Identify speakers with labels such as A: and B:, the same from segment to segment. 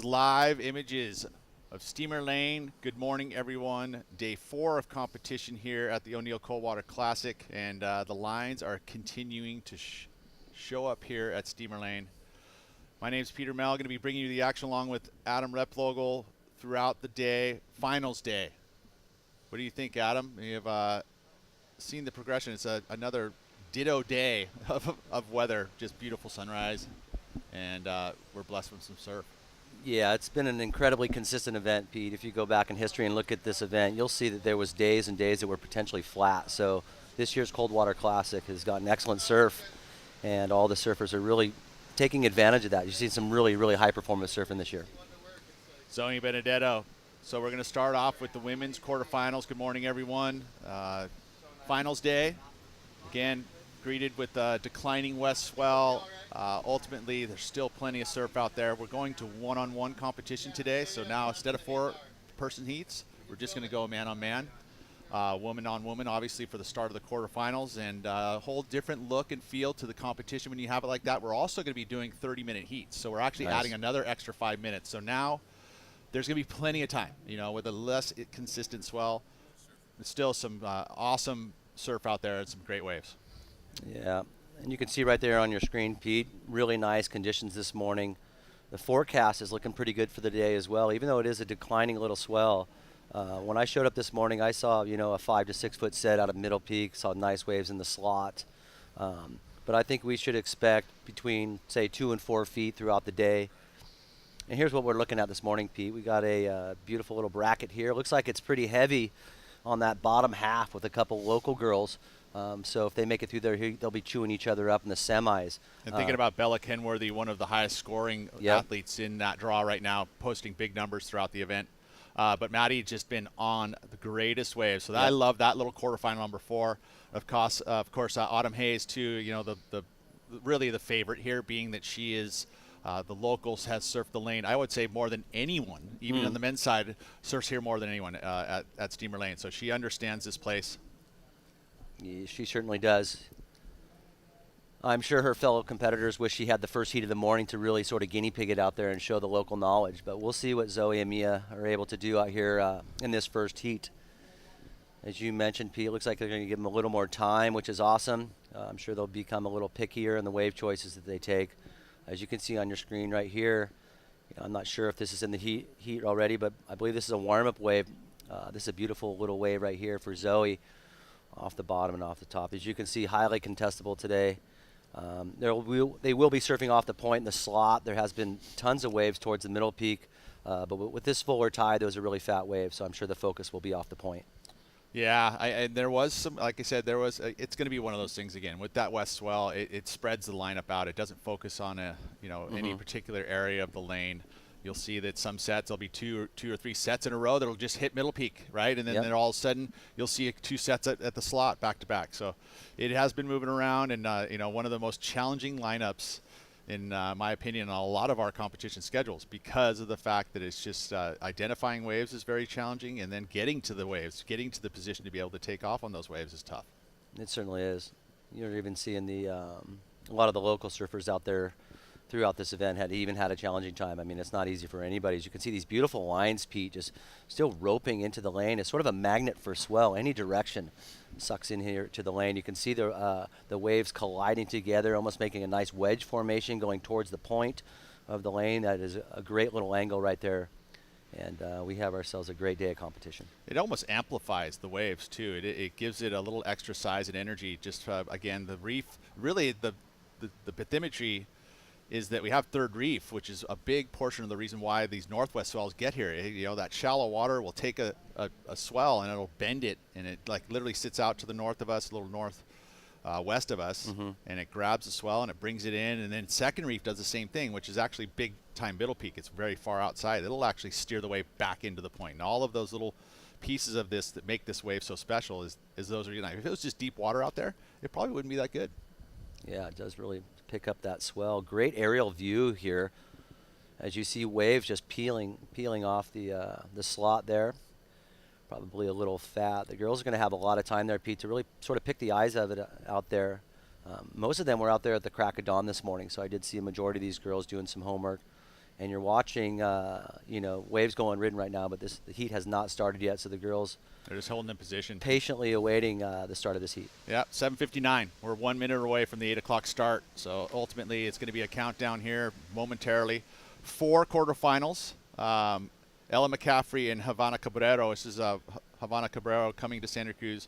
A: is live images of Steamer Lane. Good morning, everyone. Day 4 of competition here at the O'Neill Coldwater Classic, and the lines are continuing to show up here at Steamer Lane. My name is Peter Mel. Going to be bringing you the action along with Adam Replogle throughout the day. Finals day. What do you think, Adam? You have seen the progression. It's another ditto day of weather. Just beautiful sunrise, and we're blessed with some surf.
B: Yeah, it's been an incredibly consistent event, Pete. If you go back in history and look at this event, you'll see that there was days and days that were potentially flat. So this year's Coldwater Classic has gotten excellent surf, and all the surfers are really taking advantage of that. You've seen some really, really high-performance surfing this year.
A: Zoe Benedetto. So we're going to start off with the women's quarterfinals. Good morning, everyone. Finals day. Again, greeted with declining west swell. Ultimately, there's still plenty of surf out there. We're going to one-on-one competition today. So now instead of 4-person heats, we're just going to go man-on-man. Woman on woman, obviously, for the start of the quarterfinals, and a whole different look and feel to the competition when you have it like that. We're also going to be doing 30-minute heats, so we're actually adding another extra 5 minutes. So now there's going to be plenty of time, with a less consistent swell. There's still some awesome surf out there and some great waves.
B: Yeah, and you can see right there on your screen, Pete, really nice conditions this morning. The forecast is looking pretty good for the day as well, even though it is a declining little swell. When I showed up this morning, I saw, a 5 to 6 foot set out of Middle Peak, saw nice waves in the slot. But I think we should expect between, say, 2 and 4 feet throughout the day. And here's what we're looking at this morning, Pete. We got a beautiful little bracket here. It looks like it's pretty heavy on that bottom half with a couple local girls. So if they make it through there, they'll be chewing each other up in the semis.
A: And thinking about Bella Kenworthy, one of the highest scoring athletes in that draw right now, posting big numbers throughout the event. But Maddie just been on the greatest waves. So I love that little quarterfinal number 4. Of course, Autumn Hayes too. The really the favorite here, being that she is the locals, has surfed the lane. I would say more than anyone, even on the men's side, surfs here more than anyone at Steamer Lane. So she understands this place.
B: Yeah, she certainly does. I'm sure her fellow competitors wish she had the first heat of the morning to really sort of guinea pig it out there and show the local knowledge. But we'll see what Zoe and Mia are able to do out here in this first heat. As you mentioned, Pete, it looks like they're going to give them a little more time, which is awesome. I'm sure they'll become a little pickier in the wave choices that they take. As you can see on your screen right here, I'm not sure if this is in the heat already, but I believe this is a warm-up wave. This is a beautiful little wave right here for Zoe off the bottom and off the top. As you can see, highly contestable today. They will be surfing off the point in the slot. There has been tons of waves towards the Middle Peak, but with this fuller tide, there was a really fat wave, so I'm sure the focus will be off the point.
A: Yeah, and there was some, like I said, it's going to be one of those things again. With that west swell, it spreads the lineup out. It doesn't focus on any particular area of the lane. You'll see that some sets, there'll be two or three sets in a row that'll just hit Middle Peak, right? And then all of a sudden, you'll see 2 sets at the slot back to back. So it has been moving around, and one of the most challenging lineups, in my opinion, on a lot of our competition schedules, because of the fact that it's just identifying waves is very challenging, and then getting to the waves, getting to the position to be able to take off on those waves is tough.
B: It certainly is. You're even seeing a lot of the local surfers out there throughout this event had a challenging time. I mean, it's not easy for anybody. As you can see, these beautiful lines, Pete, just still roping into the lane. It's sort of a magnet for swell. Any direction sucks in here to the lane. You can see the waves colliding together, almost making a nice wedge formation going towards the point of the lane. That is a great little angle right there. And we have ourselves a great day of competition.
A: It almost amplifies the waves, too. It gives it a little extra size and energy. Just, again, the reef, really the bathymetry is that we have third reef, which is a big portion of the reason why these northwest swells get here. That shallow water will take a swell and it'll bend it, and it like literally sits out to the north of us, a little west of us, and it grabs the swell and it brings it in. And then second reef does the same thing, which is actually big time Middle Peak. It's very far outside. It'll actually steer the wave back into the point. And all of those little pieces of this that make this wave so special is those are united. If it was just deep water out there, it probably wouldn't be that good.
B: Yeah, it does really pick up that swell. Great aerial view here, as you see waves just peeling off the slot there. Probably a little fat. The girls are going to have a lot of time there, Pete, to really sort of pick the eyes of it out there. Most of them were out there at the crack of dawn this morning, so I did see a majority of these girls doing some homework and you're watching, waves going ridden right now, but the heat has not started yet, so the girls
A: They're just holding in position.
B: Patiently awaiting the start of this heat.
A: Yeah, 7:59. We're 1 minute away from the 8 o'clock start. So ultimately, it's going to be a countdown here momentarily. 4 quarterfinals. Ella McCaffrey and Havana Cabrero. This is Havana Cabrero coming to Santa Cruz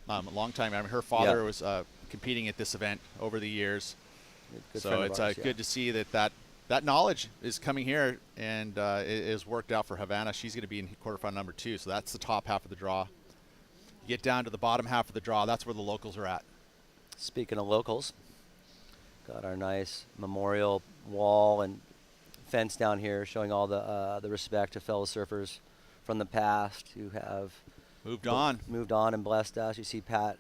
A: a long time. I mean, her father was competing at this event over the years. So it's good to see that knowledge is coming here, and it is worked out for Havana. She's going to be in quarterfinal number 2, so that's the top half of the draw. You get down to the bottom half of the draw, that's where the locals are at.
B: Speaking of locals, got our nice memorial wall and fence down here showing all the respect to fellow surfers from the past who have
A: moved on
B: and blessed us. You see Pat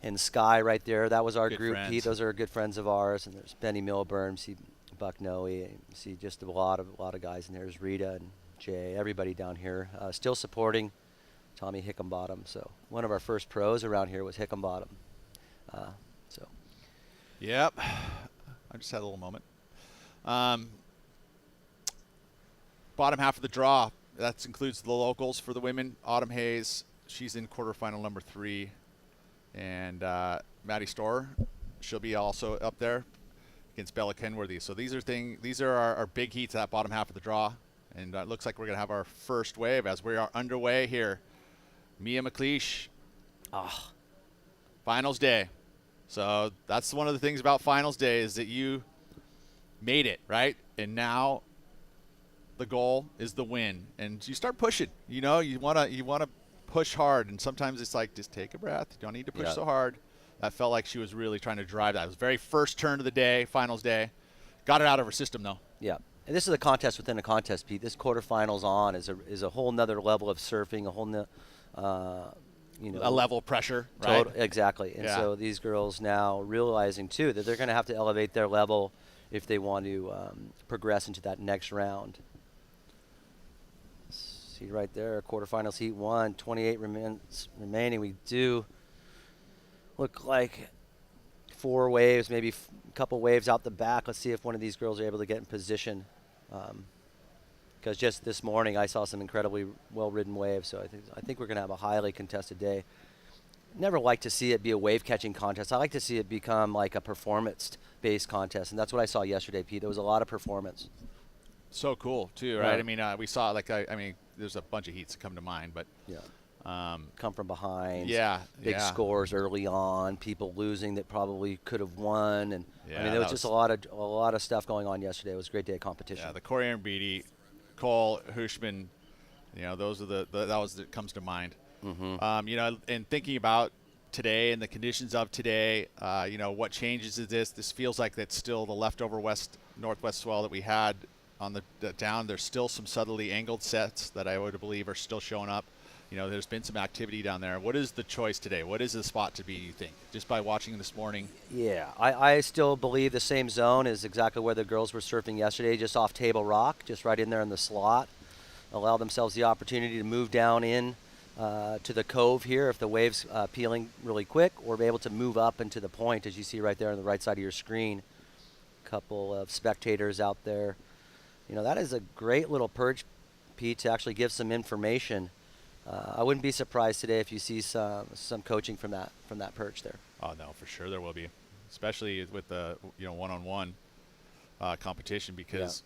B: and Sky right there. That was our
A: good
B: group,
A: friends.
B: Pete. Those are good friends of ours. And there's Benny Milburn. See Buck Noe. See just a lot of guys in there. There's Rita and Jay. Everybody down here still supporting Tommy Hickenbottom. So one of our first pros around here was Hickenbottom.
A: Yep. I just had a little moment. Bottom half of the draw. That includes the locals for the women. Autumn Hayes, she's in quarterfinal number 3. And Maddie Storr, she'll be also up there against Bella Kenworthy. So these are our big heats at that bottom half of the draw. And it looks like we're going to have our first wave as we are underway here. Mia McLeish. Finals day. So that's one of the things about finals day is that you made it, right? And now the goal is the win. And you start pushing. You want to push hard, and sometimes it's like, just take a breath. You don't need to push so hard. That felt like she was really trying to drive that. It was the very first turn of the day, finals day. Got it out of her system, though.
B: Yeah. And this is a contest within a contest, Pete. This quarterfinals on is a whole nother level of surfing, a whole
A: a level of pressure, right?
B: Exactly. And so these girls now realizing, too, that they're going to have to elevate their level if they want to progress into that next round. See right there, quarterfinals heat 1, 28 remaining. We do look like 4 waves, maybe a couple waves out the back. Let's see if one of these girls are able to get in position. Because just this morning I saw some incredibly well-ridden waves, so I think we're going to have a highly contested day. Never like to see it be a wave-catching contest. I like to see it become like a performance-based contest, and that's what I saw yesterday, Pete. There was a lot of performance.
A: So cool, too, right? I mean, we saw, there's a bunch of heats that come to mind, but
B: come from behind.
A: Big
B: scores early on. People losing that probably could have won, and there was just a lot of stuff going on yesterday. It was a great day of competition.
A: Yeah, the Corey and Beatty, Cole, Hushman, those are that was that comes to mind.
B: Mm-hmm.
A: And thinking about today and the conditions of today, what changes is this? This feels like that's still the leftover northwest swell that we had on the down. There's still some subtly angled sets that I would believe are still showing up. There's been some activity down there. What is the choice today? What is the spot to be, you think, just by watching this morning?
B: Yeah, I still believe the same zone is exactly where the girls were surfing yesterday, just off Table Rock, just right in there in the slot. Allow themselves the opportunity to move down in to the cove here if the wave's peeling really quick, or be able to move up into the point, as you see right there on the right side of your screen. Couple of spectators out there. That is a great little perch, Pete, to actually give some information. I wouldn't be surprised today if you see some coaching from that perch there.
A: Oh no, for sure there will be, especially with the one-on-one competition, because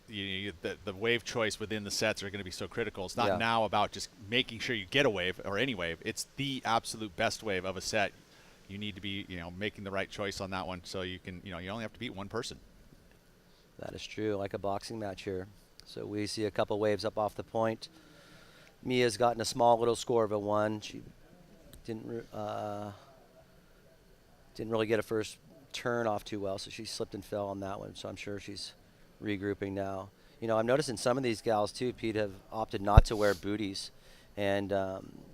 A: the wave choice within the sets are going to be so critical. It's not now about just making sure you get a wave or any wave. It's the absolute best wave of a set. You need to be making the right choice on that one, so you can you only have to beat one person.
B: That is true, like a boxing match here. So we see a couple waves up off the point. Mia's gotten a small little score of a 1. She didn't really get a first turn off too well, so she slipped and fell on that one. So I'm sure she's regrouping now. I'm noticing some of these gals too, Pete, have opted not to wear booties, and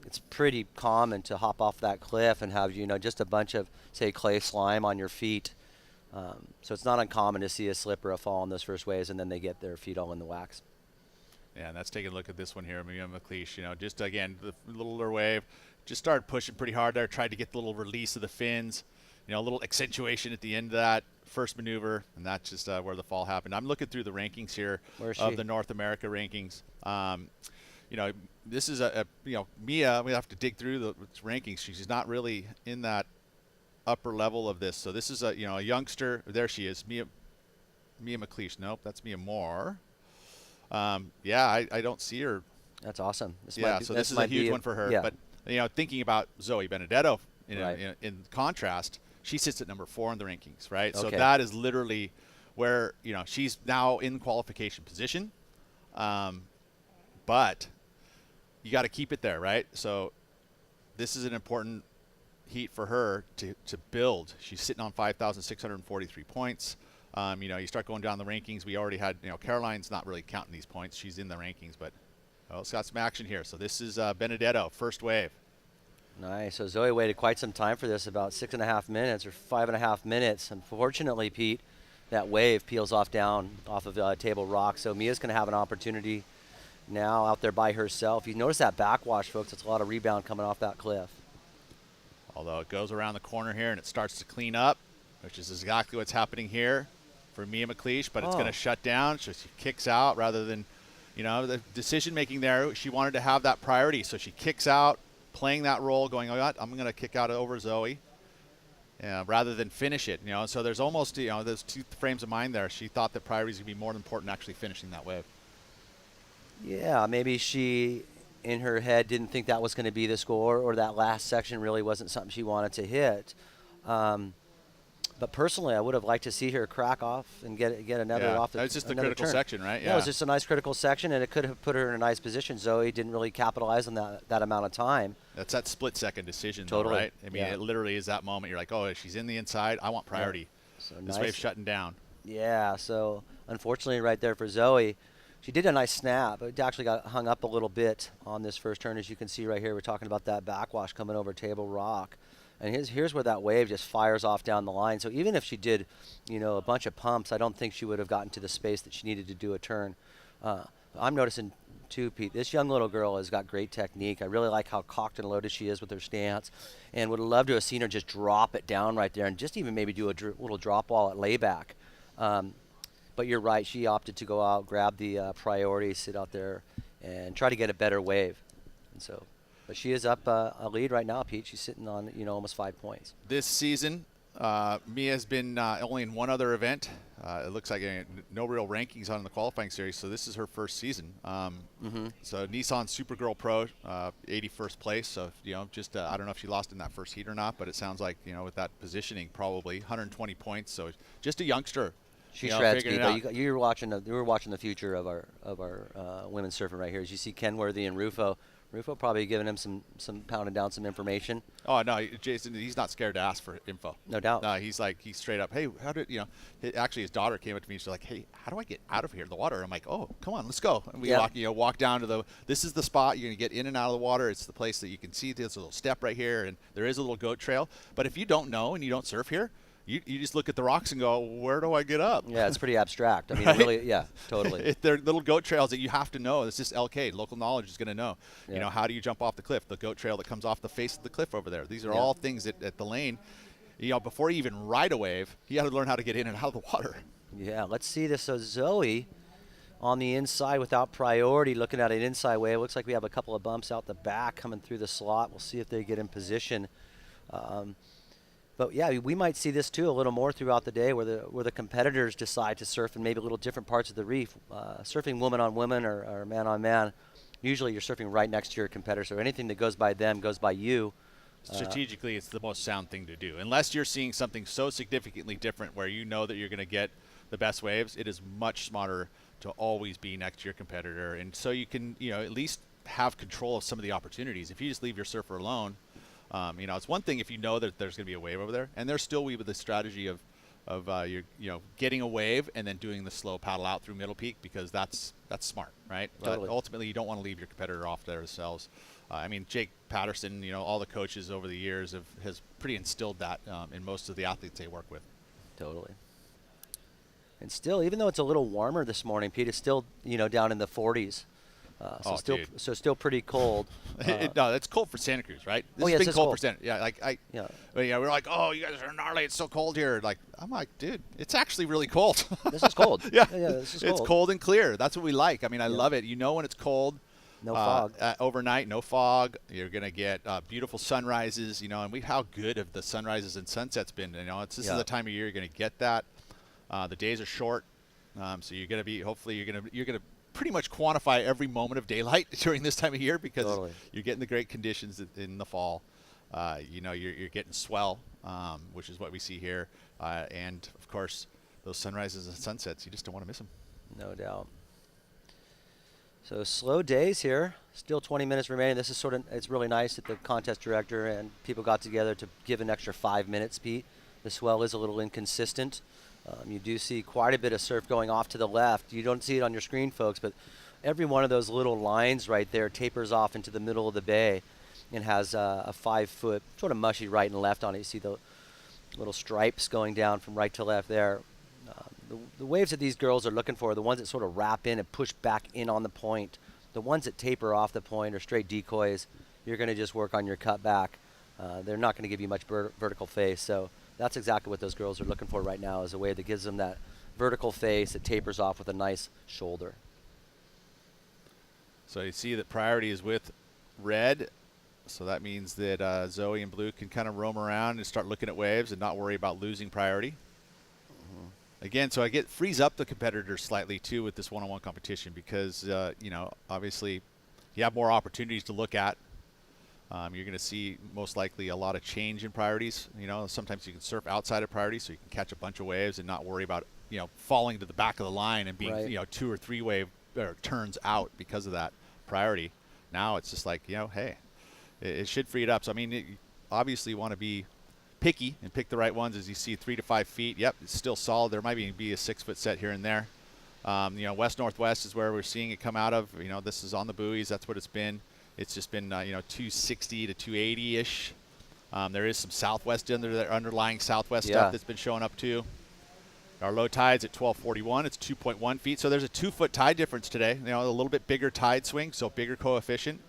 B: it's pretty common to hop off that cliff and have just a bunch of, say, clay slime on your feet. So it's not uncommon to see a slip or a fall on those first waves, and then they get their feet all in the wax.
A: Yeah, and that's taking a look at this one here, Mia McLeish. Just again, the littler wave, just started pushing pretty hard there, tried to get the little release of the fins, a little accentuation at the end of that. first maneuver, and that's just where the fall happened. I'm looking through the rankings here of the North America rankings. This is Mia, we have to dig through the rankings. She's not really in that upper level of this. So this is a youngster. There she is, Mia McLeish. Nope, that's Mia Moore. I don't see her.
B: That's awesome.
A: This is a huge one for her.
B: Yeah.
A: But thinking about Zoe Benedetto, in contrast, she sits at number 4 in the rankings, right?
B: Okay.
A: So that is literally where she's now in qualification position, but you got to keep it there, right? So this is an important heat for her to build. She's sitting on 5,643 points. You start going down the rankings. We already had, Caroline's not really counting these points. She's in the rankings, but it's got some action here. So this is Benedetto, first wave.
B: Nice. So Zoe waited quite some time for this, about 6.5 minutes or 5.5 minutes. Unfortunately, Pete, that wave peels off of Table Rock. So Mia's going to have an opportunity now out there by herself. You notice that backwash, folks. It's a lot of rebound coming off that cliff.
A: Although it goes around the corner here and it starts to clean up, which is exactly what's happening here for Mia McLeish, but it's going to shut down. So she kicks out rather than, the decision making there. She wanted to have that priority. So she kicks out, playing that role, going, I'm going to kick out over Zoe, rather than finish it. So there's almost, there's two frames of mind there. She thought that priority is going to be more important than actually finishing that wave.
B: Yeah, maybe she, in her head, didn't think that was going to be the score, or that last section really wasn't something she wanted to hit. But personally, I would have liked to see her crack off and get another off the.
A: It's just the critical section, right?
B: Yeah, it was just a nice critical section, and it could have put her in a nice position. Zoe didn't really capitalize on that amount of time.
A: That's that split-second decision,
B: totally.
A: Though, right? I mean, it literally is that moment. You're like, oh, she's in the inside. I want priority.
B: Yeah. So
A: this
B: nice.
A: wave's shutting down.
B: Yeah, so unfortunately right there for Zoe, she did a nice snap. It actually got hung up a little bit on this first turn. As you can see right here, we're talking about that backwash coming over Table Rock. And here's where that wave just fires off down the line. So even if she did, a bunch of pumps, I don't think she would have gotten to the space that she needed to do a turn. I'm noticing too, Pete, this young little girl has got great technique. I really like how cocked and loaded she is with her stance, and would love to have seen her just drop it down right there and just even maybe do a little drop ball at layback. But you're right, she opted to go out, grab the priority, sit out there, and try to get a better wave. And so. But she is up a lead right now, Pete. She's sitting on, almost 5 points.
A: This season, Mia's been only in one other event. It looks like no real rankings on the qualifying series, so this is her first season. So Nissan Supergirl Pro, 81st place. So, I don't know if she lost in that first heat or not, but it sounds like, with that positioning, probably 120 points. So just a youngster.
B: She shreds, Pete. You were watching the future of our women's surfing right here. As you see Kenworthy and Rufo probably giving him some pounding down some information.
A: Oh no, Jason, he's not scared to ask for info.
B: No doubt.
A: No, he's straight up. Hey, how did actually his daughter came up to me. She's like, hey, how do I get out of here, the water? I'm like, oh, come on, let's go. And we walk down to this is the spot. You're gonna get in and out of the water. It's the place that you can see. There's a little step right here, and there is a little goat trail. But if you don't know and you don't surf here, you just look at the rocks and go, where do I get up?
B: Yeah, it's pretty abstract. I mean,
A: right?
B: Really, yeah, totally.
A: They're little goat trails that you have to know. It's just LK, local knowledge is going to know.
B: Yeah.
A: How do you jump off the cliff? The goat trail that comes off the face of the cliff over there. These are all things that at the lane, before you even ride a wave, you got to learn how to get in and out of the water.
B: Yeah, let's see this. So Zoe on the inside without priority, looking at an inside wave. Looks like we have a couple of bumps out the back coming through the slot. We'll see if they get in position. But yeah, we might see this too a little more throughout the day, where the competitors decide to surf in maybe little different parts of the reef. Surfing woman on woman or man on man, usually you're surfing right next to your competitor, so anything that goes by them goes by you.
A: Strategically, it's the most sound thing to do. Unless you're seeing something so significantly different where you know that you're going to get the best waves, it is much smarter to always be next to your competitor, and so you can at least have control of some of the opportunities. If you just leave your surfer alone. It's one thing if you know that there's going to be a wave over there, and there's still with the strategy of getting a wave and then doing the slow paddle out through Middle Peak, because that's smart, right?
B: Totally.
A: But ultimately, you don't want to leave your competitor off there themselves. Jake Patterson, all the coaches over the years has pretty instilled that in most of the athletes they work with.
B: Totally. And still, even though it's a little warmer this morning, Pete, it's still down in the 40s. So still pretty cold.
A: No, that's cold for Santa Cruz, right? This
B: yes,
A: has been
B: it's
A: cold
B: cold.
A: for Santa. Yeah, we're like, oh, you guys are gnarly. It's so cold here. I'm like, dude, it's actually really cold.
B: This is cold.
A: Yeah,
B: this is
A: it's
B: cold.
A: cold and clear. That's what we like. I mean, I love it. You know when it's cold.
B: No fog.
A: Overnight, no fog. You're gonna get beautiful sunrises. And how good have the sunrises and sunsets been? This is the time of year you're gonna get that. The days are short, so you're gonna be. Hopefully, you're gonna pretty much quantify every moment of daylight during this time of year because you're getting the great conditions in the fall. You're getting swell, which is what we see here, and of course those sunrises and sunsets. You just don't want to miss them.
B: No doubt. So slow days here. Still 20 minutes remaining. This is it's really nice that the contest director and people got together to give an extra 5 minutes, Pete. The swell is a little inconsistent. You do see quite a bit of surf going off to the left. You don't see it on your screen, folks, but every one of those little lines right there tapers off into the middle of the bay and has a 5-foot sort of mushy right and left on it. You see the little stripes going down from right to left there. The waves that these girls are looking for are the ones that sort of wrap in and push back in on the point. The ones that taper off the point are straight decoys. You're going to just work on your cut back. They're not going to give you much vertical face. So that's exactly what those girls are looking for right now, is a wave that gives them that vertical face that tapers off with a nice shoulder.
A: So you see that priority is with red. So that means that Zoe and blue can kind of roam around and start looking at waves and not worry about losing priority. Again, so frees up the competitors slightly too with this one-on-one competition because obviously you have more opportunities to look at. You're going to see most likely a lot of change in priorities. Sometimes you can surf outside of priority, so you can catch a bunch of waves and not worry about falling to the back of the line and being 2 or 3 wave or turns out because of that priority. Now it's just like hey, it should free it up. So I mean, you obviously want to be picky and pick the right ones. As you see, 3 to 5 feet. Yep, it's still solid. There might even be a 6-foot set here and there. West northwest is where we're seeing it come out of. This is on the buoys. That's what it's been. It's just been 260 to 280 ish. There is some southwest underlying southwest stuff that's been showing up too. Our low tide's at 1241. It's 2.1 feet. So there's a 2-foot tide difference today. A little bit bigger tide swing, so bigger coefficient.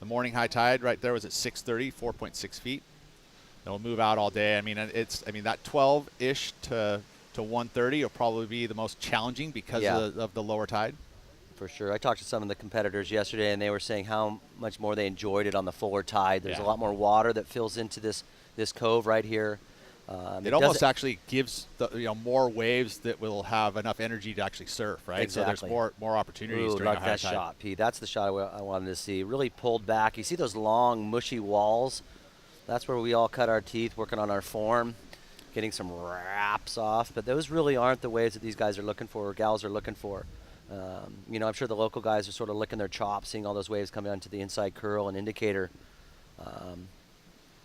A: The morning high tide right there was at 6:30, 4.6 feet. It'll move out all day. I mean, that 12-ish to 1:30 will probably be the most challenging because of the lower tide.
B: For sure. I talked to some of the competitors yesterday, and they were saying how much more they enjoyed it on the fuller tide. There's a lot more water that fills into this cove right here.
A: It almost actually gives more waves that will have enough energy to actually surf, right?
B: Exactly.
A: So there's more opportunities during a high tide.
B: Shot, Pete. That's the shot I wanted to see. Really pulled back. You see those long, mushy walls? That's where we all cut our teeth working on our form, getting some wraps off. But those really aren't the waves that these guys are looking for or gals are looking for. I'm sure the local guys are sort of licking their chops, seeing all those waves coming onto the inside curl and indicator.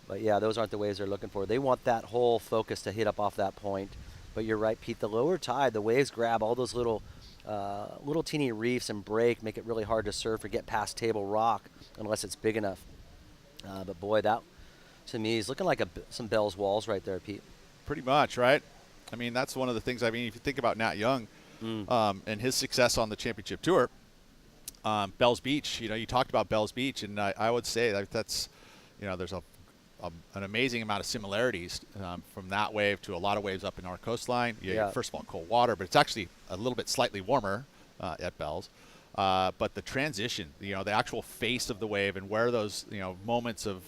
B: But yeah, those aren't the waves they're looking for. They want that whole focus to hit up off that point. But you're right, Pete. The lower tide, the waves grab all those little teeny reefs and break, make it really hard to surf or get past Table Rock unless it's big enough. But boy, that to me is looking like some Bell's Walls right there, Pete.
A: Pretty much, right? I mean, that's one of the things. I mean, if you think about Nat Young and his success on the championship tour, Bell's Beach. You talked about Bell's Beach, and I would say that's there's an amazing amount of similarities from that wave to a lot of waves up in our coastline. First of all, cold water, but it's actually a little bit slightly warmer at Bell's. But the transition, the actual face of the wave and where those moments of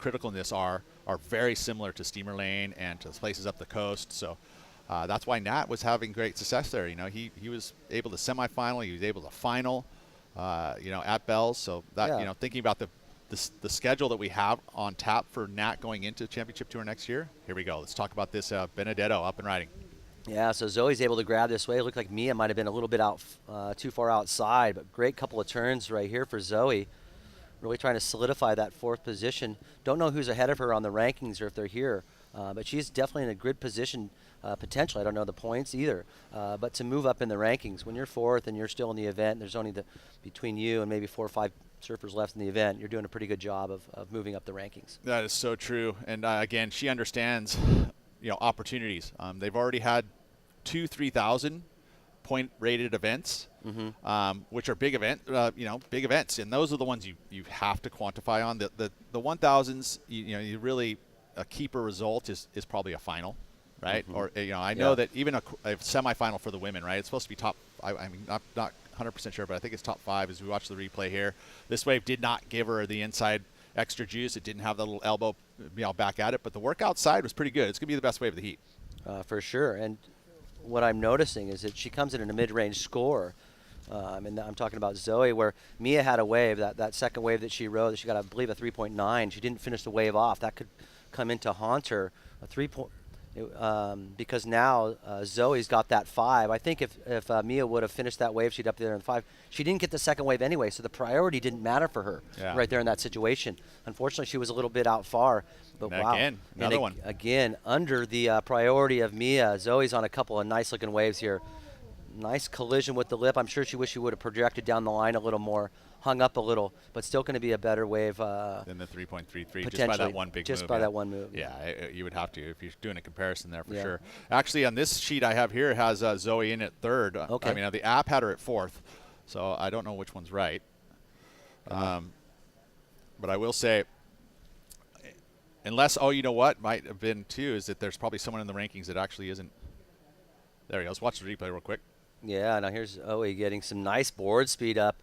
A: criticalness are very similar to Steamer Lane and to places up the coast. So that's why Nat was having great success there. He was able to semifinal, he was able to final, at Bell's. So that thinking about the schedule that we have on tap for Nat going into Championship Tour next year. Here we go. Let's talk about this Benedetto up and riding.
B: Yeah, so Zoe's able to grab this wave. It looked like Mia might have been a little bit too far outside, but great couple of turns right here for Zoe. Really trying to solidify that 4th position. Don't know who's ahead of her on the rankings or if they're here, but she's definitely in a good position potentially. I don't know the points either, but to move up in the rankings. When you're 4th and you're still in the event, there's only between you and maybe 4 or 5 surfers left in the event, you're doing a pretty good job of moving up the rankings.
A: That is so true. And again, she understands opportunities. They've already had 2 3,000 point rated events, which are big big events, and those are the ones you have to quantify on. The 1000s, you really, a keeper result is probably a final, right? Or I know that even a semifinal for the women, right? It's supposed to be top. I mean, not 100% sure, but I think it's top 5 as we watch the replay here. This wave did not give her the inside extra juice. It didn't have the little elbow back at it, but the work outside was pretty good. It's going to be the best wave of the heat.
B: For sure. And what I'm noticing is that she comes in a mid-range score. And I'm talking about Zoe, where Mia had a wave, that second wave that she rode, she got, I believe, a 3.9. She didn't finish the wave off. That could come in to haunt her. A 3 point, because now Zoe's got that 5. I think if Mia would have finished that wave, she'd up there in the 5. She didn't get the second wave anyway, so the priority didn't matter for her right there in that situation. Unfortunately, she was a little bit out far. But
A: and
B: wow.
A: Again, another one.
B: Again, under the priority of Mia, Zoe's on a couple of nice-looking waves here. Nice collision with the lip. I'm sure she wished she would have projected down the line a little more, hung up a little, but still going to be a better wave.
A: Than the 3.33, just by that one big move.
B: Just by that one move.
A: Yeah, you would have to if you're doing a comparison there for sure. Actually, on this sheet I have here, it has Zoe in at 3rd.
B: Okay.
A: I mean, the app had her at 4th, so I don't know which one's right. But I will say, unless, you know what might have been too, is that there's probably someone in the rankings that actually isn't. There he goes. Watch the replay real quick.
B: Yeah, now here's Zoe getting some nice board speed up.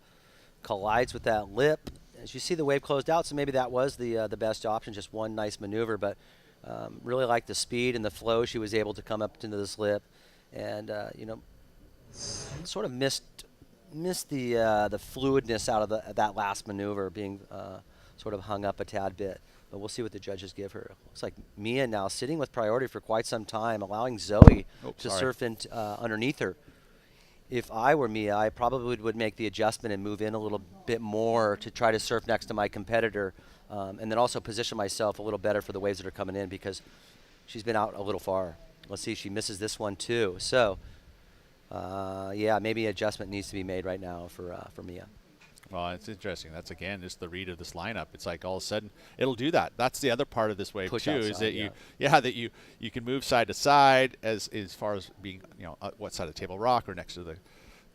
B: Collides with that lip. As you see, the wave closed out, so maybe that was the best option, just one nice maneuver. But really like the speed and the flow she was able to come up into this lip. And, sort of missed the fluidness out of that last maneuver, being sort of hung up a tad bit. But we'll see what the judges give her. Looks like Mia now sitting with priority for quite some time, allowing Zoe to surf in underneath her. If I were Mia, I probably would make the adjustment and move in a little bit more to try to surf next to my competitor, and then also position myself a little better for the waves that are coming in, because she's been out a little far. Let's see if she misses this one too. So, yeah, maybe adjustment needs to be made right now for Mia.
A: Well, it's interesting. That's, again, just the read of this lineup. It's like all of a sudden it'll do that. That's the other part of this wave,
B: Push
A: too,
B: outside,
A: is that that you can move side to side as far as being, what side of the table rock or next to the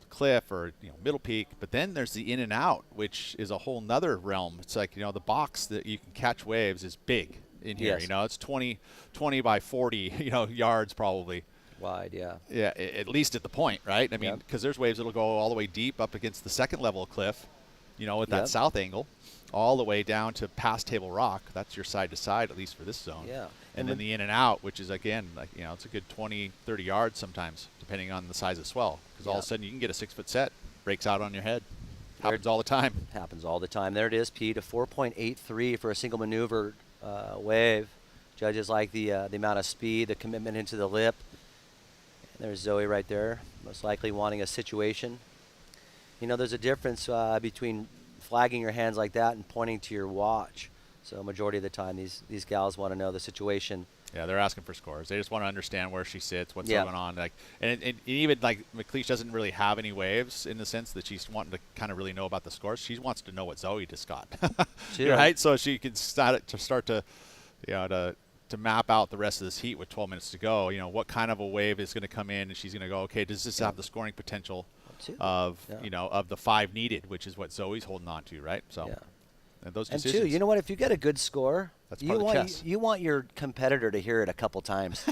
A: cliff or, middle peak. But then there's the in and out, which is a whole nother realm. It's like, the box that you can catch waves is big in here.
B: Yes.
A: It's 20 by 40, yards probably.
B: Wide, yeah.
A: Yeah, at least at the point, right? I mean, because there's waves that'll go all the way deep up against the second level of cliff, with that south angle, all the way down to past Table Rock. That's your side to side, at least for this zone.
B: Yeah.
A: And then the in and out, which is, again, like, it's a good 20, 30 yards sometimes, depending on the size of swell. Because all of a sudden you can get a 6-foot set, breaks out on your head. Happens all the time.
B: Happens all the time. There it is, Pete, a 4.83 for a single maneuver wave. Judges like the amount of speed, the commitment into the lip. And there's Zoe right there, most likely wanting a situation. There's a difference between flagging your hands like that and pointing to your watch. So majority of the time, these gals want to know the situation.
A: Yeah, they're asking for scores. They just want to understand where she sits, what's going on. And even like McLeish doesn't really have any waves in the sense that she's wanting to kind of really know about the scores. She wants to know what Zoe just got, right? So she can start to map out the rest of this heat with 12 minutes to go. What kind of a wave is going to come in, and she's going to go, okay, does this have the scoring potential of of the 5 needed, which is what Zoe's holding on to, right? So, and those decisions.
B: And 2, you know what? If you get a good score,
A: that's part of the chess.
B: You want your competitor to hear it a couple times.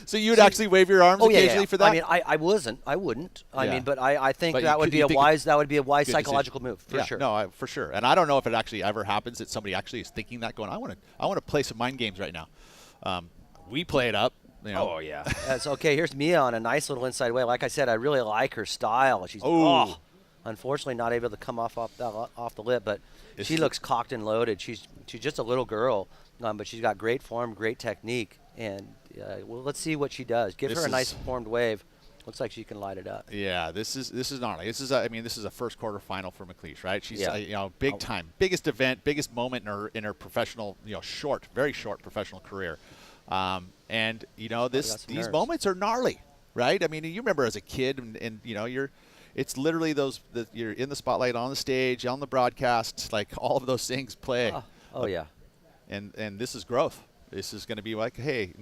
A: So you'd actually wave your arms occasionally for that?
B: I mean, I wouldn't. I mean, but I think
A: but
B: that would be a wise psychological move for sure.
A: No, for sure. And I don't know if it actually ever happens that somebody actually is thinking that, going, I want to play some mind games right now. We play it up.
B: Oh, yeah. That's okay. Here's Mia on a nice little inside wave. Like I said, I really like her style. She's unfortunately not able to come off the lip, but she looks cocked and loaded. She's just a little girl, but she's got great form, great technique, and let's see what she does. Give her a nice formed wave. Looks like she can light it up.
A: Yeah, this is gnarly. This is a first quarter final for McLeish, right? She's big time, biggest event, biggest moment in her professional, very short professional career. And these moments are gnarly, right? I mean, you remember as a kid, and it's literally you're in the spotlight, on the stage, on the broadcast, like all of those things play.
B: Oh yeah.
A: And this is growth. This is going to be like, hey,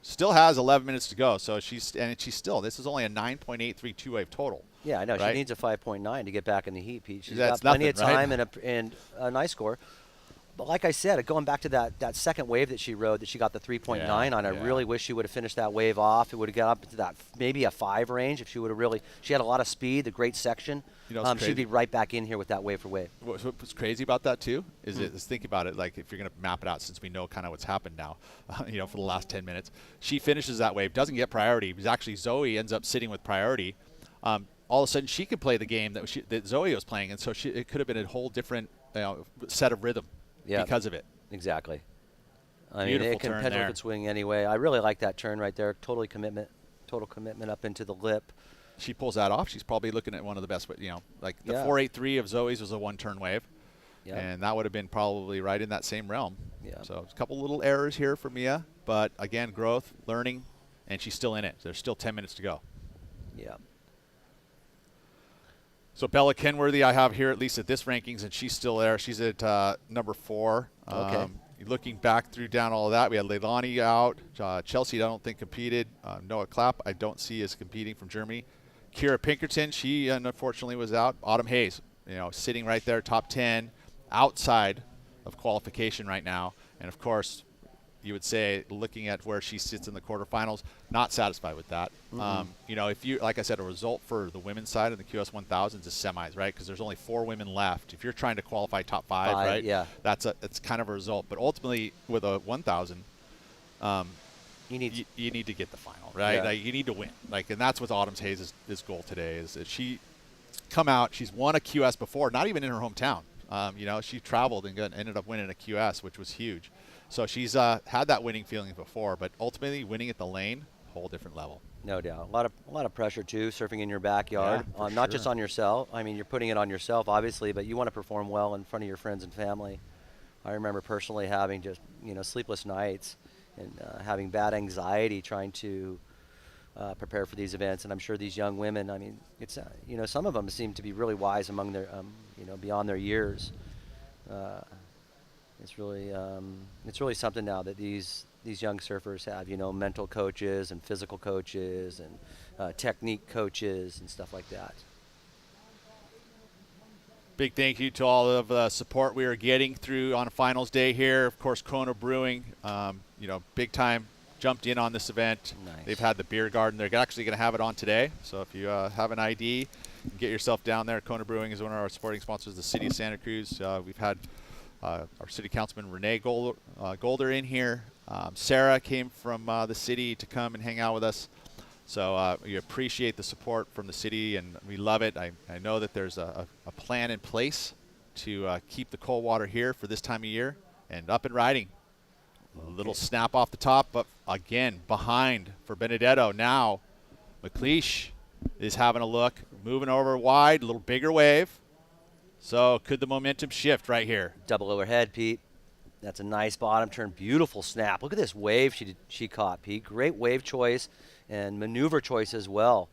A: Still has 11 minutes to go, so she's still. This is only a 9.83 two-wave total.
B: Yeah, I know.
A: Right?
B: She needs a 5.9 to get back in the heat, Pete. She's
A: That's
B: got plenty of
A: nothing,
B: time
A: right?
B: and a nice score. But like I said, going back to that second wave that she rode, that she got the 3.9 on, I really wish she would have finished that wave off. It would have got up into that maybe a 5 range if she would have really. She had a lot of speed, the great section. She'd be right back in here with that wave for wave.
A: What's crazy about that too is think about it. Like if you're going to map it out, since we know kind of what's happened now, for the last 10 minutes, she finishes that wave, doesn't get priority. Because actually Zoe ends up sitting with priority. All of a sudden she could play the game that Zoe was playing, and so it could have been a whole different set of rhythm because of it.
B: Exactly. I
A: Beautiful
B: mean, it can
A: turn
B: pendulum
A: there.
B: could swing anyway. I really like that turn right there. Total commitment up into the lip.
A: She pulls that off. She's probably looking at one of the best. Like the 4.83 of Zoe's was a one-turn wave, and that would have been probably right in that same realm.
B: Yeah.
A: So a couple little errors here for Mia, but again, growth, learning, and she's still in it. There's still 10 minutes to go.
B: Yeah.
A: So Bella Kenworthy I have here, at least at this rankings, and she's still there. She's at number 4.
B: Okay.
A: Looking back through down all of that, we had Leilani out. Chelsea, I don't think competed. Noah Clapp, I don't see as competing from Germany. Kira Pinkerton, she unfortunately was out. Autumn Hayes, sitting right there, top 10, outside of qualification right now. And of course, you would say, looking at where she sits in the quarterfinals, not satisfied with that. If you, like I said, a result for the women's side of the QS 1000s is semis, right? Because there's only 4 women left. If you're trying to qualify top 5, right?
B: Yeah.
A: It's kind of a result. But ultimately, with a 1000,
B: you
A: need to get the final, right?
B: Yeah.
A: Like, you need to win. And that's what Autumn Hayes' goal today is that she come out. She's won a QS before, not even in her hometown. She traveled and ended up winning a QS, which was huge. So she's had that winning feeling before, but ultimately winning at the lane, whole different level.
B: No doubt. A lot of pressure too, surfing in your backyard.
A: Yeah,
B: not just on yourself. I mean, you're putting it on yourself, obviously, but you want to perform well in front of your friends and family. I remember personally having just sleepless nights and having bad anxiety trying to prepare for these events. And I'm sure these young women, I mean, it's some of them seem to be really wise among their beyond their years. It's really something now that these young surfers have, mental coaches and physical coaches and technique coaches and stuff like that.
A: Big thank you to all of the support we are getting through on finals day here. Of course, Kona Brewing, big time jumped in on this event.
B: Nice.
A: They've had the beer garden. They're actually going to have it on today. So if you have an ID, get yourself down there. Kona Brewing is one of our supporting sponsors, the city of Santa Cruz. We've had our city councilman Renee Golder in here. Sarah came from the city to come and hang out with us. So we appreciate the support from the city, and we love it. I know that there's a plan in place to keep the cold water here for this time of year and up and riding. A little snap off the top, but again, behind for Benedetto. Now, McLeish is having a look, moving over wide, a little bigger wave. So could the momentum shift right here?
B: Double overhead, Pete. That's a nice bottom turn. Beautiful snap. Look at this wave she caught, Pete. Great wave choice and maneuver choice as well.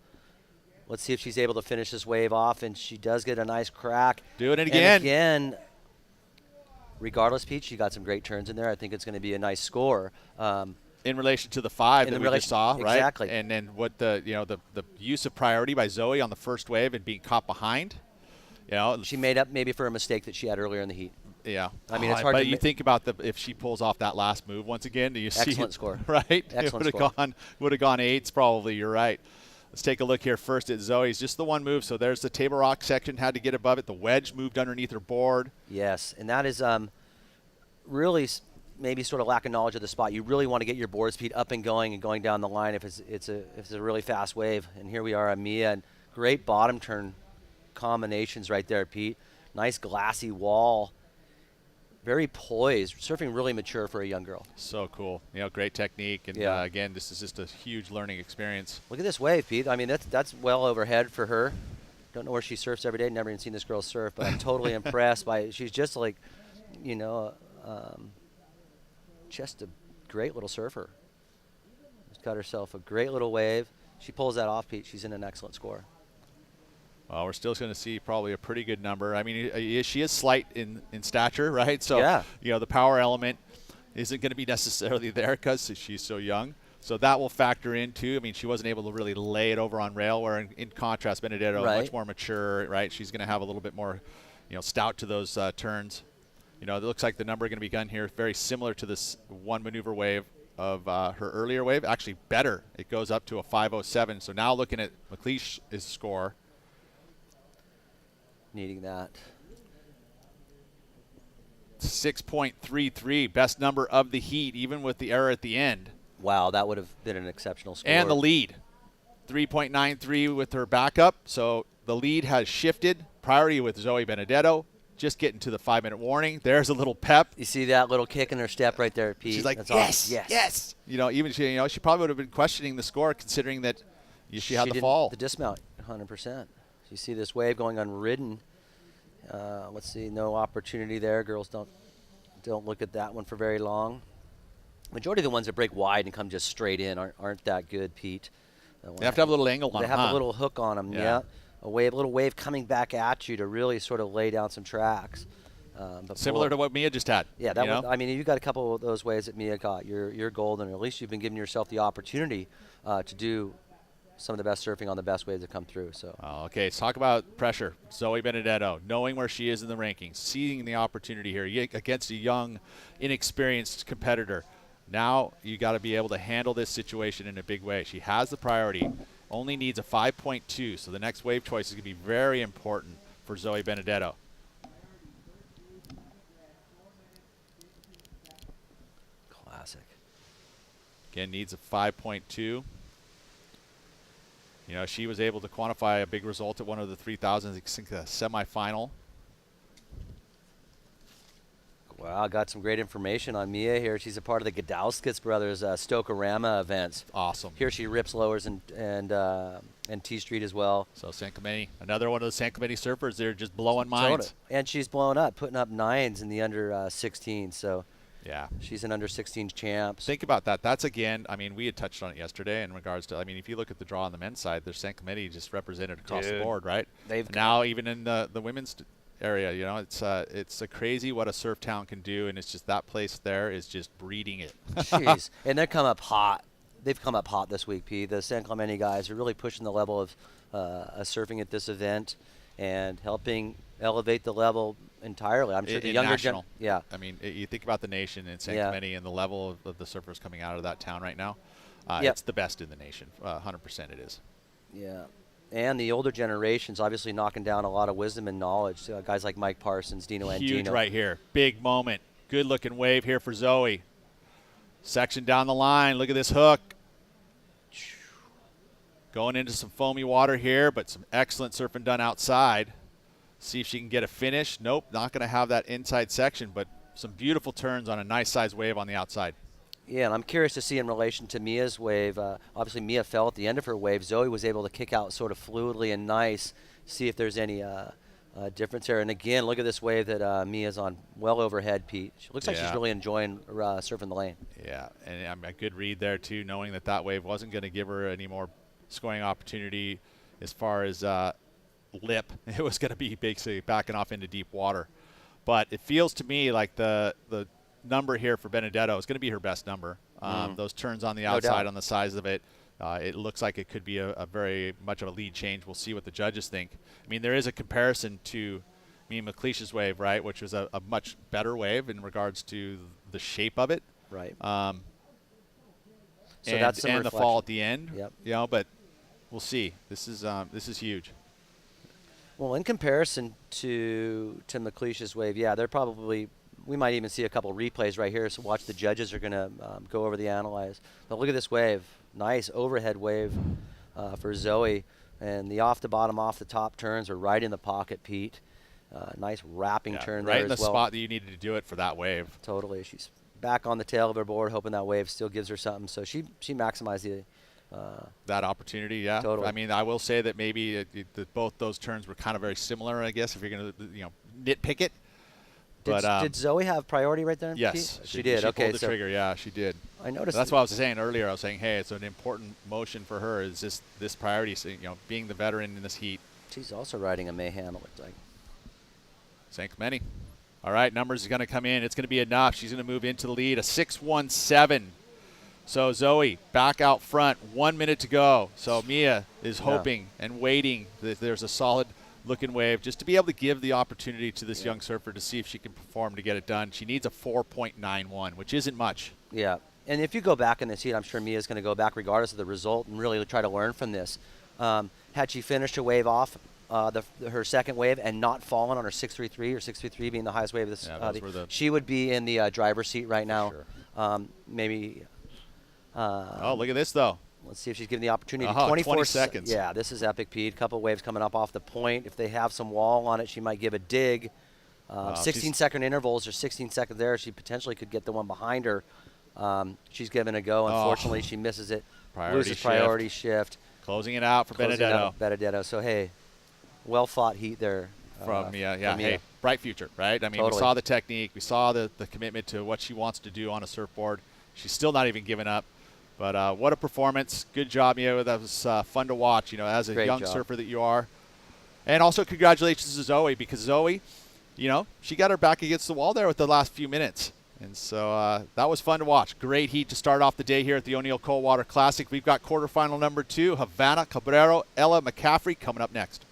B: Let's see if she's able to finish this wave off, and she does get a nice crack.
A: Doing it again.
B: And again, regardless, Pete, she got some great turns in there. I think it's going to be a nice score.
A: In relation to the 5 that we just saw, right?
B: Exactly.
A: And then what the use of priority by Zoe on the first wave and being caught behind.
B: She made up maybe for a mistake that she had earlier in the heat.
A: Yeah.
B: I mean, it's hard
A: but
B: to
A: you think about if she pulls off that last move once again, do you see
B: excellent score.
A: Right?
B: Excellent
A: it would have gone 8s probably. You're right. Let's take a look here first at Zoe's. Just the one move. So there's the table rock section, had to get above it. The wedge moved underneath her board.
B: Yes, and that is really maybe sort of lack of knowledge of the spot. You really want to get your board speed up and going down the line if it's a really fast wave. And here we are on Mia, and great bottom turn combinations right there, Pete. Nice glassy wall. Very poised. Surfing really mature for a young girl.
A: So cool. Great technique. And again, this is just a huge learning experience.
B: Look at this wave, Pete. I mean, that's well overhead for her. Don't know where she surfs every day. Never even seen this girl surf, but I'm totally impressed by it. She's just like, just a great little surfer. She's got herself a great little wave. She pulls that off, Pete. She's in an excellent score.
A: Well, we're still going to see probably a pretty good number. I mean, she is slight in stature, right? So,
B: yeah.
A: The power element isn't going to be necessarily there because she's so young. So that will factor in too. I mean, she wasn't able to really lay it over on rail, where in contrast, Benedetto, much more mature, right? She's going to have a little bit more, stout to those turns. It looks like the number going to be done here very similar to this one maneuver wave of her earlier wave. Actually better. It goes up to a 5:07. So now looking at McLeish's score.
B: Needing that.
A: 6.33, best number of the heat, even with the error at the end.
B: Wow, that would have been an exceptional score.
A: And the lead, 3.93 with her backup. So the lead has shifted. Priority with Zoe Benedetto. Just getting to the 5-minute warning. There's a little pep.
B: You see that little kick in her step right there, Pete?
A: She's like,
B: That's
A: yes,
B: awesome.
A: yes. Even she probably would have been questioning the score, considering that she had the fall.
B: The dismount, 100%. You see this wave going unridden. Let's see, no opportunity there. Girls don't look at that one for very long. Majority of the ones that break wide and come just straight in aren't that good, Pete.
A: They have to have a little angle on them.
B: They have a little hook on them, yeah. A little wave coming back at you to really sort of lay down some tracks.
A: Similar to what Mia just had.
B: Yeah, you got a couple of those waves that Mia got. You're golden. Or at least you've been giving yourself the opportunity to do some of the best surfing on the best waves that come through. So.
A: Okay, let's talk about pressure. Zoe Benedetto, knowing where she is in the rankings, seeing the opportunity here against a young, inexperienced competitor. Now you got to be able to handle this situation in a big way. She has the priority, only needs a 5.2, so the next wave choice is going to be very important for Zoe Benedetto.
B: Classic.
A: Again, needs a 5.2. She was able to quantify a big result at one of the 3,000s, I think the semifinal.
B: Wow, got some great information on Mia here. She's a part of the Gadowskis brothers Stokerama events.
A: Awesome.
B: Here she rips lowers and T Street as well.
A: So San Clemente, another one of the San Clemente surfers. They're just blowing minds.
B: And she's blowing up, putting up 9s in the under 16. So
A: yeah,
B: she's an under 16 champ.
A: Think about that. That's again. I mean, we had touched on it yesterday in regards to. I mean, if you look at the draw on the men's side, there's San Clemente just represented across the board, right? Now even in the women's area, it's a crazy what a surf town can do, and it's just that place there is just breeding it.
B: Jeez, and they come up hot. They've come up hot this week, P. The San Clemente guys are really pushing the level of surfing at this event and helping elevate the level entirely. I'm sure the younger
A: national.
B: Yeah.
A: I mean, you think about the nation in San Clemente and the level of the surfers coming out of that town right now. It's the best in the nation. 100% it is.
B: Yeah. And the older generations obviously knocking down a lot of wisdom and knowledge. Guys like Mike Parsons, Dino Andino.
A: Huge right here. Big moment. Good looking wave here for Zoe. Section down the line. Look at this hook. Going into some foamy water here, but some excellent surfing done outside. See if she can get a finish. Nope, not going to have that inside section, but some beautiful turns on a nice size wave on the outside.
B: Yeah, and I'm curious to see in relation to Mia's wave. Obviously, Mia fell at the end of her wave. Zoe was able to kick out sort of fluidly and nice. See if there's any difference there. And again, look at this wave that Mia's on well overhead, Pete. She looks like she's really enjoying surfing the lane.
A: Yeah, and a good read there, too, knowing that wave wasn't going to give her any more scoring opportunity as far as lip. It was going to be basically backing off into deep water. But it feels to me like the number here for Benedetto is going to be her best number. Those turns on the outside, on the size of it, it looks like it could be a very much of a lead change. We'll see what the judges think. I mean, there is a comparison to McLeish's wave, right, which was a much better wave in regards to the shape of it.
B: Right.
A: So
B: that's some
A: and the fall at the end.
B: Yep.
A: But we'll see. This is huge.
B: Well, in comparison to McLeish's wave, they're probably. We might even see a couple replays right here, so watch the judges are going to go over the analyze. But look at this wave. Nice overhead wave for Zoe. And the off the bottom, off the top turns are right in the pocket, Pete. Nice wrapping turn there as well.
A: Right in the spot that you needed to do it for that wave.
B: Totally. She's back on the tail of her board, hoping that wave still gives her something. So she maximized
A: that opportunity, yeah.
B: Totally.
A: I mean, I will say that maybe both those turns were kind of very similar, I guess, if you're going to nitpick it.
B: Did Zoe have priority right there?
A: Yes,
B: she did.
A: She
B: okay,
A: pulled the trigger. Yeah, she did.
B: I noticed.
A: That's what I was saying earlier. I was saying, hey, it's an important motion for her. Is this priority? So, being the veteran in this heat.
B: She's also riding a Mayhem. It looks like.
A: San Clemente. All right, numbers is going to come in. It's going to be enough. She's going to move into the lead. A 6.17 So Zoe back out front, 1 minute to go. So Mia is hoping and waiting that there's a solid looking wave just to be able to give the opportunity to this young surfer to see if she can perform to get it done. She needs a 4.91, which isn't much.
B: Yeah, and if you go back in this heat, I'm sure Mia's going to go back regardless of the result and really try to learn from this. Had she finished a wave off, her second wave, and not fallen on her 633 or 633 being the highest wave of this, she would be in the driver's seat right now. Sure. Maybe.
A: Oh, look at this though.
B: Let's see if she's given the opportunity.
A: 20 seconds.
B: Yeah, this is epic, Pete. Couple waves coming up off the point. If they have some wall on it, she might give a dig. 16-second intervals or 16 seconds there. She potentially could get the one behind her. She's given a go. Unfortunately, she misses it. Loses priority shift.
A: Closing it out for Benedetto.
B: Benedetto. So, hey, well-fought heat there.
A: From hey, bright future, right? I mean, we saw the technique. We saw the commitment to what she wants to do on a surfboard. She's still not even giving up. But what a performance. Good job, Mia. That was fun to watch, as a young surfer that you are. And also congratulations to Zoe, because Zoe, she got her back against the wall there with the last few minutes. And so that was fun to watch. Great heat to start off the day here at the O'Neill Coldwater Classic. We've got quarterfinal number 2, Havana Cabrero, Ella McCaffrey coming up next.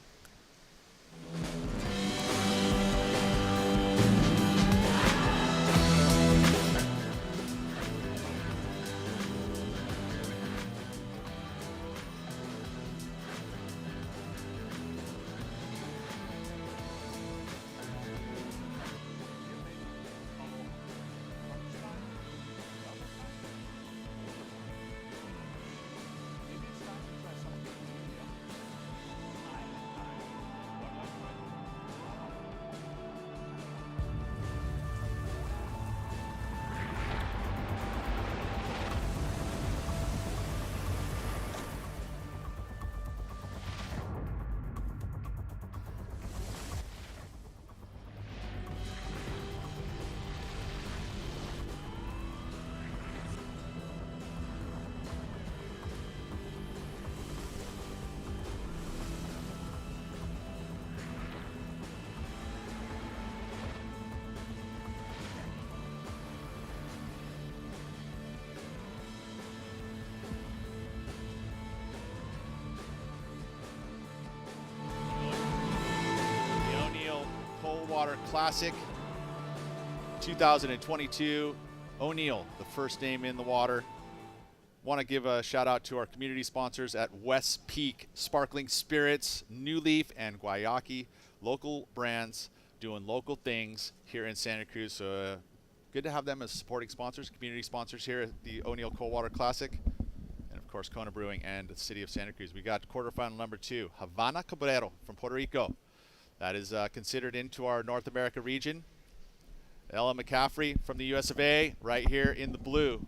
A: Coldwater Classic 2022. O'Neill, the first name in the water. Want to give a shout out to our community sponsors at West Peak Sparkling Spirits, New Leaf, and Guayaki. Local brands doing local things here in Santa Cruz. So good to have them as supporting sponsors, community sponsors here at the O'Neill Coldwater Classic. And of course, Kona Brewing and the city of Santa Cruz. We got quarterfinal number 2, Havana Cabrero from Puerto Rico. That is considered into our North America region. Ella McCaffrey from the US of A, right here in the blue.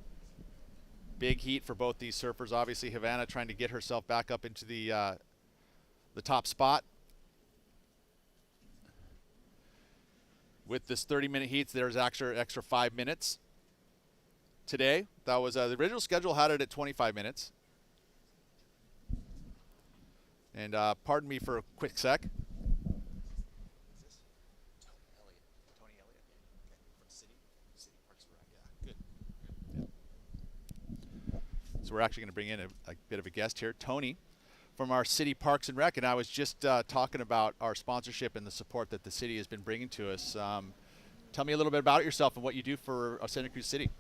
A: Big heat for both these surfers. Obviously, Havana trying to get herself back up into the top spot. With this 30-minute heats, there's extra 5 minutes today. That was the original schedule had it at 25 minutes. And pardon me for a quick sec. So we're actually going to bring in a bit of a guest here, Tony, from our City Parks and Rec. And I was just talking about our sponsorship and the support that the city has been bringing to us. Tell me a little bit about yourself and what you do for Santa Cruz City.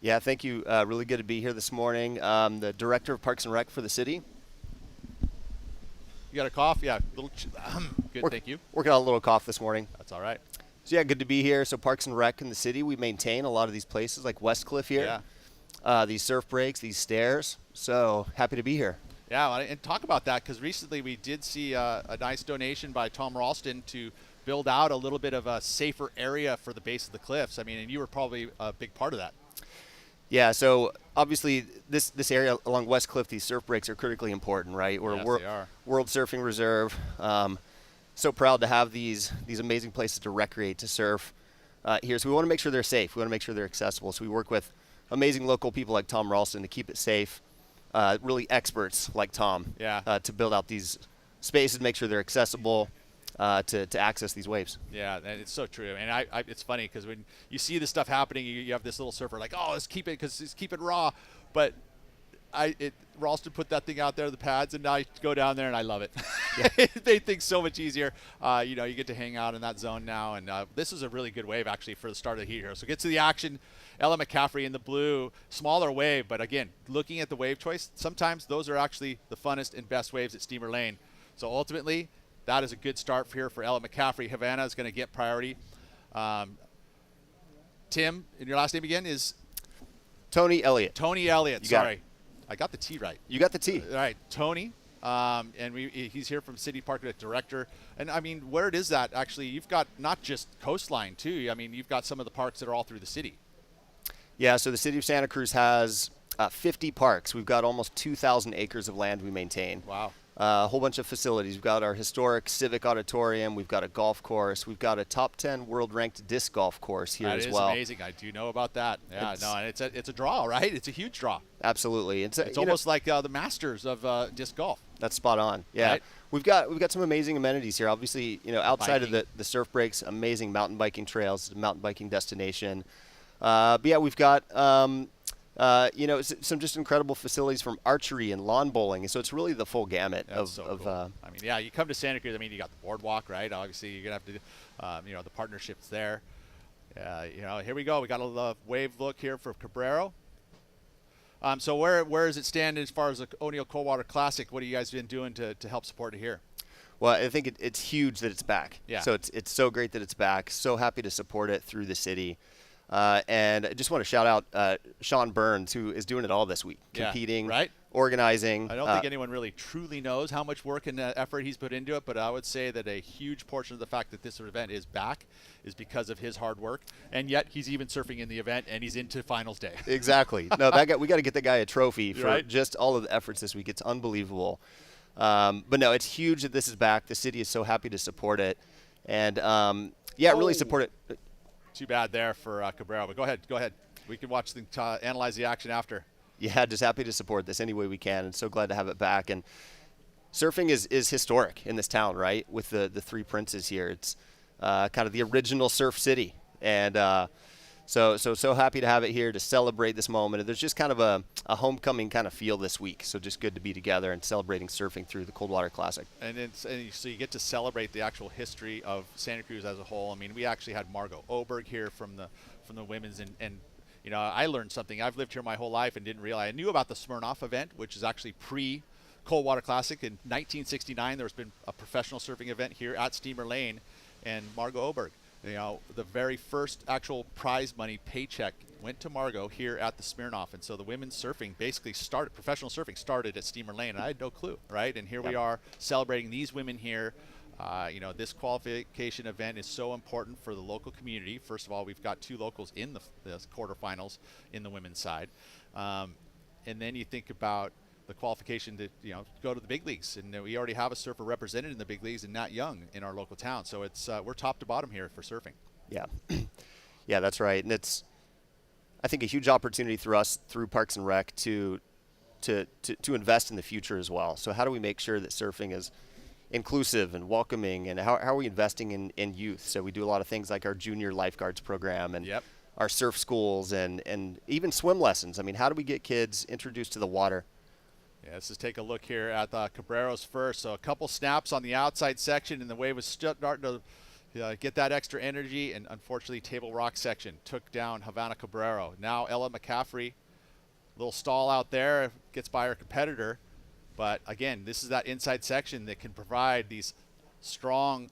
C: Yeah, thank you. Really good to be here this morning. The Director of Parks and Rec for the city.
A: You got a cough? Yeah, good, thank you.
C: Working on a little cough this morning.
A: That's all right.
C: So yeah, good to be here. So Parks and Rec in the city, we maintain a lot of these places like Westcliff here.
A: Yeah.
C: These surf breaks, these stairs. So happy to be here.
A: Yeah, and talk about that, because recently we did see a nice donation by Tom Ralston to build out a little bit of a safer area for the base of the cliffs. I mean, and you were probably a big part of that.
C: Yeah, so obviously this area along West Cliff, these surf breaks are critically important, right? We're
A: Yes, they are.
C: World Surfing Reserve. So proud to have these amazing places to recreate, to surf here. So we want to make sure they're safe. We want to make sure they're accessible. So we work with amazing local people like Tom Ralston to keep it safe. Really experts like Tom
A: Yeah.
C: to build out these spaces, make sure they're accessible. to access these waves.
A: Yeah, and it's so true. And it's funny because when you see this stuff happening, you have this little surfer like, oh, let's keep it raw. But Ralston put that thing out there, the pads, and now I go down there and I love it. Yeah. It made things so much easier. You get to hang out in that zone now, and this is a really good wave actually for the start of the heat here. So get to the action. Ella McCaffrey in the blue, smaller wave, but again, looking at the wave choice, sometimes those are actually the funnest and best waves at Steamer Lane. So ultimately, that is a good start here for Ella McCaffrey. Havana is going to get priority. Tim, and your last name again is?
C: Tony Elliott.
A: Tony Elliott, sorry. I got the T right.
C: You got the T.
A: All right, Tony. And he's here from City Park Director. And, I mean, where it is that, actually, you've got not just coastline, too. I mean, you've got some of the parks that are all through the city.
C: Yeah, so the city of Santa Cruz has 50 parks. We've got almost 2,000 acres of land we maintain.
A: Wow.
C: A whole bunch of facilities. We've got our historic civic auditorium. We've got a golf course. We've got a top 10 world-ranked disc golf course here as well.
A: That is amazing. I do know about that. Yeah, and it's a draw, right? It's a huge draw.
C: Absolutely.
A: It's almost like the Masters of disc golf.
C: That's spot on. Yeah.
A: Right?
C: We've got some amazing amenities here. Obviously, outside of the surf breaks, amazing mountain biking trails, mountain biking destination. But yeah, we've got some just incredible facilities from archery and lawn bowling. And so it's really the full gamut
A: cool. I mean, yeah, you come to Santa Cruz. I mean, you got the boardwalk, right? Obviously, you're gonna have to, the partnerships there. Here we go. We got a wave look here for Cabrero. So where does it stand as far as the O'Neill Coldwater Classic? What have you guys been doing to help support it here?
C: Well, I think it's huge that it's back.
A: Yeah.
C: So it's so great that it's back. So happy to support it through the city. And I just want to shout out Sean Burns, who is doing it all this week, competing,
A: right?
C: Organizing.
A: I don't think anyone really truly knows how much work and effort he's put into it, but I would say that a huge portion of the fact that this event is back is because of his hard work, and yet he's even surfing in the event, and he's into finals day.
C: Exactly. No, we got to get the guy a trophy for
A: right?
C: just all of the efforts this week. It's unbelievable. But no, it's huge that this is back. The city is so happy to support it, and really support it.
A: Too bad there for Cabrera, but go ahead. We can watch analyze the action after.
C: Yeah, just happy to support this any way we can, and so glad to have it back. And surfing is historic in this town, right? With the three princes here, it's kind of the original surf city, and so happy to have it here to celebrate this moment. And there's just kind of a homecoming kind of feel this week, so just good to be together and celebrating surfing through the Coldwater Classic.
A: And so you get to celebrate the actual history of Santa Cruz as a whole. I mean, we actually had Margot Oberg here from the women's, and I learned something. I've lived here my whole life and didn't realize. I knew about the Smirnoff event, which is actually pre-Coldwater Classic. In 1969, there's been a professional surfing event here at Steamer Lane, and Margot Oberg, the very first actual prize money paycheck went to Margot here at the Smirnoff. And so the women's surfing basically professional surfing started at Steamer Lane, and I had no clue, right? And here we are celebrating these women here. This qualification event is so important for the local community. First of all, we've got two locals in the quarterfinals in the women's side. And then you think about the qualification to go to the big leagues, and we already have a surfer represented in the big leagues in Nat Young in our local town. So it's we're top to bottom here for surfing.
C: Yeah, yeah, that's right. And it's, I think, a huge opportunity through Parks and Rec to invest in the future as well. So how do we make sure that surfing is inclusive and welcoming, and how are we investing in youth? So we do a lot of things like our junior lifeguards program and our surf schools and even swim lessons. I mean, how do we get kids introduced to the water?
A: Yeah, let's just take a look here at Cabrero's first. So a couple snaps on the outside section, and the wave was starting to get that extra energy, and unfortunately Table Rock section took down Havana Cabrero. Now Ella McCaffrey, little stall out there, gets by her competitor. But again, this is that inside section that can provide these strong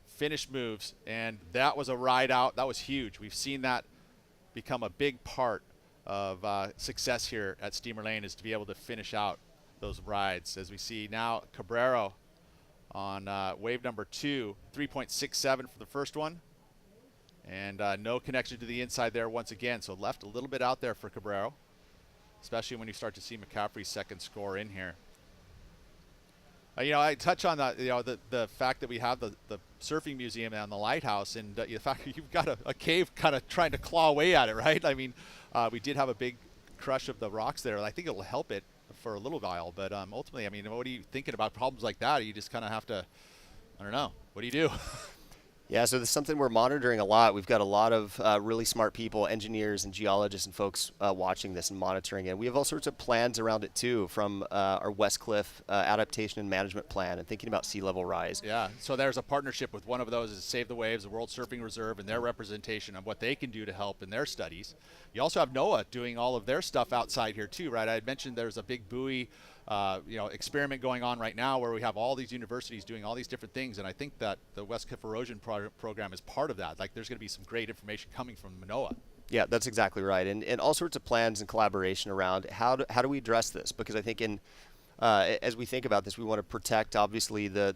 A: finish moves, and that was a ride out. That was huge. We've seen that become a big part of success here at Steamer Lane, is to be able to finish out those rides. As we see now, Cabrero on wave number 2, 3.67 for the first one, and no connection to the inside there once again. So left a little bit out there for Cabrero, especially when you start to see McCaffrey's second score in here. I touch on the fact that we have the surfing museum and the lighthouse, and the fact that you've got a cave kind of trying to claw away at it, right? I mean, we did have a big crush of the rocks there, and I think it'll help it for a little while. But ultimately, I mean, what are you thinking about problems like that? You just kind of have to, don't know. What do you do?
C: Yeah, so this is something we're monitoring a lot. We've got a lot of really smart people, engineers and geologists and folks watching this and monitoring it. We have all sorts of plans around it too, from our West Cliff adaptation and management plan and thinking about sea level rise.
A: Yeah, so there's a partnership with one of those is Save the Waves, the World Surfing Reserve, and their representation of what they can do to help in their studies. You also have NOAA doing all of their stuff outside here too, right? I had mentioned there's a big buoy experiment going on right now where we have all these universities doing all these different things, and I think that the West Cliff Erosion program is part of that. Like, there's going to be some great information coming from NOAA.
C: Yeah, that's exactly right, and all sorts of plans and collaboration around how do we address this? Because I think as we think about this, we want to protect obviously the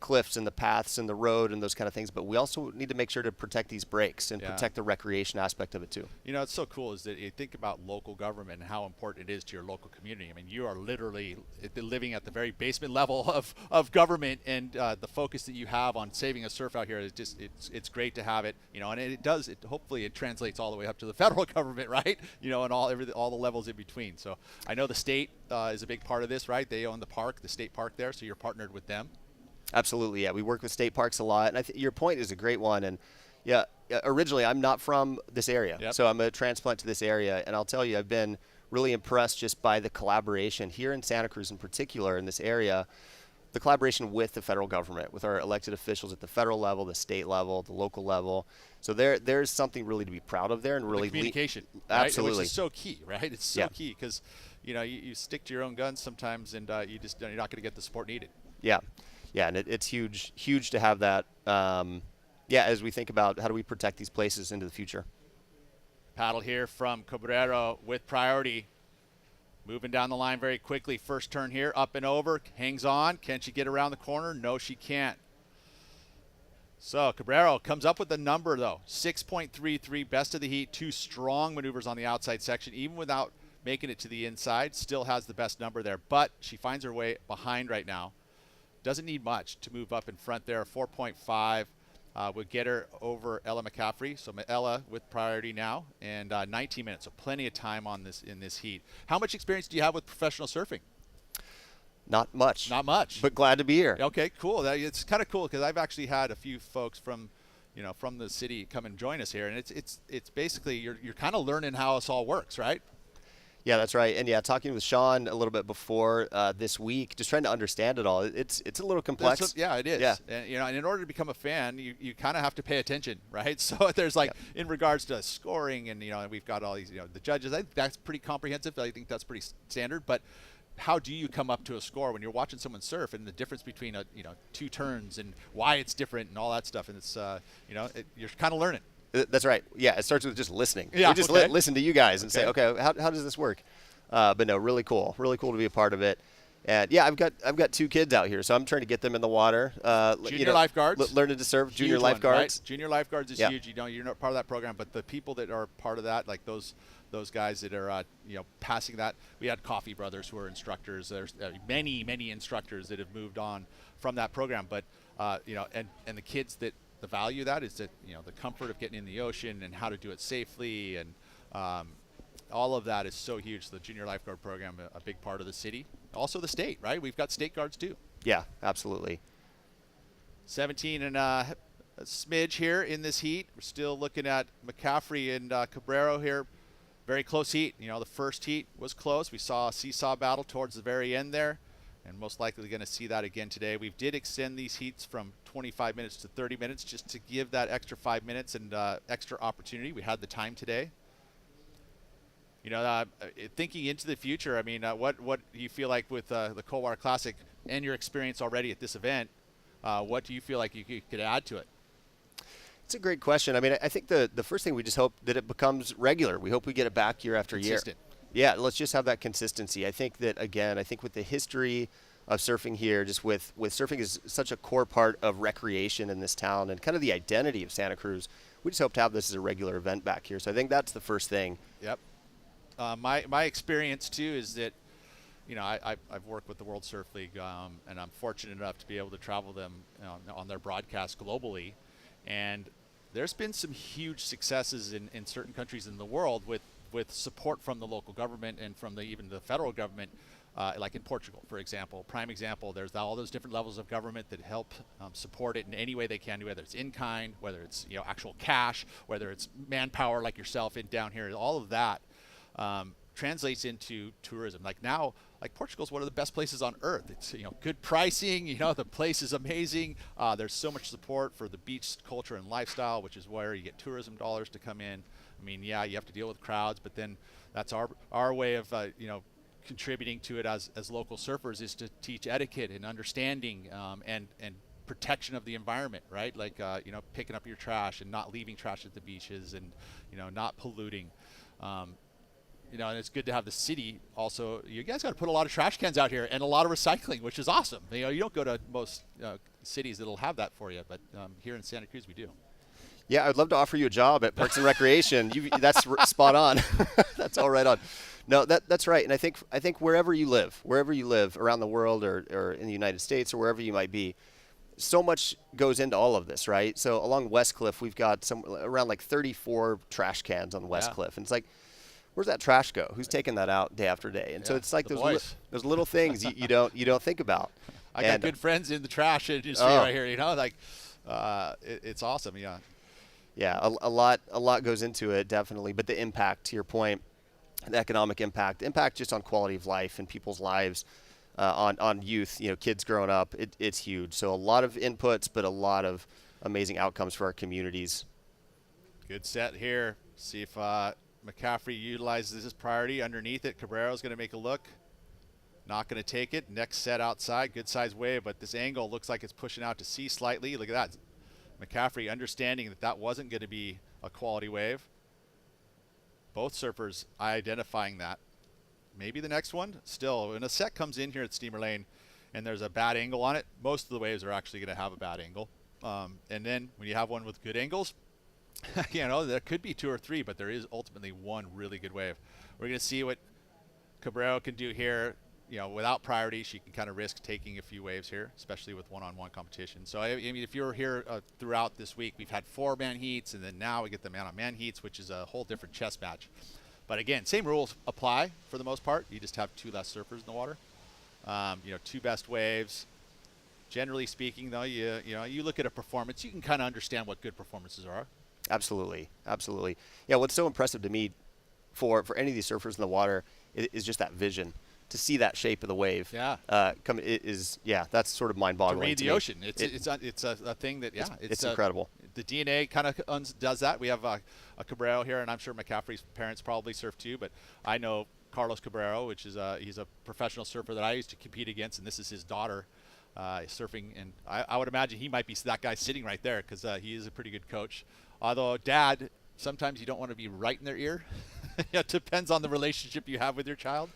C: cliffs and the paths and the road and those kind of things, but we also need to make sure to protect these breaks and protect the recreation aspect of it too.
A: You know, it's so cool is that you think about local government and how important it is to your local community. I mean, you are literally living at the very basement level of government, and the focus that you have on saving a surf out here is just, it's great to have it, you know, and hopefully it translates all the way up to the federal government, right? You know, and all the levels in between. So I know the state is a big part of this, right? They own the park, the state park there, so you're partnered with them.
C: Absolutely, yeah. We work with state parks a lot, and your point is a great one. And yeah, originally I'm not from this area, so I'm a transplant to this area, and I'll tell you, I've been really impressed just by the collaboration here in Santa Cruz, in particular, in this area. The collaboration with the federal government, with our elected officials at the federal level, the state level, the local level. So there's something really to be proud of there, and really
A: the communication,
C: absolutely,
A: which is so key, right? It's so key because you stick to your own guns sometimes, and you're not going to get the support needed.
C: Yeah. Yeah, and it's huge to have that. As we think about how do we protect these places into the future.
A: Paddle here from Cabrero with priority. Moving down the line very quickly. First turn here, up and over, hangs on. Can she get around the corner? No, she can't. So Cabrero comes up with the number, though. 6.33, best of the heat. 2 strong maneuvers on the outside section, even without making it to the inside. Still has the best number there, but she finds her way behind right now. Doesn't need much to move up in front there. 4.5 would get her over Ella McCaffrey. So Ella with priority now, and 19 minutes. So plenty of time on this in this heat. How much experience do you have with professional surfing?
C: Not much.
A: Not much.
C: But glad to be here.
A: Okay, cool. It's kind of cool because I've actually had a few folks from the city come and join us here, and it's basically you're kind of learning how this all works, right?
C: Yeah, that's right. And yeah, talking with Sean a little bit before this week, just trying to understand it all. It's a little complex.
A: It is.
C: Yeah.
A: And and in order to become a fan, you kind of have to pay attention, right? So there's in regards to scoring, and and we've got all these the judges. I think that's pretty comprehensive. I think that's pretty standard. But how do you come up to a score when you're watching someone surf, and the difference between 2 turns and why it's different and all that stuff? And it's you're kind of learning.
C: That's right. Yeah, it starts with just listening.
A: Yeah,
C: we just listen to you guys and say, okay, how does this work? But no, really cool to be a part of it. And yeah, I've got 2 kids out here, so I'm trying to get them in the water.
A: Junior lifeguards,
C: learning to surf. Junior
A: huge
C: lifeguards,
A: one, right? Junior lifeguards is huge. You're not part of that program, but the people that are part of that, like those guys that are passing that. We had Coffee Brothers who are instructors. There's many instructors that have moved on from that program, but and the kids that. The value of that is that the comfort of getting in the ocean and how to do it safely, and all of that is so huge. The junior lifeguard program, a big part of the city, also the state, right? We've got state guards too.
C: Yeah, absolutely.
A: 17 and a smidge here in this heat. We're still looking at McCaffrey and Cabrero here. Very close heat. The first heat was close. We saw a seesaw battle towards the very end there, and most likely going to see that again today. We did extend these heats from 25 minutes to 30 minutes just to give that extra 5 minutes and extra opportunity. We had the time today. Thinking into the future, I mean, what do you feel like with the Coldwater Classic and your experience already at this event? What do you feel like you could add to it?
C: It's a great question. I mean, I think the first thing, we just hope that it becomes regular. We hope we get it back year after year. Yeah, let's just have that consistency. I think that, again, with the history of surfing here, just with surfing is such a core part of recreation in this town and kind of the identity of Santa Cruz, we just hope to have this as a regular event back here. So I think that's the first thing.
A: Yep. My experience, too, is that, I've worked with the World Surf League, and I'm fortunate enough to be able to travel them on their broadcast globally. And there's been some huge successes in certain countries in the world with support from the local government and from even the federal government like in Portugal, for example. Prime example, there's all those different levels of government that help support it in any way they can, whether it's in kind, whether it's actual cash, whether it's manpower like yourself in down here. All of that translates into tourism. Like now, like Portugal's one of the best places on earth. It's good pricing. The place is amazing. There's so much support for the beach culture and lifestyle, which is where you get tourism dollars to come in. I mean, yeah, you have to deal with crowds, but then that's our way of contributing to it as local surfers is to teach etiquette and understanding and protection of the environment, right? Like picking up your trash and not leaving trash at the beaches and not polluting. And it's good to have the city also. You guys got to put a lot of trash cans out here and a lot of recycling, which is awesome. You don't go to most cities that'll have that for you, but here in Santa Cruz we do.
C: Yeah, I'd love to offer you a job at Parks and Recreation. That's spot on. That's all right on. No, that's right. And I think wherever you live around the world or in the United States or wherever you might be, so much goes into all of this, right? So along West Cliff, we've got around like 34 trash cans on West Cliff, and it's like, where's that trash go? Who's taking that out day after day? And so it's like those little things you don't think about.
A: I got good friends in the trash industry right here. It's awesome. Yeah.
C: Yeah, a lot goes into it, definitely. But the impact, to your point, the economic impact just on quality of life and people's lives, on youth, kids growing up, it's huge. So a lot of inputs, but a lot of amazing outcomes for our communities.
A: Good set here. See if McCaffrey utilizes his priority underneath it. Cabrero's going to make a look. Not going to take it. Next set outside. Good size wave, but this angle looks like it's pushing out to sea slightly. Look at that. McCaffrey understanding that wasn't going to be a quality wave. Both surfers identifying that. Maybe the next one. Still, when a set comes in here at Steamer Lane and there's a bad angle on it, most of the waves are actually going to have a bad angle. And then when you have one with good angles, there could be two or three, but there is ultimately one really good wave. We're going to see what Cabrero can do here. Without priority, she can kind of risk taking a few waves here, especially with one-on-one competition. So, I mean, if you're here throughout this week, we've had 4-man heats, and then now we get the man-on-man heats, which is a whole different chess match. But again, same rules apply for the most part. You just have 2 less surfers in the water. 2 best waves. Generally speaking, though, you look at a performance, you can kind of understand what good performances are.
C: Absolutely. Yeah, what's so impressive to me for any of these surfers in the water is just that vision. To see that shape of the wave, that's sort of mind-boggling.
A: To read the ocean, it's a thing that
C: it's incredible.
A: The DNA kind of does that. We have a Cabrero here, and I'm sure McCaffrey's parents probably surf too. But I know Carlos Cabrero, which is he's a professional surfer that I used to compete against, and this is his daughter surfing. And I would imagine he might be that guy sitting right there because he is a pretty good coach. Although dad, sometimes you don't want to be right in their ear. It depends on the relationship you have with your child.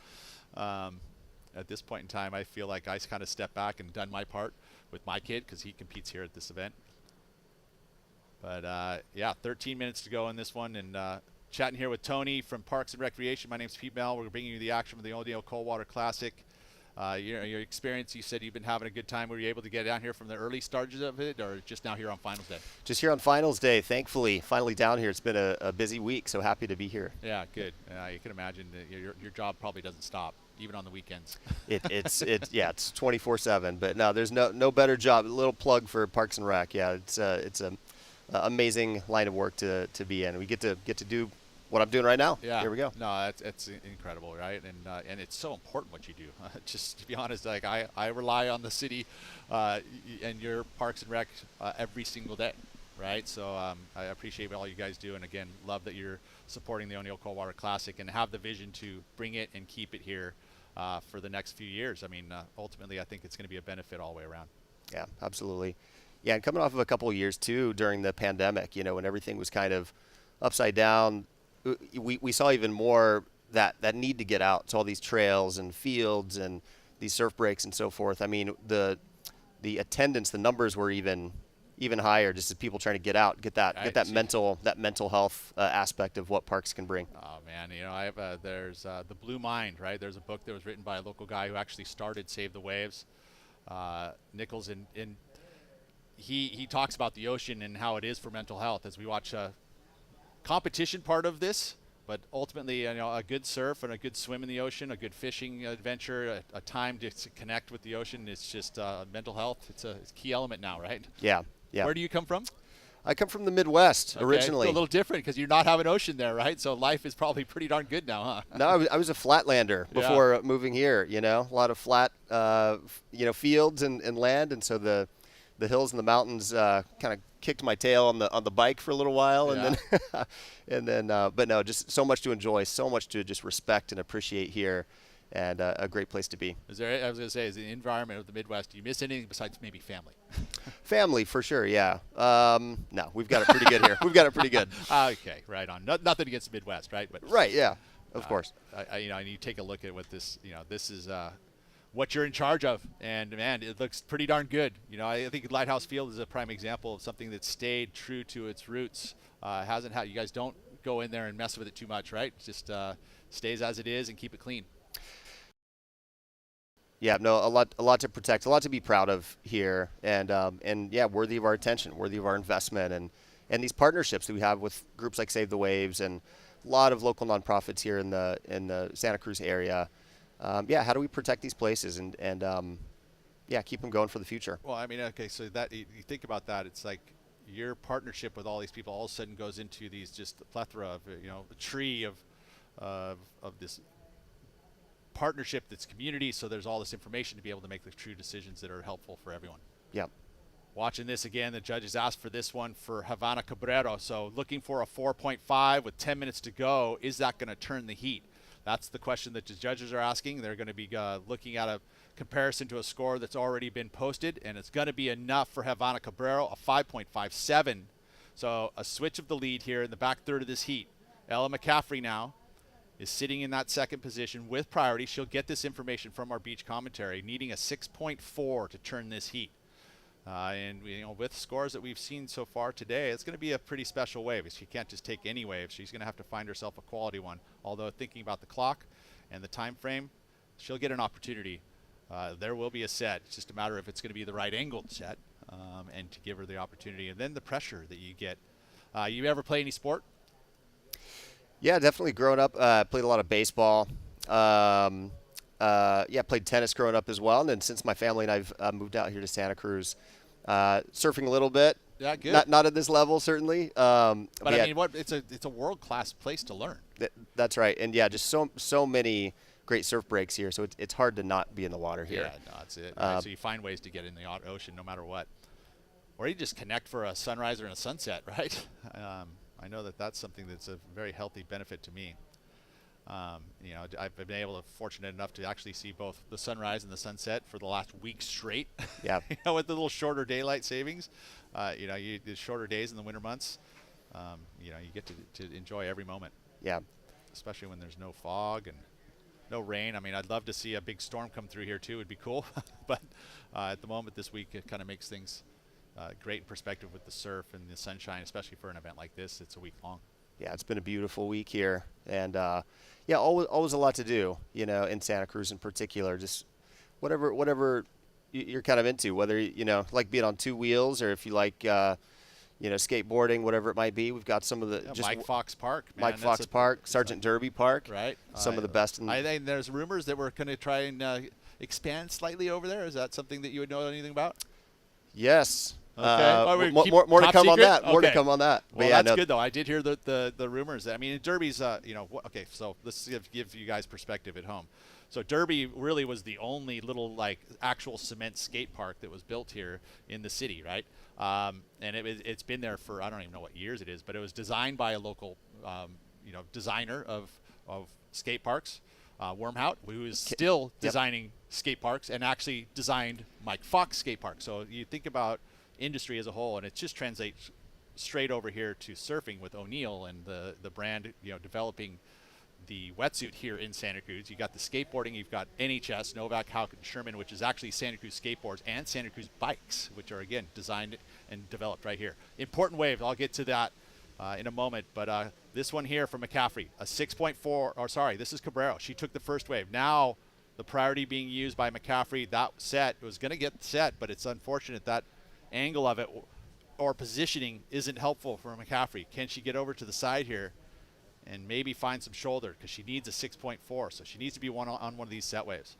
A: At this point in time, I feel like I kind of stepped back and done my part with my kid because he competes here at this event. But 13 minutes to go in this one, and chatting here with Tony from Parks and Recreation. My name's Pete Mel. We're bringing you the action from the O'Neill Coldwater Classic. Your experience, you said you've been having a good time. Were you able to get down here from the early stages of it, or just now here on finals day?
C: Just here on finals day, thankfully. Finally down here. It's been a busy week, so happy to be here.
A: Yeah, good. You can imagine that your job probably doesn't stop, even on the weekends.
C: It's 24/7. But no, there's no better job. A little plug for Parks and Rec. Yeah, it's a amazing line of work to be in. We get to do what I'm doing right now.
A: Yeah.
C: Here we go.
A: No, it's incredible, right? And it's so important what you do. Just to be honest, like I rely on the city and your Parks and Rec every single day, right? So I appreciate all you guys do, and again, love that you're supporting the O'Neill Coldwater Classic and have the vision to bring it and keep it here for the next few years. I mean, ultimately, I think it's going to be a benefit all the way around.
C: Yeah, absolutely. Yeah, and coming off of a couple of years too during the pandemic, when everything was kind of upside down. We saw even more that need to get out to all these trails and fields and these surf breaks and so forth. I mean, the attendance, the numbers were even higher, just as people trying to get out, get that mental health aspect of what parks can bring.
A: Oh man, I have there's The Blue Mind, right? There's a book that was written by a local guy who actually started Save the Waves, Nichols, and he talks about the ocean and how it is for mental health. As we watch competition part of this, But ultimately, a good surf and a good swim in the ocean, a good fishing adventure, a time to connect with the ocean, it's just mental health. It's a key element now, right?
C: Yeah, yeah.
A: Where do you come from?
C: I come from the Midwest originally.
A: A little different because you're not having ocean there, right? So life is probably pretty darn good now, huh?
C: No, I was a flatlander before moving here. A lot of flat, fields and land, and so the hills and the mountains kind of kicked my tail on the bike for a little while, and then but no, just so much to enjoy, so much to just respect and appreciate here, and a great place to be.
A: Is the environment of the Midwest, do you miss anything besides maybe family?
C: Family, for sure, yeah. No, we've got it pretty good here. We've got it pretty good.
A: Okay, right on. Nothing against the Midwest, right? But
C: right, yeah, of course.
A: And you take a look at what this is what you're in charge of, and man, it looks pretty darn good. I think Lighthouse Field is a prime example of something that stayed true to its roots. Hasn't had, you guys don't go in there and mess with it too much, right? It just stays as it is and keep it clean.
C: Yeah, no, a lot to protect, a lot to be proud of here, and yeah, worthy of our attention, worthy of our investment, and these partnerships that we have with groups like Save the Waves and a lot of local nonprofits here in the Santa Cruz area. Yeah, how do we protect these places and yeah, keep them going for the future?
A: Well, I mean, okay, so that you think about that, it's like your partnership with all these people all of a sudden goes into these just a plethora of a tree of this partnership that's community, so there's all this information to be able to make the true decisions that are helpful for everyone.
C: Yeah.
A: Watching this again, the judges asked for this one for Havana Cabrero, so looking for a 4.5 with 10 minutes to go. Is that going to turn the heat? That's the question that the judges are asking. They're going to be looking at a comparison to a score that's already been posted, and it's going to be enough for Havana Cabrero, a 5.57. So a switch of the lead here in the back third of this heat. Ella McCaffrey now is sitting in that second position with priority. She'll get this information from our beach commentary, needing a 6.4 to turn this heat. And with scores that we've seen so far today, it's going to be a pretty special wave. She can't just take any wave. She's going to have to find herself a quality one. Although thinking about the clock and the time frame, she'll get an opportunity. There will be a set. It's just a matter of if it's going to be the right angled set and to give her the opportunity. And then the pressure that you get. You ever play any sport?
C: Yeah, definitely. Growing up, played a lot of baseball. Yeah, played tennis growing up as well. And then since my family and I've moved out here to Santa Cruz, surfing a little bit.
A: Yeah, good.
C: Not at this level, certainly.
A: But I mean, it's a world-class place to learn.
C: That's right. And yeah, just so many great surf breaks here. So it's hard to not be in the water here.
A: Yeah, no, that's it. Right? So you find ways to get in the ocean no matter what. Or you just connect for a sunrise or a sunset, right? I know that's something that's a very healthy benefit to me. I've been fortunate enough to actually see both the sunrise and the sunset for the last week straight.
C: Yeah.
A: With the little shorter daylight savings, the shorter days in the winter months, you get to enjoy every moment.
C: Yeah.
A: Especially when there's no fog and no rain. I mean, I'd love to see a big storm come through here too. It'd be cool. But at the moment this week, it kind of makes things great in perspective with the surf and the sunshine, especially for an event like this. It's a week long.
C: Yeah, it's been a beautiful week here, and yeah, always a lot to do, in Santa Cruz in particular. Just whatever you're kind of into, whether like being on two wheels or if you like skateboarding, whatever it might be. We've got some of the
A: Mike Fox Park, man,
C: Mike Fox Park, Sergeant Derby Park,
A: right?
C: Some of the best.
A: I think there's rumors that we're going to try and expand slightly over there. Is that something that you would know anything about?
C: Yes.
A: Okay.
C: More to come
A: secret?
C: on that. More
A: Okay.
C: to come on that.
A: Well,
C: yeah,
A: that's good though. I did hear the rumors. I mean, Derby's, okay. So let's give you guys perspective at home. So Derby really was the only little actual cement skate park that was built here in the city, right? And it's been there for I don't even know what years it is, but it was designed by a local, designer of skate parks, Wormhout, who is still designing skate parks and actually designed Mike Fox skate park. So you think about industry as a whole, and it just translates straight over here to surfing with O'Neill and the brand, developing the wetsuit here in Santa Cruz. You got the skateboarding, you've got NHS, Novak, Houck, and Sherman, which is actually Santa Cruz skateboards, and Santa Cruz bikes, which are again designed and developed right here. Important wave. I'll get to that in a moment, but this one here from McCaffrey, a 6.4. Or sorry, this is Cabrero. She took the first wave. Now the priority being used by McCaffrey. That set was going to get set, but it's unfortunate that angle of it or positioning isn't helpful for McCaffrey. Can she get over to the side here and maybe find some shoulder because she needs a 6.4. So she needs to be on one of these set waves.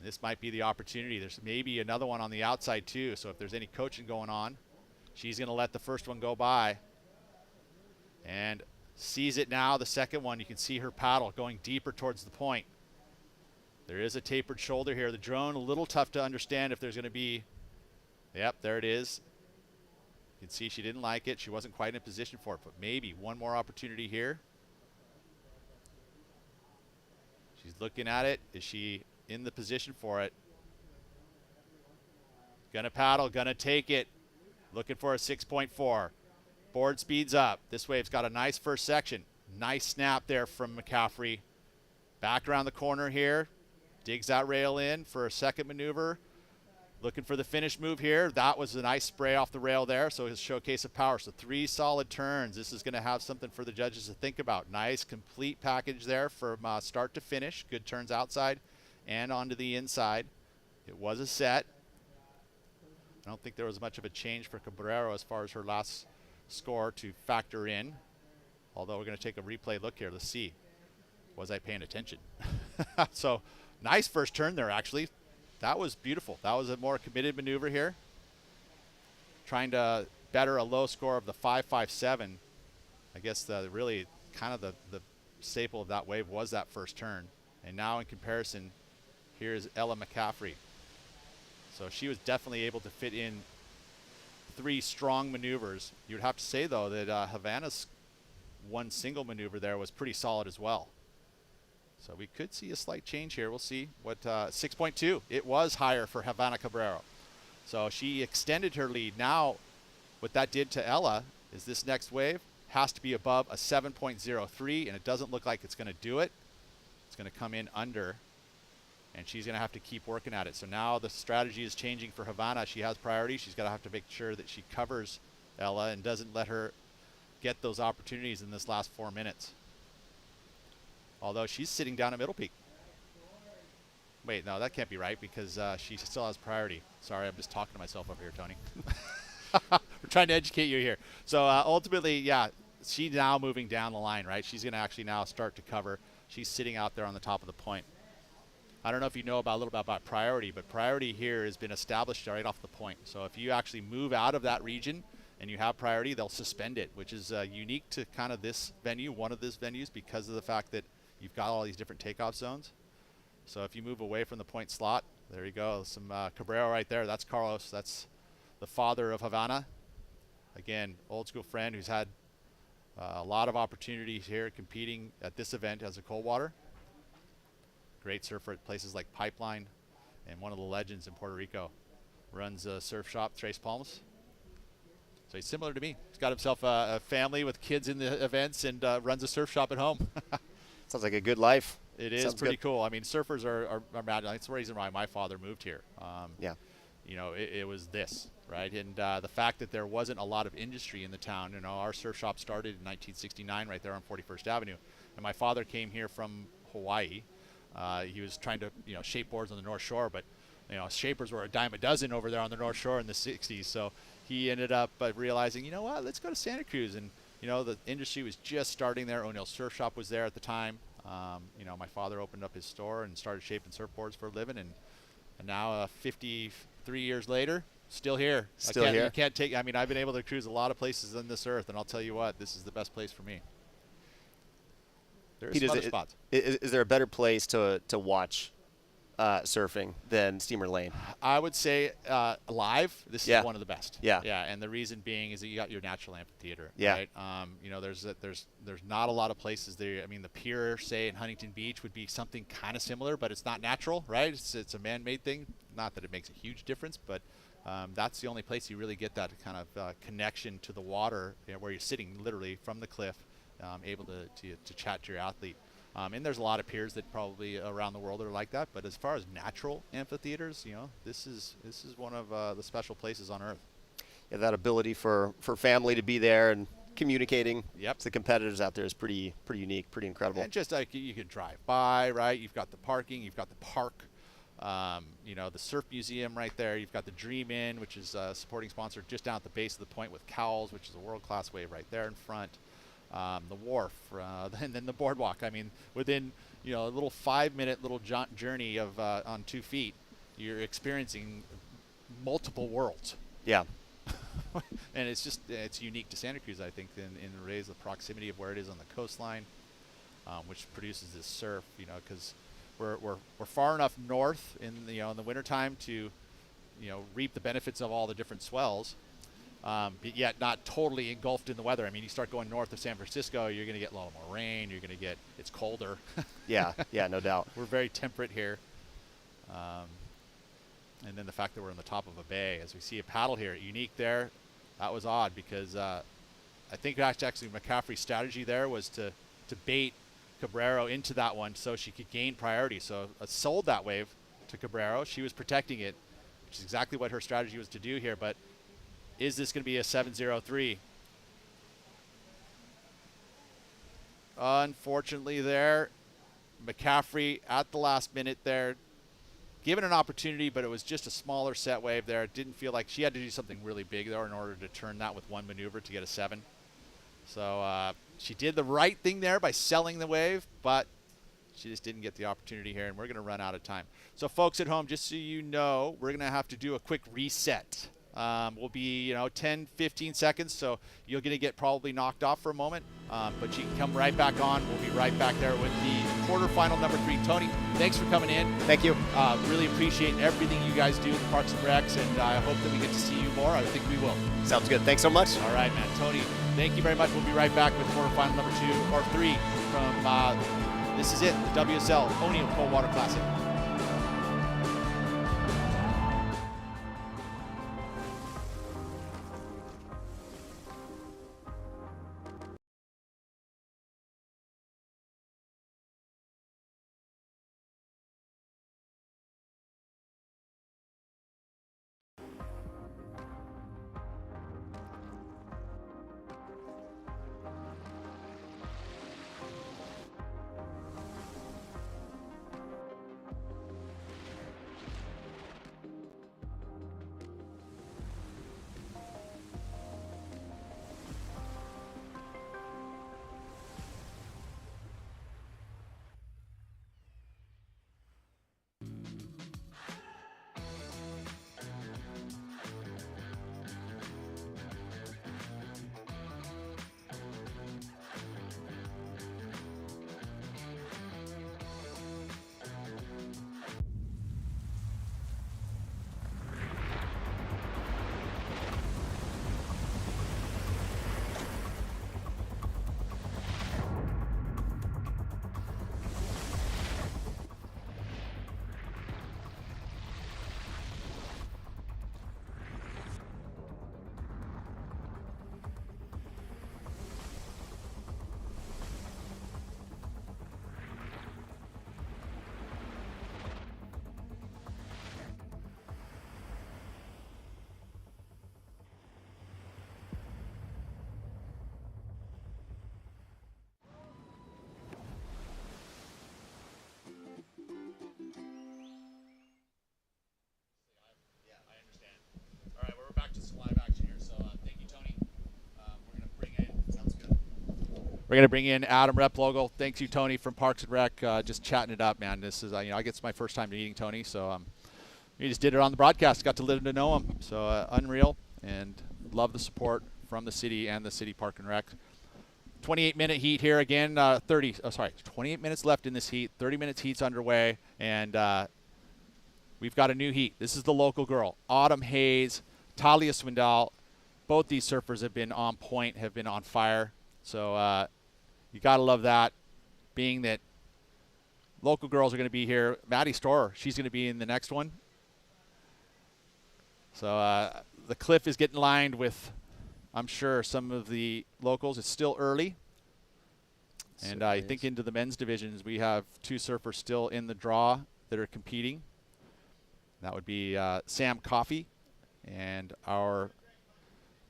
A: This might be the opportunity. There's maybe another one on the outside too. So if there's any coaching going on, she's going to let the first one go by and sees it now. The second one, you can see her paddle going deeper towards the point. There is a tapered shoulder here. The drone, a little tough to understand if there's going to be, yep, there it is. You can see she didn't like it. She wasn't quite in a position for it, but maybe one more opportunity here. She's looking at it. Is she in the position for it? Gonna paddle, gonna take it. Looking for a 6.4. Board speeds up. This wave's got a nice first section. Nice snap there from McCaffrey. Back around the corner here. Digs that rail in for a second maneuver. Looking for the finish move here. That was a nice spray off the rail there, so it's a showcase of power. So 3 solid turns. This is going to have something for the judges to think about. Nice complete package there from start to finish. Good turns outside and onto the inside. It was a set. I don't think there was much of a change for Cabrera as far as her last score to factor in. Although we're going to take a replay look here. Let's see. Was I paying attention? So nice first turn there, actually. That was beautiful. That was a more committed maneuver here. Trying to better a low score of the 5.57. I guess the really kind of the staple of that wave was that first turn. And now in comparison, here's Ella McCaffrey. So she was definitely able to fit in 3 strong maneuvers. You would have to say, though, that Havana's one single maneuver there was pretty solid as well. So we could see a slight change here. We'll see what 6.2. It was higher for Havana Cabrera. So she extended her lead. Now what that did to Ella is this next wave has to be above a 7.03, and it doesn't look like it's going to do it. It's going to come in under, and she's going to have to keep working at it. So now the strategy is changing for Havana. She has priority. She's got to have to make sure that she covers Ella and doesn't let her get those opportunities in this last 4 minutes. Although she's sitting down at middle peak. Wait, no, that can't be right because she still has priority. Sorry, I'm just talking to myself over here, Tony. We're trying to educate you here. So ultimately, yeah, she's now moving down the line, right? She's going to actually now start to cover. She's sitting out there on the top of the point. I don't know if you know a little bit about priority, but priority here has been established right off the point. So if you actually move out of that region and you have priority, they'll suspend it, which is unique to kind of this venue, one of these venues, because of the fact that you've got all these different takeoff zones. So if you move away from the point slot, there you go. Some Cabrera right there. That's Carlos. That's the father of Havana. Again, old school friend who's had a lot of opportunities here competing at this event as a cold water. Great surfer at places like Pipeline, and one of the legends in Puerto Rico. Runs a surf shop, Tres Palmas. So he's similar to me. He's got himself a family with kids in the events and runs a surf shop at home.
C: Sounds like a good life.
A: It is pretty cool. I mean, surfers are mad. That's the reason why my father moved here.
C: Yeah.
A: You know, it was this, right? And the fact that there wasn't a lot of industry in the town. You know, our surf shop started in 1969 right there on 41st Avenue. And my father came here from Hawaii. He was trying to, you know, shape boards on the North Shore, but, you know, shapers were a dime a dozen over there on the North Shore in the 60s. So he ended up realizing, you know what, let's go to Santa Cruz. And, you know, the industry was just starting there. O'Neill Surf Shop was there at the time. You know, my father opened up his store and started shaping surfboards for a living. And now 53 years later, still here.
C: Still here.
A: You can't take, I mean, I've been able to cruise a lot of places on this earth, and I'll tell you what, this is the best place for me. There's some other spots.
C: Is there a better place to watch surfing than Steamer Lane?
A: I would say live, this is one of the best.
C: Yeah.
A: Yeah, and the reason being is that you got your natural amphitheater.
C: Yeah.
A: Right? You know, there's not a lot of places there. I mean, the pier, say, in Huntington Beach would be something kind of similar, but it's not natural, right? It's a man-made thing. Not that it makes a huge difference, but that's the only place you really get that kind of connection to the water, you know, where you're sitting literally from the cliff, able to chat to your athlete. And there's a lot of piers that probably around the world are like that. But as far as natural amphitheaters, you know, this is one of the special places on earth.
C: Yeah, that ability for family to be there and communicating
A: Yep.
C: to the competitors out there is pretty unique, pretty incredible.
A: And just like you could drive by, right? You've got the parking, you've got the park, you know, the surf museum right there. You've got the Dream Inn, which is a supporting sponsor just down at the base of the point with Cowles, which is a world-class wave right there in front. the wharf, and then the boardwalk. I mean, within a little 5-minute little journey of on 2 feet, you're experiencing multiple worlds.
C: Yeah.
A: And it's unique to Santa Cruz, I think, in the rays, the proximity of where it is on the coastline, which produces this surf. Because we're far enough north in the wintertime to reap the benefits of all the different swells, but yet not totally engulfed in the weather. I mean, you start going north of San Francisco, you're going to get a lot more rain. It's colder.
C: Yeah, no doubt.
A: We're very temperate here. And then the fact that we're on the top of a bay, as we see a paddle here, unique there. That was odd because I think actually McCaffrey's strategy there was to bait Cabrero into that one so she could gain priority. So sold that wave to Cabrero. She was protecting it, which is exactly what her strategy was to do here. But is this going to be a 7-0-3? Unfortunately there, McCaffrey at the last minute there, given an opportunity, but it was just a smaller set wave there. It didn't feel like she had to do something really big there in order to turn that with one maneuver to get a 7. So she did the right thing there by selling the wave, but she just didn't get the opportunity here, and we're going to run out of time. So folks at home, just so you know, we're going to have to do a quick reset. We'll be 10, 15 seconds, so you're going to get probably knocked off for a moment, but you can come right back on. We'll be right back there with the quarterfinal number 3. Tony, thanks for coming in.
C: Thank you.
A: Really appreciate everything you guys do in Parks and Recs, and I hope that we get to see you more. I think we will.
C: Sounds good. Thanks so much.
A: All right, man. Tony, thank you very much. We'll be right back with quarterfinal number 2 or 3 from this is it, the WSL O'Neill Coldwater Classic. We're going to bring in Adam Replogle. Thanks you, Tony, from Parks and Rec. Just chatting it up, man. This is, I guess it's my first time meeting Tony, so we just did it on the broadcast. Got to live to know him. So unreal, and love the support from the city and the city Park and Rec. 28-minute heat here again. 28 minutes left in this heat. 30 minutes heat's underway, and we've got a new heat. This is the local girl, Autumn Hayes, Talia Swindoll. Both these surfers have been on point, have been on fire. So you got to love that, being that local girls are going to be here. Maddie Storer, she's going to be in the next one. So the cliff is getting lined with, I'm sure, some of the locals. It's still early. And I think into the men's divisions, we have 2 surfers still in the draw that are competing. That would be Sam Coffey and our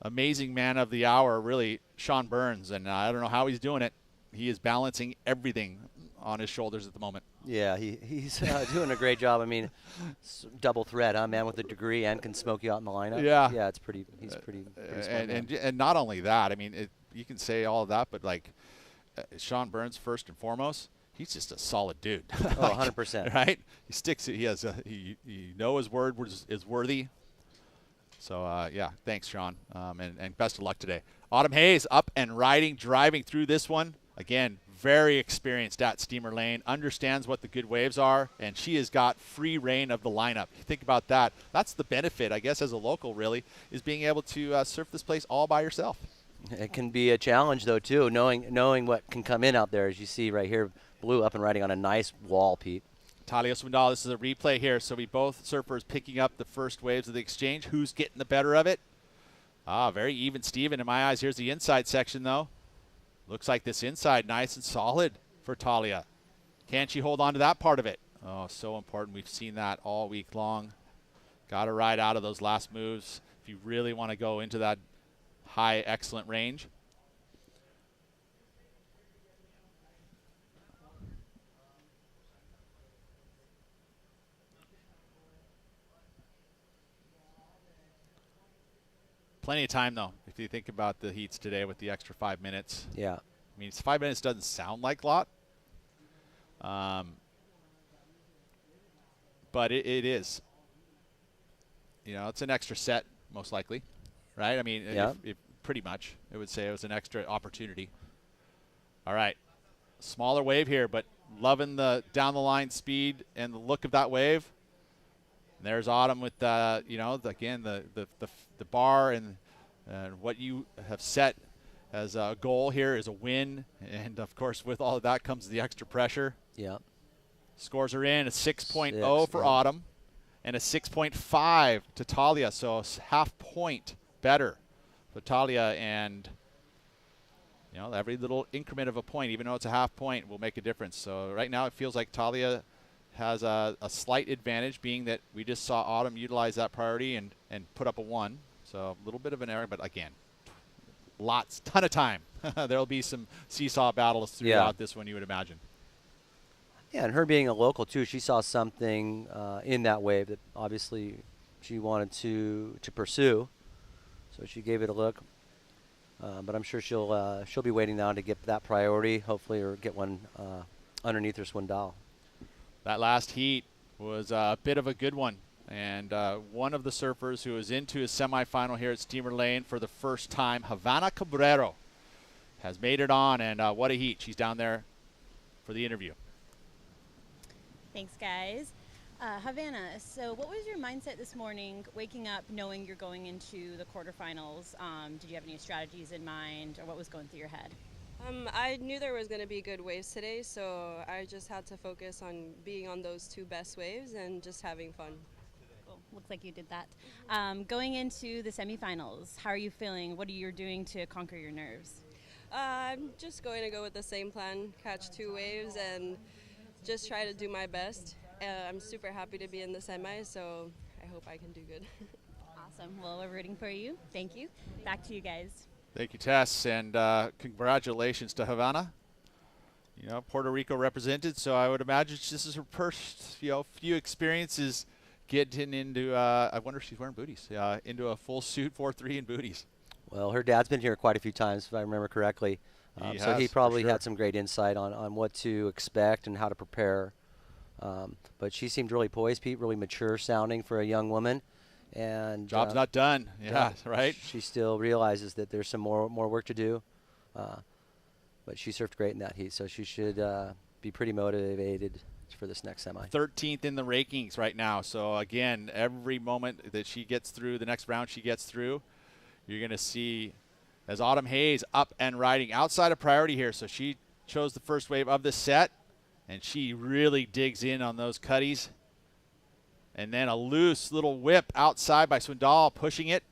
A: amazing man of the hour, really, Sean Burns. And I don't know how he's doing it. He is balancing everything on his shoulders at the moment.
B: Yeah, he's doing a great job. I mean, double threat, huh? Man with a degree and can smoke you out in the lineup.
A: Yeah.
B: Yeah, it's pretty. He's pretty smart.
A: And not only that, I mean, you can say all of that, but like Sean Burns, first and foremost, he's just a solid dude.
B: Oh, 100%.
A: Right? He sticks. He has. He know his word is worthy. So yeah, thanks, Sean, and best of luck today. Autumn Hayes up and riding, driving through this one again. Very experienced at Steamer Lane, understands what the good waves are, and she has got free reign of the lineup. You think about that. That's the benefit, I guess, as a local, really, is being able to surf this place all by yourself.
B: It can be a challenge, though, too, knowing what can come in out there. As you see right here, Blue up and riding on a nice wall, Pete.
A: Talia Swindoll, this is a replay here, so we both surfers picking up the first waves of the exchange. Who's getting the better of it? Very even Steven in my eyes. Here's the inside section, though. Looks like this inside nice and solid for Talia. Can she hold on to that part of it? Oh, so important. We've seen that all week long. Got to ride out of those last moves if you really want to go into that high, excellent range. Plenty of time, though, if you think about the heats today with the extra 5 minutes.
B: Yeah.
A: I mean, 5 minutes doesn't sound like a lot, but it is. You know, it's an extra set, most likely, right? I mean,
B: yeah.
A: Pretty much, it would say it was an extra opportunity. All right, smaller wave here, but loving the down-the-line speed and the look of that wave. And there's Autumn with, you know, again, the bar and what you have set as a goal here is a win. And, of course, with all of that comes the extra pressure.
B: Yeah.
A: Scores are in, a 6.0 for Autumn and a 6.5 to Talia. So a half point better for Talia. And, you know, every little increment of a point, even though it's a half point, will make a difference. So right now it feels like Talia has a slight advantage, being that we just saw Autumn utilize that priority and put up a 1. So a little bit of an error, but again, ton of time. There'll be some seesaw battles throughout this one, you would imagine.
B: Yeah, and her being a local, too, she saw something in that wave that obviously she wanted to pursue. So she gave it a look. But I'm sure she'll be waiting now to get that priority, hopefully, or get one underneath her Swindoll.
A: That last heat was a bit of a good one. And one of the surfers who is into his semifinal here at Steamer Lane for the first time, Havana Cabrero, has made it on. And what a heat. She's down there for the interview.
D: Thanks, guys. Havana, so what was your mindset this morning, waking up knowing you're going into the quarterfinals? Did you have any strategies in mind, or what was going through your head?
E: I knew there was going to be good waves today, so I just had to focus on being on those 2 best waves and just having fun.
D: Cool. Looks like you did that. Going into the semifinals, how are you feeling? What are you doing to conquer your nerves?
E: I'm just going to go with the same plan, catch 2 waves and just try to do my best. I'm super happy to be in the semi, so I hope I can do good.
D: Awesome. Well, we're rooting for you. Thank you. Back to you guys.
A: Thank you, Tess, and congratulations to Havana. You know, Puerto Rico represented, so I would imagine this is her first, few experiences getting into, I wonder if she's wearing booties, into a full suit 4-3 in booties.
B: Well, her dad's been here quite a few times, if I remember correctly. So he probably had some great insight on what to expect and how to prepare. But she seemed really poised, Pete, really mature sounding for a young woman. And
A: job's not done. Yeah, right.
B: She still realizes that there's some more work to do. But she surfed great in that heat, so she should be pretty motivated for this next semi.
A: 13th in the rankings right now. So again, every moment that she gets through, the next round she gets through, you're going to see as Autumn Hayes up and riding outside of priority here. So she chose the first wave of the set, and she really digs in on those cutties. And then a loose little whip outside by Swindoll, pushing it.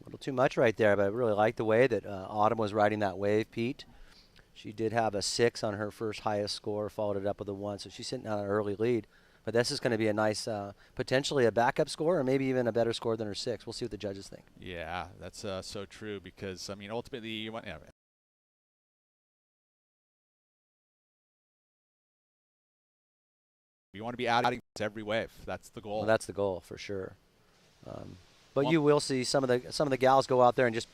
B: A little too much right there, but I really like the way that Autumn was riding that wave, Pete. She did have a 6 on her first highest score, followed it up with a 1, so she's sitting on an early lead. But this is going to be a nice, potentially a backup score, or maybe even a better score than her 6. We'll see what the judges think.
A: Yeah, that's so true, because, I mean, ultimately you want to be adding to every wave. That's the goal.
B: Well, that's the goal for sure. But you will see some of the gals go out there and just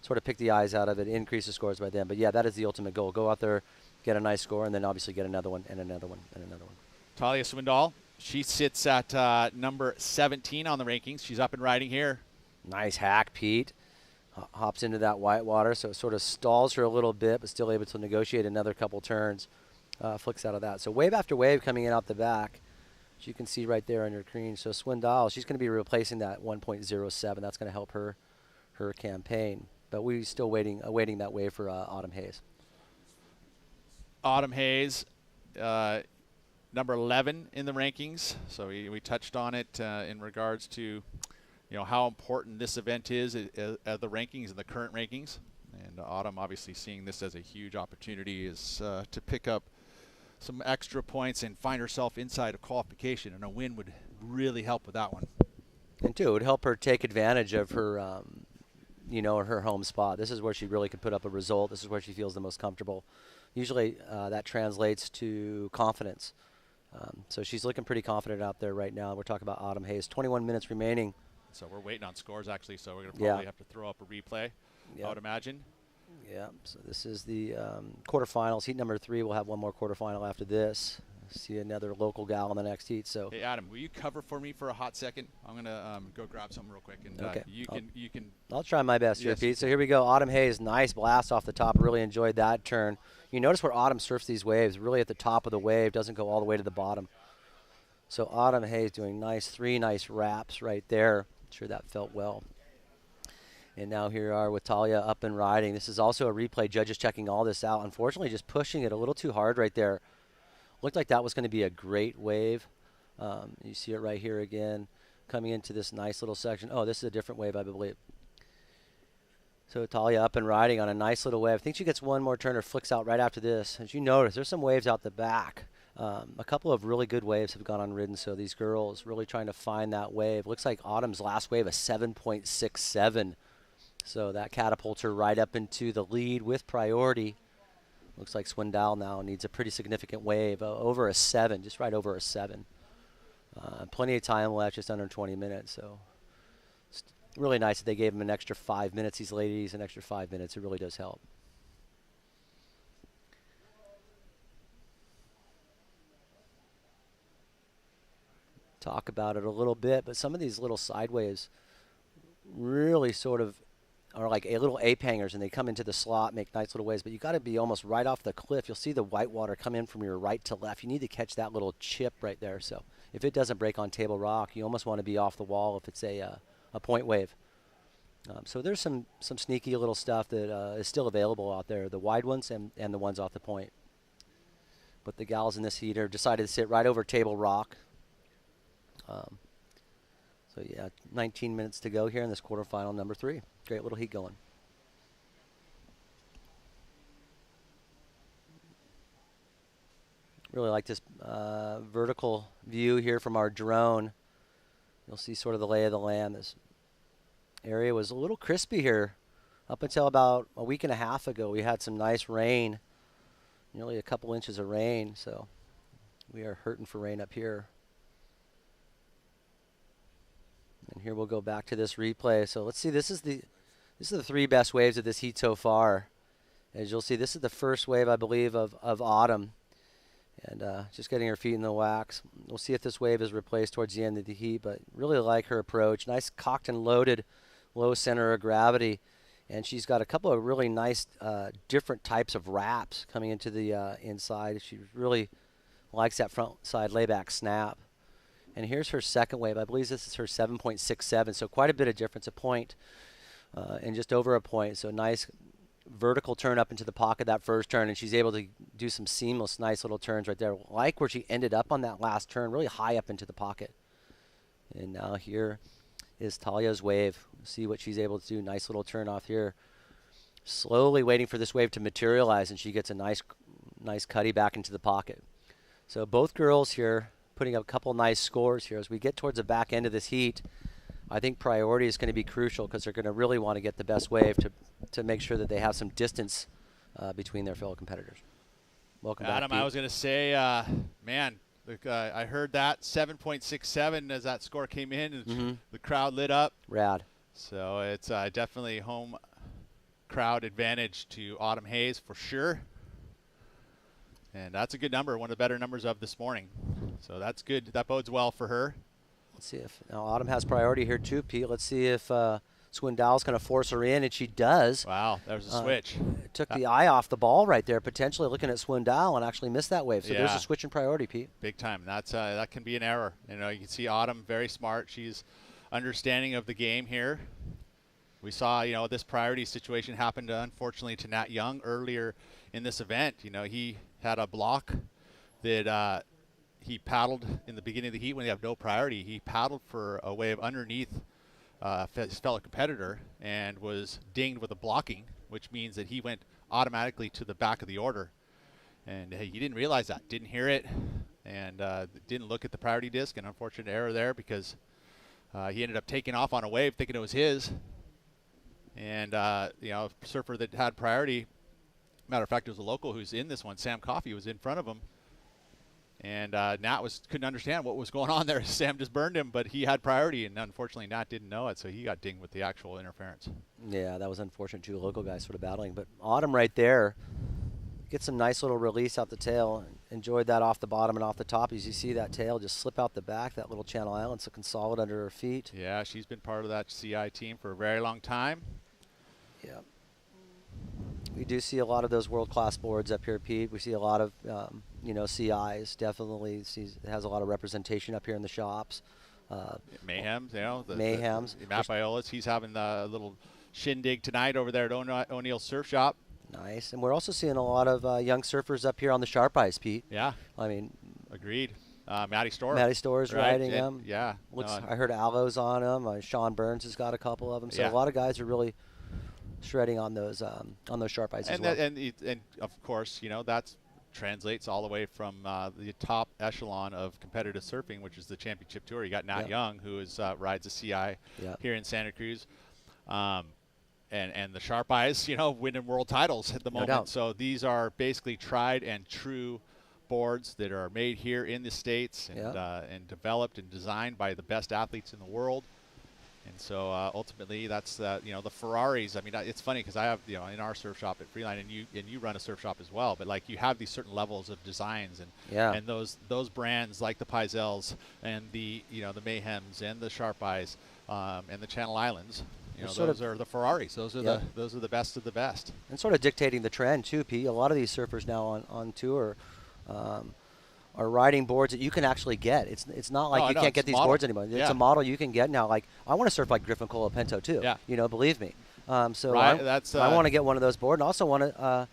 B: sort of pick the eyes out of it, increase the scores by them. But yeah, that is the ultimate goal. Go out there, get a nice score, and then obviously get another one and another one and another one.
A: Talia Swindoll, she sits at number 17 on the rankings. She's up and riding here.
B: Nice hack, Pete. Hops into that white water, so it sort of stalls her a little bit, but still able to negotiate another couple turns. Flicks out of that. So wave after wave coming in out the back, as you can see right there on your screen. So Swindoll, she's going to be replacing that 1.07. That's going to help her campaign. But we're still awaiting that wave for Autumn Hayes.
A: Autumn Hayes, number 11 in the rankings. So we touched on it in regards to how important this event is at the rankings and the current rankings. And Autumn obviously seeing this as a huge opportunity is to pick up some extra points and find herself inside of qualification, and a win would really help with that one.
B: And too, it would help her take advantage of her, her home spot. This is where she really could put up a result. This is where she feels the most comfortable. Usually that translates to confidence. So she's looking pretty confident out there right now. We're talking about Autumn Hayes. 21 minutes remaining.
A: So we're waiting on scores, actually, so we're going to probably have to throw up a replay, I would imagine.
B: Yeah, so this is the quarterfinals. Heat number 3. We'll have one more quarterfinal after this. See another local gal in the next heat. So
A: hey, Adam, will you cover for me for a hot second? I'm going to go grab something real quick, and
B: okay.
A: you can.
B: I'll try my best here, Pete. So here we go. Autumn Hayes, nice blast off the top. Really enjoyed that turn. You notice where Autumn surfs these waves, really at the top of the wave, doesn't go all the way to the bottom. So Autumn Hayes doing 3 nice wraps right there. I'm sure that felt well. And now here we are with Talia up and riding. This is also a replay. Judges checking all this out. Unfortunately, just pushing it a little too hard right there. Looked like that was going to be a great wave. You see it right here again, coming into this nice little section. Oh, this is a different wave, I believe. So Talia up and riding on a nice little wave. I think she gets one more turn or flicks out right after this. As you notice, there's some waves out the back. A couple of really good waves have gone unridden, so these girls really trying to find that wave. Looks like Autumn's last wave, a 7.67. So that catapults her right up into the lead with priority. Looks like Swindoll now needs a pretty significant wave, over a 7, just right over a 7. Plenty of time left, just under 20 minutes. So it's really nice that they gave them an extra 5 minutes, these ladies, an extra 5 minutes. It really does help. Talk about it a little bit, but some of these little side waves really sort of are like little ape hangers, and they come into the slot, make nice little waves, but you got to be almost right off the cliff. You'll see the white water come in from your right to left. You need to catch that little chip right there. So if it doesn't break on table rock, you almost want to be off the wall if it's a point wave. So there's some sneaky little stuff that is still available out there, the wide ones and the ones off the point. But the gals in this heater decided to sit right over table rock. So yeah, 19 minutes to go here in this quarterfinal number 3. Great little heat going. Really like this vertical view here from our drone. You'll see sort of the lay of the land. This area was a little crispy here up until about a week and a half ago. We had some nice rain, nearly a couple inches of rain, so we are hurting for rain up here. And here we'll go back to this replay. So let's see, this is the 3 best waves of this heat so far. As you'll see, this is the first wave, I believe, of Autumn. And just getting her feet in the wax. We'll see if this wave is replaced towards the end of the heat, but really like her approach. Nice cocked and loaded, low center of gravity. And she's got a couple of really nice different types of wraps coming into the inside. She really likes that front side layback snap. And here's her second wave. I believe this is her 7.67, so quite a bit of difference, a point and just over a point. So nice vertical turn up into the pocket that first turn, and she's able to do some seamless, nice little turns right there. Like where she ended up on that last turn, really high up into the pocket. And now here is Talia's wave. See what she's able to do. Nice little turn off here. Slowly waiting for this wave to materialize, and she gets a nice cutty back into the pocket. So both girls here putting up a couple nice scores here. As we get towards the back end of this heat, I think priority is going to be crucial because they're going to really want to get the best wave to make sure that they have some distance between their fellow competitors. Welcome back,
A: Adam,
B: Pete.
A: I was going to say, man, I heard that 7.67 as that score came in, and the crowd lit up.
B: Rad.
A: So it's definitely home crowd advantage to Autumn Hayes for sure. And that's a good number, one of the better numbers of this morning. So that's good. That bodes well for her.
B: Let's see if now Autumn has priority here too, Pete. Let's see if Swindell's going to force her in, and she does.
A: Wow, there was a switch.
B: Took the eye off the ball right there, potentially looking at Swindell and actually missed that wave. So there's a switch in priority, Pete.
A: Big time. That's that can be an error. You know, you can see Autumn very smart. She's understanding of the game here. We saw, you know, this priority situation happened unfortunately to Nat Young earlier in this event. You know, he had a block that he paddled in the beginning of the heat when he had no priority. He paddled for a wave underneath his fellow competitor and was dinged with a blocking, which means that he went automatically to the back of the order. And he didn't realize that, didn't hear it, and didn't look at the priority disc. An unfortunate error there because he ended up taking off on a wave thinking it was his. And, you know, a surfer that had priority, matter of fact, it was a local who's in this one, Sam Coffey, was in front of him. And Nat couldn't understand what was going on there. Sam just burned him, but he had priority, and unfortunately Nat didn't know it, so he got dinged with the actual interference.
B: Yeah, that was unfortunate. Two local guys sort of battling. But Autumn right there gets some nice little release out the tail. Enjoyed that off the bottom and off the top. As you see that tail just slip out the back, that little Channel Islands looking solid under her feet.
A: Yeah, she's been part of that CI team for a very long time.
B: Yeah. We do see a lot of those world-class boards up here, Pete. We see a lot of, you know, CIs. Definitely has a lot of representation up here in the shops.
A: Mayhems, you know.
B: Mayhems.
A: Matt Biolas, he's having a little shindig tonight over there at O'Neill Surf Shop.
B: Nice. And we're also seeing a lot of young surfers up here on the Sharp Ice, Pete.
A: Yeah.
B: I mean.
A: Agreed. Maddie Storr.
B: Maddie Storr's riding them.
A: Yeah.
B: I heard Alo's on them. Sean Burns has got a couple of them. So
A: yeah.
B: A lot of guys are really shredding on those Sharp Ice as well.
A: And of course, you know, that translates all the way from the top echelon of competitive surfing, which is the Championship Tour. You got Nat Young, who rides a CI here in Santa Cruz. And the Sharp Eyes, you know, winning world titles at the moment.
B: doubt.
A: So these are basically tried and true boards that are made here in the States and developed and designed by the best athletes in the world. And so ultimately, that's you know, the Ferraris. I mean, it's funny because I have, you know, in our surf shop at Freeline, and you run a surf shop as well. But like, you have these certain levels of designs, and those brands like the Pizels and the, you know, the Mayhems and the Sharp Eyes and the Channel Islands. You know, those are the Ferraris. Those are the best of the best. And
B: sort of dictating the trend too, Pete. A lot of these surfers now on tour are riding boards that you can actually get. It's not like you can't get these boards anymore. It's a model you can get now. Like, I want to surf like Griffin Colapinto too.
A: Yeah.
B: You know, believe me. So
A: right,
B: I want to get one of those boards, and also want to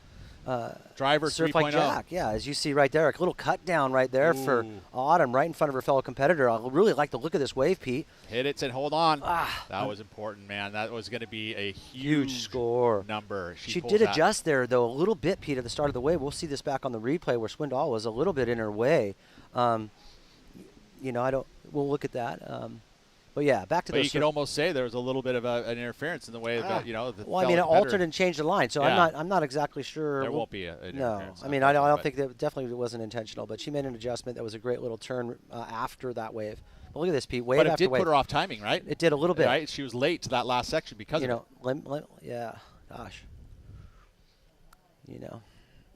A: Driver
B: surf
A: 3.0.
B: like Jack. Yeah, as you see right there, a little cut down right there for Autumn, right in front of her fellow competitor. I really like the look of this wave, Pete.
A: Hit it and hold on. That was important, man. That was going to be a huge
B: score
A: number.
B: She did adjust there, though, a little bit, Pete, at the start of the wave. We'll see this back on the replay where Swindell was a little bit in her way. You know, we'll look at that. But yeah, back to
A: but you could almost say there was a little bit of an interference in the way that, you know.
B: Well, I mean, it altered and changed the line, so I'm not exactly sure.
A: There won't be an interference.
B: I mean, I don't think that definitely wasn't intentional, but she made an adjustment. That was a great little turn after that wave. But look at this, Pete. Wave
A: but it
B: after
A: did
B: wave.
A: put her off timing, right?
B: It did a little bit.
A: Right? She was late to that last section because of
B: it. Yeah. Gosh. You know.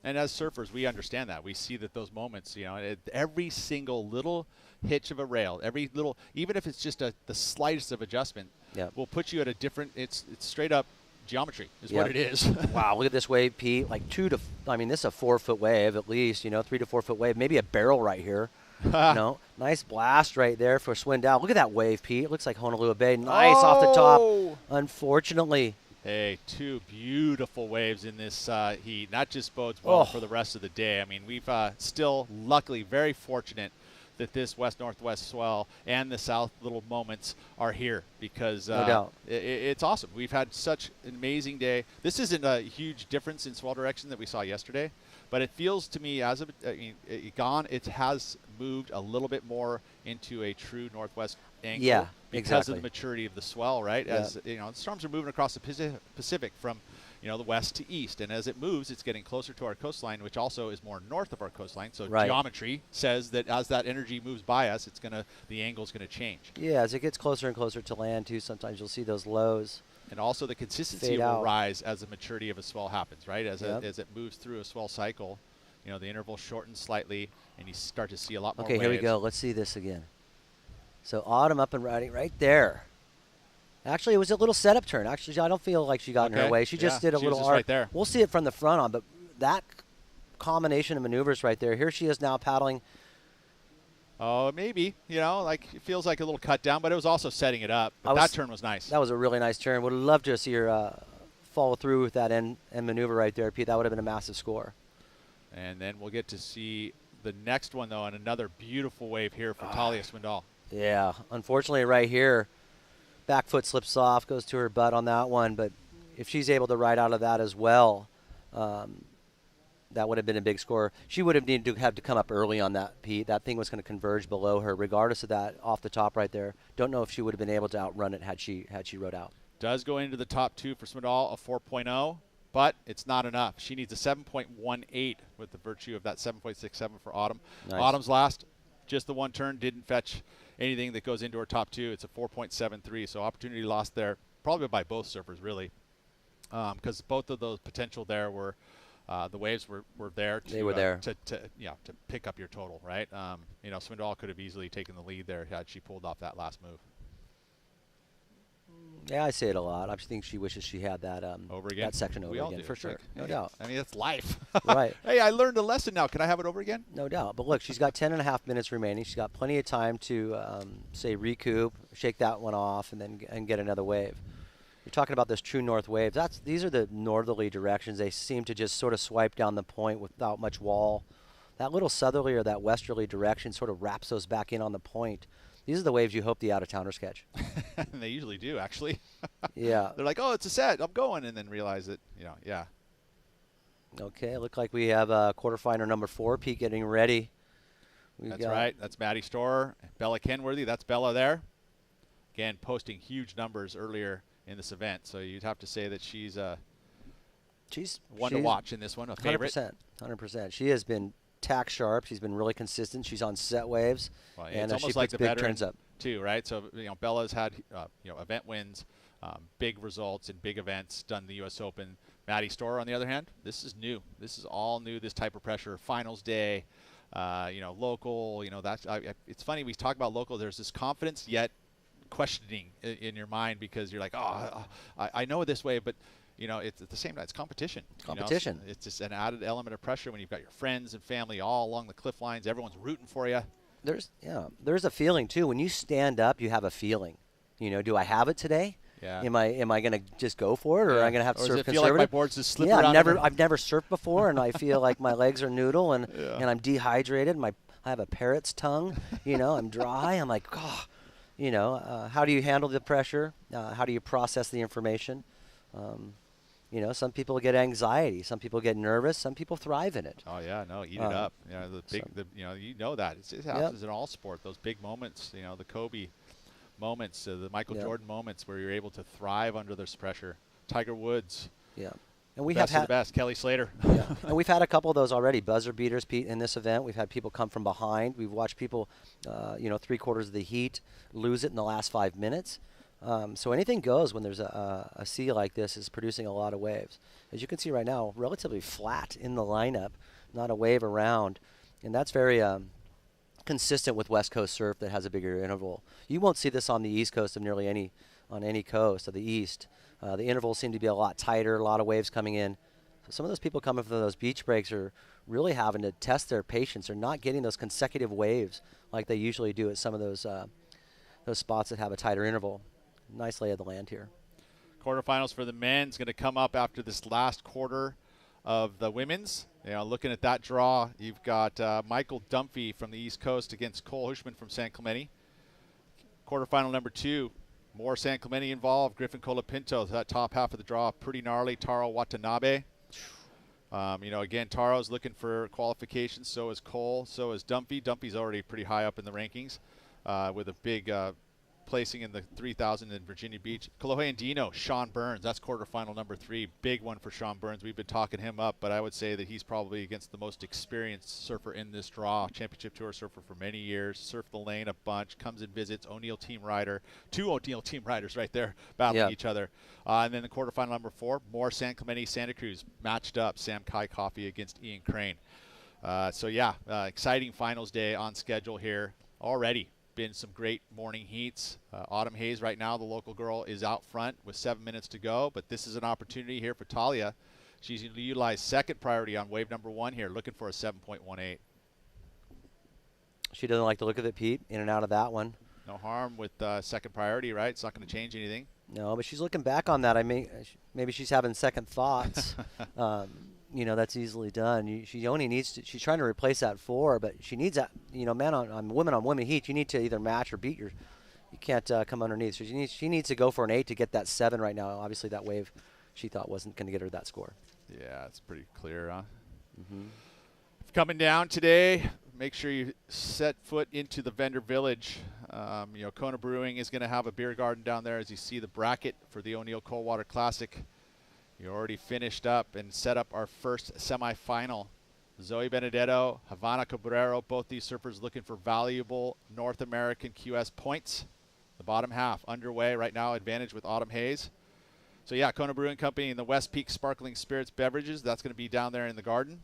A: And as surfers, we understand that. We see that those moments, you know, every single little hitch of a rail, every little, even if it's just the slightest of adjustment, will put you at a different, it's straight up geometry is what it is.
B: Wow, look at this wave, Pete. Like this is a 4-foot wave at least, you know, 3 to 4 foot wave, maybe a barrel right here. Nice blast right there for Swindell. Look at that wave, Pete. It looks like Honolulu Bay. Nice off the top. Unfortunately.
A: Hey, two beautiful waves in this heat. That just bodes well for the rest of the day. I mean, we've still, luckily, very fortunate that this west-northwest swell and the south little moments are here because
B: no doubt.
A: It's awesome. We've had such an amazing day. This isn't a huge difference in swell direction that we saw yesterday, but it feels to me as it has moved a little bit more into a true northwest angle because of the maturity of the swell, right? As you know, the storms are moving across the Pacific from, you know, the west to east, and as it moves, it's getting closer to our coastline, which also is more north of our coastline. So geometry says that as that energy moves by us, the angle's gonna change.
B: Yeah, as it gets closer and closer to land too, sometimes you'll see those lows
A: And also the consistency
B: fade
A: will
B: out.
A: rise as the maturity of a swell happens, right? As,
B: Yep.
A: as it moves through a swell cycle, you know, the interval shortens slightly, and you start to see a lot more
B: Okay,
A: waves.
B: here we go. Let's see this again. So Autumn up and riding right there. Actually, it was a little setup turn. Actually, I don't feel like she got in her
A: Okay.
B: way. She just
A: Yeah,
B: did a
A: she was
B: little
A: just
B: arc.
A: right there.
B: We'll see it from the front on, but that combination of maneuvers right there. Here she is now paddling.
A: Oh, maybe. You know, like it feels like a little cut down, but it was also setting it up. But that turn was nice.
B: That was a really nice turn. Would love to see her follow through with that end maneuver right there, Pete. That would have been a massive score.
A: And then we'll get to see the next one, though, and another beautiful wave here for Talia Swindoll.
B: Yeah, unfortunately right here, back foot slips off, goes to her butt on that one. But if she's able to ride out of that as well, that would have been a big score. She would have needed to have to come up early on that, Pete. That thing was going to converge below her, regardless of that off the top right there. Don't know if she would have been able to outrun it had she rode out.
A: Does go into the top 2 for Swindoll, a 4.0, but it's not enough. She needs a 7.18 with the virtue of that 7.67 for Autumn.
B: Nice.
A: Autumn's last, just the one turn, didn't fetch anything that goes into her top 2. It's a 4.73, so opportunity lost there, probably by both surfers, really, because both of those potential there were the waves were there.
B: They were there.
A: To pick up your total, right? You know, Swindoll could have easily taken the lead there had she pulled off that last move.
B: Yeah, I say it a lot. I think she wishes she had that
A: Over again?
B: that section over
A: We all
B: again
A: do.
B: for
A: It's
B: sure.
A: like,
B: No
A: hey,
B: doubt.
A: I mean, that's life.
B: Right.
A: Hey, I learned a lesson now. Can I have it over again?
B: No doubt. But look, she's got 10.5 minutes remaining. She's got plenty of time to, say, recoup, shake that one off, and then get another wave. You're talking about those true north waves. These are the northerly directions. They seem to just sort of swipe down the point without much wall. That little southerly or that westerly direction sort of wraps those back in on the point. These are the waves you hope the out-of-towners catch.
A: And they usually do, actually.
B: Yeah.
A: They're like, oh, it's a set. I'm going. And then realize that, you know, yeah.
B: Okay, look like we have quarterfinal number 4, Pete, getting ready.
A: That's right. That's Maddie Storer. Bella Kenworthy. That's Bella there. Again, posting huge numbers earlier in this event. So you'd have to say that she's one to watch in this one, a favorite.
B: 100%. She has been tack sharp. She's been really consistent. She's on set waves.
A: Well,
B: and
A: it's almost
B: she
A: like
B: puts
A: the
B: big
A: veteran
B: turns up.
A: too, right? So, you know, Bella's had, you know, event wins, big results in big events, done the U.S. Open. Maddie Storer, on the other hand, this is new. This is all new, this type of pressure. Finals day, you know, local, you know, that's, it's funny, we talk about local, there's this confidence yet questioning in your mind because you're like, oh, I know this way, but, you know, it's at the same time, it's competition.
B: Competition.
A: You know, it's just an added element of pressure when you've got your friends and family all along the cliff lines. Everyone's rooting for you.
B: There's a feeling too. When you stand up, you have a feeling. You know, do I have it today?
A: Yeah.
B: Am I going to just go for it, or am I going to have to
A: or
B: surf
A: does it feel
B: conservative?
A: like my board's just slipping
B: yeah,
A: around?
B: I've never surfed before, and I feel like my legs are noodle, and I'm dehydrated. I have a parrot's tongue. You know, I'm dry. I'm like, oh, you know, how do you handle the pressure? How do you process the information? You know, some people get anxiety, some people get nervous, some people thrive in it.
A: Oh yeah, no, eat it up. You know, the big, you know that it happens in all sport. Those big moments, you know, the Kobe moments, the Michael Jordan moments, where you're able to thrive under this pressure. Tiger Woods.
B: Yeah, and we
A: best
B: have
A: of the best. Kelly Slater.
B: Yeah, and we've had a couple of those already. Buzzer beaters, Pete, in this event. We've had people come from behind. We've watched people, you know, 3/4 of the heat lose it in the last 5 minutes. So anything goes when there's a sea like this is producing a lot of waves. As you can see right now, relatively flat in the lineup, not a wave around. And that's very consistent with West Coast surf that has a bigger interval. You won't see this on the East Coast of on any coast of the East. The intervals seem to be a lot tighter, a lot of waves coming in. So some of those people coming from those beach breaks are really having to test their patience. They're not getting those consecutive waves like they usually do at some of those spots that have a tighter interval. Nice lay of the land here.
A: Quarterfinals for the men's going to come up after this last quarter of the women's. You know, looking at that draw, you've got Michael Dunphy from the East Coast against Cole Hushman from San Clemente. Quarterfinal number 2, more San Clemente involved. Griffin Colapinto, that top half of the draw, pretty gnarly. Taro Watanabe. You know, again, Taro's looking for qualifications. So is Cole. So is Dunphy. Dunphy's already pretty high up in the rankings with a big placing in the 3,000 in Virginia Beach. Kolohe Andino, Sean Burns. That's quarterfinal number 3. Big one for Sean Burns. We've been talking him up, but I would say that he's probably against the most experienced surfer in this draw. Championship Tour surfer for many years. Surfed the lane a bunch. Comes and visits. O'Neill team rider. 2 O'Neill team riders right there battling each other. And then the quarterfinal number 4, more San Clemente, Santa Cruz. Matched up Sam Kai Coffey against Ian Crane. Exciting finals day on schedule here already. Been some great morning heats. Autumn Hayes right now, the local girl, is out front with 7 minutes to go, but this is an opportunity here for Talia. She's going to utilize second priority on wave number 1 here, looking for a 7.18.
B: She doesn't like the look of it, Pete, in and out of that one.
A: No harm with second priority, right? It's not going to change anything.
B: No, but she's looking back on that. I mean, maybe she's having second thoughts. You know, that's easily done. She only needs to, she's trying to replace that 4, but she needs that, you know, man on women heat, you need to either match or beat you can't come underneath. So she needs to go for an 8 to get that 7 right now. Obviously that wave she thought wasn't going to get her that score.
A: Yeah, it's pretty clear, huh? Coming down today, make sure you set foot into the vendor village. You know, Kona Brewing is going to have a beer garden down there as you see the bracket for the O'Neill Coldwater Classic. You already finished up and set up our first semifinal. Zoe Benedetto, Havana Cabrero, both these surfers looking for valuable North American QS points. The bottom half underway right now, advantage with Autumn Hayes. So yeah, Kona Brewing Company and the West Peak Sparkling Spirits Beverages, that's going to be down there in the garden.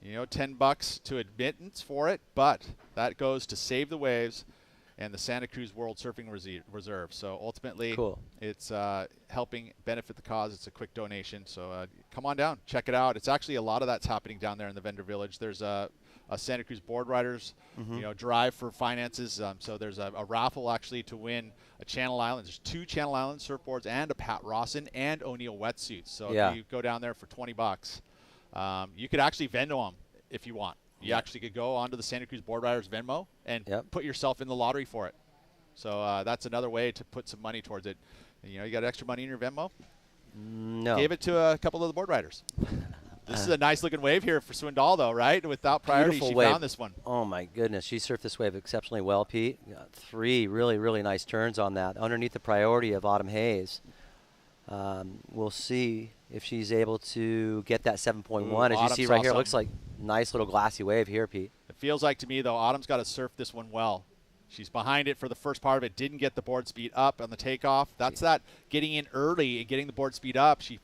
A: You know, $10 to admittance for it, but that goes to Save the Waves and the Santa Cruz World Surfing Reserve. So ultimately, it's helping benefit the cause. It's a quick donation. So come on down, check it out. It's actually a lot of that's happening down there in the vendor village. There's a Santa Cruz board riders, you know, drive for finances. So there's a raffle actually to win a Channel Islands. There's 2 Channel Islands surfboards and a Pat Rawson and O'Neill wetsuits. So if you go down there for $20, you could actually Venmo them if you want. You actually could go onto the Santa Cruz Board Riders Venmo and put yourself in the lottery for it. So that's another way to put some money towards it. You know, you got extra money in your Venmo?
B: No.
A: Gave it to a couple of the board riders. This is a nice looking wave here for Swindoll though, right? Without priority, she found this one.
B: Oh my goodness, she surfed this wave exceptionally well, Pete. Got 3 really, really nice turns on that underneath the priority of Autumn Hayes. We'll see if she's able to get that 7.1. As you see right here, it looks like nice little glassy wave here, Pete.
A: It feels like to me, though, Autumn's got to surf this one well. She's behind it for the first part of it, didn't get the board speed up on the takeoff. That's that getting in early and getting the board speed up. She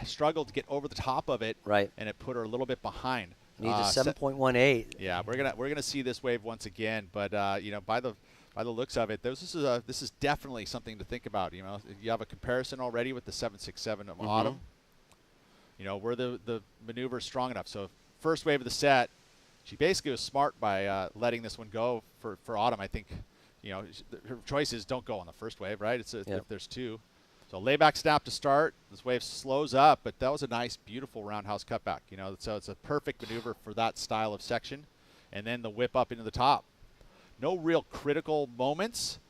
A: struggled to get over the top of it, and it put her a little bit behind.
B: Needs a 7.18.
A: Yeah, we're gonna see this wave once again, but you know, by the looks of it, this is definitely something to think about. You know, you have a comparison already with the 767 of Autumn. You know, were the maneuvers strong enough? So first wave of the set, she basically was smart by letting this one go for Autumn. I think, you know, her choice is don't go on the first wave, right? It's if there's 2. So layback snap to start. This wave slows up, but that was a nice, beautiful roundhouse cutback. You know, so it's a perfect maneuver for that style of section, and then the whip up into the top. No real critical moments,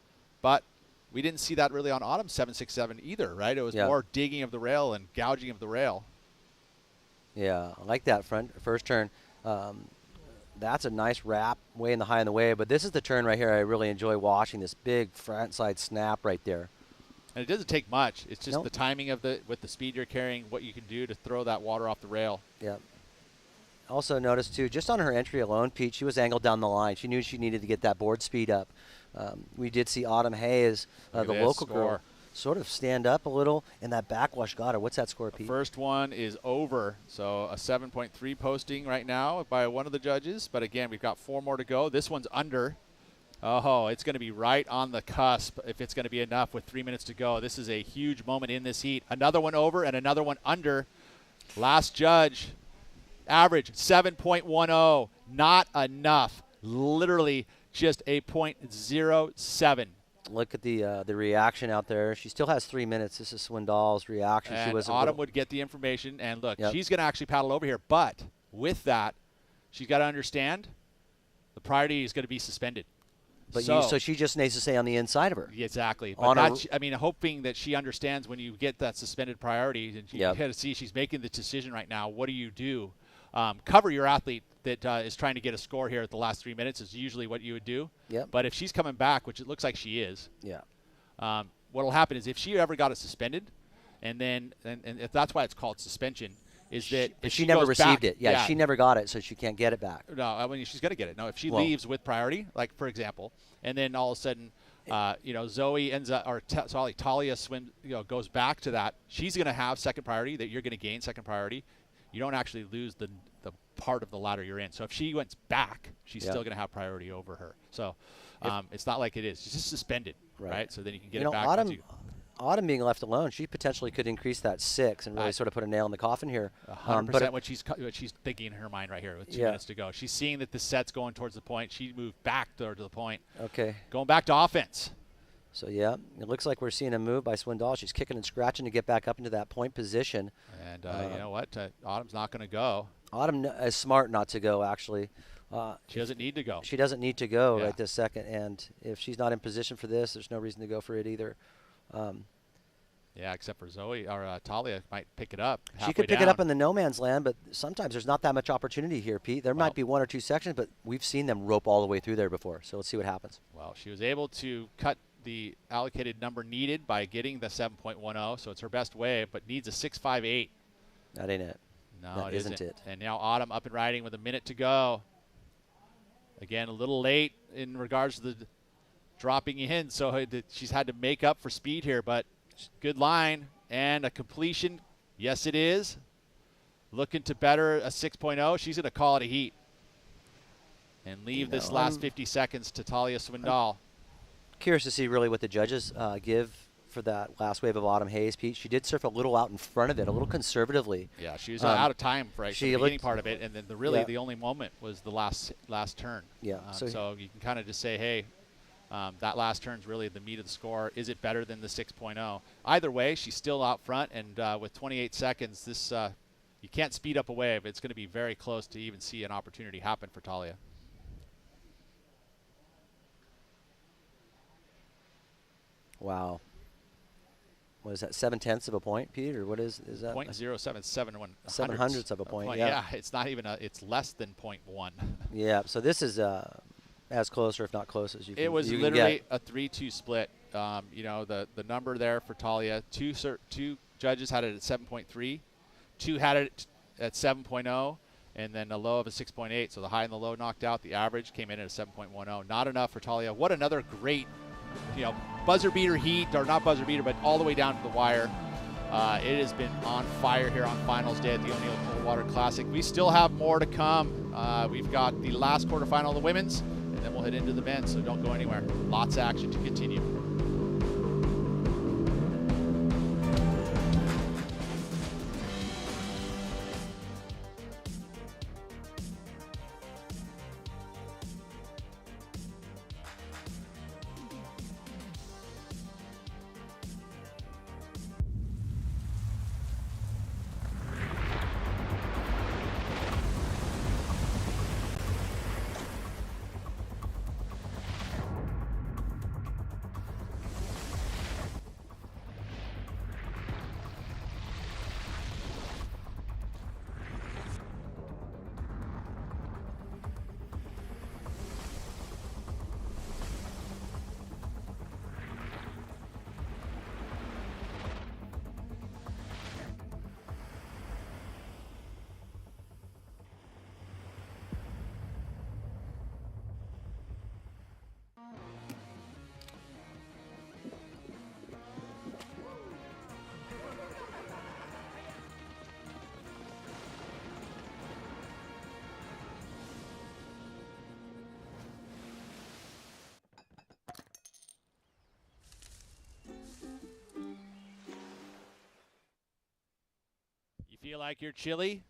A: but we didn't see that really on Autumn 767 either, right? It was more digging of the rail and gouging of the rail.
B: Yeah, I like that first turn. That's a nice wrap way in the high in the wave, but this is the turn right here I really enjoy watching, this big front side snap right there.
A: And it doesn't take much. It's just the timing of with the speed you're carrying, what you can do to throw that water off the rail.
B: Yeah. Also noticed too, just on her entry alone, Pete, she was angled down the line. She knew she needed to get that board speed up. We did see Autumn Hayes, the local girl, sort of stand up a little, and that backwash got her. What's that score, Pete?
A: The first one is over, so a 7.3 posting right now by one of the judges. But again, we've got 4 more to go. This one's under. Oh, it's going to be right on the cusp if it's going to be enough with 3 minutes to go. This is a huge moment in this heat. Another one over and another one under. Last judge, average 7.10. Not enough. Literally just a 0.07.
B: Look at the reaction out there. She still has 3 minutes. This is Swindoll's reaction.
A: And
B: she was
A: Autumn would get the information, and look, she's going to actually paddle over here. But with that, she's got to understand the priority is going to be suspended.
B: But so she just needs to stay on the inside of her.
A: Exactly. But I mean, hoping that she understands when you get that suspended priority, and you got to see she's making the decision right now. What do you do? cover your athlete that is trying to get a score here at the last 3 minutes is usually what you would do.
B: Yep.
A: But if she's coming back, which it looks like she is,
B: Yeah.
A: what will happen is if she ever got it suspended, and if that's why it's called suspension, is that if
B: she never
A: goes
B: received
A: back,
B: it. Yeah, she never got it, so she can't get it back.
A: No, I mean she's going to get it. No, if she
B: Well,
A: leaves with priority, like for example, and then all of a sudden, Zoe ends up, or Talia goes back to that, she's going to have second priority. That you're going to gain second priority. You don't actually lose the part of the ladder you're in. So if she went back, she's still going to have priority over her. So it's not like it is. She's just suspended, right? So then you can get it back.
B: Autumn being left alone, she potentially could increase that 6 and really sort of put a nail in the coffin here.
A: 100% what she's thinking in her mind right here with 2 minutes to go. She's seeing that the set's going towards the point. She moved back to the point.
B: Okay.
A: Going back to offense.
B: So, yeah, it looks like we're seeing a move by Swindoll. She's kicking and scratching to get back up into that point position.
A: And you know what? Autumn's not going to go.
B: Autumn is smart not to go, actually.
A: She doesn't need to go.
B: She doesn't need to go right this second. And if she's not in position for this, there's no reason to go for it either.
A: Yeah, except for Zoe or Talia might pick it up.
B: She could pick it up in the no man's land, but sometimes there's not that much opportunity here, Pete. There might be 1 or 2 sections, but we've seen them rope all the way through there before. So let's see what happens.
A: Well, she was able to cut the allocated number needed by getting the 7.10, so it's her best wave, but needs a 6.58.
B: That ain't it.
A: No,
B: that
A: it
B: isn't it.
A: And now Autumn up and riding with a minute to go. Again, a little late in regards to the dropping in, so she's had to make up for speed here, but good line and a completion. Yes, it is. Looking to better a 6.0. She's going to call it a heat and leave this last 50 seconds to Talia Swindoll.
B: Curious to see really what the judges give for that last wave of Autumn Hayes, Pete. She did surf a little out in front of it, a little conservatively.
A: Yeah, she was out of time for the beginning part of it, and then the only moment was the last turn.
B: Yeah.
A: So you can kind of just say, hey, that last turn's really the meat of the score. Is it better than the 6.0? Either way, she's still out front, and with 28 seconds, this you can't speed up a wave. It's going to be very close to even see an opportunity happen for Talia.
B: Wow. What is that, 7/10 of a point, Pete, or what is that?
A: 0.0771.
B: 7/100 of a point,
A: yeah. It's not even it's less than 0.1.
B: Yeah, so this is as close or if not close as you can.
A: It was literally a 3-2 split. The number there for Talia, two judges had it at 7.3, 2 had it at 7.0, and then a low of a 6.8. So the high and the low knocked out. The average came in at a 7.10. Not enough for Talia. What another great, buzzer beater heat, or not buzzer beater, but all the way down to the wire. It has been on fire here on finals day at the O'Neill Coldwater Classic. We still have more to come. We've got the last quarterfinal of the women's, and then we'll head into the men's, so don't go anywhere. Lots of action to continue. Feel like you're chilly?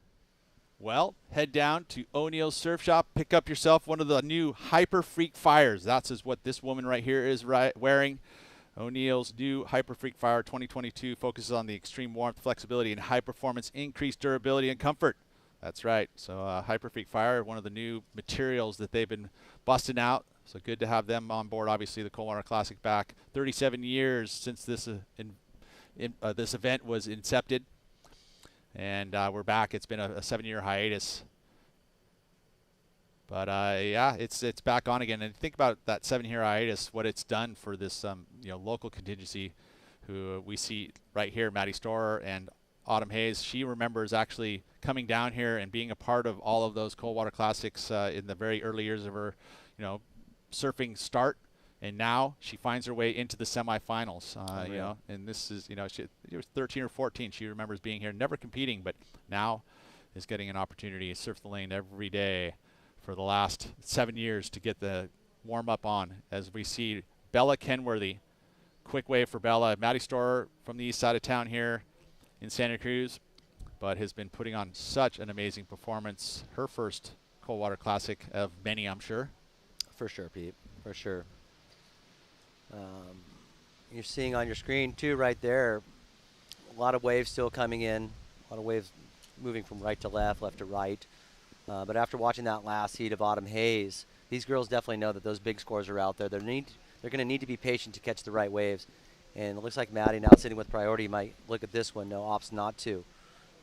A: Well, head down to O'Neill's Surf Shop. Pick up yourself one of the new Hyper Freak Fires. That's what this woman right here is wearing. O'Neill's new Hyper Freak Fire 2022 focuses on the extreme warmth, flexibility, and high performance, increased durability and comfort. That's right. So Hyper Freak Fire, one of the new materials that they've been busting out. So good to have them on board. Obviously, the Coldwater Classic back 37 years since this event was incepted. And we're back. It's been a 7-year hiatus. But yeah, it's back on again. And think about that 7-year hiatus, what it's done for this local contingency, who we see right here, Maddie Storer and Autumn Hayes. She remembers actually coming down here and being a part of all of those cold water classics in the very early years of her, surfing start. And now she finds her way into the semifinals. And this is, she was 13 or 14. She remembers being here, never competing, but now is getting an opportunity to surf the lane every day for the last 7 years to get the warm up on. As we see Bella Kenworthy, quick wave for Bella. Maddie Storer from the east side of town here in Santa Cruz, but has been putting on such an amazing performance. Her first cold water classic of many, I'm sure.
B: For sure, Pete, for sure. You're seeing on your screen too right there, a lot of waves still coming in, a lot of waves moving from right to left, left to right. But after watching that last heat of Autumn Hayes, these girls definitely know that those big scores are out there. They're going to need to be patient to catch the right waves. And it looks like Maddie now sitting with priority might look at this one. No, opts not to.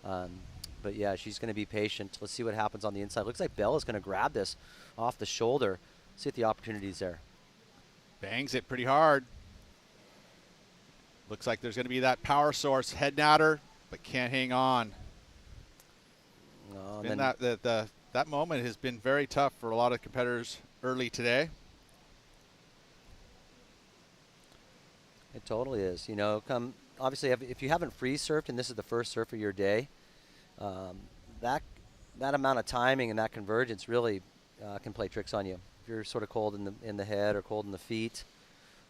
B: But yeah, she's going to be patient. Let's see what happens on the inside. Looks like Bella's going to grab this off the shoulder. See if the opportunity's there.
A: Bangs it pretty hard. Looks like there's going to be that power source heading at her, but can't hang on. And that moment has been very tough for a lot of competitors early today.
B: It totally is. Obviously, if you haven't free surfed and this is the first surf of your day, that amount of timing and that convergence really can play tricks on you. If you're sort of cold in the head or cold in the feet,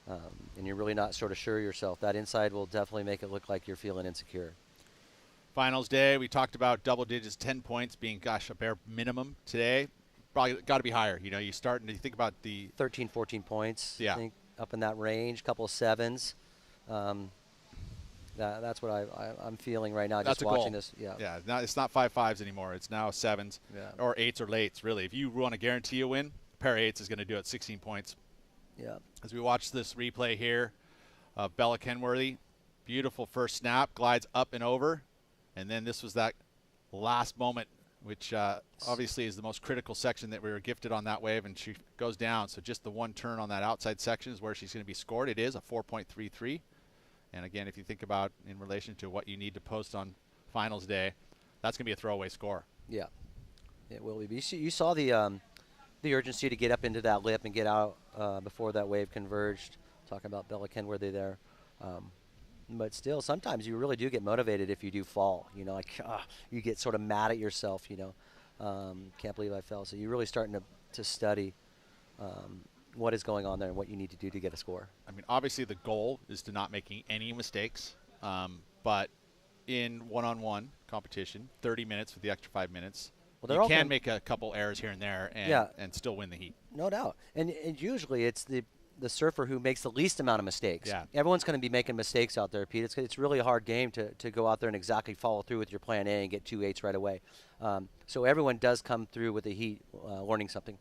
B: and you're really not sort of sure yourself, that inside will definitely make it look like you're feeling insecure.
A: Finals day, we talked about double digits, 10 points being, a bare minimum today. Probably got to be higher. You start and you think about the
B: 13, 14 points.
A: Yeah.
B: I think up in that range, couple of sevens. That's what I'm feeling right now.
A: That's
B: just
A: a
B: watching
A: goal.
B: this. Yeah.
A: Yeah. It's not 5.5s anymore. It's now 7s or 8s or lates. Really, if you want to guarantee a win, a pair of 8s is going to do it. 16 points.
B: Yeah.
A: As we watch this replay here of Bella Kenworthy, beautiful first snap, glides up and over. And then this was that last moment, which obviously is the most critical section that we were gifted on that wave, and she goes down. So just the one turn on that outside section is where she's going to be scored. It is a 4.33. And again, if you think about in relation to what you need to post on finals day, that's going to be a throwaway score.
B: Yeah, it will be. You saw the urgency to get up into that lip and get out before that wave converged. Talking about Bella Kenworthy there. But still, sometimes you really do get motivated if you do fall. You get sort of mad at yourself, Can't believe I fell. So you're really starting to study what is going on there and what you need to do to get a score.
A: I mean, obviously the goal is to not making any mistakes. But in one-on-one competition, 30 minutes with the extra 5 minutes, you can make a couple errors here and there and still win the heat.
B: No doubt. And usually it's the surfer who makes the least amount of mistakes.
A: Yeah.
B: Everyone's going to be making mistakes out there, Pete. It's really a hard game to go out there and exactly follow through with your plan A and get 2 8s right away. So everyone does come through with the heat learning something.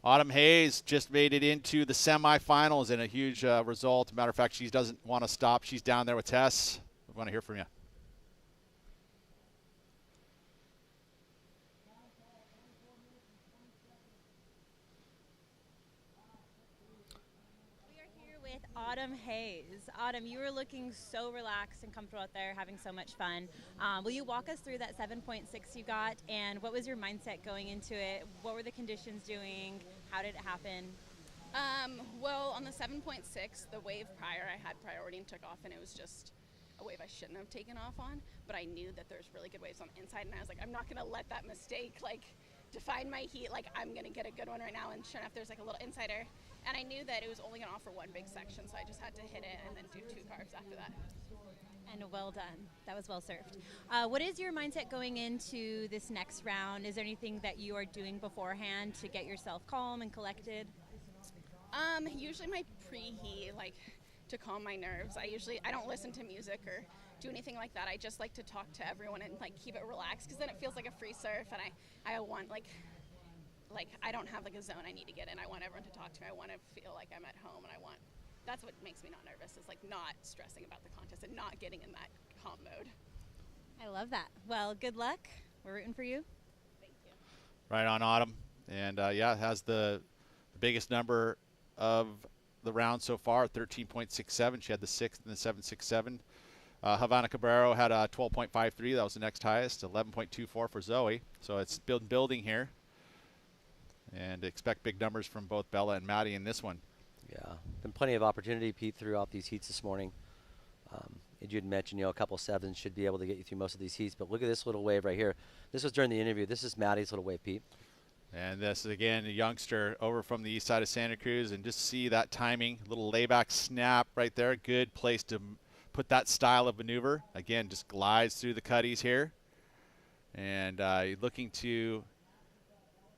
A: Autumn Hayes just made it into the semifinals in a huge result. Matter of fact, she doesn't want to stop. She's down there with Tess. We want to hear from you.
D: Autumn Hayes. Autumn, you were looking so relaxed and comfortable out there, having so much fun. Will you walk us through that 7.6 you got, and what was your mindset going into it? What were the conditions doing? How did it happen?
F: Well, on the 7.6, the wave prior, I had priority and took off, and it was just a wave I shouldn't have taken off on, but I knew that there's really good waves on the inside, and I was like, I'm not going to let that mistake, define my heat. I'm going to get a good one right now, and sure enough, there's a little insider. And I knew that it was only going to offer one big section, so I just had to hit it and then do 2 carves after that.
D: And well done. That was well served. What is your mindset going into this next round? Is there anything that you are doing beforehand to get yourself calm and collected?
F: Usually my pre-heat, to calm my nerves, I don't listen to music or do anything like that. I just like to talk to everyone and keep it relaxed, because then it feels like a free surf, and I want I don't have a zone I need to get in. I want everyone to talk to me. I want to feel like I'm at home, and that's what makes me not nervous, is not stressing about the contest and not getting in that calm mode.
D: I love that. Well, good luck. We're rooting for you.
A: Right on, Autumn. And yeah, it has the biggest number of the round so far, 13.67. She had the 6th and the 7.67. Havana Cabrero had a 12.53. That was the next highest. 11.24 for Zoe. So it's building here. And expect big numbers from both Bella and Maddie in this one.
B: Yeah, been plenty of opportunity, Pete, throughout these heats this morning. As you had mentioned, a couple sevens should be able to get you through most of these heats. But look at this little wave right here. This was during the interview. This is Maddie's little wave, Pete.
A: And this is, again, a youngster over from the east side of Santa Cruz. And just see that timing, little layback snap right there. Good place to put that style of maneuver. Again, just glides through the cutties here. And looking to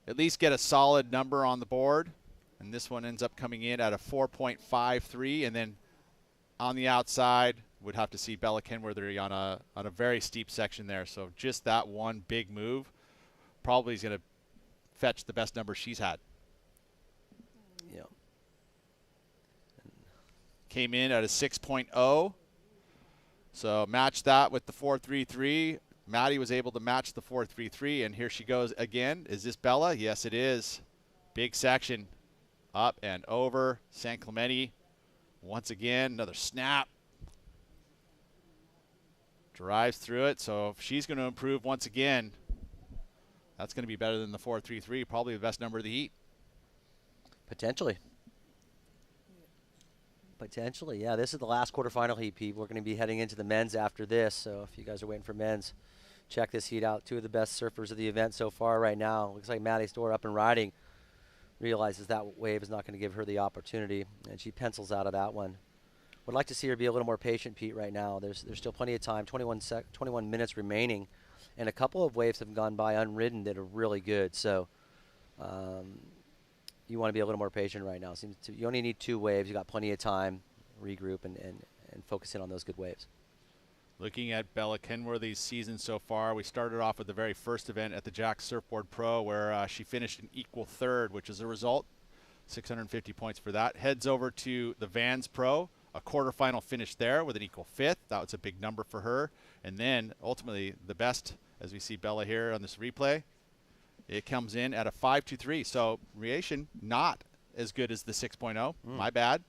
A: at least get a solid number on the board. And this one ends up coming in at a 4.53. And then on the outside, would have to see Bella Kenworthy on a very steep section there. So just that one big move probably is going to fetch the best number she's had.
B: Yeah.
A: Came in at a 6.0. So match that with the 4.33. Maddie was able to match the 4.33, and here she goes again. Is this Bella? Yes, it is. Big section. Up and over. San Clemente. Once again, another snap. Drives through it. So if she's going to improve once again, that's going to be better than the 4.33. Probably the best number of the heat.
B: Potentially. Potentially, yeah. This is the last quarterfinal heat, Pete. We're going to be heading into the men's after this. So if you guys are waiting for men's, check this heat out. Two of the best surfers of the event so far right now. Looks like Maddie Storr up and riding. Realizes that wave is not going to give her the opportunity, and she pencils out of that one. Would like to see her be a little more patient, Pete, right now. There's still plenty of time, 21 minutes remaining, and a couple of waves have gone by unridden that are really good. So you want to be a little more patient right now. You only need 2 waves. You got plenty of time, regroup, and focus in on those good waves.
A: Looking at Bella Kenworthy's season so far, we started off with the very first event at the Jack Surfboard Pro, where she finished an equal third, which is a result. 650 points for that. Heads over to the Vans Pro, a quarterfinal finish there with an equal 5th. That was a big number for her. And then ultimately the best, as we see Bella here on this replay, it comes in at a 5.23. So reaction not as good as the 6.0. My bad.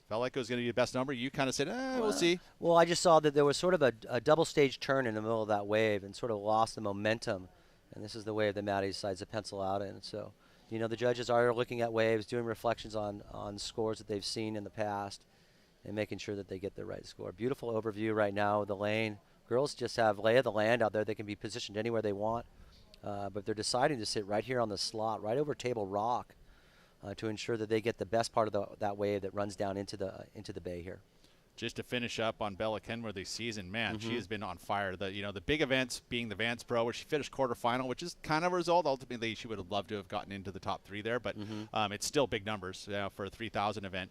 A: Felt like it was going to be the best number. You kind of said, we'll see.
B: Well, I just saw that there was sort of a double stage turn in the middle of that wave and sort of lost the momentum. And this is the wave that Maddie decides to pencil out in. So, the judges are looking at waves, doing reflections on scores that they've seen in the past and making sure that they get the right score. Beautiful overview right now of the lane. Girls just have lay of the land out there. They can be positioned anywhere they want. But they're deciding to sit right here on the slot, right over Table Rock, to ensure that they get the best part of that wave that runs down into the bay here.
A: Just to finish up on Bella Kenworthy's season, man, she has been on fire. The big events being the Vans Pro, where she finished quarterfinal, which is kind of a result. Ultimately, she would have loved to have gotten into the top 3 there, but it's still big numbers for a 3,000 event.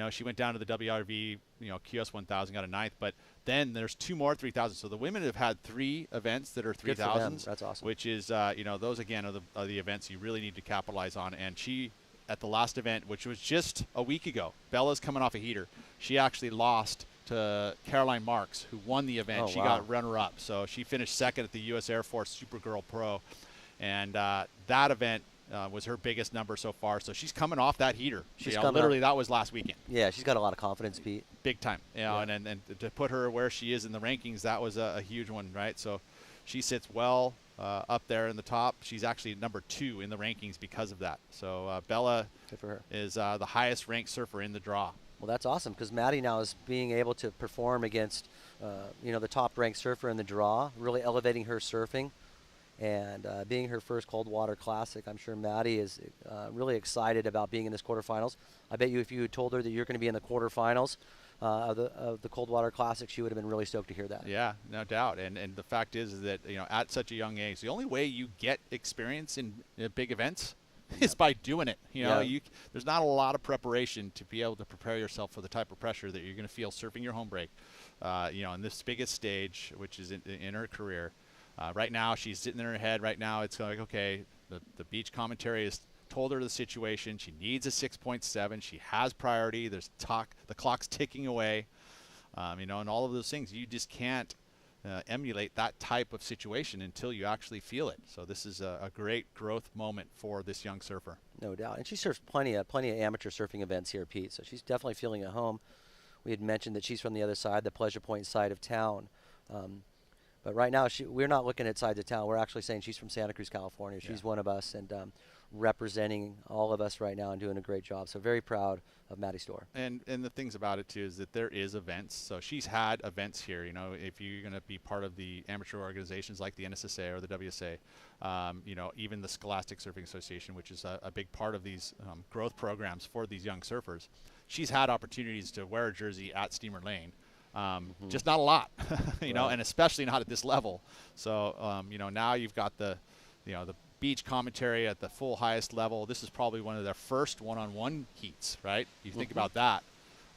A: She went down to the WRV, QS 1000, got a 9th, but then there's 2 more 3,000. So the women have had 3 events that are 3,000s.
B: That's awesome.
A: Which is, those again are the events you really need to capitalize on. And she, at the last event, which was just a week ago, Bella's coming off a heater. She actually lost to Caroline Marks, who won the event. She got runner-up. So she finished 2nd at the U.S. Air Force Supergirl Pro. And that event was her biggest number so far. So she's coming off that heater. Literally, that was last weekend.
B: Yeah, she's got a lot of confidence, Pete.
A: Big time. And to put her where she is in the rankings, that was a huge one, right? So she sits well up there in the top. She's actually number 2 in the rankings because of that. So Bella is the highest ranked surfer in the draw.
B: Well, that's awesome, because Maddie now is being able to perform against, the top-ranked surfer in the draw, really elevating her surfing, and being her first cold water classic. I'm sure Maddie is really excited about being in this quarterfinals. I bet you if you had told her that you're going to be in the quarterfinals of the cold water classic, she would have been really stoked to hear that.
A: Yeah, no doubt. And the fact is that at such a young age, the only way you get experience in big events is by doing it. There's not a lot of preparation to be able to prepare yourself for the type of pressure that you're going to feel surfing your home break. In this biggest stage, which is in her career. Right now, she's sitting in her head. Right now, it's like, okay, the beach commentary has told her the situation. She needs a 6.7. She has priority. There's talk. The clock's ticking away. And all of those things. You just can't emulate that type of situation until you actually feel it. So this is a great growth moment for this young surfer.
B: No doubt. And she surfs plenty of amateur surfing events here, Pete. So she's definitely feeling at home. We had mentioned that she's from the other side, the Pleasure Point side of town. But right now, we're not looking at sides of town. We're actually saying she's from Santa Cruz, California. She's one of us and representing all of us right now and doing a great job. So very proud of Maddie Storr.
A: And the things about it too is that there is events. So she's had events here. You know, if you're going to be part of the amateur organizations like the NSSA or the WSA, you know, even the Scholastic Surfing Association, which is a big part of these growth programs for these young surfers, she's had opportunities to wear a jersey at Steamer Lane. Just not a lot, you know, and especially not at this level. So, you know, now you've got the beach commentary at the full highest level. This is probably one of their first one-on-one heats, right? You think about that.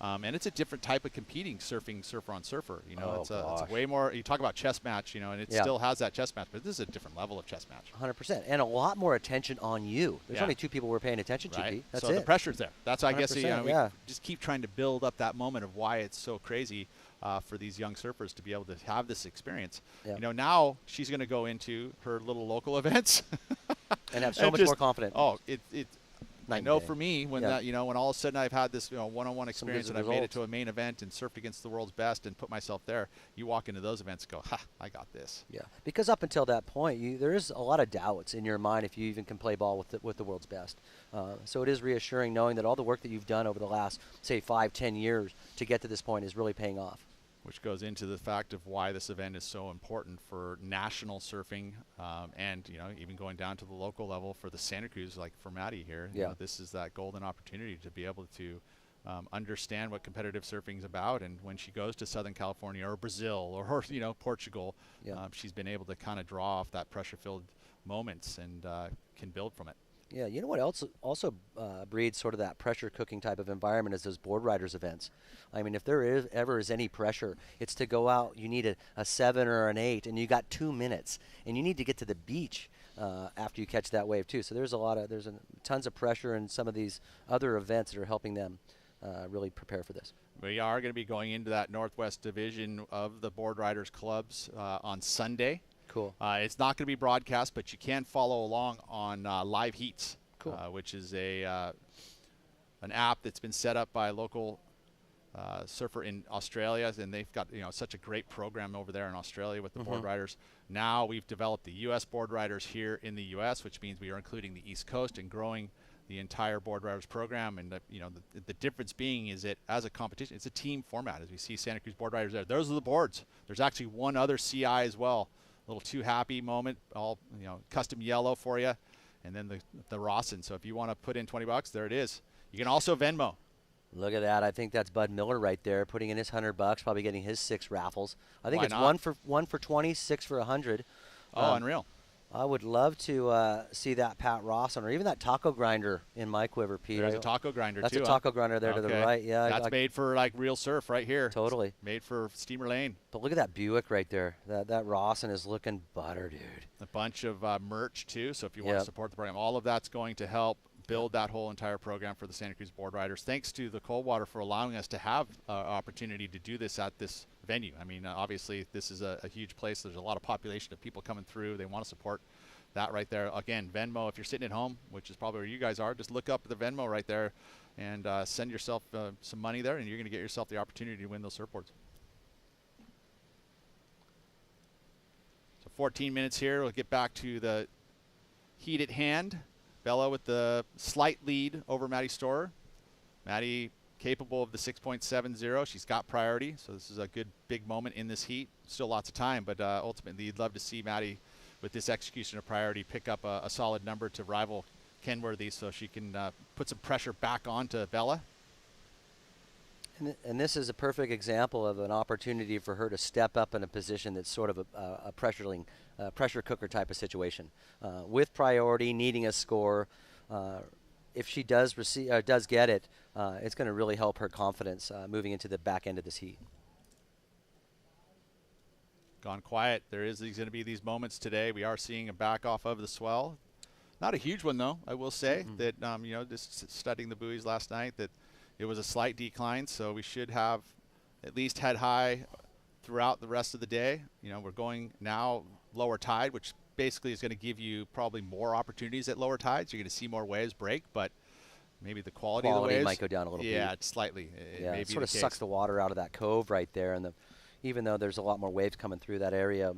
A: And it's a different type of competing, surfing surfer on surfer. You know, it's a way more, you talk about chess match, you know, and it still has that chess match, but this is a different level of chess match.
B: 100%. And a lot more attention on you. There's only 2 people we're paying attention to, Pete. That's
A: so
B: it.
A: the pressure's there. That's, I guess, you know, we
B: 100%,
A: just keep trying to build up that moment of why it's so crazy for these young surfers to be able to have this experience. You know, now she's going to go into her little local events.
B: And have so much more confidence.
A: Oh, I know for me, when that, you know, when all of a sudden I've had this, you know, one-on-one experience and I've made it to a main event and surfed against the world's best and put myself there, you walk into those events and go, ha, I got this.
B: Yeah, because up until that point, there is a lot of doubts in your mind if you even can play ball with the world's best. So it is reassuring knowing that all the work that you've done over the last, say, 5-10 years to get to this point is really paying off.
A: Which goes into the fact of why this event is so important for national surfing, and, you know, even going down to the local level for the Santa Cruz, like for Maddie here. You know, this is that golden opportunity to be able to understand what competitive surfing is about, and when she goes to Southern California or Brazil or you know, Portugal, she's been able to kind of draw off that pressure-filled moments and can build from it.
B: Yeah, you know what else also breeds sort of that pressure cooking type of environment is those board riders events. I mean, if there ever is any pressure, it's to go out, you need a 7 or an 8, and you got 2 minutes, and you need to get to the beach after you catch that wave too. So there's tons of pressure in some of these other events that are helping them really prepare for this.
A: We are going to be going into that Northwest Division of the Board Riders Clubs on Sunday.
B: Cool.
A: It's not going to be broadcast, but you can follow along on Live Heats, which is an app that's been set up by a local surfer in Australia, and they've got, you know, such a great program over there in Australia with the board riders. Now we've developed the U.S. board riders here in the U.S., which means we are including the East Coast and growing the entire board riders program. And you know, the difference being is that as a competition, it's a team format. As we see Santa Cruz board riders there, those are the boards. There's actually one other CI as well. A little too happy moment, all, you know, custom yellow for you, and then the Rawson. So if you want to put in $20, there it is. You can also Venmo.
B: Look at that! I think that's Bud Miller right there, putting in his $100, probably getting his 6 raffles. I think it's one for 20, 6 for 100.
A: Oh, unreal!
B: I would love to see that Pat Rawson or even that taco grinder in my quiver, Pete.
A: There's a taco grinder
B: that's
A: too.
B: That's a taco grinder there to the right. Yeah,
A: that's made for like real surf right here.
B: Totally.
A: It's made for Steamer Lane.
B: But look at that Buick right there. That Rawson is looking butter, dude.
A: A bunch of merch too. So if you want to support the program, all of that's going to help build that whole entire program for the Santa Cruz board riders. Thanks to the Coldwater for allowing us to have opportunity to do this at this venue. I mean, obviously this is a huge place. There's a lot of population of people coming through. They want to support that right there. Again, Venmo, if you're sitting at home, which is probably where you guys are, just look up the Venmo right there and send yourself some money there, and you're going to get yourself the opportunity to win those surfboards. So 14 minutes here. We'll get back to the heat at hand. Bella with the slight lead over Maddie Storr. Maddie capable of the 6.70. She's got priority, so this is a good big moment in this heat. Still lots of time, but ultimately you'd love to see Maddie with this execution of priority pick up a solid number to rival Kenworthy so she can put some pressure back onto Bella.
B: And this is a perfect example of an opportunity for her to step up in a position that's sort of a pressure cooker type of situation. With priority, needing a score, if she does get it, it's going to really help her confidence moving into the back end of this heat.
A: Gone quiet. There is going to be these moments today. We are seeing a back off of the swell. Not a huge one, though, I will say. That, you know, just studying the buoys last night, that it was a slight decline, so we should have at least head high throughout the rest of the day. You know, we're going now lower tide, which basically is going to give you probably more opportunities at lower tides. You're going to see more waves break, but maybe the quality of the waves
B: might go down a little bit.
A: Yeah, slightly.
B: Yeah, it sort of sucks the water out of that cove right there, and even though there's a lot more waves coming through that area,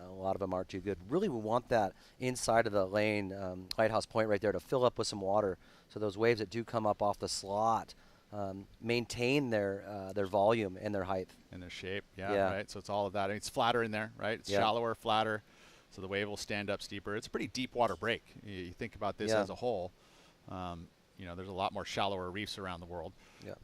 B: a lot of them aren't too good. Really, we want that inside of the lane, Lighthouse Point right there, to fill up with some water, so those waves that do come up off the slot maintain their volume and their height.
A: And their shape, right? So it's all of that. I mean, it's flatter in there, right? It's shallower, flatter, so the wave will stand up steeper. It's a pretty deep water break. You think about this as a whole. You know, there's a lot more shallower reefs around the world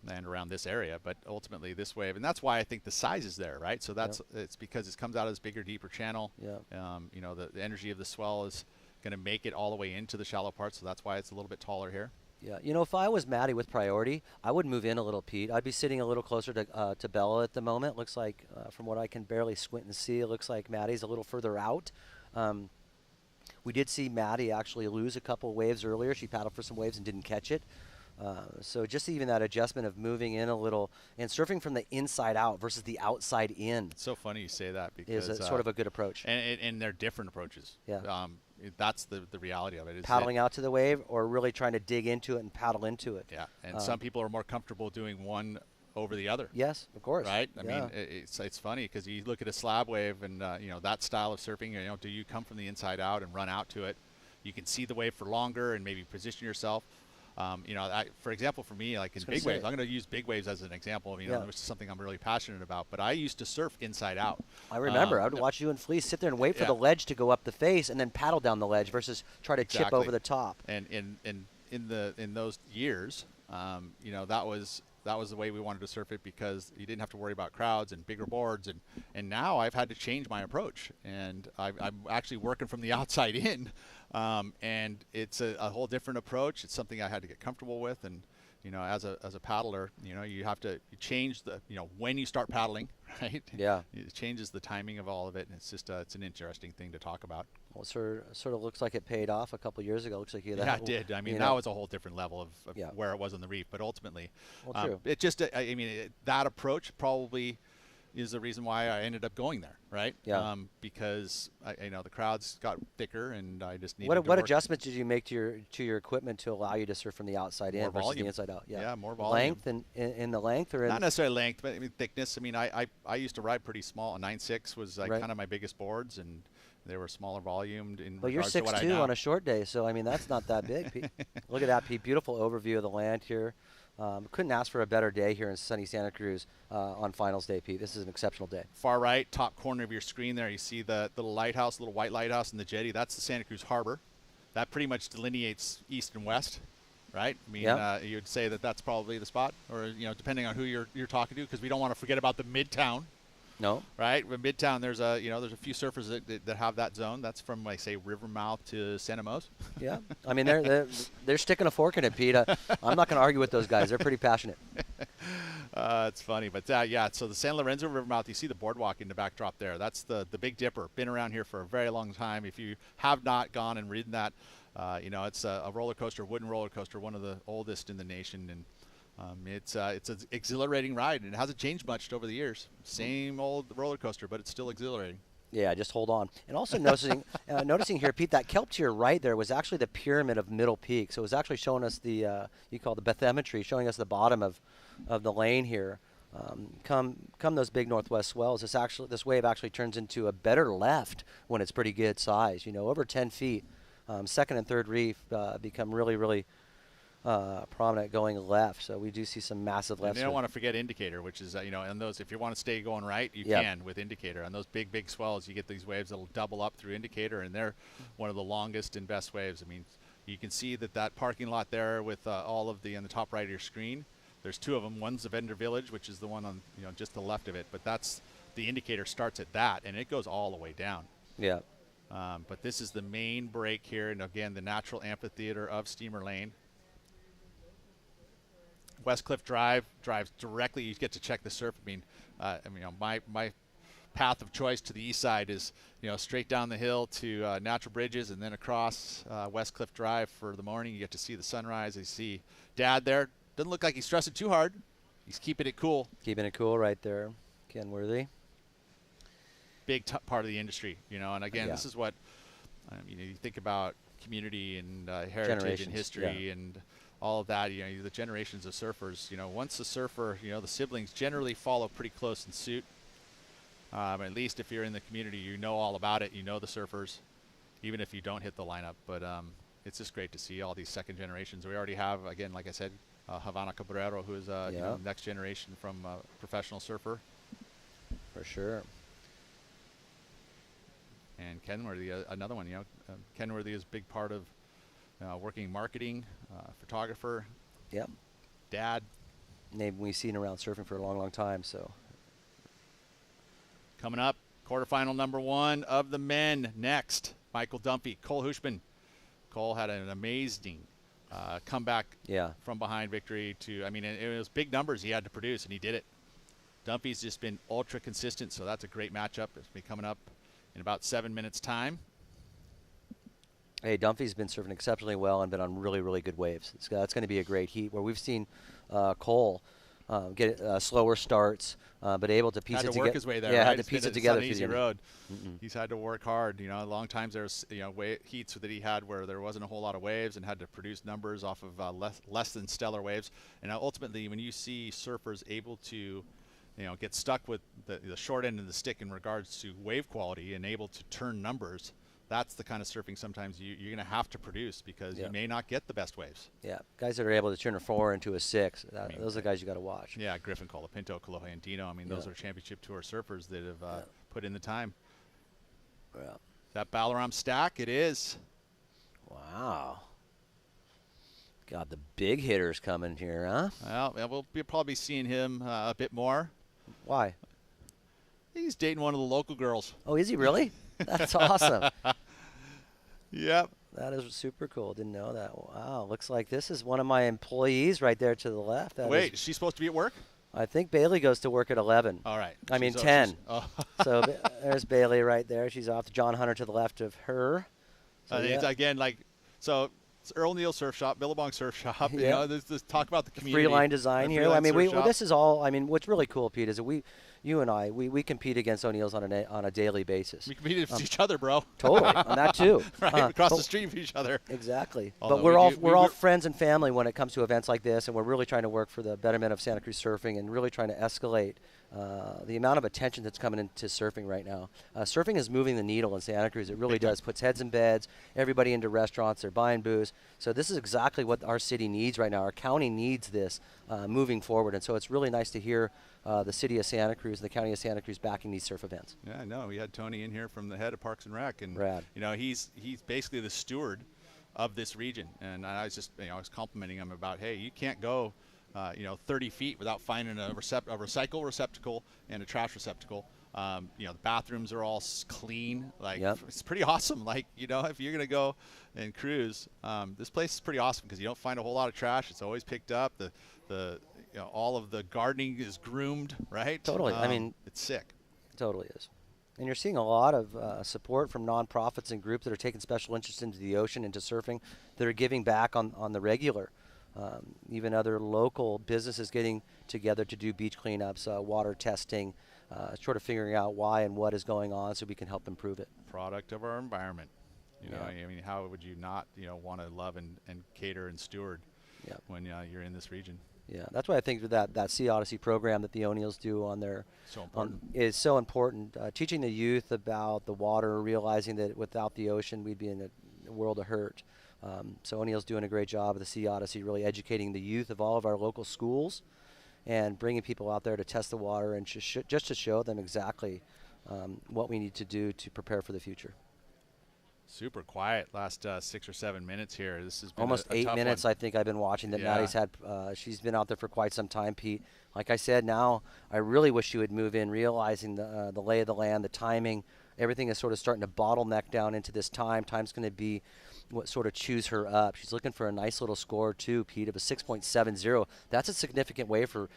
A: and around this area, but ultimately this wave, and that's why I think the size is there, right? So that's it's because it comes out of this bigger, deeper channel. You know, the energy of the swell is going to make it all the way into the shallow part, so that's why it's a little bit taller here.
B: Yeah, you know, if I was Maddie with priority, I would move in a little, Pete. I'd be sitting a little closer to Bella at the moment. Looks like, from what I can barely squint and see, it looks like Maddie's a little further out. We did see Maddie actually lose a couple waves earlier. She paddled for some waves and didn't catch it. So just even that adjustment of moving in a little and surfing from the inside out versus the outside in.
A: It's so funny you say that because
B: is sort of a good approach.
A: And they're different approaches.
B: Yeah.
A: That's the reality of it. Is
B: paddling out to the wave or really trying to dig into it and paddle into it.
A: Yeah, and some people are more comfortable doing one over the other.
B: Yes, of course.
A: Right? I mean, it's funny because you look at a slab wave and, you know, that style of surfing, you know, do you come from the inside out and run out to it? You can see the wave for longer and maybe position yourself. You know, for example, for me, like in big waves, I'm going to use big waves as an example, you know, which is something I'm really passionate about. But I used to surf inside out.
B: I remember. I would watch you and Fleece sit there and wait for the ledge to go up the face and then paddle down the ledge versus try to chip over the top.
A: And in those years, you know, that was the way we wanted to surf it because you didn't have to worry about crowds and bigger boards. And now I've had to change my approach. And I'm actually working from the outside in. And it's a whole different approach. It's something I had to get comfortable with. And, you know, as a paddler, you know, you have to change you know, when you start paddling, right?
B: Yeah.
A: It changes the timing of all of it. And it's just, it's an interesting thing to talk about.
B: Well, it sort of looks like it paid off a couple years ago. Looks like you
A: it did. I mean, that was a whole different level of where it was on the reef. But ultimately,
B: true.
A: It just, I mean, that approach probably is the reason why I ended up going there, right?
B: Yeah.
A: Because you know, the crowds got thicker, and I just needed.
B: What adjustments did you make to your equipment to allow you to surf from the outside in versus the inside out?
A: Yeah, more volume.
B: Length and in the length, or
A: not necessarily length, but I mean thickness. I mean, I used to ride pretty small. A 9.6 was kind of my biggest boards, and they were smaller volumed in
B: well, you're
A: regards to what I
B: 6'2"
A: know.
B: on a short day, so I mean that's not that big, Pete. Look at that, Pete. Beautiful overview of the land here. Couldn't ask for a better day here in sunny Santa Cruz on finals day, Pete. This is an exceptional day.
A: Far right, top corner of your screen there, you see the little lighthouse, little white lighthouse in the jetty. That's the Santa Cruz Harbor. That pretty much delineates east and west, right? I mean, you'd say that that's probably the spot, or, you know, depending on who you're talking to, because we don't want to forget about the Midtown.
B: No.
A: Right? With Midtown, there's a few surfers that have that zone. That's from, like, say, Rivermouth to Santa Mose.
B: Yeah. I mean, they're sticking a fork in it, Pete. I'm not going to argue with those guys. They're pretty passionate.
A: It's funny. But, yeah, so the San Lorenzo Rivermouth, you see the boardwalk in the backdrop there. That's the Big Dipper. Been around here for a very long time. If you have not gone and ridden that, you know, it's a roller coaster, wooden roller coaster, one of the oldest in the nation. And it's an exhilarating ride, and it hasn't changed much over the years. Same old roller coaster, but it's still exhilarating.
B: Yeah, just hold on. And also noticing here, Pete, that kelp to your right there was actually the pyramid of Middle Peak. So it was actually showing us the you call it the bathymetry, showing us the bottom of the lane here. Come those big northwest swells, this wave actually turns into a better left when it's pretty good size. You know, over 10 feet. Second and third reef become really, really prominent going left, so we do see some massive lefts.
A: And you don't want to forget indicator, which is you know, and those, if you want to stay going right, you can with indicator. On those big swells, you get these waves that'll double up through indicator, and they're one of the longest and best waves. I mean, you can see that parking lot there with all of on the top right of your screen. There's two of them. One's the Vendor Village, which is the one on, you know, just the left of it, but that's the indicator starts at that, and it goes all the way down.
B: Yeah.
A: But this is the main break here, and again, the natural amphitheater of Steamer Lane. West Cliff Drive drives directly. You get to check the surf. I mean, you know, my path of choice to the east side is, you know, straight down the hill to Natural Bridges, and then across West Cliff Drive for the morning. You get to see the sunrise. You see Dad there. Doesn't look like he's stressing too hard. He's keeping it cool.
B: Keeping it cool right there, Ken Worthy.
A: big part of the industry, and again,
B: Yeah.
A: this is what, you think about community and heritage and
B: Generations,
A: history and all of that, the generations of surfers, once the surfer, the siblings generally follow pretty close in suit. At least if you're in the community, you know all about it, the surfers, even if you don't hit the lineup. But it's just great to see all these second generations. We already have, again, like I said, Havana Cabrero, who is next generation from professional surfer.
B: For sure.
A: And Kenworthy, another one. Kenworthy is a big part of working marketing, photographer.
B: Yep.
A: Dad.
B: Name we've seen around surfing for a long, long time. So
A: coming up, quarterfinal number 1 of the men. Next, Michael Dunphy, Cole Hushman. Cole had an amazing comeback from behind victory to, it was big numbers he had to produce, and he did it. Dunphy's just been ultra consistent, so that's a great matchup. It's be coming up in about 7 minutes' time.
B: Hey, Dunphy's been surfing exceptionally well and been on really, really good waves. That's going to be a great heat where we've seen Cole get slower starts, but able to piece it together.
A: Had to work his way there.
B: Yeah,
A: right?
B: had to piece it together.
A: It's not an easy road. He's had to work hard. Long times there's heats that he had where there wasn't a whole lot of waves and had to produce numbers off of less than stellar waves. And ultimately, when you see surfers able to get stuck with the short end of the stick in regards to wave quality and able to turn numbers, that's the kind of surfing sometimes you're going to have to produce because you may not get the best waves.
B: Yeah, guys that are able to turn a 4 into a 6, those are the guys you got to watch.
A: Yeah, Griffin Colapinto, Kolohe Andino. Those are championship tour surfers that have put in the time.
B: Yeah.
A: That Balaram stack, it is.
B: Wow. God, the big hitters coming here, huh?
A: Well, we'll probably be seeing him a bit more.
B: Why?
A: He's dating one of the local girls.
B: Oh, is he really? That's awesome.
A: Yep.
B: That is super cool. Didn't know that. Wow. Looks like this is one of my employees right there to the left.
A: Wait, is she supposed to be at work?
B: I think Bailey goes to work at 11.
A: All right.
B: 10. So there's Bailey right there. She's off. John Hunter to the left of her. So
A: it's again, it's Earl Neal Surf Shop, Billabong Surf Shop. This talk about the community.
B: Freeline design here. This is all. What's really cool, Pete, is that you and I compete against O'Neill's on a daily basis.
A: We compete against each other, bro.
B: Totally, on that too.
A: Right, across the street from each other.
B: Exactly.
A: Although
B: but we're all friends and family when it comes to events like this, and we're really trying to work for the betterment of Santa Cruz surfing and really trying to escalate the amount of attention that's coming into surfing right now. Surfing is moving the needle in Santa Cruz. It really does. Puts heads in beds, everybody into restaurants, they're buying booze. So this is exactly what our city needs right now. Our county needs this moving forward. And so it's really nice to hear the city of Santa Cruz, the county of Santa Cruz backing these surf events.
A: Yeah, I know. We had Tony in here from the head of Parks and Rec. And,
B: Rad.
A: He's basically the steward of this region. And I was just, I was complimenting him about, hey, you can't go 30 feet without finding a recycle receptacle and a trash receptacle. The bathrooms are all clean. It's pretty awesome. If you're going to go and cruise, this place is pretty awesome because you don't find a whole lot of trash. It's always picked up. All of the gardening is groomed, right?
B: Totally.
A: It's sick.
B: It totally is. And you're seeing a lot of support from nonprofits and groups that are taking special interest into the ocean, into surfing, that are giving back on the regular. Even other local businesses getting together to do beach cleanups, water testing, sort of figuring out why and what is going on so we can help improve it.
A: Product of our environment. How would you not, want to love and cater and steward when you're in this region?
B: Yeah, that's why I think that Sea Odyssey program that the O'Neills do on their is so important. Teaching the youth about the water, realizing that without the ocean we'd be in a world of hurt. So O'Neill's doing a great job of the Sea Odyssey, really educating the youth of all of our local schools and bringing people out there to test the water and just to show them exactly what we need to do to prepare for the future.
A: Super quiet last 6 or 7 minutes here. This has been
B: almost
A: a
B: 8 minutes.
A: one.
B: I think I've been watching that Maddie's had. She's been out there for quite some time, Pete. Like I said, now I really wish she would move in, realizing the lay of the land, the timing. Everything is sort of starting to bottleneck down into this time. Time's going to be what sort of chews her up. She's looking for a nice little score too, Pete, of a 6.70. That's a significant wave for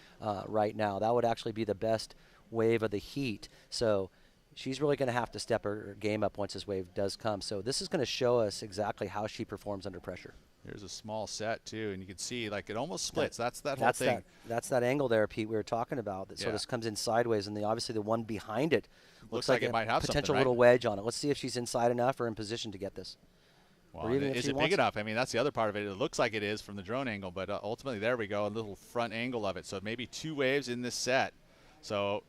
B: right now. That would actually be the best wave of the heat. So she's really going to have to step her game up once this wave does come. So this is going to show us exactly how she performs under pressure.
A: Here's a small set too, and you can see like it almost splits. That's that whole thing.
B: That's that angle there, Pete, we were talking about that sort of comes in sideways, and obviously the one behind it
A: looks like it might have
B: potential
A: something,
B: little wedge on it. Let's see if she's inside enough or in position to get this.
A: Well, is it big enough? I mean, that's the other part of it. It looks like it is from the drone angle, but ultimately there we go, a little front angle of it. So maybe 2 waves in this set. So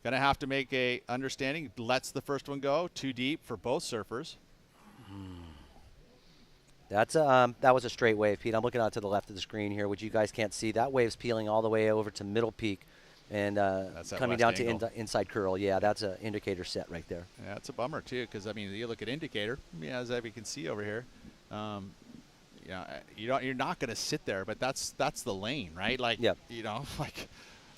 A: gonna have to make a understanding. Lets the first one go too deep for both surfers.
B: That's that was a straight wave, Pete. I'm looking out to the left of the screen here, which you guys can't see. That wave's peeling all the way over to middle peak and coming down to inside curl. Yeah, that's an indicator set right there.
A: Yeah, it's a bummer too, because I mean, you look at indicator. Yeah, as you can see over here, you're not going to sit there, but that's the lane, right? Like, like.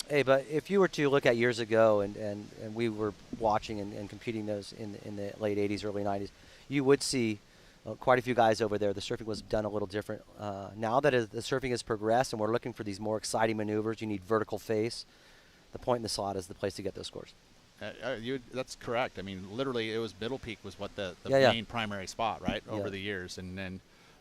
B: Hey, but if you were to look at years ago, and we were watching and competing those in the late 80s, early 90s, you would see quite a few guys over there. The surfing was done a little different. Now that the surfing has progressed and we're looking for these more exciting maneuvers, you need vertical face. The point in the slot is the place to get those scores.
A: That's correct. I mean, literally, it was middle peak was what the main primary spot, right, over the years. And then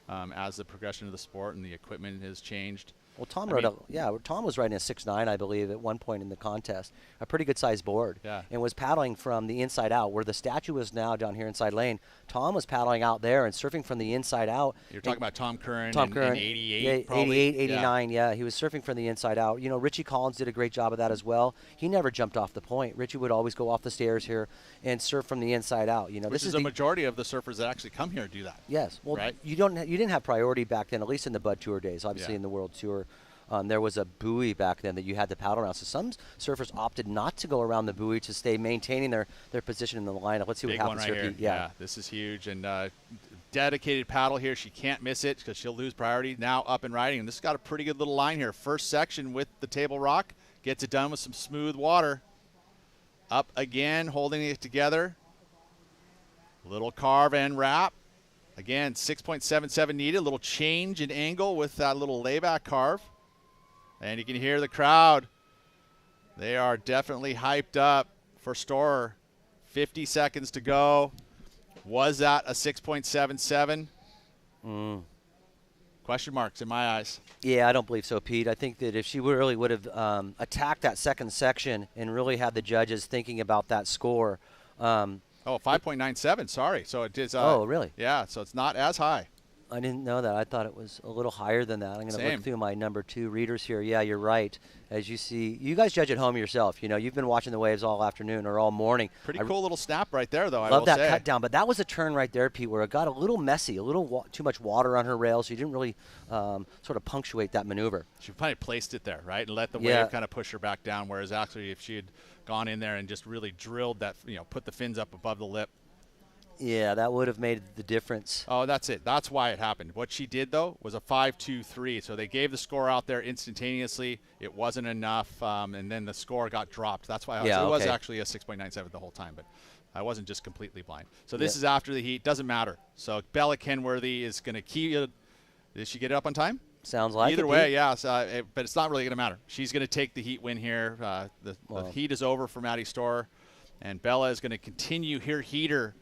A: as the progression of the sport and the equipment has changed.
B: Well, Tom was riding a 6'9", I believe, at one point in the contest, a pretty good-sized board, and was paddling from the inside out, where the statue is now down here inside lane. Tom was paddling out there and surfing from the inside out.
A: You're talking about Tom Curran
B: in
A: 88,
B: probably? 88, 89, yeah. He was surfing from the inside out. You know, Richie Collins did a great job of that as well. He never jumped off the point. Richie would always go off the stairs here and surf from the inside out. You know,
A: Which is the majority of the surfers that actually come here do that.
B: Yes. Well,
A: right?
B: you didn't have priority back then, at least in the Bud Tour days. Obviously, in the World Tour. There was a buoy back then that you had to paddle around. So some surfers opted not to go around the buoy to stay maintaining their position in the lineup. Let's see what happens here.
A: Yeah, this is huge. And dedicated paddle here. She can't miss it because she'll lose priority. Now up and riding. And this has got a pretty good little line here. First section with the table rock. Gets it done with some smooth water. Up again, holding it together. Little carve and wrap. Again, 6.77 needed. A little change in angle with that little layback carve. And you can hear the crowd. They are definitely hyped up for Storer. 50 seconds to go. Was that a 6.77? Question marks in my eyes.
B: Yeah, I don't believe so, Pete. I think that if she really would have attacked that second section and really had the judges thinking about that score.
A: 5.97, sorry. So it is.
B: Oh, really?
A: Yeah, so it's not as high.
B: I didn't know that. I thought it was a little higher than that. I'm going to look through my number 2 readers here. Yeah, you're right. As you see, you guys judge at home yourself. You know, you've been watching the waves all afternoon or all morning.
A: Pretty cool little snap right there, though.
B: Love that cut down, but that was a turn right there, Pete, where it got a little messy, a little too much water on her rail, so you didn't really sort of punctuate that maneuver.
A: She probably placed it there, right, and let the wave kind of push her back down. Whereas actually, if she had gone in there and just really drilled that, put the fins up above the lip.
B: Yeah, that would have made the difference.
A: Oh, that's it. That's why it happened. What she did, though, was a 5.23. So they gave the score out there instantaneously. It wasn't enough, and then the score got dropped. That's why it was actually a 6.97 the whole time, but I wasn't just completely blind. So this is after the heat. Doesn't matter. So Bella Kenworthy is going to keep it. Did she get it up on time?
B: Sounds like
A: Either way, yeah. But it's not really going to matter. She's going to take the heat win here. The heat is over for Maddie Storer, and Bella is going to continue her heater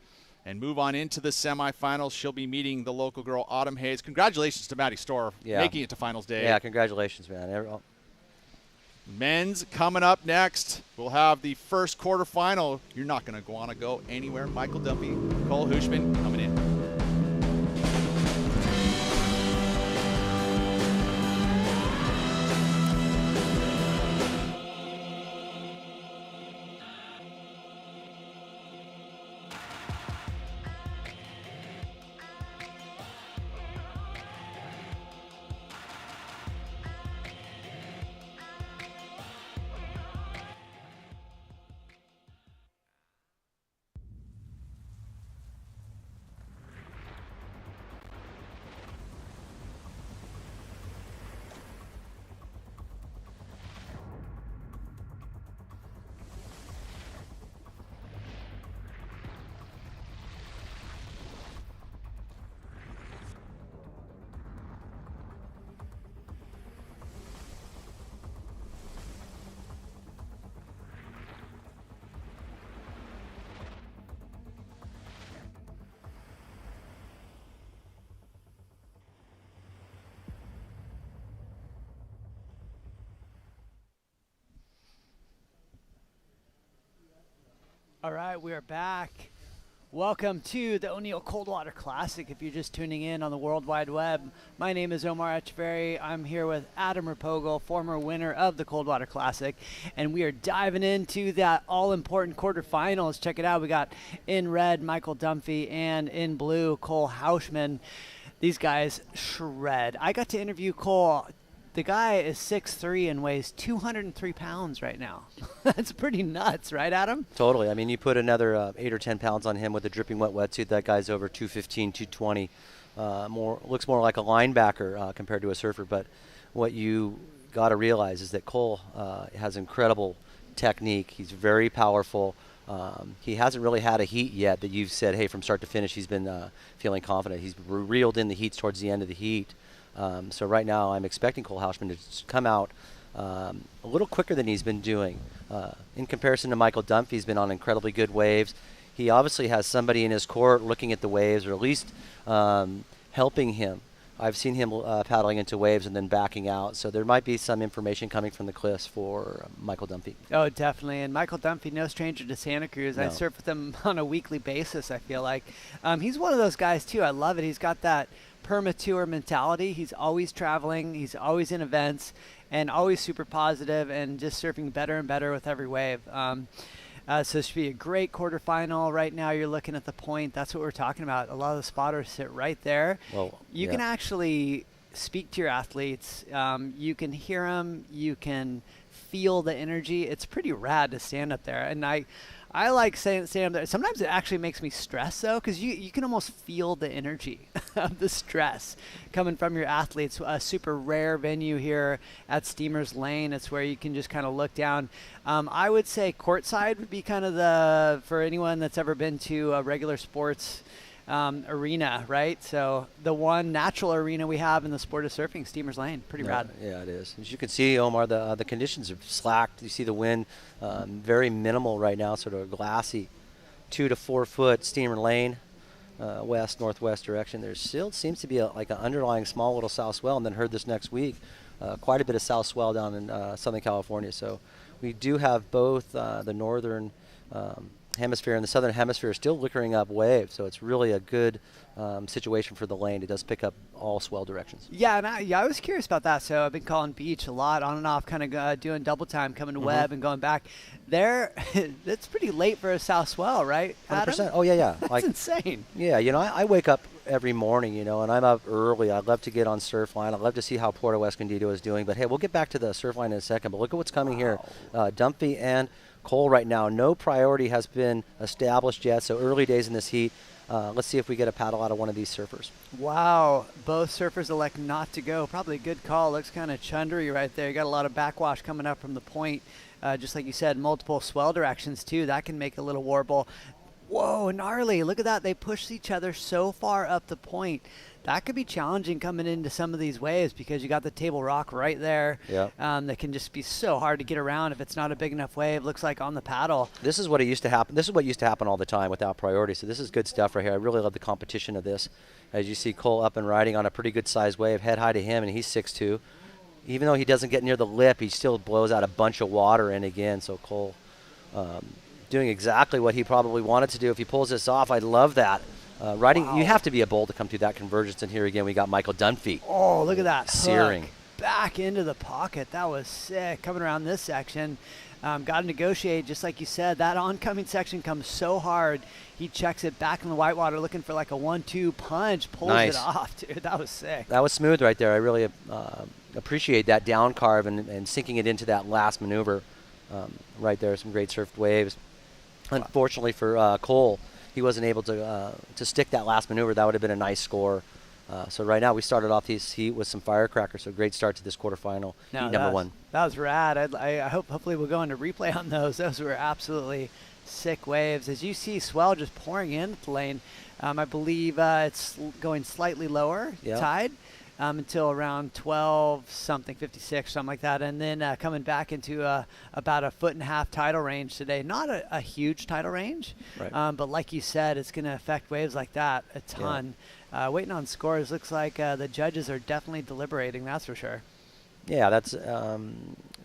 A: and move on into the semifinals. She'll be meeting the local girl, Autumn Hayes. Congratulations to Maddie Storer making it to finals day.
B: Yeah, congratulations, man.
A: Men's coming up next. We'll have the first quarterfinal. You're not going to want to go anywhere. Michael Dumpy, Cole Hushman coming in.
G: All right, we are back. Welcome to the O'Neill Coldwater Classic. If you're just tuning in on the World Wide Web, my name is Omar Echeverry. I'm here with Adam Rapogel, former winner of the Coldwater Classic, and we are diving into that all-important quarterfinals. Check it out. We got in red Michael Dunphy and in blue Cole Hauschman. These guys shred. I got to interview Cole. The guy is 6'3" and weighs 203 pounds right now. That's pretty nuts, right, Adam?
B: Totally. I mean, you put another 8 or 10 pounds on him with a dripping wet wetsuit. That guy's over 215, 220. Looks more like a linebacker compared to a surfer. But what you got to realize is that Cole has incredible technique. He's very powerful. He hasn't really had a heat yet that you've said, hey, from start to finish, he's been feeling confident. He's reeled in the heats towards the end of the heat. So right now I'm expecting Cole Hauschman to come out a little quicker than he's been doing. In comparison to Michael Dunphy, he's been on incredibly good waves. He obviously has somebody in his court looking at the waves, or at least helping him. I've seen him paddling into waves and then backing out. So there might be some information coming from the cliffs for Michael Dunphy.
G: Oh, definitely. And Michael Dunphy, no stranger to Santa Cruz.
B: No.
G: I surf with him on a weekly basis, I feel like. He's one of those guys, too. I love it. He's got that perma-tour mentality. He's always traveling. He's always in events and always super positive and just surfing better and better with every wave. So it should be a great quarterfinal. Right now you're looking at the point. That's what we're talking about. A lot of the spotters sit right there.
B: Well,
G: you can actually speak to your athletes. You can hear them. You can feel the energy. It's pretty rad to stand up there. And I like saying stand up there. Sometimes it actually makes me stress, though, because you can almost feel the energy of the stress coming from your athletes. A super rare venue here at Steamer's Lane. It's where you can just kind of look down. I would say courtside would be kind of for anyone that's ever been to a regular sports arena, right? So the one natural arena we have in the sport of surfing, Steamer's Lane. Pretty rad.
B: Yeah, it is. As you can see, Omar, the conditions are slacked. You see the wind very minimal right now, sort of glassy. 2 to 4 foot Steamer Lane, west northwest direction. There still seems to be like an underlying small little south swell, and then heard this next week, quite a bit of south swell down in Southern California. So we do have both the northern hemisphere and the southern hemisphere still liquoring up waves, so it's really a good situation for the lane. It does pick up all swell directions.
G: Yeah, and I was curious about that. So I've been calling beach a lot, on and off, kind of doing double time, coming to web and going back. There, it's pretty late for a south swell, right, Adam?
B: 100%. Oh, yeah.
G: That's insane.
B: Yeah, I wake up every morning, and I'm up early. I love to get on Surfline. I love to see how Puerto Escondido is doing. But, hey, we'll get back to the Surfline in a second. But look at what's coming here. Dunphy and Cole right now. No priority has been established yet, so early days in this heat. Let's see if we get a paddle out of one of these surfers.
G: Wow, both surfers elect not to go. Probably a good call. Looks kind of chundery right there. You got a lot of backwash coming up from the point. Just like you said, multiple swell directions too. That can make a little warble. Whoa, gnarly. Look at that. They push each other so far up the point. That could be challenging coming into some of these waves because you got the table rock right there.
B: Yep.
G: That can just be so hard to get around if it's not a big enough wave. Looks like on the paddle.
B: This is what used to happen. This is what used to happen all the time without priority. So this is good stuff right here. I really love the competition of this. As you see Cole up and riding on a pretty good sized wave, head high to him, and he's 6'2". Even though he doesn't get near the lip, he still blows out a bunch of water in again. So Cole doing exactly what he probably wanted to do. If he pulls this off, I love that. Riding, you have to be a bull to come through that convergence. And here again, we got Michael Dunphy.
G: Oh, look at that.
B: Searing.
G: Hook back into the pocket. That was sick. Coming around this section. Got to negotiate, just like you said. That oncoming section comes so hard. He checks it back in the whitewater, looking for like a 1-2 punch. Pulls it off, dude. That was sick.
B: That was smooth right there. I really appreciate that down carve and sinking it into that last maneuver right there. Some great surfed waves. Unfortunately for Cole, he wasn't able to stick that last maneuver. That would have been a nice score. So right now we started off this heat with some firecrackers. So great start to this quarterfinal, heat number one.
G: That was rad. I hopefully we'll go into replay on those. Those were absolutely sick waves. As you see, swell just pouring into the lane. I believe it's going slightly lower tide until around 12 something, 56, something like that, and then coming back into about a 1.5 foot tidal range today. Not a huge tidal range,
B: right.
G: But like you said, it's going to affect waves like that a ton. Waiting on scores. Looks like the judges are definitely deliberating, that's for sure. Yeah,
B: that's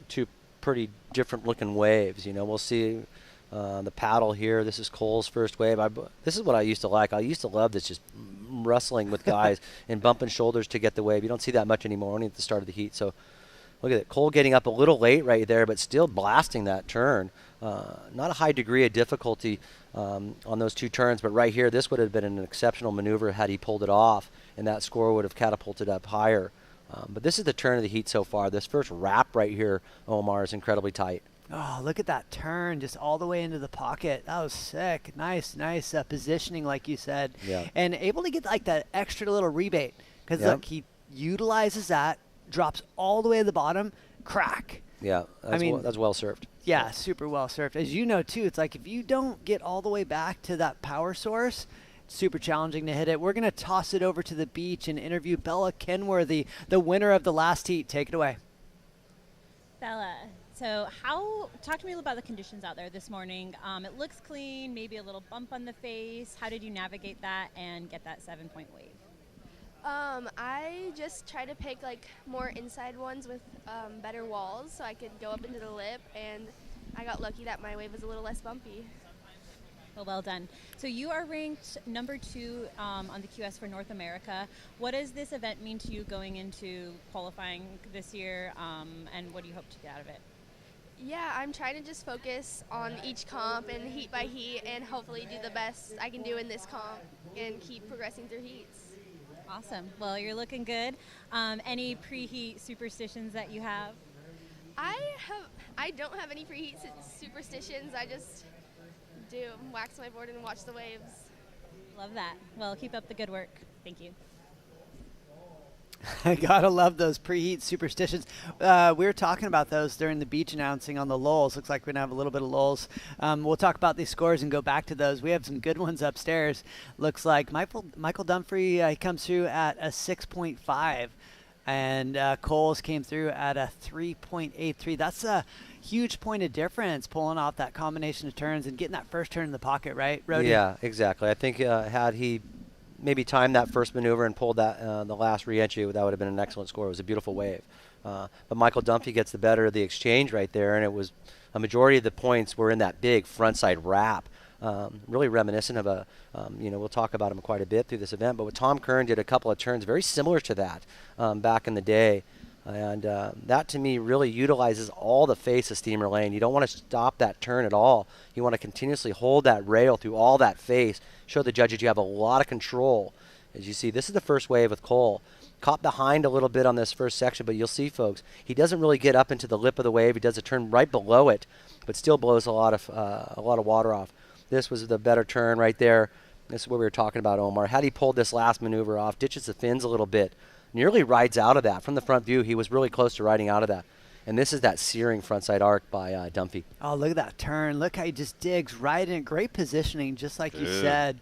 B: two pretty different looking waves. We'll see The paddle here, this is Cole's first wave. This is what I used to like. I used to love this, just wrestling with guys and bumping shoulders to get the wave. You don't see that much anymore, only at the start of the heat. So look at it. Cole getting up a little late right there, but still blasting that turn. Not a high degree of difficulty on those 2 turns, but right here, this would have been an exceptional maneuver had he pulled it off, and that score would have catapulted up higher. But this is the turn of the heat so far. This first wrap right here, Omar, is incredibly tight.
G: Oh, look at that turn, just all the way into the pocket. That was sick. Nice positioning, like you said.
B: Yeah.
G: And able to get like that extra little rebate. Because
B: Yep.
G: look, he utilizes that, drops all the way to the bottom, crack.
B: Yeah, that's well served.
G: Yeah, super well served. As you know, too, it's like if you don't get all the way back to that power source, it's super challenging to hit it. We're going to toss it over to the beach and interview Bella Kenworthy, the winner of the last heat. Take it away.
D: Bella, so talk to me about the conditions out there this morning. It looks clean, maybe a little bump on the face. How did you navigate that and get that 7-point wave?
H: I just try to pick like more inside ones with better walls so I could go up into the lip, and I got lucky that my wave was a little less bumpy.
D: Well done. So you are ranked number 2 on the QS for North America. What does this event mean to you going into qualifying this year, and what do you hope to get out of it?
H: Yeah, I'm trying to just focus on each comp and heat by heat and hopefully do the best I can do in this comp and keep progressing through heats.
D: Awesome. Well, you're looking good. Any preheat superstitions that you have?
H: I don't have any preheat superstitions. I just do wax my board and watch the waves.
D: Love that. Well, keep up the good work. Thank you.
G: I gotta love those preheat superstitions. We were talking about those during the beach announcing on the lulls. Looks like we're gonna have a little bit of lulls. We'll talk about these scores and go back to those. We have some good ones upstairs. Looks like Michael Dumfrey comes through at a 6.5, and Coles came through at a 3.83. That's a huge point of difference, pulling off that combination of turns and getting that first turn in the pocket, right, Rody?
B: Yeah, exactly. I think had he maybe timed that first maneuver and pulled that the last re-entry, that would have been an excellent score. It was a beautiful wave. But Michael Dunphy gets the better of the exchange right there, and it was a majority of the points were in that big frontside wrap. Really reminiscent of a, we'll talk about him quite a bit through this event, but Tom Kern did a couple of turns very similar to that back in the day. And that, to me, really utilizes all the face of Steamer Lane. You don't want to stop that turn at all. You want to continuously hold that rail through all that face, show the judges you have a lot of control. As you see, this is the first wave with Cole. Caught behind a little bit on this first section, but you'll see, folks, he doesn't really get up into the lip of the wave. He does a turn right below it, but still blows a lot of water off. This was the better turn right there. This is what we were talking about, Omar. Had he pulled this last maneuver off, ditches the fins a little bit, nearly rides out of that. From the front view, he was really close to riding out of that. And this is that searing frontside arc by Dunphy.
G: Oh, look at that turn. Look how he just digs right in. Great positioning, just like you said.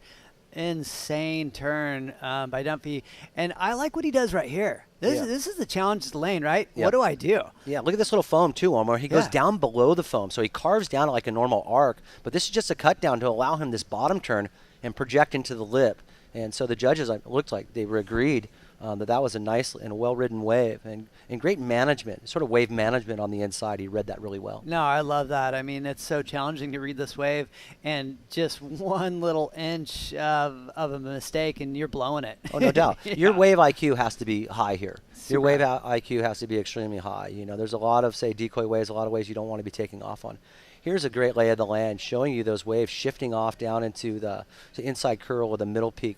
G: Insane turn by Dunphy. And I like what he does right here. This is the challenge lane, right?
B: Yep.
G: What do I do?
B: Yeah, look at this little foam too, Omar. He goes down below the foam, so he carves down it like a normal arc. But this is just a cut down to allow him this bottom turn and project into the lip. And so the judges, it looked like they agreed that was a nice and well-ridden wave and great management, sort of wave management on the inside. He read that really well.
G: No, I love that. I mean, it's so challenging to read this wave, and just one little inch of a mistake, and you're blowing it.
B: Oh, no doubt.
G: Yeah.
B: Your wave IQ has to be high here. Your wave
G: Super.
B: IQ has to be extremely high. You know, there's a lot of, say, decoy waves, a lot of ways you don't want to be taking off on. Here's a great lay of the land showing you those waves shifting off down into the inside curl with a middle peak.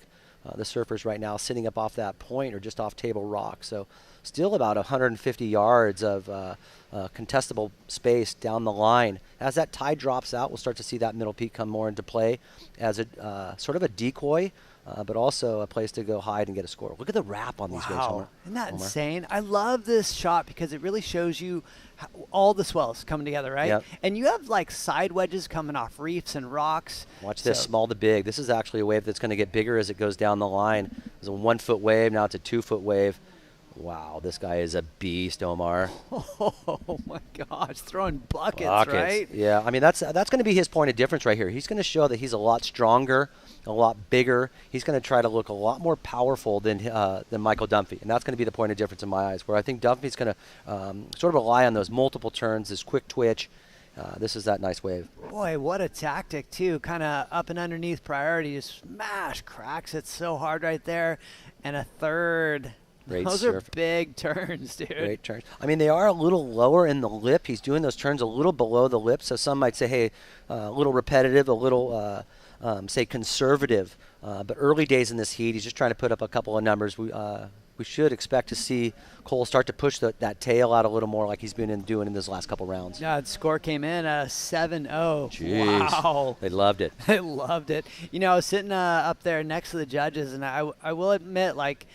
B: The surfers right now sitting up off that point or just off Table Rock. So still about 150 yards of contestable space down the line. As that tide drops out, we'll start to see that middle peak come more into play as a sort of a decoy, but also a place to go hide and get a score. Look at the wrap on these waves, Homer.
G: Isn't that insane? I love this shot because it really shows you how all the swells coming together, right?
B: Yep.
G: And you have like side wedges coming off reefs and rocks.
B: Watch this, small to big. This is actually a wave that's going to get bigger as it goes down the line. It was a 1 foot wave, now it's a 2 foot wave. Wow, this guy is a beast, Omar.
G: Oh my gosh, throwing buckets, right?
B: Yeah, I mean that's going to be his point of difference right here. He's going to show that he's a lot stronger, a lot bigger. He's going to try to look a lot more powerful than Michael Dunphy, and that's going to be the point of difference in my eyes. Where I think Dunphy's going to sort of rely on those multiple turns, this quick twitch, this is that nice wave.
G: Boy, what a tactic, too. Kind of up and underneath priority. Just smash, cracks it so hard right there. And a third.
B: Great
G: Those
B: surf.
G: are big turns, dude.
B: Great turns. I mean, they are a little lower in the lip. He's doing those turns a little below the lip. So some might say, hey, a little repetitive, a little, say, conservative. But early days in this heat, he's just trying to put up a couple of numbers. We should expect to see Cole start to push that tail out a little more like he's been doing in this last couple rounds.
G: Yeah, the score came in 7-0.
B: Jeez.
G: Wow.
B: They loved it.
G: They loved it. You know, I was sitting up there next to the judges, and I will admit, like,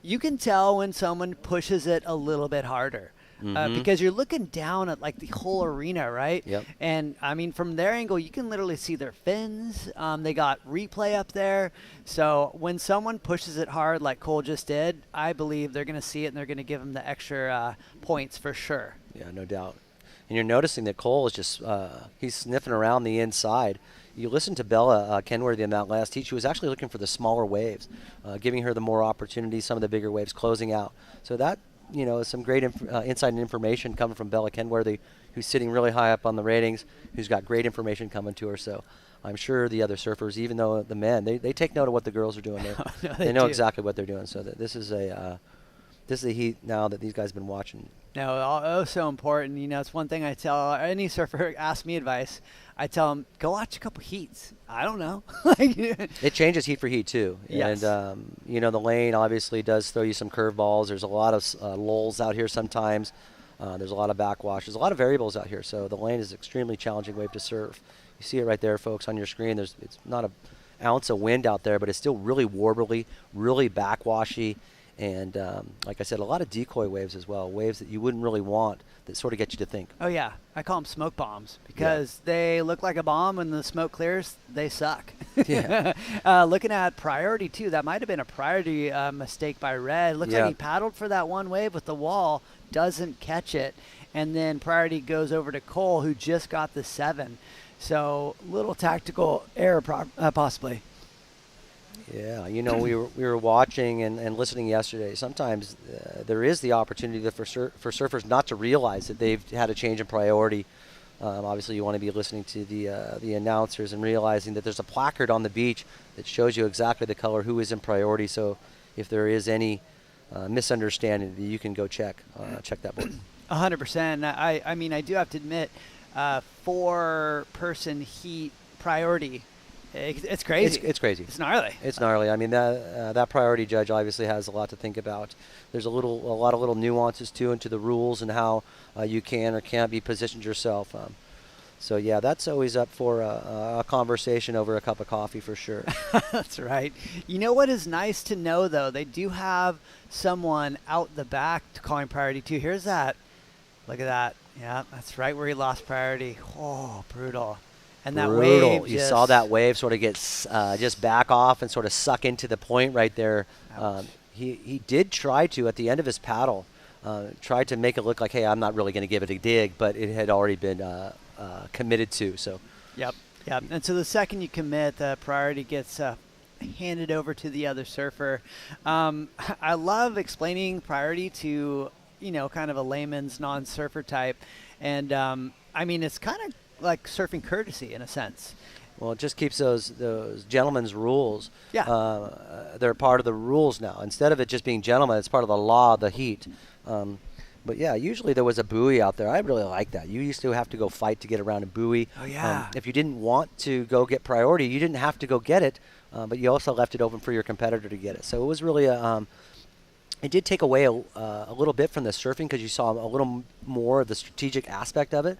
G: you can tell when someone pushes it a little bit harder. Because you're looking down at like the whole arena, right?
B: Yep.
G: And I mean, from their angle, you can literally see their fins. They got replay up there. So when someone pushes it hard, like Cole just did, I believe they're going to see it and they're going to give him the extra points for sure.
B: Yeah, no doubt. And you're noticing that Cole is just, he's sniffing around the inside. You listen to Bella Kenworthy in that last heat. She was actually looking for the smaller waves, giving her the more opportunities, some of the bigger waves closing out. So that, you know, some great insight and information coming from Bella Kenworthy, who's sitting really high up on the ratings, who's got great information coming to her. So I'm sure the other surfers, even though the men, they take note of what the girls are doing. They know exactly what they're doing. So this is a heat now that these guys have been watching.
G: No, so important. You know, it's one thing I tell any surfer, ask me advice. I tell them, go watch a couple heats. I don't know.
B: It changes heat for heat, too.
G: Yes.
B: And, you know, the lane obviously does throw you some curveballs. There's a lot of lulls out here sometimes. There's a lot of backwash. There's a lot of variables out here. So the lane is an extremely challenging wave to surf. You see it right there, folks, on your screen. It's not an ounce of wind out there, but it's still really warbly, really backwashy. And like I said, a lot of decoy waves as well, waves that you wouldn't really want that sort of get you to think.
G: Oh, yeah. I call them smoke bombs because they look like a bomb. When the smoke clears, they suck.
B: Yeah.
G: Looking at priority, too, that might have been a priority mistake by Red. Looks like he paddled for that one wave with the wall, doesn't catch it. And then priority goes over to Cole, who just got the 7. So little tactical error possibly.
B: Yeah, you know, we were watching and listening yesterday. Sometimes there is the opportunity for surfers not to realize that they've had a change in priority. Obviously, you want to be listening to the announcers and realizing that there's a placard on the beach that shows you exactly the color, who is in priority. So if there is any misunderstanding, you can go check that board.
G: 100%. I mean, I do have to admit, 4-person heat priority. It's crazy.
B: It's crazy.
G: It's gnarly.
B: It's gnarly. I mean, that priority judge obviously has a lot to think about. There's a lot of little nuances too into the rules and how you can or can't be positioned yourself. So yeah, that's always up for a conversation over a cup of coffee for sure.
G: That's right. You know what is nice to know though? They do have someone out the back calling priority too. Here's that. Look at that. Yeah, that's right where he lost priority. Oh, brutal. And that wave,
B: you saw that wave sort of get just back off and sort of suck into the point right there. He did try to, at the end of his paddle, try to make it look like, hey, I'm not really going to give it a dig, but it had already been committed to. So. Yep.
G: And so the second you commit, the priority gets handed over to the other surfer. I love explaining priority to, you know, kind of a layman's non-surfer type. And, I mean, it's kind of like surfing courtesy in a sense.
B: Well, it just keeps those gentlemen's rules.
G: Yeah.
B: They're part of the rules now. Instead of it just being gentlemen, it's part of the law of the heat. But yeah, usually there was a buoy out there. I really like that. You used to have to go fight to get around a buoy.
G: Oh, yeah.
B: If you didn't want to go get priority, you didn't have to go get it, but you also left it open for your competitor to get it. So it was really it did take away a little bit from the surfing because you saw a little more of the strategic aspect of it.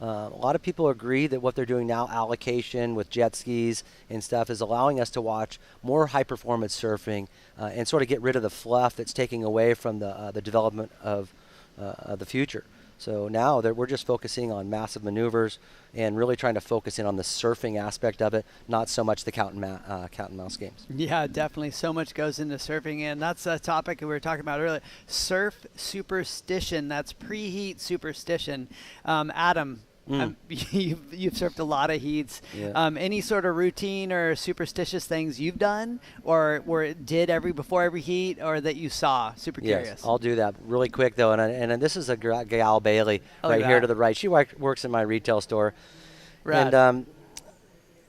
B: A lot of people agree that what they're doing now, allocation with jet skis and stuff, is allowing us to watch more high-performance surfing and sort of get rid of the fluff that's taking away from the development of the future. So now that we're just focusing on massive maneuvers and really trying to focus in on the surfing aspect of it, not so much the cat and mouse games.
G: Yeah, definitely. So much goes into surfing, and that's a topic we were talking about earlier. Surf superstition. That's preheat superstition. Adam, You've surfed a lot of heats.
B: Yeah.
G: Any sort of routine or superstitious things you've done, or did before every heat, or that you saw? Super curious.
B: Yes, I'll do that really quick though. And this is a gal Bailey right here to the right. She works in my retail store.
G: Rad.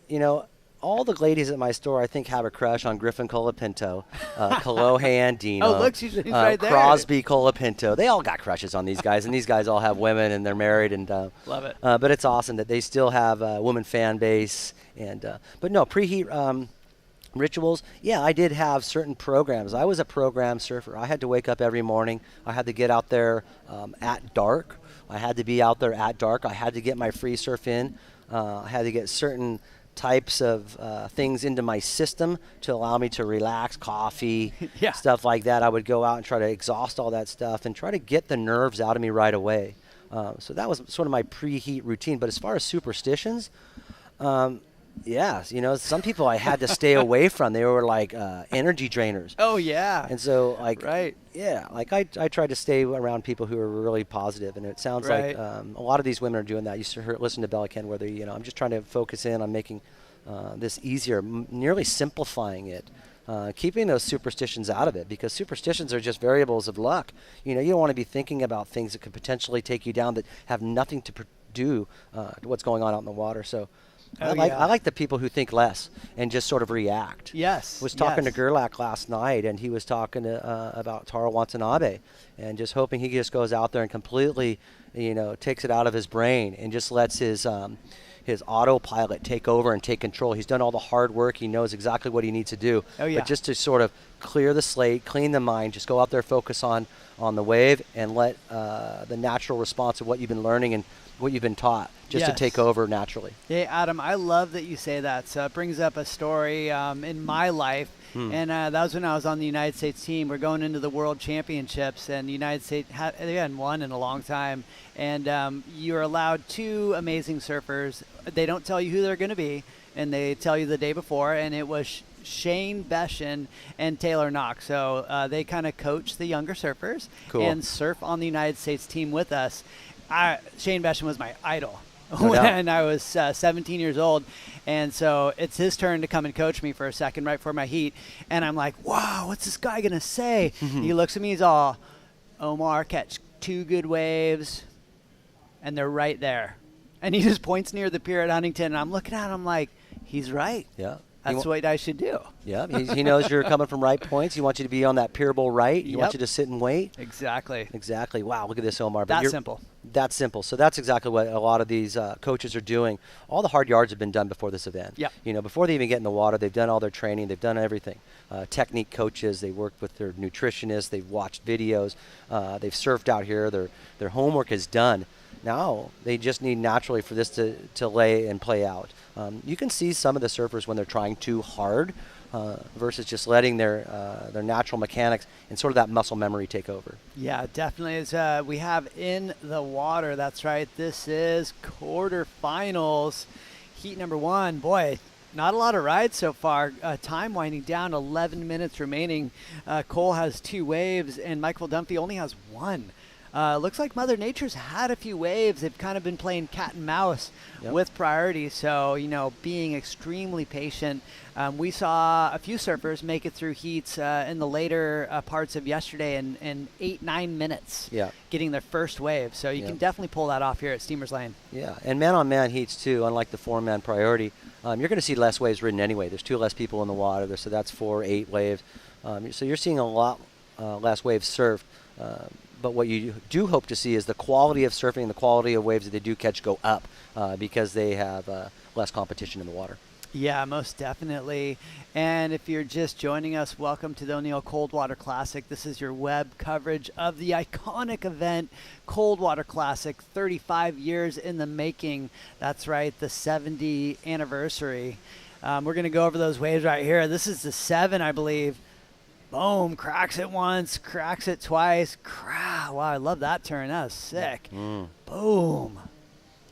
B: And all the ladies at my store, I think, have a crush on Griffin Colapinto, Kolohe Andino.
G: Oh, look, she's right there.
B: Crosby Colapinto. They all got crushes on these guys, and these guys all have women, and they're married. And
G: love it.
B: But it's awesome that they still have a woman fan base. But no, preheat rituals. Yeah, I did have certain programs. I was a program surfer. I had to wake up every morning. I had to get out there at dark. I had to be out there at dark. I had to get my free surf in. I had to get certain types of things into my system to allow me to relax, coffee, stuff like that. I would go out and try to exhaust all that stuff and try to get the nerves out of me right away. So that was sort of my preheat routine. But as far as superstitions, some people I had to stay away from. They were like energy drainers.
G: Oh, yeah.
B: And so,
G: right.
B: Yeah, I tried to stay around people who are really positive, and it sounds like a lot of these women are doing that. You listen to Bella Ken, whether I'm just trying to focus in on making this easier, nearly simplifying it, keeping those superstitions out of it, because superstitions are just variables of luck. You don't want to be thinking about things that could potentially take you down that have nothing to do to what's going on out in the water. So. I like the people who think less and just sort of react.
G: Yes.
B: I was talking to Gerlach last night, and he was talking about Taro Watanabe, and just hoping he just goes out there and completely, takes it out of his brain and just lets his autopilot take over and take control. He's done all the hard work. He knows exactly what he needs to do.
G: Oh, yeah.
B: But just to sort of clear the slate, clean the mind, just go out there, focus on the wave, and let the natural response of what you've been learning and what you've been taught just to take over naturally.
G: Yeah, Adam, I love that you say that. So it brings up a story in my life. And that was when I was on the United States team. We're going into the World Championships, and the United States they hadn't won in a long time. And you're allowed two amazing surfers. They don't tell you who they're going to be, and they tell you the day before. And it was Shane Beshin and Taylor Knox. So they kind of coach the younger surfers and surf on the United States team with us. Shane Beshin was my idol when I was 17 years old. And so it's his turn to come and coach me for a second right before my heat. And I'm like, wow, what's this guy going to say? He looks at me, he's all, Omar, catch 2 good waves, and they're right there. And he just points near the pier at Huntington, and I'm looking at him like, he's right.
B: Yeah.
G: That's what I should do.
B: Yeah, he knows you're coming from right points. He wants you to be on that pier bowl right. He wants you to sit and wait.
G: Exactly.
B: Wow, look at this, Omar.
G: That's simple.
B: That's simple. So that's exactly what a lot of these coaches are doing. All the hard yards have been done before this event.
G: Yeah.
B: Before they even get in the water, they've done all their training. They've done everything. Technique coaches, they worked with their nutritionists. They've watched videos. They've surfed out here. Their homework is done. Now they just need naturally for this to lay and play out. You can see some of the surfers when they're trying too hard versus just letting their natural mechanics and sort of that muscle memory take over.
G: Yeah, definitely. As we have in the water, that's right. This is quarterfinals, heat number 1. Boy, not a lot of rides so far. Time winding down, 11 minutes remaining. Cole has 2 waves, and Michael Dunphy only has 1. Looks like Mother Nature's had a few waves. They've kind of been playing cat and mouse with priority. So, being extremely patient. We saw a few surfers make it through heats in the later parts of yesterday in 8-9 minutes getting their first wave. So you can definitely pull that off here at Steamers Lane. Yeah,
B: and man-on-man heats, too, unlike the 4-man priority. You're going to see less waves ridden anyway. There's 2 less people in the water, so that's 4-8 waves. So you're seeing a lot less waves surfed. But what you do hope to see is the quality of surfing and the quality of waves that they do catch go up because they have less competition in the water.
G: Yeah, most definitely. And if you're just joining us, welcome to the O'Neill Coldwater Classic. This is your web coverage of the iconic event, Coldwater Classic, 35 years in the making. That's right, the 70th anniversary. We're going to go over those waves right here. This is the 7, I believe. Boom, cracks it once, cracks it twice. Wow, I love that turn. That was sick. Boom.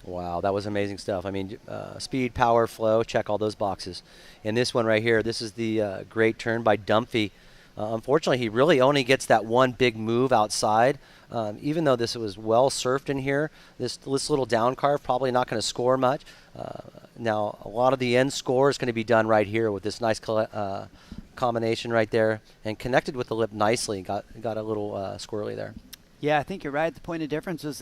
B: Wow, that was amazing stuff. I mean, speed, power, flow, check all those boxes. And this one right here, this is the great turn by Dunphy. Unfortunately, he really only gets that one big move outside. Even though this was well surfed in here, this little down carve probably not going to score much. Now, a lot of the end score is going to be done right here with this nice combination right there, and connected with the lip nicely. Got a little squirrely there.
G: Yeah, I think you're right. The point of difference was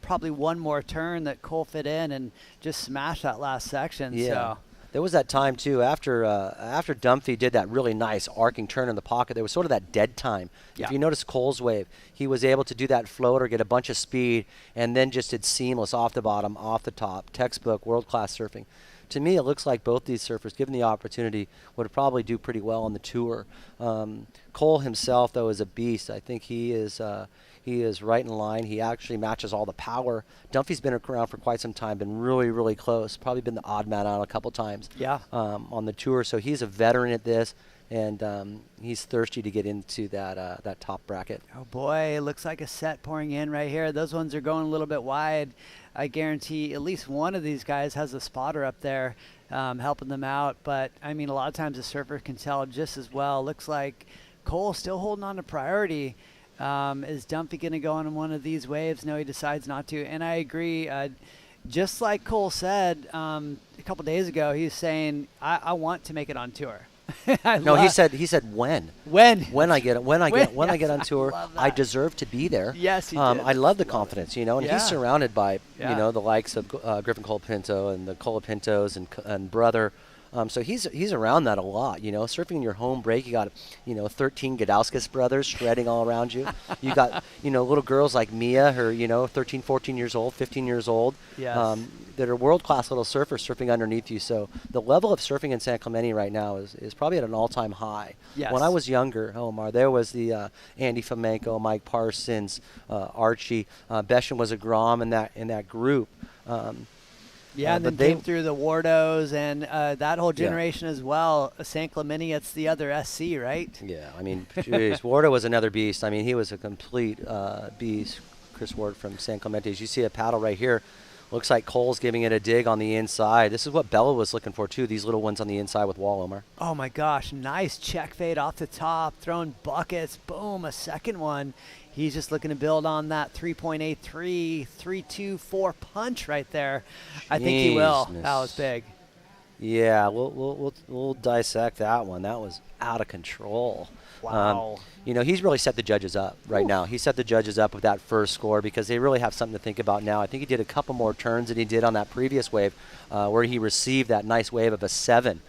G: probably one more turn that Cole fit in and just smashed that last section.
B: Yeah.
G: So.
B: There was that time, too, after Dunphy did that really nice arcing turn in the pocket, there was sort of that dead time.
G: Yeah.
B: If you notice Cole's wave, he was able to do that floater, get a bunch of speed, and then just did seamless off the bottom, off the top, textbook, world-class surfing. To me, it looks like both these surfers, given the opportunity, would probably do pretty well on the tour. Cole himself, though, is a beast. I think he is right in line. He actually matches all the power. Dunphy's been around for quite some time, been really, really close. Probably been the odd man out a couple times on the tour. So he's a veteran at this, and he's thirsty to get into that top bracket.
G: Oh, boy, it looks like a set pouring in right here. Those ones are going a little bit wide. I guarantee at least one of these guys has a spotter up there helping them out. But, I mean, a lot of times a surfer can tell just as well. Looks like Cole's still holding on to priority. Is Dunphy going to go on one of these waves? No, he decides not to. And I agree. Just like Cole said a couple days ago, he's saying, I want to make it on tour.
B: No, he said when I get on tour, I deserve to be there.
G: Yes, he did.
B: I love the confidence, and he's surrounded by the likes of Griffin Colapinto and the Colapintos and brother. So he's around that a lot, surfing in your home break. You got 13 Gadauskas brothers shredding all around you. You got little girls like Mia, her 13, 14 years old, 15 years old, that are world-class little surfers surfing underneath you. So the level of surfing in San Clemente right now is probably at an all-time high.
G: Yes.
B: When I was younger, Omar, there was the Andy Fomenko, Mike Parsons, Archie, Besham was a Grom in that group.
G: And then came through the Wardos and that whole generation as well. San Clemente, it's the other SC, right?
B: Yeah, I mean, geez, Wardo was another beast. I mean, he was a complete beast. Chris Ward from San Clemente. As you see a paddle right here, looks like Cole's giving it a dig on the inside. This is what Bella was looking for, too, these little ones on the inside with wall, Omar.
G: Oh, my gosh. Nice check fade off the top, throwing buckets. Boom, a second one. He's just looking to build on that 3.83, 3.24 punch right there. I think he will. That was big.
B: Yeah, we'll dissect that one. That was out of control.
G: Wow.
B: He's really set the judges up right now. He set the judges up with that first score because they really have something to think about now. I think he did a couple more turns than he did on that previous wave where he received that nice wave of a 7.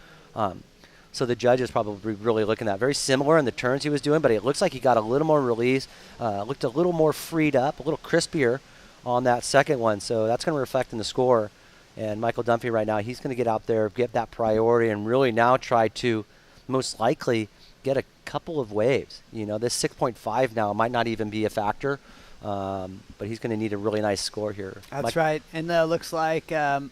B: So the judges probably really looking at very similar in the turns he was doing, but it looks like he got a little more release, looked a little more freed up, a little crispier on that second one. So that's going to reflect in the score. And Michael Dunphy right now, he's going to get out there, get that priority, and really now try to most likely get a couple of waves. This 6.5 now might not even be a factor, but he's going to need a really nice score here.
G: That's right. And looks like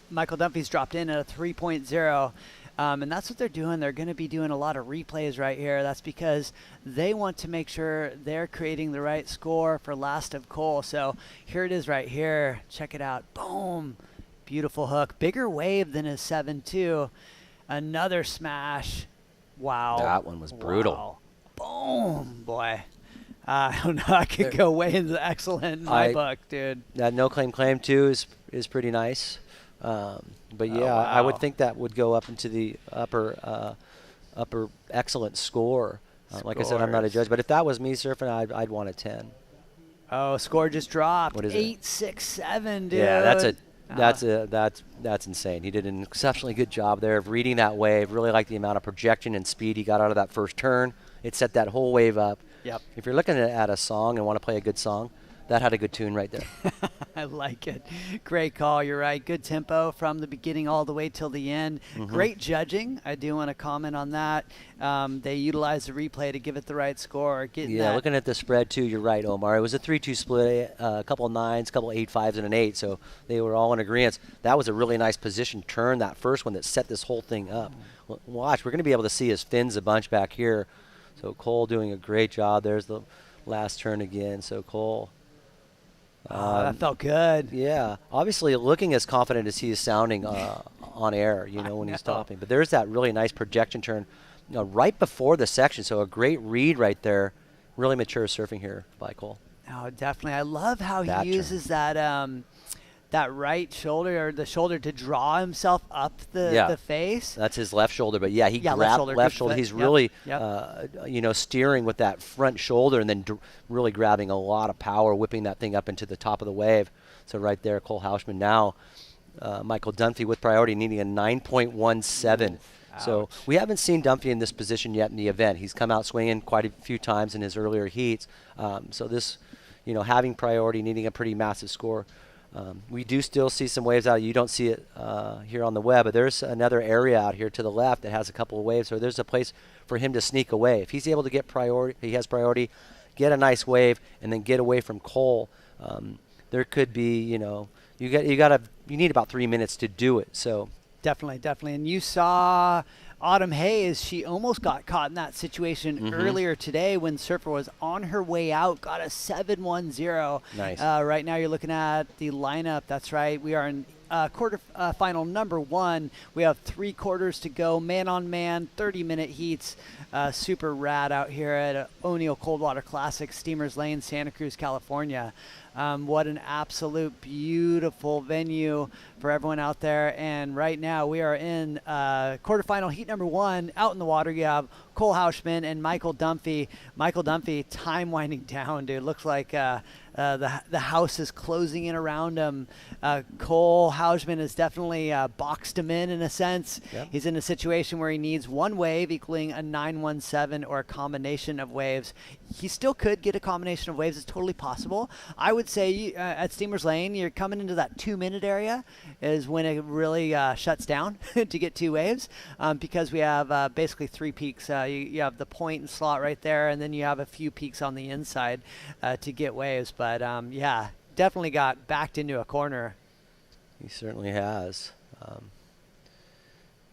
G: Michael Dunphy's dropped in at a 3.0. And that's what they're doing. They're going to be doing a lot of replays right here. That's because they want to make sure they're creating the right score for last of Cole. So here it is right here. Check it out. Boom. Beautiful hook. Bigger wave than his 7.2. Another smash. Wow.
B: That one was brutal.
G: Wow. Boom, boy. I don't know. I could go way into excellent in my book, dude.
B: That no claim too is pretty nice. But yeah,
G: wow.
B: I would think that would go up into the upper excellent score. Like I said, I'm not a judge, but if that was me surfing, I'd want a 10.
G: Oh, score just dropped.
B: What is
G: 8.67, dude.
B: Yeah, that's insane. He did an exceptionally good job there of reading that wave. Really like the amount of projection and speed he got out of that first turn. It set that whole wave up.
G: Yep.
B: If you're looking at a song and want to play a good song, that had a good tune right there.
G: I like it. Great call. You're right. Good tempo from the beginning all the way till the end.
B: Mm-hmm.
G: Great judging. I do want to comment on that. They utilized the replay to give it the right score.
B: Looking at the spread, too, you're right, Omar. It was a 3-2 split, a couple of 9s, a couple of 8.5s, and an 8, so they were all in agreement. That was a really nice position turn, that first one that set this whole thing up. Watch, we're going to be able to see his fins a bunch back here. So Cole doing a great job. There's the last turn again. So Cole.
G: That felt good.
B: Yeah. Obviously looking as confident as he is sounding on air, when he's topping. But there's that really nice projection turn right before the section. So a great read right there. Really mature surfing here by Cole.
G: Oh, definitely. I love how
B: That
G: he uses that that right shoulder or the shoulder to draw himself up the face.
B: That's his left shoulder, but yeah, he
G: Yeah,
B: grabbed
G: left
B: shoulder.
G: shoulder.
B: He's
G: Yep,
B: really,
G: yep.
B: Steering with that front shoulder and then really grabbing a lot of power, whipping that thing up into the top of the wave. So right there, Cole Hausman now. Michael Dunphy with priority needing a 9.17. So we haven't seen Dunphy in this position yet in the event. He's come out swinging quite a few times in his earlier heats. So this, having priority, needing a pretty massive score. We do still see some waves out. You don't see it here on the web, but there's another area out here to the left that has a couple of waves. So there's a place for him to sneak away. If he's able to get priority, he has priority, get a nice wave, and then get away from Cole. There could be, you need about 3 minutes to do it. So
G: Definitely. And you saw Autumn Hayes. She almost got caught in that situation earlier today when Surfer was on her way out, got a 7-1-0.
B: Nice.
G: Right now you're looking at the lineup. That's right. We are in quarter final number 1. We have 3 quarters to go. Man-on-man, 30-minute heats. Super rad out here at O'Neill Coldwater Classic, Steamers Lane, Santa Cruz, California. What an absolute beautiful venue for everyone out there. And right now we are in quarterfinal heat number 1. Out in the water, you have Cole Hausman and Michael Dunphy. Michael Dunphy, time winding down, dude. Looks like the house is closing in around him. Cole Hausman has definitely boxed him in a sense.
B: Yep.
G: He's in a situation where he needs 1 wave equaling a 917 or a combination of waves. He still could get a combination of waves. It's totally possible. I would say at Steamers Lane, you're coming into that 2-minute area is when it really shuts down to get 2 waves because we have basically 3 peaks. You have the point and slot right there, and then you have a few peaks on the inside to get waves. But yeah, definitely got backed into a corner.
B: he certainly has.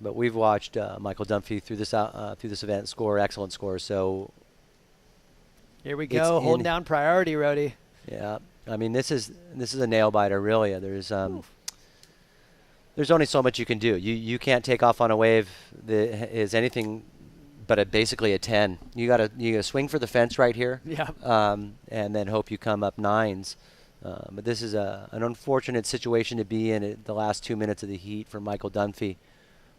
B: But we've watched Michael Dunphy through this event score excellent scores. So
G: here we go, holding down priority, Rody.
B: Yeah, I mean this is a nail biter really. There's only so much you can do. You can't take off on a wave that is anything but basically a 10. You gotta swing for the fence right here.
G: Yeah.
B: And then hope you come up 9s. But this is an unfortunate situation to be in at the last 2 minutes of the heat for Michael Dunphy.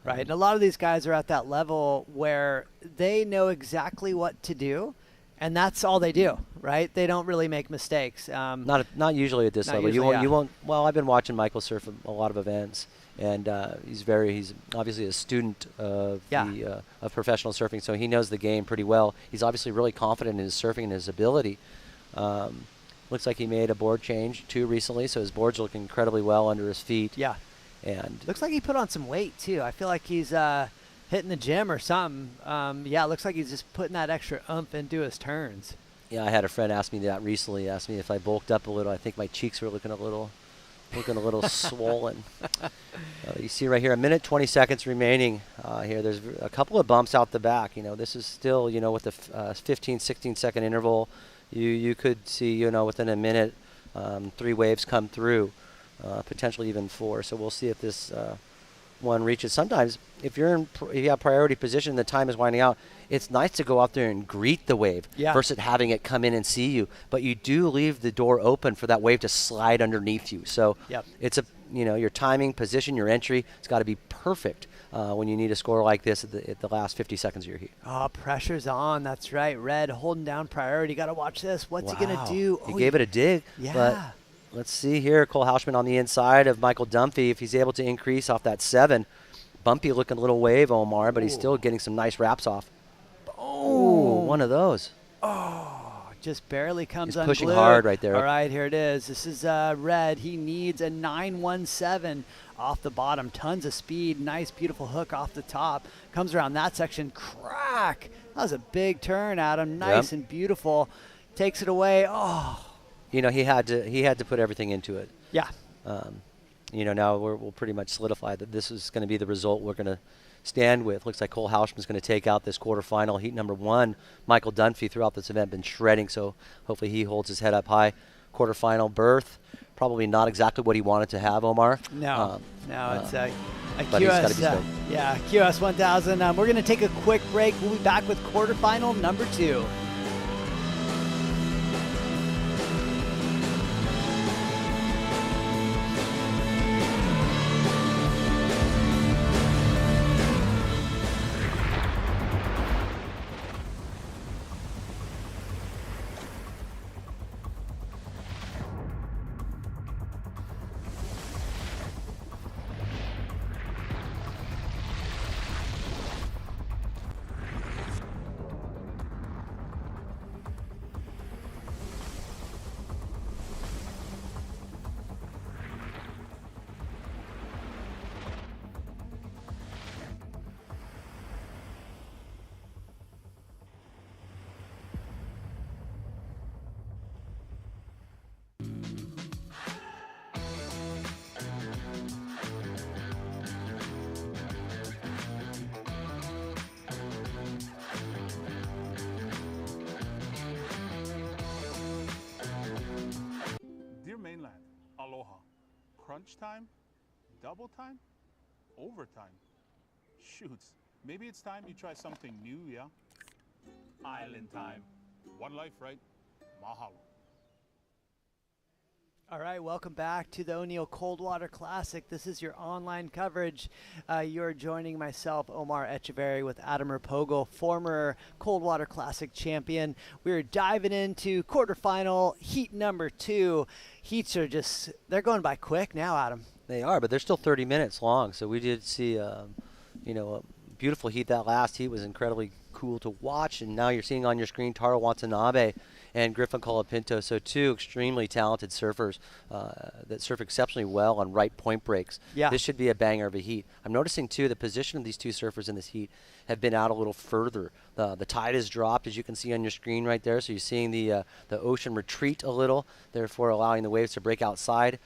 G: Right, and a lot of these guys are at that level where they know exactly what to do, and that's all they do, right? They don't really make mistakes.
B: Not usually at this level.
G: Usually,
B: you won't. Well, I've been watching Michael surf a lot of events, and he's obviously a student of of professional surfing, so he knows the game pretty well. He's obviously really confident in his surfing and his ability. Looks like he made a board change too recently, so his board's looking incredibly well under his feet.
G: Yeah.
B: And
G: looks like he put on some weight too. I feel like he's hitting the gym or something. Yeah, it looks like he's just putting that extra oomph into his turns.
B: Yeah, I had a friend ask me that recently. Asked me if I bulked up a little. I think my cheeks were looking a little swollen. You see right here, 1 minute 20 seconds remaining. Here, there's a couple of bumps out the back. This is still, with the 15, 16 second interval. You could see, within a minute, 3 waves come through. Potentially even 4. So we'll see if this one reaches. Sometimes if you have priority position, the time is winding out. It's nice to go out there and greet the wave versus having it come in and see you. But you do leave the door open for that wave to slide underneath you. So it's your timing, position, your entry. It's got to be perfect when you need a score like this at the last 50 seconds of your heat.
G: Oh, pressure's on. That's right. Red holding down priority. Got to watch this. What's he gonna do?
B: He gave it a dig.
G: Yeah.
B: But let's see here, Cole Hausman on the inside of Michael Dunphy. If he's able to increase off that 7, bumpy looking little wave, Omar, but he's still getting some nice wraps off. Oh, one of those.
G: Oh, just barely comes
B: unglued. Pushing
G: unglued.
B: hard right there.
G: All right, here it is. This is Red. He needs a 917 off the bottom. Tons of speed. Nice, beautiful hook off the top. Comes around that section. Crack. That was a big turn, Adam. Nice and beautiful. Takes it away. Oh.
B: He had to put everything into it.
G: Yeah.
B: Now we'll pretty much solidify that this is going to be the result we're going to stand with. Looks like Cole Hausman's going to take out this quarterfinal heat number 1. Michael Dunphy throughout this event been shredding, so hopefully he holds his head up high. Quarterfinal berth, probably not exactly what he wanted to have, Omar.
G: No, it's
B: but he's got to be stoked.
G: Yeah, QS 1000. We're going to take a quick break. We'll be back with quarterfinal number 2.
I: Dear mainland, aloha. Crunch time? Double time? Overtime? Shoots, maybe it's time you try something new, yeah? Island time. One life, right? Mahalo.
G: All right, welcome back to the O'Neill Coldwater Classic. This is your online coverage. You're joining myself, Omar Echeverry, with Adam Rapogo, former Coldwater Classic champion. We're diving into quarterfinal heat number 2. Heats are they're going by quick now, Adam.
B: They are, but they're still 30 minutes long. So we did see, a beautiful heat. That last heat was incredibly cool to watch. And now you're seeing on your screen Taro Watanabe and Griffin Colapinto, so 2 extremely talented surfers that surf exceptionally well on right point breaks.
G: Yeah.
B: This should be a banger of a heat. I'm noticing, too, the position of these 2 surfers in this heat have been out a little further. The tide has dropped, as you can see on your screen right there, so you're seeing the ocean retreat a little, therefore allowing the waves to break outside.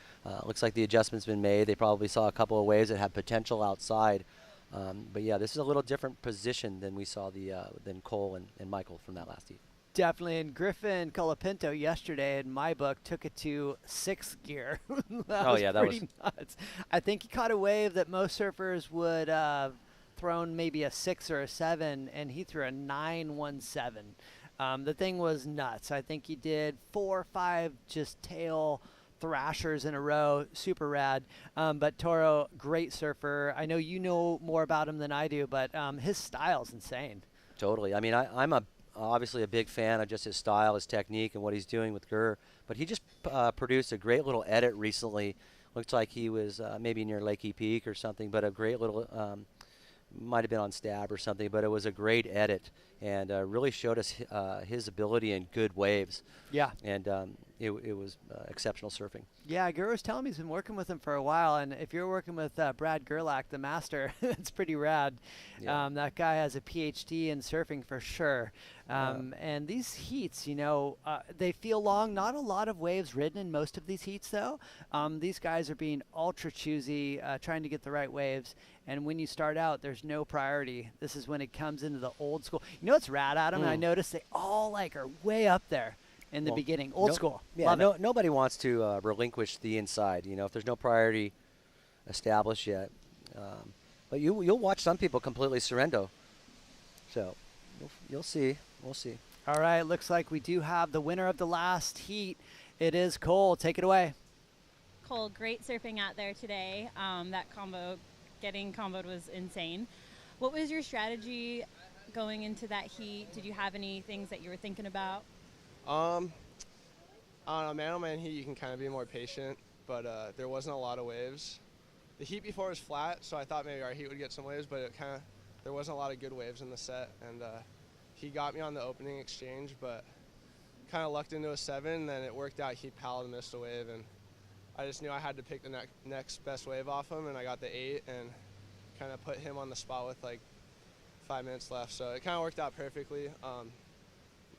B: Looks like the adjustment's been made. They probably saw a couple of waves that had potential outside. But, yeah, this is a little different position than we saw than Cole and Michael from that last heat.
G: Definitely, and Griffin Colapinto yesterday, in my book, took it to 6th gear. That was pretty nuts. I think he caught a wave that most surfers would thrown maybe a 6 or a 7, and he threw a 917. The thing was nuts. I think he did 4 or 5 just tail thrashers in a row, super rad. But Toro, great surfer. I know you know more about him than I do, but his style's insane.
B: Totally. I mean, I'm obviously a big fan of just his style, his technique, and what he's doing with Gurr. But he just produced a great little edit recently. Looks like he was maybe near Lakey Peak or something, but a great little, might have been on Stab or something, but it was a great edit and really showed us his ability in good waves.
G: Yeah.
B: And it was exceptional surfing.
G: Yeah, Gurr was telling me he's been working with him for a while, and if you're working with Brad Gerlach, the master, it's pretty rad.
B: Yeah.
G: That guy has a PhD in surfing for sure. And these heats, they feel long. Not a lot of waves ridden in most of these heats, though. These guys are being ultra choosy, trying to get the right waves. And when you start out, there's no priority. This is when it comes into the old school. You know what's rad, Adam? And I noticed they all are way up there in the beginning. Old school.
B: Yeah, nobody wants to relinquish the inside, if there's no priority established yet. But you'll watch some people completely surrender. So you'll see. We'll see.
G: All right, looks like we do have the winner of the last heat. It is Cole. Take it away.
D: Cole, great surfing out there today. Getting comboed was insane. What was your strategy going into that heat? Did you have any things that you were thinking about?
J: On a man-on-man heat, you can kind of be more patient, but there wasn't a lot of waves. The heat before was flat, so I thought maybe our heat would get some waves, but there wasn't a lot of good waves in the set, and he got me on the opening exchange, but kind of lucked into a 7, then it worked out. He pallet and missed a wave, and I just knew I had to pick the next best wave off him, and I got the 8 and kind of put him on the spot with 5 minutes left. So it kind of worked out perfectly.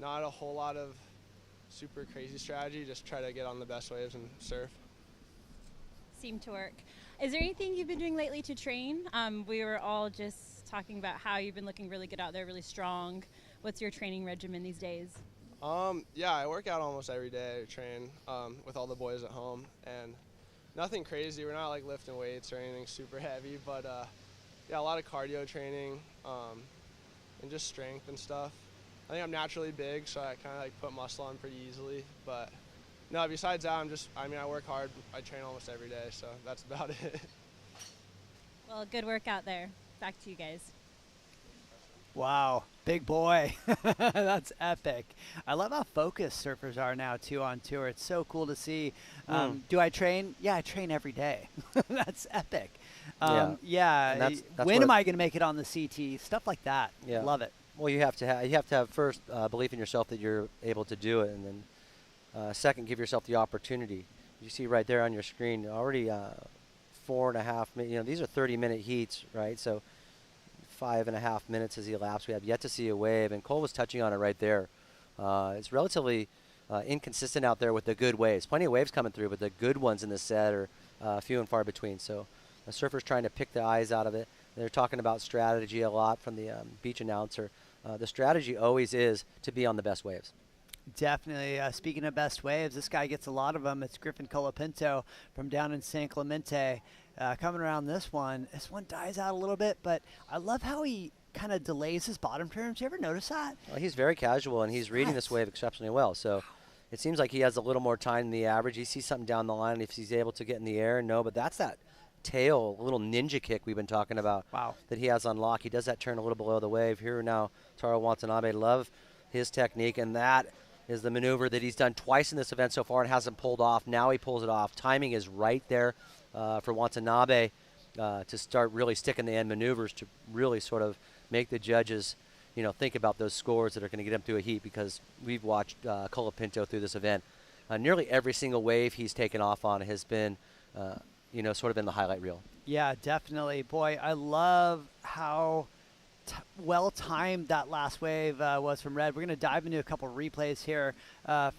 J: Not a whole lot of super crazy strategy, just try to get on the best waves and surf.
D: Seemed to work. Is there anything you've been doing lately to train? We were all just talking about how you've been looking really good out there, really strong. What's your training regimen these days?
J: Yeah, I work out almost every day. I train with all the boys at home, and nothing crazy. We're not like lifting weights or anything super heavy, but yeah, a lot of cardio training and just strength and stuff. I think I'm naturally big, so I kind of like put muscle on pretty easily. But no, besides that, I work hard. I train almost every day, so that's about it.
D: Well, good workout there. Back to you guys.
G: Wow, big boy. That's epic. I love how focused surfers are now, too, on tour. It's so cool to see. Do I train? Yeah, I train every day. That's epic. Yeah.
B: that's
G: when am I going to make it on the CT? Stuff like that.
B: Yeah.
G: Love it.
B: Well, you have to have first belief in yourself that you're able to do it, and then second, give yourself the opportunity. You see right there on your screen already 4.5 minutes. These are 30-minute heats, right? So 5.5 minutes has elapsed. We have yet to see a wave, and Cole was touching on it right there. It's relatively inconsistent out there with the good waves. Plenty of waves coming through, but the good ones in the set are few and far between. So the surfer's trying to pick the eyes out of it. They're talking about strategy a lot from the beach announcer. The strategy always is to be on the best waves.
G: Definitely. Speaking of best waves, this guy gets a lot of them. It's Griffin Colapinto from down in San Clemente. Coming around this one dies out a little bit, but I love how he kind of delays his bottom turns. You ever notice that?
B: Well, he's very casual, and he's reading this wave exceptionally well. So it seems like he has a little more time than the average. He sees something down the line. If he's able to get in the air, no, but that's that tail, little ninja kick we've been talking about.
G: Wow. That
B: he has on lock. He does that turn a little below the wave. Here now, Taro Watanabe, love his technique, and that is the maneuver that he's done twice in this event so far and hasn't pulled off. Now he pulls it off. Timing is right there for Watanabe to start really sticking the end maneuvers to really sort of make the judges, think about those scores that are going to get him through a heat, because we've watched Colapinto through this event. Nearly every single wave he's taken off on has been, sort of in the highlight reel.
G: Yeah, definitely. Boy, I love how well-timed that last wave was from Red. We're going to dive into a couple replays here.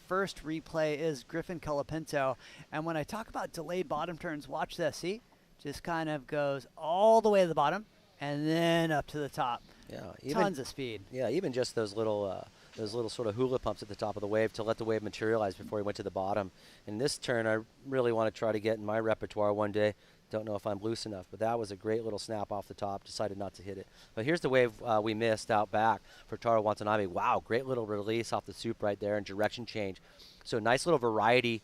G: First replay is Griffin Colapinto. And when I talk about delayed bottom turns, watch this. See? Just kind of goes all the way to the bottom and then up to the top.
B: Yeah,
G: tons of speed.
B: Yeah, even just those little sort of hula pumps at the top of the wave to let the wave materialize before he went to the bottom. And this turn I really want to try to get in my repertoire one day. Don't know if I'm loose enough, but that was a great little snap off the top. Decided not to hit it. But here's the wave we missed out back for Taro Watanabe. Wow, great little release off the soup right there and direction change. So nice little variety.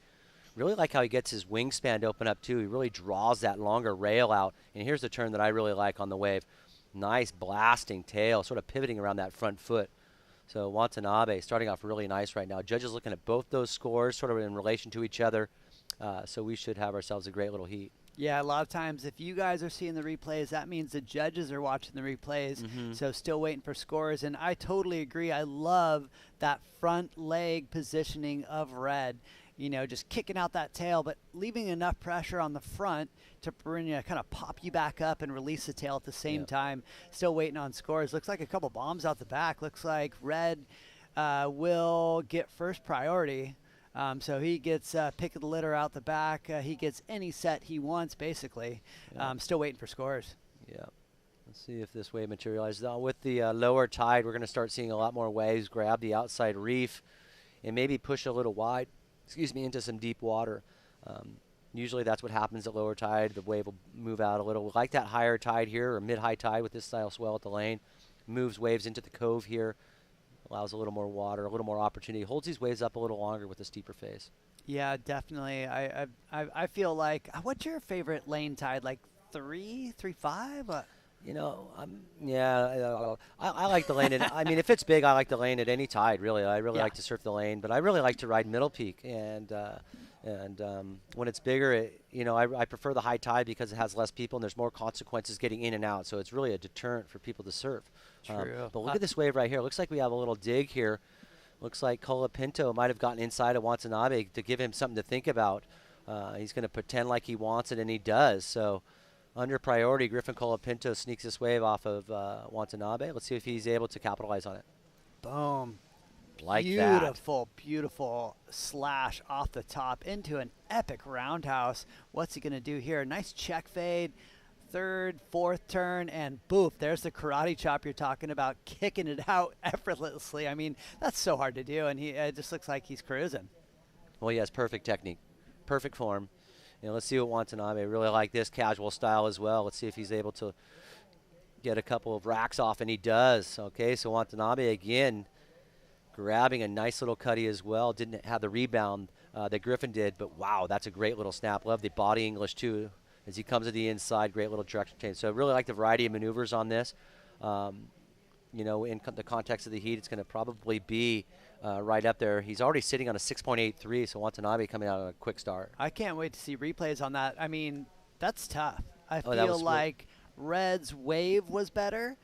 B: Really like how he gets his wingspan to open up too. He really draws that longer rail out. And here's the turn that I really like on the wave. Nice blasting tail, sort of pivoting around that front foot. So Watanabe starting off really nice right now. Judges looking at both those scores sort of in relation to each other. So we should have ourselves a great little heat.
G: Yeah, a lot of times if you guys are seeing the replays, that means the judges are watching the replays, so still waiting for scores. And I totally agree. I love that front leg positioning of Red, just kicking out that tail, but leaving enough pressure on the front to bring you, kind of pop you back up and release the tail at the same time. Still waiting on scores. Looks like a couple bombs out the back. Looks like Red will get first priority. So he gets pick of the litter out the back. He gets any set he wants, basically. Still waiting for scores.
B: Yeah. Let's see if this wave materializes. With the lower tide, we're going to start seeing a lot more waves grab the outside reef and maybe push a little wide, into some deep water. Usually that's what happens at lower tide. The wave will move out a little. We like that higher tide here, or mid-high tide with this style swell at the lane. Moves waves into the cove here. Allows a little more water, a little more opportunity. Holds these waves up a little longer with a steeper face.
G: Yeah, definitely. I feel like, what's your favorite lane tide? Like 3.5?
B: I like the lane. If it's big, I like the lane at any tide, really. I really like to surf the lane, but I really like to ride middle peak. And when it's bigger, I prefer the high tide because it has less people and there's more consequences getting in and out. So it's really a deterrent for people to surf.
G: True.
B: But look at this wave right here. Looks like we have a little dig here. Looks like Colapinto might have gotten inside of Watanabe to give him something to think about. He's going to pretend like he wants it, and he does. So under priority, Griffin Colapinto sneaks this wave off of Watanabe. Let's see if he's able to capitalize on it.
G: Boom.
B: Like
G: beautiful, beautiful slash off the top into an epic roundhouse. What's he going to do here? Nice check fade. Third, fourth turn, and boof, there's the karate chop you're talking about, kicking it out effortlessly. That's so hard to do, and it just looks like he's cruising.
B: Well, he has perfect technique, perfect form, let's see what Watanabe really like this casual style as well. Let's see if he's able to get a couple of racks off, and he does. Okay, so Watanabe again grabbing a nice little cutty as well. Didn't have the rebound that Griffin did, but wow, that's a great little snap. Love the body English too as he comes to the inside. Great little direction change. So I really like the variety of maneuvers on this. In the context of the heat, it's going to probably be right up there. He's already sitting on a 6.83, so Watanabe coming out on a quick start.
G: I can't wait to see replays on that. I mean, that's tough. I
B: that
G: feel
B: was
G: like Red's wave was better.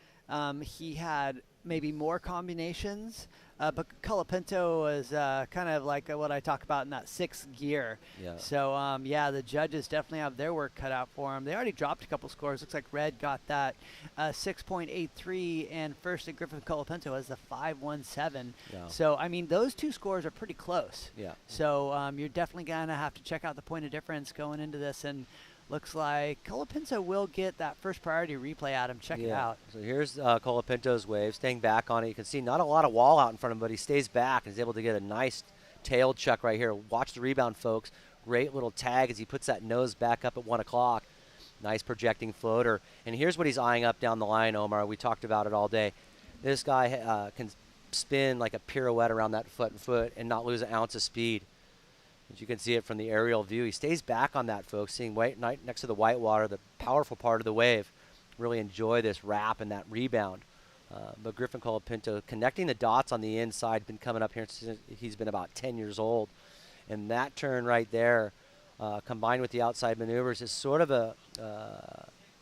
G: He had maybe more combinations, but Colapinto was kind of like what I talk about in that sixth gear.
B: Yeah.
G: So, the judges definitely have their work cut out for them. They already dropped a couple scores. Looks like Red got that 6.83, and first at Griffin Colapinto has the 5.17.
B: Yeah.
G: So, I mean, those two scores are pretty close.
B: Yeah.
G: So, you're definitely going to have to check out the point of difference going into this, and looks like Colapinto will get that first priority replay at him. Check it out.
B: So here's Colapinto's wave, staying back on it. You can see not a lot of wall out in front of him, but he stays back and is able to get a nice tailed chuck right here. Watch the rebound, folks. Great little tag as he puts that nose back up at 1 o'clock. Nice projecting floater. And here's what he's eyeing up down the line, Omar. We talked about it all day. This guy can spin like a pirouette around that foot and not lose an ounce of speed. As you can see it from the aerial view, he stays back on that, folks, seeing next to the white water, the powerful part of the wave. Really enjoy this wrap and that rebound. But Griffin Colapinto connecting the dots on the inside, been coming up here since he's been about 10 years old. And that turn right there, combined with the outside maneuvers, is sort of a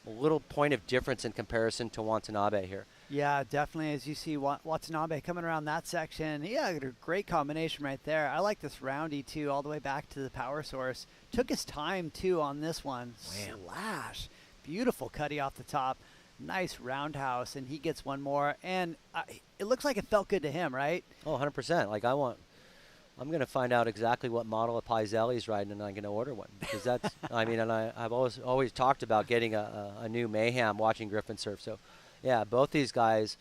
B: little point of difference in comparison to Watanabe here.
G: Yeah, definitely. As you see Watanabe coming around that section, yeah, a great combination right there. I like this roundy too, all the way back to the power source. Took his time too on this one.
B: Wham.
G: Slash. Beautiful cutty off the top. Nice roundhouse, and he gets one more. And it looks like it felt good to him, right?
B: Oh, 100%. Like I'm going to find out exactly what model of Pizelli's riding, and I'm going to order one. Because that's, and I've always talked about getting a new Mayhem watching Griffin surf. So, yeah, both these guys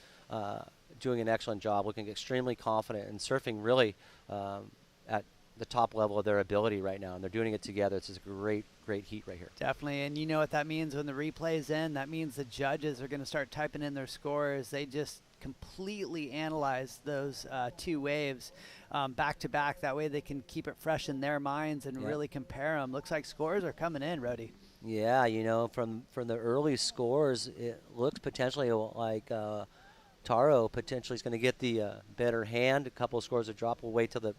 B: doing an excellent job, looking extremely confident and surfing really at the top level of their ability right now. And they're doing it together. It's just a great, great heat right here.
G: Definitely. And you know what that means when the replay's in? That means the judges are going to start typing in their scores. They just completely analyze those two waves back to back. That way they can keep it fresh in their minds and really compare them. Looks like scores are coming in, Rody.
B: Yeah, from the early scores, it looks potentially like Taro potentially is going to get the better hand. A couple of scores of drop. We'll wait till the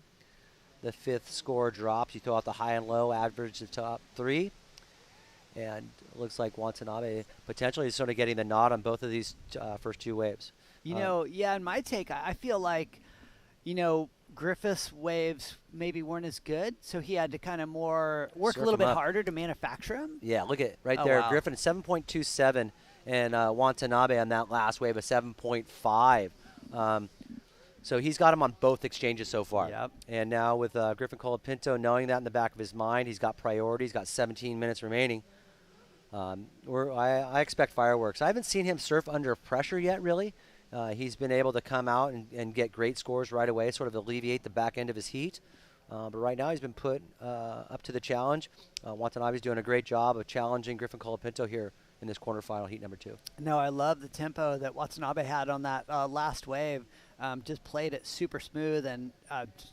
B: fifth score drops. You throw out the high and low, average the top three. And it looks like Watanabe potentially is sort of getting the nod on both of these first two waves.
G: In my take, I feel like, Griffith's waves maybe weren't as good, so he had to kind of work a little bit harder to manufacture them.
B: Yeah, look at right there.
G: Wow.
B: Griffin 7.27 and Watanabe on that last wave of 7.5. So he's got him on both exchanges so far.
G: Yep.
B: And now with Griffin Colapinto knowing that in the back of his mind, he's got priority. He's got 17 minutes remaining. I expect fireworks. I haven't seen him surf under pressure yet, really. He's been able to come out and get great scores right away, sort of alleviate the back end of his heat. But right now he's been put up to the challenge. Watanabe's doing a great job of challenging Griffin Colapinto here in this quarterfinal heat number 2.
G: No, I love the tempo that Watanabe had on that last wave. Just played it super smooth and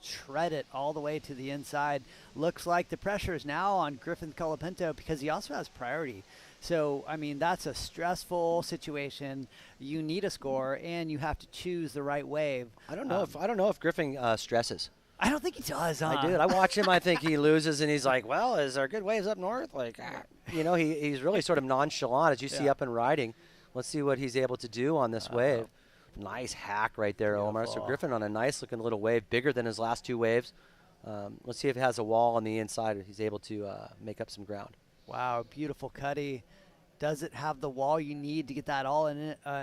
G: shred it all the way to the inside. Looks like the pressure is now on Griffin Colapinto because he also has priority. So, that's a stressful situation. You need a score, and you have to choose the right wave.
B: I don't know if Griffin stresses.
G: I don't think he does.
B: I do. I watch him. I think he loses, and he's like, "Well, is there good waves up north?" Like, he's really sort of nonchalant as you see up and riding. Let's see what he's able to do on this wave. Nice hack right there,
G: Beautiful.
B: Omar. So Griffin on a nice looking little wave, bigger than his last two waves. Let's see if it has a wall on the inside. He's able to make up some ground.
G: Wow, beautiful cutty. Does it have the wall you need to get that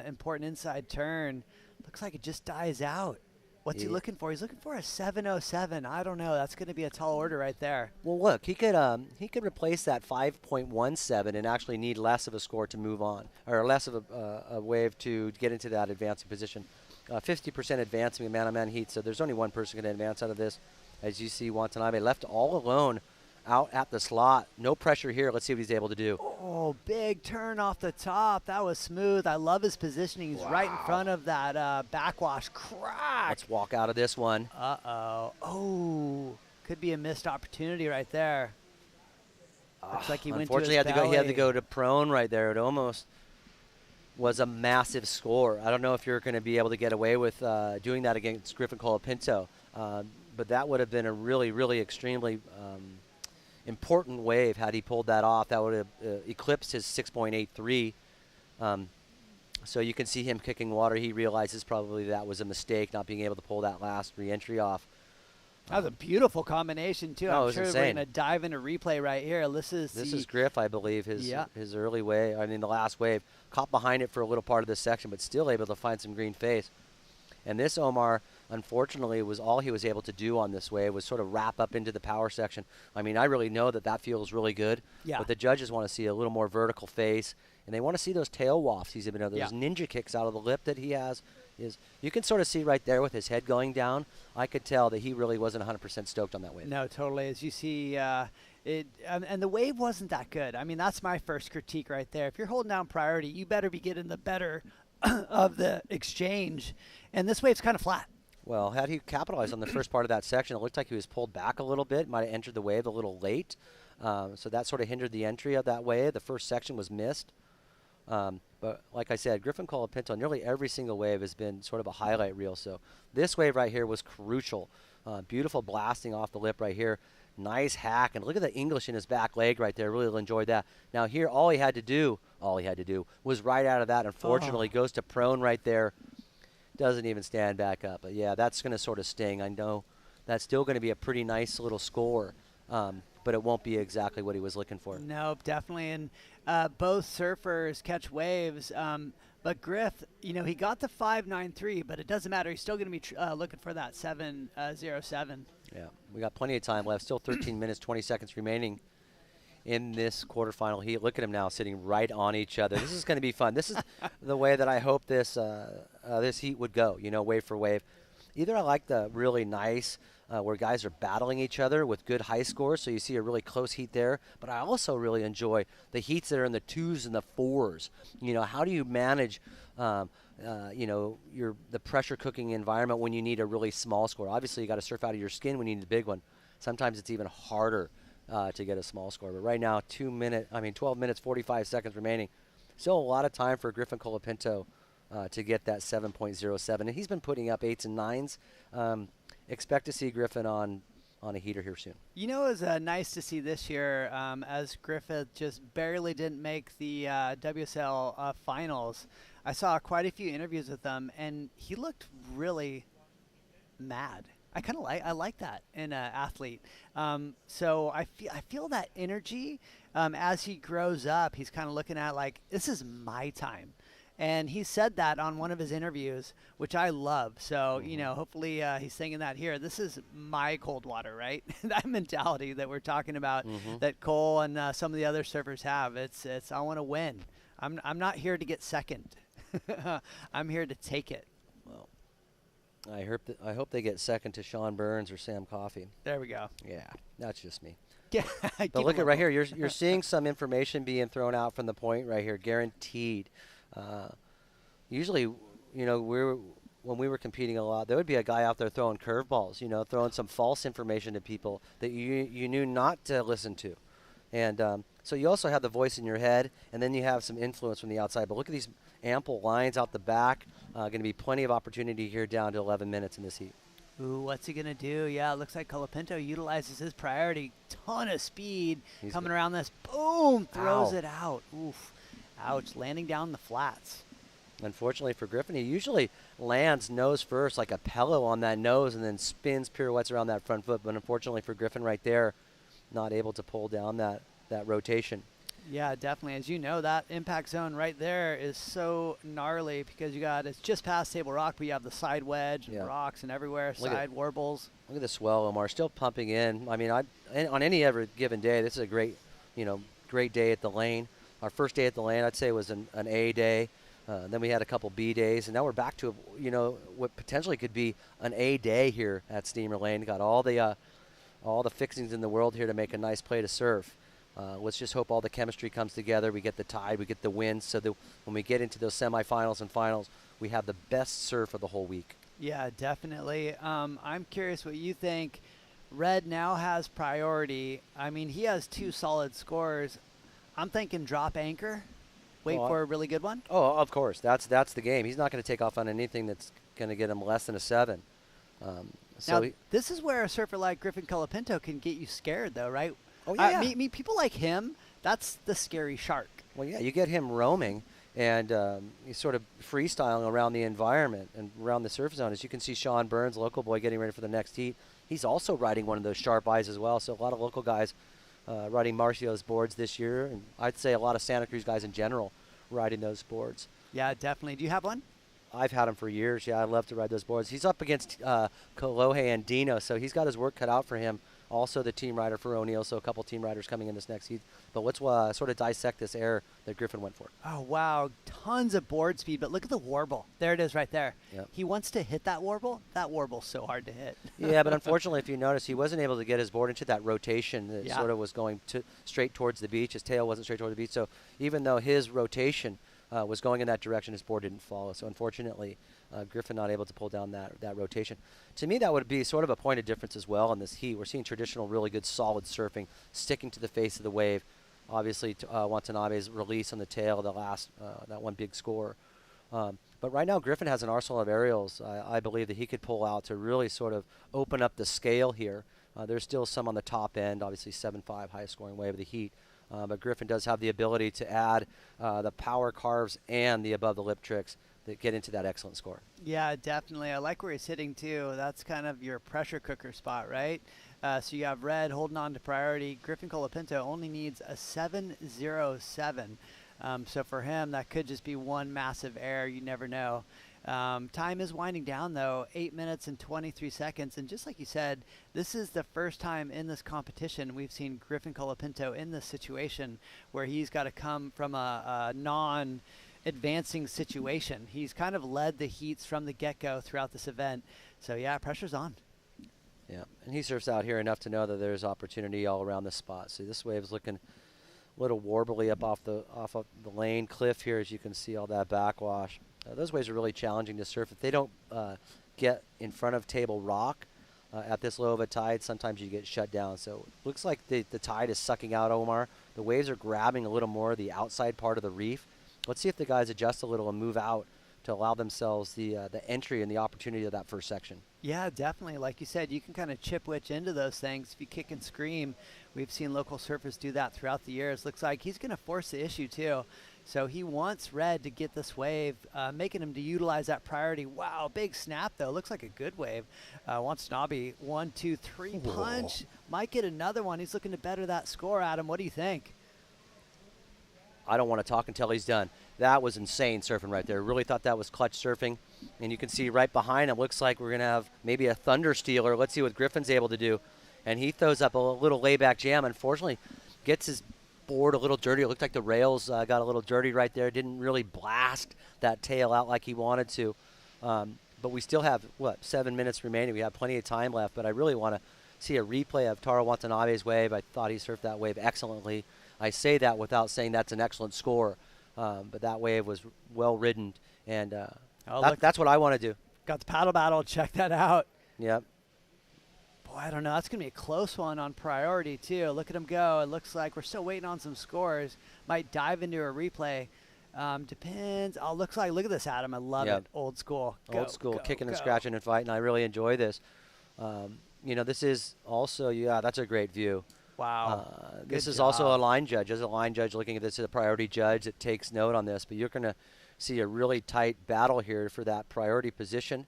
G: important inside turn? Looks like it just dies out. What's he looking for? He's looking for a 7.07. I don't know. That's going to be a tall order right there.
B: Well, look, he could replace that 5.17 and actually need less of a score to move on, or less of a wave to get into that advancing position. 50% advancing in man-on-man heat, so there's only one person going to advance out of this. As you see, Watanabe left all alone out at the slot. No pressure here. Let's see what he's able to do.
G: Oh, big turn off the top. That was smooth. I love his positioning. He's right in front of that backwash crack.
B: Let's walk out of this one.
G: Uh-oh. Oh, could be a missed opportunity right there. Looks like he went to his
B: Unfortunately, he had to
G: belly.
B: go to prone right there. It almost was a massive score. I don't know if you're going to be able to get away with doing that against Griffin Colapinto, but that would have been a really, really extremely important wave had he pulled that off. That would have eclipsed his 6.83. So you can see him kicking water. He realizes probably that was a mistake, not being able to pull that last re-entry off.
G: That was a beautiful combination, too.
B: No, it
G: I'm
B: was
G: sure we're
B: insane.
G: going to dive into replay right here. This is
B: Griff, I believe, his early wave. I mean, the last wave. Caught behind it for a little part of this section, but still able to find some green face. And this Omar, unfortunately, was all he was able to do on this wave was sort of wrap up into the power section. I mean, I really know that feels really good.
G: Yeah.
B: But the judges want to see a little more vertical face, and they want to see those tail wafts he's been able.
G: Yeah.
B: Those ninja kicks out of the lip that he has. You can sort of see right there with his head going down. I could tell that he really wasn't 100% stoked on that wave.
G: No, totally. As you see, and the wave wasn't that good. I mean, that's my first critique right there. If you're holding down priority, you better be getting the better of the exchange. And this wave's kind of flat.
B: Well, had he capitalized on the first part of that section, it looked like he was pulled back a little bit, might have entered the wave a little late. So that sort of hindered the entry of that wave. The first section was missed. But like I said, Griffin Colapinto, nearly every single wave has been sort of a highlight reel. So this wave right here was crucial. Beautiful blasting off the lip right here. Nice hack. And look at the English in his back leg right there. Really enjoyed that. Now here, all he had to do was right out of that. Unfortunately, goes to prone right there. Doesn't even stand back up. But yeah, that's going to sort of sting. I know that's still going to be a pretty nice little score. But it won't be exactly what he was looking for.
G: No, definitely. And both surfers catch waves. But Griff, he got the 5.93, but it doesn't matter. He's still going to be looking for that 7.07.
B: Yeah, we got plenty of time left. Still 13 minutes, 20 seconds remaining in this quarterfinal heat. Look at them now sitting right on each other. This is going to be fun. This is the way that I hope this this heat would go, wave for wave. Either I like the really nice where guys are battling each other with good high scores, so you see a really close heat there. But I also really enjoy the heats that are in the 2s and the 4s. How do you manage, the pressure cooking environment when you need a really small score? Obviously, you got to surf out of your skin when you need the big one. Sometimes it's even harder to get a small score. But right now, 12 minutes, 45 seconds remaining. Still a lot of time for Griffin Colapinto to get that 7.07. And he's been putting up 8s and 9s. Expect to see Griffin on a heater here soon.
G: It was nice to see this year as Griffith just barely didn't make the WSL finals. I saw quite a few interviews with him, and he looked really mad. I like that in an athlete. So I feel that energy as he grows up. He's kind of looking at like, this is my time. And he said that on one of his interviews, which I love. So, hopefully he's thinking that here. This is my cold water, right? That mentality that we're talking about that Cole and some of the other surfers have. It's I want to win. I'm not here to get second. I'm here to take it.
B: Well, I hope they get second to Sean Burns or Sam Coffey.
G: There we go.
B: Yeah, that's just me.
G: Yeah.
B: But look at right here. You're seeing some information being thrown out from the point right here, guaranteed. Usually, when we were competing a lot, there would be a guy out there throwing curveballs, throwing some false information to people that you knew not to listen to. And so you also have the voice in your head, and then you have some influence from the outside. But look at these ample lines out the back. Going to be plenty of opportunity here down to 11 minutes in this heat.
G: Ooh, what's he going to do? Yeah, it looks like Colapinto utilizes his priority. Ton of speed coming around this. Boom! Throws it out. Oof. Ouch. Landing down the flats.
B: Unfortunately for Griffin, he usually lands nose first like a pillow on that nose and then spins, pirouettes around that front foot. But unfortunately for Griffin right there, not able to pull down that rotation.
G: Yeah, definitely. As you know, that impact zone right there is so gnarly because it's just past Table Rock, but you have the side wedge and rocks and everywhere, side warbles.
B: Look at the swell, Omar, still pumping in. I mean, on any ever given day, this is a great day at the lane. Our first day at the lane, I'd say, was an A day. Then we had a couple B days, and now we're back to what potentially could be an A day here at Steamer Lane. Got all the all the fixings in the world here to make a nice play to surf. Let's just hope all the chemistry comes together. We get the tide, we get the wind, so that when we get into those semifinals and finals, we have the best surf of the whole week.
G: Yeah, definitely. I'm curious what you think. Red now has priority. I mean, he has 2 solid scores. I'm thinking drop anchor, wait for a really good one.
B: Oh, of course. That's the game. He's not going to take off on anything that's going to get him less than a 7.
G: Now, this is where a surfer like Griffin Colapinto can get you scared, though, right?
B: Oh, yeah.
G: People like him, that's the scary shark.
B: Well, yeah, you get him roaming, and he's sort of freestyling around the environment and around the surf zone. As you can see, Sean Burns, local boy, getting ready for the next heat. He's also riding one of those sharp eyes as well, so a lot of local guys riding Marcio's boards this year, and I'd say a lot of Santa Cruz guys in general riding those boards.
G: Yeah, definitely. Do you have one?
B: I've had him for years. Yeah, I love to ride those boards. He's up against Kolohe Andino, so he's got his work cut out for him. Also the team rider for O'Neill, so a couple team riders coming in this next heat. But let's sort of dissect this air that Griffin went for.
G: Oh, wow. Tons of board speed, but look at the warble. There it is right there.
B: Yep.
G: He wants to hit that warble. That warble's so hard to hit.
B: Yeah, but unfortunately, if you notice, he wasn't able to get his board into that rotation that sort of was going straight towards the beach. His tail wasn't straight towards the beach. So even though his rotation was going in that direction, his board didn't follow. So unfortunately, Griffin not able to pull down that rotation. To me, that would be sort of a point of difference as well in this heat. We're seeing traditional, really good, solid surfing, sticking to the face of the wave. Obviously, Watanabe's release on the tail of the last, that one big score. But right now, Griffin has an arsenal of aerials, I believe, that he could pull out to really sort of open up the scale here. There's still some on the top end, obviously 7.5, highest scoring wave of the heat. But Griffin does have the ability to add the power carves and the above the lip tricks that get into that excellent score.
G: Yeah, definitely. I like where he's hitting too. That's kind of your pressure cooker spot, right? So you have Red holding on to priority. Griffin Colapinto only needs a 7.07. So for him, that could just be one massive error. You never know. Time is winding down, though, 8 minutes and 23 seconds. And just like you said, this is the first time in this competition we've seen Griffin Colapinto in this situation where he's got to come from a non-advancing situation. He's kind of led the heats from the get-go throughout this event. So, yeah, pressure's on.
B: Yeah, and he surfs out here enough to know that there's opportunity all around the spot. See, this wave is looking a little warbly up off of the lane cliff here, as you can see all that backwash. Those waves are really challenging to surf. If they don't get in front of table rock at this low of a tide, sometimes you get shut down. So it looks like the tide is sucking out Omar. The waves are grabbing a little more of the outside part of the reef. Let's see if the guys adjust a little and move out to allow themselves the entry and the opportunity of that first section.
G: Yeah, definitely. Like you said, you can kind of chip witch into those things. If you kick and scream, we've seen local surfers do that throughout the years. Looks like he's going to force the issue too. So he wants Red to get this wave, making him to utilize that priority. Wow, big snap though. Looks like a good wave. Wants Nobby 1, 2, 3 punch. Might get another one. He's looking to better that score, Adam. What do you think?
B: I don't want to talk until he's done. That was insane surfing right there. Really thought that was clutch surfing. And you can see right behind him, looks like we're going to have maybe a thunder stealer. Let's see what Griffin's able to do. And he throws up a little layback jam. Unfortunately, gets his board a little dirty. It looked like the rails got a little dirty right there. Didn't really blast that tail out like he wanted to. But we still have, 7 minutes remaining. We have plenty of time left. But I really want to see a replay of Taro Watanabe's wave. I thought he surfed that wave excellently. I say that without saying that's an excellent score. But that wave was well ridden, and that's what I want to do.
G: Got the paddle battle. Check that out.
B: Yep.
G: Boy, I don't know. That's going to be a close one on priority, too. Look at him go. It looks like we're still waiting on some scores. Might dive into a replay. Depends. Oh, look at this, Adam. I love it. Old school.
B: Old school, kicking and scratching and fighting. I really enjoy this. This is also, that's a great view.
G: Wow.
B: This is also a line judge. As a line judge looking at this as a priority judge that takes note on this, but you're going to see a really tight battle here for that priority position.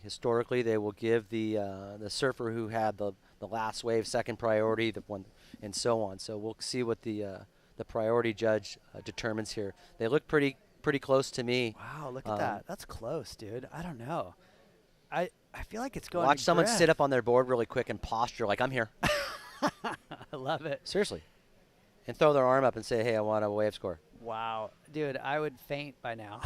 B: Historically, they will give the surfer who had the last wave second priority, the one, and so on. So we'll see what the priority judge determines here. They look pretty close to me.
G: Wow, look at that. That's close, dude. I don't know. I feel like it's going
B: Watch
G: to
B: someone
G: Griff.
B: sit up on their board really quick and posture like, I'm here.
G: I love it.
B: Seriously. And throw their arm up and say, hey, I want a wave score.
G: Wow. Dude, I would faint by now.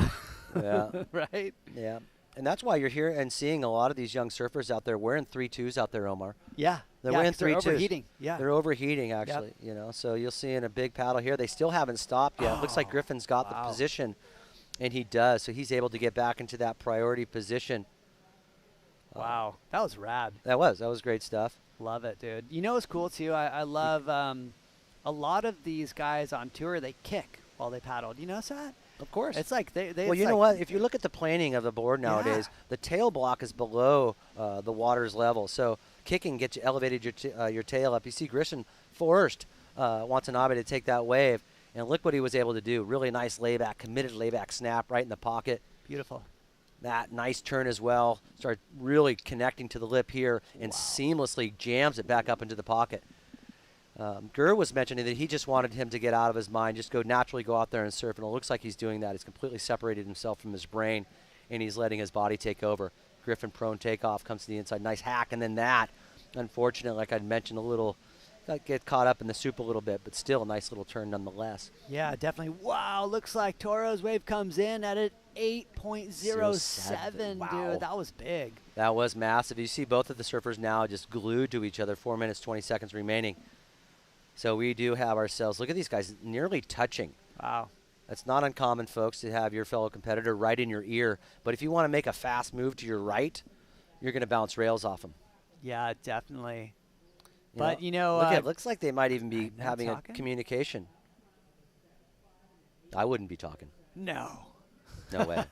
B: Yeah.
G: Right?
B: Yeah. And that's why you're here and seeing a lot of these young surfers out there wearing 3.2s out there, Omar.
G: Yeah.
B: They're
G: Yeah,
B: winning
G: 'cause they're
B: 3-2s.
G: overheating. Yeah.
B: They're overheating, actually. You know, so you'll see in a big paddle here. They still haven't stopped yet. Looks like Griffin's got the position, and he does. So he's able to get back into that priority position.
G: Wow, that was rad.
B: That was great stuff.
G: Love it, dude. You know what's cool too? I love a lot of these guys on tour. They kick while they paddle. Do you notice that?
B: Of course.
G: It's like they
B: Well, you know what? If you look at the planing of the board nowadays, the tail block is below the water's level. So kicking gets you elevated your tail up. You see Griffin forced Watanabe to take that wave, and look what he was able to do. Really nice layback, committed layback snap right in the pocket.
G: Beautiful.
B: That nice turn as well. Start really connecting to the lip here and seamlessly jams it back up into the pocket. Gurr was mentioning that he just wanted him to get out of his mind, just naturally go out there and surf, and it looks like he's doing that. He's completely separated himself from his brain, and he's letting his body take over. Griffin prone takeoff, comes to the inside, nice hack, and then that, unfortunately, like I'd mentioned, get caught up in the soup a little bit, but still a nice little turn nonetheless.
G: Yeah, definitely. Wow, looks like Toro's wave comes in at an 8.07, dude. That was big.
B: That was massive. You see both of the surfers now just glued to each other, 4 minutes, 20 seconds remaining. So we do have ourselves, look at these guys, nearly touching.
G: Wow.
B: That's not uncommon, folks, to have your fellow competitor right in your ear. But if you want to make a fast move to your right, you're going to bounce rails off them.
G: Yeah, definitely.
B: But,
G: you know,
B: it looks like they might even be having a communication. I wouldn't be talking.
G: No.
B: No way.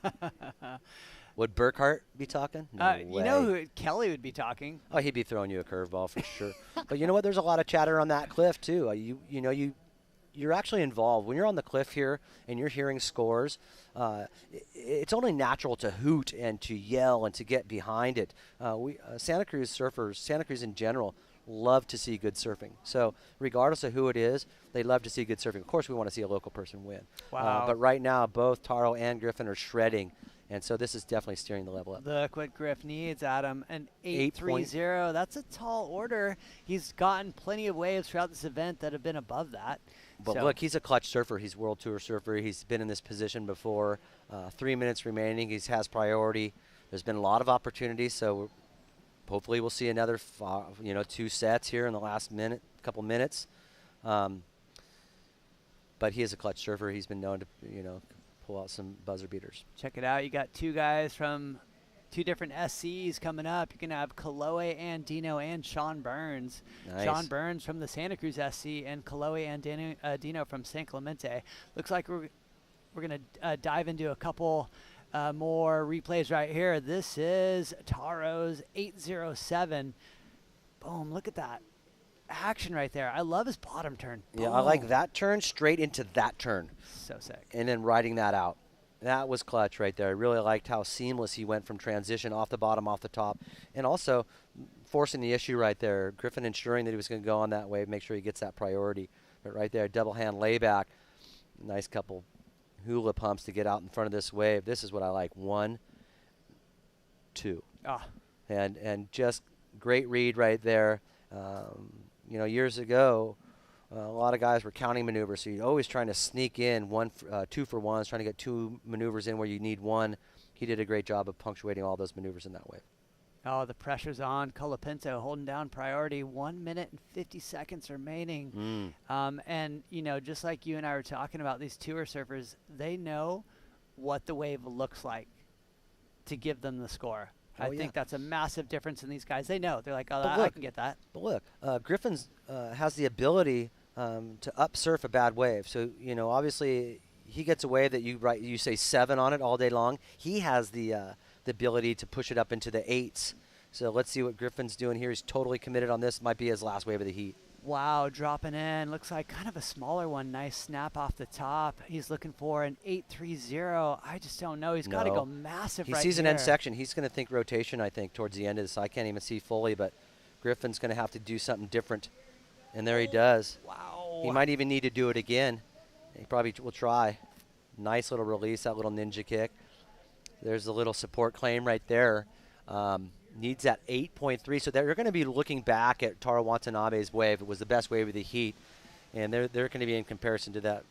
B: Would Burkhart be talking? No way.
G: You know who Kelly would be talking?
B: Oh, he'd be throwing you a curveball for sure. But you know what? There's a lot of chatter on that cliff too. You're actually involved when you're on the cliff here and you're hearing scores. It's only natural to hoot and to yell and to get behind it. Santa Cruz surfers, Santa Cruz in general, love to see good surfing. So regardless of who it is, they love to see good surfing. Of course, we want to see a local person win.
G: Wow.
B: But right now, both Taro and Griffin are shredding. And so this is definitely steering the level up.
G: Look what Griff needs, Adam. An 8.30. That's a tall order. He's gotten plenty of waves throughout this event that have been above that.
B: But look, he's a clutch surfer. He's World Tour surfer. He's been in this position before. 3 minutes remaining. He has priority. There's been a lot of opportunities, so hopefully we'll see another 2 sets here in the last couple minutes. But he is a clutch surfer. He's been known to, pull out some buzzer beaters.
G: Check it out. You got two guys from two different SCs coming up. You're going to have Kolohe Andino and Sean Burns.
B: Nice.
G: Sean Burns from the Santa Cruz SC and Kolohe Andino from San Clemente. Looks like we're going to dive into a couple more replays right here. This is Taro's 807. Boom, look at that action right there. I love his bottom turn.
B: Yeah, I like that turn straight into that turn.
G: So sick.
B: And then riding that out. That was clutch right there. I really liked how seamless he went from transition off the bottom, off the top, and also forcing the issue right there. Griffin ensuring that he was going to go on that wave, make sure he gets that priority. But right there, double hand layback. Nice couple hula pumps to get out in front of this wave. This is what I like. 1, 2. And just great read right there. Years ago, a lot of guys were counting maneuvers, so you're always trying to sneak in 2 for 1s, trying to get 2 maneuvers in where you need 1. He did a great job of punctuating all those maneuvers in that wave.
G: Oh, the pressure's on. Colapinto holding down priority. 1 minute and 50 seconds remaining. And, just like you and I were talking about, these tour surfers, they know what the wave looks like to give them the score. I think that's a massive difference in these guys. They know. They're like, oh, I can get that.
B: But look, Griffin's has the ability to up-surf a bad wave. So, obviously he gets a wave that you say 7 on it all day long. He has the ability to push it up into the 8s. So let's see what Griffin's doing here. He's totally committed on this. Might be his last wave of the heat.
G: Wow, dropping in. Looks like kind of a smaller one. Nice snap off the top. He's looking for an 8.30. I just don't know. He's got to go massive right here.
B: He sees an end section. He's going to think rotation, I think, towards the end of this. I can't even see fully, but Griffin's going to have to do something different. And there he does.
G: Wow.
B: He might even need to do it again. He probably will try. Nice little release, that little ninja kick. There's a little support claim right there. Needs that 8.3. So they're going to be looking back at Taro Watanabe's wave. It was the best wave of the heat. And they're going to be in comparison to that.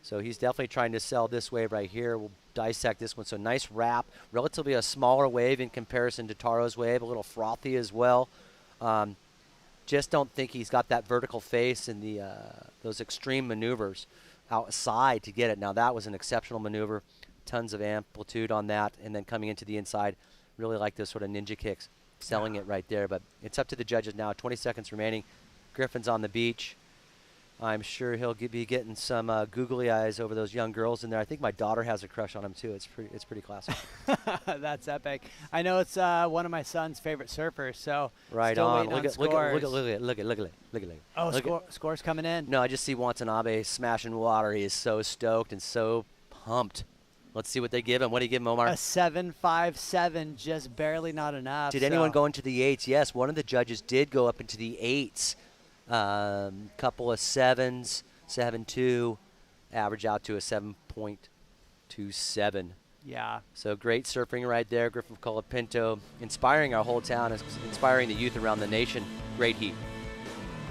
B: So he's definitely trying to sell this wave right here. We'll dissect this one. So nice wrap. Relatively a smaller wave in comparison to Taro's wave. A little frothy as well. just don't think he's got that vertical face and the those extreme maneuvers outside to get it. Now that was an exceptional maneuver, tons of amplitude on that, and then coming into the inside, really like those sort of ninja kicks, selling it right there. But it's up to the judges now. 20 seconds remaining. Griffin's on the beach. I'm sure he'll be getting some googly eyes over those young girls in there. I think my daughter has a crush on him too. It's pretty classic.
G: That's epic. I know it's one of my son's favorite surfers. So
B: Right
G: still
B: on.
G: waiting
B: Look at it.
G: Oh, scores coming in.
B: No, I just see Watanabe smashing water. He is so stoked and so pumped. Let's see what they give him. What do you give him, Omar?
G: A 7.57, just barely not enough.
B: Did anyone go into the 8s? Yes, one of the judges did go up into the 8s. Couple of 7s, 7.2, average out to a 7.27.
G: Yeah.
B: So great surfing right there. Griffin Colapinto inspiring our whole town, inspiring the youth around the nation. Great heat.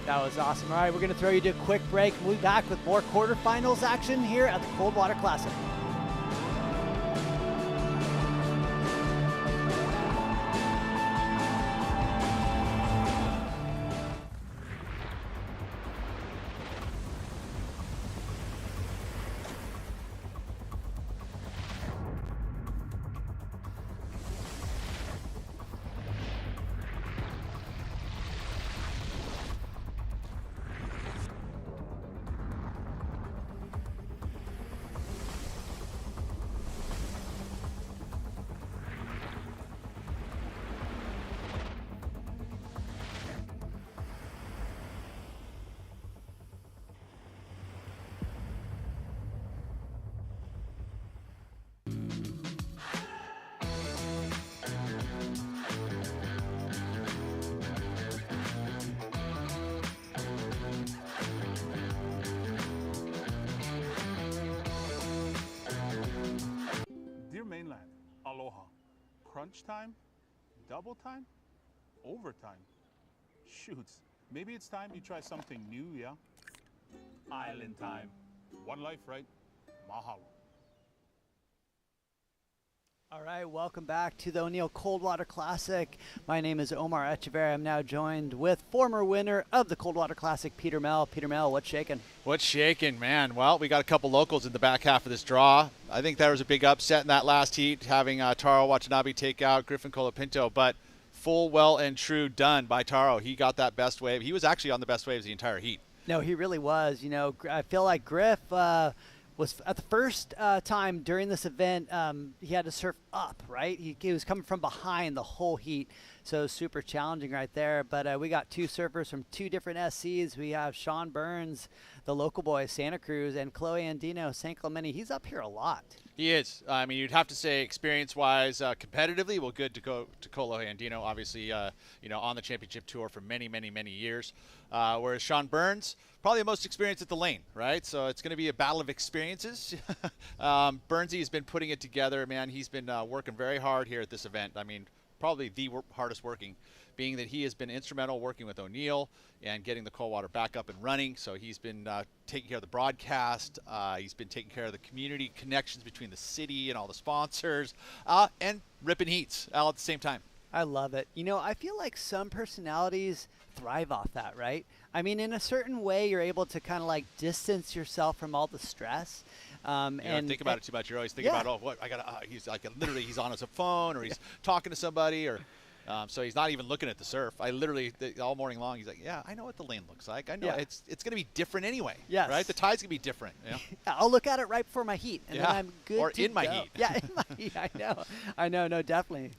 G: That was awesome. All right, we're going to throw you to a quick break. We'll be back with more quarterfinals action here at the Coldwater Classic.
I: Dear mainland, aloha. Crunch time? Double time? Overtime? Shoots. Maybe it's time you try something new, yeah? Island time. One life, right? Mahalo.
G: All right, welcome back to the O'Neill Coldwater Classic. My name is Omar Echeverria. I'm now joined with former winner of the Coldwater Classic, Peter Mell. Peter Mell, what's shaking?
A: What's shaking, man? Well, we got a couple locals in the back half of this draw. I think there was a big upset in that last heat, having Taro Watanabe take out Griffin Colapinto, but full, well, and true done by Taro. He got that best wave. He was actually on the best waves the entire heat.
G: No, he really was. You know, I feel like Griff was at the first time during this event, he had to surf up, right? He was coming from behind the whole heat, so super challenging right there. But we got two surfers from two different SCs. We have Sean Burns, the local boy, Santa Cruz, and Kolohe Andino, San Clemente. He's up here a lot.
A: He is. I mean, you'd have to say experience-wise, competitively, well, good to go to Kolohe Andino, obviously, you know, on the championship tour for many, many, many years. Whereas Sean Burns, probably the most experienced at the lane, right? So it's going to be a battle of experiences. Burnsy has been putting it together, man. He's been working very hard here at this event. I mean, probably the hardest working, being that he has been instrumental working with O'Neill and getting the Coldwater back up and running. So he's been taking care of the broadcast. He's been taking care of the community connections between the city and all the sponsors, and ripping heats all at the same time.
G: I love it. You know, I feel like some personalities thrive off that, right? I mean, in a certain way, you're able to kind of like distance yourself from all the stress.
A: You don't think about it too much. You're always thinking about, oh, what I got. He's like literally, he's on his phone or he's talking to somebody, or so he's not even looking at the surf. I literally all morning long, he's like, yeah, I know what the lane looks like. I know it's going to be different anyway.
G: Yes.
A: Right. The tide's going to be different. You know?
G: I'll look at it right before my heat, and then I'm good.
A: Or
G: to
A: in my
G: go.
A: heat.
G: Yeah, in my heat. I know. No, definitely.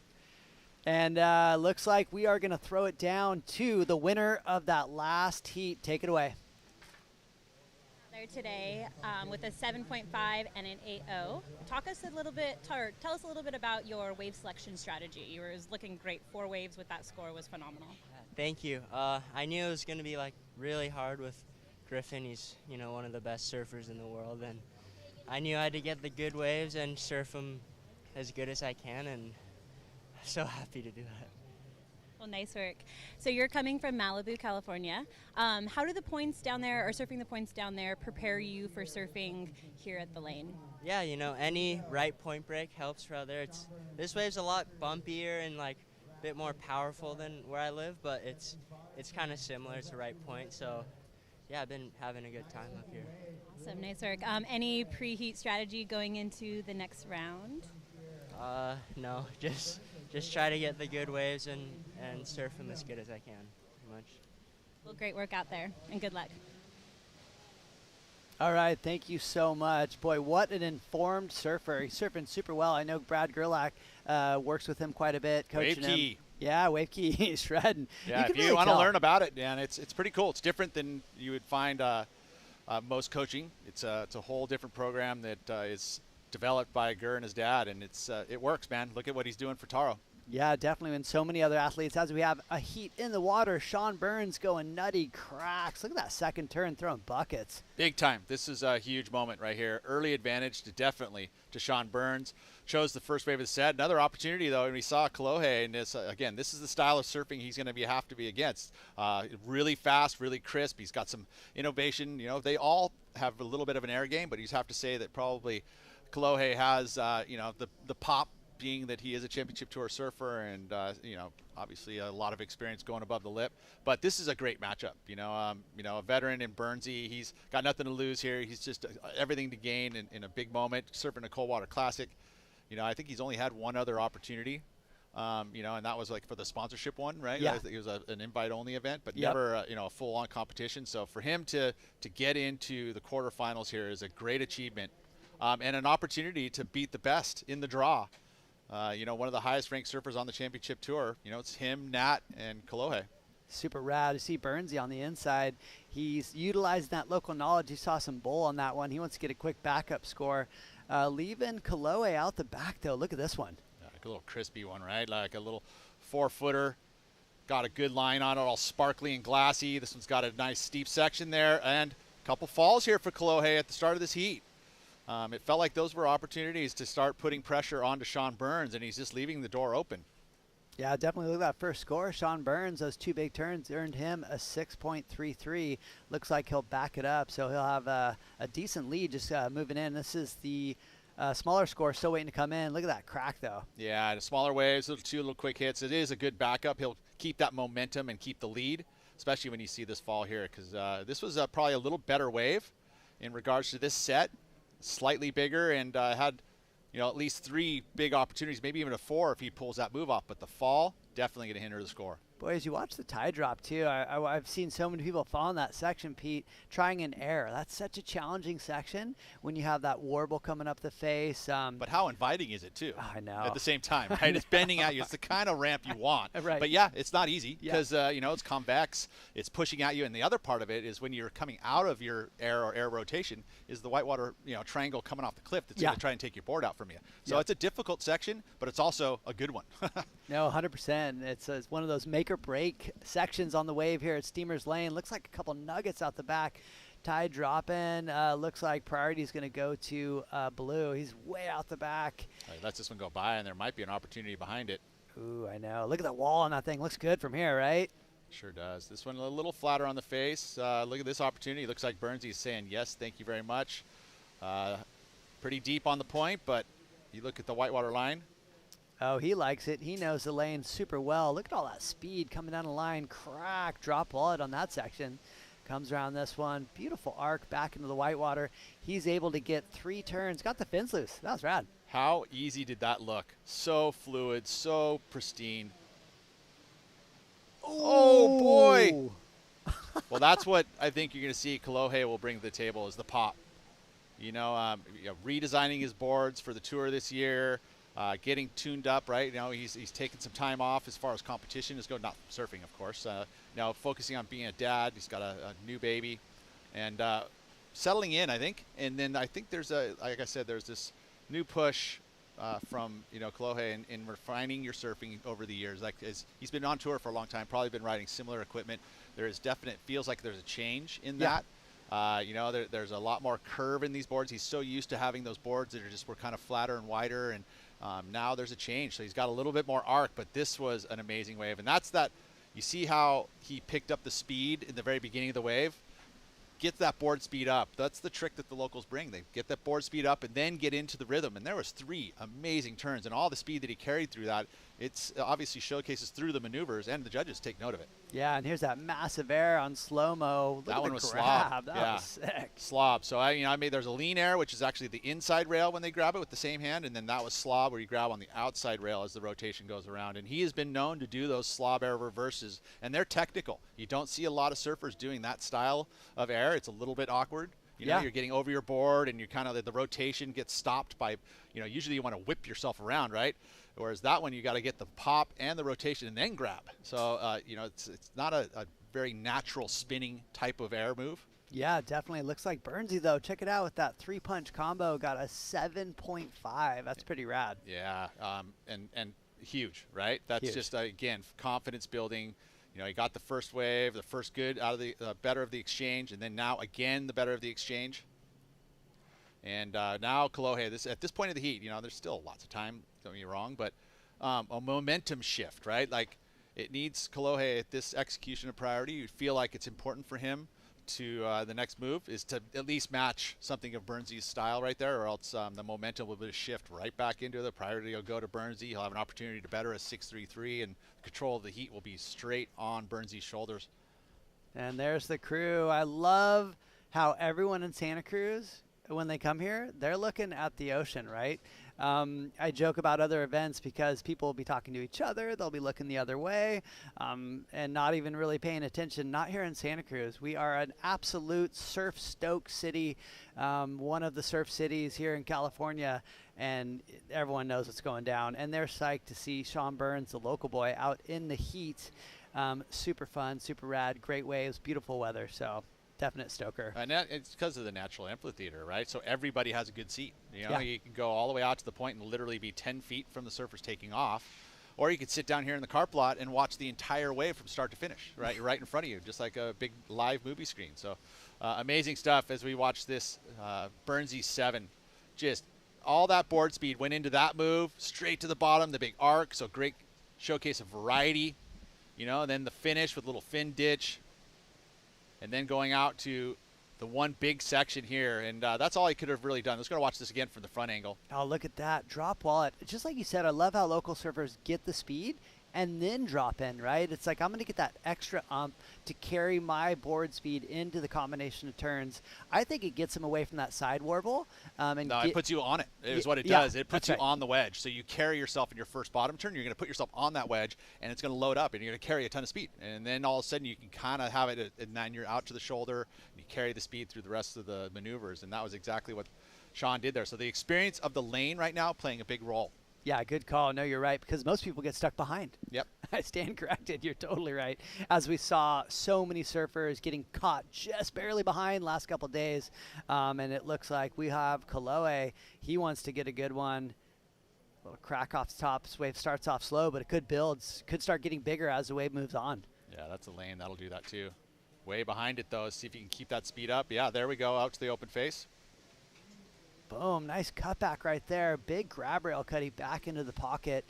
G: And looks like we are going to throw it down to the winner of that last heat. Take it away.
D: There today with a 7.5 and an 8.0. Tell us a little bit about your wave selection strategy. You were looking great. 4 waves with that score was phenomenal.
K: Thank you. I knew it was going to be like really hard with Griffin. He's one of the best surfers in the world, and I knew I had to get the good waves and surf them as good as I can, and I'm so happy to do that.
D: Well, nice work. So you're coming from Malibu, California. How do the points down there, or surfing the points down there, prepare you for surfing here at the lane?
K: Yeah, any right point break helps for out there. This wave's a lot bumpier and like a bit more powerful than where I live, but it's kind of similar to Right Point. So yeah, I've been having a good time up here.
D: Awesome, nice work. Any preheat strategy going into the next round?
K: No, just try to get the good waves and surf them as good as I can, pretty much.
D: Well, great work out there, and good luck.
G: All right, thank you so much. Boy, what an informed surfer. He's surfing super well. I know Brad Gerlach works with him quite a bit, coaching
A: Wave key.
G: him. Yeah, Wave Key. He's shredding.
A: Yeah, if you want to learn about it, man, it's pretty cool. It's different than you would find most coaching. It's a whole different program that is developed by Gur and his dad, and it works, man. Look at what he's doing for Taro.
G: Yeah, definitely. And so many other athletes. As we have a heat in the water, Sean Burns going nutty cracks. Look at that second turn throwing buckets.
A: Big time. This is a huge moment right here. Early advantage definitely to Sean Burns. Chose the first wave of the set. Another opportunity, though, and we saw Kolohe. And this, again, this is the style of surfing he's going to have to be against. Really fast, really crisp. He's got some innovation. You know, they all have a little bit of an air game, but you have to say that probably Kolohe has, the pop, being that he is a championship tour surfer and obviously a lot of experience going above the lip. But this is a great matchup. A veteran in Burnsy, he's got nothing to lose here. He's just everything to gain in a big moment, surfing a cold water classic. I think he's only had one other opportunity, and that was like for the sponsorship one, right?
G: Yeah.
A: It was an invite-only event, but never a full-on competition. So for him to get into the quarterfinals here is a great achievement, and an opportunity to beat the best in the draw. One of the highest ranked surfers on the championship tour. It's him, Nat, and Kolohe.
G: Super rad to see Burnsy on the inside. He's utilizing that local knowledge. He saw some bull on that one. He wants to get a quick backup score. Leaving Kolohe out the back, though. Look at this one.
A: Like a little crispy one, right? Like a little 4-footer. Got a good line on it, all sparkly and glassy. This one's got a nice steep section there. And a couple falls here for Kolohe at the start of this heat. It felt like those were opportunities to start putting pressure onto Sean Burns, and he's just leaving the door open.
G: Yeah, definitely look at that first score. Sean Burns, those two big turns earned him a 6.33. Looks like he'll back it up, so he'll have a decent lead just moving in. This is the smaller score, still waiting to come in. Look at that crack, though.
A: Yeah, the smaller waves, two little quick hits. It is a good backup. He'll keep that momentum and keep the lead, especially when you see this fall here, because this was probably a little better wave in regards to this set. Slightly bigger and had at least 3 big opportunities, maybe even a 4 if he pulls that move off, but the fall definitely going to hinder the score.
G: Boy, as you watch the tide drop too, I've seen so many people fall in that section, Pete, trying an air. That's such a challenging section when you have that warble coming up the face.
A: But how inviting is it too?
G: I know.
A: At the same time, right? It's bending at you. It's the kind of ramp you want.
G: Right.
A: But yeah, it's not easy because it's convex. It's pushing at you, and the other part of it is when you're coming out of your air or air rotation is the whitewater triangle coming off the cliff that's going to try and take your board out from you. So it's a difficult section, but it's also a good one.
G: No, 100%. It's one of those make or break sections on the wave here at Steamer's Lane. Looks like a couple nuggets out the back. Tide dropping. Looks like priority is going to go to Blue. He's way out the back.
A: Lets this one go by, and there might be an opportunity behind it.
G: Ooh, I know. Look at that wall on that thing. Looks good from here, right?
A: Sure does. This one a little flatter on the face. Look at this opportunity. Looks like Burnsy's saying yes, thank you very much. Pretty deep on the point, but you look at the whitewater line.
G: Oh, he likes it. He knows the lane super well. Look at all that speed coming down the line. Crack, drop wallet on that section. Comes around this one. Beautiful arc back into the whitewater. He's able to get 3 turns. Got the fins loose. That was rad.
A: How easy did that look? So fluid, so pristine. Oh, boy. Well, that's what I think you're going to see Kolohe will bring to the table is the pop. Redesigning his boards for the tour this year. Getting tuned up, right? He's taken some time off as far as competition is going, not surfing, of course. Now focusing on being a dad. He's got a new baby, and settling in, I think. And then I think there's like I said, there's this new push from Kolohe in refining your surfing over the years. He's been on tour for a long time, probably been riding similar equipment. There is feels like there's a change in that. There's a lot more curve in these boards. He's so used to having those boards that were kind of flatter and wider, and now there's a change. So he's got a little bit more arc, but this was an amazing wave. And that's that. You see how he picked up the speed in the very beginning of the wave? get that board speed up. That's the trick that the locals bring. They get that board speed up and then get into the rhythm. And there was 3 amazing turns, and all the speed that he carried through that, it's obviously showcases through the maneuvers, and the judges take note of it.
G: Yeah, and here's that massive air on slow-mo.
A: That one was
G: grab.
A: slob.
G: That
A: yeah.
G: was sick.
A: Slob. So I made, there's a lean air, which is actually the inside rail when they grab it with the same hand, and then that was slob, where you grab on the outside rail as the rotation goes around. And he has been known to do those slob air reverses, and they're technical. You don't see a lot of surfers doing that style of air. It's a little bit awkward. You know, you're getting over your board, and you kind of, the rotation gets stopped by, usually you want to whip yourself around, right? Whereas that one, you got to get the pop and the rotation and then grab. So, it's not a very natural spinning type of air move.
G: Yeah, definitely. Looks like Burnsy, though. Check it out with that 3-punch combo. Got a 7.5. That's pretty rad.
A: Yeah, and huge, right? That's huge. Just, again, confidence building. He got the first wave, the first good out of the better of the exchange, and then now again the better of the exchange. And now Kolohe, at this point of the heat, there's still lots of time, don't get me wrong, but a momentum shift, right? Like, it needs Kolohe at this execution of priority. You feel like it's important for him to the next move is to at least match something of Burnsy's style right there, or else the momentum will shift right back into the priority. Will go to Burnsy. He'll have an opportunity to better a 6.33, and control of the heat will be straight on Burnsy's shoulders.
G: And there's the crew. I love how everyone in Santa Cruz, when they come here, they're looking at the ocean, right? I joke about other events because people will be talking to each other. They'll be looking the other way and not even really paying attention. Not here in Santa Cruz. We are an absolute surf-stoked city, one of the surf cities here in California, and everyone knows what's going down. And they're psyched to see Sean Burns, the local boy, out in the heat. Super fun, super rad, great waves, beautiful weather. So definite stoker.
A: And it's because of the natural amphitheater, right? So everybody has a good seat. You can go all the way out to the point and literally be 10 feet from the surfers taking off. Or you could sit down here in the carp lot and watch the entire wave from start to finish, right? You're right in front of you, just like a big live movie screen. So amazing stuff as we watch this Burnsy 7. Just all that board speed went into that move, straight to the bottom, the big arc. So great showcase of variety, and then the finish with a little fin ditch. And then going out to the one big section here, and that's all he could have really done. Let's go watch this again from the front angle.
G: Oh, look at that. Drop wallet. Just like you said, I love how local surfers get the speed and then drop in, right? It's like I'm going to get that extra to carry my board speed into the combination of turns. I think it gets him away from that side warble.
A: It puts you on it, is what it does. It puts you on the wedge. So you carry yourself in your first bottom turn. You're going to put yourself on that wedge, and it's going to load up, and you're going to carry a ton of speed. And then all of a sudden you can kind of have it, and then you're out to the shoulder, and you carry the speed through the rest of the maneuvers. And that was exactly what Sean did there. So the experience of the lane right now playing a big role.
G: Yeah, good call. No, you're right, because most people get stuck behind.
A: Yep.
G: I stand corrected. You're totally right. As we saw so many surfers getting caught just barely behind last couple days, and it looks like we have Kolohe. He wants to get a good one. A little crack off the top. This wave starts off slow, but it could build, could start getting bigger as the wave moves on.
A: Yeah, that's a lane. That'll do that too. Way behind it, though. See if you can keep that speed up. Yeah, there we go, out to the open face.
G: Boom, nice cutback right there. Big grab rail cutty back into the pocket.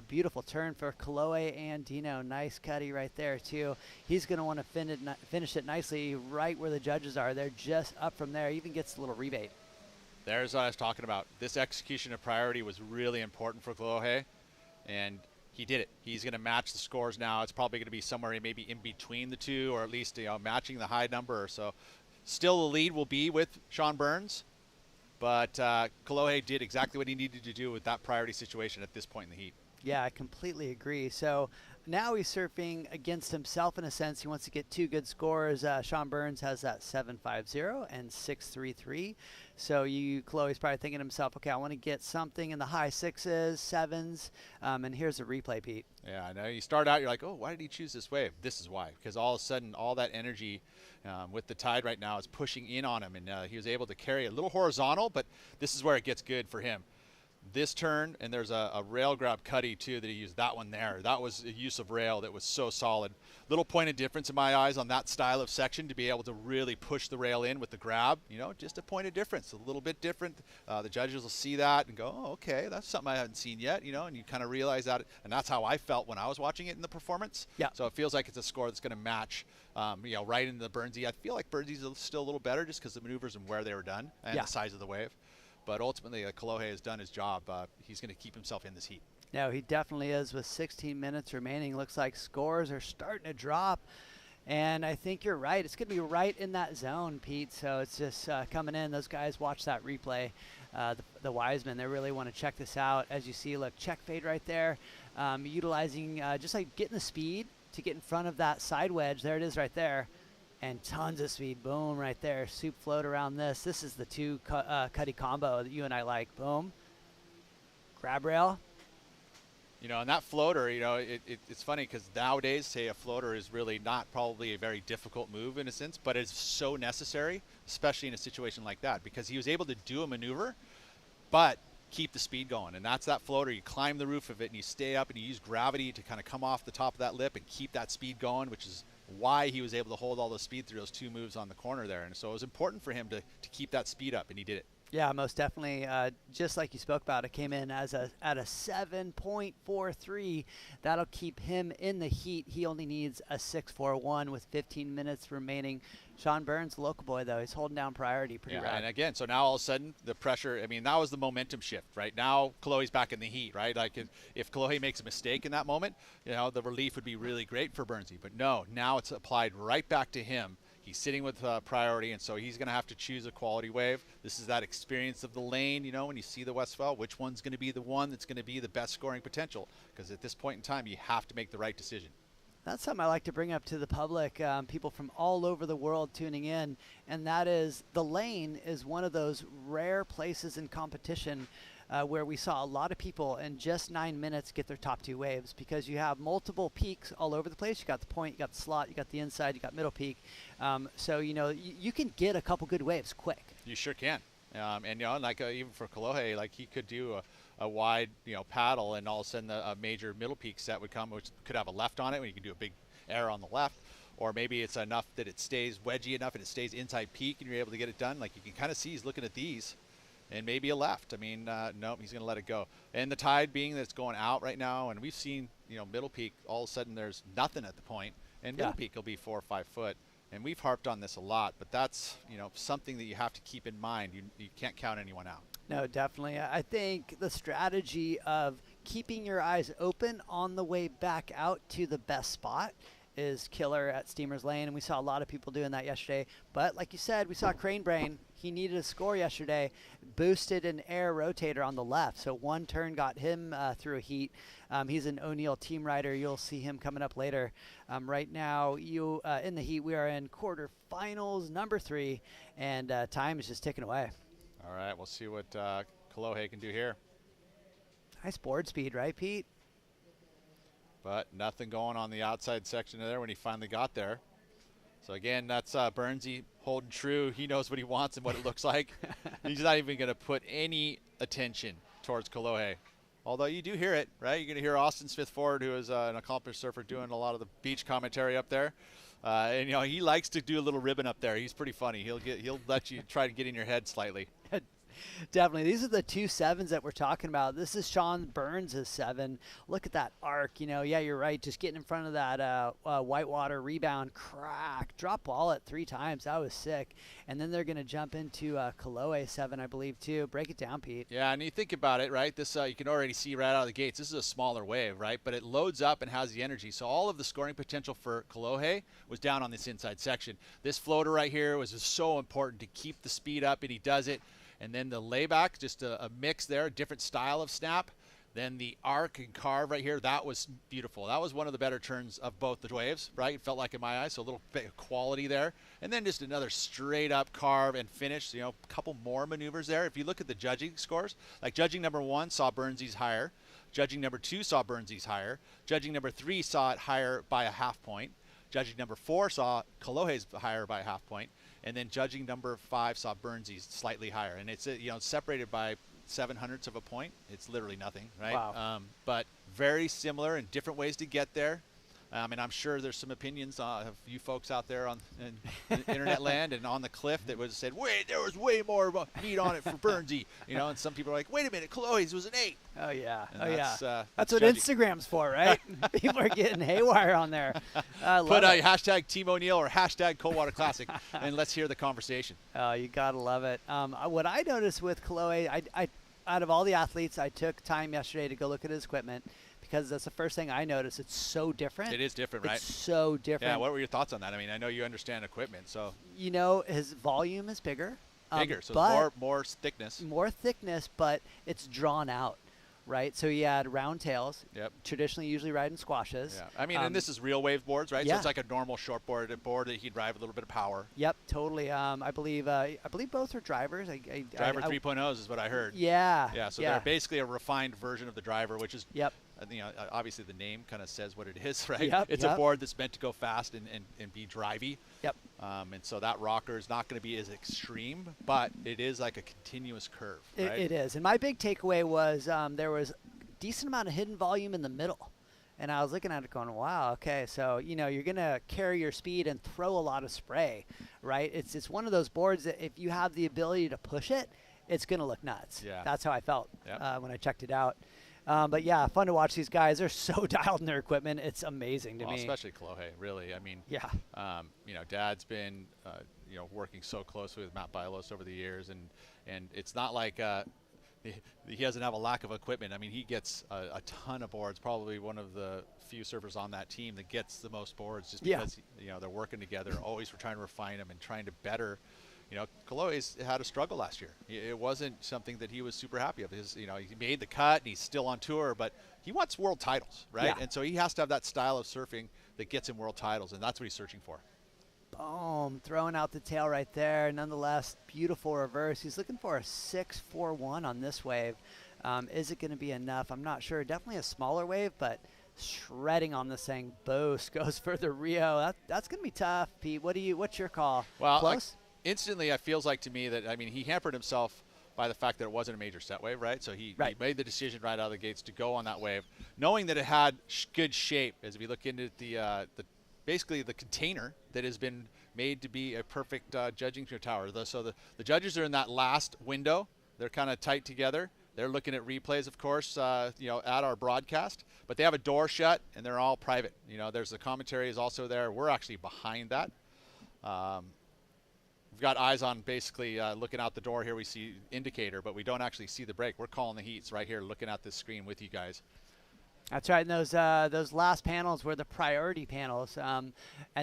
G: Beautiful turn for Kolohe Andino. Nice cutty right there too. He's going to want to finish it nicely right where the judges are. They're just up from there. Even gets a little rebate.
A: There's what I was talking about. This execution of priority was really important for Kolohe, and he did it. He's going to match the scores now. It's probably going to be somewhere maybe in between the two, or at least matching the high number or so. Still, the lead will be with Sean Burns. But Kolohe did exactly what he needed to do with that priority situation at this point in the heat.
G: Yeah, I completely agree. So now he's surfing against himself in a sense. He wants to get 2 good scores. Sean Burns has that 7.50 and 6.33. So Kolohe's probably thinking to himself, okay, I want to get something in the high 6s, 7s, and here's a replay, Pete.
A: Yeah, I know. You start out, you're like, oh, why did he choose this wave? This is why. Because all of a sudden, all that energy with the tide right now is pushing in on him, and he was able to carry a little horizontal, but this is where it gets good for him. this turn, and there's a rail grab cutty too that he used. That one there, that was a use of rail that was so solid. Little point of difference in my eyes on that style of section to be able to really push the rail in with the grab. You know, just a point of difference, a little bit different. The judges will see that and go, oh, okay, that's something I haven't seen yet. You know, and you kind of realize that, and that's how I felt when I was watching it in the performance.
G: Yeah.
A: So it feels like it's a score that's going to match, you know, right into the Burnsy. I feel like Burnsy's still a little better just because the maneuvers and where they were done and
G: Yeah.
A: the size of the wave. But ultimately, Kolohe has done his job. He's going to keep himself in this heat.
G: No, he definitely is. With 16 minutes remaining, looks like scores are starting to drop. And I think you're right. It's going to be right in that zone, Pete. So it's just coming in. Those guys watch that replay. The Wisemen, they really want to check this out. As you see, look, check fade right there. Utilizing just like getting the speed to get in front of that side wedge. There it is right there. And tons of speed. Boom, right there. Soup float around this. This is the two cutty combo that you and I like. Boom. Grab rail.
A: You know, and that floater, you know, it's funny because nowadays, say, a floater is really not probably a very difficult move in a sense, but it's so necessary, especially in a situation like that, because he was able to do a maneuver, but keep the speed going. And that's that floater. You climb the roof of it and you stay up and you use gravity to kind of come off the top of that lip and keep that speed going, which is why he was able to hold all the speed through those two moves on the corner there. And so it was important for him to keep that speed up, and he did it.
G: Yeah, most definitely. Just like you spoke about, it came in as at a 7.43. That'll keep him in the heat. He only needs a 6.41 with 15 minutes remaining. Sean Burns, local boy, though, he's holding down priority pretty rad.
A: And again, so now all of a sudden the pressure, I mean, that was the momentum shift, right? Now Kolohe's back in the heat, right? Like if Kolohe makes a mistake in that moment, you know, the relief would be really great for Burnsy. But no, now it's applied right back to him. He's sitting with priority, and so he's going to have to choose a quality wave. This is that experience of the lane, you know, when you see the Westphal, which one's going to be the one that's going to be the best scoring potential? Because at this point in time, you have to make the right decision.
G: That's something I like to bring up to the public, people from all over the world tuning in, and that is the lane is one of those rare places in competition where we saw a lot of people in just 9 minutes get their top two waves, because you have multiple peaks all over the place. You got the point, you got the slot, you got the inside, you got middle peak. So, you know, you can get a couple good waves quick.
A: You sure can. And, you know, like even for Kolohe, like he could do a wide, you know, paddle, and all of a sudden a major middle peak set would come, which could have a left on it, when you can do a big air on the left. Or maybe it's enough that it stays wedgy enough and it stays inside peak and you're able to get it done. Like you can kind of see he's looking at these. And maybe a left. I mean, nope, he's going to let it go. And the tide being that it's going out right now, and we've seen, you know, middle peak, all of a sudden there's nothing at the point, and middle peak will be 4 or 5 foot. And we've harped on this a lot, but that's, you know, something that you have to keep in mind. You can't count anyone out.
G: No, definitely. I think the strategy of keeping your eyes open on the way back out to the best spot is killer at Steamer's Lane, and we saw a lot of people doing that yesterday. But like you said, we saw Crane Brain. He needed a score yesterday, boosted an air rotator on the left, so one turn got him through a heat. He's an O'Neill team rider. You'll see him coming up later. Right now, in the heat, we are in quarterfinals number 3, and time is just ticking away.
A: All right, we'll see what Kolohe can do here.
G: Nice board speed, right, Pete?
A: But nothing going on the outside section there when he finally got there. So again, that's Burnsy holding true. He knows what he wants and what it looks like. He's not even going to put any attention towards Kolohe. Although you do hear it, right? You're going to hear Austin Smith-Ford, who is an accomplished surfer, doing a lot of the beach commentary up there. And you know, he likes to do a little ribbon up there. He's pretty funny. He'll let you try to get in your head slightly.
G: Definitely. These are the 2 7s that we're talking about. This is Sean Burns' 7. Look at that arc. You know, yeah, you're right. Just getting in front of that whitewater rebound, crack, drop ball it 3 times. That was sick. And then they're going to jump into Kolohe 7, I believe, too. Break it down, Pete.
A: Yeah, and you think about it, right? This you can already see right out of the gates. This is a smaller wave, right? But it loads up and has the energy. So all of the scoring potential for Kolohe was down on this inside section. This floater right here was just so important to keep the speed up, and he does it. And then the layback, just a mix there, a different style of snap. Then the arc and carve right here, that was beautiful. That was one of the better turns of both the waves, right? It felt like in my eyes, so a little bit of quality there. And then just another straight up carve and finish, you know, a couple more maneuvers there. If you look at the judging scores, like judging number 1 saw Burnsy's higher. Judging number 2 saw Burnsy's higher. Judging number 3 saw it higher by a half point. Judging number 4 saw Kolohe's higher by a half point. And then judging number 5 saw Burnsy's slightly higher. And it's, you know, separated by 0.07 of a point. It's literally nothing, right?
G: Wow.
A: But very similar and different ways to get there. And I'm sure there's some opinions of you folks out there on in internet land and on the cliff that would have said, wait, there was way more meat on it for Burnsy. And some people are like, wait a minute, Kolohe's was an 8.
G: Oh, yeah.
A: And
G: That's what
A: judging.
G: Instagram's for, right? People are getting haywire on there. I love
A: Put
G: it.
A: hashtag Team O'Neill or hashtag Coldwater Classic, and let's hear the conversation.
G: Oh, you got to love it. What I noticed with Kolohe, I out of all the athletes, I took time yesterday to go look at his equipment because that's the first thing I noticed. It's so different.
A: It is different, right?
G: It's so different.
A: Yeah, what were your thoughts on that? I mean, I know you understand equipment, so.
G: His volume is bigger.
A: Bigger, so
G: but
A: more thickness.
G: More thickness, but it's drawn out, right? So he had round tails.
A: Yep.
G: Traditionally, usually riding squashes.
A: Yeah. I mean, and this is real wave boards, right?
G: Yeah.
A: So it's like a normal short board that he'd drive with a little bit of power.
G: Yep, totally. I believe both are drivers.
A: Driver 3.0s is what I heard.
G: Yeah.
A: Yeah. So they're basically a refined version of the driver, which is.
G: Yep.
A: Obviously the name kind of says what it is, right?
G: Yep,
A: It's a board that's meant to go fast and be drivey.
G: Yep.
A: And so that rocker is not going to be as extreme, but it is like a continuous curve, right?
G: It is. And my big takeaway was there was a decent amount of hidden volume in the middle. And I was looking at it going, wow, okay, so, you're going to carry your speed and throw a lot of spray, right? It's one of those boards that if you have the ability to push it, it's going to look nuts.
A: Yeah.
G: That's how I felt
A: Yep.
G: when I checked it out. But yeah, fun to watch these guys. They're so dialed in their equipment. It's amazing to me.
A: Especially Kolohe, really. I mean,
G: yeah.
A: Dad's been, working so closely with Matt Bailos over the years, and it's not like he doesn't have a lack of equipment. I mean, he gets a ton of boards. Probably one of the few surfers on that team that gets the most boards, just because they're working together. Always we're trying to refine them and trying to better. Kolohe's had a struggle last year. It wasn't something that he was super happy of. He made the cut and he's still on tour, but he wants world titles, right?
G: Yeah.
A: And so he has to have that style of surfing that gets him world titles, and that's what he's searching for.
G: Boom, throwing out the tail right there. Nonetheless, beautiful reverse. He's looking for a 6.41 on this wave. Is it going to be enough? I'm not sure. Definitely a smaller wave, but shredding on this thing. Bose goes for the Rio. That's going to be tough, Pete. What's your call?
A: Well,
G: close?
A: Instantly, it feels like to me that, he hampered himself by the fact that it wasn't a major set wave, right? So he made the decision right out of the gates to go on that wave, knowing that it had good shape. As we look into basically the container that has been made to be a perfect judging tower. So the judges are in that last window. They're kind of tight together. They're looking at replays, of course, at our broadcast. But they have a door shut, and they're all private. There's the commentary is also there. We're actually behind that. We've got eyes on basically looking out the door here. We see indicator, but we don't actually see the break. We're calling the heats right here, looking at this screen with you guys.
G: That's right. And those last panels were the priority panels. And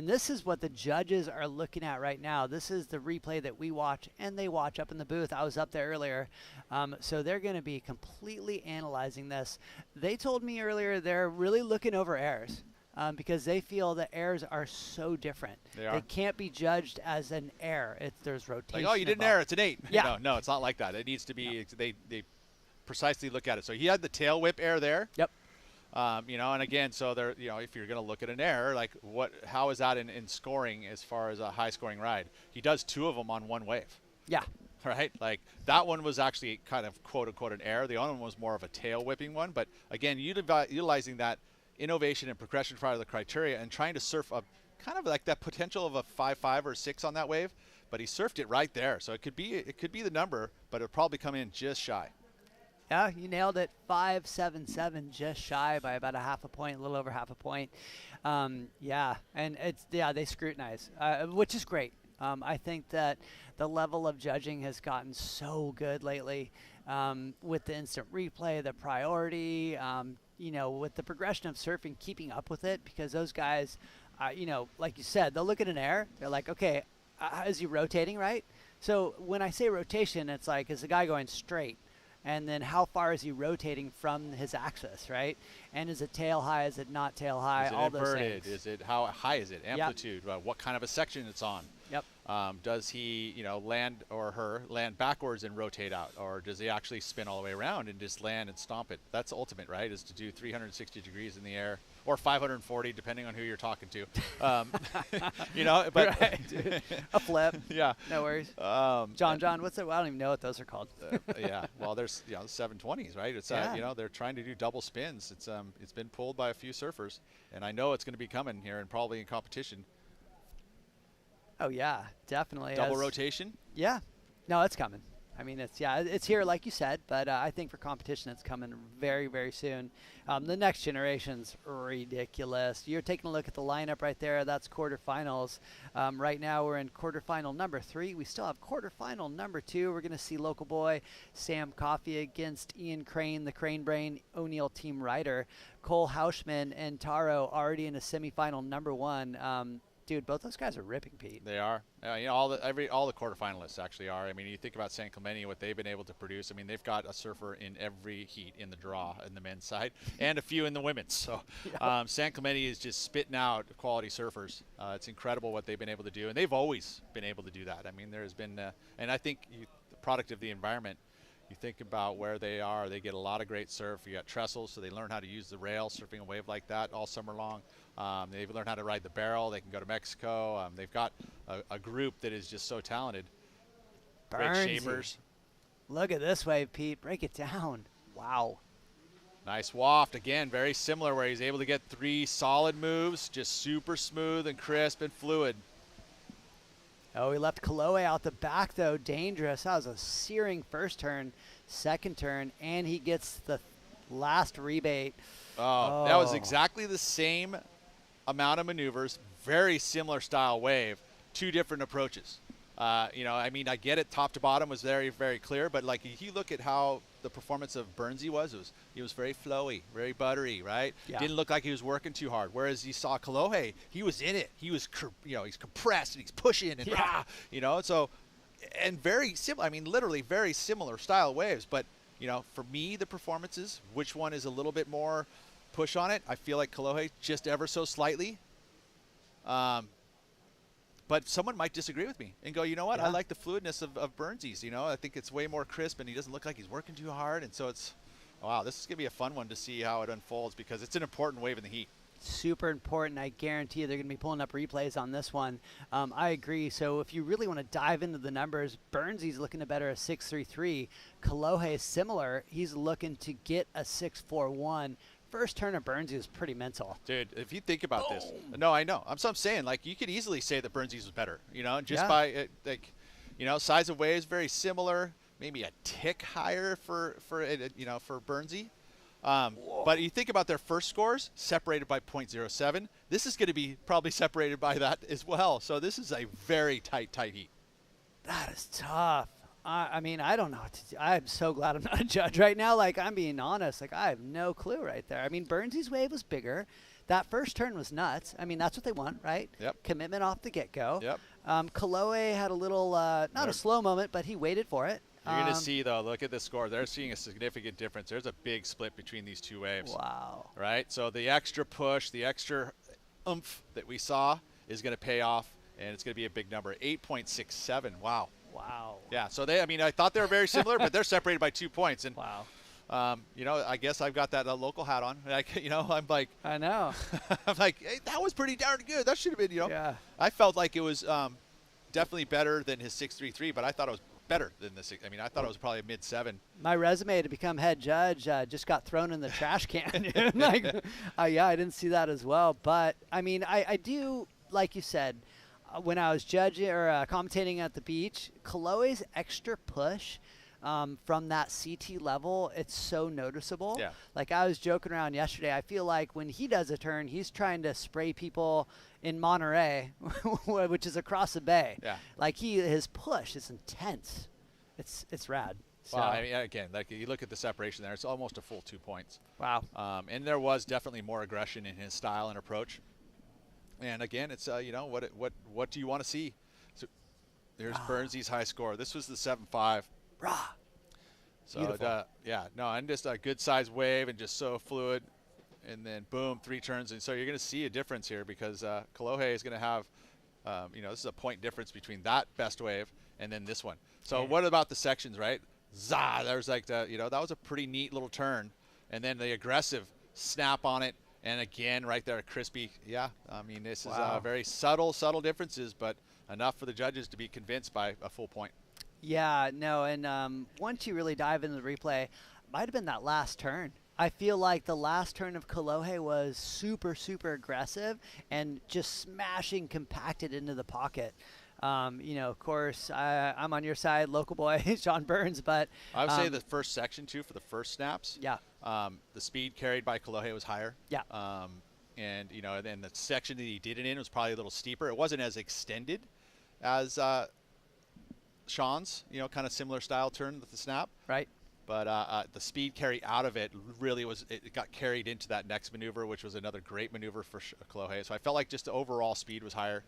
G: this is what the judges are looking at right now. This is the replay that we watch and they watch up in the booth. I was up there earlier. So they're going to be completely analyzing this. They told me earlier they're really looking over errors. Because they feel the errors are so different. They can't be judged as an error. There's rotation.
A: Like, oh, you didn't err, it's an 8.
G: Yeah.
A: No, it's not like that. It needs to be, they precisely look at it. So he had the tail whip error there.
G: Yep.
A: And again, so there, if you're going to look at an error, like how is that in scoring as far as a high scoring ride? He does 2 of them on one wave.
G: Yeah.
A: Right? Like that one was actually kind of quote unquote an error. The other one was more of a tail whipping one. But again, utilizing that innovation and progression part of the criteria and trying to surf a kind of like that potential of a 5.5 or 6 on that wave, but he surfed it right there. So it could be the number, but it'll probably come in just shy.
G: Yeah, you nailed it. 5.77, just shy by about a half a point, a little over half a point. And they scrutinize, which is great. I think that the level of judging has gotten so good lately with the instant replay, the priority. With the progression of surfing, keeping up with it, because those guys, like you said, they'll look at an error. They're like, okay, is he rotating right? So when I say rotation, it's like, is the guy going straight? And then how far is he rotating from his axis, right? And is it tail high? Is it not tail high?
A: Is it
G: all
A: inverted?
G: Those things.
A: Is it how high is it? Amplitude? What kind of a section it's on?
G: Yep.
A: Does he, land or her land backwards and rotate out, or does he actually spin all the way around and just land and stomp it? That's ultimate, right? Is to do 360 degrees in the air, or 540, depending on who you're talking to. But
G: right. A flip.
A: Yeah.
G: No worries. John, what's it? I don't even know what those are called.
A: Yeah. Well, there's 720s, right? It's they're trying to do double spins. It's been pulled by a few surfers, and I know it's going to be coming here and probably in competition.
G: Oh yeah, definitely.
A: Double rotation?
G: Yeah. No, it's coming. I mean, it's here, like you said, but I think for competition, it's coming very, very soon. The next generation's ridiculous. You're taking a look at the lineup right there. That's quarterfinals. Right now, we're in quarterfinal number 3. We still have quarterfinal number 2. We're going to see local boy Sam Coffey against Ian Crane, the Crane Brain O'Neill team rider. Cole Hauschman and Taro already in a semifinal number 1. Dude, both those guys are ripping, Pete.
A: They are. All the quarterfinalists actually are. I mean, you think about San Clemente, what they've been able to produce. I mean, they've got a surfer in every heat in the draw in the men's side, and a few in the women's. So, San Clemente is just spitting out quality surfers. It's incredible what they've been able to do, and they've always been able to do that. I mean, there's been, and I think the product of the environment. You think about where they are, they get a lot of great surf. You got trestles, so they learn how to use the rail, surfing a wave like that all summer long. They've learned how to ride the barrel. They can go to Mexico. They've got a group that is just so talented. Great shapers.
G: Look at this wave, Pete. Break it down. Wow.
A: Nice waft. Again, very similar where he's able to get 3 solid moves, just super smooth and crisp and fluid.
G: Oh, he left Kolohe out the back, though. Dangerous. That was a searing first turn, second turn, and he gets the last rebate.
A: Oh, that was exactly the same amount of maneuvers, very similar style wave, 2 different approaches. I mean, I get it, top to bottom was very, very clear, but like if you look at how the performance of Burnsy he was very flowy, very buttery, right?
G: Yeah.
A: Didn't look like he was working too hard. Whereas you saw Kolohe, he was in it. He was, he's compressed and he's pushing and so, and very similar. I mean, literally very similar style waves. But for me, the performances, which one is a little bit more push on it? I feel like Kolohe just ever so slightly. But someone might disagree with me and go, you know what? I like the fluidness of Burnsy's. I think it's way more crisp, and he doesn't look like he's working too hard. And so it's, wow, this is going to be a fun one to see how it unfolds because it's an important wave in the heat.
G: Super important. I guarantee you they're going to be pulling up replays on this one. I agree. So if you really want to dive into the numbers, Burnsy's looking to better a 6.33. Kolohe is similar. He's looking to get a 6.41. First turn of Burnsy is pretty mental.
A: Dude, if you think about this. No, I know. I'm saying, like, you could easily say that Burnsy's was better, just by, size of waves, very similar, maybe a tick higher for Burnsy. But you think about their first scores, separated by 0.07. This is going to be probably separated by that as well. So this is a very tight heat.
G: That is tough. I mean, I don't know what to do. I'm so glad I'm not a judge right now. Like, I'm being honest. Like, I have no clue right there. I mean, Burnsy's wave was bigger. That first turn was nuts. I mean, that's what they want, right?
A: Yep.
G: Commitment off the get-go.
A: Yep.
G: Kolohe had a little, not a slow moment, but he waited for it.
A: You're going to see, though, look at the score. They're seeing a significant difference. There's a big split between these 2 waves.
G: Wow.
A: Right? So the extra push, the extra oomph that we saw is going to pay off, and it's going to be a big number. 8.67. Wow.
G: Wow.
A: Yeah, so I thought they were very similar, but they're separated by 2 points. And
G: wow.
A: I guess I've got that local hat on. I'm like,
G: I know.
A: I'm like, hey, that was pretty darn good. That should have been,
G: Yeah.
A: I felt like it was definitely better than his 6.33, but I thought it was better than the 6. I mean, I thought it was probably a mid-7.
G: My resume to become head judge just got thrown in the trash can. Like, yeah, I didn't see that as well. But I mean, I do, like you said. When I was judging or commentating at the beach, Kolohe's extra push from that CT level, it's so noticeable.
A: Yeah.
G: Like I was joking around yesterday, I feel like when he does a turn, he's trying to spray people in Monterey, which is across the bay.
A: Yeah.
G: Like his push is intense. It's rad. So.
A: Well, I mean, again, like you look at the separation there, it's almost a full 2 points.
G: Wow.
A: And there was definitely more aggression in his style and approach. And again, it's what do you want to see? So there's Burnsy's high score. This was the 7.5.
G: Rah.
A: So and just a good sized wave and just so fluid, and then boom, 3 turns, and so you're going to see a difference here because Kolohe is going to have this is a point difference between that best wave and then this one. So what about the sections, right? Zah, there's like that was a pretty neat little turn. And then the aggressive snap on it. And again, right there, crispy. Yeah, I mean, this is very subtle differences, but enough for the judges to be convinced by a full point.
G: Yeah, no, and once you really dive into the replay, might have been that last turn. I feel like the last turn of Kolohe was super, super aggressive and just smashing compacted into the pocket. Of course, I'm on your side, local boy, Sean Burns, but
A: I would say the first section, too, for the first snaps.
G: Yeah.
A: The speed carried by Kolohe was higher.
G: Yeah.
A: And then the section that he did it in was probably a little steeper. It wasn't as extended as Sean's, kind of similar style turn with the snap.
G: Right.
A: But the speed carry out of it really it got carried into that next maneuver, which was another great maneuver for Kolohe. So I felt like just the overall speed was higher.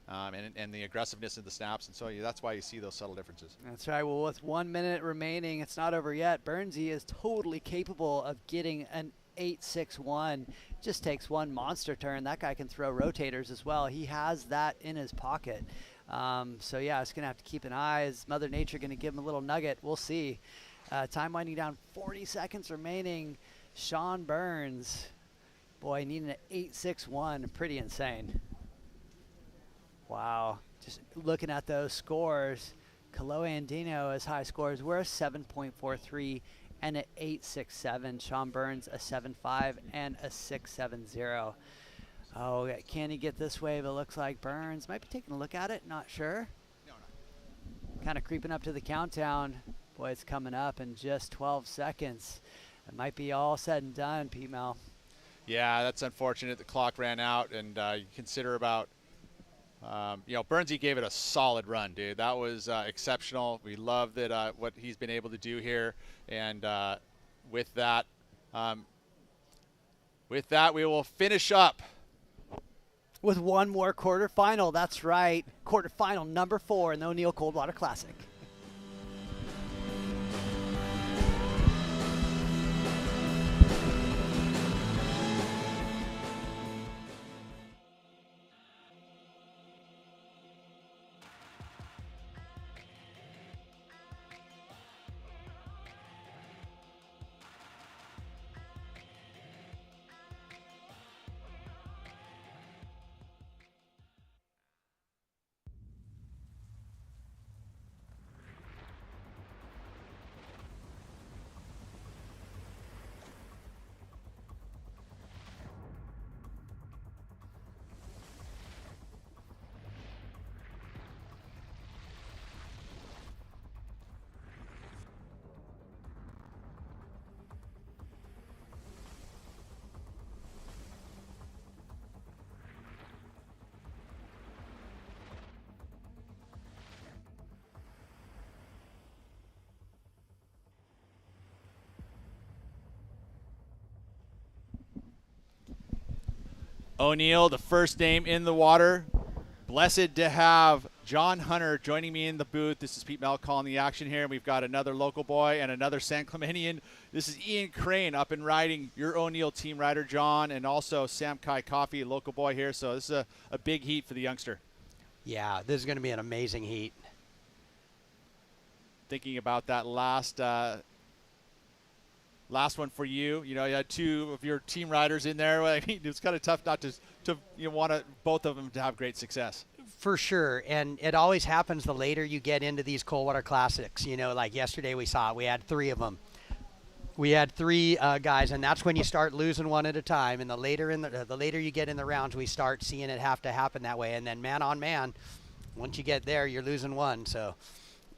A: And the aggressiveness of the snaps, and so that's why you see those subtle differences.
G: That's right. Well, with 1 minute remaining, it's not over yet. Burnsy is totally capable of getting an 8.61. Just takes one monster turn. That guy can throw rotators as well. He has that in his pocket. So yeah, it's gonna have to keep an eye. Is Mother Nature gonna give him a little nugget? We'll see. Time winding down, 40 seconds remaining. Sean Burns, boy, needing an 8.61, pretty insane. Wow, just looking at those scores, Kolohe Andino has high scores. We're a 7.43 and an 8.67. Sean Burns a 7.5 and a 6.70. Oh, can he get this wave? It looks like Burns might be taking a look at it. Not sure.
A: No.
G: Kind of creeping up to the countdown. Boy, it's coming up in just 12 seconds. It might be all said and done, Pete Mel.
A: Yeah, that's unfortunate. The clock ran out, and you consider about Burnsy gave it a solid run, dude. That was exceptional. We love that what he's been able to do here, and with that, we will finish up
G: with one more quarterfinal. That's right, quarterfinal number 4 in the O'Neill Coldwater Classic.
A: O'Neill, the first name in the water. Blessed to have John Hunter joining me in the booth. This is Pete Mel calling the action here. And we've got another local boy and another San Clementian. This is Ian Crane up and riding your O'Neill team rider, John, and also Sam Kai Coffee, a local boy here. So this is a big heat for the youngster.
L: Yeah, this is going to be an amazing heat.
A: Thinking about that last one for you. You had 2 of your team riders in there. I mean, it's kind of tough not to want both of them to have great success.
L: For sure, and it always happens the later you get into these Coldwater Classics. Like yesterday we saw it. We had 3 of them. We had 3 guys, and that's when you start losing one at a time. And the later you get in the rounds, we start seeing it have to happen that way. And then man on man, once you get there, you're losing one. So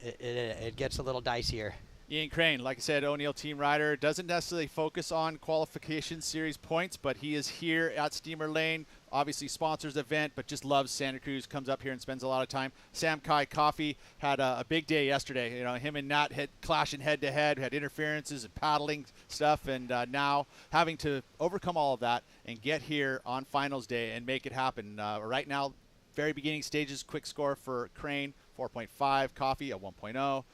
L: it gets a little dicier.
A: Ian Crane, like I said, O'Neill team rider, doesn't necessarily focus on qualification series points, but he is here at Steamer Lane, obviously sponsors the event, but just loves Santa Cruz, comes up here and spends a lot of time. Sam Kai Coffee had a big day yesterday. Him and Nat clashing head-to-head, had interferences and paddling stuff, and now having to overcome all of that and get here on finals day and make it happen. Right now, very beginning stages, quick score for Crane, 4.5, Coffee a 1.0.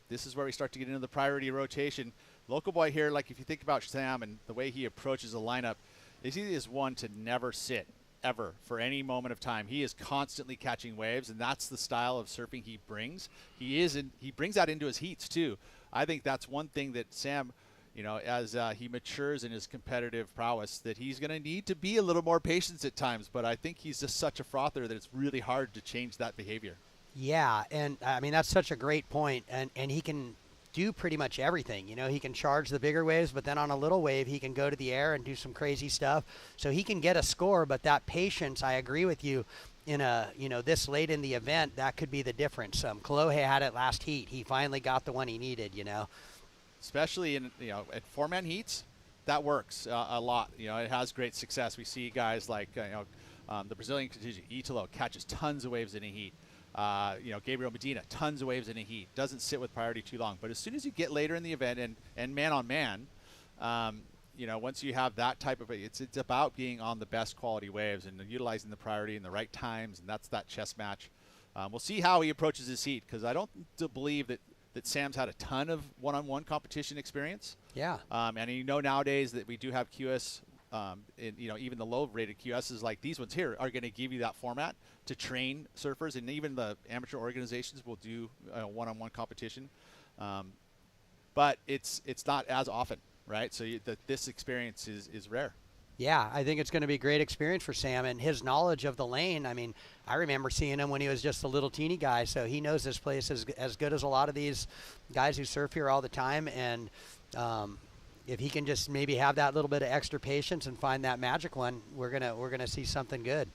A: This is where we start to get into the priority rotation. Local boy here, like if you think about Sam and the way he approaches the lineup, he is one to never sit ever for any moment of time. He is constantly catching waves, and that's the style of surfing he brings. He brings that into his heats too. I think that's one thing that Sam, as he matures in his competitive prowess, that he's going to need to be a little more patient at times. But I think he's just such a frother that it's really hard to change that behavior.
L: Yeah, and I mean, that's such a great point. And he can do pretty much everything. He can charge the bigger waves, but then on a little wave, he can go to the air and do some crazy stuff. So he can get a score, but that patience, I agree with you, in this late in the event, that could be the difference. Kolohe had it last heat. He finally got the one he needed,
A: Especially in, at 4-man heats, that works a lot. It has great success. We see guys like, the Brazilian contingent, Italo, catches tons of waves in a heat. Gabriel Medina, tons of waves in a heat, doesn't sit with priority too long. But as soon as you get later in the event and man on man, once you have that type of, it's about being on the best quality waves and utilizing the priority in the right times, and that's that chess match. We'll see how he approaches his heat, because I don't believe that Sam's had a ton of one-on-one competition experience.
L: Yeah.
A: And nowadays that we do have QS, even the low-rated QSs like these ones here are going to give you that format to train surfers, and even the amateur organizations will do one-on-one competition. But it's not as often, right? So this experience is rare.
L: Yeah, I think it's going to be a great experience for Sam, and his knowledge of the lane. I mean, I remember seeing him when he was just a little teeny guy, so he knows this place as good as a lot of these guys who surf here all the time. And if he can just maybe have that little bit of extra patience and find that magic one, we're gonna see something good.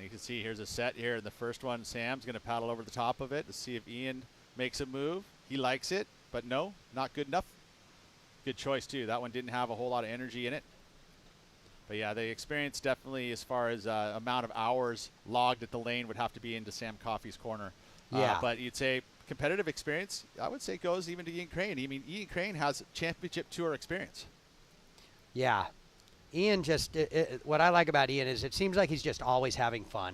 A: You can see here's a set here in the first one. Sam's going to paddle over the top of it to see if Ian makes a move. He likes it, but no, not good enough. Good choice too. That one didn't have a whole lot of energy in it. But yeah, the experience definitely, as far as amount of hours logged at the lane, would have to be into Sam Coffey's corner.
L: Yeah.
A: But you'd say competitive experience, I would say, goes even to Ian Crane. I mean, Ian Crane has championship tour experience.
L: Yeah. Ian what I like about Ian is it seems like he's just always having fun.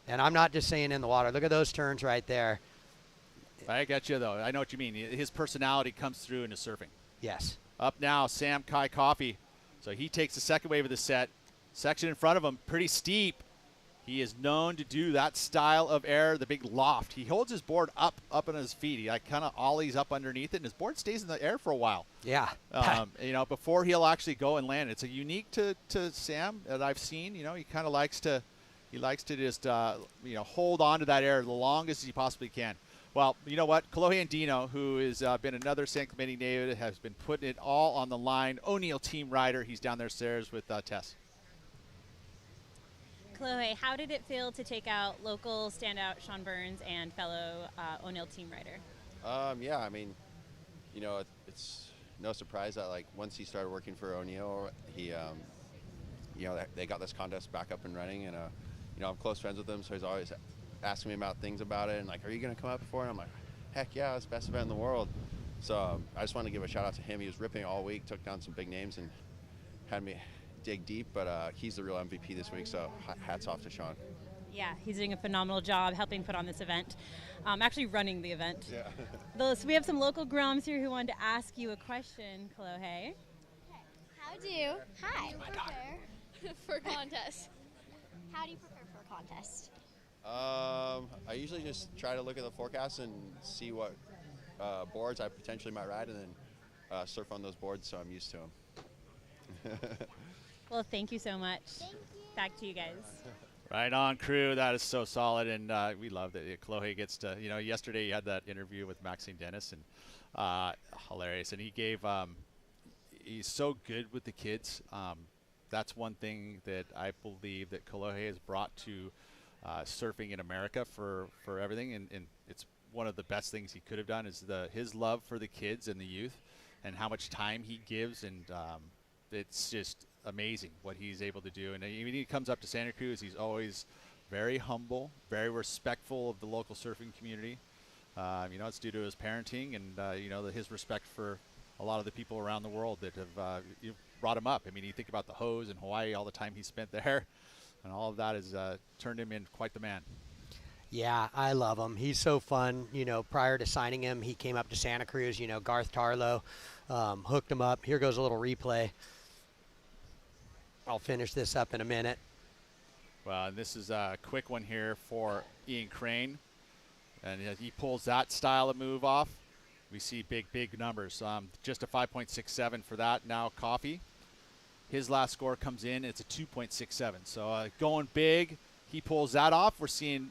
L: And I'm not just saying in the water. Look at those turns right there.
A: I get you, though. I know what you mean. His personality comes through in his surfing.
L: Yes.
A: Up now, Sam Kai Coffey. So he takes the second wave of the set. Section in front of him, pretty steep. He is known to do that style of air, the big loft. He holds his board up on his feet. He kind of ollies up underneath it, and his board stays in the air for a while.
L: Yeah.
A: Before he'll actually go and land. It's a unique to Sam that I've seen. He kind of likes to just hold on to that air the longest as he possibly can. Well, you know what? Kolohe Andino, who has been another San Clemente native, has been putting it all on the line. O'Neill team rider. He's down there stairs with Tess.
D: Kolohe, how did it feel to take out local standout Sean Burns and fellow O'Neill team rider?
M: Yeah, I mean, it's no surprise that once he started working for O'Neill, he, they got this contest back up and running, and I'm close friends with him, so he's always asking me about things about it, and are you going to come up before? And I'm like, heck yeah, it's the best event in the world. So I just wanted to give a shout out to him. He was ripping all week, took down some big names, and had me dig deep, but he's the real MVP this week, so hats off to Sean.
D: Yeah, he's doing a phenomenal job helping put on this event, actually running the event.
M: Yeah.
D: So we have some local Groms here who wanted to ask you a question, Kolohe.
N: How do you prepare for contests? How do you prepare for a contest?
M: I usually just try to look at the forecast and see what boards I potentially might ride, and then surf on those boards, so I'm used to them.
D: Well, thank you so much. Back to you guys.
A: Right on, crew. That is so solid, and we love that Kolohe gets to, yesterday he had that interview with Maxine Dennis, and hilarious. And he gave, he's so good with the kids. That's one thing that I believe that Kolohe has brought to surfing in America for everything, and it's one of the best things he could have done is his love for the kids and the youth, and how much time he gives, and it's just amazing what he's able to do. And when he comes up to Santa Cruz, he's always very humble, very respectful of the local surfing community. It's due to his parenting and his respect for a lot of the people around the world that have brought him up. I mean, you think about the hose in Hawaii, all the time he spent there, and all of that has turned him in quite the man.
L: Yeah, I love him. He's so fun. Prior to signing him, he came up to Santa Cruz. Garth Tarlow hooked him up. Here goes a little replay. I'll finish this up in a minute.
A: Well, and this is a quick one here for Ian Crane. And he pulls that style of move off. We see big numbers. Just a 5.67 for that. Now Coffee. His last score comes in. It's a 2.67. So going big. He pulls that off. We're seeing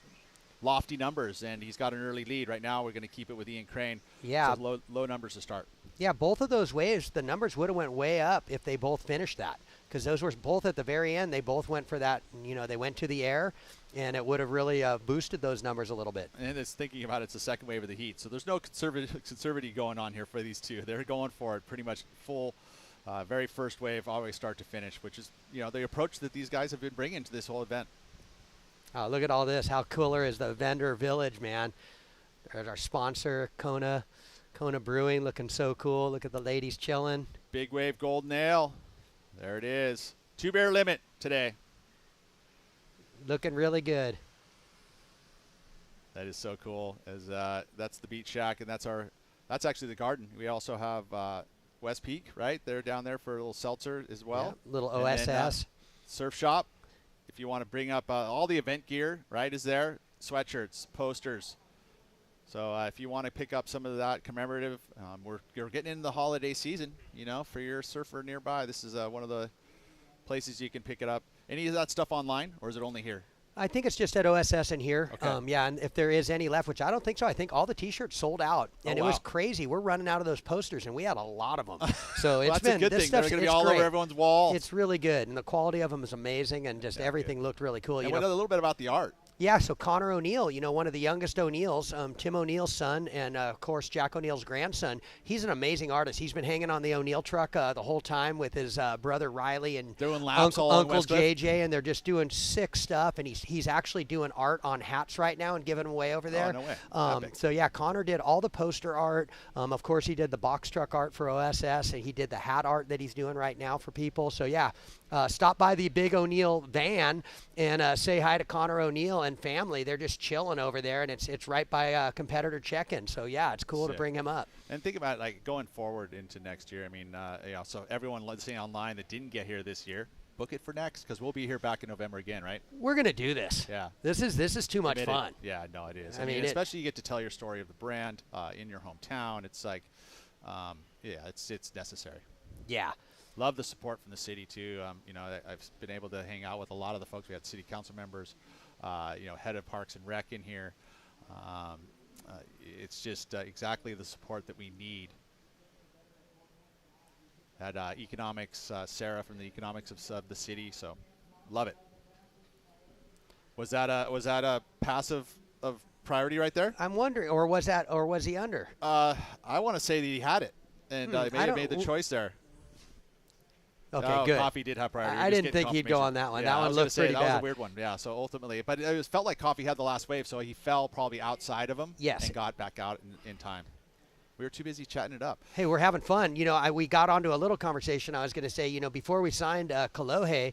A: lofty numbers, and he's got an early lead. Right now we're going to keep it with Ian Crane.
L: Yeah.
A: So low numbers to start.
L: Yeah, both of those waves, the numbers would have went way up if they both finished that. Because those were both at the very end. They both went for that, they went to the air, and it would have really boosted those numbers a little bit.
A: And it's thinking about it's the second wave of the heat. So there's no conservative going on here for these two. They're going for it pretty much full, very first wave, always start to finish, which is, the approach that these guys have been bringing to this whole event.
L: Look at all this. How cooler is the vendor village, man. There's our sponsor, Kona Brewing, looking so cool. Look at the ladies chilling.
A: Big wave golden ale. There it is. 2-bear limit today.
L: Looking really good.
A: That is so cool. As that's the beach shack, and that's actually the garden. We also have West Peak, right? They're down there for a little seltzer as well.
L: Yeah, little
A: and
L: OSS.
A: then, surf shop. If you want to bring up all the event gear, right, is there. Sweatshirts, posters. So if you want to pick up some of that commemorative, you're getting into the holiday season, for your surfer nearby. This is one of the places you can pick it up. Any of that stuff online, or is it only here?
L: I think it's just at OSS in here.
A: Okay.
L: Yeah, and if there is any left, which I don't think so, I think all the T-shirts sold out, and it was crazy. We're running out of those posters, and we had a lot of them. So
A: well,
L: it's
A: that's a good thing. They're going to be all
L: great.
A: over everyone's wall.
L: It's really good, and the quality of them is amazing, and just everything looked really cool.
A: And a little bit about the art.
L: Yeah, so Connor O'Neill, one of the youngest O'Neills, Tim O'Neill's son, and of course Jack O'Neill's grandson. He's an amazing artist. He's been hanging on the O'Neill truck the whole time with his brother Riley and
A: doing laps
L: Uncle JJ, and they're just doing sick stuff. And he's actually doing art on hats right now and giving them away over there.
A: Oh, no way.
L: So yeah, Connor did all the poster art. Of course, he did the box truck art for OSS, and he did the hat art that he's doing right now for people. So yeah, stop by the Big O'Neill van and say hi to Connor O'Neill and family. They're just chilling over there, and it's right by competitor check-in. So yeah, it's cool to bring him up.
A: And think about going forward into next year. I mean, so everyone listening online that didn't get here this year, book it for next, because we'll be here back in November again, right?
L: We're gonna do this.
A: Yeah.
L: This is too much fun.
A: Yeah, no, it is.
L: I mean,
A: especially you get to tell your story of the brand in your hometown. It's like, it's necessary.
L: Yeah.
A: Love the support from the city too. I've been able to hang out with a lot of the folks. We had city council members, head of Parks and Rec in here. It's just exactly the support that we need. Had economics, Sarah from the economics of the city. So, love it. Was that a passive of priority right there?
L: I'm wondering, or was he under?
A: I want to say that he had it, and made the choice there.
L: Okay, good.
A: Coffee did have priority.
L: I didn't think he'd go on that one.
A: Yeah,
L: that one looked pretty bad.
A: That was a weird one. Yeah, so ultimately, but it felt like Coffee had the last wave, so he fell probably outside of him.
L: Yes.
A: And got back out in time. We were too busy chatting it up.
L: Hey, we're having fun. We got onto a little conversation. I was going to say, before we signed Kolohe,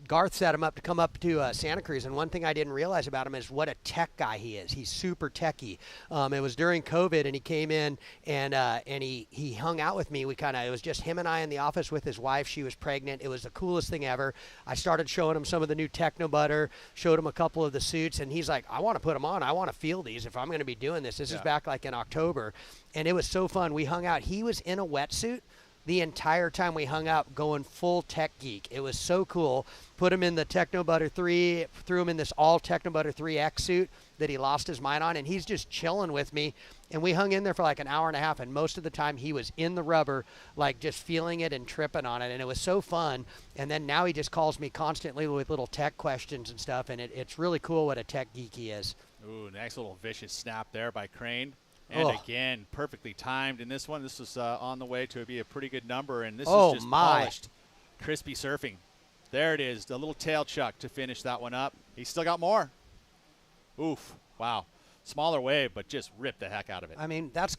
L: Garth set him up to come up to Santa Cruz, and one thing I didn't realize about him is what a tech guy he is. He's super techy. It was during COVID, and he came in and he hung out with me. It was just him and I in the office with his wife. She was pregnant. It was the coolest thing ever. I started showing him some of the new Techno Butter, showed him a couple of the suits, and he's like, I want to put them on. I want to feel these if I'm going to be doing this. This is back like in October, and it was so fun. We hung out. He was in a wetsuit the entire time we hung out, going full tech geek. It was so cool. Put him in the Techno Butter 3, threw him in this all Techno Butter 3X suit that he lost his mind on, and he's just chilling with me. And we hung in there for like an hour and a half, and most of the time he was in the rubber, like just feeling it and tripping on it, and it was so fun. And then now he just calls me constantly with little tech questions and stuff, and it's really cool what a tech geek he is.
A: Ooh, nice little vicious snap there by Crane. And again, perfectly timed in this one. This was on the way to be a pretty good number, and this is just polished, crispy surfing. There it is, the little tail chuck to finish that one up. He's still got more. Oof, wow. Smaller wave, but just ripped the heck out of it.
L: I mean, that's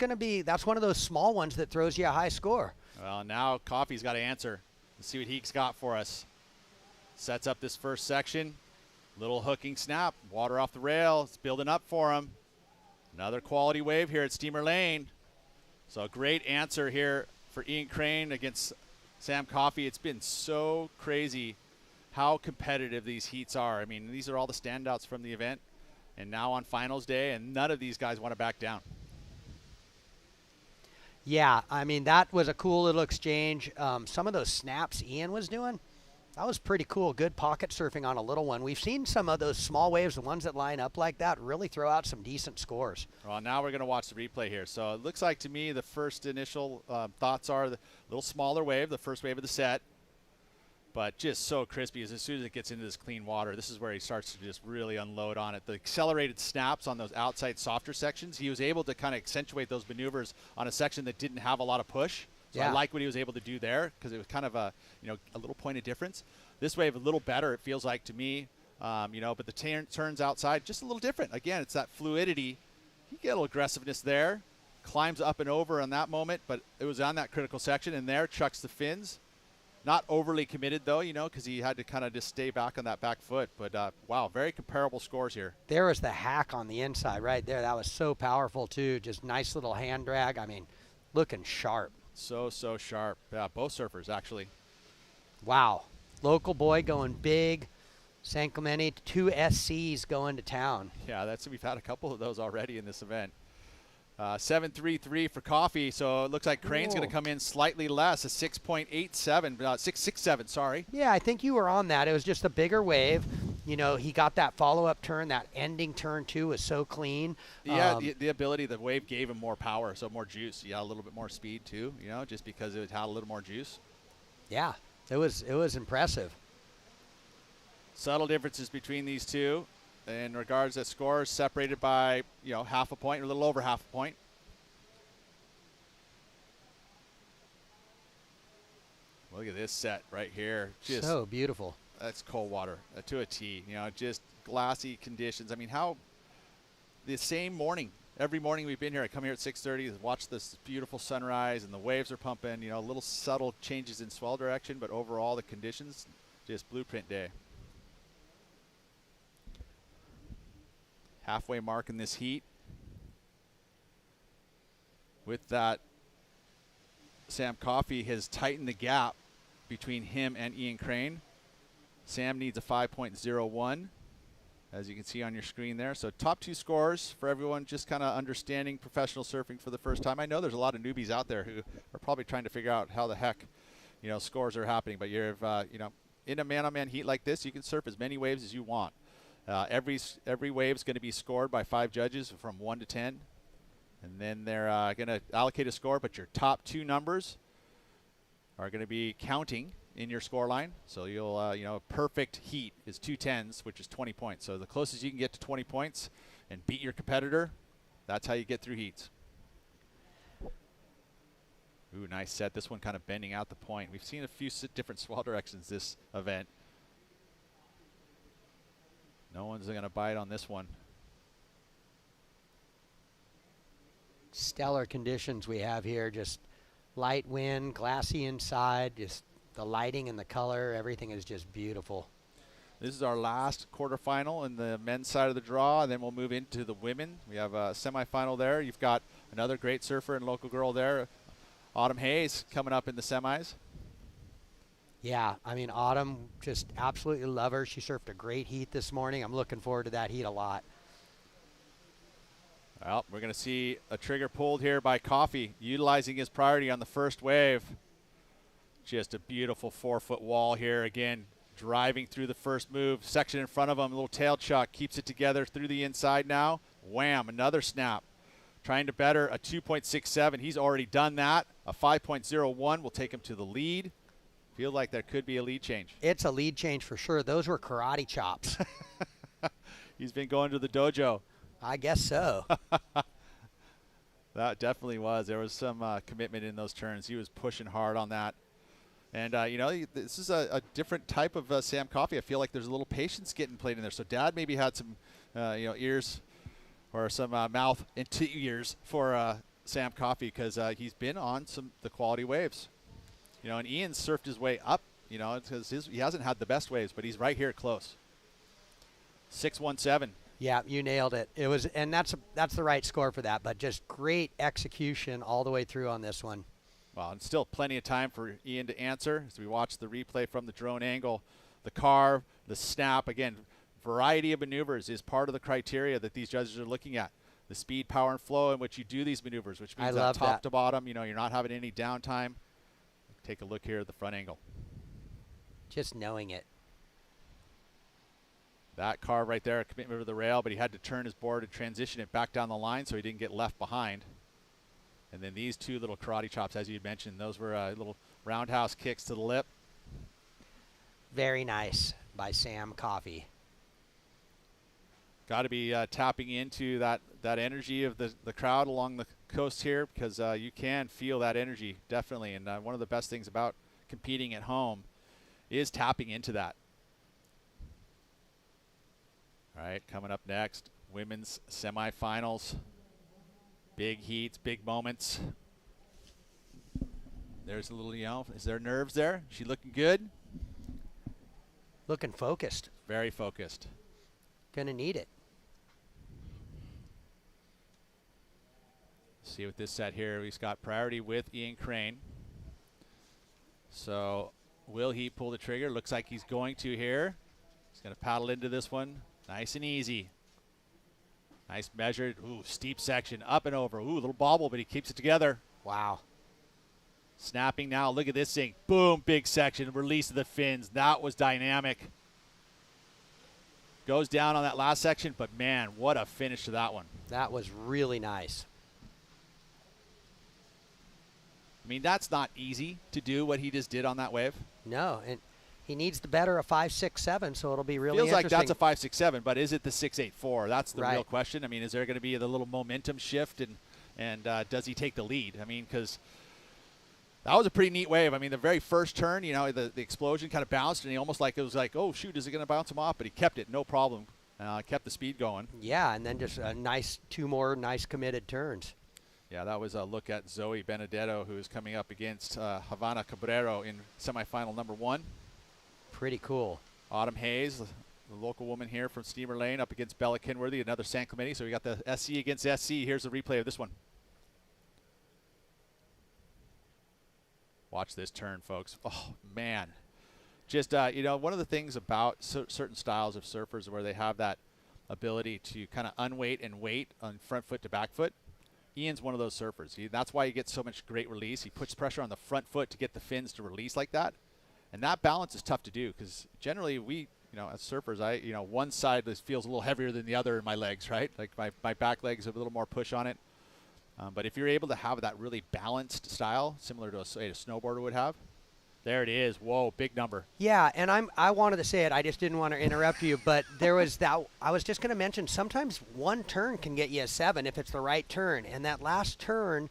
L: one of those small ones that throws you a high score.
A: Well, now Coffee's got to answer. Let's see what he's got for us. Sets up this first section. Little hooking snap, water off the rail. It's building up for him. Another quality wave here at Steamer Lane. So a great answer here for Ian Crane against Sam Coffey. It's been so crazy how competitive these heats are. I mean, these are all the standouts from the event, and now on finals day, and none of these guys want to back down.
L: Yeah, I mean, that was a cool little exchange. Some of those snaps Ian was doing, that was pretty cool. Good pocket surfing on a little one. We've seen some of those small waves, the ones that line up like that, really throw out some decent scores.
A: Well, now we're going to watch the replay here. So it looks like to me the first initial thoughts are the little smaller wave, the first wave of the set, but just so crispy as soon as it gets into this clean water. This is where he starts to just really unload on it. The accelerated snaps on those outside softer sections, he was able to kind of accentuate those maneuvers on a section that didn't have a lot of push. So I like what he was able to do there because it was kind of a little point of difference. This wave a little better, it feels like to me, but the turns outside just a little different. Again, it's that fluidity. He get a little aggressiveness there, climbs up and over on that moment, but it was on that critical section, and there chucks the fins. Not overly committed though, because he had to kind of just stay back on that back foot. But wow, very comparable scores here.
L: There was the hack on the inside right there. That was so powerful too. Just nice little hand drag. I mean, looking sharp.
A: So sharp. Yeah, both surfers actually.
L: Wow. Local boy going big. San Clemente, 2 SCs going to town.
A: Yeah, we've had a couple of those already in this event. 7.33 for Coffee, so it looks like Crane's going to come in slightly less, a 6.87, 6.67, sorry.
L: Yeah, I think you were on that. It was just a bigger wave. He got that follow-up turn. That ending turn, too, was so clean.
A: Yeah, the ability, the wave gave him more power, so more juice. He had a little bit more speed, too, just because it had a little more juice.
L: Yeah, it was impressive.
A: Subtle differences between these two. In regards to scores, separated by, half a point, or a little over half a point. Look at this set right here. Just
L: so beautiful.
A: That's cold water to a T. Just glassy conditions. I mean, the same morning, every morning we've been here, I come here at 6:30 to watch this beautiful sunrise, and the waves are pumping, little subtle changes in swell direction, but overall the conditions, just blueprint day. Halfway mark in this heat. With that, Sam Coffey has tightened the gap between him and Ian Crane. Sam needs a 5.01, as you can see on your screen there. So top two scores for everyone just kind of understanding professional surfing for the first time. I know there's a lot of newbies out there who are probably trying to figure out how the heck, scores are happening. But you're, in a man-on-man heat like this, you can surf as many waves as you want. Every wave is going to be scored by 5 judges from 1 to 10. And then they're going to allocate a score, but your top 2 numbers are going to be counting in your score line. So you'll, perfect heat is 2 10s, which is 20 points. So the closest you can get to 20 points and beat your competitor, that's how you get through heats. Ooh, nice set. This one kind of bending out the point. We've seen a few different swell directions this event. No one's going to bite on this one.
L: Stellar conditions we have here. Just light wind, glassy inside, just the lighting and the color, everything is just beautiful.
A: This is our last quarterfinal in the men's side of the draw, and then we'll move into the women. We have a semifinal there. You've got another great surfer and local girl there, Autumn Hayes, coming up in the semis.
L: Yeah, I mean, Autumn, just absolutely love her. She surfed a great heat this morning. I'm looking forward to that heat a lot.
A: Well, we're going to see a trigger pulled here by Coffey, utilizing his priority on the first wave. Just a beautiful 4-foot wall here. Again, driving through the first move. Section in front of him, a little tail chuck, keeps it together through the inside now. Wham, another snap. Trying to better a 2.67. He's already done that. A 5.01 will take him to the lead. Feel like there could be a lead change.
L: It's a lead change for sure. Those were karate chops.
A: He's been going to the dojo.
L: I guess so.
A: That definitely was. There was some commitment in those turns. He was pushing hard on that. And, this is a different type of Sam Coffey. I feel like there's a little patience getting played in there. So Dad maybe had some, ears or some mouth into ears for Sam Coffey because he's been on the quality waves. And Ian surfed his way up, because he hasn't had the best waves, but he's right here close. 6.17.
L: Yeah, you nailed it. It was, and that's the right score for that, but just great execution all the way through on this one.
A: Well, and still plenty of time for Ian to answer as we watch the replay from the drone angle. the carve, the snap. Again, variety of maneuvers is part of the criteria that these judges are looking at. The speed, power, and flow in which you do these maneuvers, which means that top to bottom, you know, you're not having any downtime. Take a look here at the front angle.
L: Just knowing it.
A: That carve right there, a commitment to the rail, but he had to turn his board and transition it back down the line so he didn't get left behind. And then these two little karate chops, as you mentioned, those were little roundhouse kicks to the lip.
L: Very nice by Sam Coffey.
A: Got to be tapping into that energy of the crowd along the coast here, because you can feel that energy, definitely. And one of the best things about competing at home is tapping into that. All right, coming up next, women's semifinals. Big heats, big moments. There's a little, you know, is there nerves there? She looking good?
L: Looking focused.
A: Very focused.
L: Gonna need it.
A: See with this set here, we've got priority with Ian Crane. So will he pull the trigger? Looks like he's going to here. He's going to paddle into this one. Nice and easy. Nice measured. Ooh, steep section. Up and over. Ooh, little bobble, but he keeps it together.
L: Wow.
A: Snapping now. Look at this thing. Boom, big section. Release of the fins. That was dynamic. Goes down on that last section, but man, what a finish to that one.
L: That was really nice.
A: I mean, that's not easy to do what he just did on that wave.
L: No, and he needs to better a 5.67, so it'll be really
A: Feels like
L: interesting.
A: that's a 5.67, but is it the 6.84? That's the
L: Right.
A: real question. I mean, is there going to be the little momentum shift, and does he take the lead? I mean, because that was a pretty neat wave. I mean, the very first turn, you know, the explosion kind of bounced, and he almost like it was like, oh, shoot, is it going to bounce him off? But he kept it, no problem. Kept the speed going.
L: Yeah, and then just a nice, two more nice committed turns.
A: Yeah, that was a look at Zoe Benedetto, who is coming up against Havana Cabrero in semifinal number 1.
L: Pretty cool.
A: Autumn Hayes, the local woman here from Steamer Lane, up against Bella Kinworthy, another San Clemente. So we got the SC against SC. Here's the replay of this one. Watch this turn, folks. Oh, man. Just, you know, one of the things about certain styles of surfers where they have that ability to kind of unweight and weight on front foot to back foot. Ian's one of those surfers. That's why he gets so much great release. He puts pressure on the front foot to get the fins to release like that. And that balance is tough to do because generally we, you know, as surfers, one side feels a little heavier than the other in my legs, right? Like my back legs have a little more push on it. But if you're able to have that really balanced style, similar to a snowboarder would have, there it is. Whoa, big number.
L: Yeah, and I wanted to say it. I just didn't want to interrupt you, but there was that. I was just going to mention sometimes one turn can get you a 7 if it's the right turn. And that last turn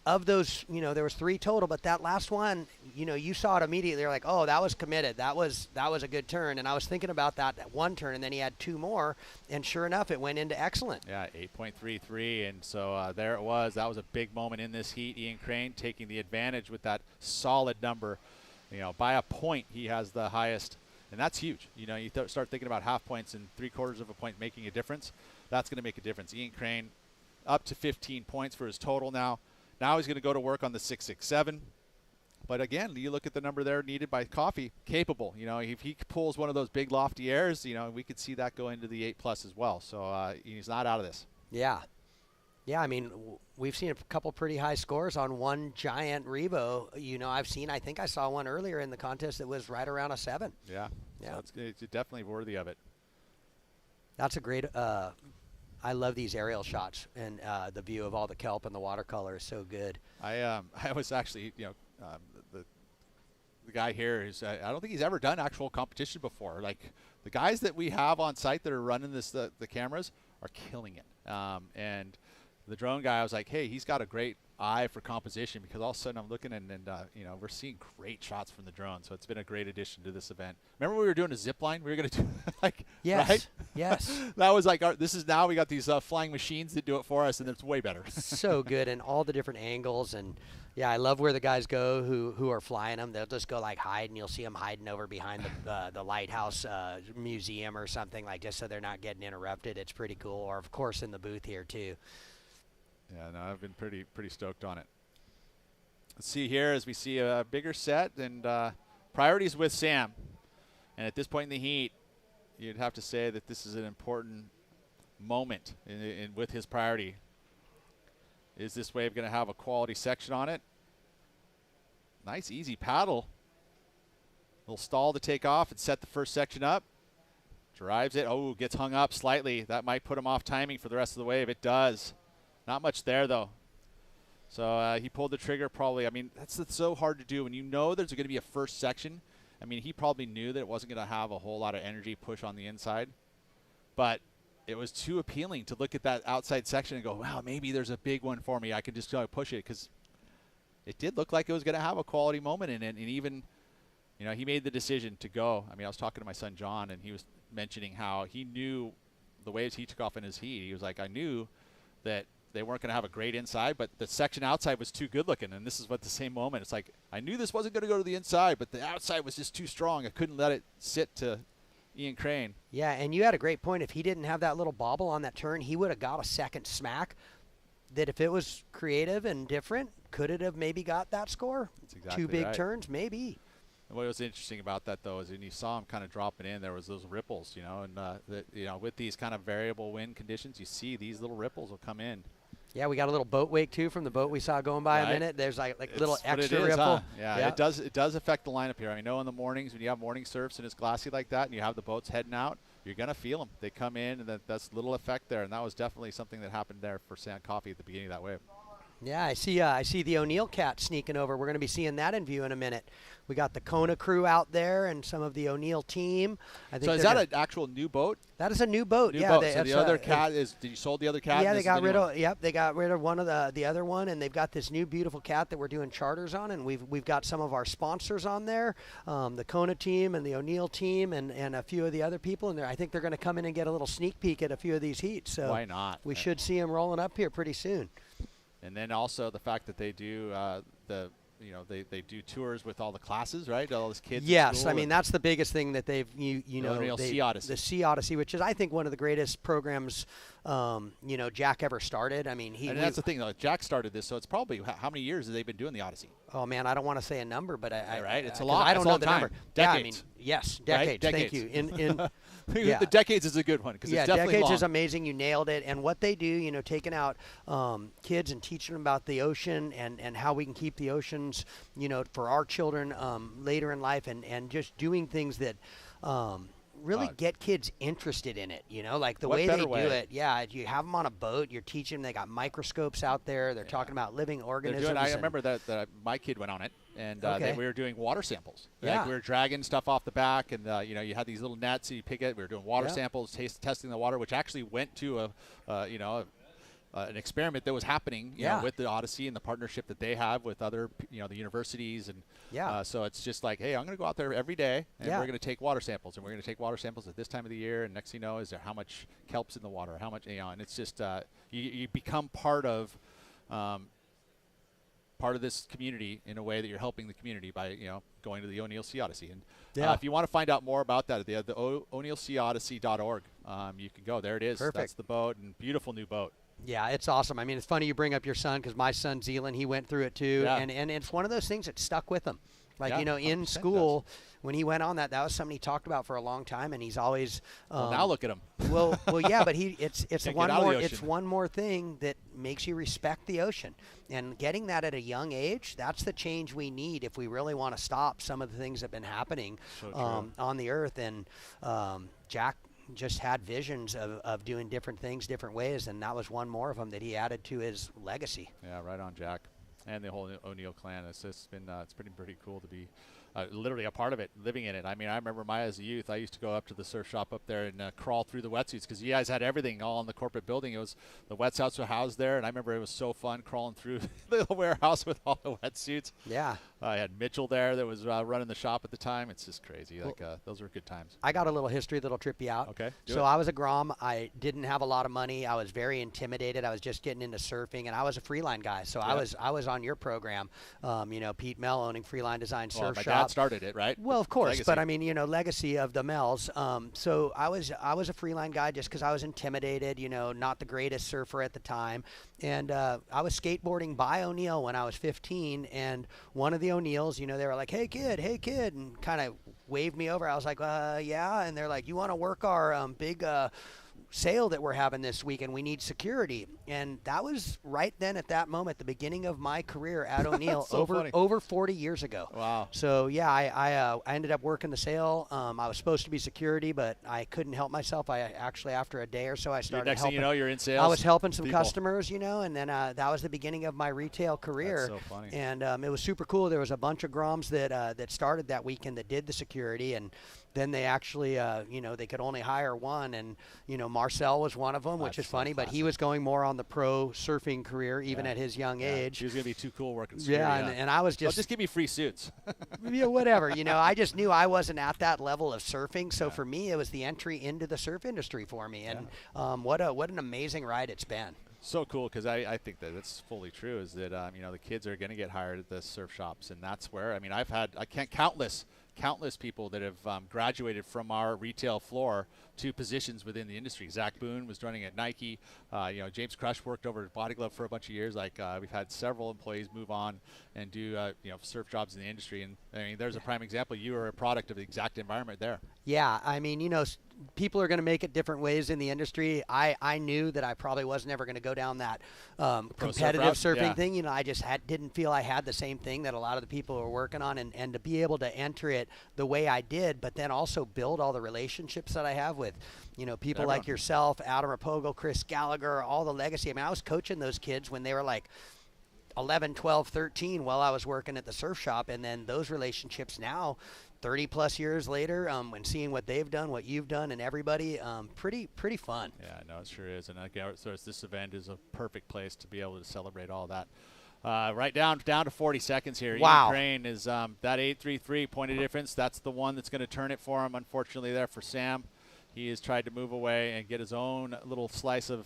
L: of those, you know, there was 3 total, but that last one, you know, you saw it immediately. You're like, oh, that was committed. That was a good turn. And I was thinking about that one turn, and then he had 2 more, and sure enough, it went into excellent.
A: Yeah, 8.33, and so there it was. That was a big moment in this heat. Ian Crane taking the advantage with that solid number. You know, by a point, he has the highest, and that's huge. You know, you start thinking about half points and 3/4 of a point making a difference. That's going to make a difference. Ian Crane up to 15 points for his total now. Now he's going to go to work on the 6.67. But again, you look at the number there needed by Coffey, capable. You know, if he pulls one of those big lofty airs, you know, we could see that go into the 8+ as well. So he's not out of this.
L: Yeah. Yeah, I mean, we've seen a couple pretty high scores on one giant Revo. You know, I think I saw one earlier in the contest that was right around a 7.
A: Yeah.
L: Yeah.
A: So it's definitely worthy of it.
L: That's a great, I love these aerial shots, and the view of all the kelp and the watercolor is so good.
A: I was actually, you know, the guy here is, I don't think he's ever done actual competition before. Like the guys that we have on site that are running this, the cameras are killing it. And the drone guy, I was like, hey, he's got a great eye for composition, because all of a sudden I'm looking and you know, we're seeing great shots from the drone. So it's been a great addition to this event. Remember we were doing a zip line? We were going to do like,
L: yes,
A: right?
L: Yes.
A: That was like, this is now we got these flying machines that do it for us, and it's way better.
L: So good, and all the different angles. And yeah, I love where the guys go who are flying them. They'll just go like hide, and you'll see them hiding over behind the lighthouse museum or something, like, just so they're not getting interrupted. It's pretty cool. Or of course in the booth here too.
A: Yeah, no, I've been pretty stoked on it. Let's see here as we see a bigger set, and priorities with Sam. And at this point in the heat, you'd have to say that this is an important moment with his priority. Is this wave going to have a quality section on it? Nice, easy paddle. Little stall to take off and set the first section up. Drives it. Oh, gets hung up slightly. That might put him off timing for the rest of the wave. It does. Not much there, though. So he pulled the trigger probably. I mean, that's so hard to do. When you know there's going to be a first section, I mean, he probably knew that it wasn't going to have a whole lot of energy push on the inside. But it was too appealing to look at that outside section and go, wow, maybe there's a big one for me. I can just push it, because it did look like it was going to have a quality moment in it. And even, you know, he made the decision to go. I mean, I was talking to my son John, and he was mentioning how he knew the waves he took off in his heat. He was like, I knew that they weren't going to have a great inside, but the section outside was too good looking. And this is what the same moment. It's like, I knew this wasn't going to go to the inside, but the outside was just too strong. I couldn't let it sit to Ian Crane.
L: Yeah, and you had a great point. If he didn't have that little bobble on that turn, he would have got a second smack that, if it was creative and different, could it have maybe got that score?
A: That's exactly
L: Two big
A: right.
L: turns, maybe.
A: And what was interesting about that, though, is when you saw him kind of dropping in, there was those ripples, you know, and you know, with these kind of variable wind conditions, you see these little ripples will come in.
L: Yeah, we got a little boat wake too from the boat we saw going by a minute. There's like little extra ripple.
A: Huh? Yeah, it does affect the lineup here. I mean, know in the mornings when you have morning surfs and it's glassy like that, and you have the boats heading out, you're gonna feel them. They come in, and that's a little effect there, and that was definitely something that happened there for Sand Coffee at the beginning of that wave.
L: Yeah, I see the O'Neill cat sneaking over. We're going to be seeing that in view in a minute. We got the Kona crew out there and some of the O'Neill team. I think
A: so is that an actual new boat?
L: That is a new boat.
A: New
L: yeah.
A: boat. So the other cat is. Did you sold the other cat?
L: Yeah, they got rid of. Yep, they got rid of one of the other one, and they've got this new beautiful cat that we're doing charters on, and we've got some of our sponsors on there, the Kona team and the O'Neill team, and a few of the other people in there. I think they're going to come in and get a little sneak peek at a few of these heats. So
A: why not?
L: We should see them rolling up here pretty soon.
A: And then also the fact that they do they do tours with all the classes, right? All those kids.
L: Yes, I mean that's the biggest thing that they've you know
A: Sea Odyssey.
L: The Sea Odyssey, which is I think one of the greatest programs Jack ever started. I mean
A: that's the thing though. Jack started this, so it's probably how many years have they been doing the Odyssey?
L: Oh man, I don't want to say a number, but
A: it's a lot.
L: I don't know the
A: time.
L: number.
A: Decades.
L: Yeah, I mean yes, decades.
A: Right? Decades.
L: Thank you.
A: Yeah. The decades is a good one because it's definitely
L: decades
A: long.
L: is amazing. You nailed it. And what they do, taking out kids and teaching them about the ocean and how we can keep the oceans, for our children later in life, and just doing things that really get kids interested in it. Like the way they do it. Yeah, you have them on a boat. You're teaching them. They got microscopes out there. They're talking about living organisms.
A: I remember that my kid went on it. And we were doing water samples.
L: Yeah.
A: Like we were dragging stuff off the back, and you had these little nets, and you pick it. We were doing water samples, testing the water, which actually went to an experiment that was happening, with the Odyssey and the partnership that they have with other, the universities, and so it's just like, hey, I'm going to go out there every day, and we're going to take water samples, and we're going to take water samples at this time of the year, and next thing you know, is there how much kelp's in the water, how much, and it's just you become part of this community in a way that you're helping the community by going to the O'Neill Sea Odyssey. And if you want to find out more about that, the o'neillseaodyssey.org, you can go. There it is.
L: Perfect.
A: That's the boat, and beautiful new boat.
L: Yeah, it's awesome. I mean, it's funny you bring up your son because my son Zealand, he went through it too, and it's one of those things that stuck with him. Like in school, when he went on that was something he talked about for a long time, and he's always.
A: Now look at him.
L: well, yeah, but it's one more thing that makes you respect the ocean, and getting that at a young age, that's the change we need if we really want to stop some of the things that have been happening on the earth. And Jack just had visions of doing different things different ways, and that was one more of them that he added to his legacy.
A: Yeah, right on, Jack. And the whole O'Neill clan. It's been pretty cool to be literally a part of it, living in it. I mean, I remember as a youth, I used to go up to the surf shop up there and crawl through the wetsuits because you guys had everything all in the corporate building. It was the wetsuits were housed there, and I remember it was so fun crawling through the little warehouse with all the wetsuits.
L: Yeah.
A: I had Mitchell there that was running the shop at the time. It's just crazy. Those were good times.
L: I got a little history that'll trip you out.
A: Okay.
L: So I was a Grom. I didn't have a lot of money. I was very intimidated. I was just getting into surfing, and I was a Freeline guy. So I was on your program. Pete Mell owning Freeline Design Surf Shop.
A: My dad started it, right?
L: Well, of course,
A: legacy.
L: But I mean, legacy of the Mells. So I was a Freeline guy just because I was intimidated. Not the greatest surfer at the time, and I was skateboarding by O'Neill when I was 15, and one of the O'Neills, they were like, hey kid, and kind of waved me over. I was like, yeah. And they're like, you want to work our big sale that we're having this week, and we need security. And that was right then at that moment, the beginning of my career at O'Neill,
A: so
L: over 40 years ago.
A: Wow.
L: So yeah, I ended up working the sale. I was supposed to be security, but I couldn't help myself. I actually, after a day or so, I started
A: Next
L: helping.
A: thing you know, you're in sales.
L: I was helping some
A: people.
L: customers, you know, and then that was the beginning of my retail career.
A: That's so funny.
L: And it was super cool. There was a bunch of Groms that started that weekend that did the security, and then they actually, you know, they could only hire one, and you know, Marcel was one of them, which is funny, but he was going more on the pro surfing career even at his young age.
A: He was going to be too cool working security.
L: Yeah, and I was just
A: give me free suits.
L: yeah, whatever. You know, I just knew I wasn't at that level of surfing, so for me, it was the entry into the surf industry for me, and what an amazing ride it's been.
A: So cool, because I think that it's fully true, is that you know, the kids are going to get hired at the surf shops, and that's where, I mean, I've had countless people that have graduated from our retail floor to positions within the industry. Zach Boone was running at Nike. You know, James Crush worked over at Body Glove for a bunch of years. Like we've had several employees move on and do you know, surf jobs in the industry. And I mean, there's a prime example. You are a product of the exact environment there.
L: Yeah, I mean, you know, people are going to make it different ways in the industry. I knew that I probably was never going to go down that competitive surfing thing. You know, I just didn't feel I had the same thing that a lot of the people were working on, and to be able to enter it the way I did, but then also build all the relationships that I have with, you know, people like yourself, Adam Rapogo, Chris Gallagher, all the legacy. I mean, I was coaching those kids when they were like 11, 12, 13 while I was working at the surf shop, and then those relationships now 30 plus years later, when seeing what they've done, what you've done, and everybody, pretty fun.
A: Yeah, no, it sure is. And so this event is a perfect place to be able to celebrate all that. Right down to 40 seconds here.
L: Wow.
A: Ian Crane is that 8.33 point of difference. That's the one that's going to turn it for him. Unfortunately, there for Sam, he has tried to move away and get his own little slice of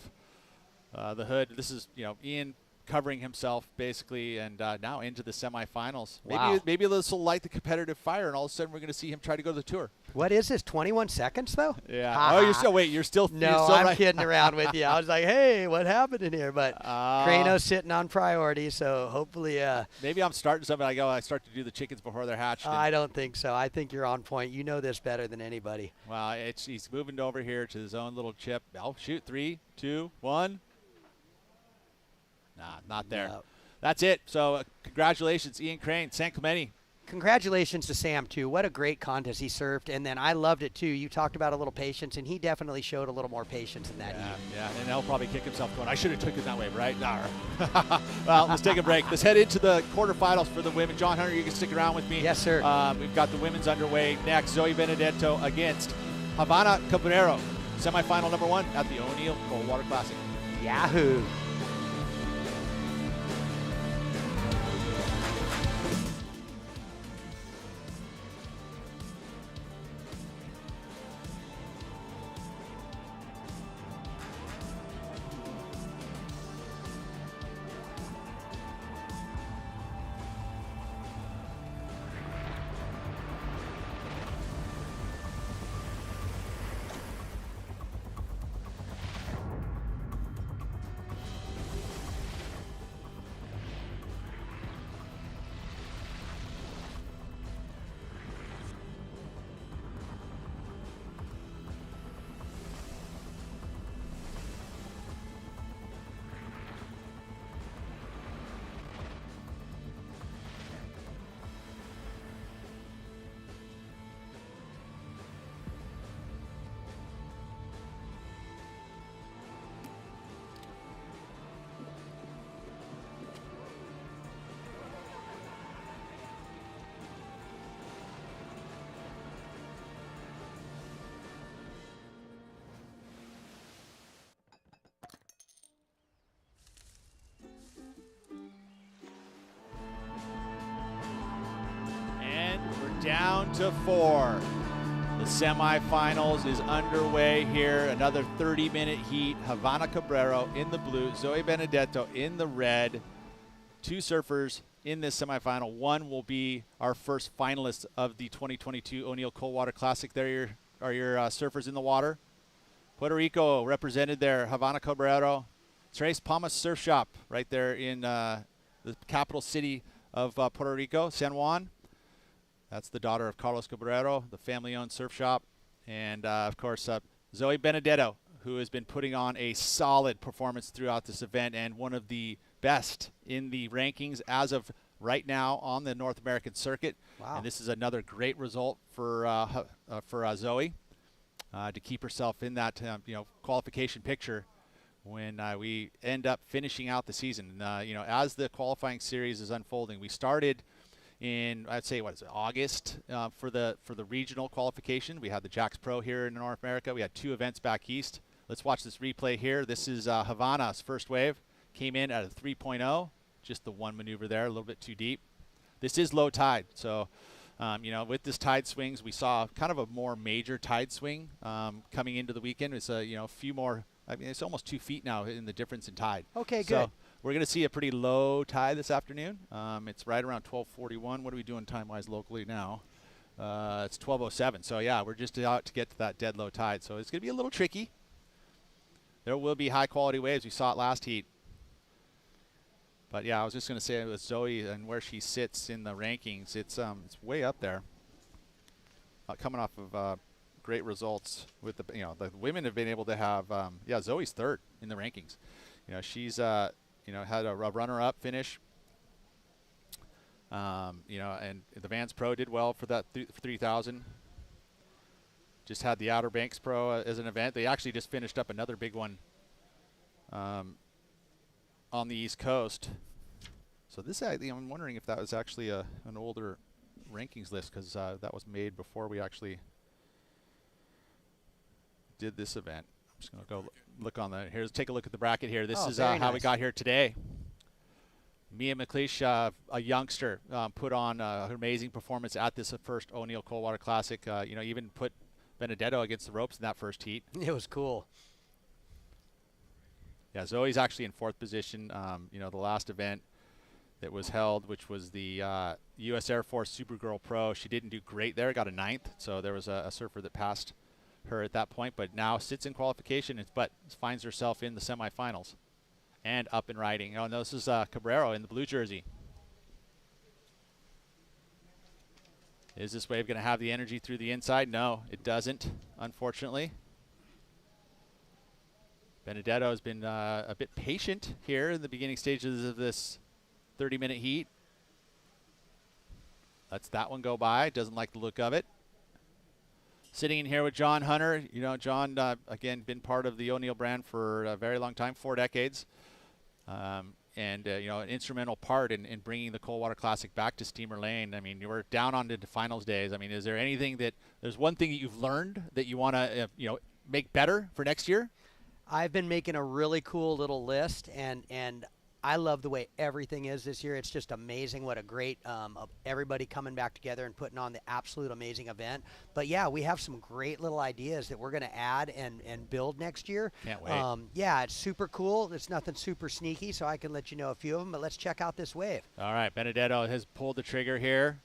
A: the hood. This is, you know, Ian covering himself basically, and now into the semifinals.
L: Wow.
A: Maybe this will light the competitive fire, and all of a sudden we're going to see him try to go to the tour.
L: What is this, 21 seconds though?
A: Yeah. Oh, you're still
L: No, I'm
A: right.
L: kidding around with you. I was like, hey, what happened in here? But Crano's sitting on priority, so hopefully.
A: Maybe I'm starting something. I start to do the chickens before they're hatched.
L: I don't think so. I think you're on point. You know this better than anybody.
A: Well, he's moving over here to his own little chip. Oh, shoot. 3, 2, 1. Nah, not there.
L: No.
A: That's it. So congratulations, Ian Crane, San Clemente.
L: Congratulations to Sam, too. What a great contest he surfed. And then I loved it, too. You talked about a little patience, and he definitely showed a little more patience in that heat.
A: Yeah, and he'll probably kick himself going, I should have took it that way, right? Well, let's take a break. Let's head into the quarterfinals for the women. John Hunter, you can stick around with me.
L: Yes, sir.
A: We've got the women's underway next. Zoe Benedetto against Havana Cabrero. Semifinal number 1 at the O'Neill Coldwater Classic.
L: Yahoo!
A: Down to 4. The semifinals is underway here. Another 30-minute heat. Havana Cabrero in the blue, Zoe Benedetto in the red. 2 surfers in this semifinal. One will be our first finalist of the 2022 O'Neill Coldwater Classic. There are your surfers in the water. Puerto Rico represented there. Havana Cabrero. Tres Palmas Surf Shop right there in the capital city of Puerto Rico, San Juan. That's the daughter of Carlos Cabrero, the family-owned surf shop. And, of course, Zoe Benedetto, who has been putting on a solid performance throughout this event and one of the best in the rankings as of right now on the North American circuit.
L: Wow.
A: And this is another great result for Zoe to keep herself in that qualification picture when we end up finishing out the season. As the qualifying series is unfolding, we started in, I'd say, August for the regional qualification. We had the Jax Pro here in North America. We had 2 events back east. Let's watch this replay here. This is Havana's first wave. Came in at a 3.0. Just the one maneuver there, a little bit too deep. This is low tide, so with this tide swings, we saw kind of a more major tide swing coming into the weekend. It's a few more. I mean, it's almost 2 feet now in the difference in tide.
L: Okay, good.
A: So we're going to see a pretty low tide this afternoon. It's right around 12:41. What are we doing time-wise locally now? It's 12:07. So yeah, we're just out to get to that dead low tide. So it's going to be a little tricky. There will be high-quality waves. We saw it last heat. But yeah, I was just going to say with Zoe and where she sits in the rankings, it's way up there. Coming off of great results with the the women have been able to have Zoe's third in the rankings. She's had a runner-up finish. And the Vans Pro did well for that 3,000. Just had the Outer Banks Pro as an event. They actually just finished up another big one on the East Coast. So this, I'm wondering if that was actually an older rankings list, because that was made before we actually did this event. I'm just going to go look on that. Here's take a look at the bracket here. This is how we got here today. Mia McLeish, a youngster, put on an amazing performance at this first O'Neill Coldwater Classic. Even put Benedetto against the ropes in that first heat.
L: It was cool.
A: Yeah, Zoe's actually in 4th position. The last event that was held, which was the U.S. Air Force Supergirl Pro, she didn't do great there, got a 9th. So there was a surfer that passed her at that point, but now sits in qualification, but finds herself in the semifinals and up and riding. Oh, no, this is Cabrero in the blue jersey. Is this wave going to have the energy through the inside? No, it doesn't, unfortunately. Benedetto has been a bit patient here in the beginning stages of this 30-minute heat. Lets that one go by. Doesn't like the look of it. Sitting in here with John Hunter. John, again, been part of the O'Neill brand for a very long time, 4 decades. An instrumental part in bringing the Coldwater Classic back to Steamer Lane. I mean, you were down on the finals days. I mean, is there anything there's one thing that you've learned that you want to, make better for next year?
L: I've been making a really cool little list, and I love the way everything is this year. It's just amazing what a great everybody coming back together and putting on the absolute amazing event. But yeah, we have some great little ideas that we're going to add and build next year.
A: Can't wait.
L: Yeah, it's super cool. It's nothing super sneaky, so I can let you know a few of them. But let's check out this wave.
A: All right, Benedetto has pulled the trigger here.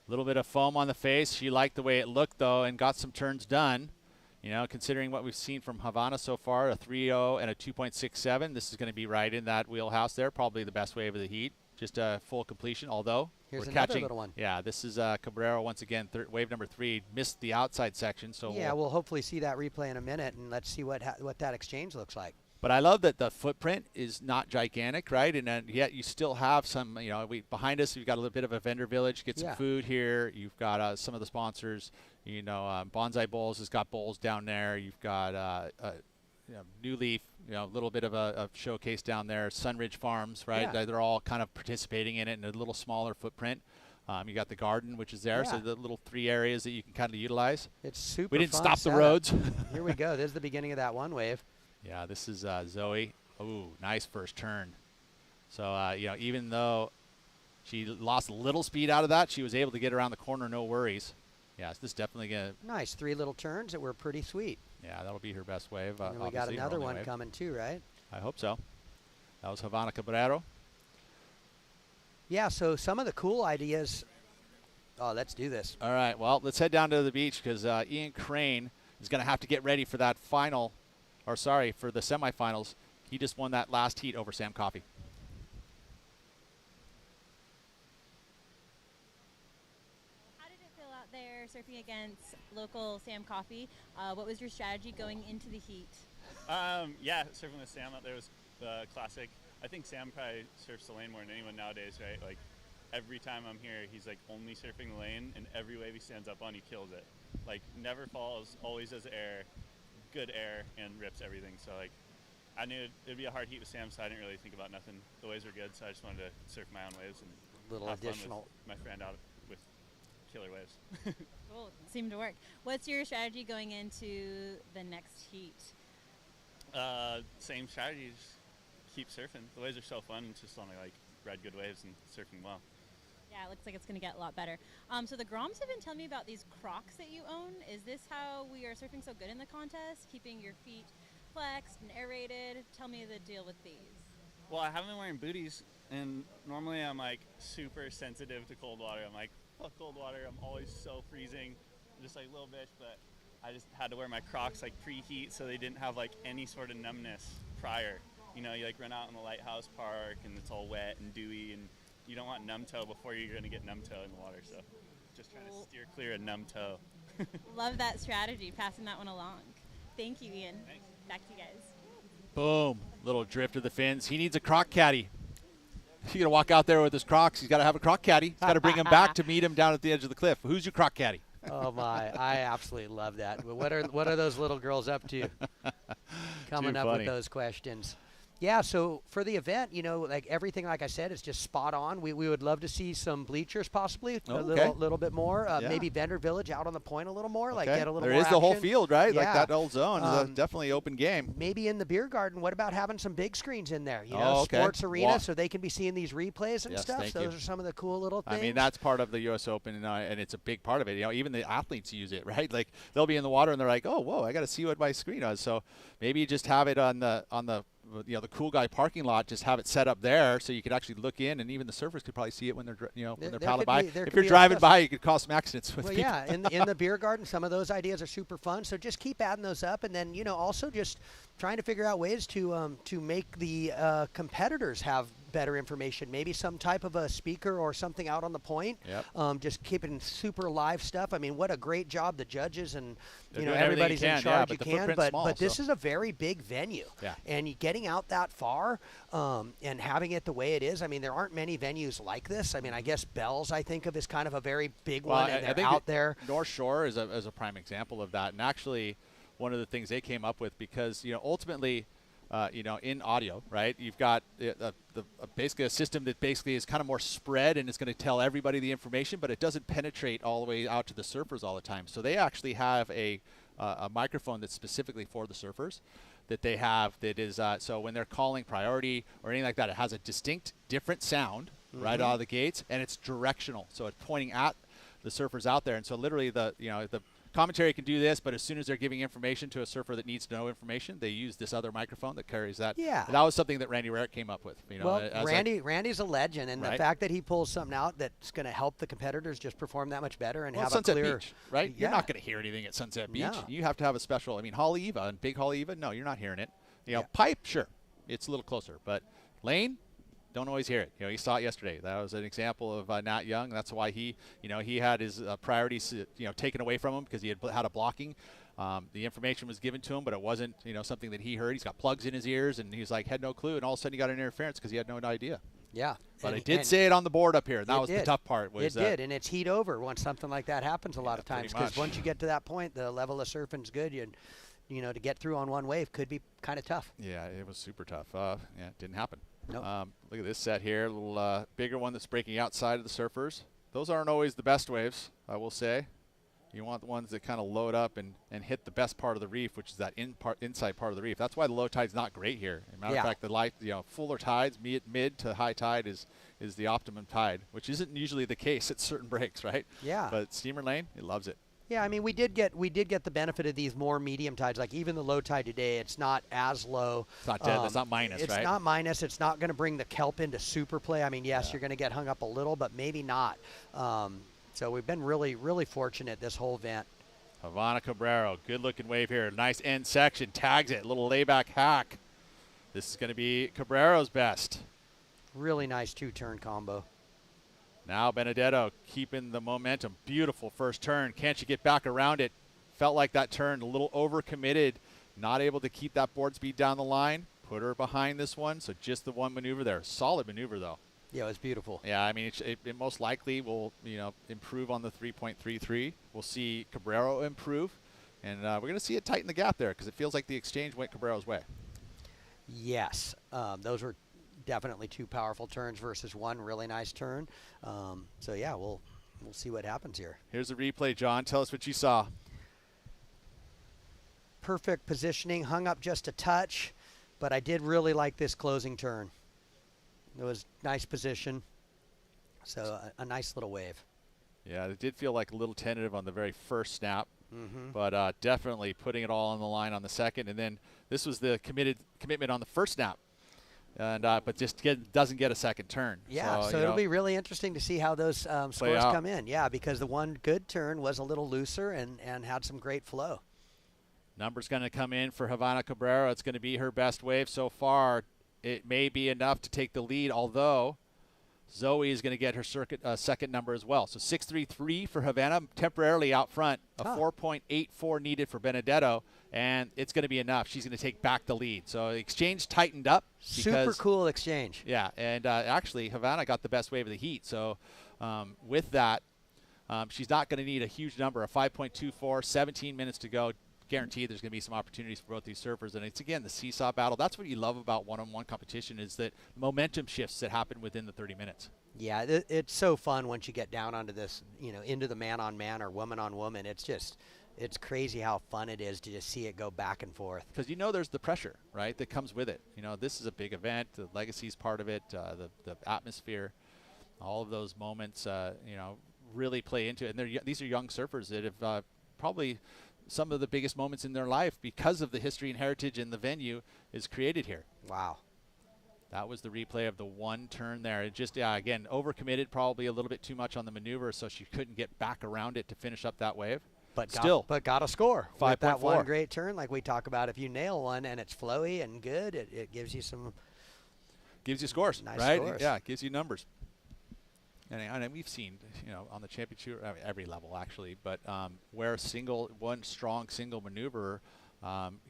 A: A little bit of foam on the face. She liked the way it looked, though, and got some turns done. Considering what we've seen from Havana so far, a 3.0 and a 2.67, this is going to be right in that wheelhouse there. Probably the best wave of the heat. Just a full completion, although
L: Here's
A: we're
L: another
A: catching.
L: little one.
A: Yeah, this is Cabrero once again, wave number 3. Missed the outside section. So
L: yeah, we'll hopefully see that replay in a minute, and let's see what that exchange looks like.
A: But I love that the footprint is not gigantic, right? And yet you still have some, behind us, you've got a little bit of a vendor village, get some food here. You've got some of the sponsors, Bonsai Bowls has got bowls down there. You've got New Leaf, a little bit of a showcase down there. Sunridge Farms, right?
L: Yeah.
A: They're all kind of participating in it in a little smaller footprint. You got the garden, which is there, so the little 3 areas that you can kind of utilize.
L: It's super
A: We didn't
L: fun
A: stop
L: setup.
A: the roads.
L: Here we go. This is the beginning of that one wave.
A: Yeah, this is Zoe. Ooh, nice first turn. So, even though she lost a little speed out of that, she was able to get around the corner, no worries. Yeah, so this is definitely going to...
L: Nice 3 little turns that were pretty sweet.
A: Yeah, that'll be her best wave.
L: And we got another one coming too, right?
A: I hope so. That was Havana Cabrero.
L: Yeah, so some of the cool ideas... Oh, let's do this.
A: All right, well, let's head down to the beach because Ian Crane is going to have to get ready for that final... for the semifinals. He just won that last heat over Sam Coffey.
D: How did it surfing against local Sam Coffey. What was your strategy going into the heat?
O: Yeah, surfing with Sam out there was classic. I think Sam probably surfs the lane more than anyone nowadays, right? Like every time I'm here, he's like only surfing the lane, and every wave he stands up on, he kills it. Like never falls, always does air, good air, and rips everything. So like I knew it'd be a hard heat with Sam, so I didn't really think about nothing. The waves were good, so I just wanted to surf my own waves and
L: Little
O: have
L: additional.
O: fun with my friend out with killer waves.
D: Cool, seemed to work. What's your strategy going into the next heat?
O: Same strategy, just keep surfing. The waves are so fun, it's just only like ride good waves and surfing well.
D: Yeah, it looks like it's going to get a lot better. So the Groms have been telling me about these Crocs that you own. Is this how we are surfing so good in the contest? Keeping your feet flexed and aerated? Tell me the deal with these.
O: Well, I haven't been wearing booties, and normally I'm like super sensitive to cold water. I'm like, fuck cold water. I'm always so freezing, just like a little bitch. But I just had to wear my Crocs like pre-heat, so they didn't have like any sort of numbness prior. You know, you like run out in the lighthouse park, and it's all wet and dewy, and you don't want numb toe before you're gonna get numb toe in the water. So just trying to steer clear of numb toe.
D: Love that strategy, passing that one along. Thank you, Ian.
O: Thanks.
D: Back to you guys.
A: Boom. Little drift of the fins. He needs a croc caddy. He's going to walk out there with his Crocs. He's got to have a croc caddy. He's got to bring him back to meet him down at the edge of the cliff. Who's your croc caddy?
L: Oh my! I absolutely love that. What are those little girls up to? Coming up with those questions. Yeah, so for the event, you know, like everything, like I said, is just spot on. We would love to see some bleachers possibly, a little bit more. Maybe Vendor Village out on the point a little more, like get a little more
A: There is the whole
L: action.
A: field, right?
L: Yeah.
A: Like that old zone is definitely open game.
L: Maybe in the beer garden, what about having some big screens in there? You know, sports arena, so they can be seeing these replays and stuff. Those are some of the cool little things.
A: I mean, that's part of the U.S. Open, and it's a big part of it. You know, even the athletes use it, right? Like they'll be in the water and they're like, oh, whoa, I got to see what my screen is. So maybe just have it on the the cool guy parking lot, just have it set up there so you could actually look in, and even the surfers could probably see it when they're when they're paddling by. If you're driving by, you could cause some accidents with people.
L: Yeah, in the beer garden, some of those ideas are super fun. So just keep adding those up, and then also just trying to figure out ways to make the competitors have better information. Maybe some type of a speaker or something out on the point.
A: Yep.
L: Just keeping super live stuff. I mean, what a great job the judges and
A: doing
L: everybody's in charge.
A: but
L: you can, but this is a very big venue.
A: Yeah.
L: And getting out that far and having it the way it is. I mean, there aren't many venues like this. I mean, I guess Bell's I think of as kind of a very big one, and they're out there.
A: North Shore is a prime example of that, and actually one of the things they came up with, because ultimately. In audio, right? You've got basically a system that basically is kind of more spread, and it's going to tell everybody the information, but it doesn't penetrate all the way out to the surfers all the time. So they actually have a microphone that's specifically for the surfers that they have that is so when they're calling priority or anything like that, it has a distinct different sound right out of the gates, and it's directional. So it's pointing at the surfers out there. And so literally the commentary can do this, but as soon as they're giving information to a surfer that needs to know information, they use this other microphone that carries that.
L: Yeah.
A: And that was something that Randy Rarick came up with.
L: Randy's a legend, and the fact that he pulls something out that's going to help the competitors just perform that much better and have
A: Sunset
L: a clear
A: Beach, right?
L: Yeah.
A: You're not going to hear anything at Sunset Beach.
L: No.
A: You have to have a special. I mean, Haleiwa and Big Haleiwa, no, you're not hearing it. Pipe, sure, it's a little closer, but lane. Don't always hear it. You saw it yesterday. That was an example of Nat Young. That's why he had his priorities, taken away from him because he had a blocking. The information was given to him, but it wasn't, something that he heard. He's got plugs in his ears, and he's like, had no clue, and all of a sudden he got an interference because he had no idea.
L: Yeah.
A: But I did say it on the board up here. That was the tough part.
L: It did, and it's heat over once something like that happens a lot of times, because once you get to that point, the level of surfing's good. To get through on one wave could be kind of tough.
A: Yeah, it was super tough. It didn't happen.
L: Nope.
A: Look at this set here, a little bigger one that's breaking outside of the surfers. Those aren't always the best waves, I will say. You want the ones that kind of load up and hit the best part of the reef, which is that inside part of the reef. That's why the low tide's not great here. As a matter of fact, the fuller tides, mid to high tide is the optimum tide, which isn't usually the case at certain breaks, right?
L: Yeah.
A: But Steamer Lane, it loves it.
L: Yeah, I mean, we did get the benefit of these more medium tides. Like even the low tide today, it's not as low.
A: It's not dead. It's not minus,
L: right? It's not minus. It's not going to bring the kelp into super play. I mean, yes, you're going to get hung up a little, but maybe not. So we've been really, really fortunate this whole event.
A: Havana Cabrero, good-looking wave here. Nice end section, tags it, little layback hack. This is going to be Cabrero's best.
L: Really nice two-turn combo.
A: Now Benedetto keeping the momentum. Beautiful first turn. Can't she get back around it? Felt like that turn a little overcommitted. Not able to keep that board speed down the line. Put her behind this one. So just the one maneuver there. Solid maneuver, though.
L: Yeah, it was beautiful.
A: Yeah, I mean, it most likely will, improve on the 3.33. We'll see Cabrero improve. And we're going to see it tighten the gap there because it feels like the exchange went Cabrero's way.
L: Yes, those were definitely two powerful turns versus one really nice turn. So yeah, we'll see what happens here.
A: Here's the replay, John. Tell us what you saw.
L: Perfect positioning, hung up just a touch, but I did really like this closing turn. It was nice position, so a nice little wave.
A: Yeah, it did feel like a little tentative on the very first snap, but definitely putting it all on the line on the second. And then this was the commitment on the first snap, and but just doesn't get a second turn.
L: Yeah, so it'll be really interesting to see how those scores come in. Yeah, because the one good turn was a little looser and had some great flow.
A: Number's going to come in for Havana Cabrera. It's going to be her best wave so far. It may be enough to take the lead, although Zoe is going to get her second number as well. So 6.33 for Havana, temporarily out front. A 4.84 needed for Benedetto, and it's going to be enough. She's going to take back the lead. So the exchange tightened up.
L: Super cool exchange.
A: Yeah, and actually Havana got the best wave of the heat. So with that, she's not going to need a huge number, a 5.24, 17 minutes to go. Guaranteed there's going to be some opportunities for both these surfers. And it's, again, the seesaw battle. That's what you love about one-on-one competition is that momentum shifts that happen within the 30 minutes.
L: Yeah, it's so fun once you get down onto this, into the man-on-man or woman-on-woman. It's crazy how fun it is to just see it go back and forth.
A: Because there's the pressure, right, that comes with it. This is a big event. The legacy's part of it, the atmosphere, all of those moments, really play into it. And these are young surfers that have probably – some of the biggest moments in their life because of the history and heritage and the venue is created here.
L: Wow.
A: That was the replay of the one turn there. It just, again, overcommitted, probably a little bit too much on the maneuver, so she couldn't get back around it to finish up that wave.
L: But
A: still,
L: got a score.
A: 5.4.
L: With that one great turn, like we talk about, if you nail one and it's flowy and good, it gives you some.
A: Gives you scores,
L: nice
A: right?
L: Scores.
A: Yeah, it gives you numbers. And we've seen, on the championship, every level actually, but where one strong single maneuver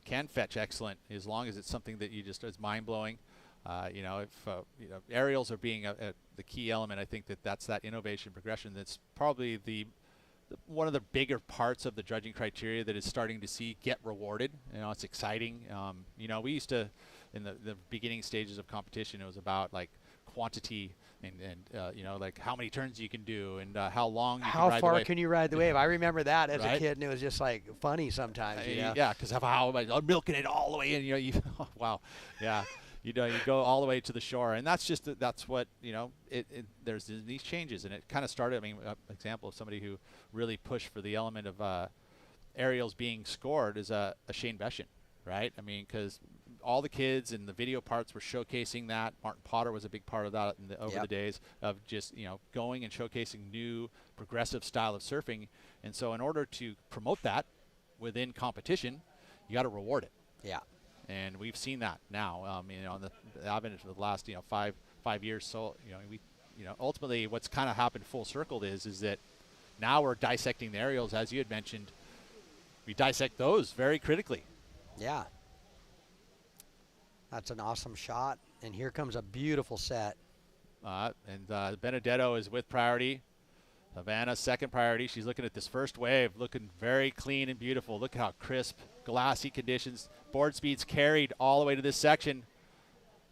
A: can fetch excellent as long as it's something that is mind-blowing. If aerials are being the key element, I think that's that innovation progression. That's probably one of the bigger parts of the judging criteria that is starting to see get rewarded. It's exciting. We used to, in the beginning stages of competition, it was about like quantity and like how many turns you can do and how long you can ride the wave.
L: How far can you ride the wave? I remember that as a kid, and it was just like funny sometimes.
A: Yeah, because of how I'm milking it all the way in. Wow, yeah. You go all the way to the shore, and that's what there's these changes, and it kind of started. An example of somebody who really pushed for the element of aerials being scored is a Shane Beshin, right? Because all the kids and the video parts were showcasing that. Martin Potter was a big part of that over the days of just going and showcasing new progressive style of surfing, and so in order to promote that within competition, you got to reward it.
L: Yeah.
A: And we've seen that now, on the advent of the last, 5 years. So, ultimately what's kind of happened full circle is that now we're dissecting the aerials, as you had mentioned. We dissect those very critically.
L: Yeah. That's an awesome shot. And here comes a beautiful set.
A: And Benedetto is with priority. Havana, second priority. She's looking at this first wave, looking very clean and beautiful. Look at how crisp, glassy conditions. Board speeds carried all the way to this section,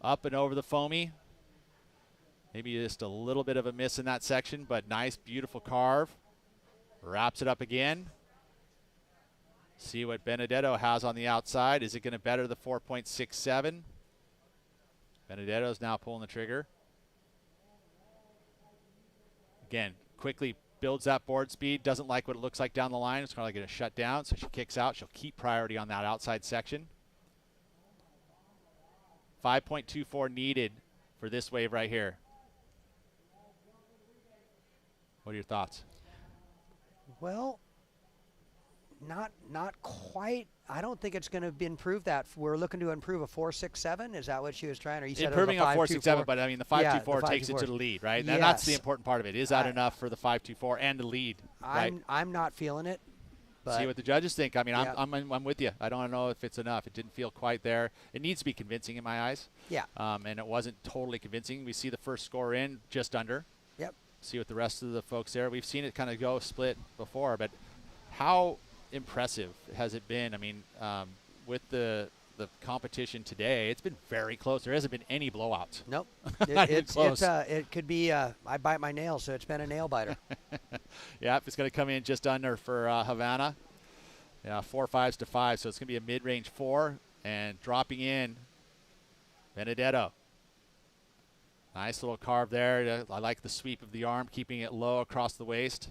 A: up and over the foamy. Maybe just a little bit of a miss in that section, but nice, beautiful carve. Wraps it up again. See what Benedetto has on the outside. Is it going to better the 4.67? Benedetto's now pulling the trigger. Again, quickly builds that board speed, doesn't like what it looks like down the line. It's probably going to shut down, so she kicks out. She'll keep priority on that outside section. 5.24 needed for this wave right here. What are your thoughts?
L: Well, Not quite. I don't think it's going to be improved that. We're looking to improve a 4.67. Is that what she was trying? Or you said
A: improving
L: it was
A: a 4.67, but I mean the 5.24 takes it
L: 5.24.
A: to the lead, right?
L: Yes.
A: And that's the important part of it. Is that enough for the 5.24 and the lead? Right?
L: I'm not feeling it. But
A: see what the judges think. I mean,
L: yeah.
A: I'm with you. I don't know if it's enough. It didn't feel quite there. It needs to be convincing in my eyes.
L: Yeah.
A: And it wasn't totally convincing. We see the first score in just under.
L: Yep.
A: See what the rest of the folks there. We've seen it kind of go split before, but how impressive has it been? I mean, with the competition today, it's been very close. There hasn't been any blowouts.
L: Nope.
A: It's close.
L: It could be. I bite my nails, so it's been a nail biter.
A: Yeah, it's going to come in just under for Havana. Yeah, 4 5s to 5, so it's going to be a mid-range 4, and dropping in Benedetto. Nice little carve there. I like the sweep of the arm, keeping it low across the waist.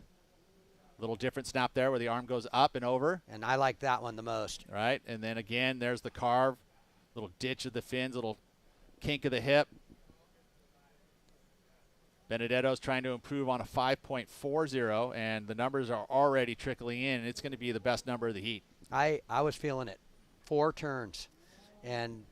A: Little different snap there where the arm goes up and over.
L: And I like that one the most.
A: Right, and then again, there's the carve. Little ditch of the fins, little kink of the hip. Benedetto's trying to improve on a 5.40, and the numbers are already trickling in. It's going to be the best number of the heat.
L: I was feeling it. 4 turns. And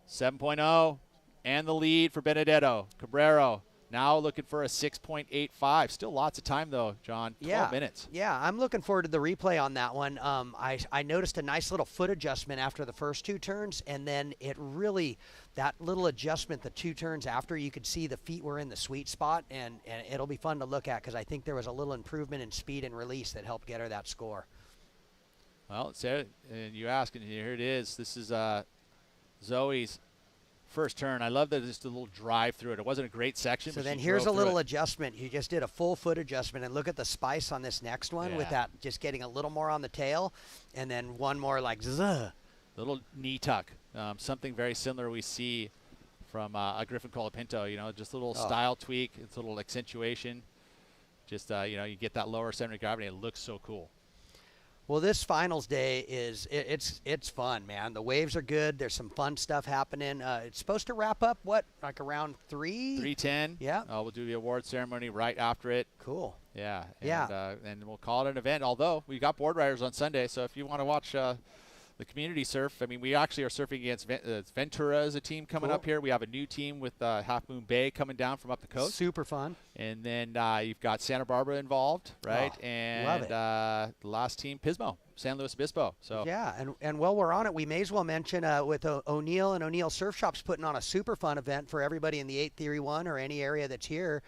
A: 7.0 and the lead for Benedetto. Cabrero now looking for a 6.85. Still lots of time, though, John. 12 minutes.
L: Yeah, I'm looking forward to the replay on that one. I noticed a nice little foot adjustment after the first 2 turns, and then it really, that little adjustment, the 2 turns after, you could see the feet were in the sweet spot, and it'll be fun to look at because I think there was a little improvement in speed and release that helped get her that score.
A: Well, and you ask, and here it is. This is Zoe's first turn. I love that it's just a little drive through it. It wasn't a great section.
L: So
A: but
L: then
A: she
L: here's a
A: drove through
L: little
A: it.
L: adjustment. You just did a full foot adjustment, and look at the spice on this next one with that just getting a little more on the tail, and then one more like zzz.
A: Little knee tuck. Something very similar we see from a Griffin Colapinto. You know, just a little style tweak. It's a little accentuation. Just, you know, you get that lower center of gravity. It looks so cool.
L: Well, this finals day it's fun, man. The waves are good. There's some fun stuff happening. It's supposed to wrap up like around 3:10. Yeah.
A: We'll do the award ceremony right after it.
L: Cool.
A: Yeah.
L: Yeah.
A: And we'll call it an event. Although we got board riders on Sunday, so if you want to watch the community surf, I mean, we actually are surfing against Ventura as a team coming up here. We have a new team with Half Moon Bay coming down from up the coast.
L: Super fun.
A: And then you've got Santa Barbara involved, right?
L: Oh,
A: and
L: love it.
A: The last team, Pismo, San Luis Obispo. So
L: yeah, and while we're on it, we may as well mention with O'Neill and O'Neill Surf Shop's putting on a super fun event for everybody in the 8 Theory 1 or any area that's here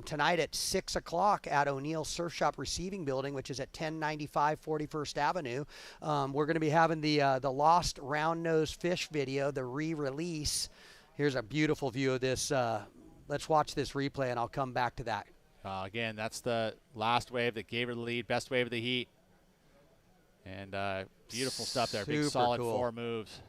L: tonight at 6 o'clock at O'Neill Surf Shop Receiving Building, which is at 1095 41st Avenue. We're going to be having the Lost Round Nose Fish video, the re-release. Here's a beautiful view of this. Let's watch this replay, and I'll come back to that.
A: Again, that's the last wave that gave her the lead, best wave of the heat. And beautiful stuff there. Big,
L: Super
A: solid
L: cool.
A: 4 moves.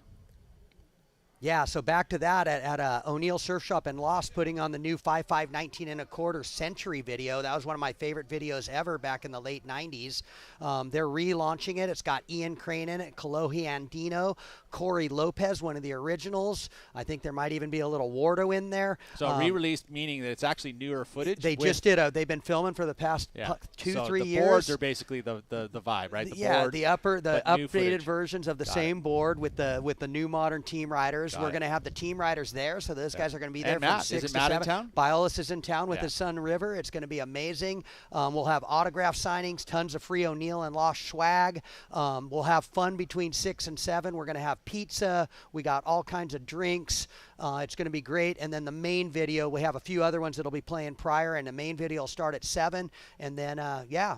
L: Yeah, so back to that at O'Neill Surf Shop and Lost, putting on the new 5.5 19.25 Century video. That was one of my favorite videos ever back in the late 90s. They're relaunching it. It's got Ian Crane in it, Kolohe Andino, Corey Lopez, one of the originals. I think there might even be a little Wardo in there.
A: So re-released, meaning that it's actually newer footage?
L: They just did they've been filming for the past 2-3 years.
A: The boards are basically the vibe, right?
L: The updated
A: footage.
L: versions of the same board with the new modern team riders. We're going to have the team riders there, so those guys are going to be there from 6 to 7. Biolis is in town with his son River. It's going to be amazing. We'll have autograph signings, tons of free O'Neill and Lost swag. We'll have fun between 6 and 7. We're going to have pizza. We got all kinds of drinks. It's going to be great. And then the main video, we have a few other ones that'll be playing prior, and the main video will start at 7. And then,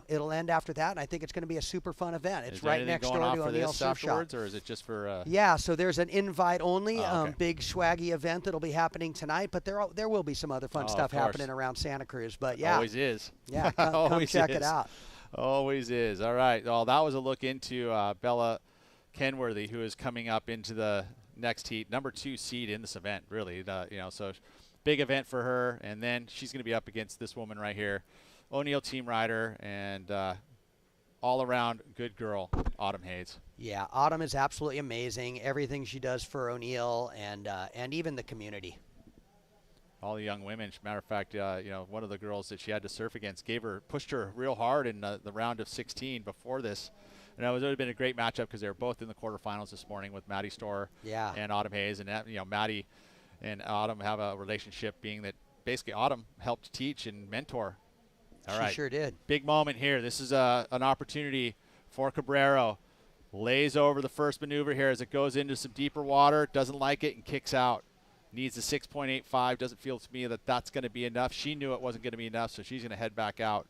L: it'll end after that. And I think it's going to be a super fun event. It's right next door to O'Neill Surf Shop.
A: Or is it just for?
L: Yeah, so there's an invite only big swaggy event that'll be happening tonight. But there will be some other fun stuff happening around Santa Cruz. But yeah,
A: always is.
L: Yeah, come check it out.
A: Always is. All right. Well, that was a look into Bella Kenworthy, who is coming up into the next heat, number 2 seed in this event, really. So big event for her. And then she's going to be up against this woman right here, O'Neill team rider, and all-around good girl, Autumn Hayes.
L: Yeah, Autumn is absolutely amazing. Everything she does for O'Neill and even the community.
A: all the young women. As a matter of fact, you know, one of the girls that she had to surf against pushed her real hard in the round of 16 before this. And it would have been a great matchup because they were both in the quarterfinals this morning with Maddie Storr and Autumn Hayes. And, you know, Maddie and Autumn have a relationship being that basically Autumn helped teach and mentor. All right.
L: She sure did.
A: Big moment here. This is an opportunity for Cabrero. Lays over the first maneuver here as it goes into some deeper water. Doesn't like it and kicks out. Needs a 6.85. Doesn't feel to me that that's going to be enough. She knew it wasn't going to be enough, so she's going to head back out.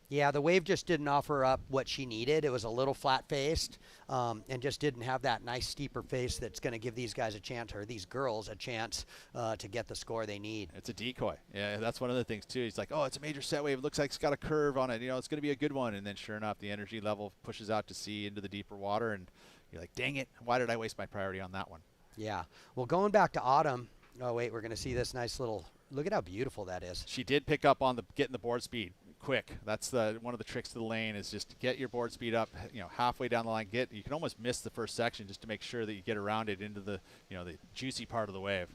L: Yeah, the wave just didn't offer up what she needed. It was a little flat-faced and just didn't have that nice steeper face that's going to give these guys a chance, or these girls a chance to get the score they need.
A: It's a decoy. Yeah, that's one of the things, too. He's like, oh, it's a major set wave. It looks like it's got a curve on it. You know, it's going to be a good one. And then sure enough, the energy level pushes out to sea into the deeper water. And you're like, dang it, why did I waste my priority on that one?
L: Yeah. Well, going back to Autumn, oh, wait, we're going to see this nice little, look at how beautiful that is.
A: She did pick up on getting the board speed quick. That's one of the tricks to the lane is just to get your board speed up, you know, halfway down the line. You can almost miss the first section just to make sure that you get around it into the, you know, the juicy part of the wave.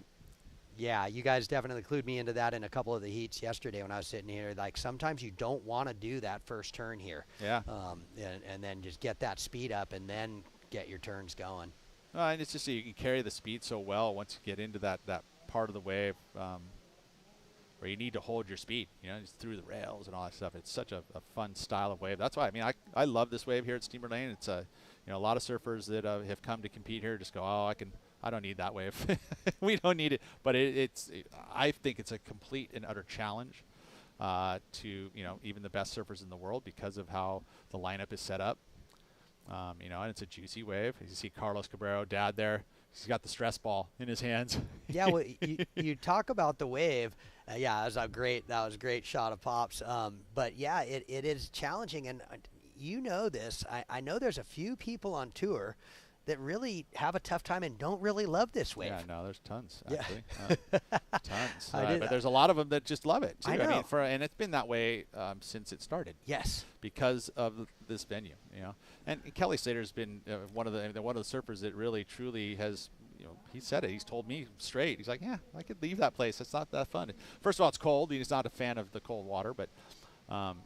L: Yeah, you guys definitely clued me into that in a couple of the heats yesterday when I was sitting here. Like, sometimes you don't want to do that first turn here.
A: Yeah.
L: And then just get that speed up and then get your turns going.
A: And it's just you can carry the speed so well once you get into that part of the wave where you need to hold your speed, you know, just through the rails and all that stuff. It's such a fun style of wave. That's why, I mean, I love this wave here at Steamer Lane. It's you know, a lot of surfers that have come to compete here just go, oh, I don't need that wave. We don't need it. But I think it's a complete and utter challenge to, you know, even the best surfers in the world because of how the lineup is set up. You know, and it's a juicy wave. You see Carlos Cabrero, dad there. He's got the stress ball in his hands.
L: Yeah, well, you talk about the wave. Yeah, that was a great shot of Pops. But yeah, it is challenging, and you know this. I know there's a few people on tour that really have a tough time and don't really love this wave.
A: Yeah, no, there's tons,
L: Yeah.
A: actually. Tons. But there's a lot of them that just love it, too.
L: I know.
A: mean, and it's been that way since it started.
L: Yes.
A: Because of this venue, you know. And Kelly Slater's been one of the surfers that really, truly has, you know, he said it. He's told me straight. He's like, yeah, I could leave that place. It's not that fun. First of all, it's cold. He's not a fan of the cold water, but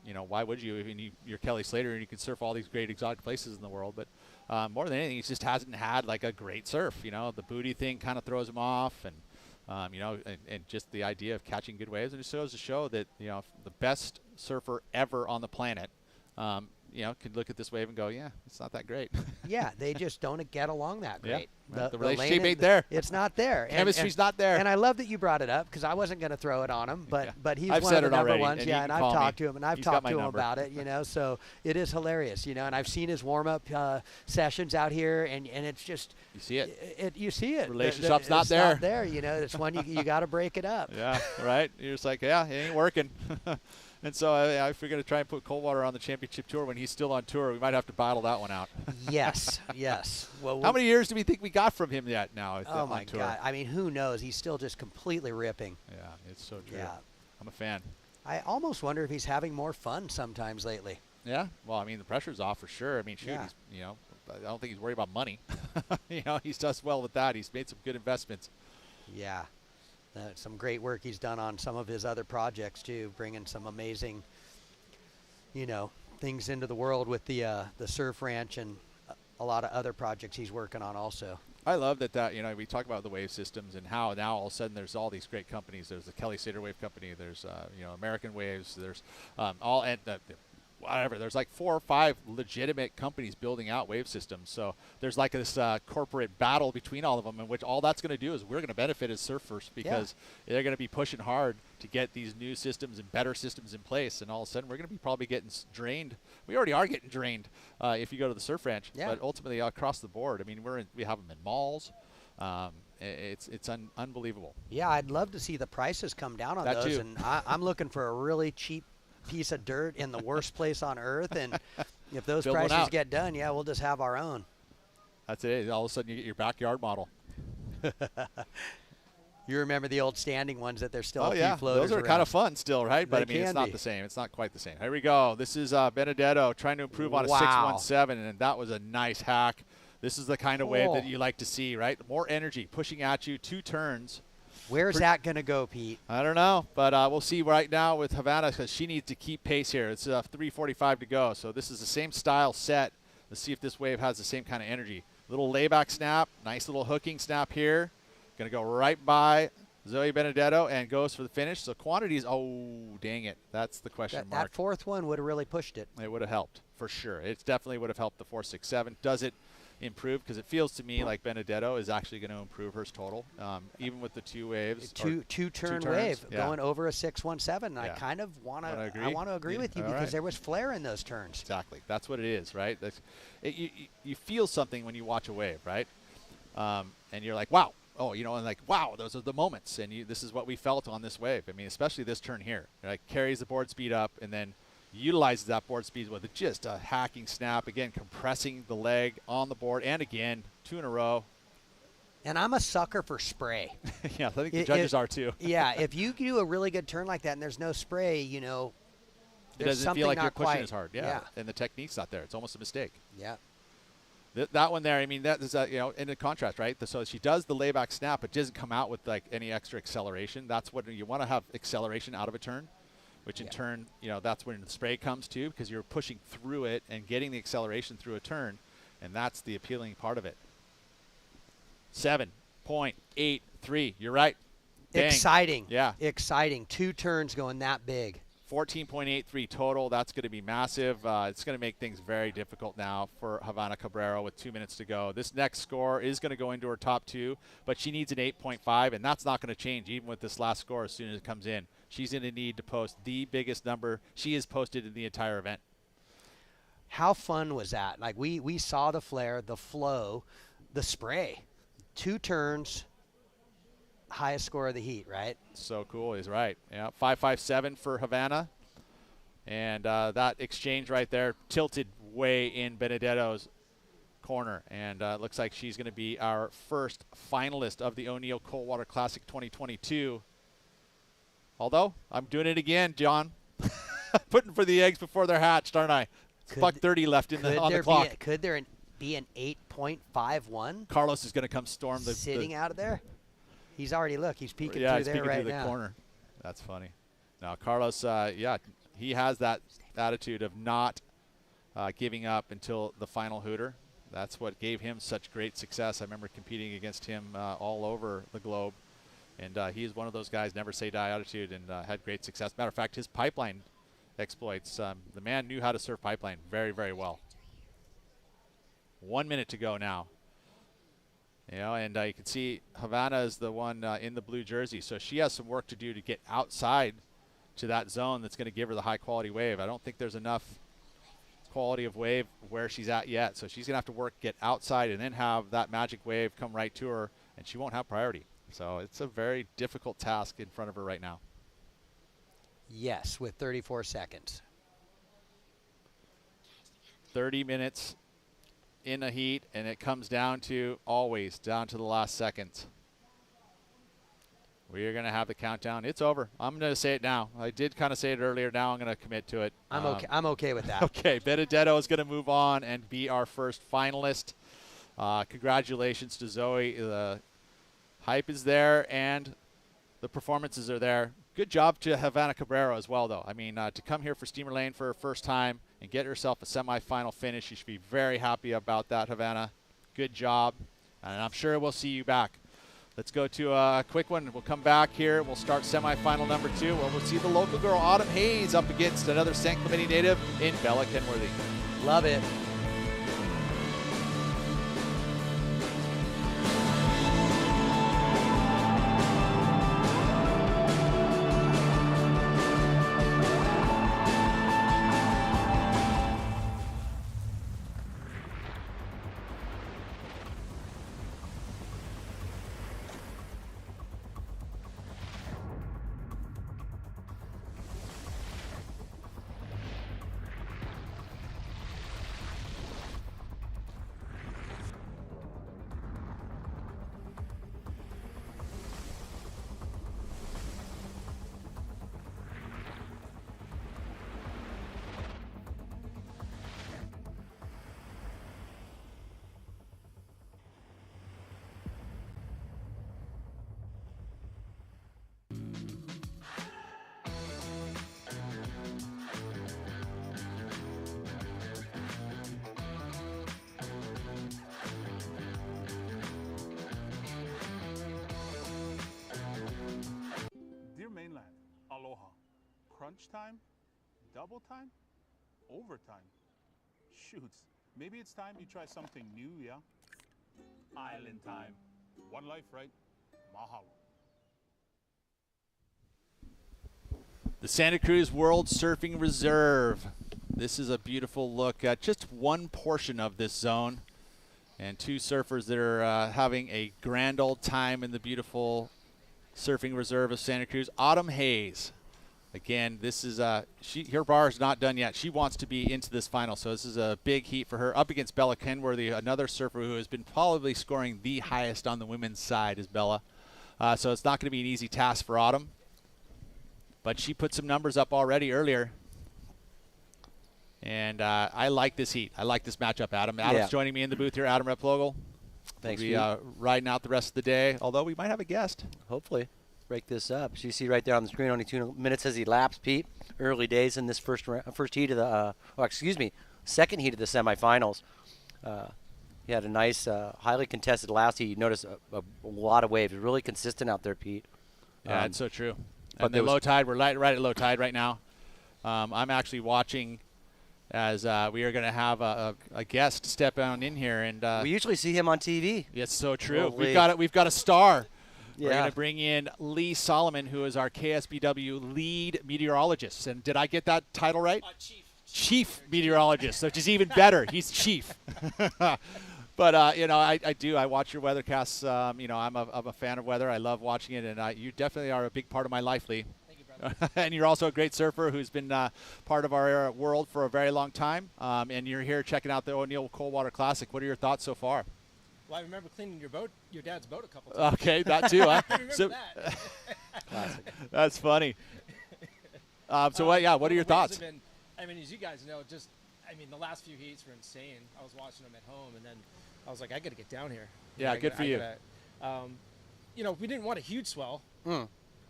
A: you know, why would you? I mean, you're Kelly Slater and you can surf all these great exotic places in the world, but more than anything, he just hasn't had like a great surf. You know, the booty thing kind of throws him off, and you know, and just the idea of catching good waves. And it goes to show that, you know, the best surfer ever on the planet, you know, could look at this wave and go, yeah, it's not that great.
L: Yeah, they just don't get along that great.
A: Yeah, the relationship ain't there.
L: It's not there.
A: Chemistry's not there.
L: And I love that you brought it up because I wasn't going to throw it on him, but he's
A: I've
L: one
A: said
L: of the
A: it
L: number
A: already,
L: ones.
A: and
L: Yeah,
A: you
L: and
A: can
L: I've
A: call
L: talked
A: me.
L: to him, and I've
A: He's
L: talked
A: got my
L: to him
A: number.
L: about it, you know, so it is hilarious, you know, and I've seen his warm-up sessions out here, and it's just.
A: You see it.
L: You see it.
A: Relationship's
L: it's
A: not there.
L: Not there, you know. It's one you got to break it up.
A: Yeah, right. You're just like, yeah, it ain't working. And so if we're going to try and put Coldwater on the championship tour when he's still on tour, we might have to battle that one out.
L: Yes, yes. Well,
A: how many years do we think we got from him yet now?
L: Oh, my God. I mean, who knows? He's still just completely ripping.
A: Yeah, it's so true.
L: Yeah.
A: I'm a fan.
L: I almost wonder if he's having more fun sometimes lately.
A: Yeah. Well, I mean, the pressure's off for sure. I mean, shoot,
L: Yeah.
A: he's, you know, I don't think he's worried about money. You know, he's does well with that. He's made some good investments.
L: Yeah. Some great work he's done on some of his other projects, too, bringing some amazing, you know, things into the world with the surf ranch and a lot of other projects he's working on also.
A: I love that, you know, we talk about the wave systems and how now all of a sudden there's all these great companies. There's the Kelly Slater Wave Company. There's, you know, American Waves. There's whatever. There's like 4 or 5 legitimate companies building out wave systems. So there's like this corporate battle between all of them, in which all that's going to do is we're going to benefit as surfers because they're going to be pushing hard to get these new systems and better systems in place. And all of a sudden we're going to be probably getting drained. We already are getting drained if you go to the surf ranch.
L: Yeah.
A: But ultimately across the board, I mean, we have them in malls. It's unbelievable.
L: Yeah, I'd love to see the prices come down on
A: That
L: those.
A: too.
L: And I'm looking for a really cheap piece of dirt in the worst place on earth. And if those
A: Build one
L: prices
A: out.
L: get done, yeah, we'll just have our own.
A: That's it. All of a sudden you get your backyard model.
L: You remember the old standing ones that there's still
A: Oh,
L: a few
A: yeah.
L: floaters
A: Those are
L: around.
A: kind of fun still, right? But,
L: They
A: I mean, it's
L: can
A: not
L: be.
A: the same. It's not quite the same. Here we go. This is Benedetto trying to improve on a
L: Wow.
A: 617, and that was a nice hack. This is the kind of wave that
L: Oh.
A: you like to see, right? More energy pushing at you, 2 turns.
L: Where's that going to go, Pete?
A: I don't know, but we'll see right now with Havana because she needs to keep pace here. It's 3:45 to go, so this is the same style set. Let's see if this wave has the same kind of energy. Little layback snap, nice little hooking snap here. Going to go right by Zoe Benedetto and goes for the finish. So quantities, oh, dang it. That's the question mark.
L: That fourth one would have really pushed it.
A: It would have helped, for sure. It definitely would have helped the 4.67. Does it improve? Because it feels to me like Benedetto is actually going to improve her total, even with the two waves.
L: Two-turn wave going over a 6.17. I kind of want to agree with you because there was flair in those turns.
A: Exactly. That's what it is, right? You feel something when you watch a wave, right? And you're like, wow. Oh, you know, and like, wow, those are the moments. And this is what we felt on this wave. I mean, especially this turn here. Like, carries the board speed up and then utilizes that board speed with just a hacking snap. Again, compressing the leg on the board. And again, 2 in a row.
L: And I'm a sucker for spray.
A: Yeah, I think the judges are too.
L: Yeah, if you do a really good turn like that and there's no spray, you know,
A: it doesn't feel like you're pushing as hard. Yeah. And the technique's not there. It's almost a mistake.
L: Yeah.
A: That one there, I mean, that is, in the contrast, right? So she does the layback snap, but doesn't come out with like any extra acceleration. That's what you want to have, acceleration out of a turn, which in turn, that's when the spray comes too, because you're pushing through it and getting the acceleration through a turn, and that's the appealing part of it. 7.83. You're right. Dang.
L: Exciting.
A: Yeah.
L: Exciting. 2 turns going that big.
A: 14.83 total. That's going to be massive. It's going to make things very difficult now for Havana Cabrera with 2 minutes to go. This next score is going to go into her top 2, but she needs an 8.5, and that's not going to change even with this last score as soon as it comes in. She's going to need to post the biggest number she has posted in the entire event.
L: How fun was that? Like, we saw the flare, the flow, the spray. 2 turns, highest score of the heat, right?
A: So cool. He's right. Yeah, 5.57 for Havana. And that exchange right there tilted way in Benedetto's corner. And looks like she's going to be our first finalist of the O'Neill Coldwater Classic 2022. Although, I'm doing it again, John. Putting for the eggs before they're hatched, aren't I? $1.30 left on the clock.
L: Could there be an 8.51?
A: Carlos is going to come storm the
L: sitting out of there. He's already he's peeking through
A: he's
L: there
A: peeking
L: right
A: through
L: now.
A: the corner. That's funny. Now Carlos, he has that attitude of not giving up until the final hooter. That's what gave him such great success. I remember competing against him all over the globe, and he's one of those guys, never say die attitude, and had great success. Matter of fact, his pipeline exploits, the man knew how to surf pipeline very, very well. 1 minute to go now. And you can see Havana is the one in the blue jersey. So she has some work to do to get outside to that zone that's going to give her the high-quality wave. I don't think there's enough quality of wave where she's at yet. So she's going to have to get outside and then have that magic wave come right to her, and she won't have priority. So it's a very difficult task in front of her right now.
L: Yes, with 34 seconds.
A: 30 minutes in a heat, and it comes down to the last seconds. We are going to have the countdown. It's over. I'm going to say it now. I did kind of say it earlier. Now I'm going to commit to it.
L: I'm okay with that.
A: Okay, Benedetto is going to move on and be our first finalist. Congratulations to Zoe. The hype is there, and the performances are there. Good job to Havana Cabrera as well, though. I mean, to come here for Steamer Lane for her first time and get herself a semifinal finish, you should be very happy about that, Havana. Good job, and I'm sure we'll see you back. Let's go to a quick one. We'll come back here. We'll start semifinal number 2, where we'll see the local girl, Autumn Hayes, up against another San Clemente native in Bella Kenworthy.
L: Love it.
I: Crunch time, double time, overtime. Shoots, maybe it's time you try something new, yeah? Island time. One life, right? Mahalo.
A: The Santa Cruz World Surfing Reserve. This is a beautiful look at just one portion of this zone. And two surfers that are having a grand old time in the beautiful surfing reserve of Santa Cruz. Autumn Hayes. Again, this is her bar is not done yet. She wants to be into this final, so this is a big heat for her. Up against Bella Kenworthy, another surfer who has been probably scoring the highest on the women's side is Bella. So it's not going to be an easy task for Autumn. But she put some numbers up already earlier. And I like this heat. I like this matchup, Adam. Adam's joining me in the booth here, Adam Replogle.
B: Thanks,
A: we'll be riding out the rest of the day, although we might have a guest.
B: Hopefully. Break this up. So you see right there on the screen, only 2 minutes has elapsed, Pete. Early days in this first heat of the, second heat of the semifinals. He had a nice, highly contested last heat. You notice a lot of waves. Really consistent out there, Pete.
A: Yeah, it's so true. And the low tide, we're right at low tide right now. I'm actually watching as we are going to have a guest step on in here, and
B: we usually see him on TV.
A: It's so true. We've got a star.
B: Yeah.
A: We're going to bring in Lee Solomon, who is our KSBW lead meteorologist. And did I get that title right? Chief meteorologist, which is even better. He's chief. But I watch your weathercasts. I'm a fan of weather. I love watching it, and you definitely are a big part of my life, Lee. And you're also a great surfer who's been part of our world for a very long time. And you're here checking out the O'Neill Coldwater Classic. What are your thoughts so far?
P: Well, I remember cleaning your dad's boat a couple times.
A: Okay, that too, huh?
P: I remember that.
B: Classic.
A: That's funny. What are your thoughts?
P: As you guys know, the last few heats were insane. I was watching them at home, and then I was like, I got to get down here.
A: Yeah, good for you.
P: We didn't want a huge swell.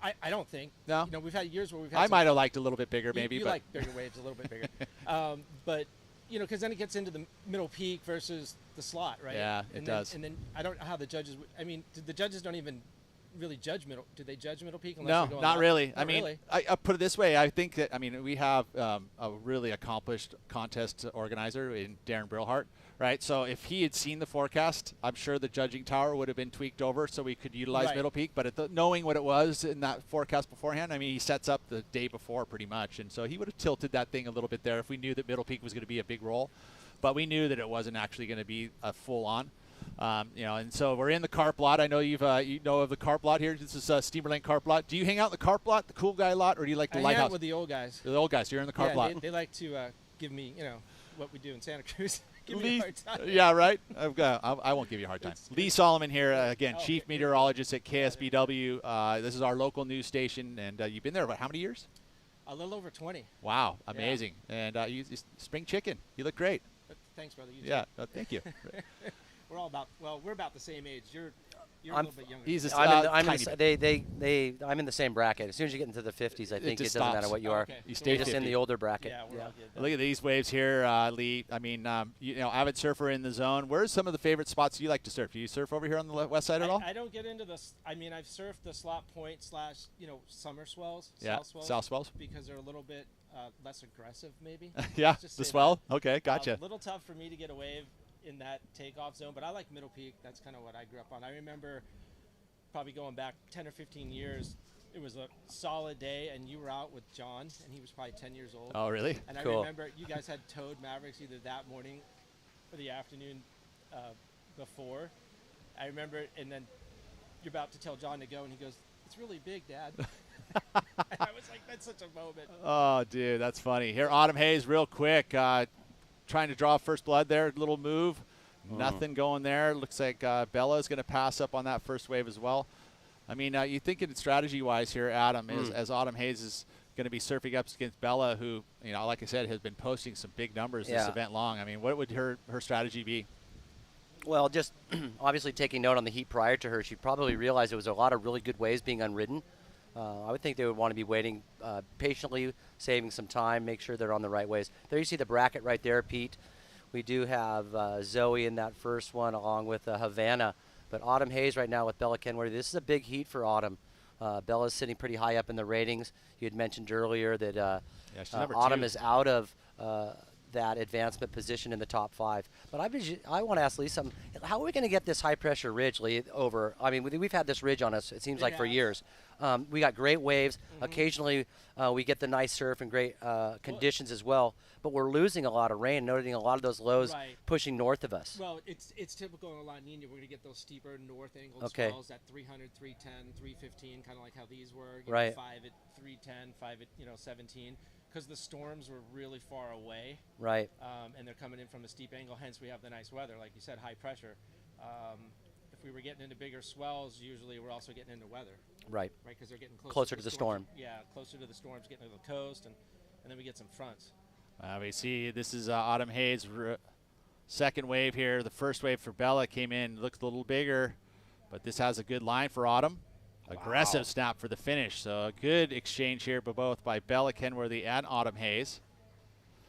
P: I don't think.
A: No.
P: We've had years where we've had.
A: I might have liked a little bit bigger, maybe.
P: You
A: but
P: like bigger waves, a little bit bigger. But because then it gets into the middle peak versus the slot, right?
A: Yeah, it does.
P: And then I don't know how the judges. The judges don't even really judge middle. Do they judge middle peak?
A: No, not really.
P: Really.
A: I put it this way. I think that we have a really accomplished contest organizer in Darren Brillhart, right? So if he had seen the forecast, I'm sure the judging tower would have been tweaked over so we could utilize middle peak. But knowing what it was in that forecast beforehand, he sets up the day before pretty much, and so he would have tilted that thing a little bit there if we knew that middle peak was going to be a big role. But we knew that it wasn't actually going to be a full on. And so we're in the carp lot. I know you know of the carp lot here. This is Steamer Lane carp lot. Do you hang out in the carp lot, the cool guy lot, or do you like the lighthouse?
P: I hang out with the old guys.
A: The old guys. You're in the carp lot.
P: They like to give me, what we do in Santa Cruz. Give me a hard time.
A: Yeah, right. I won't give you a hard time. Lee Solomon here, again, chief meteorologist at KSBW. This is our local news station, and you've been there about how many years?
P: A little over 20.
A: Wow, amazing. Yeah. And you spring chicken. You look great.
P: Thanks, brother. You
A: yeah, thank you.
P: We're about the same age. You're a little bit younger.
A: He's
B: I'm in the same bracket. As soon as you get into the 50s, I think it doesn't matter what you are.
P: Okay.
A: You stay
B: just in the older bracket.
P: Yeah, we're all good.
A: Look at these waves here, Lee. Avid surfer in the zone. Where's some of the favorite spots you like to surf? Do you surf over here on the west side at all?
P: I don't get into this. I've surfed the slot point / summer swells.
A: Yeah, south swells.
P: Because they're a little bit less aggressive, maybe.
A: Yeah, the swell. That. Okay, gotcha.
P: A little tough for me to get a wave in that takeoff zone, but I like middle peak. That's kind of what I grew up on. I remember probably going back 10 or 15 years, it was a solid day, and you were out with John, and he was probably 10 years old.
A: Oh, really?
P: And
A: cool.
P: I remember you guys had towed Mavericks either that morning or the afternoon before. I remember, and then you're about to tell John to go, and he goes, "It's really big, Dad." And I was like, that's such a moment.
A: Oh, dude, that's funny. Here, Autumn Hayes, real quick, trying to draw first blood there. Little move. Nothing going there. Looks like Bella is going to pass up on that first wave as well. You think it strategy-wise here, Adam, as Autumn Hayes is going to be surfing up against Bella, who, like I said, has been posting some big numbers this event long. What would her strategy be?
B: Well, just obviously taking note on the heat prior to her, she probably realized there was a lot of really good waves being unridden. I would think they would want to be waiting patiently, saving some time, make sure they're on the right ways. There you see the bracket right there, Pete. We do have Zoe in that first one along with Havana. But Autumn Hayes right now with Bella Kenworthy. This is a big heat for Autumn. Bella's sitting pretty high up in the ratings. You had mentioned earlier that
A: she's number
B: Autumn
A: 2.
B: is out of that advancement position in the top 5. But I want to ask Lee something. How are we going to get this high-pressure ridge, Lee, over? I mean, we've had this ridge on us, it seems like, for years. We got great waves. Occasionally, we get the nice surf and great conditions as well. But we're losing a lot of rain, noting a lot of those lows pushing north of us.
P: Well, it's typical in La Nina. We're going to get those steeper north angled
B: Okay.
P: swells at 300, 310, 315, kind of like how these were.
B: Right.
P: 5 at 310, 5 at 17, because the storms were really far away.
B: Right.
P: And they're coming in from a steep angle. Hence, we have the nice weather, like you said, high pressure. If we were getting into bigger swells, usually we're also getting into weather.
B: Right.
P: Right, because they're getting
B: closer to the storm.
P: Yeah, closer to the storms, getting to the coast, and then we get some fronts.
A: We see this is Autumn Hayes' second wave here. The first wave for Bella came in, looks a little bigger, but this has a good line for Autumn. Aggressive snap for the finish. So a good exchange here, but both by Bella Kenworthy and Autumn Hayes.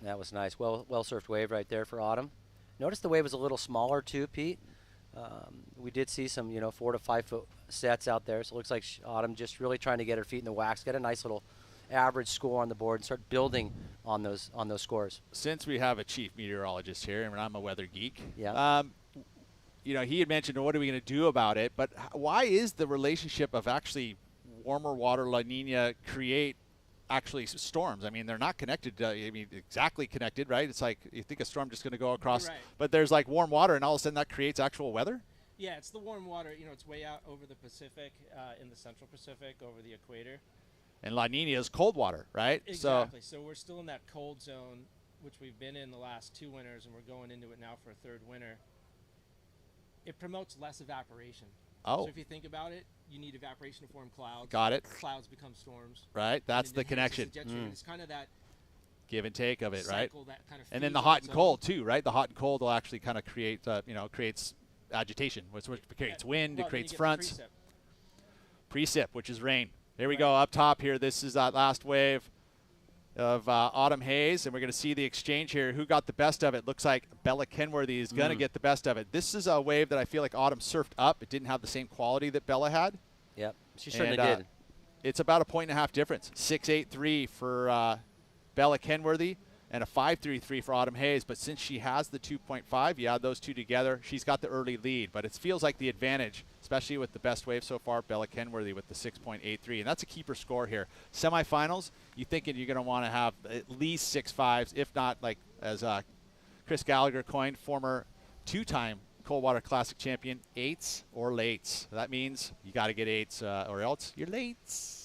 B: That was nice. Well surfed wave right there for Autumn. Notice the wave was a little smaller too, Pete. We did see some 4 to 5 foot sets out there. So it looks like Autumn just really trying to get her feet in the wax, get a nice little average score on the board, and start building on those scores.
A: Since we have a chief meteorologist here, and I'm a weather geek,
B: yeah.
A: He had mentioned what are we going to do about it, but why is the relationship of actually warmer water La Nina create actually storms? I mean, they're not connected, exactly connected, right? It's like you think a storm just going to go across, but there's like warm water, and all of a sudden that creates actual weather?
P: Yeah, it's the warm water. It's way out over the Pacific, in the central Pacific, over the equator.
A: And La Nina is cold water, right?
P: Exactly. So we're still in that cold zone, which we've been in the last 2 winters, and we're going into it now for a 3rd winter. It promotes less evaporation.
A: Oh.
P: So if you think about it, you need evaporation to form clouds.
A: Got it.
P: Clouds become storms.
A: Right. That's the connection.
P: It's kind of that
A: give and take of it, right?
P: That kind of
A: and then the hot and cold too, right? The hot and cold will actually kind of create, creates agitation, which creates wind, it creates fronts. Precip, which is rain. Here we go up top here. This is that last wave of Autumn Hayes, and we're going to see the exchange here. Who got the best of it? Looks like Bella Kenworthy is going to get the best of it. This is a wave that I feel like Autumn surfed up. It didn't have the same quality that Bella had.
B: Yep, she certainly did.
A: It's about a 1.5 difference. 6.83 for Bella Kenworthy and a 5.33 for Autumn Hayes. But since she has the 2.5, you add those two together, she's got the early lead. But it feels like the advantage, especially with the best wave so far, Bella Kenworthy with the 6.83. And that's a keeper score here. Semifinals, you're thinking you're going to want to have at least 6 5s, if not, like as Chris Gallagher coined, former 2-time Coldwater Classic champion, 8s or lates. That means you got to get 8s or else you're lates.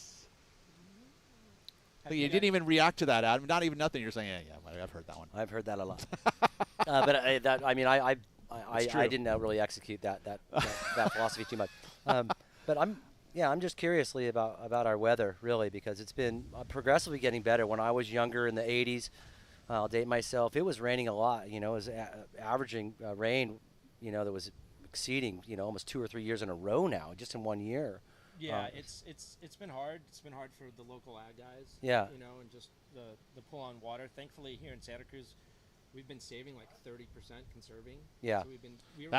A: You didn't even react to that, Adam. Not even nothing. You're saying, yeah, I've heard that one.
B: I've heard that a lot. But I didn't really execute that philosophy too much. But I'm just curiously about our weather, really, because it's been progressively getting better. When I was younger in the 80s, I'll date myself, it was raining a lot. It was averaging rain, that was exceeding, almost 2 or 3 years in a row now, just in 1 year.
P: Yeah, it's been hard. It's been hard for the local ag guys.
B: Yeah.
P: And just the pull on water. Thankfully, here in Santa Cruz, we've been saving like 30% conserving.
B: Yeah.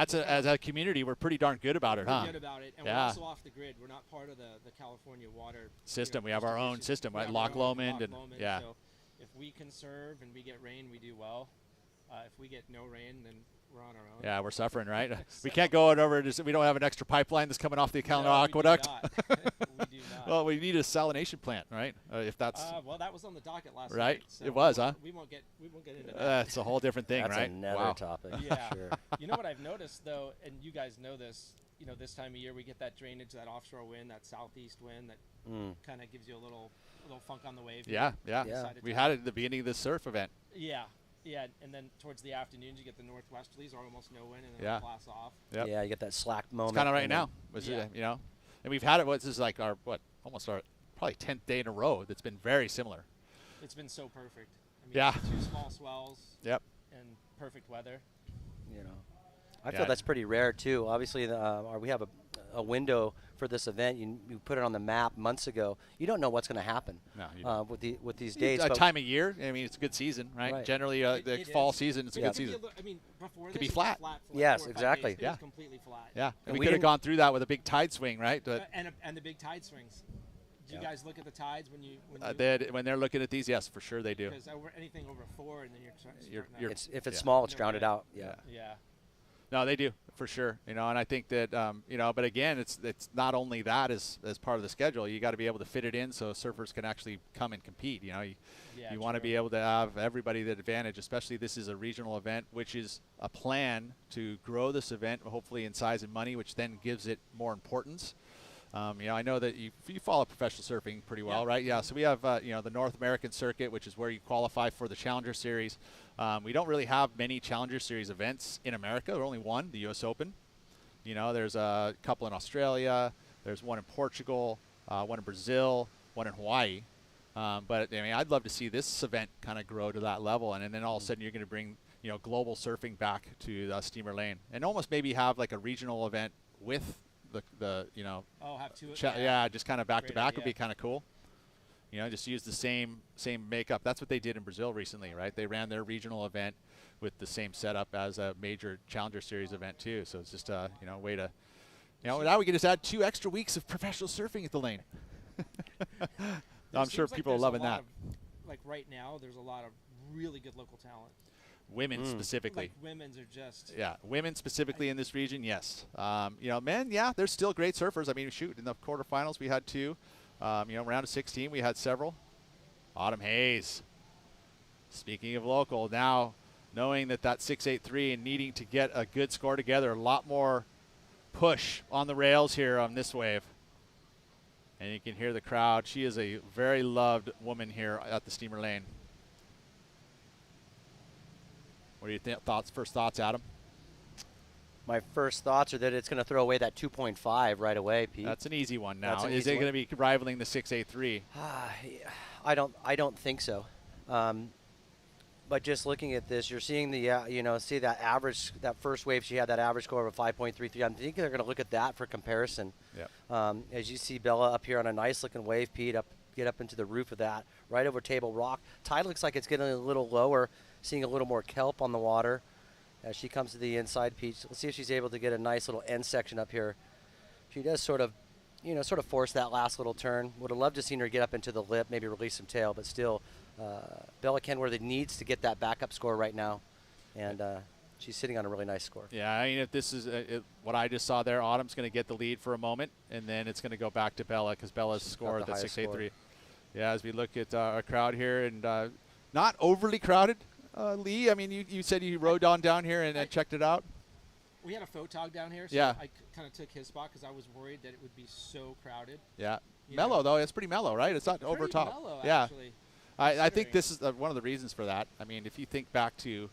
P: So
A: as a community, we're pretty darn good about it, huh?
P: We're good about it, and we're also off the grid. We're not part of the California water
A: system. We have our own system, right? Loch Lomond, and yeah.
P: So if we conserve and we get rain, we do well. If we get no rain, then we're on our own.
A: Yeah, we're suffering, right? We can't go over. We don't have an extra pipeline that's coming off the Aqueduct.
P: We do not.
A: Well, we need a salination plant, right? If that's
P: well, that was on the docket last
A: right.
P: Night, so
A: it was, huh?
P: We won't get into that.
A: That's a whole different thing,
B: that's
A: right?
B: Another topic.
P: Yeah.
B: Sure.
P: You know what I've noticed though, and you guys know this. This time of year we get that drainage, that offshore wind, that southeast wind that kind of gives you a little funk on the wave.
A: Yeah. We had it at the beginning of the surf event.
P: Yeah, and then towards the afternoons you get the northwesterlies or almost no wind, and then it'll class off.
A: Yep.
B: Yeah, you get that slack moment.
A: It's kind of right now. And we've had it. This is like almost our probably 10th day in a row that's been very similar.
P: It's been so perfect.
A: Yeah.
P: 2 small swells.
A: Yep.
P: And perfect weather.
B: I feel that's pretty rare too. Obviously, we have a window for this event. You put it on the map months ago. You don't know what's going to happen with these dates.
A: A time of year. I mean, it's a good season, right? Generally, the fall season, it's a good season.
P: Before
A: it could be flat.
B: Yes, exactly.
P: Yeah. Completely flat.
A: Yeah, and we could have gone through that with a big tide swing, right?
P: And the big tide swings. Do you guys look at the tides when you?
A: When they're looking at these, yes, for sure they do.
P: Because anything over 4, and then
B: if it's small, it's drowned out. Yeah.
P: Yeah.
A: No, they do for sure. And I think that but again, it's not only that as part of the schedule. You got to be able to fit it in so surfers can actually come and compete. You want to be able to have everybody the advantage. Especially this is a regional event, which is a plan to grow this event, hopefully in size and money, which then gives it more importance. I know that you follow professional surfing pretty well, right? Yeah. So we have the North American circuit, which is where you qualify for the Challenger Series. We don't really have many Challenger Series events in America. There's only one, the U.S. Open. There's a couple in Australia. There's one in Portugal, one in Brazil, one in Hawaii. But I'd love to see this event kind of grow to that level, and then all of a sudden you're going to bring global surfing back to Steamer Lane, and almost maybe have like a regional event with the
P: have two.
A: Just kind of back to back would be kind of cool. Just use the same makeup. That's what they did in Brazil recently, right? They ran their regional event with the same setup as a major Challenger Series event too. So it's just a way to, now we can just add 2 extra weeks of professional surfing at the lane. I'm sure people are loving that.
P: Like right now, there's a lot of really good local talent.
A: Women specifically.
P: Like women's are just.
A: Yeah, women specifically in this region, yes. Men, there's still great surfers. In the quarterfinals we had 2. Round of 16 we had several. Autumn Hayes. Speaking of local, now knowing that 6.83 and needing to get a good score together, a lot more push on the rails here on this wave. And you can hear the crowd. She is a very loved woman here at the Steamer Lane. What do you think? First thoughts, Adam?
B: My first thoughts are that it's going to throw away that 2.5 right away, Pete.
A: That's an easy one now. Is it going to be rivaling the 6.83?
B: I don't think so. But just looking at this, you're seeing see that average, that first wave she had that average score of 5.33. I'm thinking they're going to look at that for comparison.
A: Yeah.
B: As you see Bella up here on a nice looking wave, Pete, get up into the roof of that, right over Table Rock. Tide looks like it's getting a little lower, seeing a little more kelp on the water as she comes to the inside, Pete. Let's see if she's able to get a nice little end section up here. She does sort of force that last little turn. Would have loved to seen her get up into the lip, maybe release some tail, but still, Bella Kenworthy needs to get that backup score right now, and she's sitting on a really nice score.
A: Yeah, if this is what I just saw there, Autumn's going to get the lead for a moment, and then it's going to go back to Bella because Bella's scored the 6.83. Yeah, as we look at our crowd here, and not overly crowded. Lee, you said you rode on down here and checked it out.
P: We had a photog down here, so I kind of took his spot because I was worried that it would be so crowded.
A: Yeah, mellow though. It's pretty mellow, right? It's not over top.
P: Mellow,
A: yeah,
P: actually,
A: I think this is one of the reasons for that. If you think back to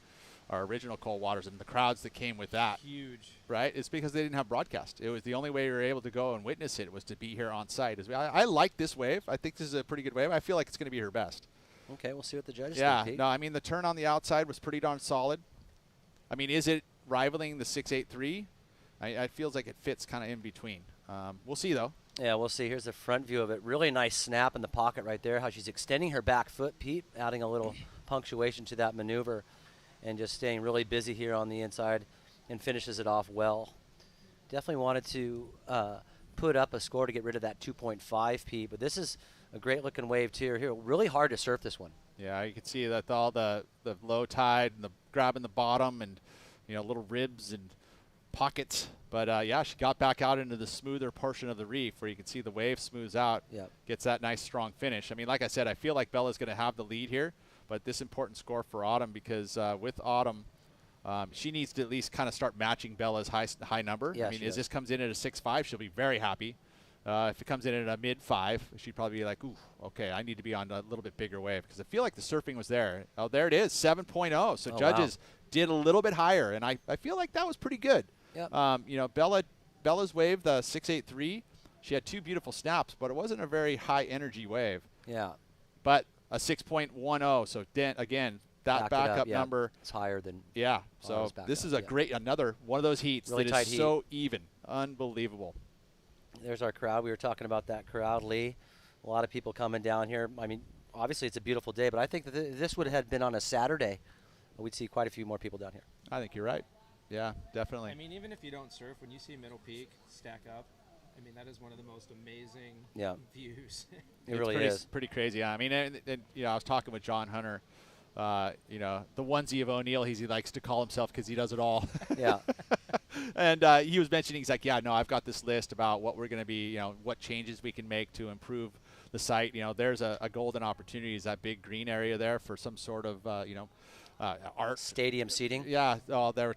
A: our original Cold Waters and the crowds that came with that,
P: huge,
A: right? It's because they didn't have broadcast. It was the only way we were able to go and witness it was to be here on site. I like this wave. I think this is a pretty good wave. I feel like it's going to be her best.
B: Okay, we'll see what the judges
A: think.
B: Pete.
A: No, the turn on the outside was pretty darn solid. Is it rivaling the 6.83? It feels like it fits kind of in between. We'll see, though.
B: Yeah, we'll see. Here's the front view of it. Really nice snap in the pocket right there, how she's extending her back foot, Pete, adding a little punctuation to that maneuver and just staying really busy here on the inside and finishes it off well. Definitely wanted to put up a score to get rid of that 2.5, Pete, but this is a great-looking wave, too. Here, really hard to surf this one.
A: Yeah, you can see that all the low tide and the grabbing the bottom and, little ribs and pockets. But, she got back out into the smoother portion of the reef where you can see the wave smooths out, gets that nice, strong finish. Like I said, I feel like Bella's going to have the lead here, but this important score for Autumn because with Autumn, she needs to at least kind of start matching Bella's high number.
B: Yeah,
A: as this comes in at a 6.5, she'll be very happy. If it comes in at a mid-5, she'd probably be like, ooh, okay, I need to be on a little bit bigger wave because I feel like the surfing was there. Oh, there it is, 7.0. So judges did a little bit higher, and I feel like that was pretty good.
B: Yep.
A: Bella's wave, the 6.83, she had 2 beautiful snaps, but it wasn't a very high-energy wave.
B: Yeah.
A: But a 6.10, so again, that backup number.
B: It's higher than.
A: Yeah, so this is another one of those heats
B: really
A: that is so even. Unbelievable.
B: There's our crowd. We were talking about that crowd, Lee. A lot of people coming down here. Obviously it's a beautiful day, but I think that this would have been on a Saturday. We'd see quite a few more people down here.
A: I think you're right. Yeah, definitely.
P: Even if you don't surf, when you see Middle Peak stack up, I mean, that is one of the most amazing views.
B: It really is.
A: Pretty crazy. I mean, and, I was talking with John Hunter. The onesie of O'Neill, he likes to call himself because he does it all.
B: Yeah.
A: And he was mentioning, he's like, yeah, no, I've got this list about what we're going to be, what changes we can make to improve the site. There's a golden opportunity. Is that big green area there for some sort of, art
B: stadium seating?
A: Yeah.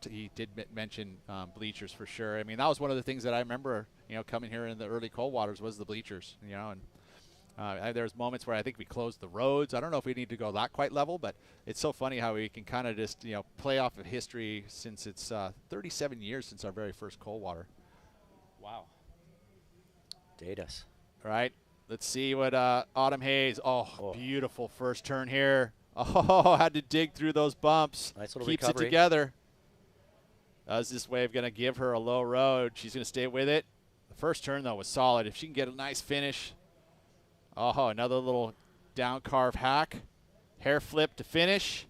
A: He did mention bleachers for sure. I mean, that was one of the things that I remember, coming here in the early Coldwaters was the bleachers, and there's moments where I think we closed the roads. I don't know if we need to go that quite level, but it's so funny how we can kind of just, play off of history since it's 37 years since our very first Coldwater.
P: Wow.
B: Date us.
A: All right. Let's see what Autumn Hayes. Oh, beautiful first turn here. Oh, had to dig through those bumps.
B: Nice little
A: Keeps
B: recovery.
A: it together. Is this wave going to give her a low road? She's going to stay with it. The first turn, though, was solid. If she can get a nice finish. Oh, another little down carve hack. Hair flip to finish.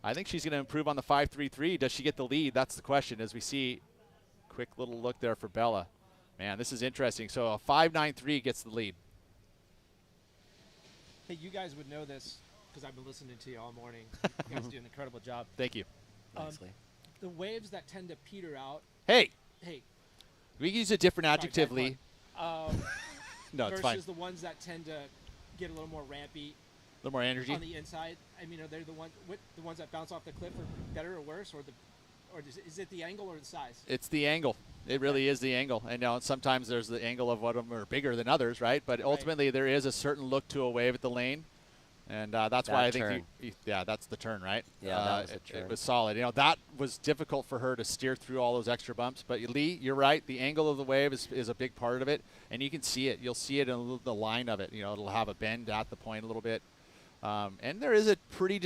A: I think she's going to improve on the 5.33. Does she get the lead? That's the question as we see. Quick little look there for Bella. Man, this is interesting. So a 5.93 gets the lead.
P: Hey, you guys would know this because I've been listening to you all morning. You guys do an incredible job.
A: Thank you.
B: Nicely.
P: The waves that tend to peter out.
A: Hey.
P: Hey.
A: We can use a different adjective, Lee. No, it's fine.
P: Versus the ones that tend to get a little more rampy.
A: A little more energy
P: on the inside. I mean, are they the ones that bounce off the cliff are better or worse, or is it the angle or the size?
A: It's the angle. It really is the angle. And sometimes there's the angle of what of them are bigger than others, right? But ultimately, there is a certain look to a wave at the lane. And that's why I think, that's the turn, right?
B: Yeah, that was the turn.
A: It was solid. That was difficult for her to steer through all those extra bumps. But Lee, you're right. The angle of the wave is a big part of it, and you can see it. You'll see it in the line of it. It'll have a bend at the point a little bit. And there is a pretty,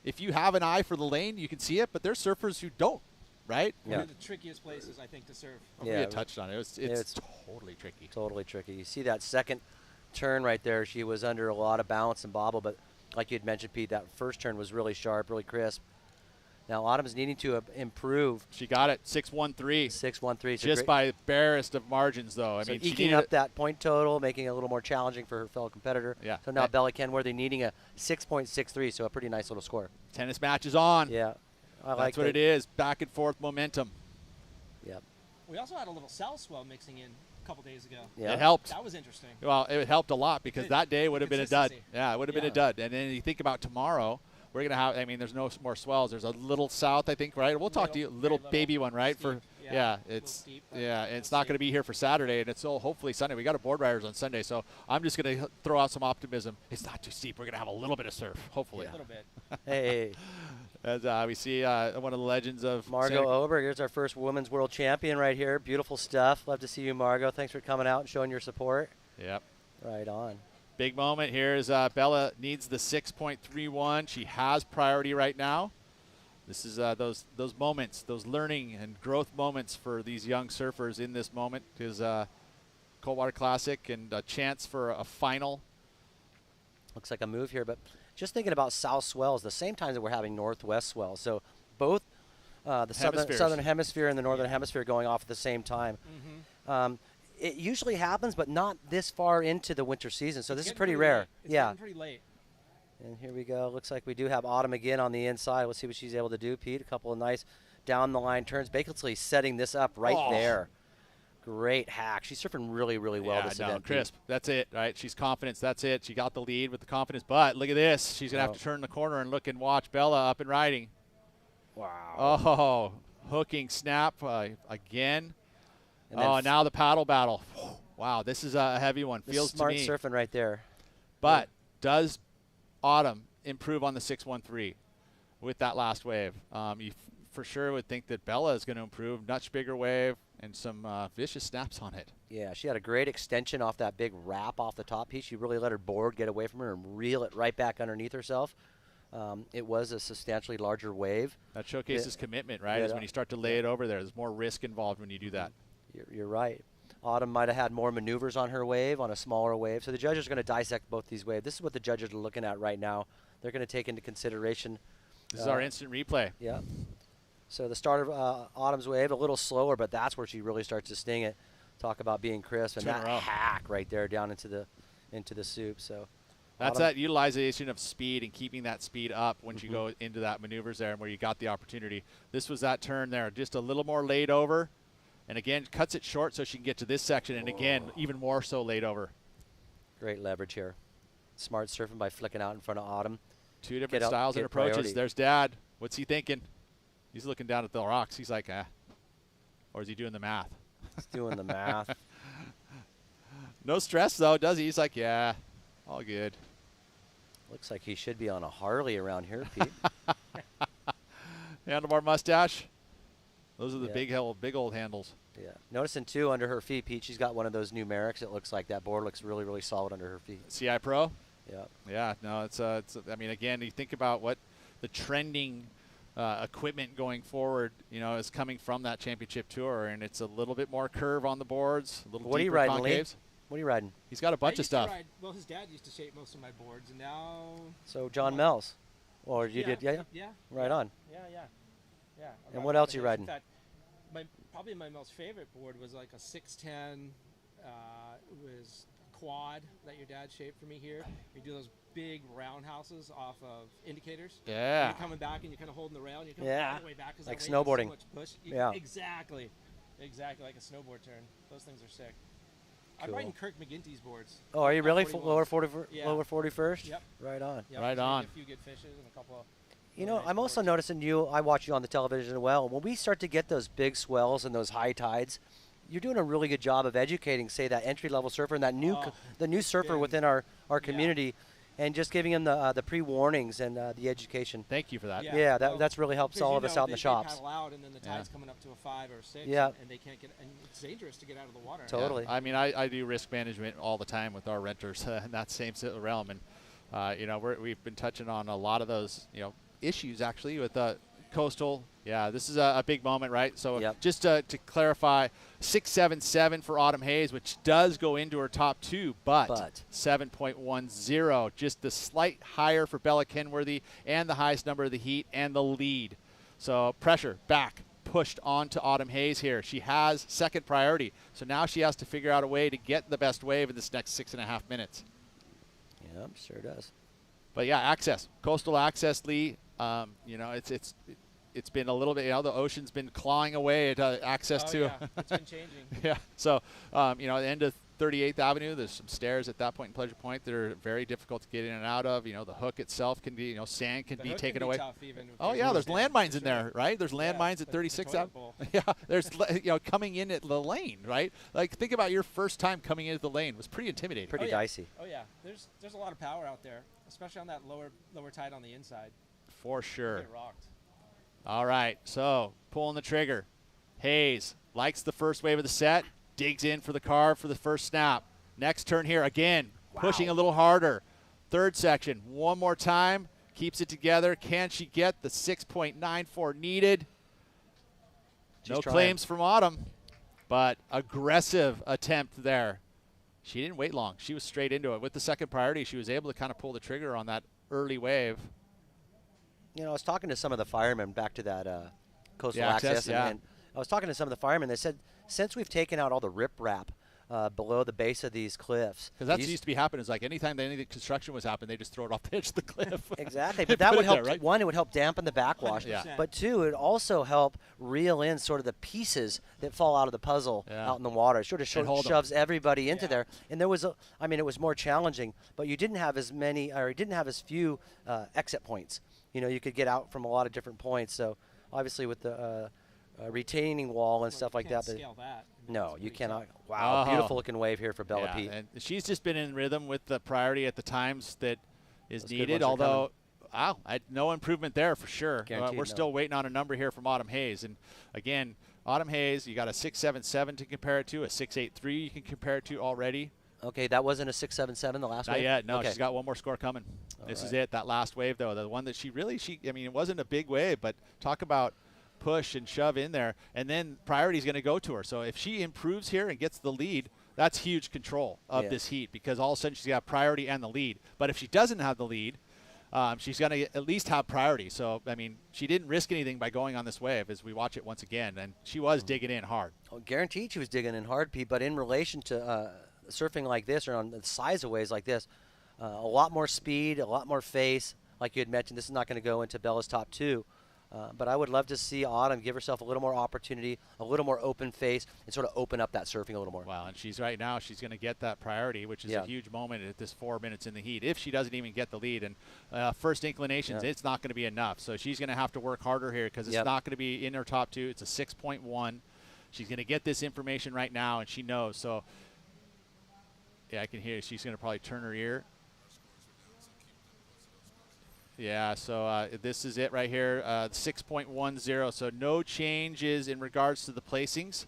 A: if you have an eye for the lane, you can see it. But there's surfers who don't, right?
P: One of the trickiest places, I think, to surf.
A: We had touched on it. It's totally tricky.
B: Totally tricky. You see that second turn right there, she was under a lot of balance and bobble, but like you had mentioned, Pete, that first turn was really sharp, really crisp. Now Autumn's needing to improve.
A: She got it, 6.13.
B: 6.13.
A: Just by barest of margins, though. I mean,
B: eking up that point total, making it a little more challenging for her fellow competitor.
A: Yeah.
B: So now Bella Kenworthy needing a 6.63, so a pretty nice little score.
A: Tennis match is on.
B: Yeah.
A: That's what it is. Back and forth momentum.
B: Yep.
P: We also had a little south swell mixing in a couple days ago.
A: Yeah. It helped.
P: That was interesting.
A: Well, it helped a lot because that day would have been a dud. Yeah, it would have been a dud. And then you think about tomorrow, we're going to have, there's no more swells. There's a little south, I think, right? We'll talk to you. Little baby one, right?
P: Steep.
A: It's not going to be here for Saturday, and it's hopefully Sunday. We got a board riders on Sunday, so I'm just going to throw out some optimism. It's not too steep. We're going to have a little bit of surf, hopefully.
P: A little bit.
B: Hey.
A: As we see one of the legends of
B: Margot Oberg. Here's our first women's world champion right here. Beautiful stuff. Love to see you, Margot. Thanks for coming out and showing your support.
A: Yep.
B: Right on.
A: Big moment here is Bella needs the 6.31. She has priority right now. This is those moments, those learning and growth moments for these young surfers in this moment. Is Coldwater Classic and a chance for a final.
B: Looks like a move here, but just thinking about south swells, the same time that we're having northwest swells. So both the southern hemisphere and the northern hemisphere going off at the same time.
P: Mm-hmm.
B: It usually happens, but not this far into the winter season. So this is pretty
P: rare.
B: rare.
P: It's getting pretty late.
B: And here we go. Looks like we do have Autumn again on the inside. Let's see what she's able to do, Pete. A couple of nice down-the-line turns. basically setting this up right there. Great hack. She's surfing really, really well this event.
A: Crisp. That's it, right? She's confident. That's it. She got the lead with the confidence. But look at this. She's going to have to turn the corner and look and watch Bella up and riding.
B: Wow.
A: Oh, hooking snap again. Now the paddle battle. Wow, this is a heavy one. Feels
B: smart
A: to me.
B: surfing right there.
A: But does Autumn improve on the 6.13 with that last wave? You for sure would think that Bella is going to improve. Much bigger wave and some vicious snaps on it.
B: Yeah, she had a great extension off that big wrap off the top piece. She really let her board get away from her and reel it right back underneath herself. It was a substantially larger wave.
A: That showcases commitment, right? Is when you start to lay it over there. There's more risk involved when you do that.
B: You're right. Autumn might have had more maneuvers on her wave, on a smaller wave. So the judges are going to dissect both these waves. This is what the judges are looking at right now. They're going to take into consideration.
A: This is our instant replay.
B: Yeah. So the start of Autumn's wave, a little slower, but that's where she really starts to sting it. Talk about being crisp, and
A: 2 in a
B: that
A: row.
B: hack right there down into the soup. So
A: That's that utilization of speed and keeping that speed up once you go into that maneuvers there and where you got the opportunity. This was that turn there, just a little more laid over. And again, cuts it short so she can get to this section. And again, even more so laid over.
B: Great leverage here. Smart surfing by flicking out in front of Autumn.
A: 2 different styles and approaches.
B: Priority.
A: There's Dad. What's he thinking? He's looking down at the rocks. He's like, or is he doing the math?
B: He's doing the math.
A: No stress, though, does he? He's like, yeah, all good.
B: Looks like he should be on a Harley around here, Pete.
A: Handlebar mustache. Those are the
B: Yeah.
A: big old handles.
B: Yeah. Noticing, too, under her feet, Pete, she's got one of those numerics. It looks like that board looks really, really solid under her feet.
A: CI Pro?
B: Yeah.
A: Yeah, no, it's I mean, again, you think about what the trending equipment going forward, is coming from that championship tour, and it's a little bit more curve on the boards, a little
B: What are you
A: deeper
B: riding, Lee?
A: concaves.
B: What are you riding?
A: He's got a bunch
P: I
A: of
P: used to
A: stuff.
P: ride- well, his dad used to shape most of my boards, and now.
B: So John Mel's. Or you did, yeah?
P: Yeah.
B: Right on.
P: Yeah. I'm
B: And
P: riding
B: what
P: all
B: else
P: the
B: you
P: Hayes.
B: riding?
P: In fact, probably my most favorite board was like a 610. It was quad that your dad shaped for me here. You do those big roundhouses off of indicators.
A: Yeah.
P: And you're coming back and you're kind of holding the rail and you're coming
B: Yeah.
P: all the way back. 'Cause
B: Like
P: that wave is
B: snowboarding.
P: So much push.
B: Yeah.
P: Exactly like a snowboard turn. Those things are sick. I'm
B: Cool.
P: riding Kirk McGinty's boards.
B: Oh, are you really?
P: 41s.
B: Lower 40,
P: Yeah.
B: lower 41st?
P: Yep.
B: Right on.
P: Yep,
A: Right
P: so
A: on.
P: A few good fishes and a couple of.
B: You know, I'm also noticing you, I watch you on the television as well. When we start to get those big swells and those high tides, you're doing a really good job of educating, say, that entry-level surfer and that the new surfer within our community, and just giving them the pre-warnings and the education.
A: Thank you for that.
B: Yeah, that's really helped all of us out in the shops.
P: They paddle out and then the tide's coming up to a 5 or 6,
B: Yeah.
P: and they can't get, and it's dangerous to get out of the water.
B: Totally.
A: Yeah. I mean, I do risk management all the time with our renters in that same realm, and we've been touching on a lot of those issues actually with coastal. Yeah, this is a big moment, right? So just to clarify, 677 for Autumn Hayes, which does go into her top 2, but 7.10, just the slight higher for Bella Kenworthy and the highest number of the heat and the lead. So pressure back, pushed onto Autumn Hayes here. She has second priority, so now she has to figure out a way to get the best wave in this next 6.5 minutes.
B: Yep, sure does.
A: But yeah, access, coastal access, Lee. It's been a little bit. The ocean's been clawing away at access to.
P: Yeah, it's been changing.
A: Yeah. So at the end of 38th Avenue, there's some stairs at that point in Pleasure Point that are very difficult to get in and out of. The hook itself can be. Sand can
P: The
A: be
P: hook
A: taken
P: can be
A: away.
P: tough even
A: Oh
P: if
A: yeah,
P: there's
A: there's
P: no
A: landmines
P: for
A: in there,
P: sure.
A: right? There's landmines at
P: the
A: 36th
P: toilet
A: Avenue.
P: bowl.
A: Yeah. There's coming in at the lane, right? Like think about your first time coming into the lane. It was pretty intimidating.
B: Pretty
P: yeah.
B: dicey.
P: Oh yeah, there's a lot of power out there, especially on that lower tide on the inside.
A: For sure.
P: Get rocked.
A: All right, so pulling the trigger. Hayes likes the first wave of the set, digs in for the carve for the first snap. Next turn here again, pushing a little harder. Third section, one more time, keeps it together. Can she get the 6.94 needed? No claims from Autumn, but aggressive attempt there. She didn't wait long. She was straight into it. With the second priority, she was able to kind of pull the trigger on that early wave.
B: I was talking to some of the firemen back to that coastal
A: access,
B: access, and I was talking to some of the firemen. They said since we've taken out all the riprap below the base of these cliffs,
A: because that used to be happening. Is like anytime any of the construction was happening, they just throw it off the edge of the cliff.
B: Exactly, but that would help.
A: There, right?
B: One, it would help dampen the backwash.
P: 100%.
B: But two, it would also help reel in sort of the pieces that fall out of the puzzle out in the water. It sort of shoves everybody into there. And there was, it was more challenging, but you didn't have as many, or you didn't have as few exit points. You could get out from a lot of different points. So obviously with the retaining wall and stuff like that.
P: Scale that.
B: No, you cannot. Wow, beautiful looking wave here for Bella Pete.
A: And she's just been in rhythm with the priority at the times that is
B: Those good
A: needed.
B: ones are
A: Although, no improvement there for sure.
B: Guaranteed,
A: We're still waiting on a number here from Autumn Hayes. And again, Autumn Hayes, you got a 6.77 to compare it to, a 6.83 you can compare it to already.
B: Okay, that wasn't a 6.77 the last
A: Not
B: wave?
A: yet. No,
B: Okay.
A: she's got one more score coming. This is
B: right.
A: it. That last wave, though, the one that it wasn't a big wave, but talk about push and shove in there, and then priority is going to go to her. So if she improves here and gets the lead, that's huge control of this heat, because all of a sudden she's got priority and the lead. But if she doesn't have the lead, she's going to at least have priority. So, I mean, she didn't risk anything by going on this wave as we watch it once again, and she was digging in hard.
B: Oh, guaranteed she was digging in hard, Pete, but in relation to surfing like this or on the size of waves like this, a lot more speed, a lot more face. Like you had mentioned, this is not going to go into Bella's top 2. But I would love to see Autumn give herself a little more opportunity, a little more open face, and sort of open up that surfing a little more.
A: Wow, and she's right now, she's going to get that priority, which is a huge moment at this 4 minutes in the heat. If she doesn't even get the lead, and first inclinations, it's not going to be enough. So she's going to have to work harder here because it's not going to be in her top 2. It's a 6.1. She's going to get this information right now, and she knows. So, yeah, I can hear she's going to probably turn her ear. Yeah, so this is it right here, 6.10. So no changes in regards to the placings,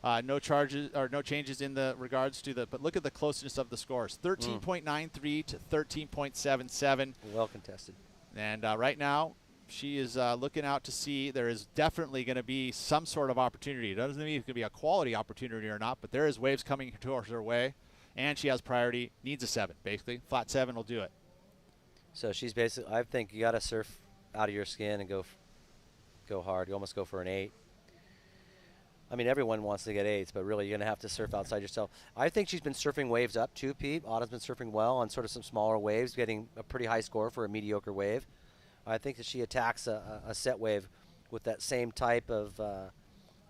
A: no changes in the regards to the. But look at the closeness of the scores: 13.93 to 13.77.
B: Well contested.
A: And right now, she is looking out to see there is definitely going to be some sort of opportunity. It doesn't mean it's going to be a quality opportunity or not, but there is waves coming towards her way, and she has priority. Needs a 7, basically. Flat 7 will do it.
B: So she's basically, I think you got to surf out of your skin and go hard. You almost go for an 8. I mean, everyone wants to get 8s, but really you're going to have to surf outside yourself. I think she's been surfing waves up too, Pete. Autumn's been surfing well on sort of some smaller waves, getting a pretty high score for a mediocre wave. I think that she attacks a set wave with that same type of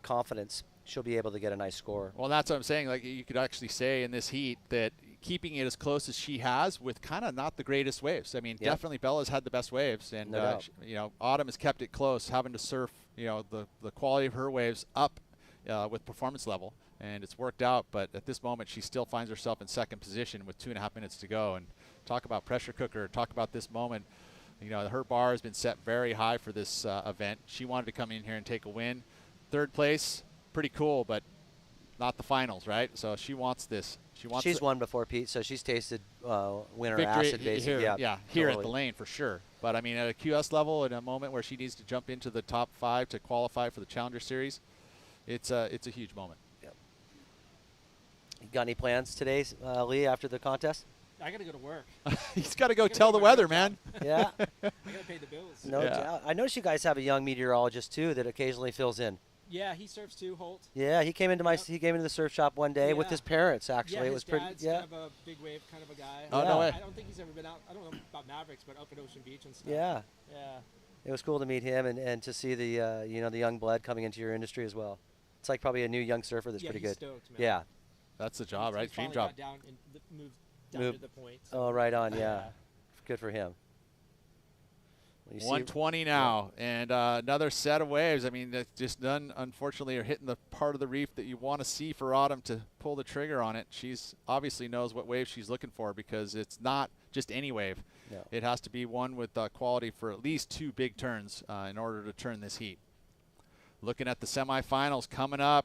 B: confidence. She'll be able to get a nice score.
A: Well, that's what I'm saying. Like, you could actually say in this heat that keeping it as close as she has with kind of not the greatest waves. I mean, definitely Bella's had the best waves, and you know, Autumn has kept it close, having to surf, you know, the quality of her waves up with performance level, and it's worked out. But at this moment, she still finds herself in second position with 2.5 minutes to go. And talk about pressure cooker. Talk about this moment. You know, her bar has been set very high for this event. She wanted to come in here and take a win. Third place, pretty cool, but not the finals, right? So she wants this.
B: She's won before, Pete, so she's tasted winter
A: victory
B: acid, basically.
A: Here, here at the lane for sure. But I mean, at a QS level, in a moment where she needs to jump into the top 5 to qualify for the Challenger Series, it's a huge moment.
B: Yep. You got any plans today, Lee, after the contest?
P: I got to go to work.
A: He's got to go tell the weather, man.
B: Yeah.
P: I got to pay the bills.
B: No doubt. I noticed you guys have a young meteorologist too that occasionally fills in.
P: Yeah, he surfs too, Holt.
B: Yeah, he came into he came into the surf shop one day with his parents. Actually,
P: yeah,
B: it was pretty.
P: Dad's kind of a big wave kind of a guy.
A: Oh no way!
P: I don't think he's ever been out. I don't know about Mavericks, but up at Ocean Beach and stuff.
B: Yeah.
P: Yeah.
B: It was cool to meet him and to see the you know, the young blood coming into your industry as well. It's like probably a new young surfer that's pretty good.
P: Stoked, man.
B: Yeah.
A: That's the job, right? Dream
P: job.
A: job.
P: Down and moved down to the point.
B: So. Oh, right on. Yeah. Good for him.
A: 120 now, and another set of waves. I mean, that's just none, unfortunately, are hitting the part of the reef that you want to see for Autumn to pull the trigger on it. She's obviously knows what wave she's looking for, because it's not just any wave.
B: No.
A: It has to be one with quality for at least 2 big turns in order to turn this heat. Looking at the semifinals coming up,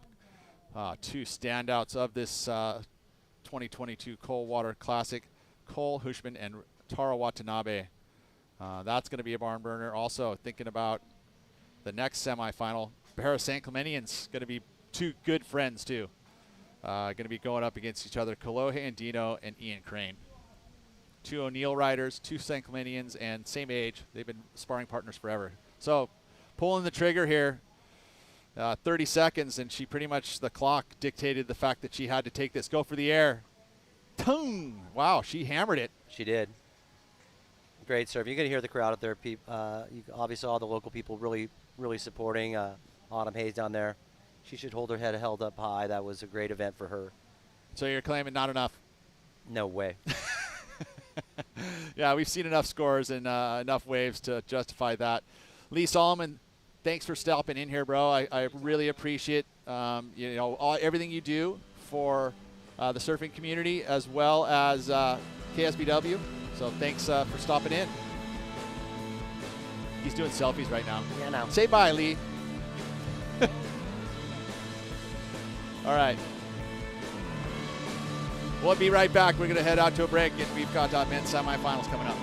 A: 2 standouts of this 2022 Coldwater Classic, Cole Hushman and Tara Watanabe. That's going to be a barn burner. Also thinking about the next semifinal, Barra San Clementian's going to be 2 good friends too. Going to be going up against each other, Kolohe Andino and Ian Crane. 2 O'Neill riders, 2 San Clementians, and same age. They've been sparring partners forever. So pulling the trigger here, 30 seconds, and she pretty much, the clock dictated the fact that she had to take this. Go for the air. Tung! Wow, she hammered it.
B: She did. Great serve. You're going to hear the crowd out there. You obviously all the local people really supporting Autumn Hayes down there. She should hold her head held up high. That was a great event for her.
A: So you're claiming not enough?
B: No way.
A: Yeah, we've seen enough scores and enough waves to justify that. Lee Solomon, thanks for stopping in here, bro. I really appreciate you know, everything you do for the surfing community as well as KSBW. So thanks for stopping in. He's doing selfies right now.
B: Yeah, now.
A: Say bye, Lee. All right. We'll be right back. We're going to head out to a break, and we've got men's semifinals coming up.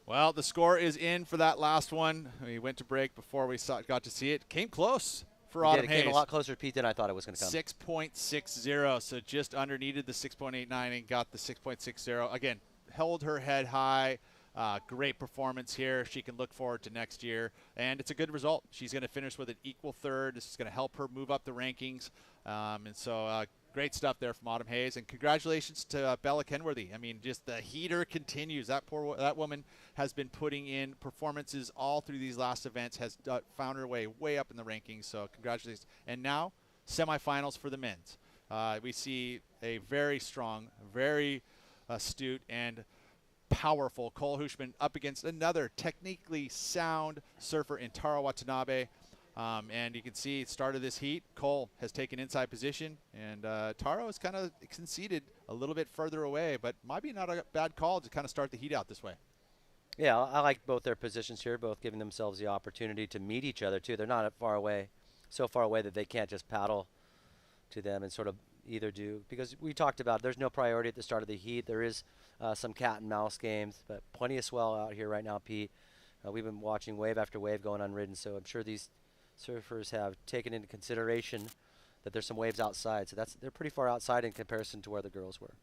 A: Well, the score is in for that last one. We went to break before we got to see it. Came close for Autumn
B: It
A: Hayes.
B: came a lot closer to Pete than I thought it was going to come.
A: 6.60, so just under needed the 6.89 and got the 6.60. Again, held her head high. Great performance here. She can look forward to next year, and it's a good result. She's going to finish with an equal third. This is going to help her move up the rankings, and so great stuff there from Autumn Hayes, and congratulations to Bella Kenworthy. I mean, just the heater continues. That woman has been putting in performances all through these last events, has found her way up in the rankings, so congratulations. And now, semifinals for the men's. We see a very strong, very astute, and powerful Cole Hushman up against another technically sound surfer in Taro Watanabe. And you can see it started this heat. Cole has taken inside position, and Taro has kind of conceded a little bit further away, but might be not a bad call to kind of start the heat out this way.
B: Yeah, I like both their positions here, both giving themselves the opportunity to meet each other, too. They're not far away, so far away that they can't just paddle to them and sort of either do. Because we talked about there's no priority at the start of the heat. There is some cat and mouse games, but plenty of swell out here right now, Pete. We've been watching wave after wave going unridden, so I'm sure these surfers have taken into consideration that there's some waves outside. So they're pretty far outside in comparison to where the girls were.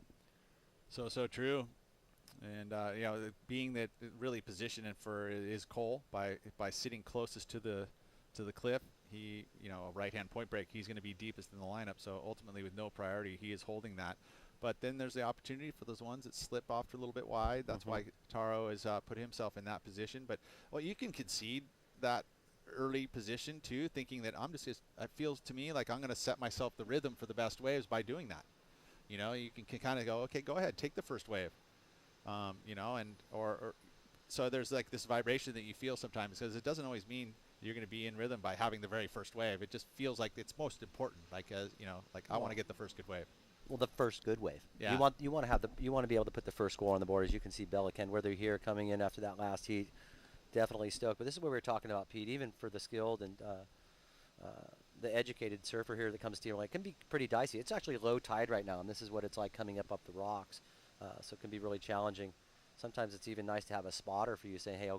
A: So true. And you know, being that really positioned for is Cole by sitting closest to the cliff. He, you know, a right-hand point break, he's going to be deepest in the lineup. So ultimately, with no priority, he is holding that. But then there's the opportunity for those ones that slip off a little bit wide. That's why Taro has put himself in that position. But well, you can concede that early position too, thinking that it feels to me like I'm going to set myself the rhythm for the best waves by doing that. You know, you can kind of go, okay, go ahead, take the first wave. You know, and or so there's like this vibration that you feel sometimes, because it doesn't always mean you're going to be in rhythm by having the very first wave. It just feels like it's most important, like you know, like I want to get the first good wave.
B: Well, the first good wave.
A: Yeah.
B: You want to be able to put the first score on the board. As you can see, Bella Kenworthy here coming in after that last heat, definitely stoked. But this is what we were talking about, Pete. Even for the skilled and the educated surfer here that comes to your lake, can be pretty dicey. It's actually low tide right now, and this is what it's like coming up the rocks. So it can be really challenging. Sometimes it's even nice to have a spotter for you saying, hey,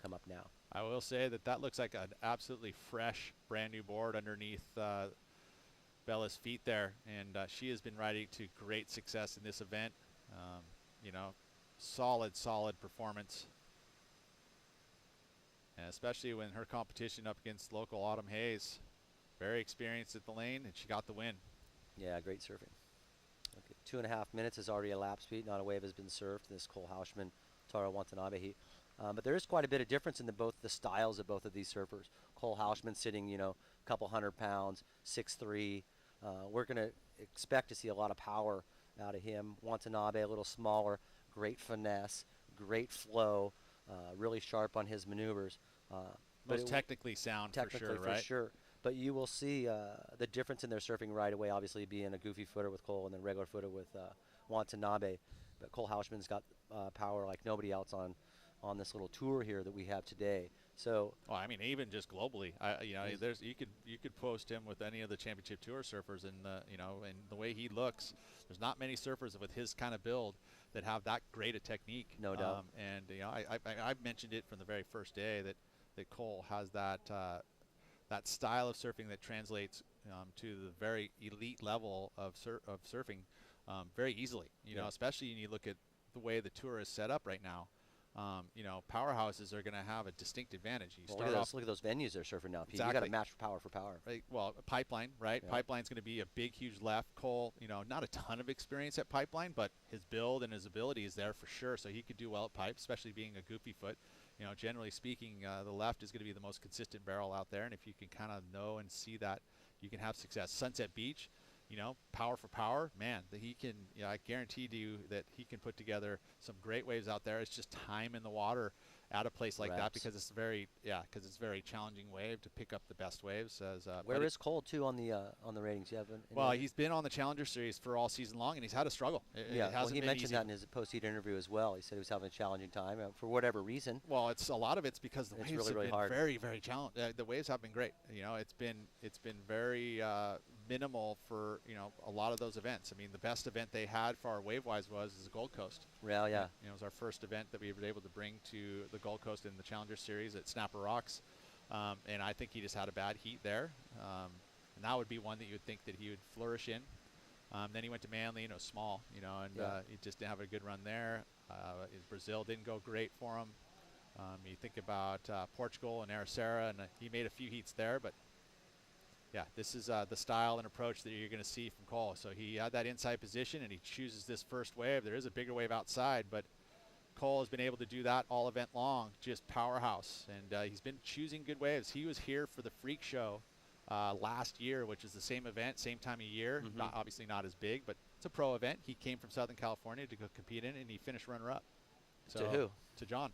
B: come up now.
A: I will say that looks like an absolutely fresh, brand new board underneath Bella's feet there, and she has been riding to great success in this event. You know, solid performance, and especially when her competition up against local Autumn Hayes, very experienced at the lane, and she got the win.
B: Yeah, great surfing. Okay, 2.5 minutes has already elapsed, Pete. Not a wave has been surfed in this Cole Hushman, Taro Watanabe heat. But there is quite a bit of difference in both the styles of both of these surfers. Cole Hushman sitting, you know, a couple 100 pounds, 6'3". We're going to expect to see a lot of power out of him. Watanabe, a little smaller, great finesse, great flow, really sharp on his maneuvers.
A: Most technically sound, for sure, right?
B: For sure. But you will see the difference in their surfing right away, obviously being a goofy footer with Cole and then regular footer with Watanabe. But Cole Hushman's got power like nobody else on this little tour here that we have today. So,
A: well, I mean, even just globally, you know, you could post him with any of the championship tour surfers, and you know, and the way he looks, there's not many surfers with his kind of build that have that great a technique.
B: No doubt.
A: And you know, I've mentioned it from the very first day that Cole has that style of surfing that translates to the very elite level of surfing very easily. You know, especially when you look at the way the tour is set up right now. You know, powerhouses are going to have a distinct advantage. You start off,
B: look at those venues they're surfing now, Pete.
A: Exactly.
B: You got to match power for power.
A: Right. Well, Pipeline, right?
B: Yeah.
A: Pipeline's going to be a big, huge left. Cole, you know, not a ton of experience at Pipeline, but his build and his ability is there for sure. So he could do well at pipe, especially being a goofy foot. You know, generally speaking, the left is going to be the most consistent barrel out there. And if you can kind of know and see that, you can have success. Sunset Beach, you know, power for power, man, that he can, you know, I guarantee you that he can put together some great waves out there. It's just time in the water at a place like that, because it's very challenging wave to pick up the best waves.
B: Where is Cole too on the ratings? You have
A: well, he's been on the Challenger Series for all season long, and he's had a struggle.
B: He mentioned that in his post-heat interview as well. He said he was having a challenging time for whatever reason.
A: Well, a lot of it's because the waves
B: really
A: have been
B: hard.
A: very, very challenging. The waves have been great. You know, it's been very minimal for, you know, a lot of those events. I mean, the best event they had for our wave-wise was the Gold Coast.
B: Well, yeah.
A: You know, it was our first event that we were able to bring to the Gold Coast in the Challenger Series at Snapper Rocks. And I think he just had a bad heat there. And that would be one that you would think that he would flourish in. Then he went to Manly, you know, small, you know, and he just didn't have a good run there. Brazil didn't go great for him. You think about Portugal and Ericeira, and he made a few heats there, but yeah, this is the style and approach that you're going to see from Cole. So he had that inside position, and he chooses this first wave. There is a bigger wave outside, but Cole has been able to do that all event long, just powerhouse. And he's been choosing good waves. He was here for the Freak Show last year, which is the same event, same time of year. Not, obviously not as big, but it's a pro event. He came from Southern California to go compete in, and he finished runner-up. So
B: to who?
A: To John.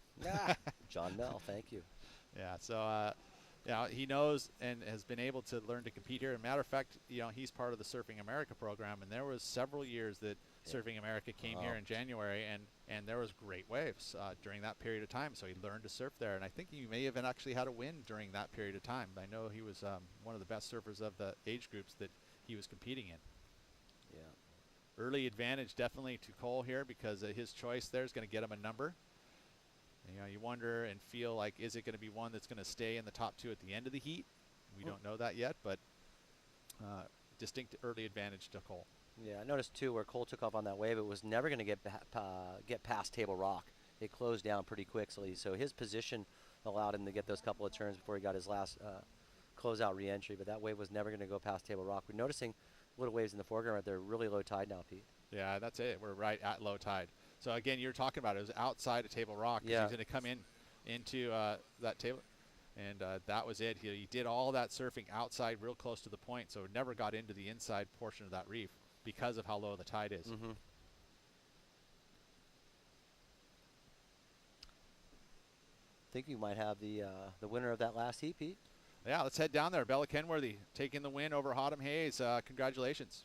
B: John Bell, thank you.
A: Yeah, so you know, he knows and has been able to learn to compete here. As a matter of fact, you know, he's part of the Surfing America program, and there was several years that Surfing America came here in January, and there was great waves during that period of time. So he learned to surf there, and I think he may have actually had a win during that period of time. I know he was one of the best surfers of the age groups that he was competing in.
B: Yeah.
A: Early advantage definitely to Cole here, because his choice there is going to get him a number. You know, you wonder and feel like, is it going to be one that's going to stay in the top two at the end of the heat? We don't know that yet, but distinct early advantage to Cole.
B: Yeah, I noticed too where Cole took off on that wave, it was never going to get past Table Rock. It closed down pretty quickly, so his position allowed him to get those couple of turns before he got his last closeout re-entry, but that wave was never going to go past Table Rock. We're noticing little waves in the foreground right there, really low tide now, Pete.
A: Yeah, that's it. We're right at low tide. So again, you're talking about it was outside of Table Rock.
B: Yeah.
A: He's going to come into that table, and that was it. He did all that surfing outside, real close to the point, so it never got into the inside portion of that reef because of how low the tide is.
B: I think you might have the winner of that last heat, Pete.
A: Yeah, let's head down there. Bella Kenworthy taking the win over Hotham Hayes. Congratulations.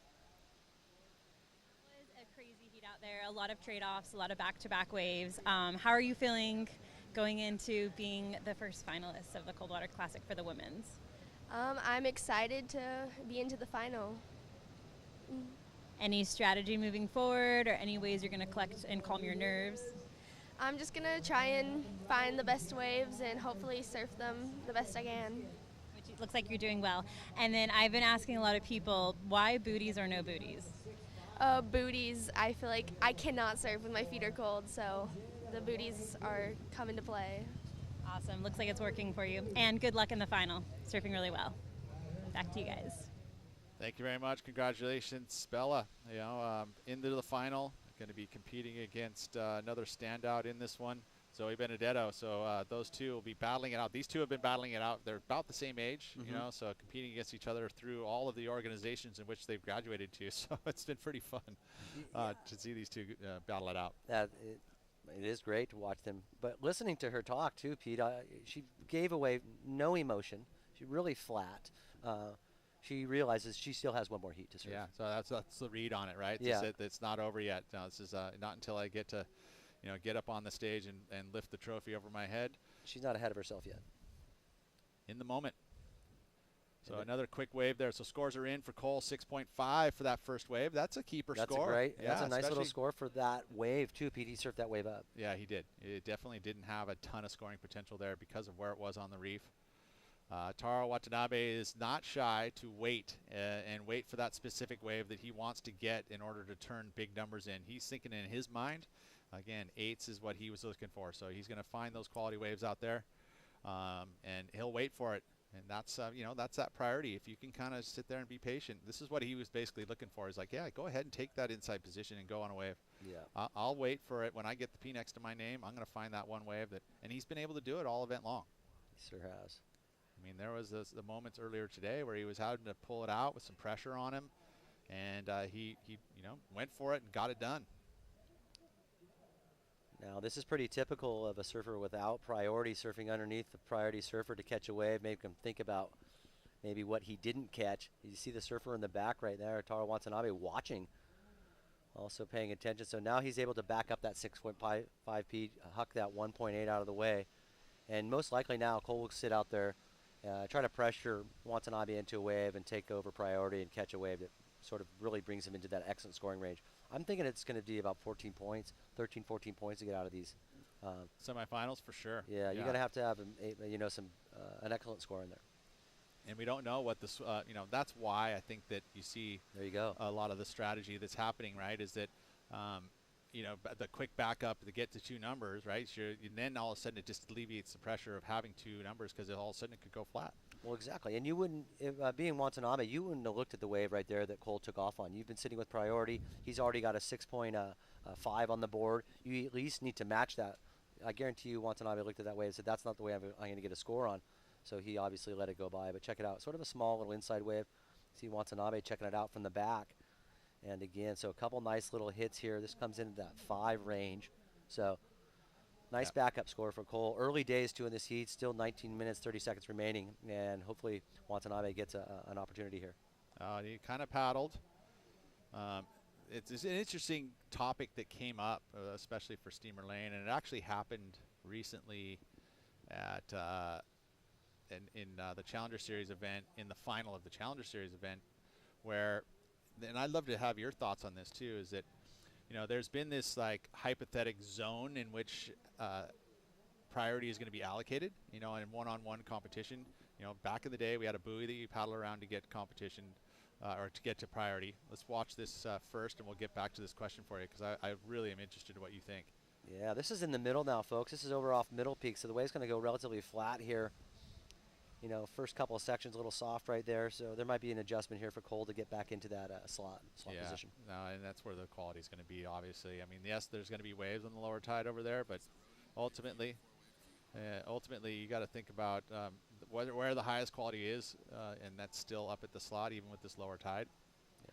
D: Out there, a lot of trade-offs, a lot of back-to-back waves. How are you feeling going into being the first finalist of the Coldwater Classic for the women's?
H: I'm excited to be into the final.
D: Any strategy moving forward, or any ways you're going to collect and calm your nerves?
H: I'm just going to try and find the best waves and hopefully surf them the best I can.
D: Which it looks like you're doing well. And then I've been asking a lot of people, why booties or no booties?
H: Booties, I feel like I cannot surf when my feet are cold, so the booties are come into play.
D: Awesome. Looks like it's working for you. And good luck in the final. Surfing really well. Back to you guys.
A: Thank you very much. Congratulations, Bella. You know, into the final. Going to be competing against another standout in this one, Zoe Benedetto. So those two will be battling it out. These two have been battling it out. They're about the same age, you know, so competing against each other through all of the organizations in which they've graduated to. So it's been pretty fun to see these two battle it out.
B: It is great to watch them. But listening to her talk too, Pete, she gave away no emotion. She's really flat. She realizes she still has one more heat to surf.
A: Yeah, so that's the read on it, right?
B: Yeah.
A: It's not over yet. No, this is not until I get to, you know, get up on the stage and lift the trophy over my head.
B: She's not ahead of herself yet.
A: In the moment. So another quick wave there. So scores are in for Cole, 6.5 for that first wave. That's a keeper score.
B: That's a nice little score for that wave too. Pete, he surfed that wave up.
A: Yeah, he did. It definitely didn't have a ton of scoring potential there because of where it was on the reef. Taro Watanabe is not shy to wait and wait for that specific wave that he wants to get in order to turn big numbers in. He's thinking in his mind, again, 8s is what he was looking for. So he's going to find those quality waves out there, and he'll wait for it. And that's, you know, that's that priority. If you can kind of sit there and be patient, this is what he was basically looking for. He's like, yeah, go ahead and take that inside position and go on a wave.
B: Yeah.
A: I'll wait for it. When I get the P next to my name, I'm going to find that one wave and he's been able to do it all event long.
B: He sure has.
A: I mean, there was the moments earlier today where he was having to pull it out with some pressure on him, and he you know, went for it and got it done.
B: Now, this is pretty typical of a surfer without priority surfing underneath the priority surfer to catch a wave, make him think about maybe what he didn't catch. You see the surfer in the back right there, Taro Watanabe, watching, also paying attention. So now he's able to back up that 6.5 P, huck that 1.8 out of the way. And most likely now Cole will sit out there try to pressure Watanabe into a wave and take over priority and catch a wave that sort of really brings him into that excellent scoring range. I'm thinking it's going to be about 14 points, 13, 14 points to get out of these.
A: Semifinals for sure.
B: Yeah, you're going to have an excellent score in there.
A: And we don't know what this, that's why I think that you see
B: there you go.
A: A lot of the strategy that's happening, right, is that, the quick backup to get to 2 numbers, right? And then all of a sudden it just alleviates the pressure of having 2 numbers because all of a sudden it could go flat.
B: Well, exactly. And you wouldn't, being Watanabe, you wouldn't have looked at the wave right there that Cole took off on. You've been sitting with priority. He's already got a 6.5 on the board. You at least need to match that. I guarantee you Watanabe looked at that wave and said, that's not the way I'm going to get a score on. So he obviously let it go by. But check it out. Sort of a small little inside wave. See Watanabe checking it out from the back. And again, so a couple nice little hits here. This comes into that 5 range. So nice backup score for Cole. Early days too in this heat. Still 19 minutes, 30 seconds remaining. And hopefully Watanabe gets an opportunity here.
A: He kind of paddled. It's an interesting topic that came up, especially for Steamer Lane. And it actually happened recently at in the Challenger Series event, in the final of the Challenger Series event, where, and I'd love to have your thoughts on this too, is that, there's been this like hypothetical zone in which priority is going to be allocated, in one-on-one competition. Back in the day we had a buoy that you paddle around to get competition or to get to priority. Let's watch this first and we'll get back to this question for you because I really am interested in what you think.
B: Yeah, this is in the middle now, folks. This is over off Middle Peak, so the wave's going to go relatively flat here. First couple of sections a little soft right there, so there might be an adjustment here for Cole to get back into that slot position.
A: No, and that's where the quality is going to be, obviously. I mean, yes, there's going to be waves on the lower tide over there, but ultimately you got to think about where the highest quality is, and that's still up at the slot, even with this lower tide.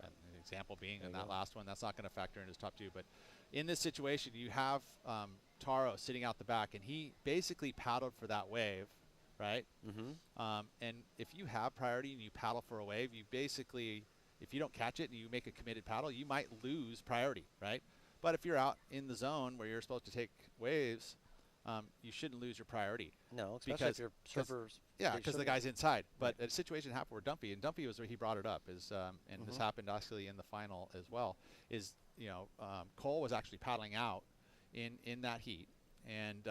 A: Yeah. An example being in that last one, that's not going to factor in his top 2. But in this situation, you have Taro sitting out the back, and he basically paddled for that wave. Right?
B: Mm-hmm.
A: And if you have priority and you paddle for a wave, you basically, if you don't catch it and you make a committed paddle, you might lose priority, right? But if you're out in the zone where you're supposed to take waves, you shouldn't lose your priority.
B: No, especially if your surfers.
A: Yeah, because the guy's inside. But a situation happened where Dumpy was where he brought it up, and this happened actually in the final as well, is, Cole was actually paddling out in that heat, and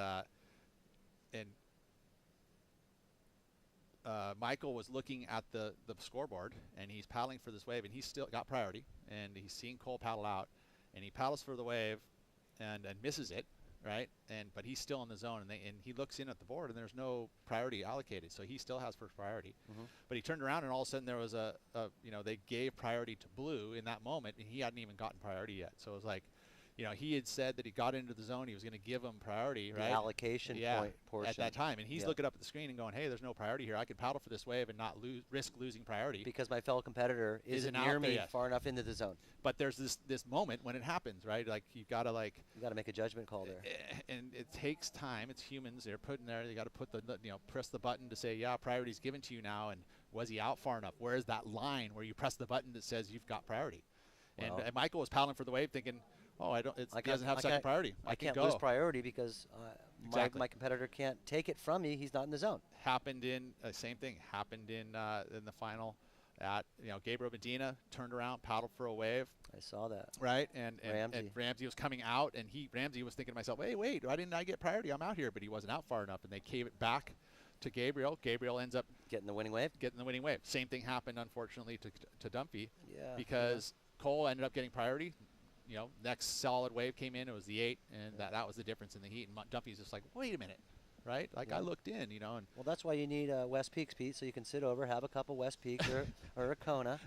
A: Michael was looking at the scoreboard, and he's paddling for this wave, and he's still got priority, and he's seeing Cole paddle out, and he paddles for the wave, and misses it, right? But he's still in the zone, and he looks in at the board, and there's no priority allocated, so he still has first priority. But he turned around, and all of a sudden there was they gave priority to Blue in that moment, and he hadn't even gotten priority yet. So it was like, he had said that he got into the zone, he was going to give him priority, right?
B: The allocation portion.
A: At that time. And he's looking up at the screen and going, hey, there's no priority here. I could paddle for this wave and not risk losing priority.
B: Because my fellow competitor isn't near me far enough into the zone.
A: But there's this moment when it happens, right? Like, you got to
B: make a judgment call there.
A: And it takes time. It's humans. They're putting there. They got to put press the button to say, yeah, priority's given to you now. And was he out far enough? Where is that line where you press the button that says you've got priority? Well, and Michael was paddling for the wave thinking, oh, he doesn't have second priority.
B: I can't lose priority because my competitor can't take it from me. He's not in the zone.
A: Happened in same thing. Happened in the final at Gabriel Medina turned around, paddled for a wave.
B: I saw that.
A: Right, and Ramsey was coming out, and Ramsey was thinking to myself, hey, wait, why didn't I get priority? I'm out here, but he wasn't out far enough, and they gave it back to Gabriel. Gabriel ends up
B: getting the winning wave.
A: Same thing happened, unfortunately, to Dumpy. Yeah. Because Cole ended up getting priority. Next solid wave came in. It was the 8, and that was the difference in the heat. And Dumpy's just like, wait a minute, right? Like, I looked in, and
B: well, that's why you need West Peaks, Pete, so you can sit over, have a cup of West Peaks or a Kona,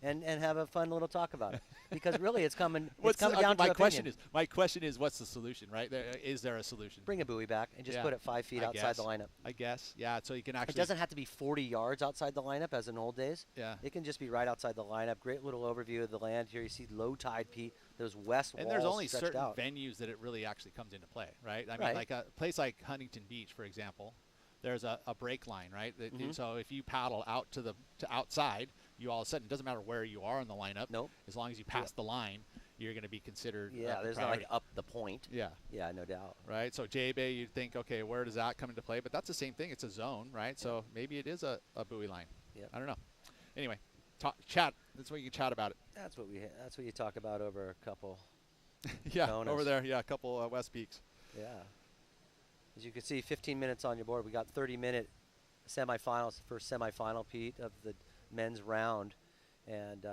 B: and have a fun little talk about it. Because really, it's coming. It's coming down to opinion.
A: My question is, what's the solution, right? Is there a solution?
B: Bring a buoy back and just put it 5 feet outside the lineup.
A: I guess, yeah. So you can actually.
B: It doesn't have to be 40 yards outside the lineup as in old days.
A: Yeah.
B: It can just be right outside the lineup. Great little overview of the land here. You see low tide, Pete. Those west walls
A: and there's only certain
B: out.
A: venues that it really actually comes into play, right? I mean, like a place like Huntington Beach, for example, there's a break line, right? So if you paddle out to outside, you all of a sudden, it doesn't matter where you are in the lineup, as long as you pass the line, you're going to be considered.
B: Yeah, there's not like up the point.
A: Yeah.
B: Yeah, no doubt.
A: Right. So J-Bay, you'd think, okay, where does that come into play? But that's the same thing. It's a zone, right? So maybe it is a buoy line.
B: Yep.
A: I don't know. Anyway, chat. That's what you can chat about it.
B: That's what you talk about over a couple.
A: Yeah,
B: Konas.
A: over there. Yeah, a couple West Peaks.
B: Yeah. As you can see, 15 minutes on your board. We got 30-minute semifinals, first semifinal, Pete, of the men's round. And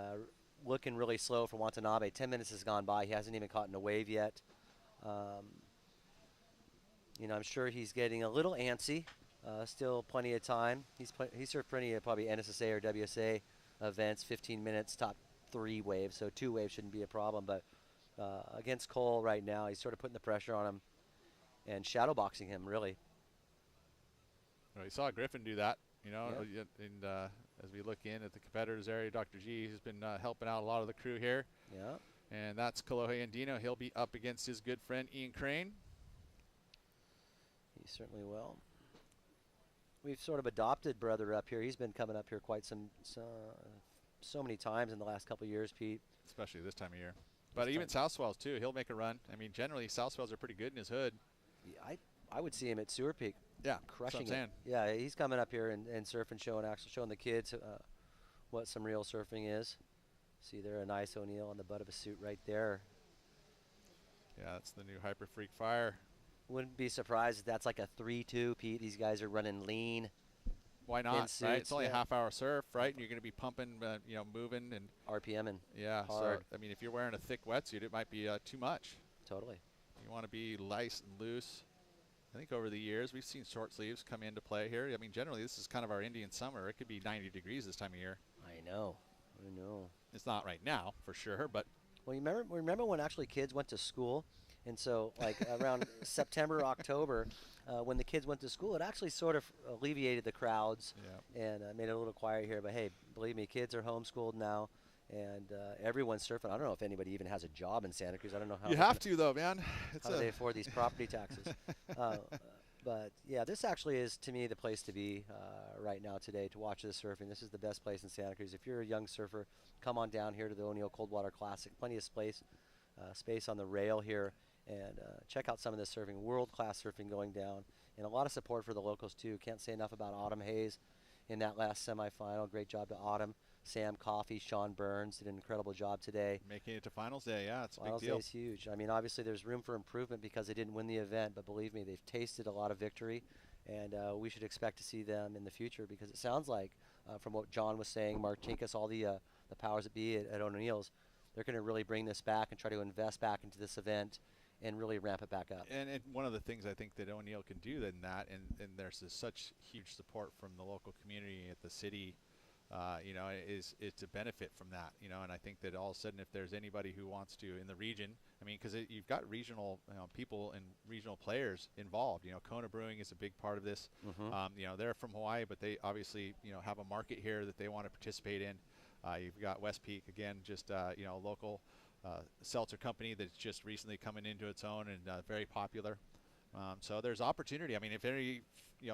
B: looking really slow for Watanabe. 10 minutes has gone by. He hasn't even caught in a wave yet. You know, I'm sure he's getting a little antsy. Still plenty of time. He's served plenty of probably NSSA or WSA events, 15 minutes, top 3 waves. So 2 waves shouldn't be a problem. But against Cole right now, he's sort of putting the pressure on him and shadowboxing him, really.
A: Well, you saw Griffin do that, you know, and as we look in at the competitors area, Dr. G has been helping out a lot of the crew here.
B: Yeah.
A: And that's Kolohe Andino. He'll be up against his good friend Ian Crane.
B: He certainly will. We've sort of adopted brother up here. He's been coming up here quite so many times in the last couple of years, Pete.
A: Especially this time of year. But even South Swells, too. He'll make a run. I mean, generally, South Swells are pretty good in his hood.
B: Yeah, I would see him at Sewer Peak.
A: Yeah,
B: crushing
A: it.
B: Yeah, he's coming up here and surfing, showing the kids what some real surfing is. See there, a nice O'Neill on the butt of a suit right there.
A: Yeah, that's the new Hyper Freak Fire.
B: Wouldn't be surprised if that's like a 3-2, Pete. These guys are running lean.
A: Why not, right? It's only a half-hour surf, right? And you're going to be pumping, you know, moving and
B: RPMing.
A: Yeah,
B: hard.
A: So I mean, if you're wearing a thick wetsuit, it might be too much.
B: Totally.
A: You want to be light and loose. I think over the years we've seen short sleeves come into play here. I mean, generally this is kind of our Indian summer. It could be 90 degrees this time of year.
B: I know.
A: It's not right now for sure, but.
B: Well, you remember when actually kids went to school, and so like around September, October, when the kids went to school, it actually sort of alleviated the crowds and made it a little quiet here. But hey, believe me, kids are homeschooled now. And everyone's surfing. I don't know if anybody even has a job in Santa Cruz. I don't know how.
A: You have to, though, man.
B: How do they afford these property taxes? But yeah, this actually is, to me, the place to be right now today to watch this surfing. This is the best place in Santa Cruz. If you're a young surfer, come on down here to the O'Neill Coldwater Classic. Plenty of space on the rail here, and check out some of this surfing. World-class surfing going down, and a lot of support for the locals too. Can't say enough about Autumn Hayes in that last semifinal. Great job to Autumn. Sam Coffey, Sean Burns did an incredible job today.
A: Making it to finals day, yeah, it's a big deal.
B: Finals day is huge. I mean, obviously there's room for improvement because they didn't win the event, but believe me, they've tasted a lot of victory, and we should expect to see them in the future because it sounds like, from what John was saying, Mark Tinkus, all the powers that be at O'Neill's, they're going to really bring this back and try to invest back into this event and really ramp it back up.
A: And one of the things I think that O'Neill can do in that, and there's such huge support from the local community at the city, you know, is to benefit from that, you know. And I think that all of a sudden, if there's anybody who wants to in the region, I mean, because you've got regional people and regional players involved. You know, Kona Brewing is a big part of this. You know, they're from Hawaii, but they obviously, you know, have a market here that they want to participate in. You've got West Peak, again, just you know, local seltzer company that's just recently coming into its own and very popular. So there's opportunity. I mean, if any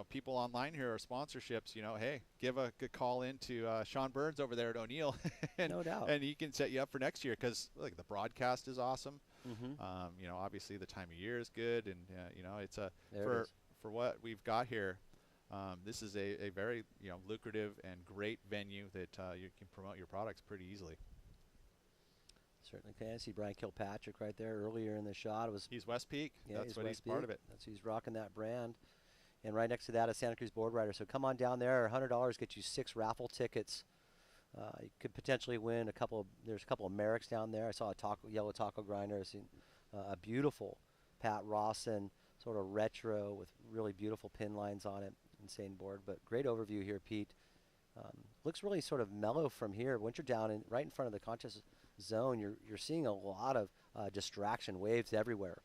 A: people online here are sponsorships, you know, hey, give a good call into Sean Burns over there at O'Neill, and,
B: no doubt,
A: and he can set you up for next year because look, the broadcast is awesome. You know, obviously the time of year is good, and you know, it's for what we've got here. This is a very lucrative and great venue that you can promote your products pretty easily.
B: Certainly can. I see Brian Kilpatrick right there earlier in the shot.
A: He's West Peak.
B: Yeah,
A: that's what he's part of it.
B: He's rocking that brand. And right next to that is Santa Cruz Board Rider. So come on down there. $100 gets you 6 raffle tickets. You could potentially win a couple. There's a couple of Merricks down there. I saw a yellow taco grinder. I've seen a beautiful Pat Rawson, sort of retro with really beautiful pin lines on it. Insane board, but great overview here, Pete. Looks really sort of mellow from here. Once you're down right in front of the contest zone, you're seeing a lot of distraction, waves everywhere.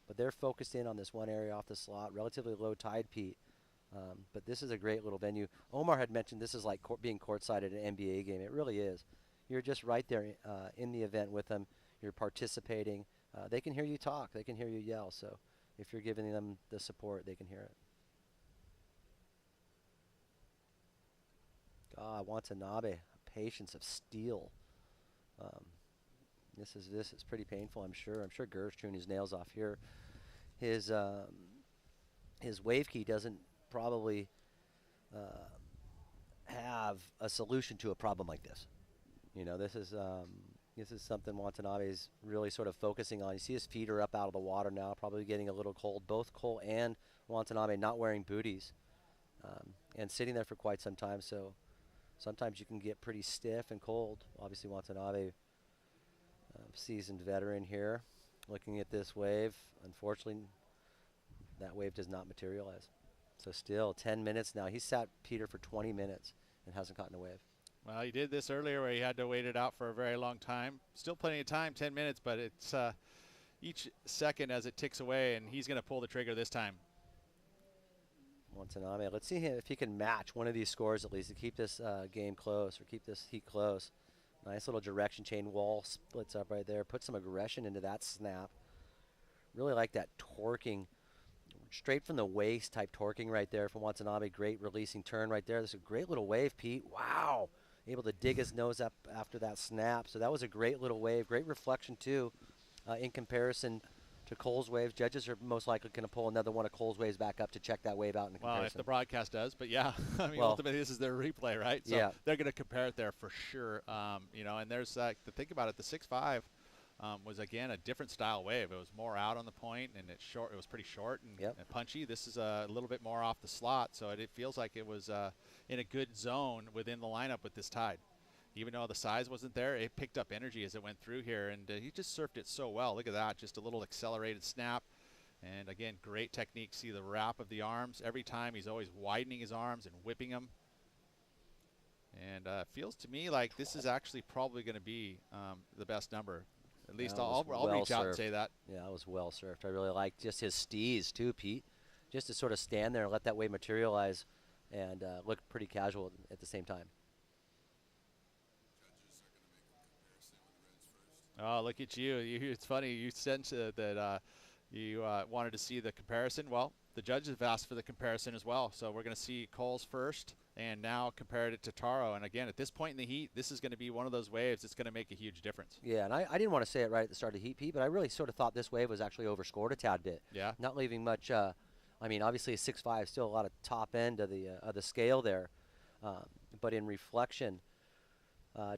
B: But they're focused in on this one area off the slot, relatively low tide, Pete. But this is a great little venue. Omar had mentioned this is like being courtside at an NBA game. It really is. You're just right there in the event with them. You're participating. They can hear you talk. They can hear you yell. So if you're giving them the support, they can hear it. God, Watanabe, patience of steel. This is pretty painful, I'm sure. I'm sure Ger's chewing his nails off here. His wave key doesn't probably have a solution to a problem like this. You know, this is something Watanabe's really sort of focusing on. You see his feet are up out of the water now, probably getting a little cold. Both Cole and Watanabe not wearing booties and sitting there for quite some time. So sometimes you can get pretty stiff and cold. Obviously Watanabe, seasoned veteran here, looking at this wave. Unfortunately, that wave does not materialize. So still 10 minutes now. He's sat Peter for 20 minutes and hasn't caught a wave.
A: Well, he did this earlier where he had to wait it out for a very long time. Still plenty of time, 10 minutes, but it's each second as it ticks away, and he's going to pull the trigger this time.
B: Watanabe, let's see if he can match one of these scores at least to keep this game close or keep this heat close. Nice little direction chain wall splits up right there. Put some aggression into that snap. Really like that torquing, straight from the waist type torquing right there from Watanabe. Great releasing turn right there. This is a great little wave, Pete. Wow. Able to dig his nose up after that snap. So that was a great little wave. Great reflection, too, in comparison to Cole's waves. Judges are most likely going to pull another one of Cole's waves back up to check that wave out in comparison.
A: Well, if the broadcast does, but yeah, I mean,
B: well,
A: ultimately this is their replay, right? So
B: yeah.
A: They're going to compare it there for sure. You know, and there's to think about it, the 6.5 was again a different style wave. It was more out on the point, and it's short. It was pretty short and punchy. This is a little bit more off the slot, so it feels like it was in a good zone within the lineup with this tide. Even though the size wasn't there, it picked up energy as it went through here, and he just surfed it so well. Look at that, just a little accelerated snap. And again, great technique. See the wrap of the arms. Every time he's always widening his arms and whipping them. And feels to me like this is actually probably going to be the best number. At least I'll reach out and say that.
B: Yeah, it was well surfed. I really liked just his steez too, Pete. Just to sort of stand there and let that wave materialize and look pretty casual at the same time.
A: Oh, look at you. It's funny. You said that you wanted to see the comparison. Well, the judges have asked for the comparison as well. So we're going to see Cole's first and now compared it to Taro. And again, at this point in the heat, this is going to be one of those waves that's going to make a huge difference.
B: Yeah, and I didn't want to say it right at the start of the heat, Pete, but I really sort of thought this wave was actually overscored a tad bit.
A: Yeah.
B: Not leaving much. I mean, obviously a 6.5, still a lot of top end of the scale there. But in reflection,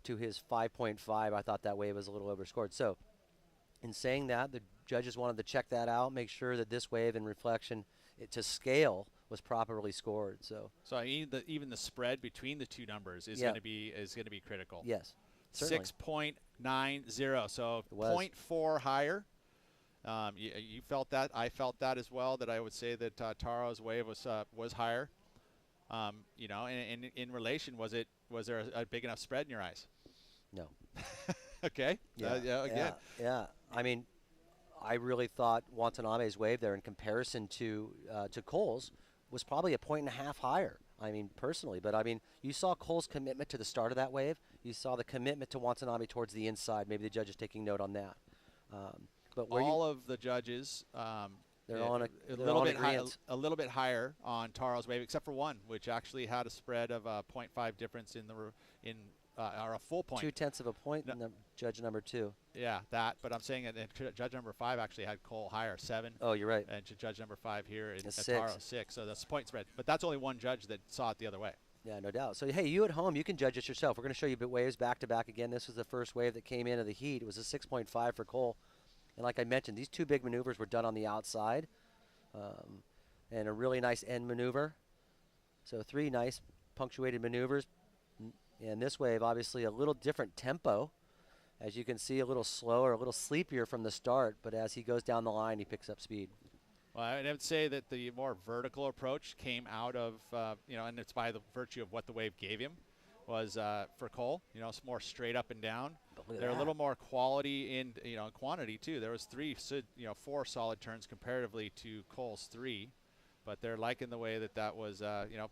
B: to his 5.5, I thought that wave was a little overscored. So in saying that, the judges wanted to check that out, make sure that this wave in reflection to scale was properly scored. So
A: even the spread between the two numbers is going to be critical.
B: Yes, certainly.
A: 6.90, so 0.4 higher. You felt that. I felt that as well. That I would say that Taro's wave was higher. You know, and in relation, was there a big enough spread in your eyes?
B: No.
A: Okay.
B: Yeah. I mean, I really thought Watanabe's wave there in comparison to Cole's was probably a 1.5 higher. I mean, personally, but I mean, you saw Cole's commitment to the start of that wave. You saw the commitment to Watanabe towards the inside. Maybe the judges taking note on that. But
A: all of the judges.
B: They're on
A: a little bit higher on Taro's wave, except for one, which actually had a spread of 0.5 difference or a full point.
B: 0.2 of a point in judge number 2.
A: Yeah, that. But I'm saying that judge number 5 actually had Cole higher, 7.
B: Oh, you're right.
A: And judge number 5 here at
B: 6.
A: Taro, 6. So that's point spread. But that's only one judge that saw it the other way.
B: Yeah, no doubt. So, hey, you at home, you can judge it yourself. We're going to show you waves back to back again. This was the first wave that came into the heat. It was a 6.5 for Cole. And like I mentioned, these two big maneuvers were done on the outside. And a really nice end maneuver. So 3 nice punctuated maneuvers. And this wave, obviously, a little different tempo. As you can see, a little slower, a little sleepier from the start. But as he goes down the line, he picks up speed.
A: Well, I would say that the more vertical approach came out of, and it's by the virtue of what the wave gave him, was for Cole. You know, it's more straight up and down. They're a little more quality in, quantity too. There was 4 solid turns comparatively to Cole's 3, but they're liking the way that was,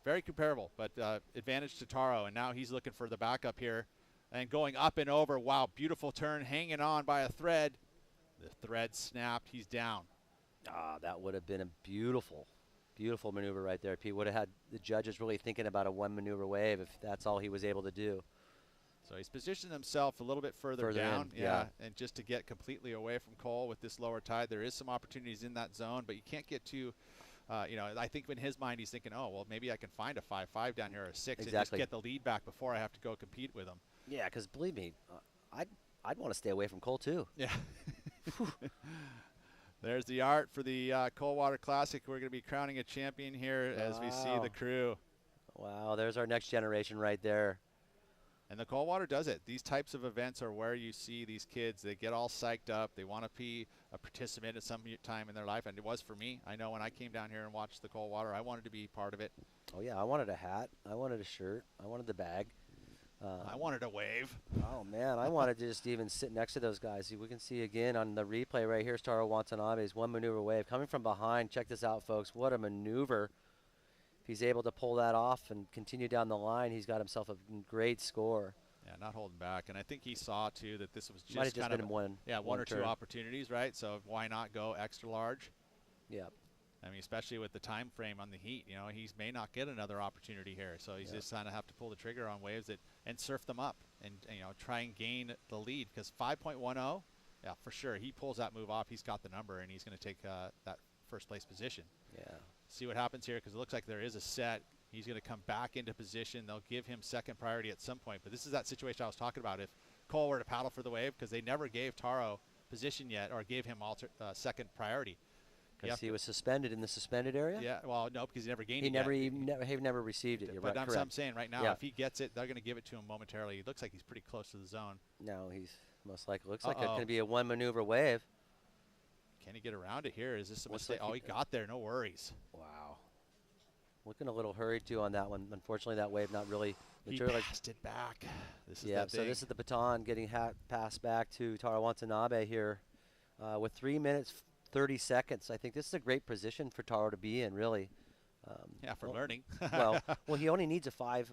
A: very comparable. But advantage to Taro, and now he's looking for the backup here, and going up and over. Wow, beautiful turn, hanging on by a thread. The thread snapped. He's down.
B: That would have been a beautiful maneuver right there. Pete would have had the judges really thinking about a one maneuver wave if that's all he was able to do.
A: So he's positioned himself a little bit further down, and just to get completely away from Cole with this lower tide. There is some opportunities in that zone, but you can't get too, I think in his mind he's thinking, oh, well, maybe I can find a 5-5 down here or a 6 and just get the lead back before I have to go compete with him.
B: Yeah, because believe me, I'd want to stay away from Cole too.
A: Yeah. There's the art for the Coldwater Classic. We're going to be crowning a champion here as we see the crew.
B: Wow, there's our next generation right there.
A: And the Coldwater does it. These types of events are where you see these kids. They get all psyched up. They want to be a participant at some time in their life, and it was for me. I know when I came down here and watched the Coldwater, I wanted to be part of it.
B: Oh, yeah, I wanted a hat. I wanted a shirt. I wanted the bag.
A: I wanted a wave.
B: Oh, man, I wanted to just even sit next to those guys. We can see again on the replay right here, Taro Watanabe's one maneuver wave. Coming from behind, check this out, folks. What a maneuver. If he's able to pull that off and continue down the line, he's got himself a great score.
A: Yeah, not holding back. And I think he saw, too, that this was
B: Might have
A: just
B: been one
A: or two opportunities, right? So why not go extra large?
B: Yeah.
A: I mean, especially with the time frame on the heat, he may not get another opportunity here. So he's just kind of have to pull the trigger on waves and surf them up and try and gain the lead. Because 5.10, yeah, for sure. He pulls that move off. He's got the number, and he's going to take that first place position.
B: Yeah.
A: See what happens here, because it looks like there is a set. He's going to come back into position. They'll give him second priority at some point. But this is that situation I was talking about. If Cole were to paddle for the wave, because they never gave Taro position yet or gave him second priority.
B: Because he was suspended in the suspended area?
A: Yeah, well, no, because he never gained it
B: He never received it. You're
A: but
B: right,
A: I'm saying right now, if he gets it, they're going to give it to him momentarily. It looks like he's pretty close to the zone.
B: No, he's most likely. Looks like it's going to be a one maneuver wave.
A: Can he get around it here? Is this a mistake? He got there. No worries.
B: Wow. Looking a little hurried, too, on that one. Unfortunately, that wave not really
A: materially. He passed it back. This is
B: so this is the baton getting passed back to Taro Watanabe here with 3 minutes, 30 seconds. I think this is a great position for Taro to be in, really.
A: For learning.
B: well, he only needs a five,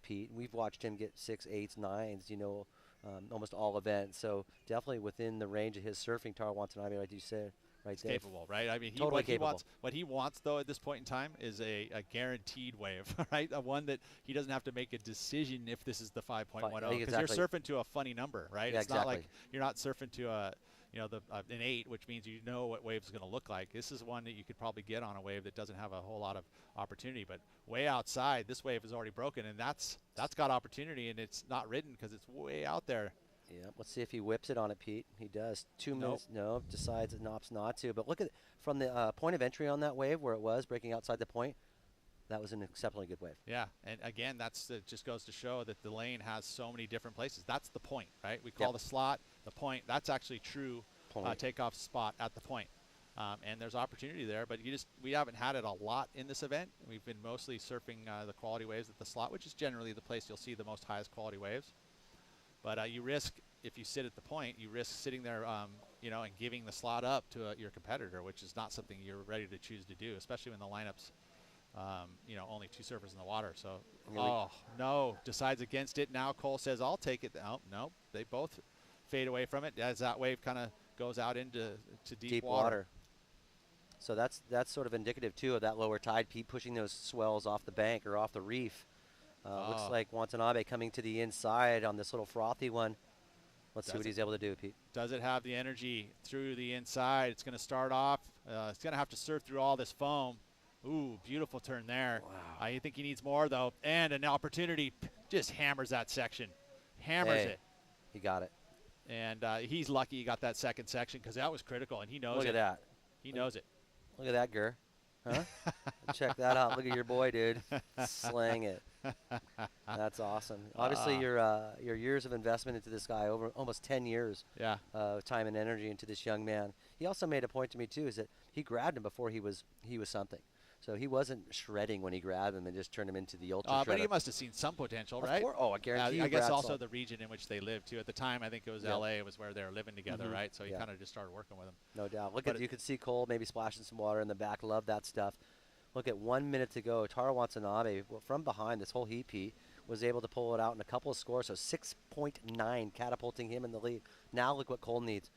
B: Pete. We've watched him get 6, 8s, 9s, almost all events. So definitely within the range of his surfing, Taro Watanabe, like you said, right there.
A: Capable, right? I mean,
B: totally capable.
A: What he wants, though, at this point in time is a guaranteed wave, right? One that he doesn't have to make a decision if this is the 5.10, because you're surfing to a funny number, right?
B: Yeah,
A: it's not like you're not surfing to an 8, which means you know what wave's going to look like. This is one that you could probably get on a wave that doesn't have a whole lot of opportunity. But way outside, this wave is already broken, and that's got opportunity, and it's not ridden because it's way out there.
B: Yeah, let's see if he whips it on it, Pete. He does. 2 minutes. No, decides it opts not to. But look at from the point of entry on that wave where it was breaking outside the point. That was an exceptionally good wave.
A: Yeah, and again, it just goes to show that the lane has so many different places. That's the point, right? We call the slot the point. That's actually true takeoff spot at the point. And there's opportunity there, but we haven't had it a lot in this event. We've been mostly surfing the quality waves at the slot, which is generally the place you'll see the most highest quality waves. But you risk, if you sit at the point, you risk sitting there, and giving the slot up to your competitor, which is not something you're ready to choose to do, especially when the lineup's only 2 surfers in the water. So, no, decides against it. Now Cole says, I'll take it. Oh, no, they both fade away from it as that wave kind of goes out into deep water.
B: So that's sort of indicative, too, of that lower tide, Pete, pushing those swells off the bank or off the reef. Looks like Watanabe coming to the inside on this little frothy one. Let's see what he's able to do, Pete.
A: Does it have the energy through the inside? It's going to start off. It's going to have to surf through all this foam. Ooh, beautiful turn there.
B: Wow.
A: I think he needs more, though. And an opportunity. Just hammers that section. Hammers it.
B: He got it.
A: And he's lucky he got that second section because that was critical, and he knows it.
B: Look at that.
A: He knows it.
B: Look at that, Gur. Huh? Check that out. Look at your boy, dude. Slaying it. That's awesome. Obviously, your years of investment into this guy, over almost 10 years time and energy into this young man. He also made a point to me, too, is that he grabbed him before he was something. So he wasn't shredding when he grabbed him and just turned him into the ultra shredder.
A: But he must have seen some potential, right?
B: I guarantee you.
A: I guess also the region in which they lived, too. At the time, I think it was L.A. was where they were living together, right? So he kind of just started working with him.
B: No doubt. You could see Cole maybe splashing some water in the back. Love that stuff. Look at 1 minute to go. Taro Watanabe, from behind this whole heat, Pete, was able to pull it out in a couple of scores. So 6.9, catapulting him in the lead. Now look what Cole needs.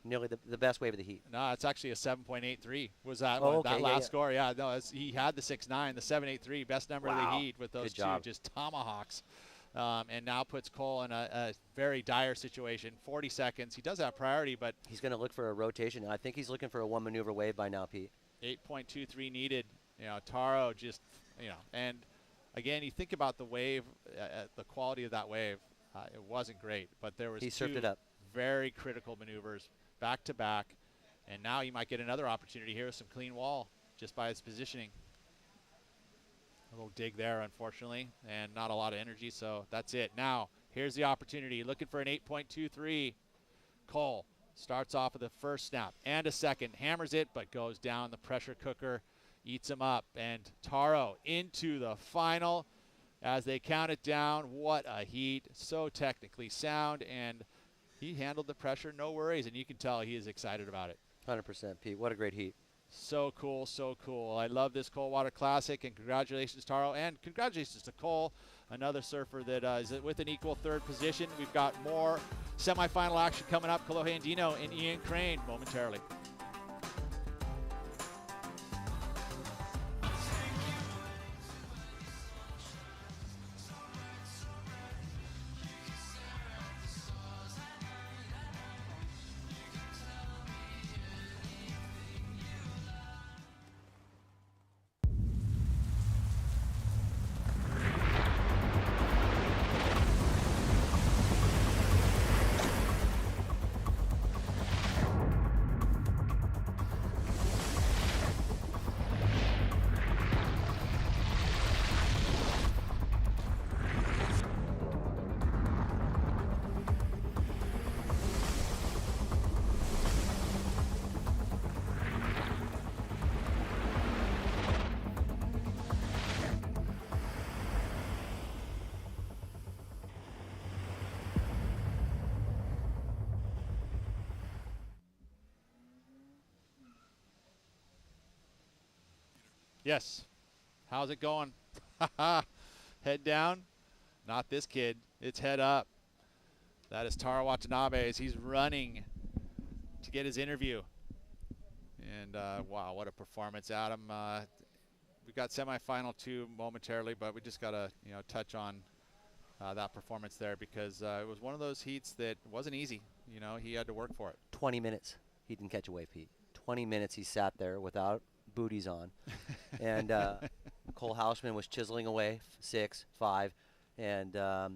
B: Nearly the best wave of the heat.
A: No, it's actually a 7.83 was that one, that last score. Yeah, no, he had the 6.9, the 7.83, best number of the heat with those two just tomahawks. and now puts Cole in a very dire situation. 40 seconds. He does have priority, but
B: he's going to look for a rotation. I think he's looking for a one maneuver wave by now, Pete.
A: 8.23 needed. Taro just, and again, you think about the wave, the quality of that wave. It wasn't great, but there was
B: he surfed
A: two
B: it up.
A: Very critical maneuvers back to back, and now you might get another opportunity here with some clean wall just by its positioning. A little dig there, unfortunately, and not a lot of energy, so that's it. Now, here's the opportunity. Looking for an 8.23. Cole starts off with a first snap and a second, hammers it, but goes down. The pressure cooker eats him up, and Taro into the final as they count it down. What a heat, so technically sound, and he handled the pressure, no worries, and you can tell he is excited about it.
B: 100%, Pete. What a great heat.
A: So cool, so cool. I love this Coldwater Classic, and congratulations, Taro, and congratulations to Cole, another surfer that is with an equal third position. We've got more semifinal action coming up. Kolohe Andino and Ian Crane momentarily. Yes. How's it going? Head down. Not this kid. It's head up. That is Taro Watanabe as he's running to get his interview. And wow, what a performance, Adam. We've got semifinal 2 momentarily, but we just got to touch on that performance there because it was one of those heats that wasn't easy. He had to work for it.
B: 20 minutes. He didn't catch a wave, Pete. 20 minutes he sat there without booties on. And Cole Hausman was chiseling away 6, 5. And I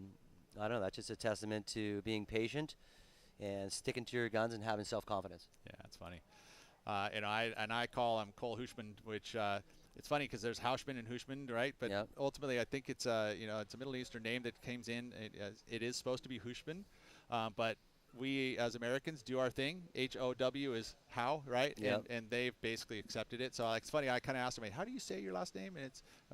B: don't know, that's just a testament to being patient and sticking to your guns and having self-confidence.
A: Yeah, that's funny. I call him Cole Hushman, which it's funny because there's Hauschman and Hushman, right? But ultimately, I think it's it's a Middle Eastern name that comes in. It is supposed to be Hushman, but we as Americans do our thing. H-O-W is how, right?
B: Yep.
A: And they've basically accepted it. So it's funny. I kind of asked them, how do you say your last name? And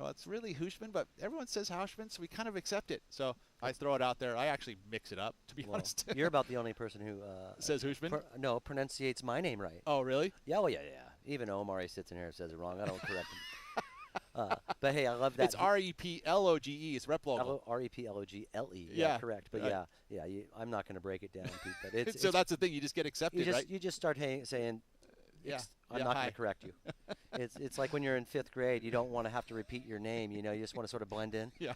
A: it's really Hushman, but everyone says Hauschman, so we kind of accept it. So I throw it out there. I actually mix it up, to be honest.
B: You're about the only person who
A: says Hushman.
B: Pronunciates my name right.
A: Oh, really?
B: Yeah. Well, yeah. Even Omar, he sits in here and says it wrong. I don't correct him. But hey, I love that.
A: It's R-E-P-L-O-G-E. It's rep logo.
B: R-E-P-L-O-G-L-E. Yeah, correct. But I'm not going to break it down, Pete. But it's
A: so that's the thing. You just get accepted, right?
B: You just start saying, I'm not going to correct you. It's like when you're in 5th grade, you don't want to have to repeat your name. You just want to sort of blend in.
A: Yeah.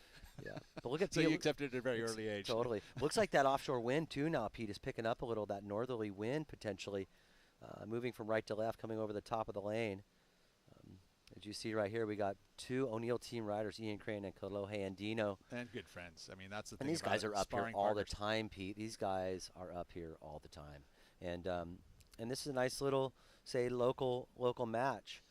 B: But look at
A: so you accepted at a very early age.
B: Totally. Looks like that offshore wind too now, Pete, is picking up a little. That northerly wind potentially moving from right to left, coming over the top of the lane. As you see right here, we got 2 O'Neill team riders, Ian Crane and Kolohe Andino.
A: And good friends. I mean, that's the thing.
B: And these guys are up here all
A: partners.
B: the time, Pete. These guys are up here all the time. And this is a nice little, say, local match.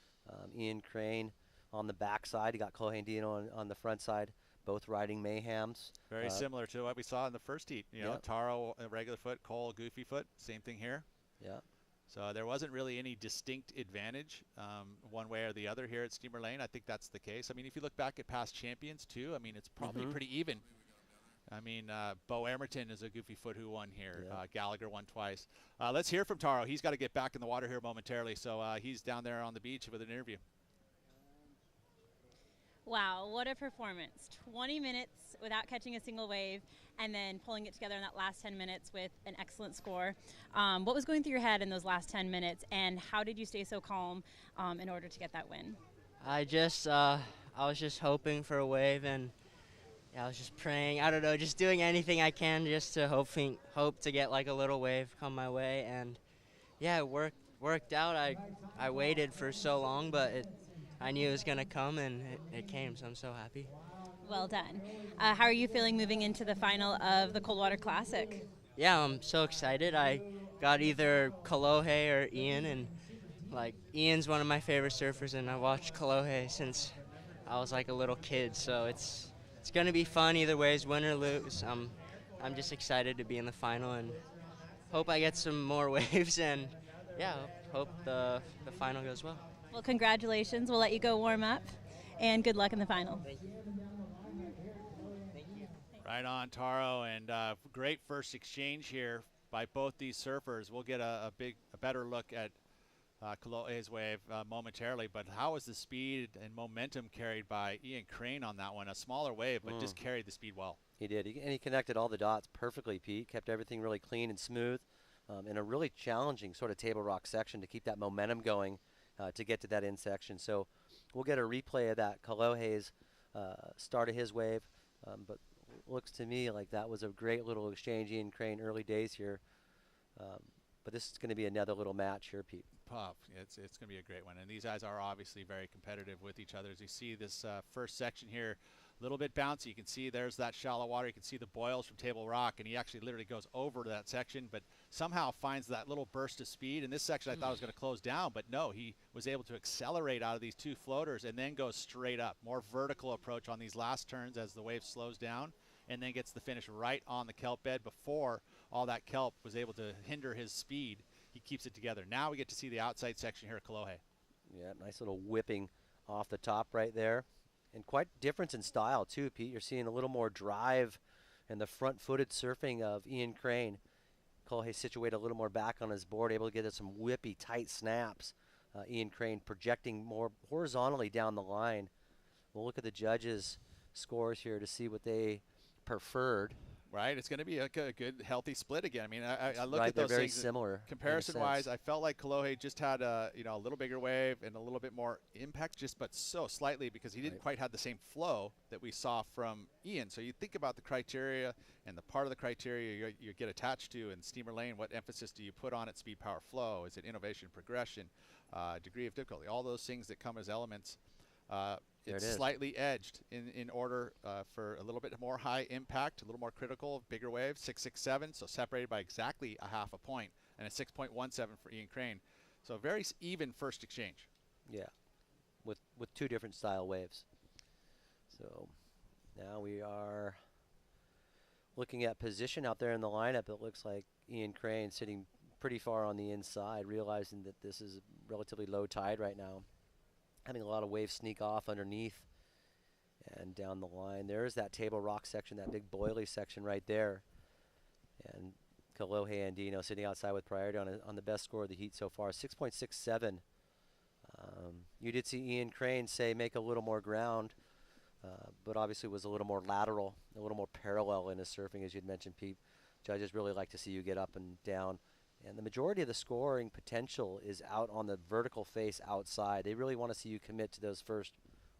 B: Ian Crane on the back side. You got Kolohe Andino on the front side, both riding Mayhems.
A: Very similar to what we saw in the first heat. Taro, a regular foot, Cole, goofy foot. Same thing here.
B: Yeah.
A: So there wasn't really any distinct advantage one way or the other here at Steamer Lane. I think that's the case. I mean, if you look back at past champions, too, I mean, it's probably pretty even. I mean, Bo Emerton is a goofy foot who won here.
B: Yeah.
A: Gallagher won twice. Let's hear from Taro. He's got to get back in the water here momentarily, so he's down there on the beach with an interview.
D: Wow, what a performance. 20 minutes without catching a single wave and then pulling it together in that last 10 minutes with an excellent score. What was going through your head in those last 10 minutes, and how did you stay so calm in order to get that win?
K: I was just hoping for a wave, and yeah, I was just praying. I don't know, just doing anything I can just to hope to get like a little wave come my way. And yeah, it worked out. I waited for so long, but I knew it was gonna come, and it came. So I'm so happy.
D: Well done. How are you feeling moving into the final of the Coldwater Classic?
K: Yeah, I'm so excited. I got either Kolohe or Ian, and like Ian's one of my favorite surfers, and I watched Kolohe since I was like a little kid. So it's gonna be fun either ways, win or lose. I'm just excited to be in the final and hope I get some more waves, and yeah, hope the final goes well.
D: Well, congratulations. We'll let you go warm up, and good luck in the final.
K: Thank you.
A: Right on, Taro, and great first exchange here by both these surfers. We'll get a better look at Kolohe's wave momentarily, but how was the speed and momentum carried by Ian Crane on that one? A smaller wave, but just carried the speed well.
B: He did, and he connected all the dots perfectly, Pete. Kept everything really clean and smooth in a really challenging sort of table rock section to keep that momentum going to get to that end section. So we'll get a replay of that Kolohe's start of his wave, but looks to me like that was a great little exchange. Ian Crane early days here, but this is going to be another little match here, Pete.
A: Puff, it's going to be a great one, and these guys are obviously very competitive with each other. As you see this first section here, a little bit bouncy. You can see there's that shallow water. You can see the boils from Table Rock, and he actually literally goes over to that section, but somehow finds that little burst of speed. In this section, I thought it was going to close down, but no, he was able to accelerate out of these two floaters and then goes straight up. More vertical approach on these last turns as the wave slows down, and then gets the finish right on the kelp bed before all that kelp was able to hinder his speed. He keeps it together. Now we get to see the outside section here at Kolohe.
B: Yeah, nice little whipping off the top right there. And quite difference in style too, Pete. You're seeing a little more drive in the front-footed surfing of Ian Crane. Kolohe situated a little more back on his board, able to get some whippy, tight snaps. Ian Crane projecting more horizontally down the line. We'll look at the judges' scores here to see what they preferred.
A: Right, it's going to be a good, healthy split again. I mean, I look
B: right,
A: at those
B: very
A: things
B: similar.
A: Comparison-wise, I felt like Kolohe just had a little bigger wave and a little bit more impact, but so slightly because he didn't quite have the same flow that we saw from Ian. So you think about the criteria and the part of the criteria you get attached to in Steamer Lane. What emphasis do you put on it? Speed, power, flow. Is it innovation, progression, degree of difficulty? All those things that come as elements. It's slightly edged in order for a little bit more high impact, a little more critical, bigger wave, 6.67, so separated by exactly a half a point, and a 6.17 for Ian Crane. So very even first exchange.
B: Yeah, with two different style waves. So now we are looking at position out there in the lineup. It looks like Ian Crane sitting pretty far on the inside, realizing that this is relatively low tide right now. Having a lot of waves sneak off underneath and down the line. There's that Table Rock section, that big boily section right there. And Kolohe Andino sitting outside with priority on the best score of the heat so far, 6.67. You did see Ian Crane say make a little more ground, but obviously was a little more lateral, a little more parallel in his surfing, as you'd mentioned, Pete. Judges really like to see you get up and down. And the majority of the scoring potential is out on the vertical face outside. They really want to see you commit to those first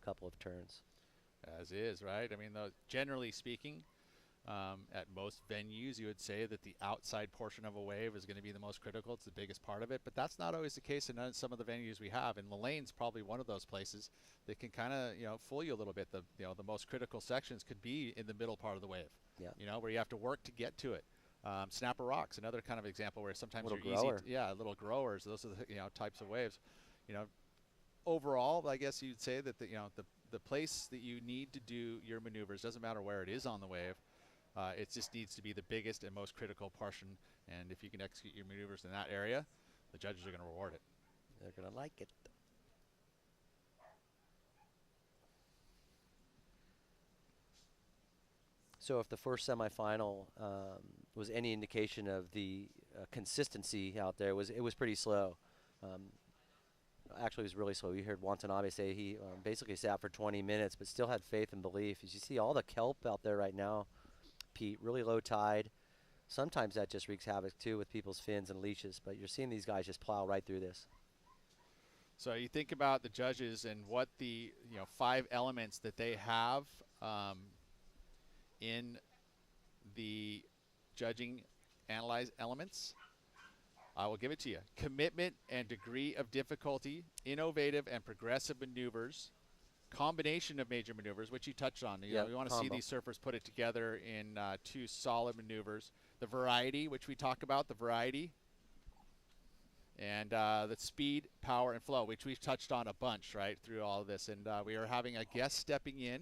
B: couple of turns.
A: As is, right? I mean, generally speaking, at most venues, you would say that the outside portion of a wave is going to be the most critical. It's the biggest part of it, but that's not always the case in some of the venues we have. And the lane's probably one of those places that can kind of, fool you a little bit. The most critical sections could be in the middle part of the wave.
B: Yeah.
A: Where you have to work to get to it. Snapper Rocks, another kind of example where sometimes
B: little
A: you're
B: grower.
A: easy. Little growers. Those are the types of waves. Overall, I guess you'd say that the place that you need to do your maneuvers doesn't matter where it is on the wave. It just needs to be the biggest and most critical portion. And if you can execute your maneuvers in that area, the judges are going to reward it.
B: They're going to like it. So if the first semifinal was any indication of the consistency out there, it was pretty slow. Actually, it was really slow. You heard Watanabe say he basically sat for 20 minutes, but still had faith and belief. As you see all the kelp out there right now, Pete, really low tide. Sometimes that just wreaks havoc, too, with people's fins and leashes, but you're seeing these guys just plow right through this.
A: So you think about the judges and what the 5 elements that they have in the judging analyze elements, I will give it to you. Commitment and degree of difficulty, innovative and progressive maneuvers, combination of major maneuvers, which you touched on. You know, we want to see these surfers put it together in 2 solid maneuvers. The variety, which we talk about, the variety. And the speed, power, and flow, which we've touched on a bunch, right, through all of this. And we are having a guest stepping in,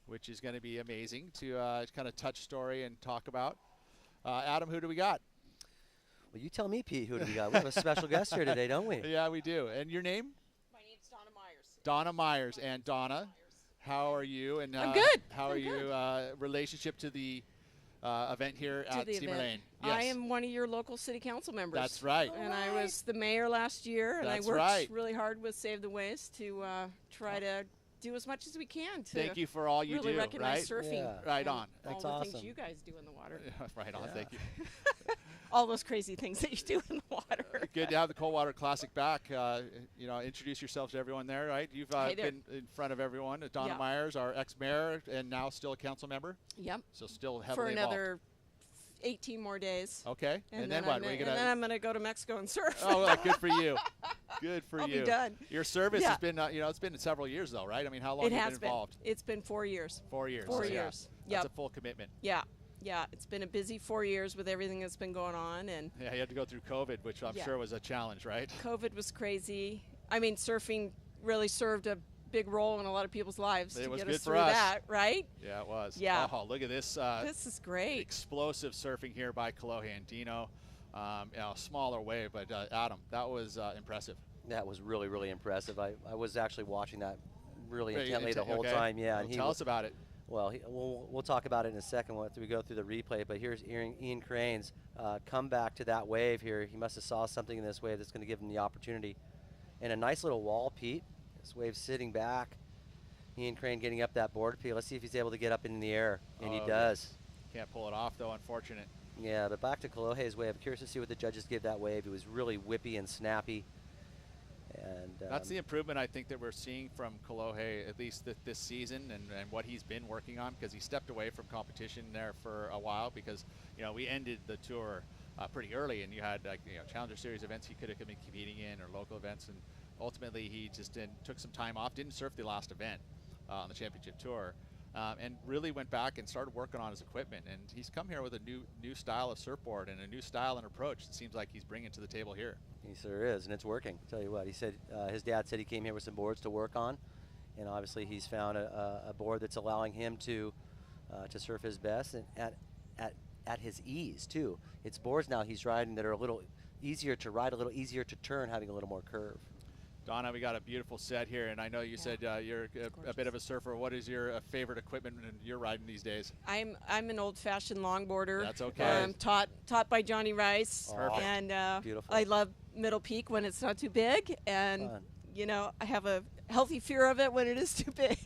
A: which is going to be amazing to kind of touch story and talk about. Adam, who do we got?
B: Well, you tell me, Pete, who do we got? We have a special guest here today, don't we?
A: Yeah, we do. And your name?
Q: My name's Donna Myers.
A: Donna Myers. And Donna, how are you? And
Q: I'm good.
A: How are you relationship to the event here at Steamer Lane?
Q: Yes. I am one of your local city council members.
A: That's right.
Q: And I was the mayor last year, and
A: That's
Q: I worked
A: right.
Q: really hard with Save the Waves to try to do as much as we can to
A: thank you for all you
Q: really
A: do,
Q: recognize
A: right?
Q: surfing.
A: Yeah. Right on.
Q: That's all the things you guys do in the water.
A: Right on, thank you.
Q: All those crazy things that you do in the water.
A: Good to have the Coldwater Classic back. You know, introduce yourselves to everyone there, right? You've been in front of everyone. Donna Myers, our ex-mayor, and now still a council member.
Q: Yep.
A: So still heavily
Q: for another
A: involved.
Q: 18 more days.
A: Okay. And then what?
Q: And then I'm going to go to Mexico and surf.
A: Oh, well, good for you. Good for
Q: I'll
A: you.
Q: be done.
A: Your service has been, you know, it's been several years though, right? I mean, how long have you been involved?
Q: It's been 4 years.
A: 4 years.
Q: 4 years.
A: Yeah. That's a full commitment.
Q: Yeah. Yeah. It's been a busy 4 years with everything that's been going on. And
A: yeah, you had to go through COVID, which I'm sure was a challenge, right?
Q: COVID was crazy. I mean, surfing really served a big role in a lot of people's lives to get us through that, right?
A: Yeah, it was.
Q: Yeah.
A: Oh, look at this.
Q: This is great.
A: Explosive surfing here by Kolohe Andino. You know, smaller wave, but Adam, that was impressive.
B: That was really, really impressive. I was actually watching that really intently the whole time. Yeah.
A: Well, tell us about it.
B: Well, we'll talk about it in a second once we go through the replay. But here's Ian Crane's comeback to that wave here. He must have saw something in this wave that's going to give him the opportunity. And a nice little wall, Pete. This wave's sitting back. Ian Crane getting up that board, Pete. Let's see if he's able to get up in the air. And he does.
A: Can't pull it off, though, unfortunate.
B: Yeah, but back to Kolohe's wave. I'm curious to see what the judges give that wave. It was really whippy and snappy. And
A: that's the improvement I think that we're seeing from Kolohe, at least this season, and what he's been working on, because he stepped away from competition there for a while because, you know, we ended the tour pretty early, and you had Challenger Series events he could have been competing in or local events, and ultimately he just took some time off, didn't surf the last event on the championship tour, and really went back and started working on his equipment. And he's come here with a new style of surfboard and a new style and approach. It seems like he's bringing to the table here.
B: He sure is, and it's working. I'll tell you what, he said his dad said he came here with some boards to work on, and obviously he's found a board that's allowing him to surf his best and at his ease too. It's boards now he's riding that are a little easier to ride, a little easier to turn, having a little more curve.
A: Donna, we got a beautiful set here, and I know you said you're a bit of a surfer. What is your favorite equipment you're riding these days?
Q: I'm an old-fashioned longboarder.
A: That's okay.
Q: Taught by Johnny Rice.
A: Perfect.
Q: And
B: beautiful.
Q: I love Middle Peak when it's not too big, and you know, I have a healthy fear of it when it is too big.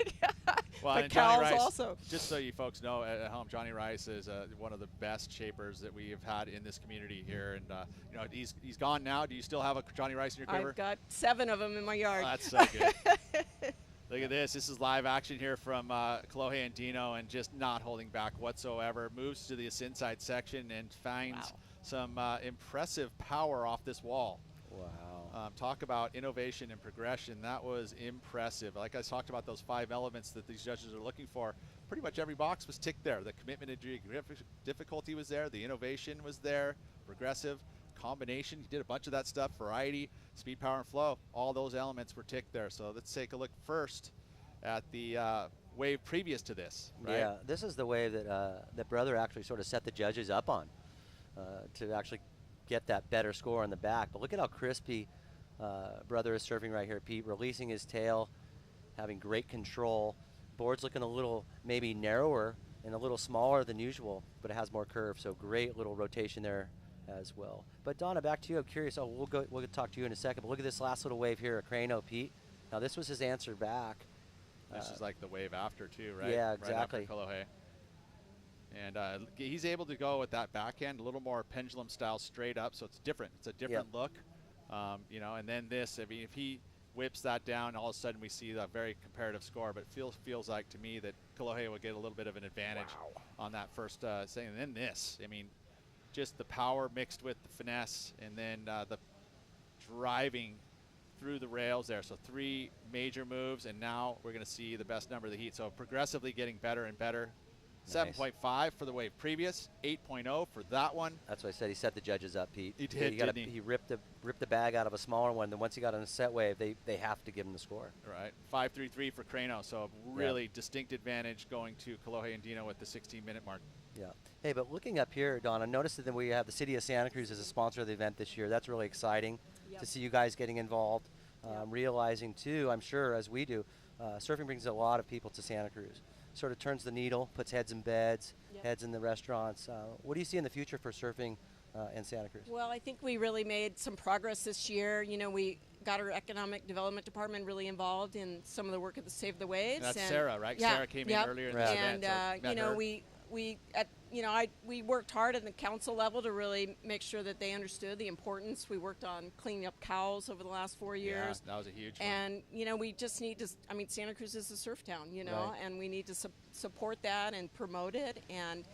A: Well,
Q: but
A: and Johnny Rice,
Q: also.
A: just so you folks know at home, Johnny Rice is one of the best shapers that we have had in this community here, and you know, he's gone now. Do you still have a Johnny Rice in your quiver?
Q: I've got 7 of them in my yard.
A: Oh, that's so good. Look at this. This is live action here from Kolohe Andino, and just not holding back whatsoever. Moves to this inside section and finds some impressive power off this wall.
B: Wow.
A: Talk about innovation and progression. That was impressive. Like I talked about, those 5 elements that these judges are looking for, pretty much every box was ticked there. The commitment and difficulty was there. The innovation was there. Progressive, combination. He did a bunch of that stuff. Variety, speed, power, and flow. All those elements were ticked there. So let's take a look first at the wave previous to this. Right?
B: Yeah, this is the wave that that brother actually sort of set the judges up on to actually get that better score on the back. But look at how crispy brother is surfing right here, Pete, releasing his tail, having great control. Board's looking a little maybe narrower and a little smaller than usual, but it has more curve, so great little rotation there as well. But Donna, back to you. I'm curious. We'll talk to you in a second, but look at this last little wave here, Crano, Pete. Now this was his answer back.
A: This is like the wave after too, right?
B: Yeah, exactly.
A: Right after Kolohe. And he's able to go with that backhand, a little more pendulum style straight up, so it's different. It's a different look. You know, and then this, I mean, if he whips that down. All of a sudden, we see a very comparative score. But it feels like to me that Kolohe will get a little bit of an advantage on that first thing. And then this, I mean, just the power mixed with the finesse, and then the driving through the rails there. So 3 major moves, and now we're going to see the best number of the heat. So progressively getting better and better. Nice. 7.5 for the wave previous, 8.0 for that one.
B: That's why I said he set the judges up, Pete.
A: He did, didn't he?
B: He ripped the bag out of a smaller one. Then once he got on a set wave, they have to give him the score.
A: Right, 5.33 for Crano. So really distinct advantage going to Kolohe Andino at the 16-minute mark.
B: Yeah. Hey, but looking up here, Don, I noticed that we have the city of Santa Cruz as a sponsor of the event this year. That's really exciting to see you guys getting involved. Realizing too, I'm sure as we do, surfing brings a lot of people to Santa Cruz. Sort of turns the needle, puts heads in beds, heads in the restaurants. What do you see in the future for surfing in Santa Cruz?
Q: Well, I think we really made some progress this year. You know, we got our economic development department really involved in some of the work at the Save the Waves.
A: That's Sarah, right? Sarah came in earlier in this event.
Q: And you know, we worked hard at the council level to really make sure that they understood the importance. We worked on cleaning up cows over the last 4 years.
A: Yeah, that was a huge one.
Q: And, you know, we just need to, I mean, Santa Cruz is a surf town, you know, and we need to support that and promote it. And,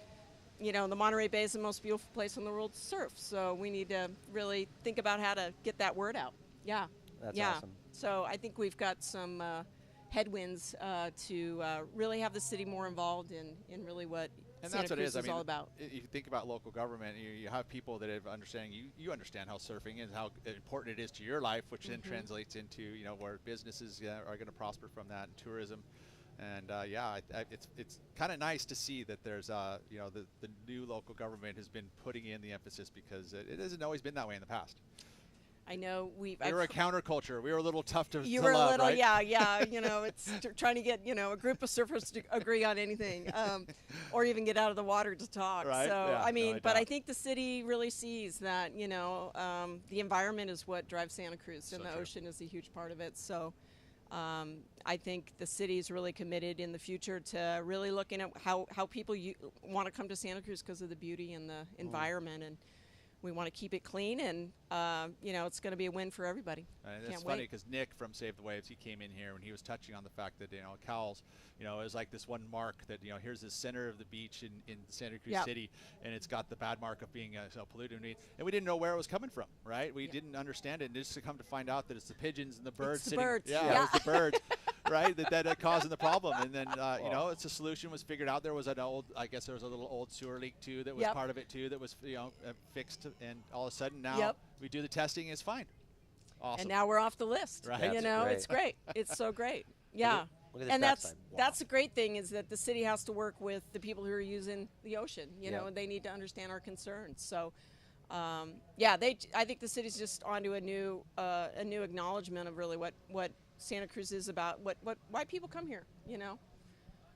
Q: you know, the Monterey Bay is the most beautiful place in the world to surf. So we need to really think about how to get that word out. Yeah.
B: That's awesome.
Q: So I think we've got some headwinds to really have the city more involved in really what Santa Cruz is all about.
A: You think about local government, you have people that have understanding. You understand how surfing is, how important it is to your life, which then translates into, you know, where businesses are going to prosper from that, and tourism. And it's kind of nice to see that there's you know, the new local government has been putting in the emphasis, because it hasn't always been that way in the past.
Q: I know we
A: were a counterculture. We were a little tough to
Q: You were a little,
A: right?
Q: yeah. You know, it's trying to get, you know, a group of surfers to agree on anything, or even get out of the water to talk.
A: Right?
Q: So
A: Yeah,
Q: I mean, but I think the city really sees that, you know, the environment is what drives Santa Cruz, and the ocean is a huge part of it. So I think the city is really committed in the future to really looking at how people want to come to Santa Cruz because of the beauty and the environment, and we want to keep it clean, and you know, it's going to be a win for everybody.
A: It's funny because Nick from Save the Waves, he came in here and he was touching on the fact that, you know, Cowles, you know, is like this one mark that, you know, here's the center of the beach in Santa Cruz City, and it's got the bad mark of being so polluted, and we didn't know where it was coming from, right? We didn't understand it, and just to come to find out that it's the pigeons and the birds
Q: sitting. Birds.
A: Yeah, it was the birds. Right, that are causing the problem, and then you know, it's a solution was figured out. There was an old, I guess there was a little old sewer leak too that was part of it too, that was, you know, fixed, and all of a sudden now we do the testing, it's fine. Awesome.
Q: And now we're off the list.
A: Right,
Q: you know, it's great. It's so great. Yeah, and that's the great thing, is that the city has to work with the people who are using the ocean. You know, and they need to understand our concerns. So. I think the city's just onto a new acknowledgement of really what Santa Cruz is about, why people come here, you know.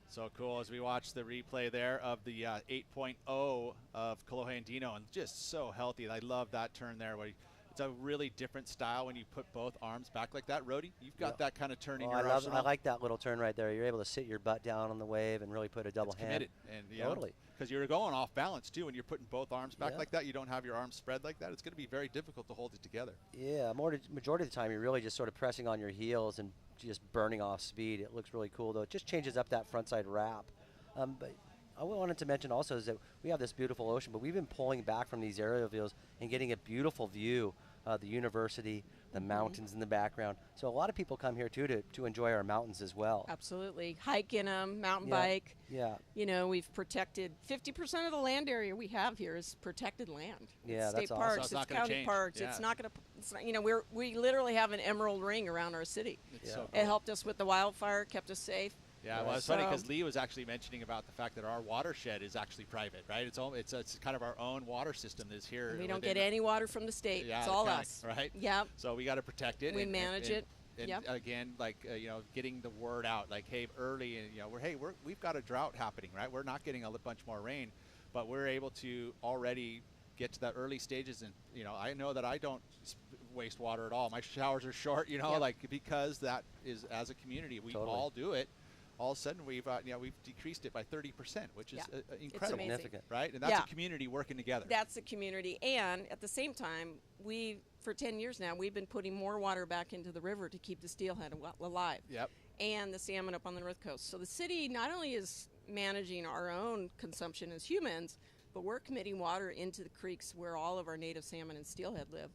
A: So cool as we watch the replay there of the 8.0 of Kolohe Andino, and just so healthy. I love that turn there. It's a really different style when you put both arms back like that. Rody, you've got that kind of turn in your arsenal.
B: I like that little turn right there. You're able to sit your butt down on the wave and really put a double hand.
A: Committed. And, totally. Because you're going off balance too, when you're putting both arms back like that. You don't have your arms spread like that. It's going to be very difficult to hold it together.
B: Yeah, majority of the time you're really just sort of pressing on your heels and just burning off speed. It looks really cool though. It just changes up that frontside wrap. But I wanted to mention also is that we have this beautiful ocean, but we've been pulling back from these aerial views and getting a beautiful view of the university, the mountains in the background. So a lot of people come here too to enjoy our mountains as well.
Q: Absolutely. Hike in them, mountain bike.
B: Yeah.
Q: You know, we've protected 50% of the land area we have here is protected land.
B: Yeah,
Q: it's state parks,
A: so
Q: it's county parks.
A: Yeah.
Q: It's not going to, you know, we literally have an emerald ring around our city.
A: It's so cool.
Q: It helped us with the wildfire, kept us safe.
A: Yeah, well, it's funny because Lee was actually mentioning about the fact that our watershed is actually private, right? It's kind of our own water system that's here.
Q: And we don't get any water from the state.
A: Yeah,
Q: it's all us.
A: Right?
Q: Yeah.
A: So we got to protect it.
Q: We manage it.
A: And again, like you know, getting the word out, like hey, early, and you know, we've got a drought happening, right? We're not getting a bunch more rain, but we're able to already get to that early stages, and you know, I know that I don't waste water at all. My showers are short, you know, like because that is as a community we all do it. all of a sudden we've decreased it by 30%, which is incredible,
Q: amazing.
A: right? And that's a community working together.
Q: That's a community, and at the same time, for 10 years now, we've been putting more water back into the river to keep the steelhead alive.
A: Yep.
Q: And the salmon up on the North Coast. So the city not only is managing our own consumption as humans, but we're committing water into the creeks where all of our native salmon and steelhead live.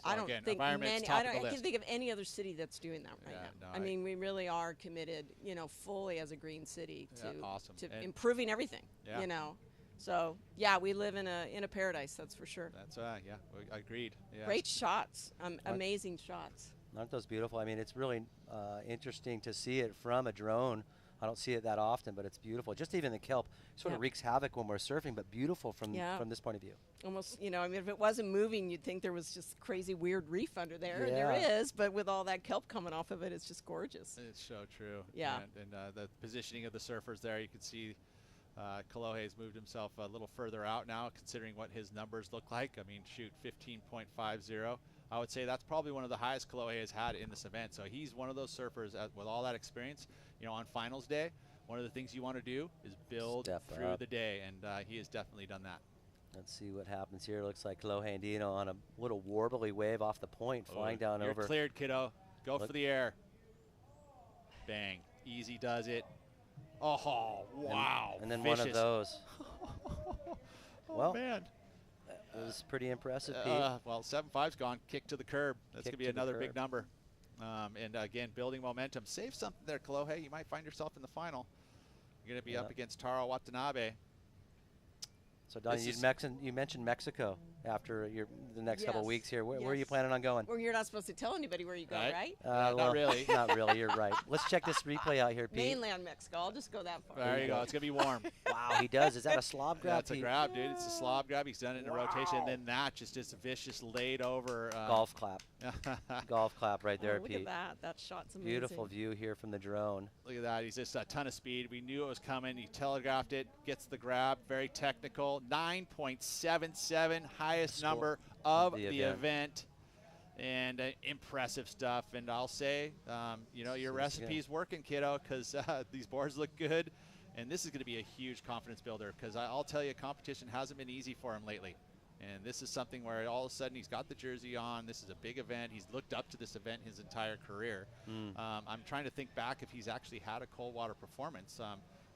Q: I don't think I can think of any other city that's doing that right now. I mean, we really are committed, fully as a green city to improving everything.
A: Yeah.
Q: So we live in a paradise, that's for sure.
A: That's agreed. Yeah.
Q: Great shots, amazing shots.
B: Aren't those beautiful? I mean, it's really interesting to see it from a drone. I don't see it that often, but it's beautiful. Just even the kelp sort of wreaks havoc when we're surfing, but beautiful from this point of view.
Q: Almost, if it wasn't moving, you'd think there was just crazy weird reef under there, and there is, but with all that kelp coming off of it, it's just gorgeous.
A: It's so true.
Q: Yeah.
A: And the positioning of the surfers there, you can see Kolohe's moved himself a little further out now, considering what his numbers look like. I mean, 15.50. I would say that's probably one of the highest Kolohe has had in this event. So he's one of those surfers with all that experience. On finals day, one of the things you want to do is build through the day, and he has definitely done that.
B: Let's see what happens here. Looks like Kolohe Andino on a little warbly wave off the point, flying down over.
A: You're cleared, kiddo. Go for the air. Bang. Easy does it. Oh, wow.
B: And then
A: vicious.
B: one of those.
A: Well, man.
B: It was pretty impressive, Pete.
A: Well, 7.5's gone. Kick to the curb. That's going to be another big number. And again, building momentum. Save something there, Kolohe. You might find yourself in the final. You're going to be up against Taro Watanabe.
B: So, Don, you mentioned Mexico after the next couple of weeks here. Where are you planning on going?
Q: Well, you're not supposed to tell anybody where you go, right?
A: Not really.
B: Not really. You're right. Let's check this replay out here, Pete.
Q: Mainland Mexico. I'll just go that far.
A: There you go. It's going to be warm.
B: Wow, he does. Is that a slob grab?
A: That's a grab, dude. It's a slob grab. He's done it in a rotation. And then that just a vicious laid over.
B: Golf clap. Golf clap right there,
Q: Pete.
B: Pete.
Q: Look at that. That shot's amazing.
B: Beautiful view here from the drone.
A: Look at that. He's just a ton of speed. We knew it was coming. He telegraphed it. Gets the grab. Very technical. 9.77. Highest number of the event. And impressive stuff. And I'll say, your recipe's working, kiddo, because these boards look good. And this is going to be a huge confidence builder, because I'll tell you, competition hasn't been easy for him lately. And this is something where all of a sudden he's got the jersey on. This is a big event. He's looked up to this event his entire career. I'm trying to think back if he's actually had a cold water performance.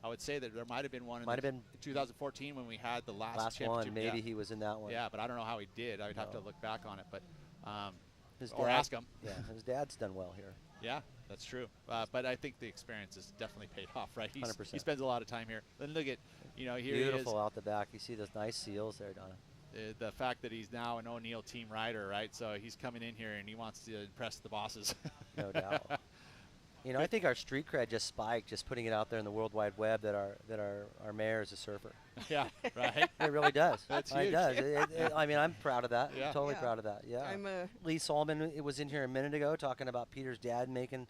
A: I would say that there might have been one in 2014 when we had the last championship.
B: One. Maybe he was in that one.
A: Yeah, but I don't know how he did. I would have to look back on it. But
B: or
A: ask him.
B: Yeah, his dad's done well here.
A: Yeah, that's true. But I think the experience has definitely paid off, right?
B: 100%.
A: He spends a lot of time here. Then look at, here
B: Beautiful
A: he is.
B: Beautiful out the back. You see those nice seals there, Donna.
A: The fact that he's now an O'Neill team rider, right? So he's coming in here and he wants to impress the bosses.
B: No doubt. I think our street cred just spiked, just putting it out there in the World Wide Web that our mayor is a surfer.
A: Yeah, right.
B: It really does.
A: That's
B: huge. It does. I mean, I'm proud of that.
A: Yeah.
B: I'm totally proud of that. Yeah. Lee Solomon was in here a minute ago talking about Peter's dad making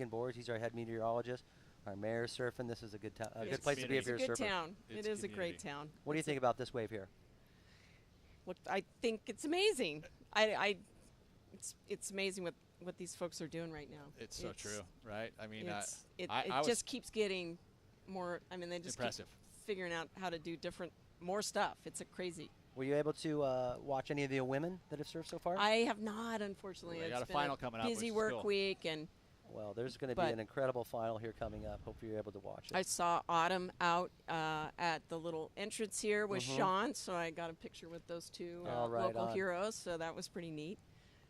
B: boards. He's our head meteorologist. Our mayor's surfing. This is a good good place to be if you're a surfer.
Q: It's a good town. It is a great town.
B: What do you think about this wave here?
Q: Look, I think it's amazing. It's amazing what these folks are doing right now.
A: It's so true, right? I mean,
Q: it just keeps getting more. I mean, they just keep figuring out how to do more stuff. It's crazy.
B: Were you able to watch any of the women that have surfed so far?
Q: I have not, unfortunately.
A: Well,
Q: it's
A: got a
Q: been
A: final coming up.
Q: Busy work week and.
B: Well, there's going to be an incredible final here coming up. Hopefully you're able to watch it.
Q: I saw Autumn out at the little entrance here with Sean, so I got a picture with those two local heroes, so that was pretty neat.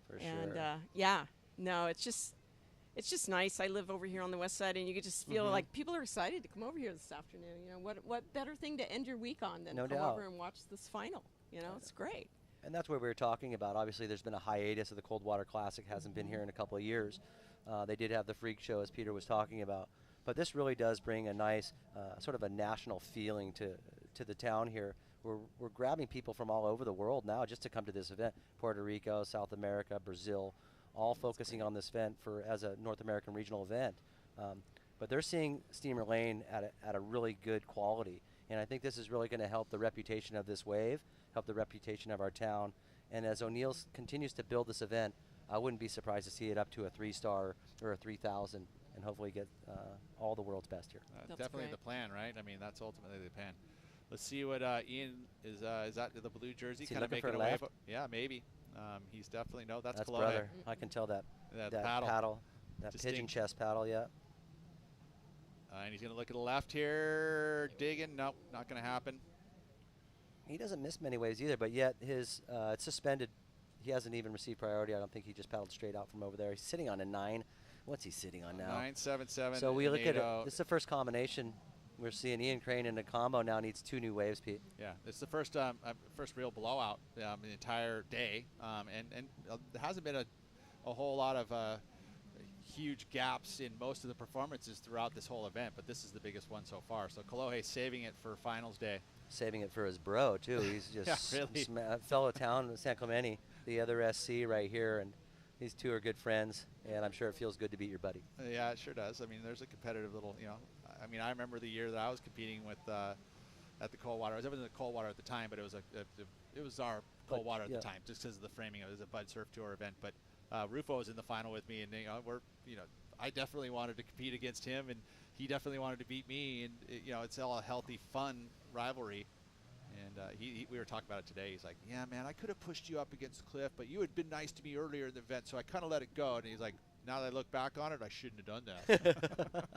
B: For sure.
Q: And, no, it's just nice. I live over here on the west side, and you could just feel like people are excited to come over here this afternoon. What better thing to end your week on than come over and watch this final? It's great.
B: And that's what we were talking about. Obviously, there's been a hiatus of the Cold Water Classic. Hasn't been here in a couple of years. They did have the Freak Show, as Peter was talking about. But this really does bring a nice sort of a national feeling to the town here. We're grabbing people from all over the world now just to come to this event. Puerto Rico, South America, Brazil, all focusing on this event as a North American regional event. But they're seeing Steamer Lane at a really good quality. And I think this is really going to help the reputation of this wave, help the reputation of our town. And as O'Neill's continues to build this event, I wouldn't be surprised to see it up to a 3-star or a 3,000 and hopefully get all the world's best here.
A: Definitely the plan, right? I mean, that's ultimately the plan. Let's see what Ian is that the blue jersey kind of
B: looking for
A: making
B: a
A: a
B: left?
A: wave? Yeah, maybe. He's definitely that's Kolohe.
B: brother. I can tell that.
A: That
B: that
A: paddle.
B: that
A: Distinct.
B: pigeon chest paddle, yeah.
A: And he's going to look at the left here, digging. Nope, not going to happen.
B: He doesn't miss many waves either, but yet his it's suspended. He hasn't even received priority. I don't think he just paddled straight out from over there. He's sitting on a 9. What's he sitting on now?
A: 977.
B: So we look at it. This is the first combination. We're seeing Ian Crane in a combo now needs 2 new waves, Pete.
A: Yeah, it's the first real blowout the entire day, and there hasn't been a whole lot of huge gaps in most of the performances throughout this whole event, but this is the biggest one so far. So Kolohe saving it for finals day.
B: Saving it for his bro, too. He's just
A: yeah, really.
B: Fellow town, San Clemente, the other SC right here, and these two are good friends, and I'm sure it feels good to beat your buddy.
A: Yeah, it sure does. I mean, there's a competitive little, I mean, I remember the year that I was competing with at the Coldwater. I was in the Coldwater at the time, but it was our Coldwater at the time, just because of the framing. It was a Bud Surf Tour event, but Rufo was in the final with me, and I definitely wanted to compete against him, and he definitely wanted to beat me, and it's all a healthy, fun rivalry. And we were talking about it today. He's like, yeah, man, I could have pushed you up against the cliff, but you had been nice to me earlier in the event, so I kind of let it go. And he's like, now that I look back on it, I shouldn't have done that.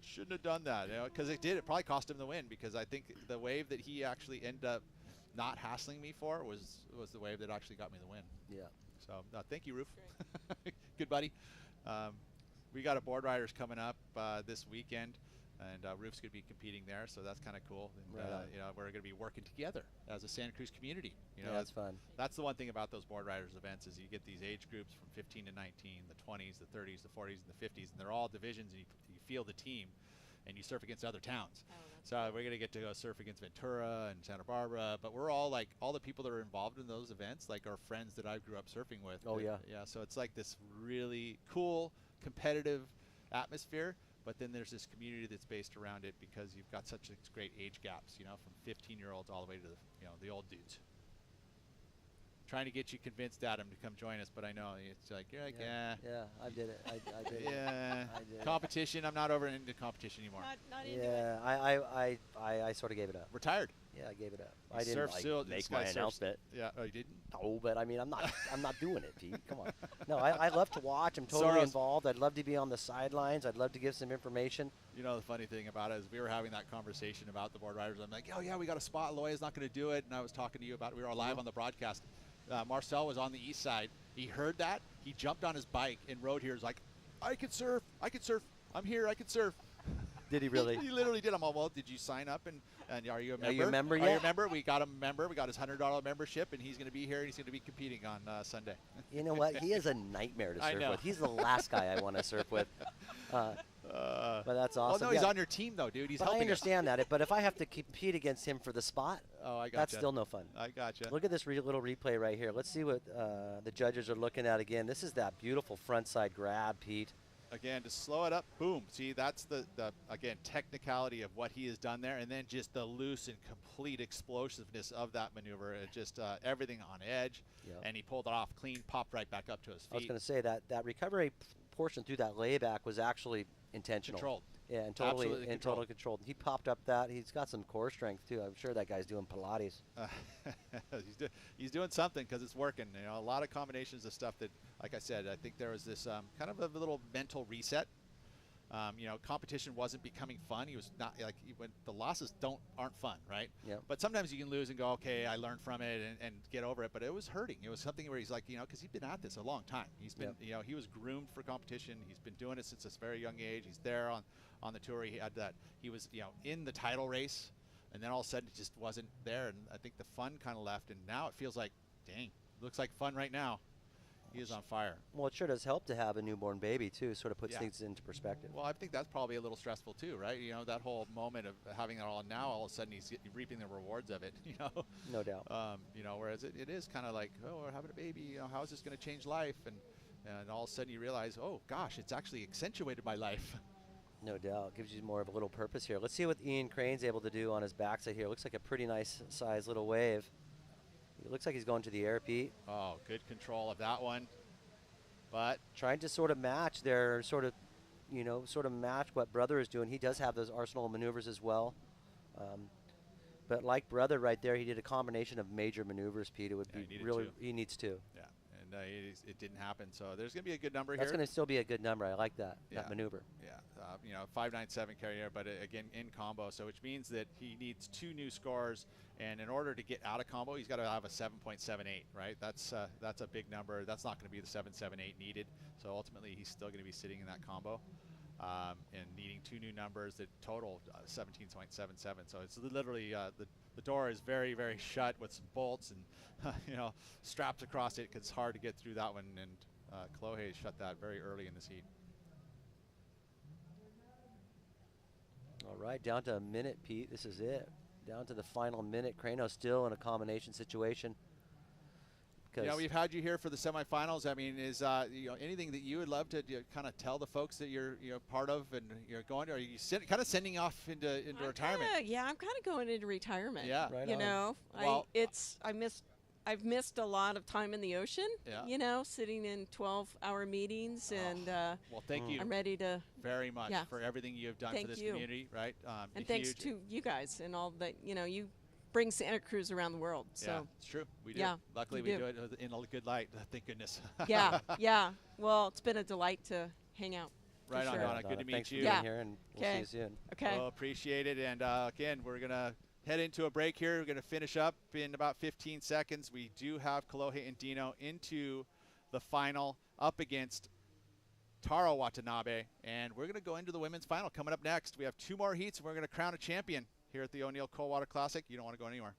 A: Shouldn't have done that, because it probably cost him the win, because I think the wave that he actually ended up not hassling me for was the wave that actually got me the win.
B: Yeah.
A: So thank you, Roof. Good buddy. We got a board riders coming up this weekend, and Roof's going to be competing there, so that's kind of cool. And,
B: right
A: we're going to be working together as a Santa Cruz community.
B: Yeah, that's fun.
A: That's the one thing about those board riders events is you get these age groups from 15 to 19, the 20s, the 30s, the 40s, and the 50s, and they're all divisions, and you feel the team, and you surf against other towns. So we're going to get to go surf against Ventura and Santa Barbara, but we're all like, all the people that are involved in those events, like our friends that I grew up surfing with.
B: Oh, yeah.
A: Yeah, so it's like this really cool, competitive atmosphere, but then there's this community that's based around it because you've got such great age gaps, from 15-year-olds all the way to the old dudes. Trying to get you convinced, Adam, to come join us, but I know it's like you're like,
B: yeah, I did it. I did it.
A: Yeah,
B: I did
A: competition. I'm not over into competition anymore.
Q: Not into
B: it. I sort of gave it up.
A: Retired.
B: Yeah, I gave it up.
A: You
B: I didn't
A: surf
B: make my announcement.
A: Yeah, oh, you didn't?
B: No, but I mean, I'm not doing it, Pete. Come on. No, I love to watch. I'm totally involved. I'd love to be on the sidelines. I'd love to give some information.
A: The funny thing about it is we were having that conversation about the board riders. I'm like, oh yeah, we got a spot. Loya's not going to do it, and I was talking to you about it. We were live on the broadcast. Marcel was on the east side. He heard that. He jumped on his bike and rode here. He's like, I could surf. I'm here. I could surf.
B: Did he really?
A: He literally did. I'm all, well, did you sign up and are you a member?
B: Are you a member yet?
A: Are you a member? We got him a member. We got his $100 membership, and he's going to be here, and he's going to be competing on Sunday.
B: You know what? He is a nightmare to
A: I
B: surf
A: know.
B: with. He's the last guy I want to surf with. But that's awesome.
A: Well, no, he's on your team, though, dude. He's
B: but
A: helping
B: I understand that. But if I have to compete against him for the spot, that's still no fun.
A: I gotcha.
B: Look at this little replay right here. Let's see what the judges are looking at again. This is that beautiful front side grab, Pete.
A: Again, to slow it up, boom. See, that's the again, technicality of what he has done there, and then just the loose and complete explosiveness of that maneuver. It just everything on edge, and he pulled it off clean, popped right back up to his feet.
B: I was going to say that recovery portion through that layback was actually intentional.
A: Controlled.
B: Yeah, and totally controlled. He popped up that. He's got some core strength, too. I'm sure that guy's doing Pilates.
A: He's doing something because it's working. A lot of combinations of stuff that, like I said, I think there was this kind of a little mental reset. Competition wasn't becoming fun. He was not when the losses aren't fun, right?
B: Yeah.
A: But sometimes you can lose and go, okay, I learned from it and get over it. But it was hurting. It was something where he's like, because he's been at this a long time. He's been, he was groomed for competition. He's been doing it since a very young age. He's there on the tour. He had that. He was, in the title race, and then all of a sudden it just wasn't there. And I think the fun kind of left. And now it feels like, dang, looks like fun right now. He is on fire.
B: Well, it sure does help to have a newborn baby, too. Sort of puts things into perspective.
A: Well, I think that's probably a little stressful, too, right? That whole moment of having it all now, all of a sudden he's reaping the rewards of it,
B: No doubt.
A: Whereas it is kind of like, oh, we're having a baby. How is this going to change life? And all of a sudden you realize, oh, gosh, it's actually accentuated my life.
B: No doubt. Gives you more of a little purpose here. Let's see what Ian Crane's able to do on his backside here. Looks like a pretty nice size little wave. It looks like he's going to the air, Pete.
A: Oh, good control of that one. But
B: trying to sort of match their sort of sort of match what Brother is doing. He does have those arsenal maneuvers as well. But like Brother right there, he did a combination of major maneuvers, Pete. It would be he needs to.
A: Yeah, and it didn't happen. So there's going to be a good number
B: That's
A: here.
B: going to still be a good number. I like that maneuver.
A: Yeah, 5.97 carrier, but again in combo. So which means that he needs 2 new scores, and in order to get out of combo, he's got to have a 7.78. Right? That's a big number. That's not going to be the 7.78 needed. So ultimately, he's still going to be sitting in that combo. And needing 2 new numbers that total 17.77. So it's literally the door is very, very shut with some bolts and straps across it, 'cause it's hard to get through that one. And Kolohe shut that very early in this heat.
B: All right, down to a minute, Pete. This is it. Down to the final minute. Crano still in a combination situation.
A: We've had you here for the semifinals. I mean, is anything that you would love to kind of tell the folks that you're part of and you're going to? Are you kind of sending off into retirement?
Q: I'm kind of going into retirement.
A: Yeah,
Q: I've missed a lot of time in the ocean.
A: Yeah.
Q: Sitting in 12-hour meetings, and
A: well, thank you.
Q: I'm ready to
A: very much for everything you have done for this community, right?
Q: And thanks to you guys and all that you bring Santa Cruz around the world. So
A: yeah, it's true. We do.
Q: Yeah,
A: luckily, we do it in a good light. Thank goodness.
Q: yeah. Well, it's been a delight to hang out.
A: Right on, Donna. Good to meet you.
B: Thanks for being here, and we'll see you soon.
Q: Okay.
A: Well, appreciate it. And again, we're gonna head into a break here. We're gonna finish up in about 15 seconds. We do have Kolohe Andino into the final up against Taro Watanabe, and we're gonna go into the women's final coming up next. We have 2 more heats, and we're gonna crown a champion here at the O'Neill Coldwater Classic. You don't want to go anywhere.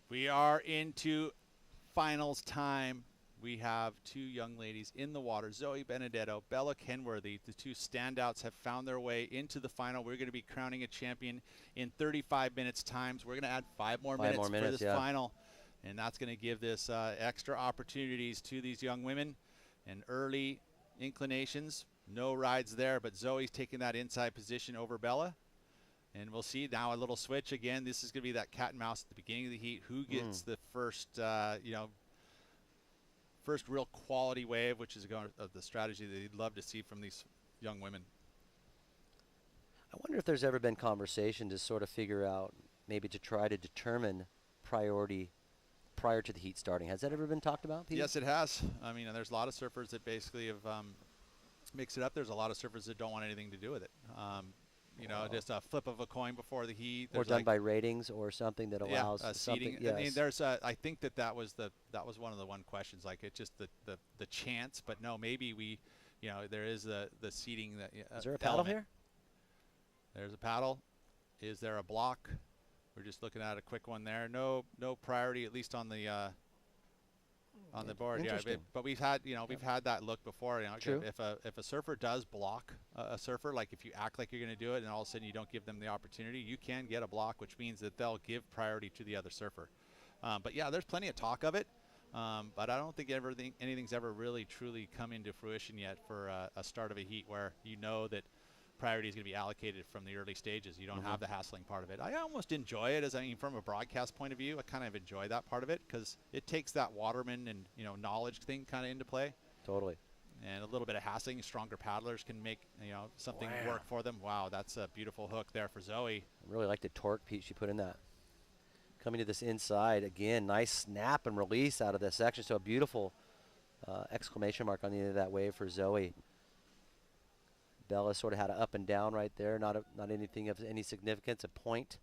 A: We are into finals time. We have 2 young ladies in the water, Zoe Benedetto, Bella Kenworthy. The 2 standouts have found their way into the final. We're going to be crowning a champion in 35 minutes times. We're going to add 5 more minutes for this final, and that's going to give this extra opportunities to these young women and early inclinations. No rides there, but Zoe's taking that inside position over Bella. And we'll see now a little switch again. This is going to be that cat and mouse at the beginning of the heat. Who gets the first, first real quality wave, which is the strategy that you'd love to see from these young women.
B: I wonder if there's ever been conversation to sort of figure out, maybe to try to determine priority prior to the heat starting. Has that ever been talked about, Pete?
A: Yes, it has. I mean, there's a lot of surfers that basically have mixed it up. There's a lot of surfers that don't want anything to do with it. Just a flip of a coin before the heat.
B: Or done by ratings or something that allows
A: seating.
B: Yes.
A: I mean, there's I think that was one of the questions. Like, it's just the chance, but no, maybe there is the seating that.
B: Is there a paddle here?
A: There's a paddle. Is there a block? We're just looking at a quick one there. No priority, at least on the on the board. Yeah,
B: Interesting.
A: but we've had we've had that look before.
B: True.
A: If a surfer does block a surfer, like if you act like you're going to do it and all of a sudden you don't give them the opportunity, you can get a block, which means that they'll give priority to the other surfer. But yeah, there's plenty of talk of it. But I don't think anything's ever really truly come into fruition yet for a start of a heat where you know that priority is going to be allocated from the early stages. You don't have the hassling part of it. I almost enjoy it from a broadcast point of view. I kind of enjoy that part of it because it takes that waterman and knowledge thing kind of into play.
B: Totally.
A: And a little bit of hassling. Stronger paddlers can make something work for them. Wow, that's a beautiful hook there for Zoe.
B: I really like the torque, Pete, she put in that. Coming to this inside again, nice snap and release out of this section. So a beautiful exclamation mark on the end of that wave for Zoe. Bella sort of had an up and down right there, not anything of any significance, a point.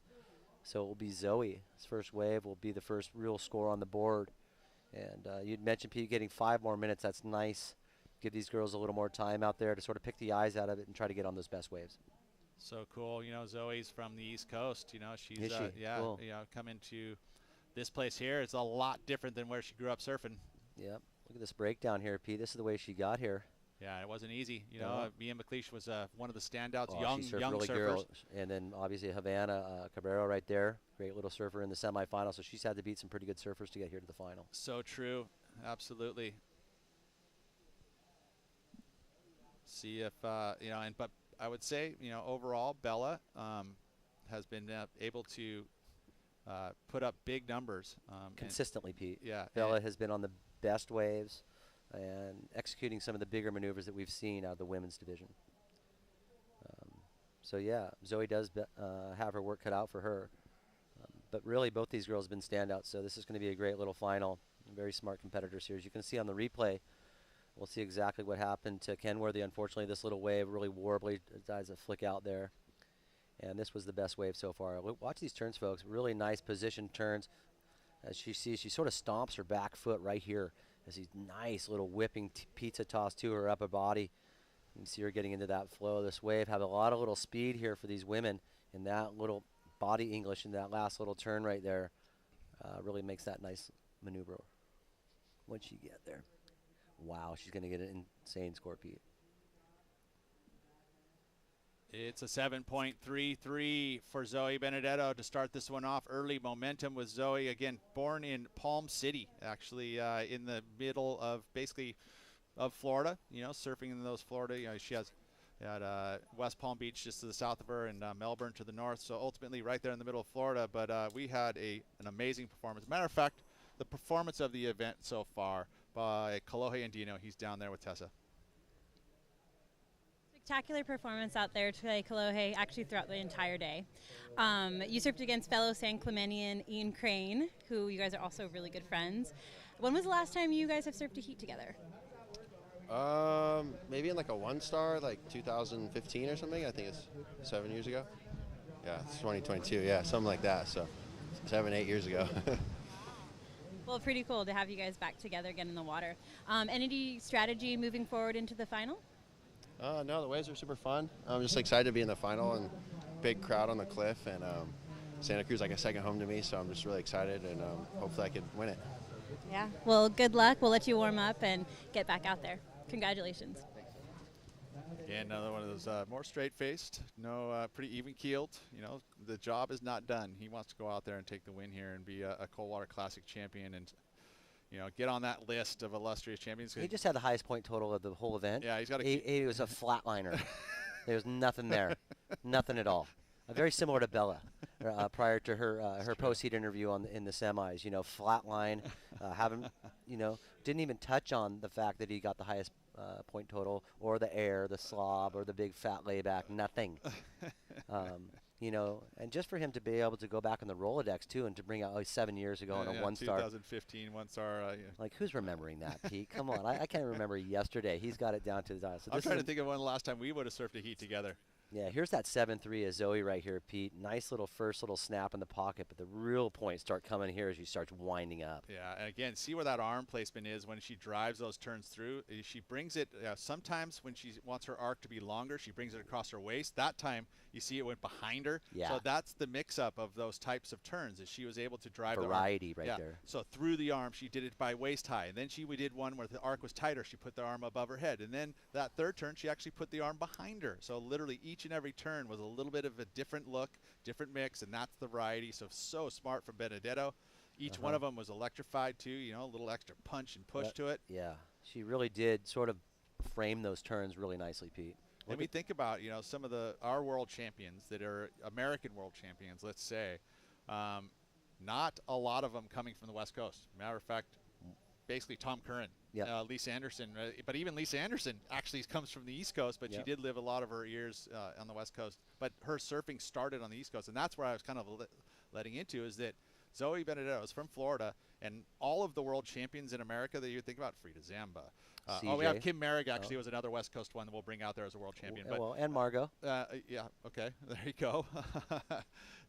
B: So it will be Zoe's first wave, will be the first real score on the board. And you'd mentioned, Pete, getting 5 more minutes. That's nice. Give these girls a little more time out there to sort of pick the eyes out of it and try to get on those best waves.
A: So cool. Zoe's from the East Coast. She's
B: cool.
A: Coming to this place here. It's a lot different than where she grew up surfing.
B: Yep. Look at this breakdown here, Pete. This is the way she got here.
A: Yeah, it wasn't easy. Mia McLeish was one of the standouts,
B: young
A: really
B: surfers.
A: Girl.
B: And then obviously Havana Cabrera right there, great little surfer in the semifinal. So she's had to beat some pretty good surfers to get here to the final.
A: So true, absolutely. See if but I would say overall Bella has been able to put up big numbers
B: consistently, Pete.
A: Yeah,
B: Bella has been on the best waves and executing some of the bigger maneuvers that we've seen out of the women's division. So yeah, Zoe does have her work cut out for her. But really, both these girls have been standouts, so this is going to be a great little final. Very smart competitors here. As you can see on the replay, we'll see exactly what happened to Kenworthy. Unfortunately, this little wave really warbly decides to flick out there. And this was the best wave so far. Watch these turns, folks. Really nice position turns. As she sees, she sort of stomps her back foot right here as these nice little whipping pizza toss to her upper body. You can see her getting into that flow. This wave have a lot of little speed here for these women, and that little body English in that last little turn right there really makes that nice maneuver. What'd she get there? Wow, she's going to get an insane score, Pete.
A: It's a 7.33 for Zoe Benedetto to start this one off. Early momentum with Zoe, again, born in Palm City, actually, in the middle of Florida, surfing in those Florida. She has West Palm Beach just to the south of her and Melbourne to the north. So ultimately right there in the middle of Florida. But we had an amazing performance. Matter of fact, the performance of the event so far by Kolohe Andino. He's down there with Tessa.
D: Spectacular performance out there today, Kolohe, actually throughout the entire day. You surfed against fellow San Clementian Ian Crane, who you guys are also really good friends. When was the last time you guys have surfed a heat together?
M: Maybe in like a 1-star, like 2015 or something. I think it's 7 years ago. Yeah, it's 2022. Yeah, something like that. So 7-8 years ago.
H: Well, pretty cool to have you guys back together again in the water. Any strategy moving forward into the final?
M: No, the waves are super fun. I'm just excited to be in the final and big crowd on the cliff. And Santa Cruz like a second home to me, so I'm just really excited and hopefully I can win it.
H: Yeah. Well, good luck. We'll let you warm up and get back out there. Congratulations.
A: Again, another one of those more straight-faced, pretty even-keeled. The job is not done. He wants to go out there and take the win here and be a Coldwater Classic champion and, get on that list of illustrious champions.
B: He just had the highest point total of the whole event.
A: Yeah, he's got
B: he was a flatliner. There was nothing there, nothing at all. Very similar to Bella prior to her post-heat interview in the semis. Flatline, didn't even touch on the fact that he got the highest point total or the air, the slob, or the big fat layback. Nothing. And just for him to be able to go back in the Rolodex too and to bring out 7 years ago on a 1-star.
A: 2015 1-star.
B: Like, who's remembering that, Pete? Come on, I can't remember yesterday. He's got it down to the dial. So
A: I'm trying to think of when the last time we would have surfed a heat together.
B: Yeah, here's that 7-3 of Zoe right here, Pete. Nice little first little snap in the pocket, but the real points start coming here as she starts winding up.
A: Yeah, and again, see where that arm placement is when she drives those turns through. She brings it, sometimes when she wants her arc to be longer, she brings it across her waist. That time, you see it went behind her.
B: Yeah.
A: So that's the mix-up of those types of turns, is she was able to drive
B: Variety
A: the
B: right
A: arm.
B: there.
A: So through the arm, she did it by waist high. And then we did one where the arc was tighter. She put the arm above her head. And then that third turn, she actually put the arm behind her. So literally each and every turn was a little bit of a different look, different mix, and that's the variety. So smart from Benedetto. Each one of them was electrified too, you know, a little extra punch and push to it.
B: Yeah, she really did sort of frame those turns really nicely, Pete.
A: When we think about, you know, some of our world champions that are American world champions, let's say, not a lot of them coming from the West Coast. Matter of fact, basically Tom Curran, Lisa Anderson, but even Lisa Anderson actually comes from the East Coast, but she did live a lot of her years on the West Coast. But her surfing started on the East Coast, and that's where I was kind of letting into, is that Zoe Benedetto is from Florida, and all of the world champions in America that you think about, Frida Zamba. We have Kim Merrick, actually, was another West Coast one that we'll bring out there as a world champion.
B: And Margot.
A: Yeah, okay, there you go.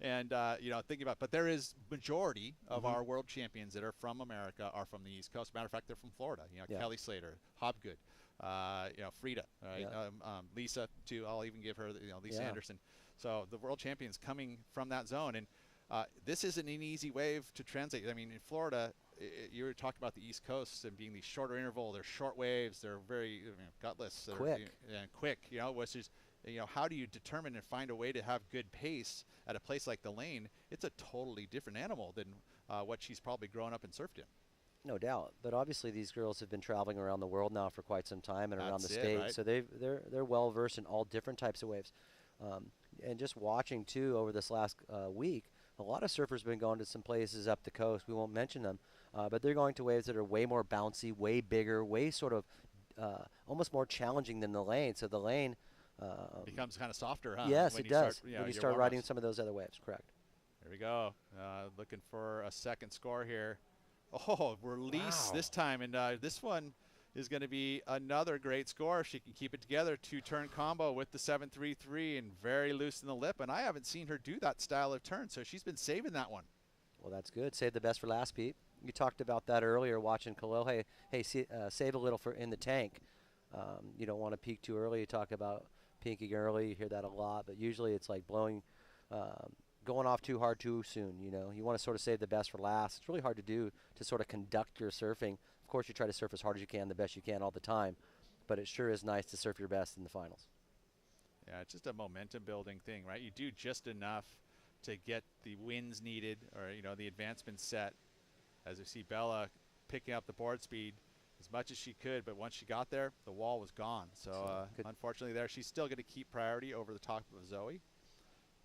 A: And, you know, thinking about, but there is majority of our world champions that are from America are from the East Coast. Matter of fact, they're from Florida. You know, Kelly Slater, Hobgood, you know, Frida, right? Lisa, too. I'll even give her, you know, Lisa Anderson. So the world champions coming from that zone. And this isn't an easy wave to translate. I mean, in Florida, you were talking about the East Coast and being these shorter interval. They're short waves. They're very gutless.
B: Quick.
A: And quick, you know, which is, you know, how do you determine and find a way to have good pace at a place like the Lane? It's a totally different animal than what she's probably grown up and surfed in.
B: No doubt, but obviously these girls have been traveling around the world now for quite some time and around the state,
A: right?
B: so they're well versed in all different types of waves. And just watching too over this last week, a lot of surfers have been going to some places up the coast. We won't mention them, but they're going to waves that are way more bouncy, way bigger, way sort of almost more challenging than the Lane. So the Lane
A: becomes kind of softer, huh?
B: Yes,
A: when
B: it does.
A: Start,
B: when you start riding some of those other waves, correct.
A: There we go. Looking for a second score here. Oh, release this time, and this one is going to be another great score if she can keep it together. Two-turn combo with the 7-3-3 and very loose in the lip, and I haven't seen her do that style of turn, so she's been saving that one.
B: Well, that's good. Save the best for last, Pete. You talked about that earlier watching Kolohe. Hey, save a little for in the tank. You don't want to peak too early. You talk about peaking early. You hear that a lot, but usually it's like blowing, going off too hard too soon. You know, you want to sort of save the best for last. It's really hard to do to sort of conduct your surfing. Of course, you try to surf as hard as you can, the best you can all the time, but it sure is nice to surf your best in the finals.
A: Yeah, it's just a momentum building thing, right? You do just enough to get the wins needed, or, you know, the advancement set. As you see Bella picking up the board speed as much as she could, but once she got there, the wall was gone. So unfortunately there, she's still going to keep priority over the top of Zoe.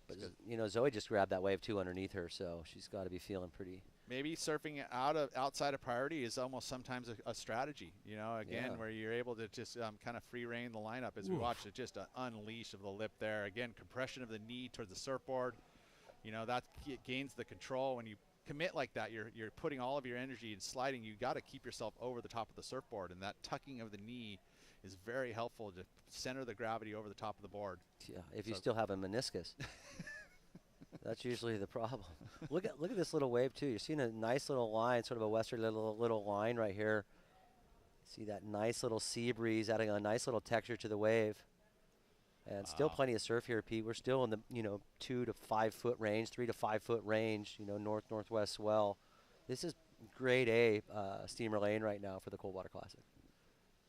B: But, you know, Zoe just grabbed that wave too underneath her, so she's got to be feeling pretty.
A: Maybe surfing outside of priority is almost sometimes a strategy, you know, again, where you're able to just kind of free rein the lineup as we watched it, just an unleash of the lip there. Again, compression of the knee towards the surfboard. You know, that gains the control. When you commit like that, you're putting all of your energy in sliding. You got to keep yourself over the top of the surfboard, and that tucking of the knee is very helpful to center the gravity over the top of the board.
B: Yeah, if you still have a meniscus. That's usually the problem. Look at this little wave too. You're seeing a nice little line, sort of a westerly little line right here. See that nice little sea breeze adding a nice little texture to the wave. And still plenty of surf here, Pete. We're still in the 2 to 5 foot range, 3 to 5 foot range. You know, northwest swell. This is grade A steamer lane right now for the Coldwater Classic.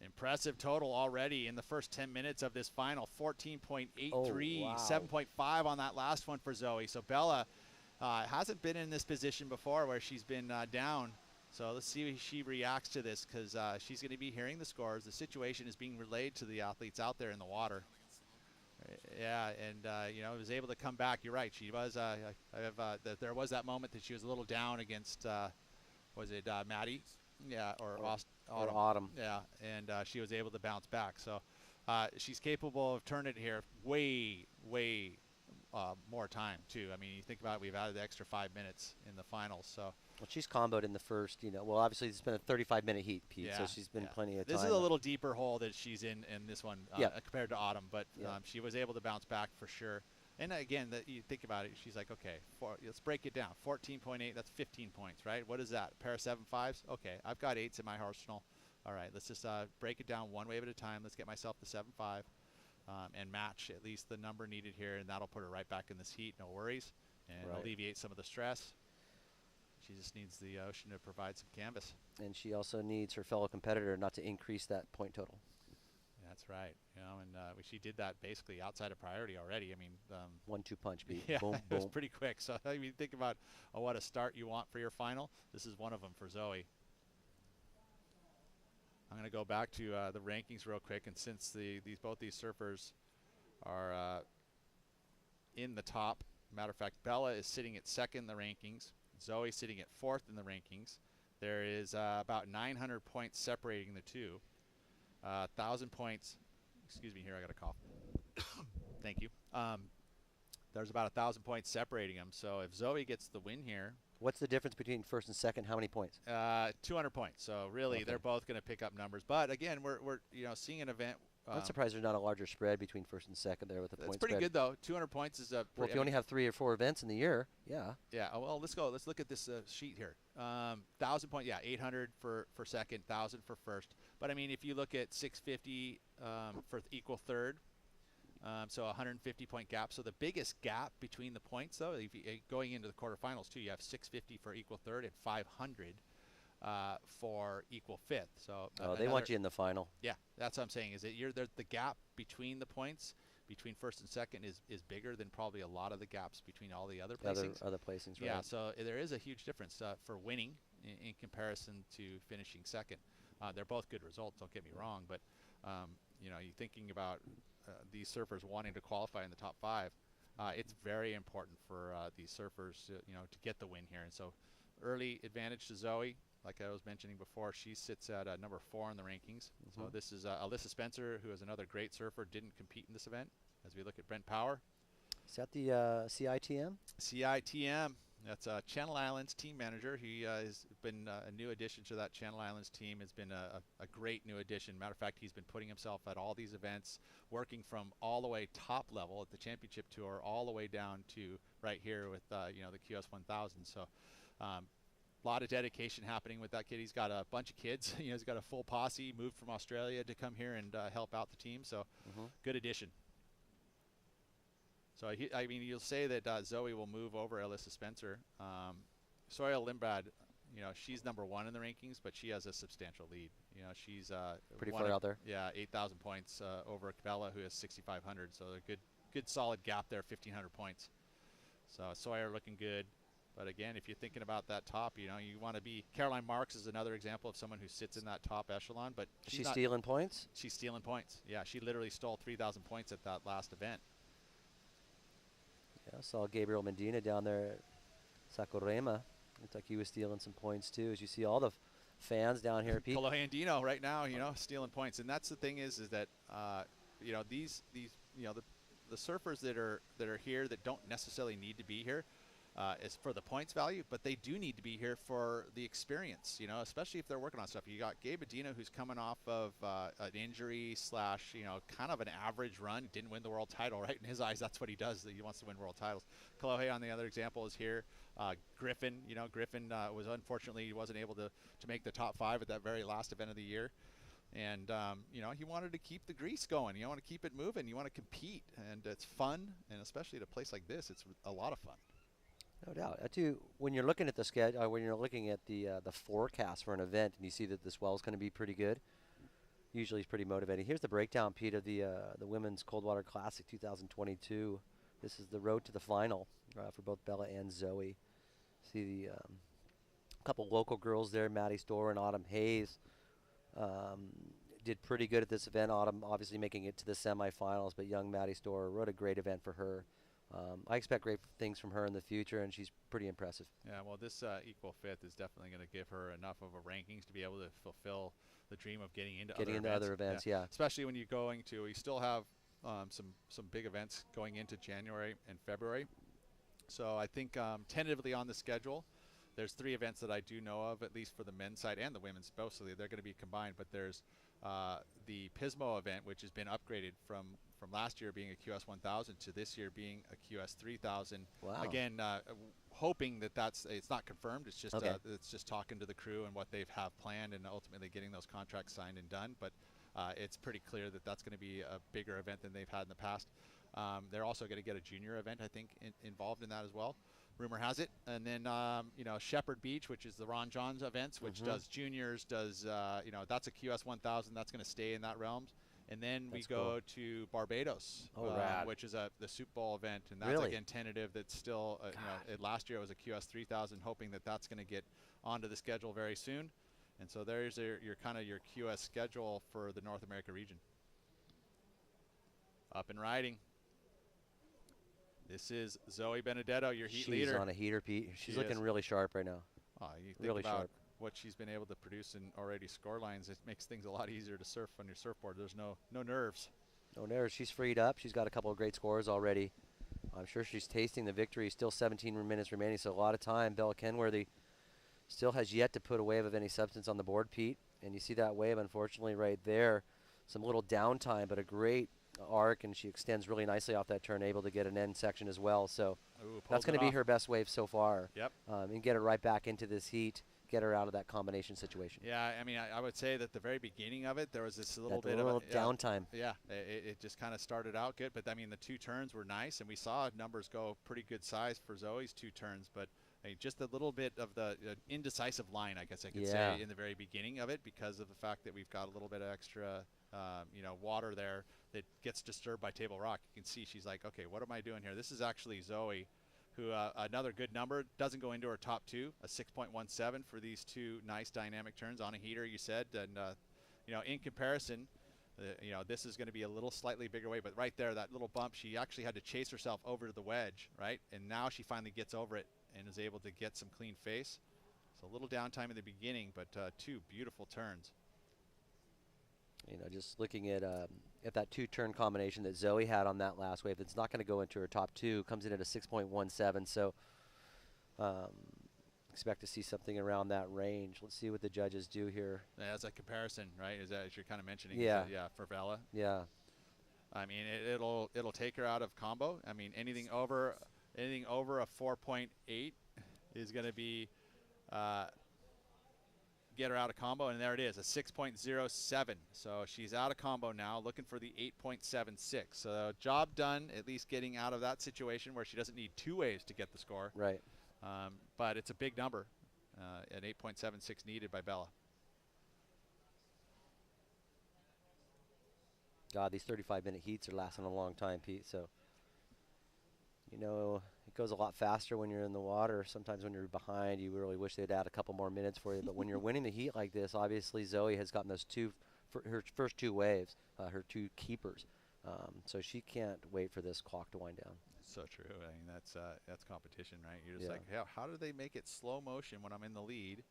A: Impressive total already in the first 10 minutes of this final. 14.83, 7.5 on that last one for Zoe. So Bella hasn't been in this position before where she's been down. So let's see how she reacts to this, because she's going to be hearing the scores. The situation is being relayed to the athletes out there in the water. Yeah, and you know, was able to come back. You're right. She was. There was that moment that she was a little down against. Was it Maddie? Yeah, or
B: Autumn.
A: Yeah, and she was able to bounce back. So she's capable of turning it here way more time too. I mean, you think about it, we've added the extra 5 minutes in the finals. So
B: Well, she's comboed in the first, well, obviously it's been a 35-minute heat, Pete, so she's been plenty of time.
A: This is a little deeper hole that she's in this one compared to Autumn, but she was able to bounce back for sure. And again, you think about it, she's like, okay, let's break it down. 14.8, that's 15 points, right? What is that? A pair of 7.5s? Okay, I've got 8s in my arsenal. All right, let's just break it down one wave at a time. Let's get myself the 7.5 and match at least the number needed here, and that'll put her right back in this heat, no worries, and alleviate some of the stress. She just needs the ocean to provide some canvas.
B: And she also needs her fellow competitor not to increase that point total.
A: That's right. And she did that basically outside of priority already. I mean,
B: 1-2 punch beat.
A: Yeah,
B: Boom,
A: it
B: boom.
A: was pretty quick. So I mean, think about what a start you want for your final. This is one of them for Zoe. I'm going to go back to the rankings real quick, and since both these surfers are in the top, matter of fact, Bella is sitting at second in the rankings. Zoe sitting at fourth in the rankings. There is about 900 points separating the two. 1,000 points. Excuse me here, I got a cough. Thank you. There's about 1,000 points separating them. So if Zoe gets the win here.
B: What's the difference between first and second? How many points?
A: 200 points. So really, they're both going to pick up numbers. But again, we're seeing an event.
B: I'm surprised there's not a larger spread between first and second there with the point spread.
A: It's pretty good though. 200 points is a.
B: Well, if you only have 3 or 4 events in the year, yeah.
A: Yeah. Well, let's go. Let's look at this sheet here. 1,000 points. Yeah, 800 for second, 1,000 for first. But I mean, if you look at 650 for equal third, so 150 point gap. So the biggest gap between the points though, if you, going into the quarterfinals too, you have 650 for equal third and 500. For equal fifth. So
B: they want you in the final.
A: Yeah, that's what I'm saying. Is that the gap between the points between first and second is bigger than probably a lot of the gaps between all the other placings.
B: Other placings, right?
A: Yeah, so there is a huge difference for winning in comparison to finishing second. They're both good results. Don't get me wrong, but you're thinking about these surfers wanting to qualify in the top 5. It's very important for these surfers to get the win here, and so early advantage to Zoe. Like I was mentioning before, she sits at number 4 in the rankings. So this is Alyssa Spencer, who is another great surfer, didn't compete in this event. As we look at Brent Power.
B: Is that the CITM?
A: CITM. That's Channel Islands team manager. He has been a new addition to that Channel Islands team. Has been a great new addition. Matter of fact, he's been putting himself at all these events, working from all the way top level at the championship tour, all the way down to right here with the QS 1000. So. A lot of dedication happening with that kid. He's got a bunch of kids. He's got a full posse. Moved from Australia to come here and help out the team. So, good addition. So I mean, you'll say that Zoe will move over Alyssa Spencer. Soya Limbrad, she's number 1 in the rankings, but she has a substantial lead. She's
B: pretty far out there.
A: Yeah, 8,000 points over Cabela, who has 6,500. So a good solid gap there, 1,500 points. So Sawyer looking good. But again, if you're thinking about that top, you want to be. Caroline Marks is another example of someone who sits in that top echelon. But
B: she's stealing points?
A: She's stealing points. Yeah, she literally stole 3,000 points at that last event.
B: Yeah, I saw Gabriel Medina down there at Sakurema. Looked like he was stealing some points too. As you see all the fans down here.
A: Kolohe Andino right now, stealing points. And that's the thing is that, these the surfers that are here that don't necessarily need to be here. Is for the points value, but they do need to be here for the experience, especially if they're working on stuff. You got Gabe Adina, who's coming off of an injury / kind of an average run. Didn't win the world title, right? In his eyes, that's what he does. He wants to win world titles. Kolohe, on the other example, is here. Griffin, Griffin was unfortunately he wasn't able to make the top 5 at that very last event of the year. And, he wanted to keep the grease going. You want to keep it moving. You want to compete. And it's fun. And especially at a place like this, it's a lot of fun.
B: No doubt. When you're looking at the schedule, when you're looking at the forecast for an event, and you see that this well is going to be pretty good, usually it's pretty motivating. Here's the breakdown, Pete, of the Women's Coldwater Classic 2022. This is the road to the final for both Bella and Zoe. See the couple local girls there, Maddie Storr and Autumn Hayes, did pretty good at this event. Autumn obviously making it to the semifinals, but young Maddie Storr rode a great event for her. I expect great things from her in the future, and she's pretty impressive.
A: Yeah, well, this equal fifth is definitely going to give her enough of a rankings to be able to fulfill the dream of getting into
B: other events. Yeah.
A: Especially when you're going to, we still have some big events going into January and February. So I think tentatively on the schedule, there's 3 events that I do know of, at least for the men's side and the women's. Mostly they're going to be combined, but there's the Pismo event, which has been upgraded from last year being a QS 1000 to this year being a QS 3000.
B: Wow.
A: Again, hoping that it's not confirmed. It's just
B: Okay.
A: it's just talking to the crew and what they have planned, and ultimately getting those contracts signed and done. But it's pretty clear that that's going to be a bigger event than they've had in the past. They're also going to get a junior event, I think, involved in that as well. Rumor has it. And then, Shepherd Beach, which is the Ron Johns events, which does juniors, does, that's a QS 1000. That's going to stay in that realm. And then we go to Barbados,
B: rad.
A: which is the Super Bowl event. And that's,
B: Really?
A: again, tentative. That's still, last year it was a QS 3000, hoping that that's going to get onto the schedule very soon. And so there's your kind of your QS schedule for the North America region. Up and riding. This is Zoe Benedetto, your heat leader.
B: She's on a heater, Pete. She's looking
A: is.
B: really sharp right now.
A: Oh, you think
B: really
A: about
B: sharp.
A: what she's been able to produce in already score lines. It makes things a lot easier to surf on your surfboard. There's no nerves.
B: No nerves. She's freed up. She's got a couple of great scores already. I'm sure she's tasting the victory. Still 17 minutes remaining, so a lot of time. Bella Kenworthy still has yet to put a wave of any substance on the board, Pete. And you see that wave, unfortunately, right there. Some little downtime, but a great arc, and she extends really nicely off that turn, able to get an end section as well. So that's going to be her best wave so far.
A: Yep.
B: And get her right back into this heat, get her out of that combination situation.
A: Yeah, I mean, I would say that at the very beginning of it, there was this little bit
B: of
A: downtime.
B: downtime.
A: Yeah, it just kind of started out good, but I mean, the 2 turns were nice, and we saw numbers go pretty good size for Zoe's 2 turns, but just a little bit of the indecisive line, I guess I could say, in the very beginning of it, because of the fact that we've got a little bit of extra water there that gets disturbed by Table Rock. You can see she's like, okay, what am I doing here? This is actually Zoe, who another good number, doesn't go into her top 2, a 6.17 for these 2 nice dynamic turns on a heater, you said. And, in comparison, this is going to be a little slightly bigger wave, but right there, that little bump, she actually had to chase herself over to the wedge, right? And now she finally gets over it and is able to get some clean face. So a little downtime in the beginning, but 2 beautiful turns.
B: Just looking at that 2-turn combination that Zoe had on that last wave, that's not going to go into her top 2, comes in at a 6.17. So expect to see something around that range. Let's see what the judges do here.
A: Yeah, that's a comparison, right? Is that as you're kind of mentioning?
B: Yeah.
A: Yeah, for Vela.
B: Yeah.
A: I mean, it'll take her out of combo. I mean, anything over a 4.8 is going to be get her out of combo, and there it is, a 6.07. So she's out of combo now, looking for the 8.76. So job done, at least getting out of that situation where she doesn't need 2 waves to get the score.
B: Right.
A: But it's a big number, an 8.76 needed by Bella.
B: God, these 35-minute heats are lasting a long time, Pete. So, it goes a lot faster when you're in the water. Sometimes when you're behind, you really wish they'd add a couple more minutes for you. But when you're winning the heat like this, obviously Zoe has gotten those her first 2 waves, her 2 keepers. So she can't wait for this clock to wind down.
A: So true. I mean, that's competition, right? You're just like, how do they make it slow motion when I'm in the lead,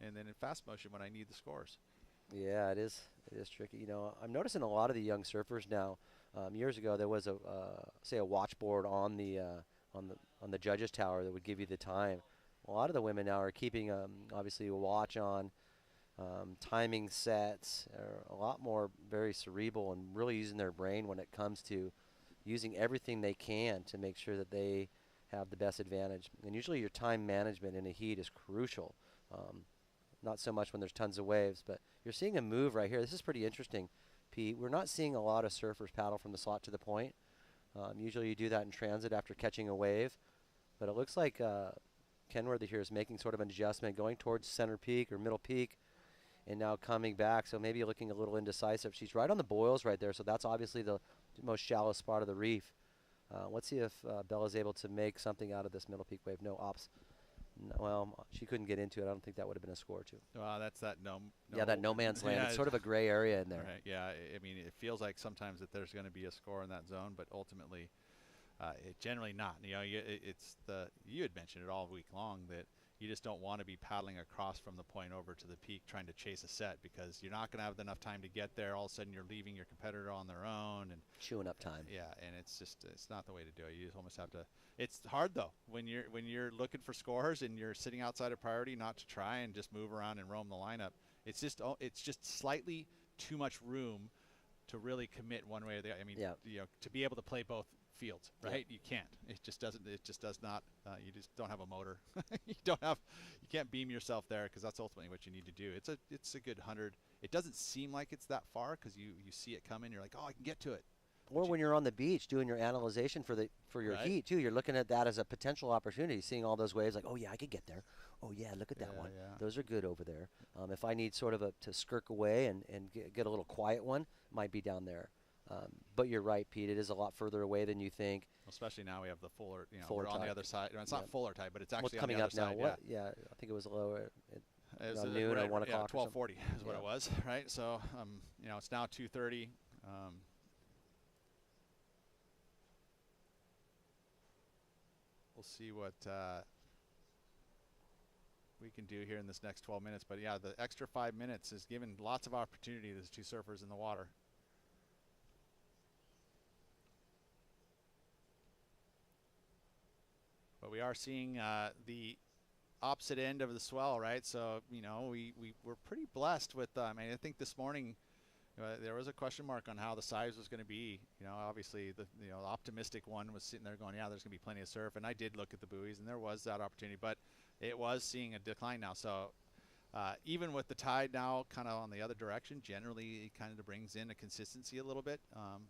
A: and then in fast motion when I need the scores?
B: Yeah, it is tricky. I'm noticing a lot of the young surfers now. Years ago, there was a watchboard on the judges tower that would give you the time. A lot of the women now are keeping obviously a watch on. Timing sets are a lot more very cerebral and really using their brain when it comes to using everything they can to make sure that they have the best advantage. And usually your time management in a heat is crucial. Not so much when there's tons of waves, but you're seeing a move right here. This is pretty interesting, Pete. We're not seeing a lot of surfers paddle from the slot to the point. Usually you do that in transit after catching a wave, but it looks like Kenworthy here is making sort of an adjustment, going towards center peak or middle peak, and now coming back. So maybe looking a little indecisive. She's right on the boils right there, so that's obviously the most shallow spot of the reef. Let's see if Bella's able to make something out of this middle peak wave. No ops. No, well, she couldn't get into it. I don't think that would have been a score, too.
A: Well, that's that
B: yeah, that no man's land.
A: Yeah,
B: it's sort of a gray area in there.
A: Right, yeah, I mean, it feels like sometimes that there's going to be a score in that zone, but ultimately, it generally not. It's you had mentioned it all week long that you just don't want to be paddling across from the point over to the peak trying to chase a set, because you're not going to have enough time to get there. All of a sudden you're leaving your competitor on their own and
B: chewing up time.
A: Yeah, and it's not the way to do it. You just almost have to. It's hard though when you're looking for scores and you're sitting outside of priority, not to try and just move around and roam the lineup. It's just slightly too much room to really commit one way or the other. I mean, to be able to play both fields, right? You can't. It just doesn't. It just does not. You just don't have a motor. You can't beam yourself there, because that's ultimately what you need to do. It's a good 100. It doesn't seem like it's that far because you see it coming. You're like, oh, I can get to it.
B: Or when you're on the beach doing your analyzation for your heat too, you're looking at that as a potential opportunity, seeing all those waves like, oh yeah, I could get there. Oh yeah, look at that one.
A: Yeah.
B: Those are good over there. If I need sort of to skirk away and get a little quiet one, might be down there. But you're right, Pete. It is a lot further away than you think.
A: Especially now we have the fuller,
B: fuller
A: we're on
B: tide.
A: the other side. It's not fuller tide, but it's actually
B: coming
A: on the
B: up
A: other
B: now.
A: side.
B: Yeah, I think it was lower
A: It was
B: noon or 1 o'clock.
A: 12:40 is what it was, right? So, it's now 2:30. We'll see what we can do here in this next 12 minutes. But yeah, the extra 5 minutes is giving lots of opportunity to these two surfers in the water. But we are seeing the opposite end of the swell, right? So, we're pretty blessed with, I think this morning there was a question mark on how the size was going to be. Obviously the optimistic one was sitting there going, yeah, there's going to be plenty of surf. And I did look at the buoys and there was that opportunity, but it was seeing a decline now. So even with the tide now kind of on the other direction, generally it kind of brings in a consistency a little bit.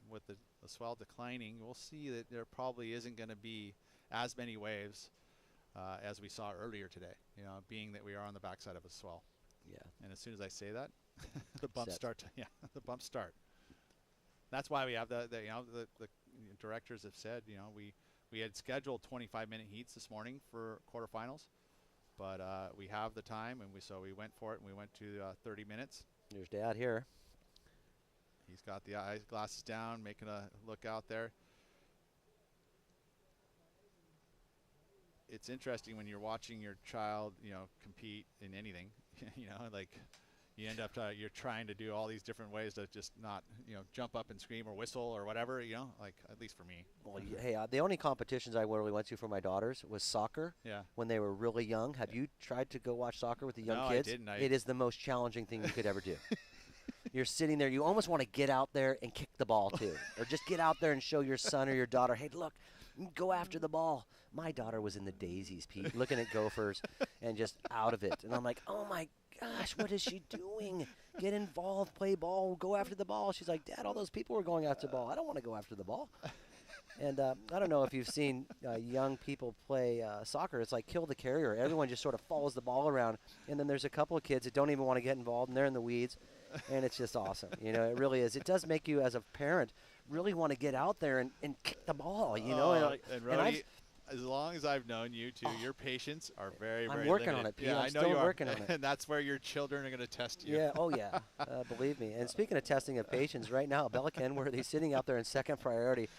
A: With the swell declining, we'll see that there probably isn't going to be as many waves as we saw earlier today, being that we are on the backside of a swell.
B: Yeah. And
A: as soon as I say that, the bumps start. The bumps start. That's why we have the directors have said, we had scheduled 25-minute heats this morning for quarterfinals, but we have the time, and so we went for it, and we went to 30 minutes.
B: There's Dad here.
A: He's got the eyeglasses down, making a look out there. It's interesting when you're watching your child, compete in anything, like you end up, you're trying to do all these different ways to just not, jump up and scream or whistle or whatever, like at least for me.
B: Well, hey, the only competitions I really went to for my daughters was soccer.
A: Yeah.
B: When they were really young. Have you tried to go watch soccer with the young kids?
A: I didn't.
B: It is the most challenging thing you could ever do. You're sitting there, you almost want to get out there and kick the ball too. Or just get out there and show your son or your daughter, hey, look, go after the ball. My daughter was in the daisies, Pete, looking at gophers and just out of it. And I'm like, oh my gosh, what is she doing? Get involved, play ball, go after the ball. She's like, Dad, all those people were going after the ball. I don't want to go after the ball. And I don't know if you've seen young people play soccer. It's like kill the carrier. Everyone just sort of follows the ball around. And then there's a couple of kids that don't even want to get involved, and they're in the weeds. And it's just awesome. It really is. It does make you, as a parent, really want to get out there and kick the ball,
A: And Rody, as long as I've known you two, your patience are very, very
B: I'm working
A: limited.
B: on it, Pete.
A: Yeah,
B: I'm
A: I know
B: still
A: you are.
B: working on it.
A: And that's where your children are going to test you.
B: Yeah, oh yeah, believe me. And speaking of testing of patience, right now, Bella Kenworthy sitting out there in second priority.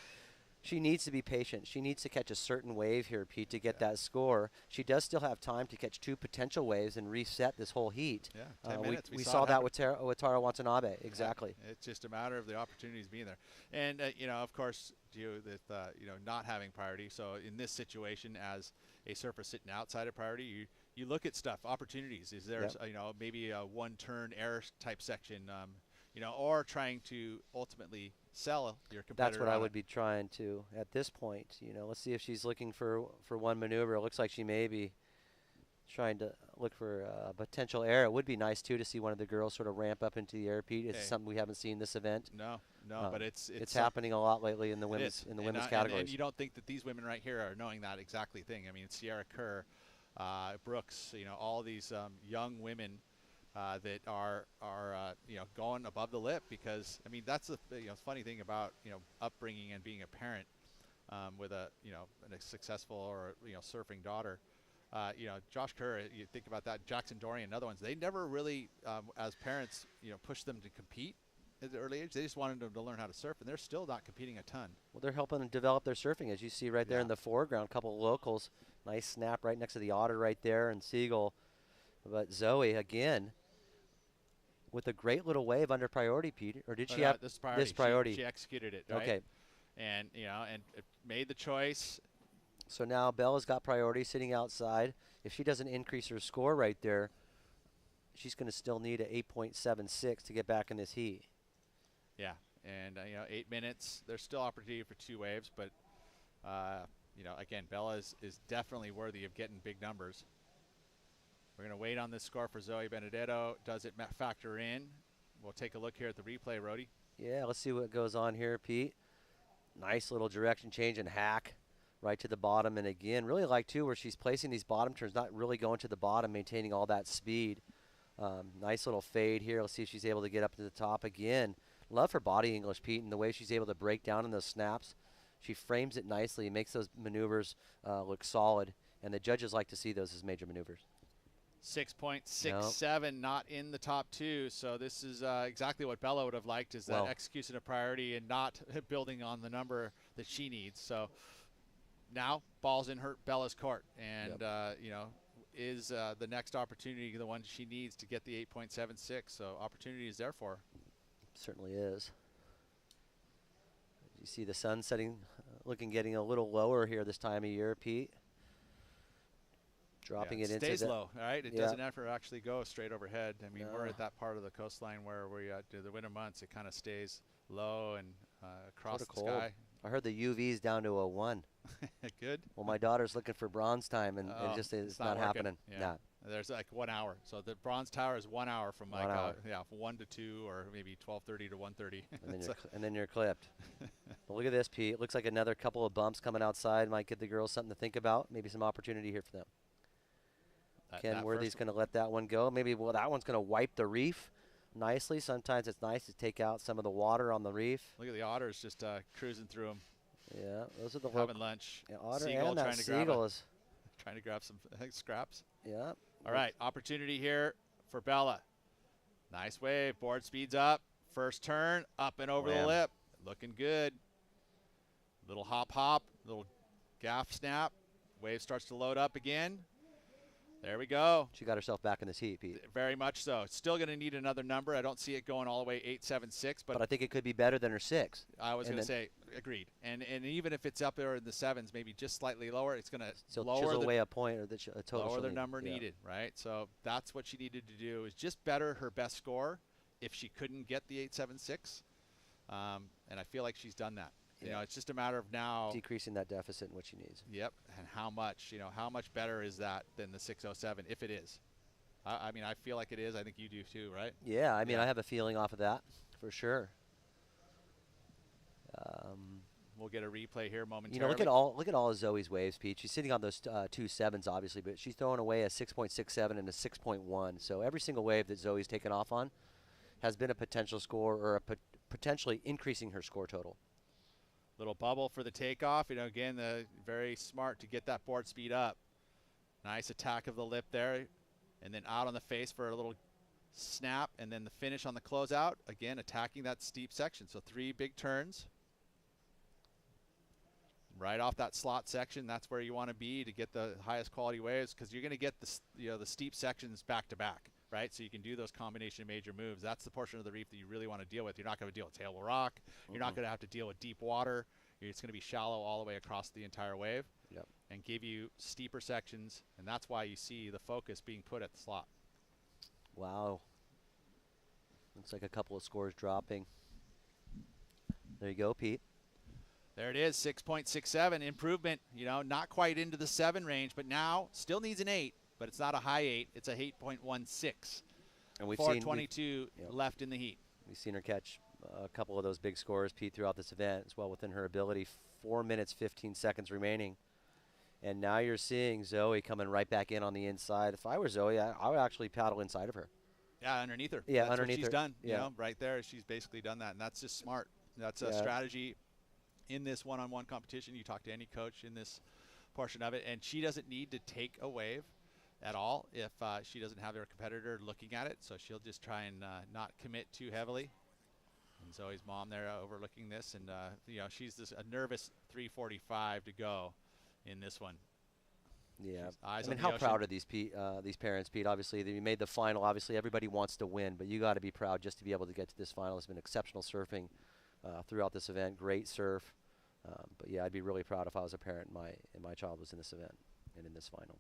B: She needs to be patient. She needs to catch a certain wave here, Pete, to get that score. She does still have time to catch 2 potential waves and reset this whole heat.
A: Yeah, 10 minutes.
B: We saw that with Tara Watanabe, exactly.
A: Yeah, it's just a matter of the opportunities being there. And, of course, not having priority. So in this situation, as a surfer sitting outside of priority, you look at stuff, opportunities. Is there, maybe a one-turn air type section, or trying to ultimately sell your competitor.
B: That's what I would be trying to at this point. Let's see if she's looking for one maneuver. It looks like she may be trying to look for a potential air. It would be nice too to see one of the girls sort of ramp up into the air, Pete. It's something we haven't seen this event.
A: No, but it's
B: happening a lot lately in the women's categories.
A: And you don't think that these women right here are knowing that exactly thing. I mean, Sierra Kerr, Brooks, all these young women that are going above the lip, because that's the funny thing about upbringing and being a parent with a successful or surfing daughter. Josh Kerr, you think about that, Jackson Dorian and other ones, they never really as parents push them to compete at the early age. They just wanted them to learn how to surf, and they're still not competing a ton.
B: Well, they're helping them develop their surfing, as you see right there in the foreground. A couple of locals Nice snap right next to the otter right there and Siegel. But Zoe, again, with a great little wave under priority, Pete. Or did she have
A: this priority?
B: This priority.
A: She executed it, right?
B: Okay.
A: And, and it made the choice.
B: So now Bella's got priority sitting outside. If she doesn't increase her score right there, she's going to still need an 8.76 to get back in this heat.
A: Yeah, and 8 minutes. There's still opportunity for 2 waves, but again, Bella is definitely worthy of getting big numbers. We're going to wait on this score for Zoe Benedetto. Does it factor in? We'll take a look here at the replay, Rody.
B: Yeah, let's see what goes on here, Pete. Nice little direction change and hack right to the bottom. And again, really like, too, where she's placing these bottom turns, not really going to the bottom, maintaining all that speed. Nice little fade here. Let's see if she's able to get up to the top again. Love her body English, Pete, and the way she's able to break down in those snaps. She frames it nicely, makes those maneuvers look solid, and the judges like to see those as major maneuvers.
A: 6.67, not in the top 2. So this is exactly what Bella would have liked, is that execution of priority and not building on the number that she needs. So now ball's in Bella's court, and is the next opportunity the one she needs to get the 8.76? So opportunity is there for her.
B: Certainly is. You see the sun setting, getting a little lower here this time of year, Pete. Dropping it into the...
A: stays low, all right? It doesn't ever actually go straight overhead. I mean, we're at that part of the coastline where we do the winter months. It kind of stays low and across the sky.
B: I heard the UV's down to a 1.
A: Good.
B: Well, my daughter's looking for bronze time, and it just is not happening.
A: Yeah.
B: Nah.
A: There's like 1 hour. So the bronze tower is 1 hour from like 1 to 2 or maybe 12:30 to 1:30.
B: And then you're clipped. But look at this, Pete. It looks like another couple of bumps coming outside might give the girls something to think about. Maybe some opportunity here for them. Ken Worthy's going to let that one go. Maybe that one's going to wipe the reef nicely. Sometimes it's nice to take out some of the water on the reef.
A: Look at the otters just cruising through them.
B: Yeah, those are the
A: having lunch.
B: Yeah, otter
A: Seagull
B: and that seagull is
A: trying to grab some scraps.
B: Yeah.
A: All right, opportunity here for Bella. Nice wave. Board speeds up. First turn, up and over the lip. Looking good. Little hop, little gaff snap. Wave starts to load up again. There we go.
B: She got herself back in this heat, Pete.
A: Very much so. Still going to need another number. I don't see it going all the way 8.76, but
B: I think it could be better than her 6.
A: I was going to say, agreed. And even if it's up there in the 7s, maybe just slightly lower, it's going to
B: lower away a point or a total.
A: Lower their number needed, right? So that's what she needed to do, is just better her best score if she couldn't get the 8.76. And I feel like she's done that. You know, it's just a matter of now
B: decreasing that deficit in what she needs.
A: Yep, and how much? How much better is that than the 6.07 if it is? I mean, I feel like it is. I think you do too, right?
B: Yeah, I mean, I have a feeling off of that for sure.
A: We'll get a replay here momentarily.
B: You know, look at all of Zoe's waves, Pete. She's sitting on those 2 7s, obviously, but she's throwing away a 6.67 and a 6.1. So every single wave that Zoe's taken off on has been a potential score or potentially increasing her score total.
A: Little bubble for the takeoff. Again, very smart to get that board speed up. Nice attack of the lip there. And then out on the face for a little snap. And then the finish on the closeout. Again, attacking that steep section. So 3 big turns. Right off that slot section. That's where you want to be to get the highest quality waves, because you're going to get the steep sections back to back. Right, so you can do those combination major moves. That's the portion of the reef that you really want to deal with. You're not going to deal with table rock. You're not going to have to deal with deep water. It's going to be shallow all the way across the entire wave.
B: Yep.
A: And give you steeper sections, and that's why you see the focus being put at the slot.
B: Wow. Looks like a couple of scores dropping. There you go, Pete.
A: There it is, 6.67 improvement. Not quite into the 7 range, but now still needs an 8. But it's not a high 8. It's a 8.16.
B: And we've
A: 422 left in the heat.
B: We've seen her catch a couple of those big scores, Pete, throughout this event. It's well within her ability. 4 minutes, 15 seconds remaining. And now you're seeing Zoe coming right back in on the inside. If I were Zoe, I would actually paddle inside of her.
A: Yeah, underneath her.
B: Yeah,
A: that's
B: underneath
A: what she's
B: her.
A: Done.
B: Yeah.
A: Right there, she's basically done that. And that's just smart. That's a strategy in this one-on-one competition. You talk to any coach in this portion of it, and she doesn't need to take a wave at all if she doesn't have her competitor looking at it. So she'll just try and not commit too heavily. And Zoe's mom there overlooking this, and she's a nervous 3:45 to go in this one.
B: Yeah,
A: eyes
B: I mean,
A: on the
B: how
A: ocean.
B: proud are these parents, Pete? Obviously, they made the final. Obviously, everybody wants to win, but you got to be proud just to be able to get to this final. It's been exceptional surfing throughout this event. Great surf, but yeah, I'd be really proud if I was a parent and my child was in this event and in this final.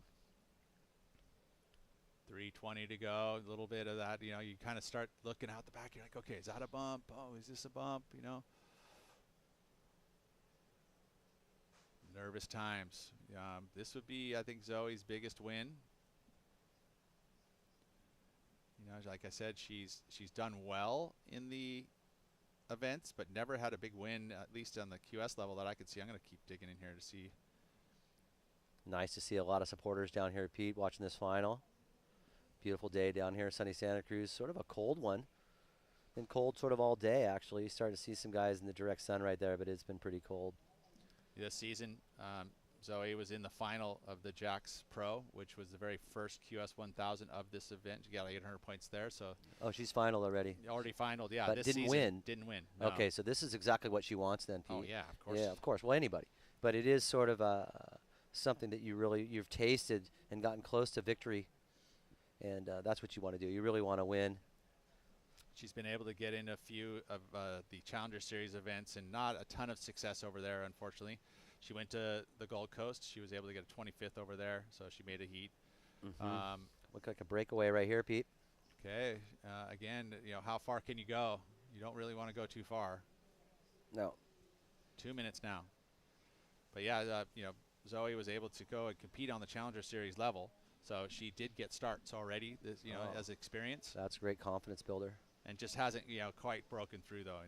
A: 3:20 to go. A little bit of that, you kind of start looking out the back. You're like, okay, is that a bump? Oh, is this a bump? Nervous times. This would be, I think, Zoe's biggest win. Like I said, she's done well in the events, but never had a big win, at least on the QS level that I could see. I'm going to keep digging in here to see.
B: Nice to see a lot of supporters down here, Pete, watching this final. Beautiful day down here in sunny Santa Cruz. Sort of a cold one. Been cold sort of all day, actually. Starting to see some guys in the direct sun right there, but it's been pretty cold.
A: This season, Zoe was in the final of the Jacks Pro, which was the very first QS 1000 of this event. She got 800 points there. So.
B: Oh, she's final already.
A: Already finaled, yeah.
B: But
A: this
B: didn't
A: season,
B: win.
A: Didn't win. No.
B: Okay, so this is exactly what she wants then, Pete.
A: Oh yeah, of course.
B: Yeah, of course. Well, anybody. But it is sort of something that you've tasted and gotten close to victory, and that's what you want to do. You really want to win.
A: She's been able to get in a few of the Challenger Series events and not a ton of success over there, unfortunately. She went to the Gold Coast. She was able to get a 25th over there, so she made a heat.
B: Look like a breakaway right here, Pete.
A: Okay. Again, how far can you go? You don't really want to go too far.
B: No.
A: 2 minutes now. But yeah, Zoe was able to go and compete on the Challenger Series level, so she did get starts already. As experience.
B: That's a great confidence builder.
A: And just hasn't quite broken through though.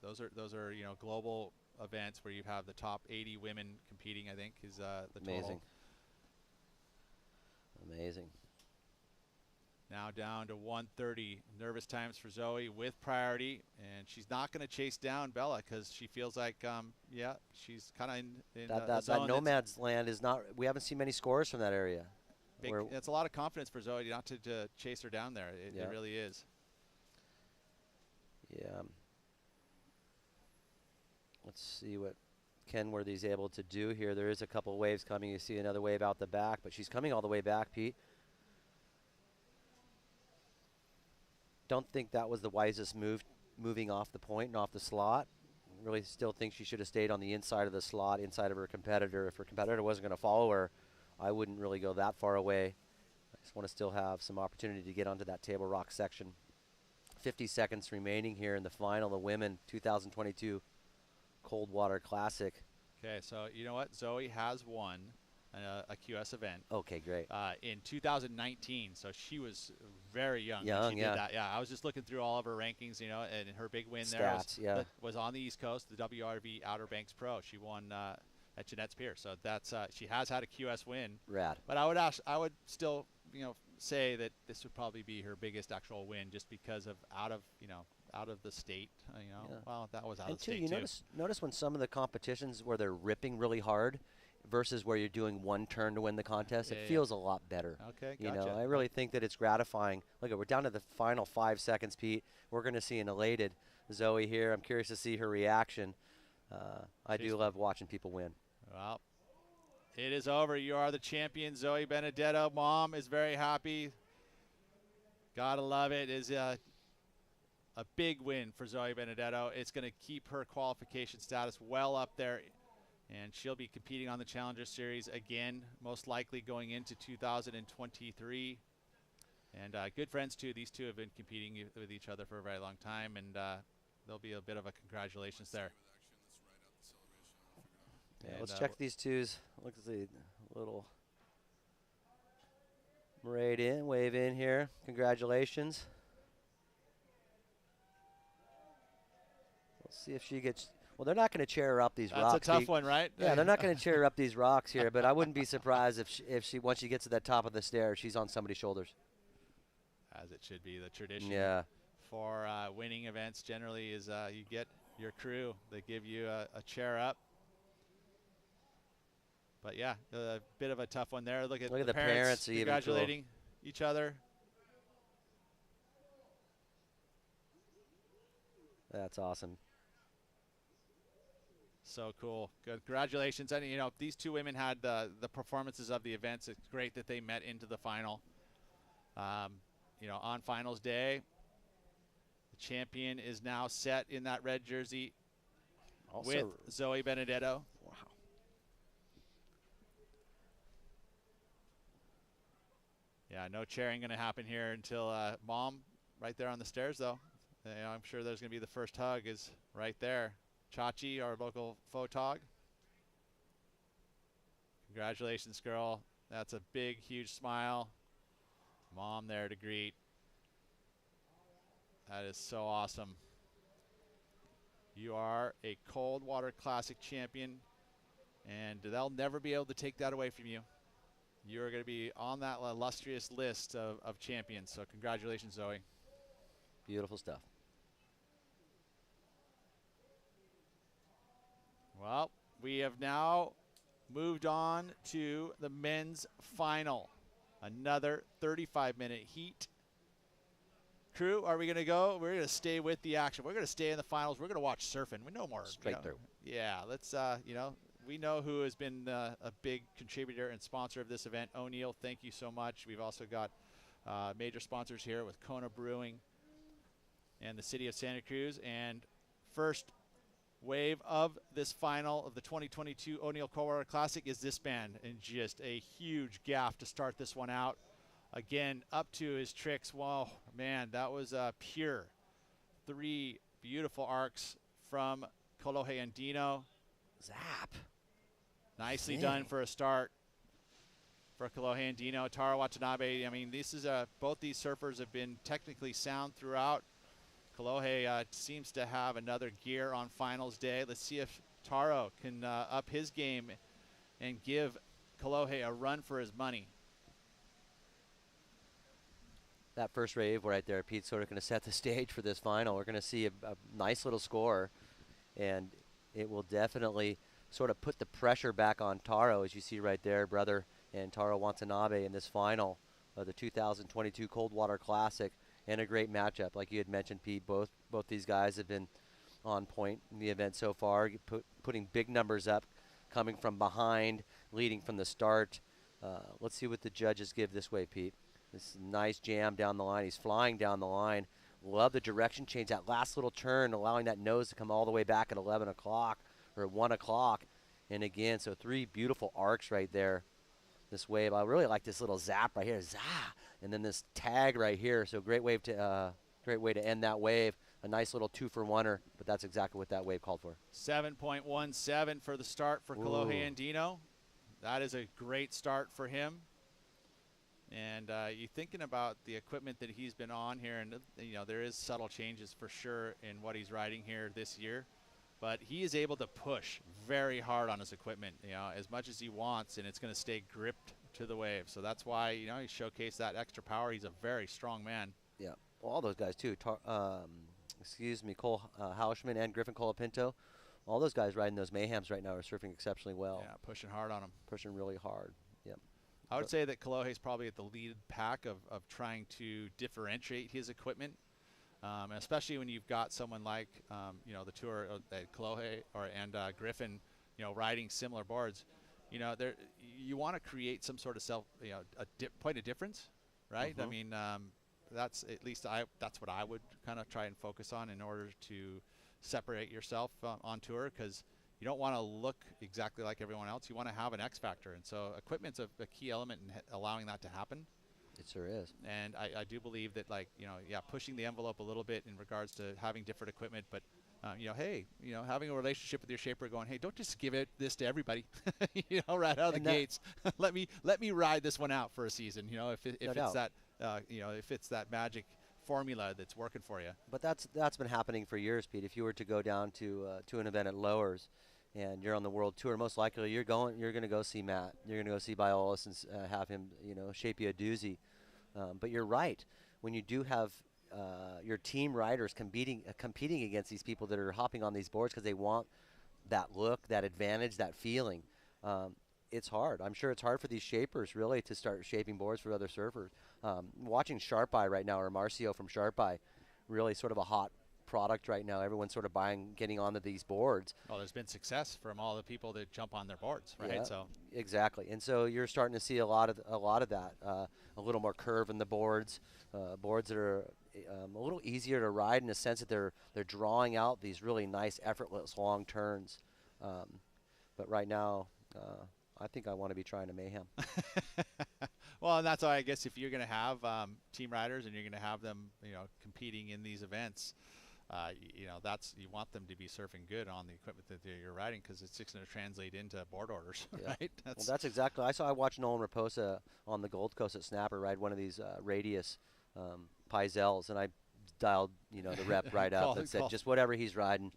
A: Those are global events where you have the top 80 women competing. I think is the total.
B: Amazing.
A: Now down to 1:30. Nervous times for Zoe with priority, and she's not going to chase down Bella because she feels like, she's kind of in
B: that nomad's land is not. We haven't seen many scores from that area.
A: It's a lot of confidence for Zoe not to chase her down there. It really is.
B: Yeah. Let's see what Kenworthy's able to do here. There is a couple waves coming. You see another wave out the back, but she's coming all the way back, Pete. Don't think that was the wisest move, moving off the point and off the slot. Really still think she should have stayed on the inside of the slot, inside of her competitor. If her competitor wasn't going to follow her, I wouldn't really go that far away. I just want to still have some opportunity to get onto that table rock section. 50 seconds remaining here in the final, the women 2022 Coldwater Classic.
A: Okay, so you know what? Zoe has won a QS event.
B: Okay, great.
A: In 2019, so she was very young.
B: Young,
A: when she did that. Yeah, I was just looking through all of her rankings, and her big win
B: Stats,
A: there was on the East Coast, the WRV Outer Banks Pro. She won at Jeanette's Pier, so that's she has had a QS win.
B: Rad.
A: But I would still say that this would probably be her biggest actual win, just because of out of the state. Well, that was out of the state too.
B: Notice when some of the competitions where they're ripping really hard versus where you're doing one turn to win the contest, it feels a lot better.
A: Okay, gotcha.
B: I really think that it's gratifying. Look, we're down to the final 5 seconds, Pete. We're going to see an elated Zoe here. I'm curious to see her reaction. I do love watching people win.
A: Well, it is over. You are the champion, Zoe Benedetto. Mom is very happy. Gotta love it. Is a big win for Zoe Benedetto. It's going to keep her qualification status well up there, and she'll be competing on the Challenger Series again, most likely going into 2023. And good friends, too. These two have been competing with each other for a very long time, and there'll be a bit of a congratulations there.
B: Yeah, let's check these twos. Look at the little parade in, wave in here. Congratulations. Let's see if she gets. Well, they're not going to cheer her up these rocks.
A: That's a tough one, right?
B: Yeah, they're not going to cheer her up these rocks here, but I wouldn't be surprised if she once she gets to the top of the stairs, she's on somebody's shoulders.
A: As it should be. The tradition for winning events generally is you get your crew. They give you a chair up. But yeah, a bit of a tough one there. Look at the parents congratulating each other.
B: That's awesome.
A: So cool. Good. Congratulations. And, you know, these two women had the performances of the events. It's great that they met into the final. You know, on finals day, the champion is now set in that red jersey with Zoe Benedetto.
B: Wow.
A: Yeah, no cheering going to happen here until Mom right there on the stairs, though. You know, I'm sure there's going to be the first hug is right there. Chachi, our local photog. Congratulations, girl. That's a big, huge smile. Mom there to greet. That is so awesome. You are a Cold Water Classic champion, and they'll never be able to take that away from you. You are going to be on that illustrious list of champions. So congratulations, Zoe.
B: Beautiful stuff.
A: Well, we have now moved on to the men's final. Another 35-minute heat. Crew, are we going to go? We're going to stay with the action. We're going to stay in the finals. We're going to watch surfing. We know more.
B: Straight through.
A: Yeah, let's, you know, we know who has been a big contributor and sponsor of this event. O'Neill, thank you so much. We've also got major sponsors here with Kona Brewing and the city of Santa Cruz. And first wave of this final of the 2022 O'Neill Cold Water Classic is this band, and just a huge gaff to start this one out. Again, up to his tricks. Whoa, man, that was pure. 3 beautiful arcs from Kolohe Andino.
B: Zap.
A: Nicely done for a start for Kolohe Andino. Tara Watanabe, I mean, this is both these surfers have been technically sound throughout. Kolohe seems to have another gear on finals day. Let's see if Taro can up his game and give Kolohe a run for his money.
B: That first wave right there, Pete's sort of going to set the stage for this final. We're going to see a nice little score, and it will definitely sort of put the pressure back on Taro, as you see right there, brother, and Taro Watanabe in this final of the 2022 Cold Water Classic, and a great matchup. Like you had mentioned, Pete, both these guys have been on point in the event so far, putting big numbers up, coming from behind, leading from the start. Let's see what the judges give this way, Pete. This nice jam down the line. He's flying down the line. Love the direction change, that last little turn, allowing that nose to come all the way back at 11 o'clock or 1 o'clock. And again, so 3 beautiful arcs right there. This wave, I really like this little zap right here, zah, and then this tag right here. So great way to end that wave. A nice little 2-for-1er, but that's exactly what that wave called for.
A: 7.17 for the start for Kolohe Andino. That is a great start for him. And you're thinking about the equipment that he's been on here, and you know there is subtle changes for sure in what he's riding here this year, but he is able to push very hard on his equipment, you know, as much as he wants, and it's going to stay gripped to the wave. So that's why, you know, he showcased that extra power. He's a very strong man.
B: Yeah, well, all those guys too. Cole Hausman and Griffin Colapinto, all those guys riding those Mayhems right now are surfing exceptionally well.
A: Yeah, pushing hard on them.
B: Pushing really hard. Yep.
A: I would say that Kolohe is probably at the lead pack of trying to differentiate his equipment, and especially when you've got someone like, you know, the tour Kolohe and Griffin, you know, riding similar boards. You know, you want to create some sort of point of difference, right? I mean, that's at least that's what I would kind of try and focus on in order to separate yourself on tour, because you don't want to look exactly like everyone else. You want to have an X factor, and so equipment's a key element in allowing that to happen.
B: It sure is.
A: And I do believe that, like, you know, pushing the envelope a little bit in regards to having different equipment, but you know, hey, you know, having a relationship with your shaper, going, hey, don't just give this to everybody, you know, right out of the gates. let me ride this one out for a season, you know, if it's that you know, if it's that magic formula that's working for you.
B: But that's been happening for years, Pete. If you were to go down to an event at Lowers, and you're on the world tour, most likely you're going to go see Matt. You're going to go see Biolis and have him, you know, shape you a doozy. But you're right. When you do have your team riders competing against these people that are hopping on these boards because they want that look, that advantage, that feeling, it's hard. I'm sure it's hard for these shapers really to start shaping boards for other surfers. Watching Sharp Eye right now, or Marcio from Sharp Eye, really sort of a hot product right now. Everyone's sort of getting onto these boards.
A: Well, there's been success from all the people that jump on their boards, right?
B: Yeah,
A: So
B: exactly, and so you're starting to see a lot of that. A little more curve in the boards, boards that are a little easier to ride in the sense that they're drawing out these really nice, effortless long turns. But right now, I think I want to be trying to mayhem.
A: Well, and that's why I guess if you're going to have team riders and you're going to have them, competing in these events, you want them to be surfing good on the equipment that you're riding, because it's just going to translate into board orders,
B: Yeah.
A: right?
B: Well, that's exactly. I watched Nolan Raposa on the Gold Coast at Snapper ride one of these Radius Pizels, and I dialed the rep right up and said, just whatever he's riding,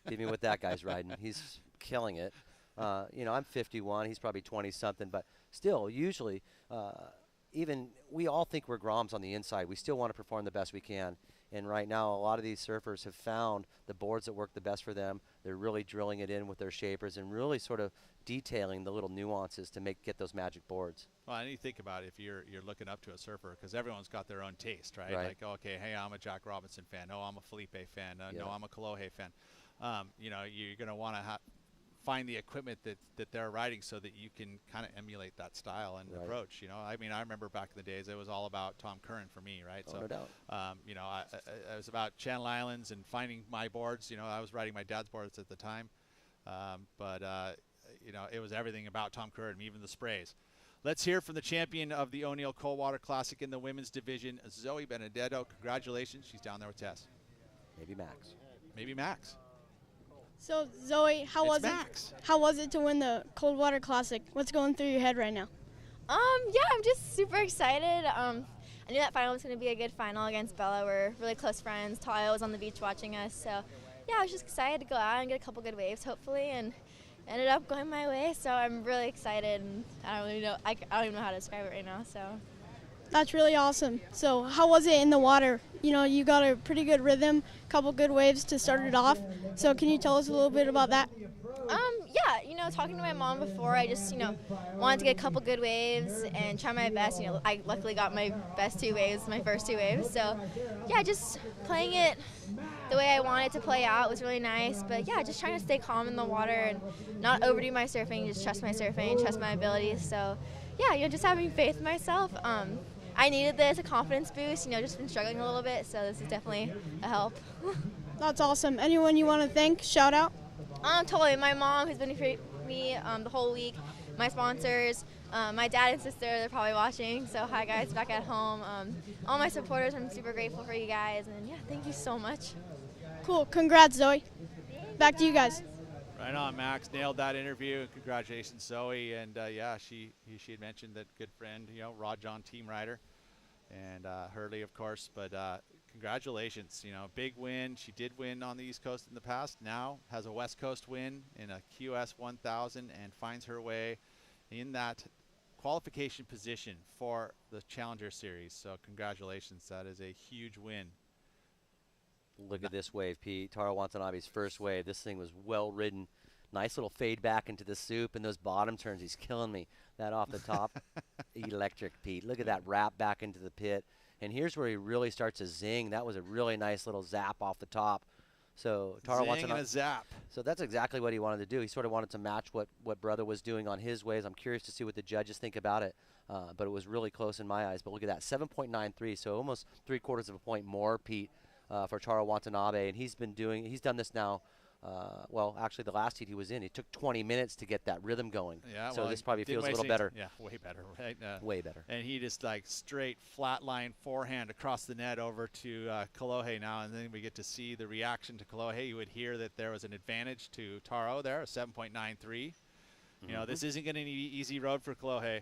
B: give me what that guy's riding. He's killing it. I'm 51. He's probably 20 something, but still, usually, even we all think we're Groms on the inside. We still want to perform the best we can. And right now, a lot of these surfers have found the boards that work the best for them. They're really drilling it in with their shapers and really sort of detailing the little nuances to get those magic boards.
A: Well, and you think about it, if you're looking up to a surfer, because everyone's got their own taste, right?
B: Right.
A: Like, okay, hey, I'm a Jack Robinson fan. No, I'm a Felipe fan. No, I'm a Kolohe fan. You're going to want to find the equipment that they're riding so that you can kind of emulate that style and approach. I remember back in the days, it was all about Tom Curran for me, right?
B: Oh, no doubt.
A: I was about Channel Islands and finding my boards. I was riding my dad's boards at the time, but it was everything about Tom Curran, even the sprays. Let's hear from the champion of the O'Neill Coldwater Classic in the women's division, Zoe Benedetto. Congratulations. She's down there with Tess.
B: Maybe Max.
A: Maybe Max.
R: So Zoe, how was it to win the Coldwater Classic? What's going through your head right now?
N: Yeah, I'm just super excited. I knew that final was going to be a good final against Bella. We're really close friends. Talia was on the beach watching us, so yeah, I was just excited to go out and get a couple good waves, hopefully, and ended up going my way. So I'm really excited, and I don't even know how to describe it right now. So
R: That's really awesome. So how was it in the water? You got a pretty good rhythm, couple good waves to start it off. So can you tell us a little bit about that?
N: Yeah, talking to my mom before, I just, wanted to get a couple good waves and try my best. I luckily got my best two waves, my first two waves. So, yeah, just playing it the way I wanted to play out was really nice. But, yeah, just trying to stay calm in the water and not overdo my surfing, just trust my surfing, trust my abilities. So, yeah, just having faith in myself. I needed this, a confidence boost, just been struggling a little bit, so this is definitely a help.
R: That's awesome. Anyone you want to thank, shout out?
N: Totally. My mom, who's been with me the whole week, my sponsors, my dad and sister, they're probably watching, so hi guys back at home. All my supporters, I'm super grateful for you guys, and yeah, thank you so much.
R: Cool. Congrats, Zoe. Back to you guys.
A: Right on, Max. Nailed that interview. Congratulations, Zoe. And she had mentioned that good friend, Rod John team rider, and Hurley, of course. But congratulations. Big win. She did win on the East Coast in the past. Now has a West Coast win in a QS 1000 and finds her way in that qualification position for the Challenger Series. So congratulations. That is a huge win.
B: Look at this wave, Pete. Tara Watanabe's first wave. This thing was well ridden. Nice little fade back into the soup, and those bottom turns. He's killing me. That off the top, electric, Pete. Look at that wrap back into the pit. And here's where he really starts to zing. That was a really nice little zap off the top. So Tara
A: Zing
B: Watanabe.
A: and a zap.
B: So that's exactly what he wanted to do. He sort of wanted to match what Brother was doing on his waves. I'm curious to see what the judges think about it. But it was really close in my eyes. But look at that, 7.93. So almost 3/4 of a point more, Pete. For Tara Watanabe, and he's done this now. Well, actually, the last heat he was in, it took 20 minutes to get that rhythm going.
A: Yeah,
B: so
A: well,
B: this probably feels a little better.
A: Yeah, way better, right?
B: Way better.
A: And he just straight flat line forehand across the net over to Kolohe now, and then we get to see the reaction to Kolohe. You would hear that there was an advantage to Taro there, a 7.93. This isn't going to be an easy road for Kolohe.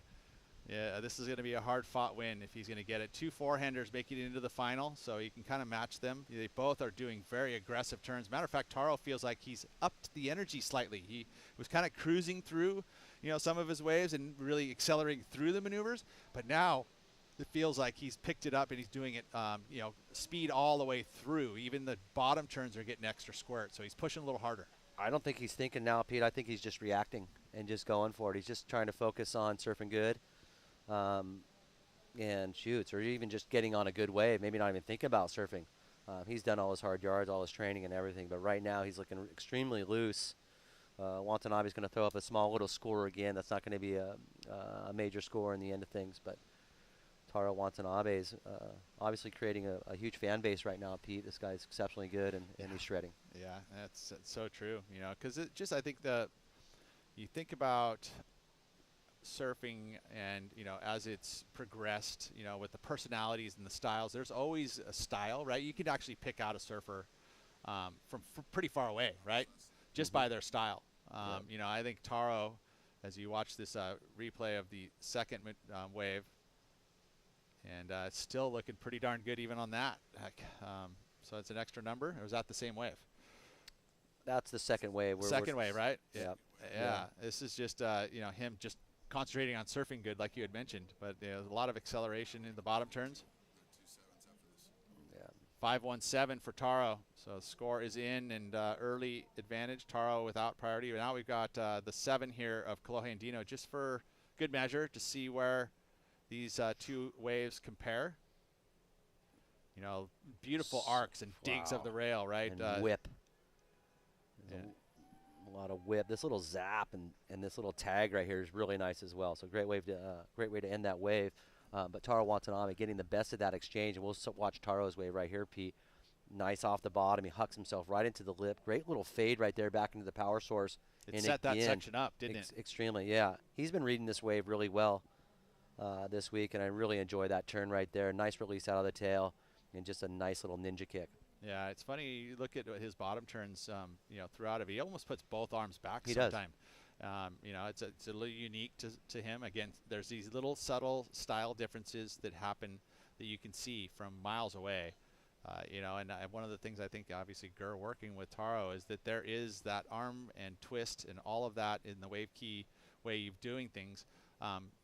A: Yeah, this is going to be a hard-fought win if he's going to get it. Two forehanders making it into the final, so you can kind of match them. They both are doing very aggressive turns. Matter of fact, Taro feels like he's upped the energy slightly. He was kind of cruising through, some of his waves and really accelerating through the maneuvers, but now it feels like he's picked it up and he's doing it, speed all the way through. Even the bottom turns are getting extra squirt, so he's pushing a little harder.
B: I don't think he's thinking now, Pete. I think he's just reacting and just going for it. He's just trying to focus on surfing good. And shoots, or even just getting on a good wave, maybe not even thinking about surfing. He's done all his hard yards, all his training and everything, but right now he's looking extremely loose. Watanabe's going to throw up a small little score again. That's not going to be a major score in the end of things, but Taro Watanabe is obviously creating a huge fan base right now, Pete. This guy's exceptionally good, and he's shredding.
A: Yeah, that's so true. You know, because it just, I think you think about surfing, and you know, as it's progressed, you know, with the personalities and the styles, there's always a style, right? You can actually pick out a surfer from pretty far away, right? Just by their style. You know, I think Taro, as you watch this replay of the second wave, and it's still looking pretty darn good even on that. Heck, so it's an extra number. Or was that the same wave?
B: That's the second wave.
A: Second wave, right?
B: Yep.
A: Yeah. This is just you know, him just concentrating on surfing good, like you had mentioned. But there's a lot of acceleration in the bottom turns. 5-1-7 for Taro. So score is in, and early advantage. Taro without priority. Now we've got the 7 here of Kolohe Andino, just for good measure to see where these two waves compare. You know, beautiful arcs and digs of the rail, right?
B: And whip. A lot of whip. This little zap and this little tag right here is really nice as well. So great way to end that wave. But Taro Watanabe getting the best of that exchange, and we'll watch Taro's wave right here, Pete. Nice off the bottom. He hucks himself right into the lip. Great little fade right there back into the power source.
A: It set that section up, didn't it?
B: Extremely, yeah. He's been reading this wave really well this week, and I really enjoy that turn right there. Nice release out of the tail, and just a nice little ninja kick.
A: Yeah, it's funny. You look at his bottom turns, you know, throughout it. He almost puts both arms back sometime. You know, it's a little unique to him. Again, there's these little subtle style differences that happen that you can see from miles away. You know, and one of the things I think, obviously, Gur working with Taro is that there is that arm and twist and all of that in the wave key way of doing things.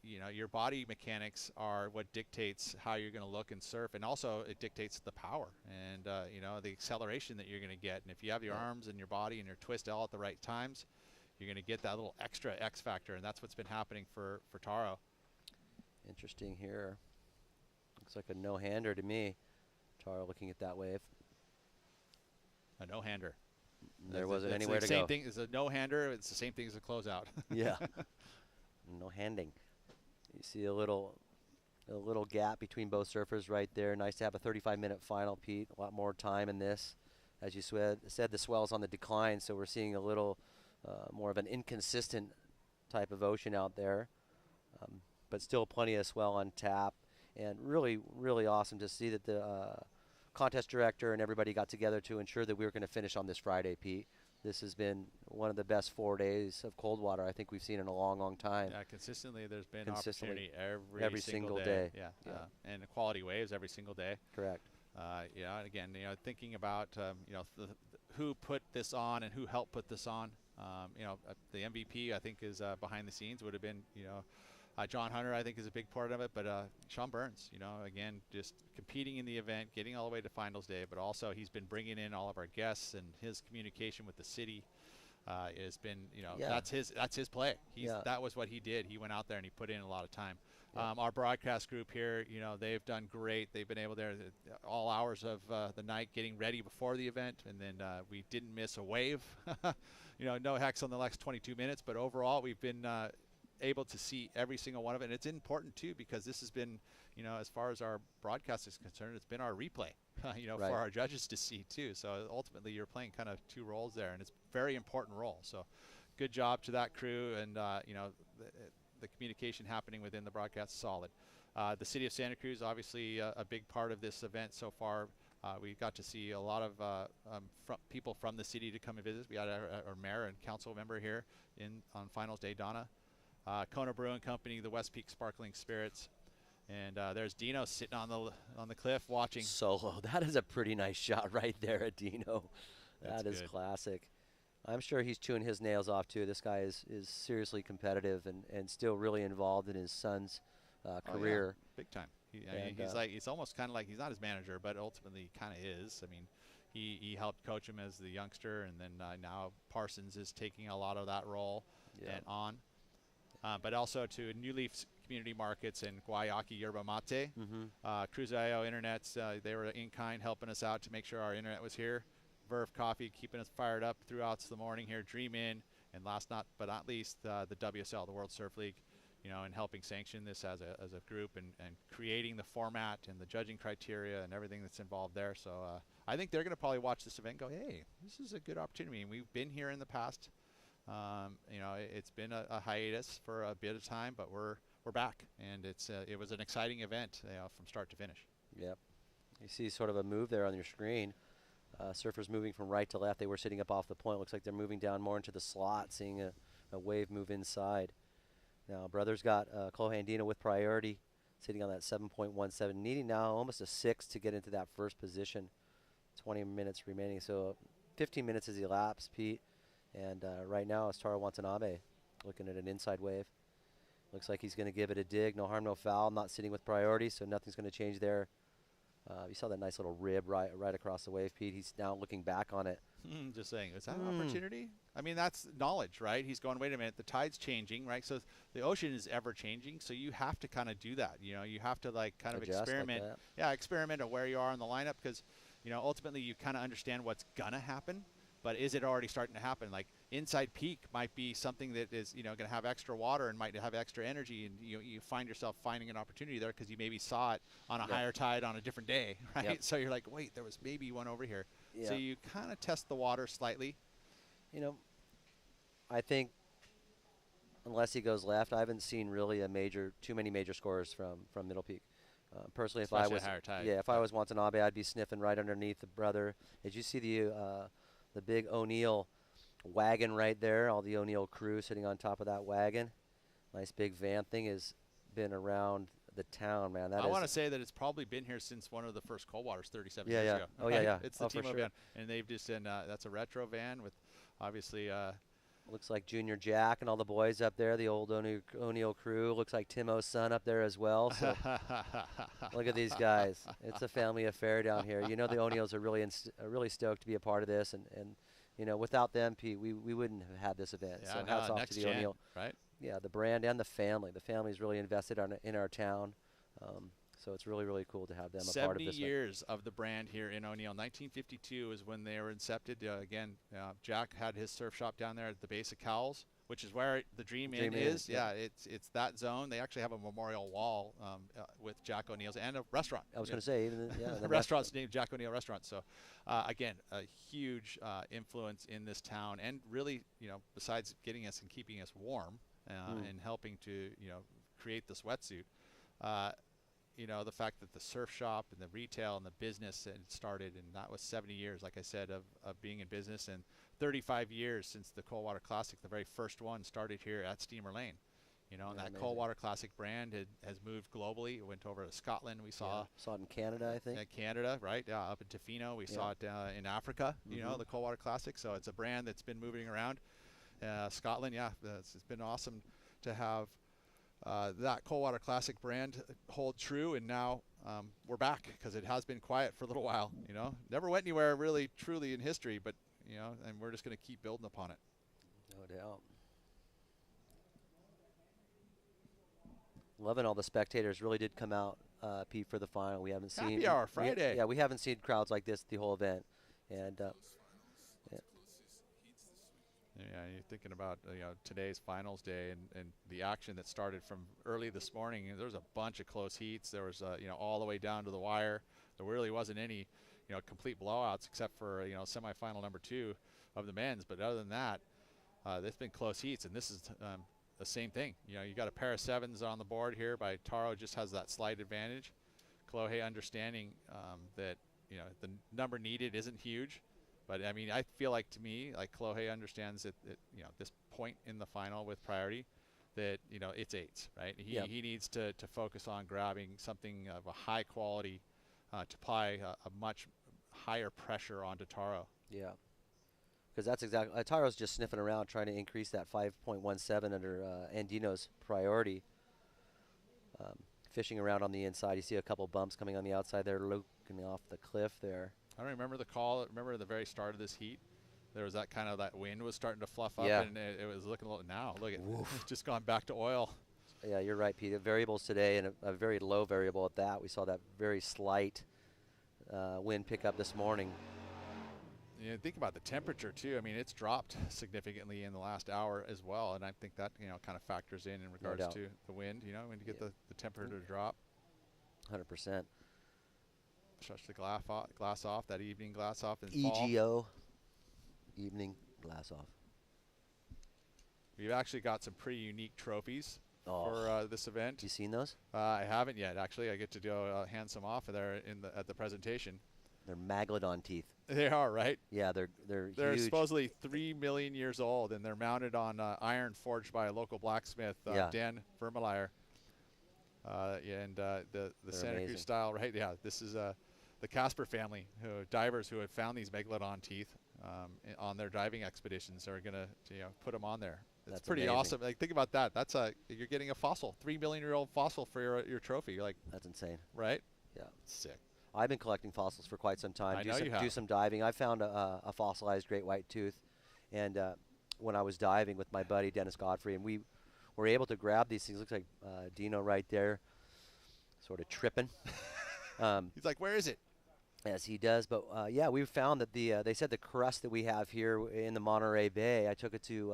A: You know, your body mechanics are what dictates how you're going to look and surf, and also it dictates the power and you know, the acceleration that you're going to get. And if you have your arms and your body and your twist all at the right times, you're going to get that little extra X factor, and that's what's been happening for Taro.
B: Interesting here. Looks like a no-hander to me. Taro looking at that wave.
A: A no-hander.
B: There wasn't anywhere to
A: go. Same
B: go.
A: thing as a no-hander. It's the same thing as a closeout.
B: Yeah. No handing. You see a little gap between both surfers right there. Nice to have a 35-minute final, Pete. A lot more time in this. As you said, the swell's on the decline, so we're seeing a little more of an inconsistent type of ocean out there. But still plenty of swell on tap. And really, really awesome to see that the contest director and everybody got together to ensure that we were going to finish on this Friday, Pete. This has been one of the best 4 days of cold water I think we've seen in a long, long time.
A: Yeah, consistently there's been opportunity every
B: single day.
A: Yeah, and quality waves every single day.
B: Correct.
A: Yeah, and again, you know, thinking about you know, who put this on and who helped put this on. You know, the MVP I think is behind the scenes would have been, you know, John Hunter I think is a big part of it, but Sean Burns, you know, again, just competing in the event, getting all the way to finals day, but also he's been bringing in all of our guests, and his communication with the city has been, you know, that's his play. That was what he did. He went out there and he put in a lot of time. Our broadcast group here, you know, they've done great. They've been able there all hours of the night getting ready before the event, and then we didn't miss a wave. You know, no hex on the next 22 minutes, but overall we've been able to see every single one of it. And it's important too, because this has been, you know, as far as our broadcast is concerned, it's been our replay, you know, for our judges to see too. So ultimately you're playing kind of two roles there, and it's a very important role. So good job to that crew, and you know, the communication happening within the broadcast is solid. The city of Santa Cruz, obviously a big part of this event so far. We got to see a lot of people from the city to come and visit. We had our mayor and council member here on finals day, Donna. Kona Brewing Company, the West Peak Sparkling Spirits, and there's Dino sitting on the cliff watching.
B: Solo. That is a pretty nice shot right there at Dino. That is
A: good.
B: Classic. I'm sure he's chewing his nails off too. This guy is seriously competitive and still really involved in his son's career.
A: Yeah. Big time. I mean, he's almost kind of like, he's not his manager, but ultimately he kind of is. I mean, he helped coach him as the youngster, and then now Parsons is taking a lot of that role and on. But also to New Leaf's community markets in Guayaki, Yerba Mate. Cruz.io Internets, they were in kind helping us out to make sure our internet was here. Verve Coffee keeping us fired up throughout the morning here. Dream In, and last but not least, the WSL, the World Surf League, and helping sanction this as a group and creating the format and the judging criteria and everything that's involved there. So I think they're going to probably watch this event and go, hey, this is a good opportunity. And we've been here in the past. It's been a hiatus for a bit of time, but we're back, and it was an exciting event from start to finish.
B: Yep. You see sort of a move there on your screen. Surfers moving from right to left. They were sitting up off the point. Looks like they're moving down more into the slot, seeing a wave move inside. Now, brothers got Kolohe Andino with priority, sitting on that 7.17, needing now almost a 6 to get into that first position. 20 minutes remaining, so 15 minutes has elapsed, Pete. And right now, it's Taro Watanabe looking at an inside wave. Looks like he's going to give it a dig. No harm, no foul. Not sitting with priority, so nothing's going to change there. You saw that nice little rib right across the wave, Pete. He's now looking back on it.
A: Just saying, is that an opportunity? I mean, that's knowledge, right? He's going, wait a minute, the tide's changing, right? So the ocean is ever changing, so you have to kind of do that. You have to kind of
B: Adjust
A: experiment.
B: like that.
A: Yeah, experiment at where you are in the lineup, because ultimately you kind of understand what's gonna happen, but is it already starting to happen? Like inside peak might be something that is going to have extra water and might have extra energy, and you find yourself finding an opportunity there because you maybe saw it on a higher tide on a different day, right?
B: Yep.
A: So you're like, wait, there was maybe one over here.
B: Yeah.
A: So you kind of test the water slightly.
B: I think unless he goes left, I haven't seen really too many major scores from Middle Peak. Personally, if I
A: Especially
B: was
A: at higher tide.
B: if I was Watanabe, I'd be sniffing right underneath the brother. Did you see the big O'Neill wagon right there? All the O'Neill crew sitting on top of that wagon. Nice big van thing has been around the town, man.
A: I want to say that it's probably been here since one of the first Coldwaters 37
B: Yeah,
A: years
B: yeah.
A: ago.
B: Oh, yeah, yeah.
A: It's the
B: Oh, for
A: Timo
B: sure.
A: van, and they've just that's a retro van with obviously.
B: Looks like Junior Jack and all the boys up there, the old O'Neill crew. Looks like Timo's son up there as well. So look at these guys. It's a family affair down here. The O'Neills are really stoked to be a part of this, and without them, Pete, we wouldn't have had this event.
A: Yeah,
B: so hats off to the O'Neill.
A: Right?
B: Yeah, the brand and the family. The family's really invested in our town. So it's really, really cool to have them a part of this.
A: 70 years of the brand here in O'Neill. 1952 is when they were incepted. Again, Jack had his surf shop down there at the base of Cowles, which is where the Dream Inn is. Yeah, it's that zone. They actually have a memorial wall with Jack O'Neill's and a restaurant.
B: I was going to say, even
A: the restaurant's named Jack O'Neill Restaurant. So, again, a huge influence in this town, and really, besides getting us and keeping us warm and helping to, create this wetsuit. The fact that the surf shop and the retail and the business had started, and that was 70 years, like I said, of being in business, and 35 years since the Coldwater Classic, the very first one, started here at Steamer Lane. And that
B: amazing.
A: Coldwater Classic brand has moved globally. It went over to Scotland. We saw
B: it in Canada, I think.
A: Canada, right? Yeah, up in Tofino. We saw it in Africa, the Coldwater Classic. So it's a brand that's been moving around. Scotland, it's been awesome to have that Coldwater Classic brand hold true, and now we're back because it has been quiet for a little while. Never went anywhere really, truly in history, but and we're just going to keep building upon it.
B: No doubt. Loving all the spectators. Really did come out, Pete, for the final. We haven't seen
A: Happy Hour Friday.
B: We haven't seen crowds like this the whole event, and
A: Yeah, you're thinking about today's finals day and the action that started from early this morning. There was a bunch of close heats. There was all the way down to the wire. There really wasn't any complete blowouts except for semifinal number 2 of the men's. But other than that, there's been close heats, and this is the same thing. You got a pair of 7s on the board here by Taro. Just has that slight advantage. Kolohe understanding that the number needed isn't huge. But, I mean, I feel like, to me, like Kolohe understands that this point in the final with priority, that, it's 8s, right? He needs to focus on grabbing something of a high quality to apply a much higher pressure onto Taro.
B: Yeah. Because that's exactly, Taro's just sniffing around trying to increase that 5.17 under Andino's priority. Fishing around on the inside. You see a couple bumps coming on the outside there, looking off the cliff there.
A: I don't remember the call. Remember the very start of this heat? There was that wind was starting to fluff up,
B: Yeah.
A: and it was looking a little. Now look at it's just gone back to oil.
B: Yeah, you're right, Pete. The variables today, and a very low variable at that. We saw that very slight wind pickup this morning.
A: Yeah, think about the temperature too. I mean, it's dropped significantly in the last hour as well, and I think that kind of factors in regards to the wind. When you get the temperature to drop.
B: 100%.
A: Shush the glass off, that evening glass off. And
B: EGO, evening glass off.
A: We've actually got some pretty unique trophies for this event.
B: You seen those?
A: I haven't yet. Actually, I get to go hand some off there at the presentation.
B: They're Megalodon teeth.
A: They are, right?
B: Yeah, they're huge.
A: Supposedly 3 million years old, and they're mounted on iron forged by a local blacksmith, Dan Vermelier. And the Santa Cruz style, right? Yeah, this is the Casper family, divers who have found these megalodon teeth on their diving expeditions are going to put them on there. It's pretty awesome. Like, think about that. That's you're getting a fossil, 3 million-year-old fossil for your trophy. You're like,
B: that's insane,
A: right?
B: Yeah,
A: sick.
B: I've been collecting fossils for quite some time.
A: I know you have.
B: Do some diving. I found a fossilized great white tooth, and when I was diving with my buddy Dennis Godfrey, and we were able to grab these things. Looks like Dino right there, sort of tripping.
A: He's like, where is it?
B: Yes, he does. But yeah, we found that they said the crust that we have here in the Monterey Bay. I took it to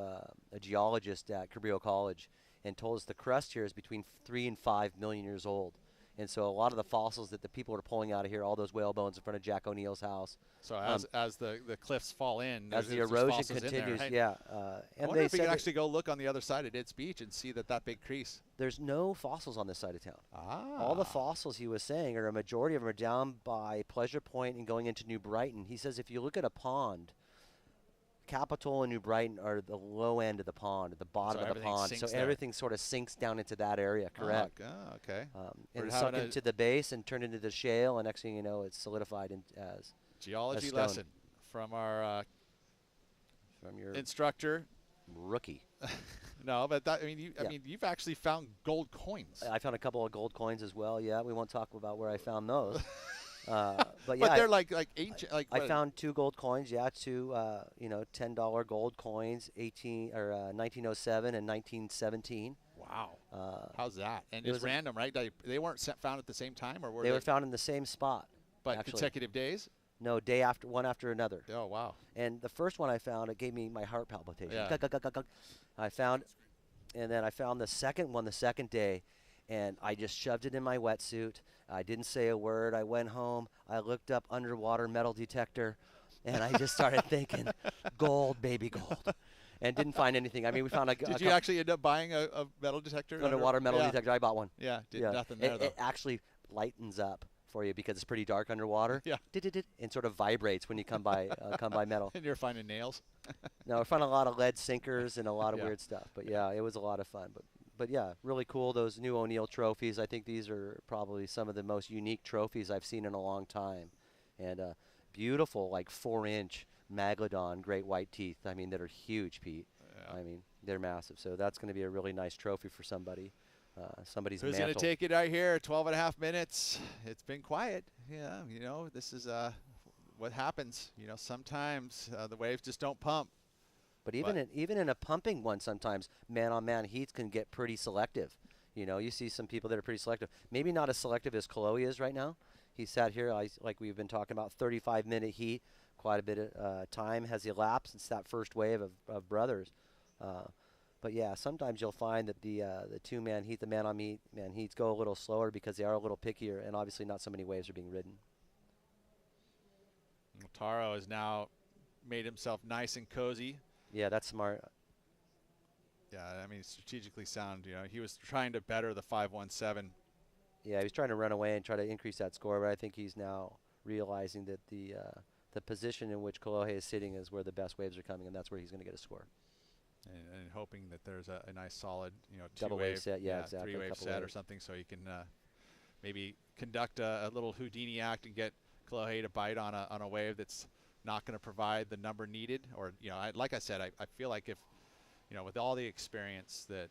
B: a geologist at Cabrillo College, and told us the crust here is between 3 and 5 million years old. And so a lot of the fossils that the people are pulling out of here, all those whale bones in front of Jack O'Neill's house.
A: So as the cliffs fall in,
B: as the erosion continues,
A: right?
B: yeah.
A: I wonder if we could actually go look on the other side of Ditz Beach and see that big crease.
B: There's no fossils on this side of town.
A: Ah.
B: All the fossils, he was saying, or a majority of them are down by Pleasure Point and going into New Brighton. He says if you look at a pond, Capitol and New Brighton are the low end of the pond, at the bottom of the pond. So everything sort of sinks down into that area, correct?
A: Oh, okay.
B: And sunk into the base and turned into the shale, and next thing you know, it's solidified as
A: geology lesson from our
B: from your
A: instructor.
B: Rookie.
A: No, but I mean, you've actually found gold coins.
B: I found a couple of gold coins as well. Yeah, we won't talk about where I found those. But yeah,
A: but they're like ancient.
B: I found 2 gold coins. Yeah, 2 $10 gold coins, 1907 and 1917.
A: Wow. How's that? And
B: it
A: it's
B: was
A: random, right? They weren't found at the same time, or were
B: they were found in the same spot?
A: But
B: actually.
A: Consecutive days?
B: No, one after another.
A: Oh, wow.
B: And the first one I found, it gave me my heart palpitation.
A: Yeah.
B: I found, and then I found the second one the second day, and I just shoved it in my wetsuit. I didn't say a word. I went home. I looked up underwater metal detector, and I just started thinking, gold, baby, gold. And didn't find anything. I mean, we found
A: Did you actually end up buying a metal detector?
B: Underwater metal detector. I bought one.
A: Yeah, nothing there, though.
B: It actually lightens up for you because it's pretty dark underwater.
A: Yeah.
B: And sort of vibrates when you come by metal.
A: And you're finding nails?
B: No, I found a lot of lead sinkers and a lot of weird stuff. But yeah, it was a lot of fun. But yeah, really cool, those new O'Neill trophies. I think these are probably some of the most unique trophies I've seen in a long time. And beautiful, like 4-inch Megalodon great white teeth. I mean, that are huge, Pete. Yeah. I mean, they're massive. So that's going to be a really nice trophy for somebody. Somebody's
A: Who's going to take it right here? 12 and a half minutes. It's been quiet. Yeah, this is what happens. Sometimes the waves just don't pump.
B: But even in a pumping one, sometimes man-on-man heats can get pretty selective. You see some people that are pretty selective. Maybe not as selective as Kolohe is right now. He sat here, like we've been talking about, 35-minute heat. Quite a bit of time has elapsed since that first wave of brothers. But yeah, sometimes you'll find that the 2-man heat, the man-on-man heats go a little slower because they are a little pickier, and obviously not so many waves are being ridden.
A: Taro has now made himself nice and cozy.
B: Yeah, that's smart.
A: Yeah, I mean, strategically sound. He was trying to better the 517.
B: Yeah, he was trying to run away and try to increase that score, but I think he's now realizing that the position in which Kolohe is sitting is where the best waves are coming, and that's where he's going to get a score.
A: And hoping that there's a nice solid,
B: double wave set, yeah, exactly,
A: 3-wave set or something, so he can maybe conduct a little Houdini act and get Kolohe to bite on a wave that's not going to provide the number needed. Or like I said, I feel like if with all the experience that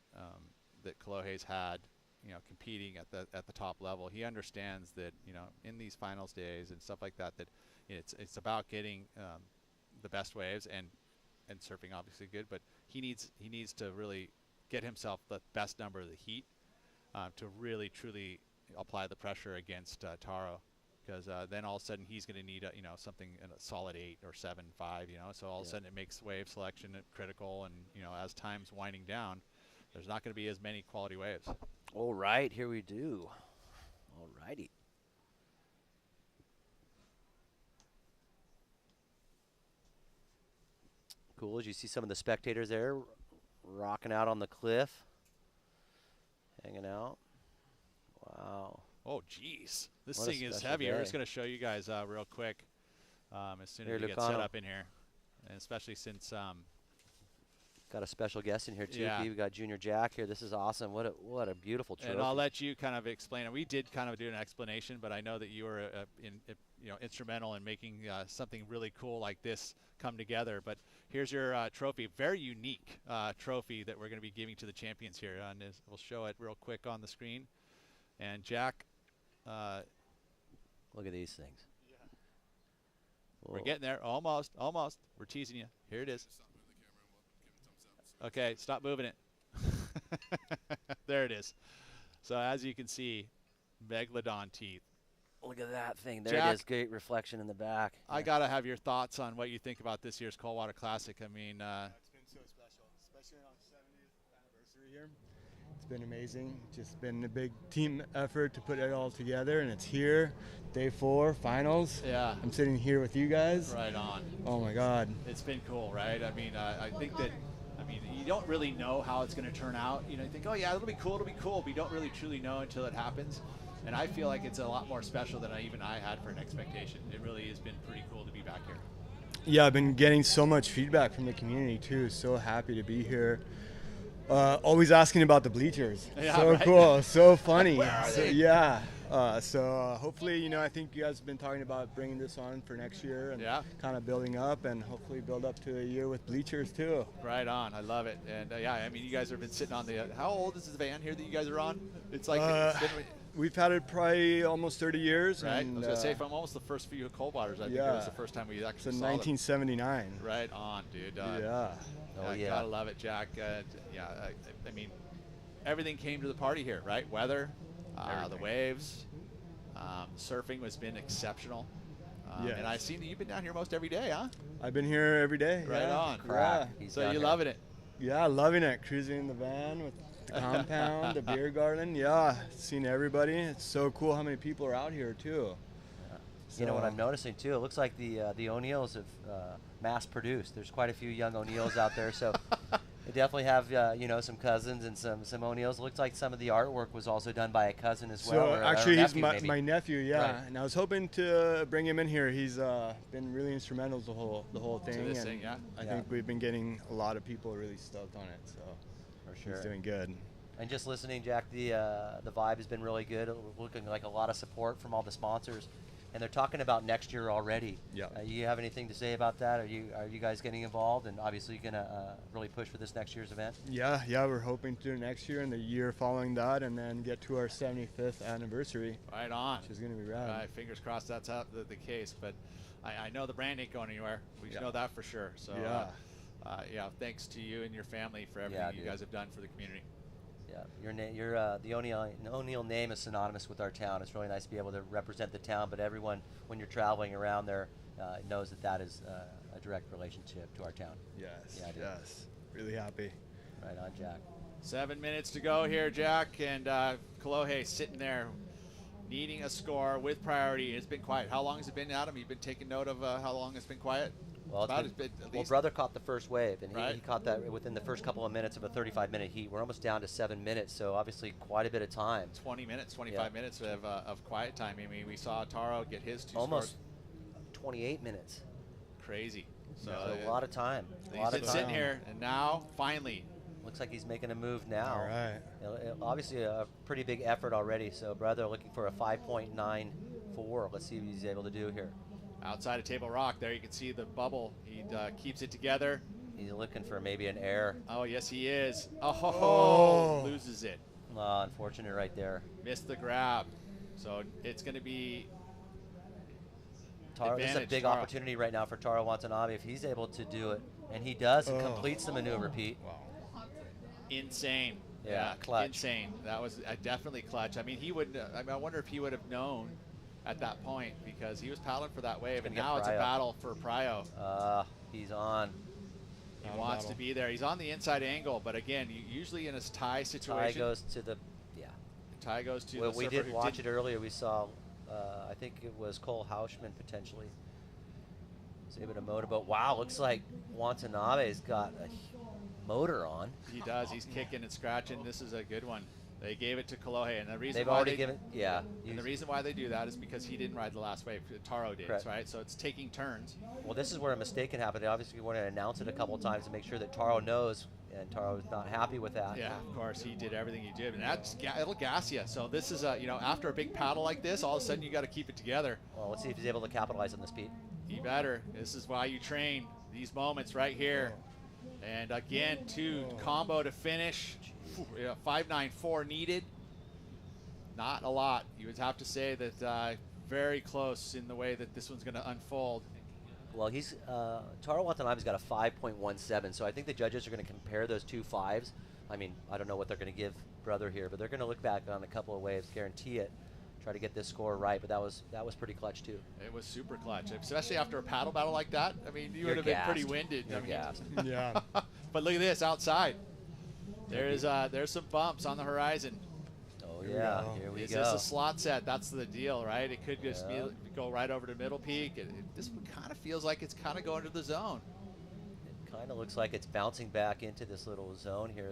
A: that Kolohe's had, competing at the top level, he understands that in these finals days and stuff like that, that it's about getting the best waves and surfing obviously good, but he needs to really get himself the best number of the heat to really, truly apply the pressure against Taro. Because then all of a sudden he's going to need something in a solid 8 or 7, 5, So all of a sudden it makes wave selection critical, and as time's winding down, there's not going to be as many quality waves.
B: All right, here we do. All righty. Cool. As you see some of the spectators there rocking out on the cliff, hanging out. Wow.
A: Oh, geez. This
B: What a
A: thing is
B: special
A: heavy. We're
B: day.
A: just going to show you guys real quick as soon
B: Here,
A: as we get set
B: Lucano.
A: up in here. And especially since
B: got a special guest in here too.
A: Yeah.
B: We got Junior Jack here. This is awesome. What a beautiful trophy.
A: and I'll let you kind of explain it. We did kind of do an explanation, but I know that you were instrumental in making something really cool like this come together. But here's your trophy, very unique trophy that we're going to be giving to the champions here. And we'll show it real quick on the screen. And Jack,
B: look at these things.
A: We're getting there. Almost. We're teasing you. Here it is. Okay, stop moving it. There it is. So as you can see, Megalodon teeth.
B: Look at that thing. There
A: Jack,
B: it is. Great reflection in the back.
A: I got to have your thoughts on what you think about this year's Coldwater Classic. I mean,
S: it's been so special, especially on 70th anniversary here. It's been amazing. Just been a big team effort to put it all together, and it's here, day 4, finals.
A: Yeah.
S: I'm sitting here with you guys.
A: Right on.
S: Oh my God.
A: It's been cool, right? I mean, I think that, you don't really know how it's going to turn out. You think, oh yeah, it'll be cool, but you don't really truly know until it happens. And I feel like it's a lot more special than I had for an expectation. It really has been pretty cool to be back here.
S: Yeah, I've been getting so much feedback from the community too. So happy to be here. Always asking about the bleachers.
A: Yeah,
S: so
A: right.
S: cool, so funny.
A: Where are they?
S: Yeah. So hopefully, I think you guys have been talking about bringing this on for next year and kind of building up, and hopefully build up to a year with bleachers too.
A: Right on. I love it. And you guys have been sitting on the. How old is this van here that you guys are on? It's like.
S: We've had it probably almost 30 years.
A: Right.
S: And,
A: I was gonna say from almost the first few Coldwaters. I think it was the first time we actually
S: so
A: saw
S: 1979.
A: them. Right on, dude.
S: Yeah.
A: Gotta love it, Jack. I mean, everything came to the party here, right? Weather, the waves, surfing has been exceptional.
S: Yes.
A: And I've seen that you've been down here most every day, huh?
S: I've been here every day.
A: Right
S: yeah.
A: on.
S: Yeah.
A: So you're loving it?
S: Yeah, loving it. Cruising in the van with the compound, the beer garden. Yeah, seeing everybody. It's so cool how many people are out here too.
B: You know what I'm noticing too? It looks like the O'Neills have mass produced. There's quite a few young O'Neills out there, so they definitely have some cousins and some O'Neills. Looks like some of the artwork was also done by a cousin as well.
S: So actually, he's
B: nephew,
S: my nephew. Yeah,
B: Right.
S: and I was hoping to bring him in here. He's been really instrumental to the whole thing.
A: this
S: and
A: thing, yeah.
S: I think we've been getting a lot of people really stoked on it. So
B: For sure.
S: he's doing good.
B: And just listening, Jack, the vibe has been really good. Looking like a lot of support from all the sponsors, and they're talking about next year already.
S: Yeah.
B: You have anything to say about that? Are you guys getting involved? And obviously, you're gonna really push for this next year's event.
S: Yeah, we're hoping to do next year and the year following that, and then get to our 75th anniversary.
A: Right on.
S: Which is gonna be rad.
A: Fingers crossed that's the case, but I know the brand ain't going anywhere. We know that for sure. So thanks to you and your family for everything you guys have done for the community.
B: Yeah, the O'Neill name is synonymous with our town. It's really nice to be able to represent the town, but everyone, when you're traveling around there, knows that is a direct relationship to our town.
S: Yes,
B: yeah,
S: yes. Really happy.
B: Right on, Jack.
A: 7 minutes to go here, Jack, and Kolohe sitting there needing a score with priority. It's been quiet. How long has it been, Adam? You've been taking note of how long it's been quiet?
B: Well, brother caught the first wave, and he caught that within the first couple of minutes of a 35-minute heat. We're almost down to 7 minutes, so obviously quite a bit of time.
A: 20 minutes, 25 minutes of quiet time. I mean, we saw Taro get his 2
B: almost
A: scores.
B: 28 minutes.
A: Crazy. So
B: a lot of time.
A: He's been sitting here, and now finally.
B: Looks like he's making a move now.
S: All right.
B: Obviously a pretty big effort already. So brother looking for a 5.94. Let's see what he's able to do here.
A: Outside of Table Rock, there you can see the bubble. He keeps it together.
B: He's looking for maybe an air.
A: Oh, yes, he is. Oh. Loses it.
B: Unfortunate right there.
A: Missed the grab. So it's going to be
B: Taro. This is a big opportunity right now for Taro Watanabe if he's able to do it. And he does and completes the maneuver, Pete.
A: Wow. Insane.
B: Yeah, clutch.
A: Insane. That was definitely clutch. I mean, he would. I wonder if he would have known at that point, because he was paddling for that wave, and now it's a battle for Prio.
B: He's on.
A: He wants to be there. He's on the inside angle, but again, usually in a tie situation.
B: Tie goes to the,
A: Tie goes to
B: well,
A: the
B: we
A: surfer
B: did
A: who
B: watch it earlier. We saw, I think it was Cole Hauschman potentially. Was able to motorboat. Wow, looks like Watanabe's got a motor on.
A: He does. He's kicking and scratching. This is a good one. They gave it to Kolohe, and the reason
B: They've
A: why
B: already given,
A: and the reason why they do that is because he didn't ride the last wave. Taro did,
B: Correct.
A: right? So it's taking turns.
B: Well, this is where a mistake can happen. They obviously want to announce it a couple times to make sure that Taro knows, and Taro's not happy with that.
A: Yeah, of course, he did everything he did, and it'll gas you. So this is after a big paddle like this, all of a sudden you got to keep it together.
B: Well, let's see if he's able to capitalize on the speed.
A: He better. This is why you train these moments right here. And again, combo to finish. 5.94 needed. Not a lot. You would have to say that very close in the way that this one's going to unfold.
B: Well, he's Taro Watanabe's got a 5.17, so I think the judges are going to compare those two fives. I mean, I don't know what they're going to give brother here, but they're going to look back on a couple of waves, guarantee it, try to get this score right. But that was pretty clutch too.
A: It was super clutch, especially after a paddle battle like that. I mean, you would have been pretty winded.
B: You're gassed.
S: Yeah.
A: But look at this outside. There's some bumps on the horizon.
B: Oh yeah, here we go.
A: Is this a slot set? That's the deal, right? It could just go right over to Middle Peak. This one kind of feels like it's kind of going to the zone.
B: It kind of looks like it's bouncing back into this little zone here.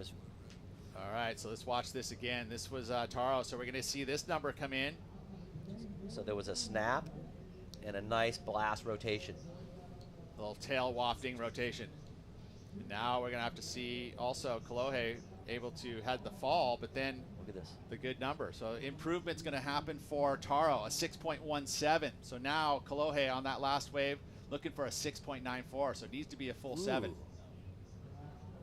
A: All right, so let's watch this again. This was Taro, so we're going to see this number come in.
B: So there was a snap and a nice blast rotation.
A: A little tail wafting rotation. And now we're going to have to see also Kolohe able to had the fall, but then
B: look at this,
A: the good number. So improvement's going to happen for Taro, a 6.17. So now Kolohe on that last wave looking for a 6.94. So it needs to be a full 7.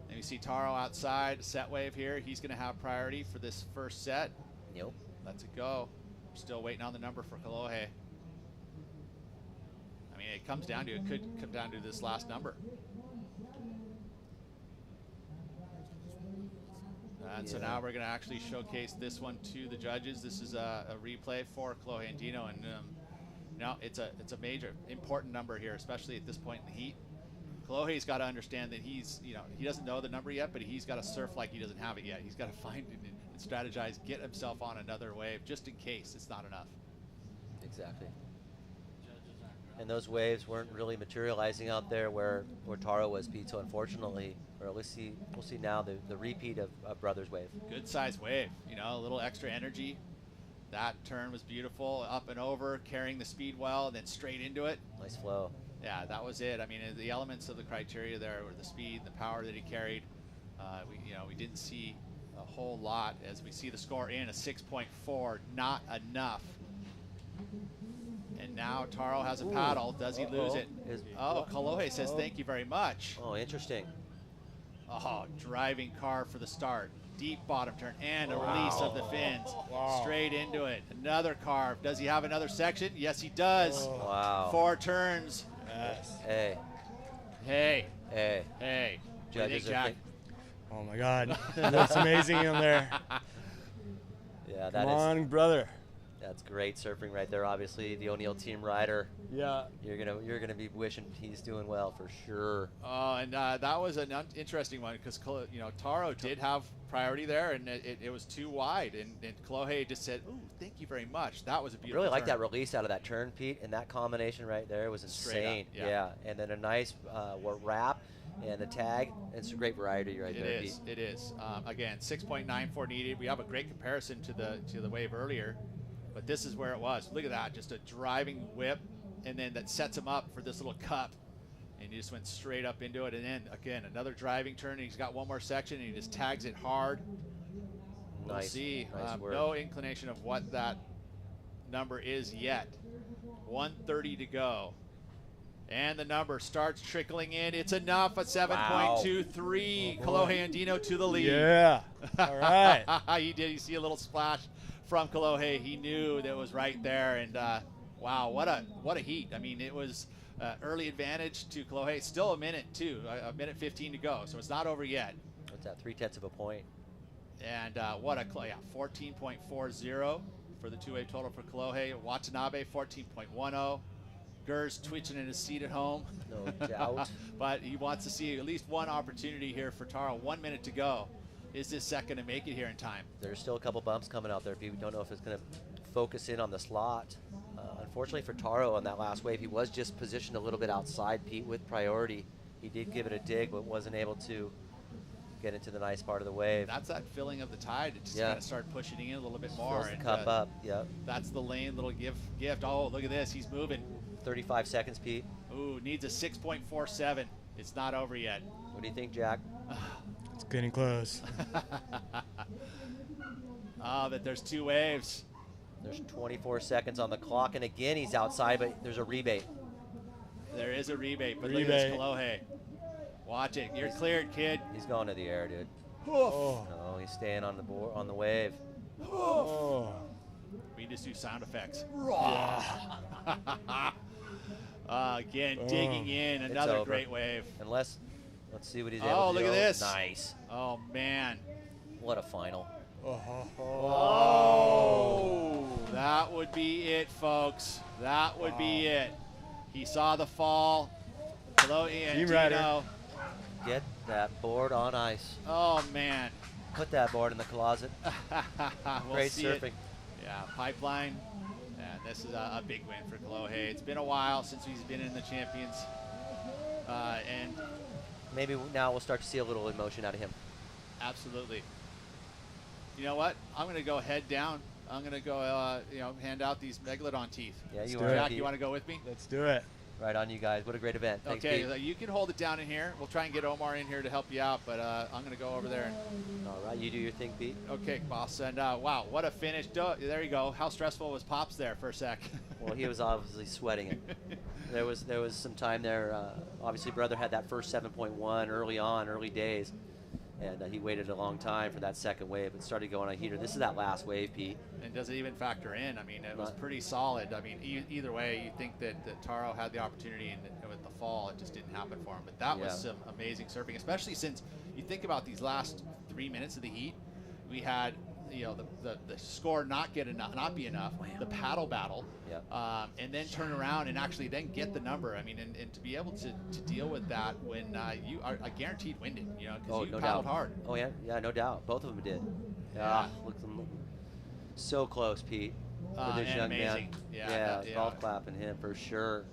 A: And you see Taro outside, set wave here. He's going to have priority for this first set.
B: Yep.
A: Let's it go. We're still waiting on the number for Kolohe. I mean, it comes down to, it could come down to this last number. And so now we're going to actually showcase this one to the judges. This is a replay for Kolohe Andino, and it's a major important number here, especially at this point in the heat. Kolohe's got to understand that he doesn't know the number yet, but he's got to surf like he doesn't have it yet. He's got to find it and strategize, get himself on another wave just in case it's not enough.
B: Exactly. And those waves weren't really materializing out there where Taro was, Pete. So unfortunately, or we'll see now the repeat of Brothers wave.
A: Good size wave, a little extra energy. That turn was beautiful, up and over, carrying the speed well, and then straight into it.
B: Nice flow.
A: Yeah, that was it. I mean, the elements of the criteria there were the speed, the power that he carried. We didn't see a whole lot as we see the score in a 6.4, not enough. And now Taro has a paddle. Does he lose it? Kolohe says thank you very much.
B: Oh, interesting.
A: Oh, driving car for the start. Deep bottom turn and a release of the fins. Straight into it. Another carve. Does he have another section? Yes, he does.
B: Wow.
A: 4 turns.
S: Yes.
B: Hey.
A: Hey.
B: Hey.
A: Hey.
B: Judges
A: Jack.
S: Oh my God, that's amazing in there.
B: Yeah, that
S: Come on, brother.
B: That's great surfing right there. Obviously, the O'Neill team rider.
S: Yeah.
B: You're gonna be wishing he's doing well for sure.
A: Oh, and that was an interesting one because Taro did have priority there, and it was too wide, and Kolohe just said, "Ooh, thank you very much." That was a beautiful.
B: Really like
A: turn.
B: that release out of that turn, Pete, and that combination right there was insane.
A: Straight up, yeah.
B: And then a nice wrap and the tag. It's a great variety right there.
A: It is. Again, 6.94 needed. We have a great comparison to the wave earlier. But this is where it was. Look at that, just a driving whip, and then that sets him up for this little cup. And he just went straight up into it. And then, again, another driving turn, and he's got one more section, and he just tags it hard. We'll see.
B: Nice work.
A: No inclination of what that number is yet. 1:30 to go. And the number starts trickling in. It's enough, a 7.23.
S: Wow.
A: Kolohe Andino to the lead.
S: Yeah, all right.
A: He did. You see a little splash from Kolohe. He knew that it was right there, and wow, what a heat. I mean, it was early advantage to Kolohe. Still a minute too, a minute 15 to go, so it's not over yet.
B: What's that, 0.3 of a point?
A: And what a 14.40 for the two-way total for Kolohe. Watanabe 14.10. Gers twitching in his seat at home.
B: No doubt.
A: But he wants to see at least one opportunity here for Taro. 1 minute to go. Is this second to make it here in time?
B: There's still a couple bumps coming out there, Pete. We don't know if it's going to focus in on the slot. Unfortunately for Taro on that last wave, he was just positioned a little bit outside Pete with priority. He did give it a dig, but wasn't able to get into the nice part of the wave.
A: That's that filling of the tide. It just kind of start pushing in a little bit more.
B: Fills the cup up, yep.
A: That's the lane, little gift. Oh, look at this. He's moving.
B: 35 seconds, Pete.
A: Ooh, needs a 6.47. It's not over yet.
B: What do you think, Jack?
S: It's getting close.
A: But there's two waves.
B: There's 24 seconds on the clock, and again he's outside, but there's a rebate.
A: There is a rebate, but look at this Kolohe. Watch it. You're cleared, kid.
B: He's going to the air, dude.
A: Oh.
B: No, he's staying on the board, on the wave.
A: Oh. We just do sound effects.
B: Yeah.
A: Again, digging in. Another great wave.
B: Unless, let's see what he's able to do.
A: Oh, look at this.
B: Nice.
A: Oh, man.
B: What a final.
A: Oh, that would be it, folks. That would be it. He saw the fall. Kolohe Andino.
B: Get that board on ice.
A: Oh, man.
B: Put that board in the closet.
A: We'll
B: Great
A: see
B: surfing.
A: It. Yeah, pipeline. And this is a big win for Kolohe. It's been a while since he's been in the champions. And
B: maybe now we'll start to see a little emotion out of him.
A: Absolutely. You know what? I'm going to go head down. I'm going to go, hand out these megalodon teeth.
B: Yeah, you
A: are. Jack, you want to go with me?
S: Let's do it.
B: Right on, you guys. What a great event. Thanks,
A: okay,
B: Pete.
A: you can hold it down in here. We'll try and get Omar in here to help you out, but I'm going to go over there.
B: All right, you do your thing, Pete.
A: Okay, boss. And wow, what a finish. There you go. How stressful was Pops there for a sec?
B: Well, he was obviously sweating it. There was some time there. Obviously, brother had that first 7.1 early days. And he waited a long time for that second wave. It started going on a heater. This is that last wave, Pete.
A: And does it even factor in? I mean, it was pretty solid. I mean, either way, you think that Taro had the opportunity, and with the fall, it just didn't happen for him. But that was some amazing surfing, especially since you think about these last 3 minutes of the heat. We had, the score not be enough, the paddle battle, and then turn around and actually then get the number. I mean, and to be able to deal with that when you are a guaranteed winded, because you paddled hard.
B: Oh yeah, no doubt. Both of them did. Look so close, Pete. For this young
A: amazing.
B: man. Golf clapping him for sure.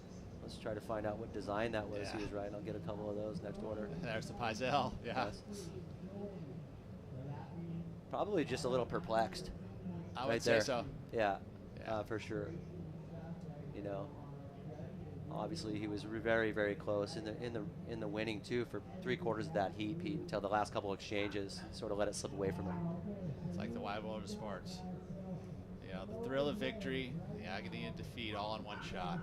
B: Let's try to find out what design that was. He was right. I'll get a couple of those next order.
A: There's the Pizel. Yeah.
B: Yes. Probably just a little perplexed.
A: I would say so.
B: Yeah, for sure. Obviously he was very, very close in the winning too for 3/4 of that heat, Pete, until the last couple exchanges sort of let it slip away from him.
A: It's like the wide world of sports. The thrill of victory, the agony of defeat, all in one shot.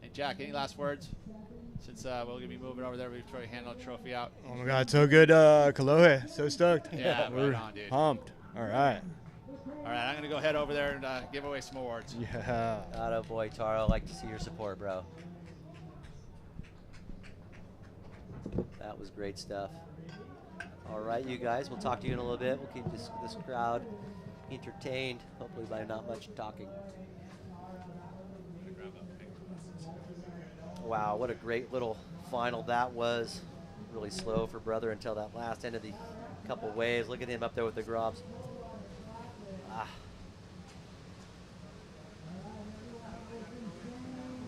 A: Hey Jack, any last words? Since we're going to be moving over there, we've tried to hand the trophy out.
S: Oh my God, so good, Kolohe. So stoked.
A: Yeah,
S: we're
A: right on, dude.
S: pumped. All right.
A: All right, I'm going to go head over there and give away some awards.
S: Yeah.
B: Atta boy, Taro. Like to see your support, bro. That was great stuff. All right, you guys. We'll talk to you in a little bit. We'll keep this crowd entertained, hopefully by not much talking. Wow, what a great little final that was. Really slow for brother until that last end of the couple waves. Look at him up there with the grobs.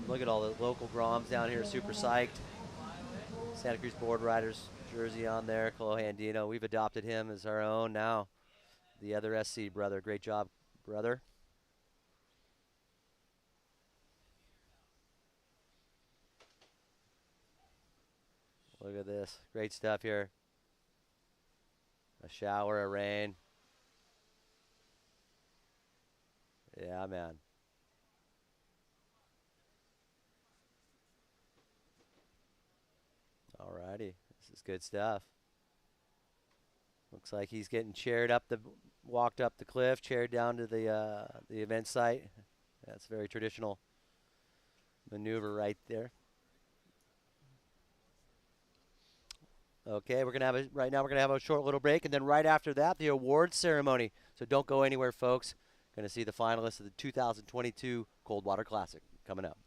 B: Look at all the local groms down here, super psyched. Santa Cruz Board Riders jersey on there, Kolohe Andino. We've adopted him as our own now. The other SC brother, great job, brother. Look at this, great stuff here. A shower, a rain. Yeah, man. Alrighty, this is good stuff. Looks like he's getting walked up the cliff, chaired down to the event site. That's a very traditional maneuver right there. Okay, right now we're gonna have a short little break, and then right after that, the awards ceremony. So don't go anywhere, folks. Gonna see the finalists of the 2022 Coldwater Classic coming up.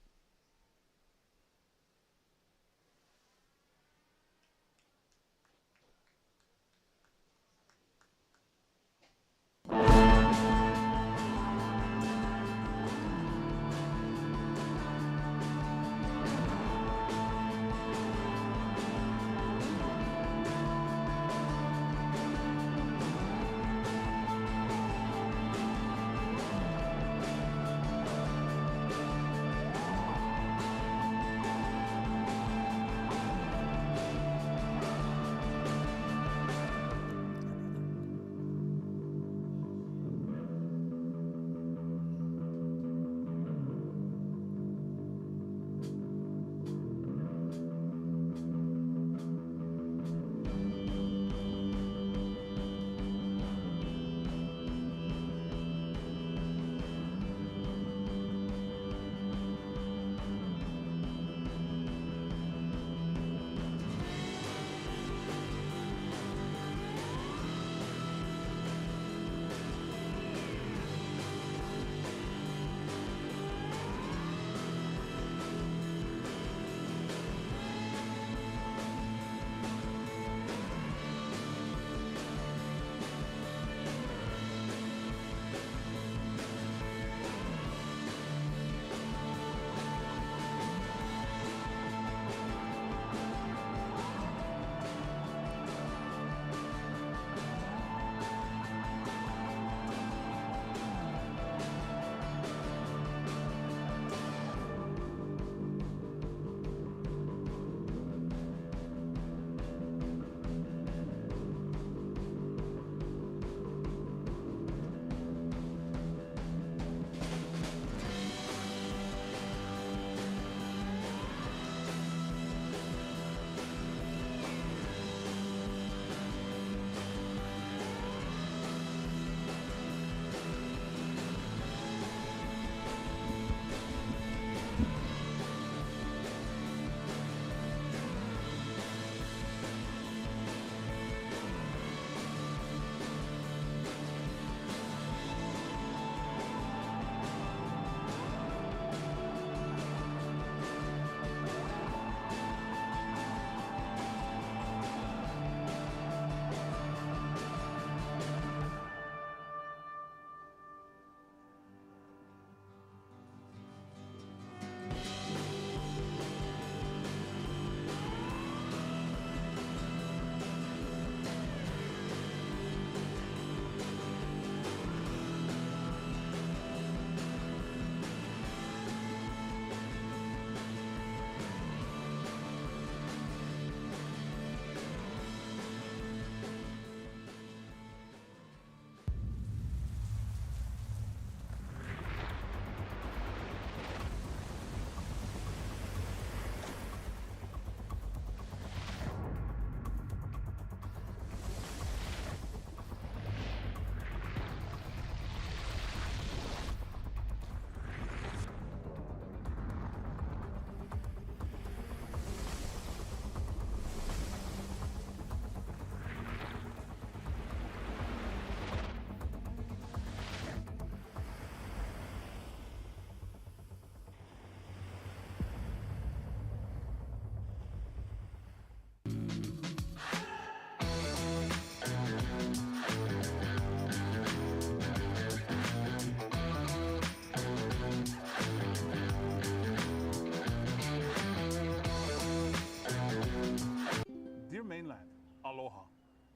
I: Mainland, aloha.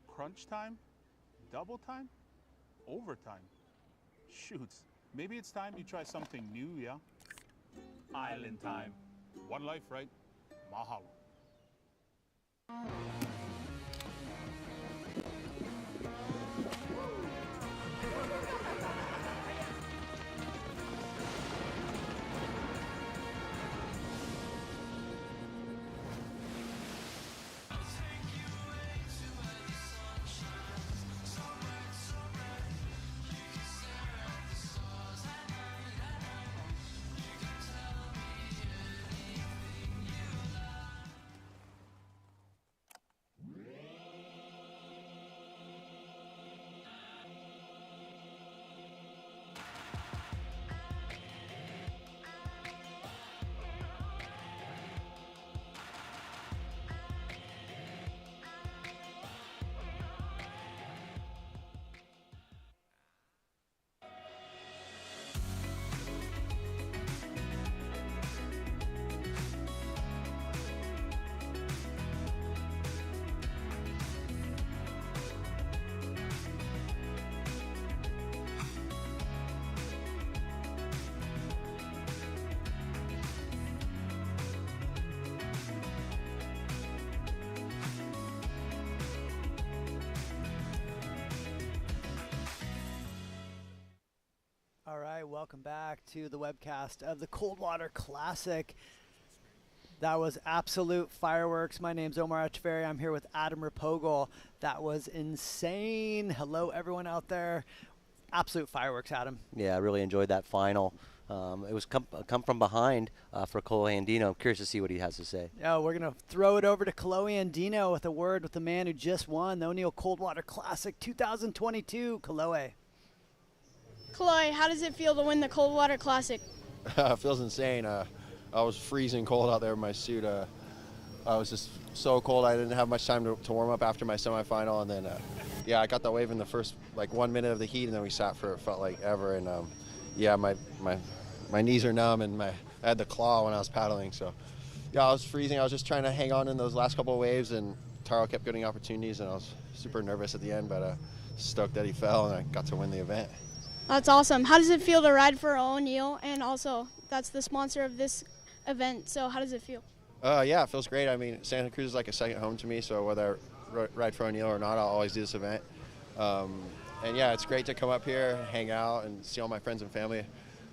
I: Crunch time, double time, overtime. Shoots, maybe it's time you try something new, yeah? Island time. One life, right? Mahalo.
G: right, welcome back to the webcast of the Coldwater Classic. That was absolute fireworks. My name's Omar Echeverry. I'm here with Adam Rapogel. That was insane. Hello, everyone out there. Absolute fireworks, Adam.
B: Yeah, I really enjoyed that final. It was come from behind for Kolohe Andino. I'm curious to see what he has to say.
G: Yeah, we're going to throw it over to Kolohe Andino with a word with the man who just won the O'Neill Coldwater Classic 2022. Kolohe.
R: Kolohe, how does it feel to win the Coldwater Classic?
M: It feels insane. I was freezing cold out there in my suit. I was just so cold I didn't have much time to warm up after my semifinal. And then, yeah, I got the wave in the first, 1 minute of the heat, and then we sat for, it felt like ever. And, yeah, my knees are numb, and I had the claw when I was paddling. So, yeah, I was freezing. I was just trying to hang on in those last couple of waves, and Taro kept getting opportunities, and I was super nervous at the end, but stoked that he fell, and I got to win the event.
R: That's awesome. How does it feel to ride for O'Neill? And also, that's the sponsor of this event, so how does it feel?
M: Yeah, it feels great. I mean, Santa Cruz is like a second home to me, so whether I ride for O'Neill or not, I'll always do this event. And yeah, it's great to come up here, hang out, and see all my friends and family.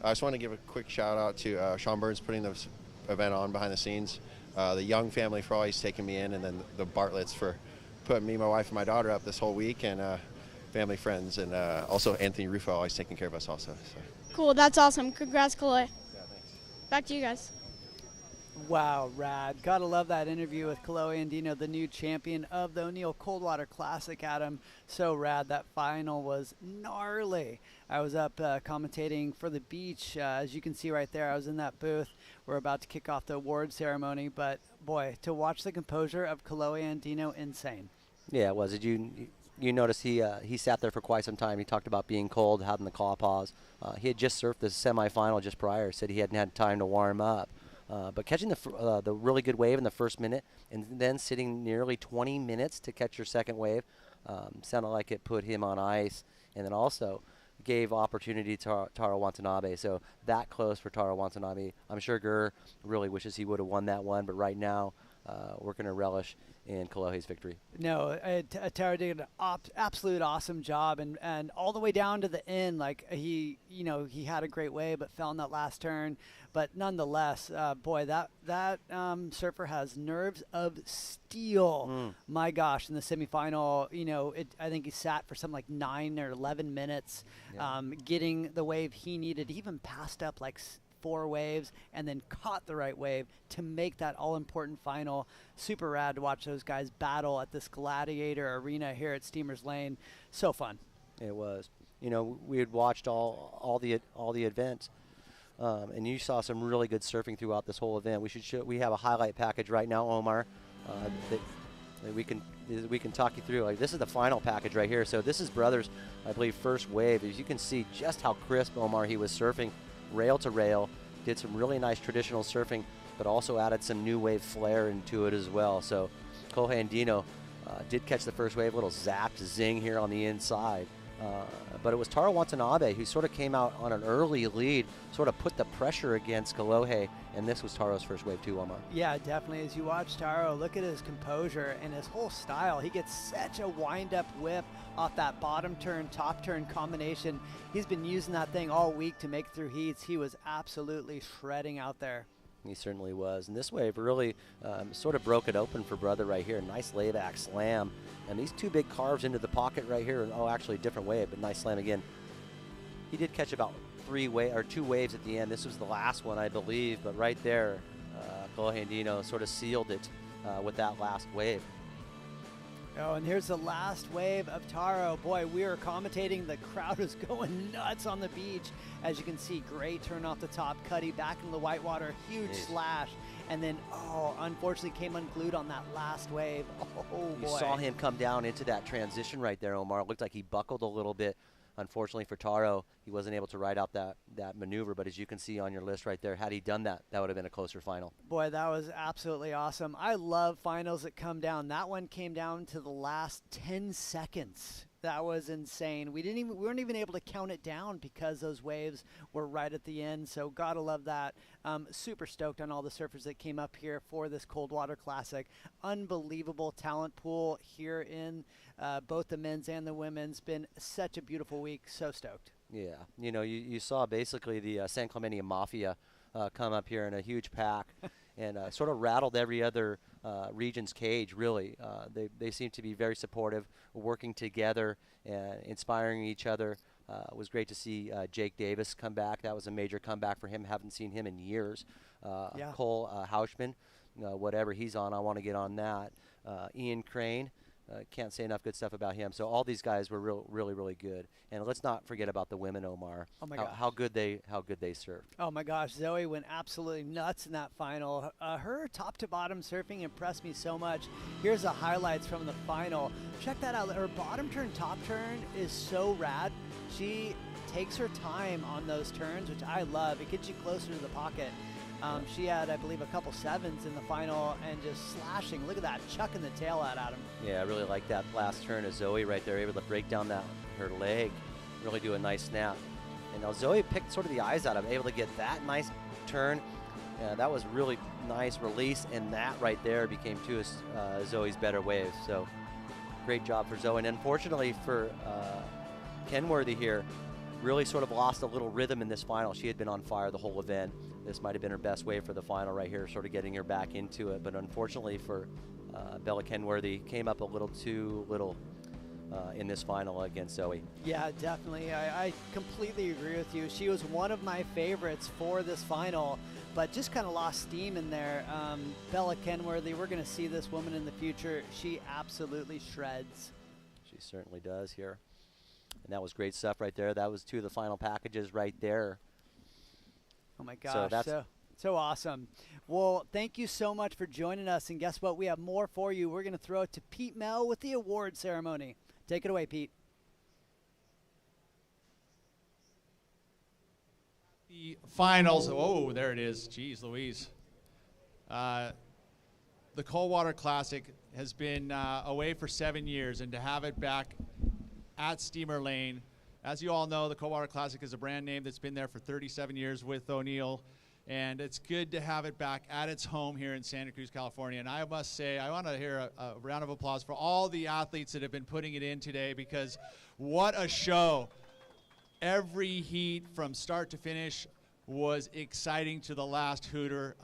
M: I just want to give a quick shout out to Sean Burns putting this event on behind the scenes, the Young family for always taking me in, and then the Bartletts for putting me, my wife, and my daughter up this whole week, and family, friends, and also Anthony Rufo always taking care of us also. So.
R: Cool, that's awesome. Congrats, Kolohe.
M: Yeah, thanks.
R: Back to you guys.
G: Wow, rad. Gotta love that interview with Kolohe Andino, the new champion of the O'Neill Coldwater Classic, Adam. So rad. That final was gnarly. I was up commentating for the beach. As you can see right there, I was in that booth. We're about to kick off the award ceremony, but boy, to watch the composure of Kolohe Andino, insane.
B: Yeah, it was. Did you notice he sat there for quite some time. He talked about being cold, having the claw paws. He had just surfed the semifinal just prior, said he hadn't had time to warm up. But catching the really good wave in the first minute and then sitting nearly 20 minutes to catch your second wave sounded like it put him on ice, and then also gave opportunity to Taro Watanabe. So that close for Taro Watanabe. I'm sure Gurr really wishes he would have won that one, but right now we're going to relish in Kolohe's victory.
G: No, Taro did an absolute awesome job, and all the way down to the end, like he had a great wave, but fell in that last turn. But nonetheless, boy, that surfer has nerves of steel. My gosh, in the semifinal, I think he sat for something like 9 or 11 minutes, getting the wave he needed. He even passed up like 4 waves and then caught the right wave to make that all-important final. Super rad to watch those guys battle at this gladiator arena here at Steamers Lane. So fun.
B: It was. We had watched all the events. And you saw some really good surfing throughout this whole event. We have a highlight package right now, Omar, that we can talk you through. Like, this is the final package right here. So this is Brothers, I believe, first wave. As you can see just how crisp, Omar, he was surfing rail to rail. Did some really nice traditional surfing, but also added some new wave flair into it as well. So Kolohe Andino did catch the first wave, little zapped zing here on the inside. But it was Taro Watanabe who sort of came out on an early lead, sort of put the pressure against Kolohe, and this was Taro's first wave too, Omar.
G: Yeah, definitely. As you watch Taro, look at his composure and his whole style. He gets such a wind-up whip off that bottom turn, top turn combination. He's been using that thing all week to make through heats. He was absolutely shredding out there.
B: He certainly was. And this wave really sort of broke it open for Brother right here. Nice layback slam. And these 2 big carves into the pocket right here. And, actually a different wave, but nice slam again. He did catch about 2 waves at the end. This was the last one, I believe. But right there, Kolohe Andino sort of sealed it with that last wave.
G: Oh, and here's the last wave of Taro. Boy, we were commentating. The crowd was going nuts on the beach. As you can see, Gray turn off the top, Cuddy back into the whitewater, huge slash. And then, unfortunately came unglued on that last wave. Oh, boy.
B: You saw him come down into that transition right there, Omar. It looked like he buckled a little bit. Unfortunately for Taro, he wasn't able to ride out that maneuver, but as you can see on your list right there, had he done that, that would have been a closer final.
G: Boy, that was absolutely awesome. I love finals that come down. That one came down to the last 10 seconds. That was insane. We weren't even able to count it down because those waves were right at the end. So gotta love that. Super stoked on all the surfers that came up here for this Coldwater Classic. Unbelievable talent pool here in both the men's and the women's. Been such a beautiful week. So stoked.
B: Yeah, you know, you saw basically the San Clemente Mafia come up here in a huge pack and sort of rattled every other region's cage, really. They seem to be very supportive, working together, and inspiring each other. It was great to see Jake Davis come back. That was a major comeback for him. Haven't seen him in years.
G: Yeah.
B: Cole Houshman, whatever he's on, I want to get on that. Ian Crane. Can't say enough good stuff about him. So all these guys were really good. And let's not forget about the women, Omar.
G: Oh my
B: how,
G: gosh.
B: how good they served.
G: Oh my gosh, Zoe went absolutely nuts in that final. Her top to bottom surfing impressed me so much. Here's the highlights from the final. Check that out. Her bottom turn, top turn is so rad. She takes her time on those turns, which I love. It gets you closer to the pocket. She had, I believe, a couple sevens in the final and just slashing. Look at that, chucking the tail out at him.
B: Yeah, I really like that last turn of Zoe right there, able to break down her leg, really do a nice snap. And now Zoe picked sort of the eyes out of him, able to get that nice turn. That was really nice release, and that right there became two of Zoe's better waves. So great job for Zoe. And unfortunately for Kenworthy here, really sort of lost a little rhythm in this final. She had been on fire the whole event. This might have been her best wave for the final right here, sort of getting her back into it. But unfortunately for Bella Kenworthy, came up a little too little in this final against Zoe.
G: Yeah, definitely. I completely agree with you. She was one of my favorites for this final, but just kind of lost steam in there. Bella Kenworthy, we're going to see this woman in the future. She absolutely shreds.
B: She certainly does here. And that was great stuff right there. That was two of the final packages right there.
G: Oh my gosh, so awesome. Well, thank you so much for joining us. And guess what? We have more for you. We're going to throw it to Pete Mel with the award ceremony. Take it away, Pete.
A: The finals. Oh, there it is. Jeez Louise. The Coldwater Classic has been away for 7 years, and to have it back at Steamer Lane. As you all know, the Coldwater Classic is a brand name that's been there for 37 years with O'Neill, and it's good to have it back at its home here in Santa Cruz, California. And I must say, I want to hear a round of applause for all the athletes that have been putting it in today, because what a show. Every heat from start to finish was exciting to the last hooter.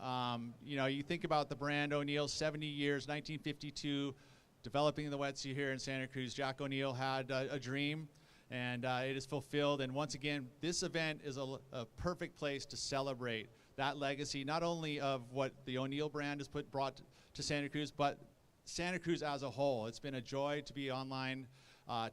A: You know, you think about the brand O'Neill, 70 years, 1952, developing the wetsuit here in Santa Cruz. Jack O'Neill had a dream, and it is fulfilled. And once again, this event is a perfect place to celebrate that legacy, not only of what the O'Neill brand has brought to Santa Cruz, but Santa Cruz as a whole. It's been a joy to be online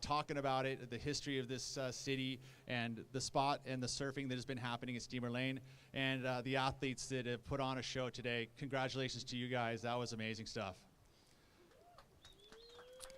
A: talking about it, the history of this city, and the spot and the surfing that has been happening at Steamer Lane, and the athletes that have put on a show today. Congratulations to you guys. That was amazing stuff.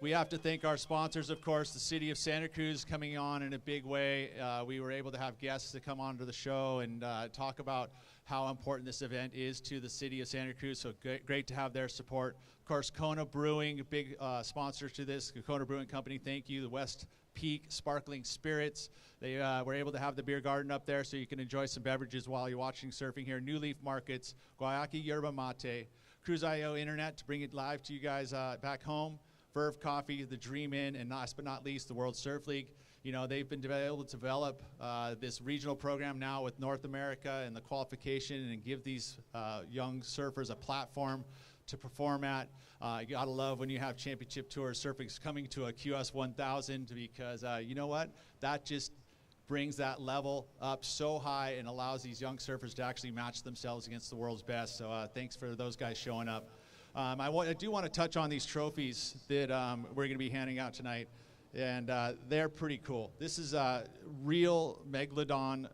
A: We have to thank our sponsors, of course, the city of Santa Cruz coming on in a big way. We were able to have guests that come on to the show and talk about how important this event is to the city of Santa Cruz, so great to have their support. Of course, Kona Brewing, big sponsors to this. The Kona Brewing Company, thank you. The West Peak Sparkling Spirits. They were able to have the beer garden up there so you can enjoy some beverages while you're watching surfing here. New Leaf Markets, Guayaki Yerba Mate, Cruise.io Internet to bring it live to you guys back home. Verve Coffee, the Dream Inn, and last but not least, the World Surf League. You know, they've been able to develop this regional program now with North America and the qualification, and give these young surfers a platform to perform at. You gotta love when you have championship tour surfing coming to a QS 1000, because you know what? That just brings that level up so high and allows these young surfers to actually match themselves against the world's best. So thanks for those guys showing up. I do want to touch on these trophies that we're going to be handing out tonight, and they're pretty cool. This is real megalodon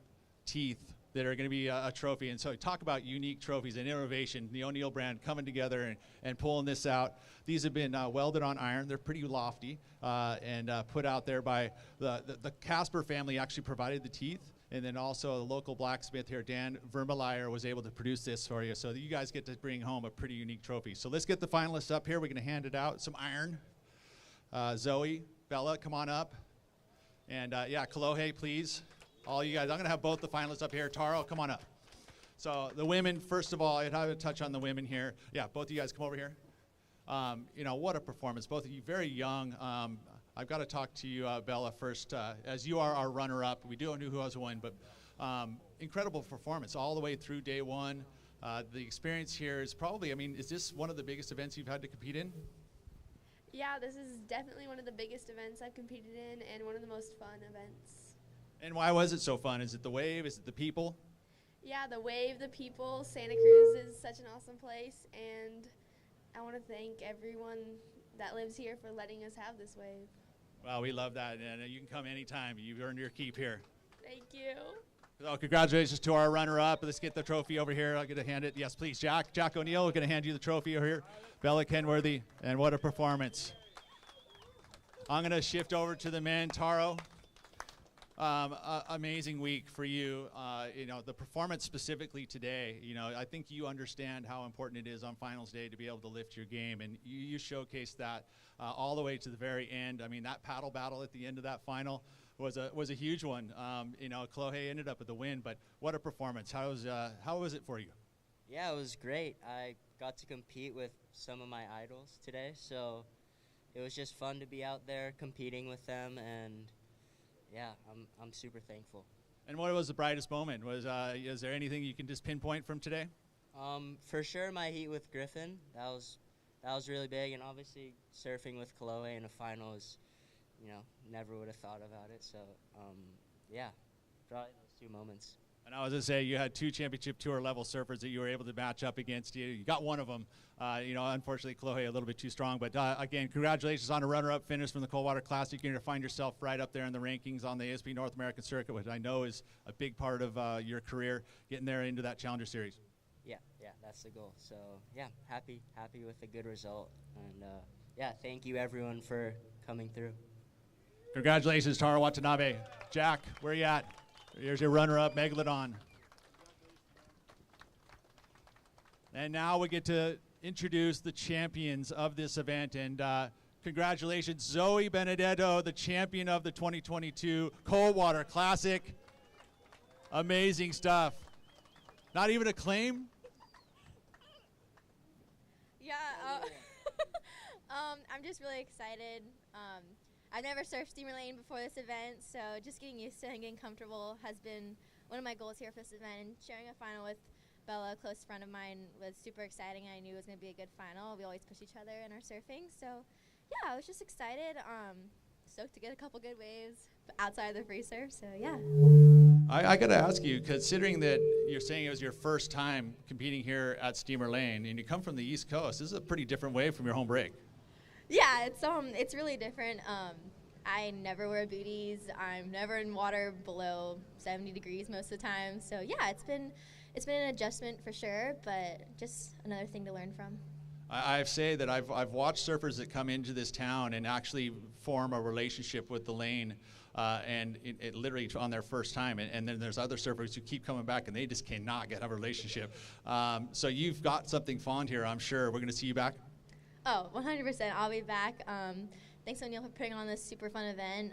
A: teeth that are going to be a trophy, and so talk about unique trophies and innovation. The O'Neill brand coming together and pulling this out. These have been welded on iron. They're pretty lofty and put out there by the Casper family. Actually provided the teeth. And then also a local blacksmith here, Dan Vermelier, was able to produce this for you, so that you guys get to bring home a pretty unique trophy. So let's get the finalists up here. We're going to hand it out. Some iron. Zoe, Bella, come on up. And yeah, Kolohe, please. All you guys. I'm going to have both the finalists up here. Taro, come on up. So the women, first of all, I'd have to touch on the women here. Yeah, both of you guys come over here. You know, what a performance. Both of you very young. I've got to talk to you, Bella, first. As you are our runner-up, we don't know who has won, but incredible performance all the way through day one. The experience here is probably, I mean, is this one of the biggest events you've had to compete in?
H: Yeah, this is definitely one of the biggest events I've competed in and one of the most fun events.
A: And why was it so fun? Is it the wave? Is it the people?
H: Yeah, the wave, the people. Santa Cruz is such an awesome place, and I want to thank everyone that lives here for letting us have this wave.
A: Well, we love that, and you can come anytime. You've earned your keep here.
H: Thank you.
A: So congratulations to our runner-up. Let's get the trophy over here. I'll get to hand it. Yes, please, Jack. Jack O'Neill, we're going to hand you the trophy over here. Bella Kenworthy, and what a performance. I'm going to shift over to the men. Taro, amazing week for you. You know, the performance specifically today, you know, I think you understand how important it is on finals day to be able to lift your game, and you showcased that all the way to the very end. I mean, that paddle battle at the end of that final was a huge one. You know, Kolohe ended up with the win, but what a performance. How was it for you?
K: Yeah, it was great. I got to compete with some of my idols today, so it was just fun to be out there competing with them, and yeah, I'm super thankful.
A: And what was the brightest moment? Is there anything you can just pinpoint from today?
K: For sure, my heat with Griffin. That was really big, and obviously surfing with Kolohe in a final is, you know, never would have thought about it. So, yeah, probably those two moments.
A: And I was going to say, you had two championship tour level surfers that you were able to match up against. You got one of them. You know, unfortunately, Kolohe a little bit too strong. But again, congratulations on a runner-up finish from the Coldwater Classic. You're going to find yourself right up there in the rankings on the ASB North American Circuit, which I know is a big part of your career, getting there into that Challenger Series.
K: Yeah, that's the goal. So, yeah, happy with a good result. And, yeah, thank you, everyone, for coming through.
A: Congratulations, Taro Watanabe. Jack, where are you at? Here's your runner-up, Megalodon. And now we get to introduce the champions of this event. And congratulations, Zoe Benedetto, the champion of the 2022 Coldwater Classic. Amazing stuff. Not even a claim?
N: Yeah, I'm just really excited. I've never surfed Steamer Lane before this event, so just getting used to it and getting comfortable has been one of my goals here for this event. And sharing a final with Bella, a close friend of mine, was super exciting. I knew it was going to be a good final. We always push each other in our surfing, so yeah, I was just excited. Stoked to get a couple good waves outside of the free surf, so yeah.
A: I got to ask you, considering that you're saying it was your first time competing here at Steamer Lane, and you come from the East Coast, this is a pretty different wave from your home break.
N: Yeah, it's really different. I never wear booties. I'm never in water below 70 degrees most of the time. So yeah, it's been an adjustment for sure, but just another thing to learn from.
A: I say that I've watched surfers that come into this town and actually form a relationship with the lane, and it literally on their first time. And then there's other surfers who keep coming back and they just cannot get a relationship. So you've got something fond here, I'm sure. We're going to see you back.
N: Oh, 100%. I'll be back. Thanks, O'Neill, for putting on this super fun event.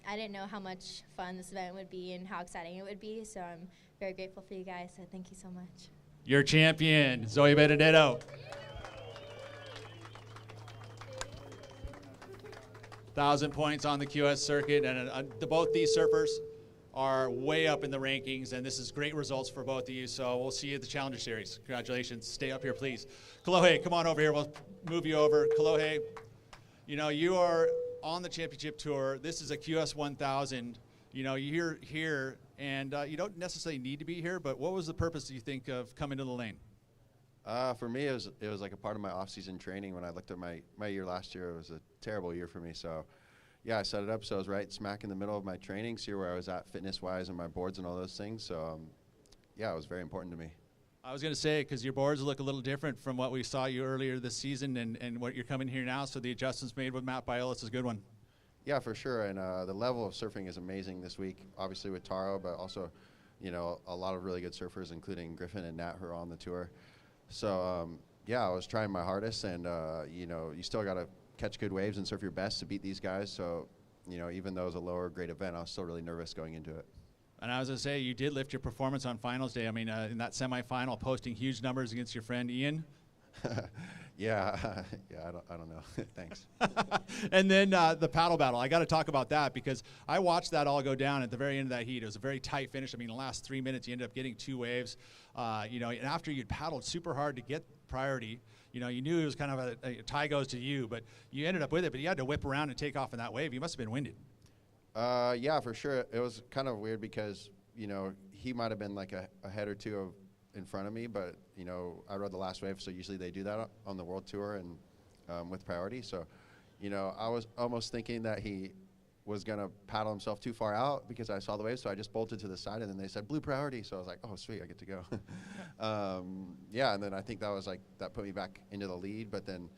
N: I didn't know how much fun this event would be and how exciting it would be, so I'm very grateful for you guys, so thank you so much.
A: Your champion, Zoe Benedetto. 1,000 points on the QS circuit, and both these surfers are way up in the rankings, and this is great results for both of you, so we'll see you at the Challenger Series. Congratulations. Stay up here, please. Kolohe, come on over here. We'll move you over. Kolohe, you know, you are on the championship tour. This is a QS 1000. You know, you're here, and you don't necessarily need to be here, but what was the purpose, do you think, of coming to the lane?
M: For me, it was like a part of my off-season training. When I looked at my year last year, it was a terrible year for me. So, yeah, I set it up so I was right smack in the middle of my training, see where I was at fitness-wise and my boards and all those things. So, yeah, it was very important to me.
A: I was going to say, because your boards look a little different from what we saw you earlier this season and what you're coming here now, so the adjustments made with Matt Biolis is a good one.
M: Yeah, for sure, and the level of surfing is amazing this week, obviously with Taro, but also, you know, a lot of really good surfers, including Griffin and Nat, who are on the tour. So, yeah, I was trying my hardest, and, you know, you still got to catch good waves and surf your best to beat these guys. So, you know, even though it was a lower grade event, I was still really nervous going into it.
A: And I was going to say, you did lift your performance on finals day. I mean, in that semifinal, posting huge numbers against your friend Ian.
M: Yeah, yeah, I don't know. Thanks.
A: And then the paddle battle. I got to talk about that because I watched that all go down at the very end of that heat. It was a very tight finish. I mean, the last 3 minutes, you ended up getting 2 waves. You know, and after you'd paddled super hard to get priority, you know, you knew it was kind of a tie goes to you, but you ended up with it. But you had to whip around and take off in that wave. You must have been winded.
M: Yeah, for sure. It was kind of weird because, you know, he might have been like a head or two in front of me, but, you know, I rode the last wave, so usually they do that on the World Tour and with priority. So, you know, I was almost thinking that he was going to paddle himself too far out because I saw the wave, so I just bolted to the side, and then they said blue priority, so I was like, oh, sweet, I get to go. Yeah, and then I think that was like, that put me back into the lead, but then,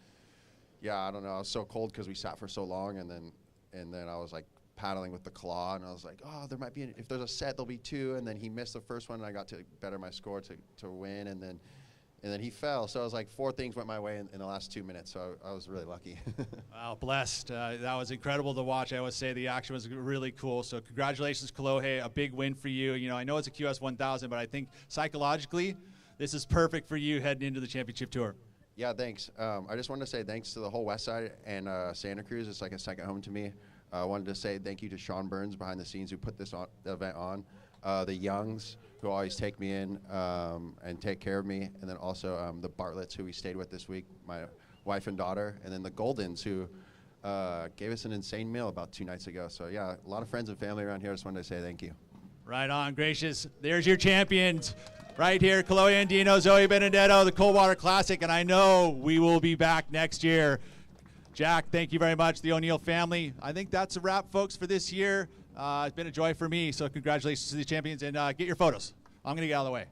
M: yeah, I don't know, I was so cold because we sat for so long, and then I was like, paddling with the claw, and I was like, oh, there might be, if there's a set, there'll be 2, and then he missed the first one, and I got to better my score to win, and then he fell, so I was like 4 things went my way in the last 2 minutes, so I was really lucky.
A: Wow, blessed. That was incredible to watch. I always say the action was really cool, so congratulations, Kolohe, a big win for you. You know, I know it's a QS 1000, but I think psychologically, this is perfect for you heading into the championship tour.
M: Yeah, thanks. I just wanted to say thanks to the whole West Side and Santa Cruz. It's like a second home to me. I wanted to say thank you to Sean Burns behind the scenes who put this event on, the Youngs who always take me in and take care of me, and then also the Bartletts who we stayed with this week, my wife and daughter, and then the Goldens who gave us an insane meal about 2 nights ago. So yeah, a lot of friends and family around here. I just wanted to say thank you.
A: Right on, gracious. There's your champions right here, Kolohe Andino, Zoe Benedetto, the Coldwater Classic, and I know we will be back next year. Jack, thank you very much, the O'Neill family. I think that's a wrap, folks, for this year. It's been a joy for me, so congratulations to the champions, and get your photos. I'm going to get out of the way.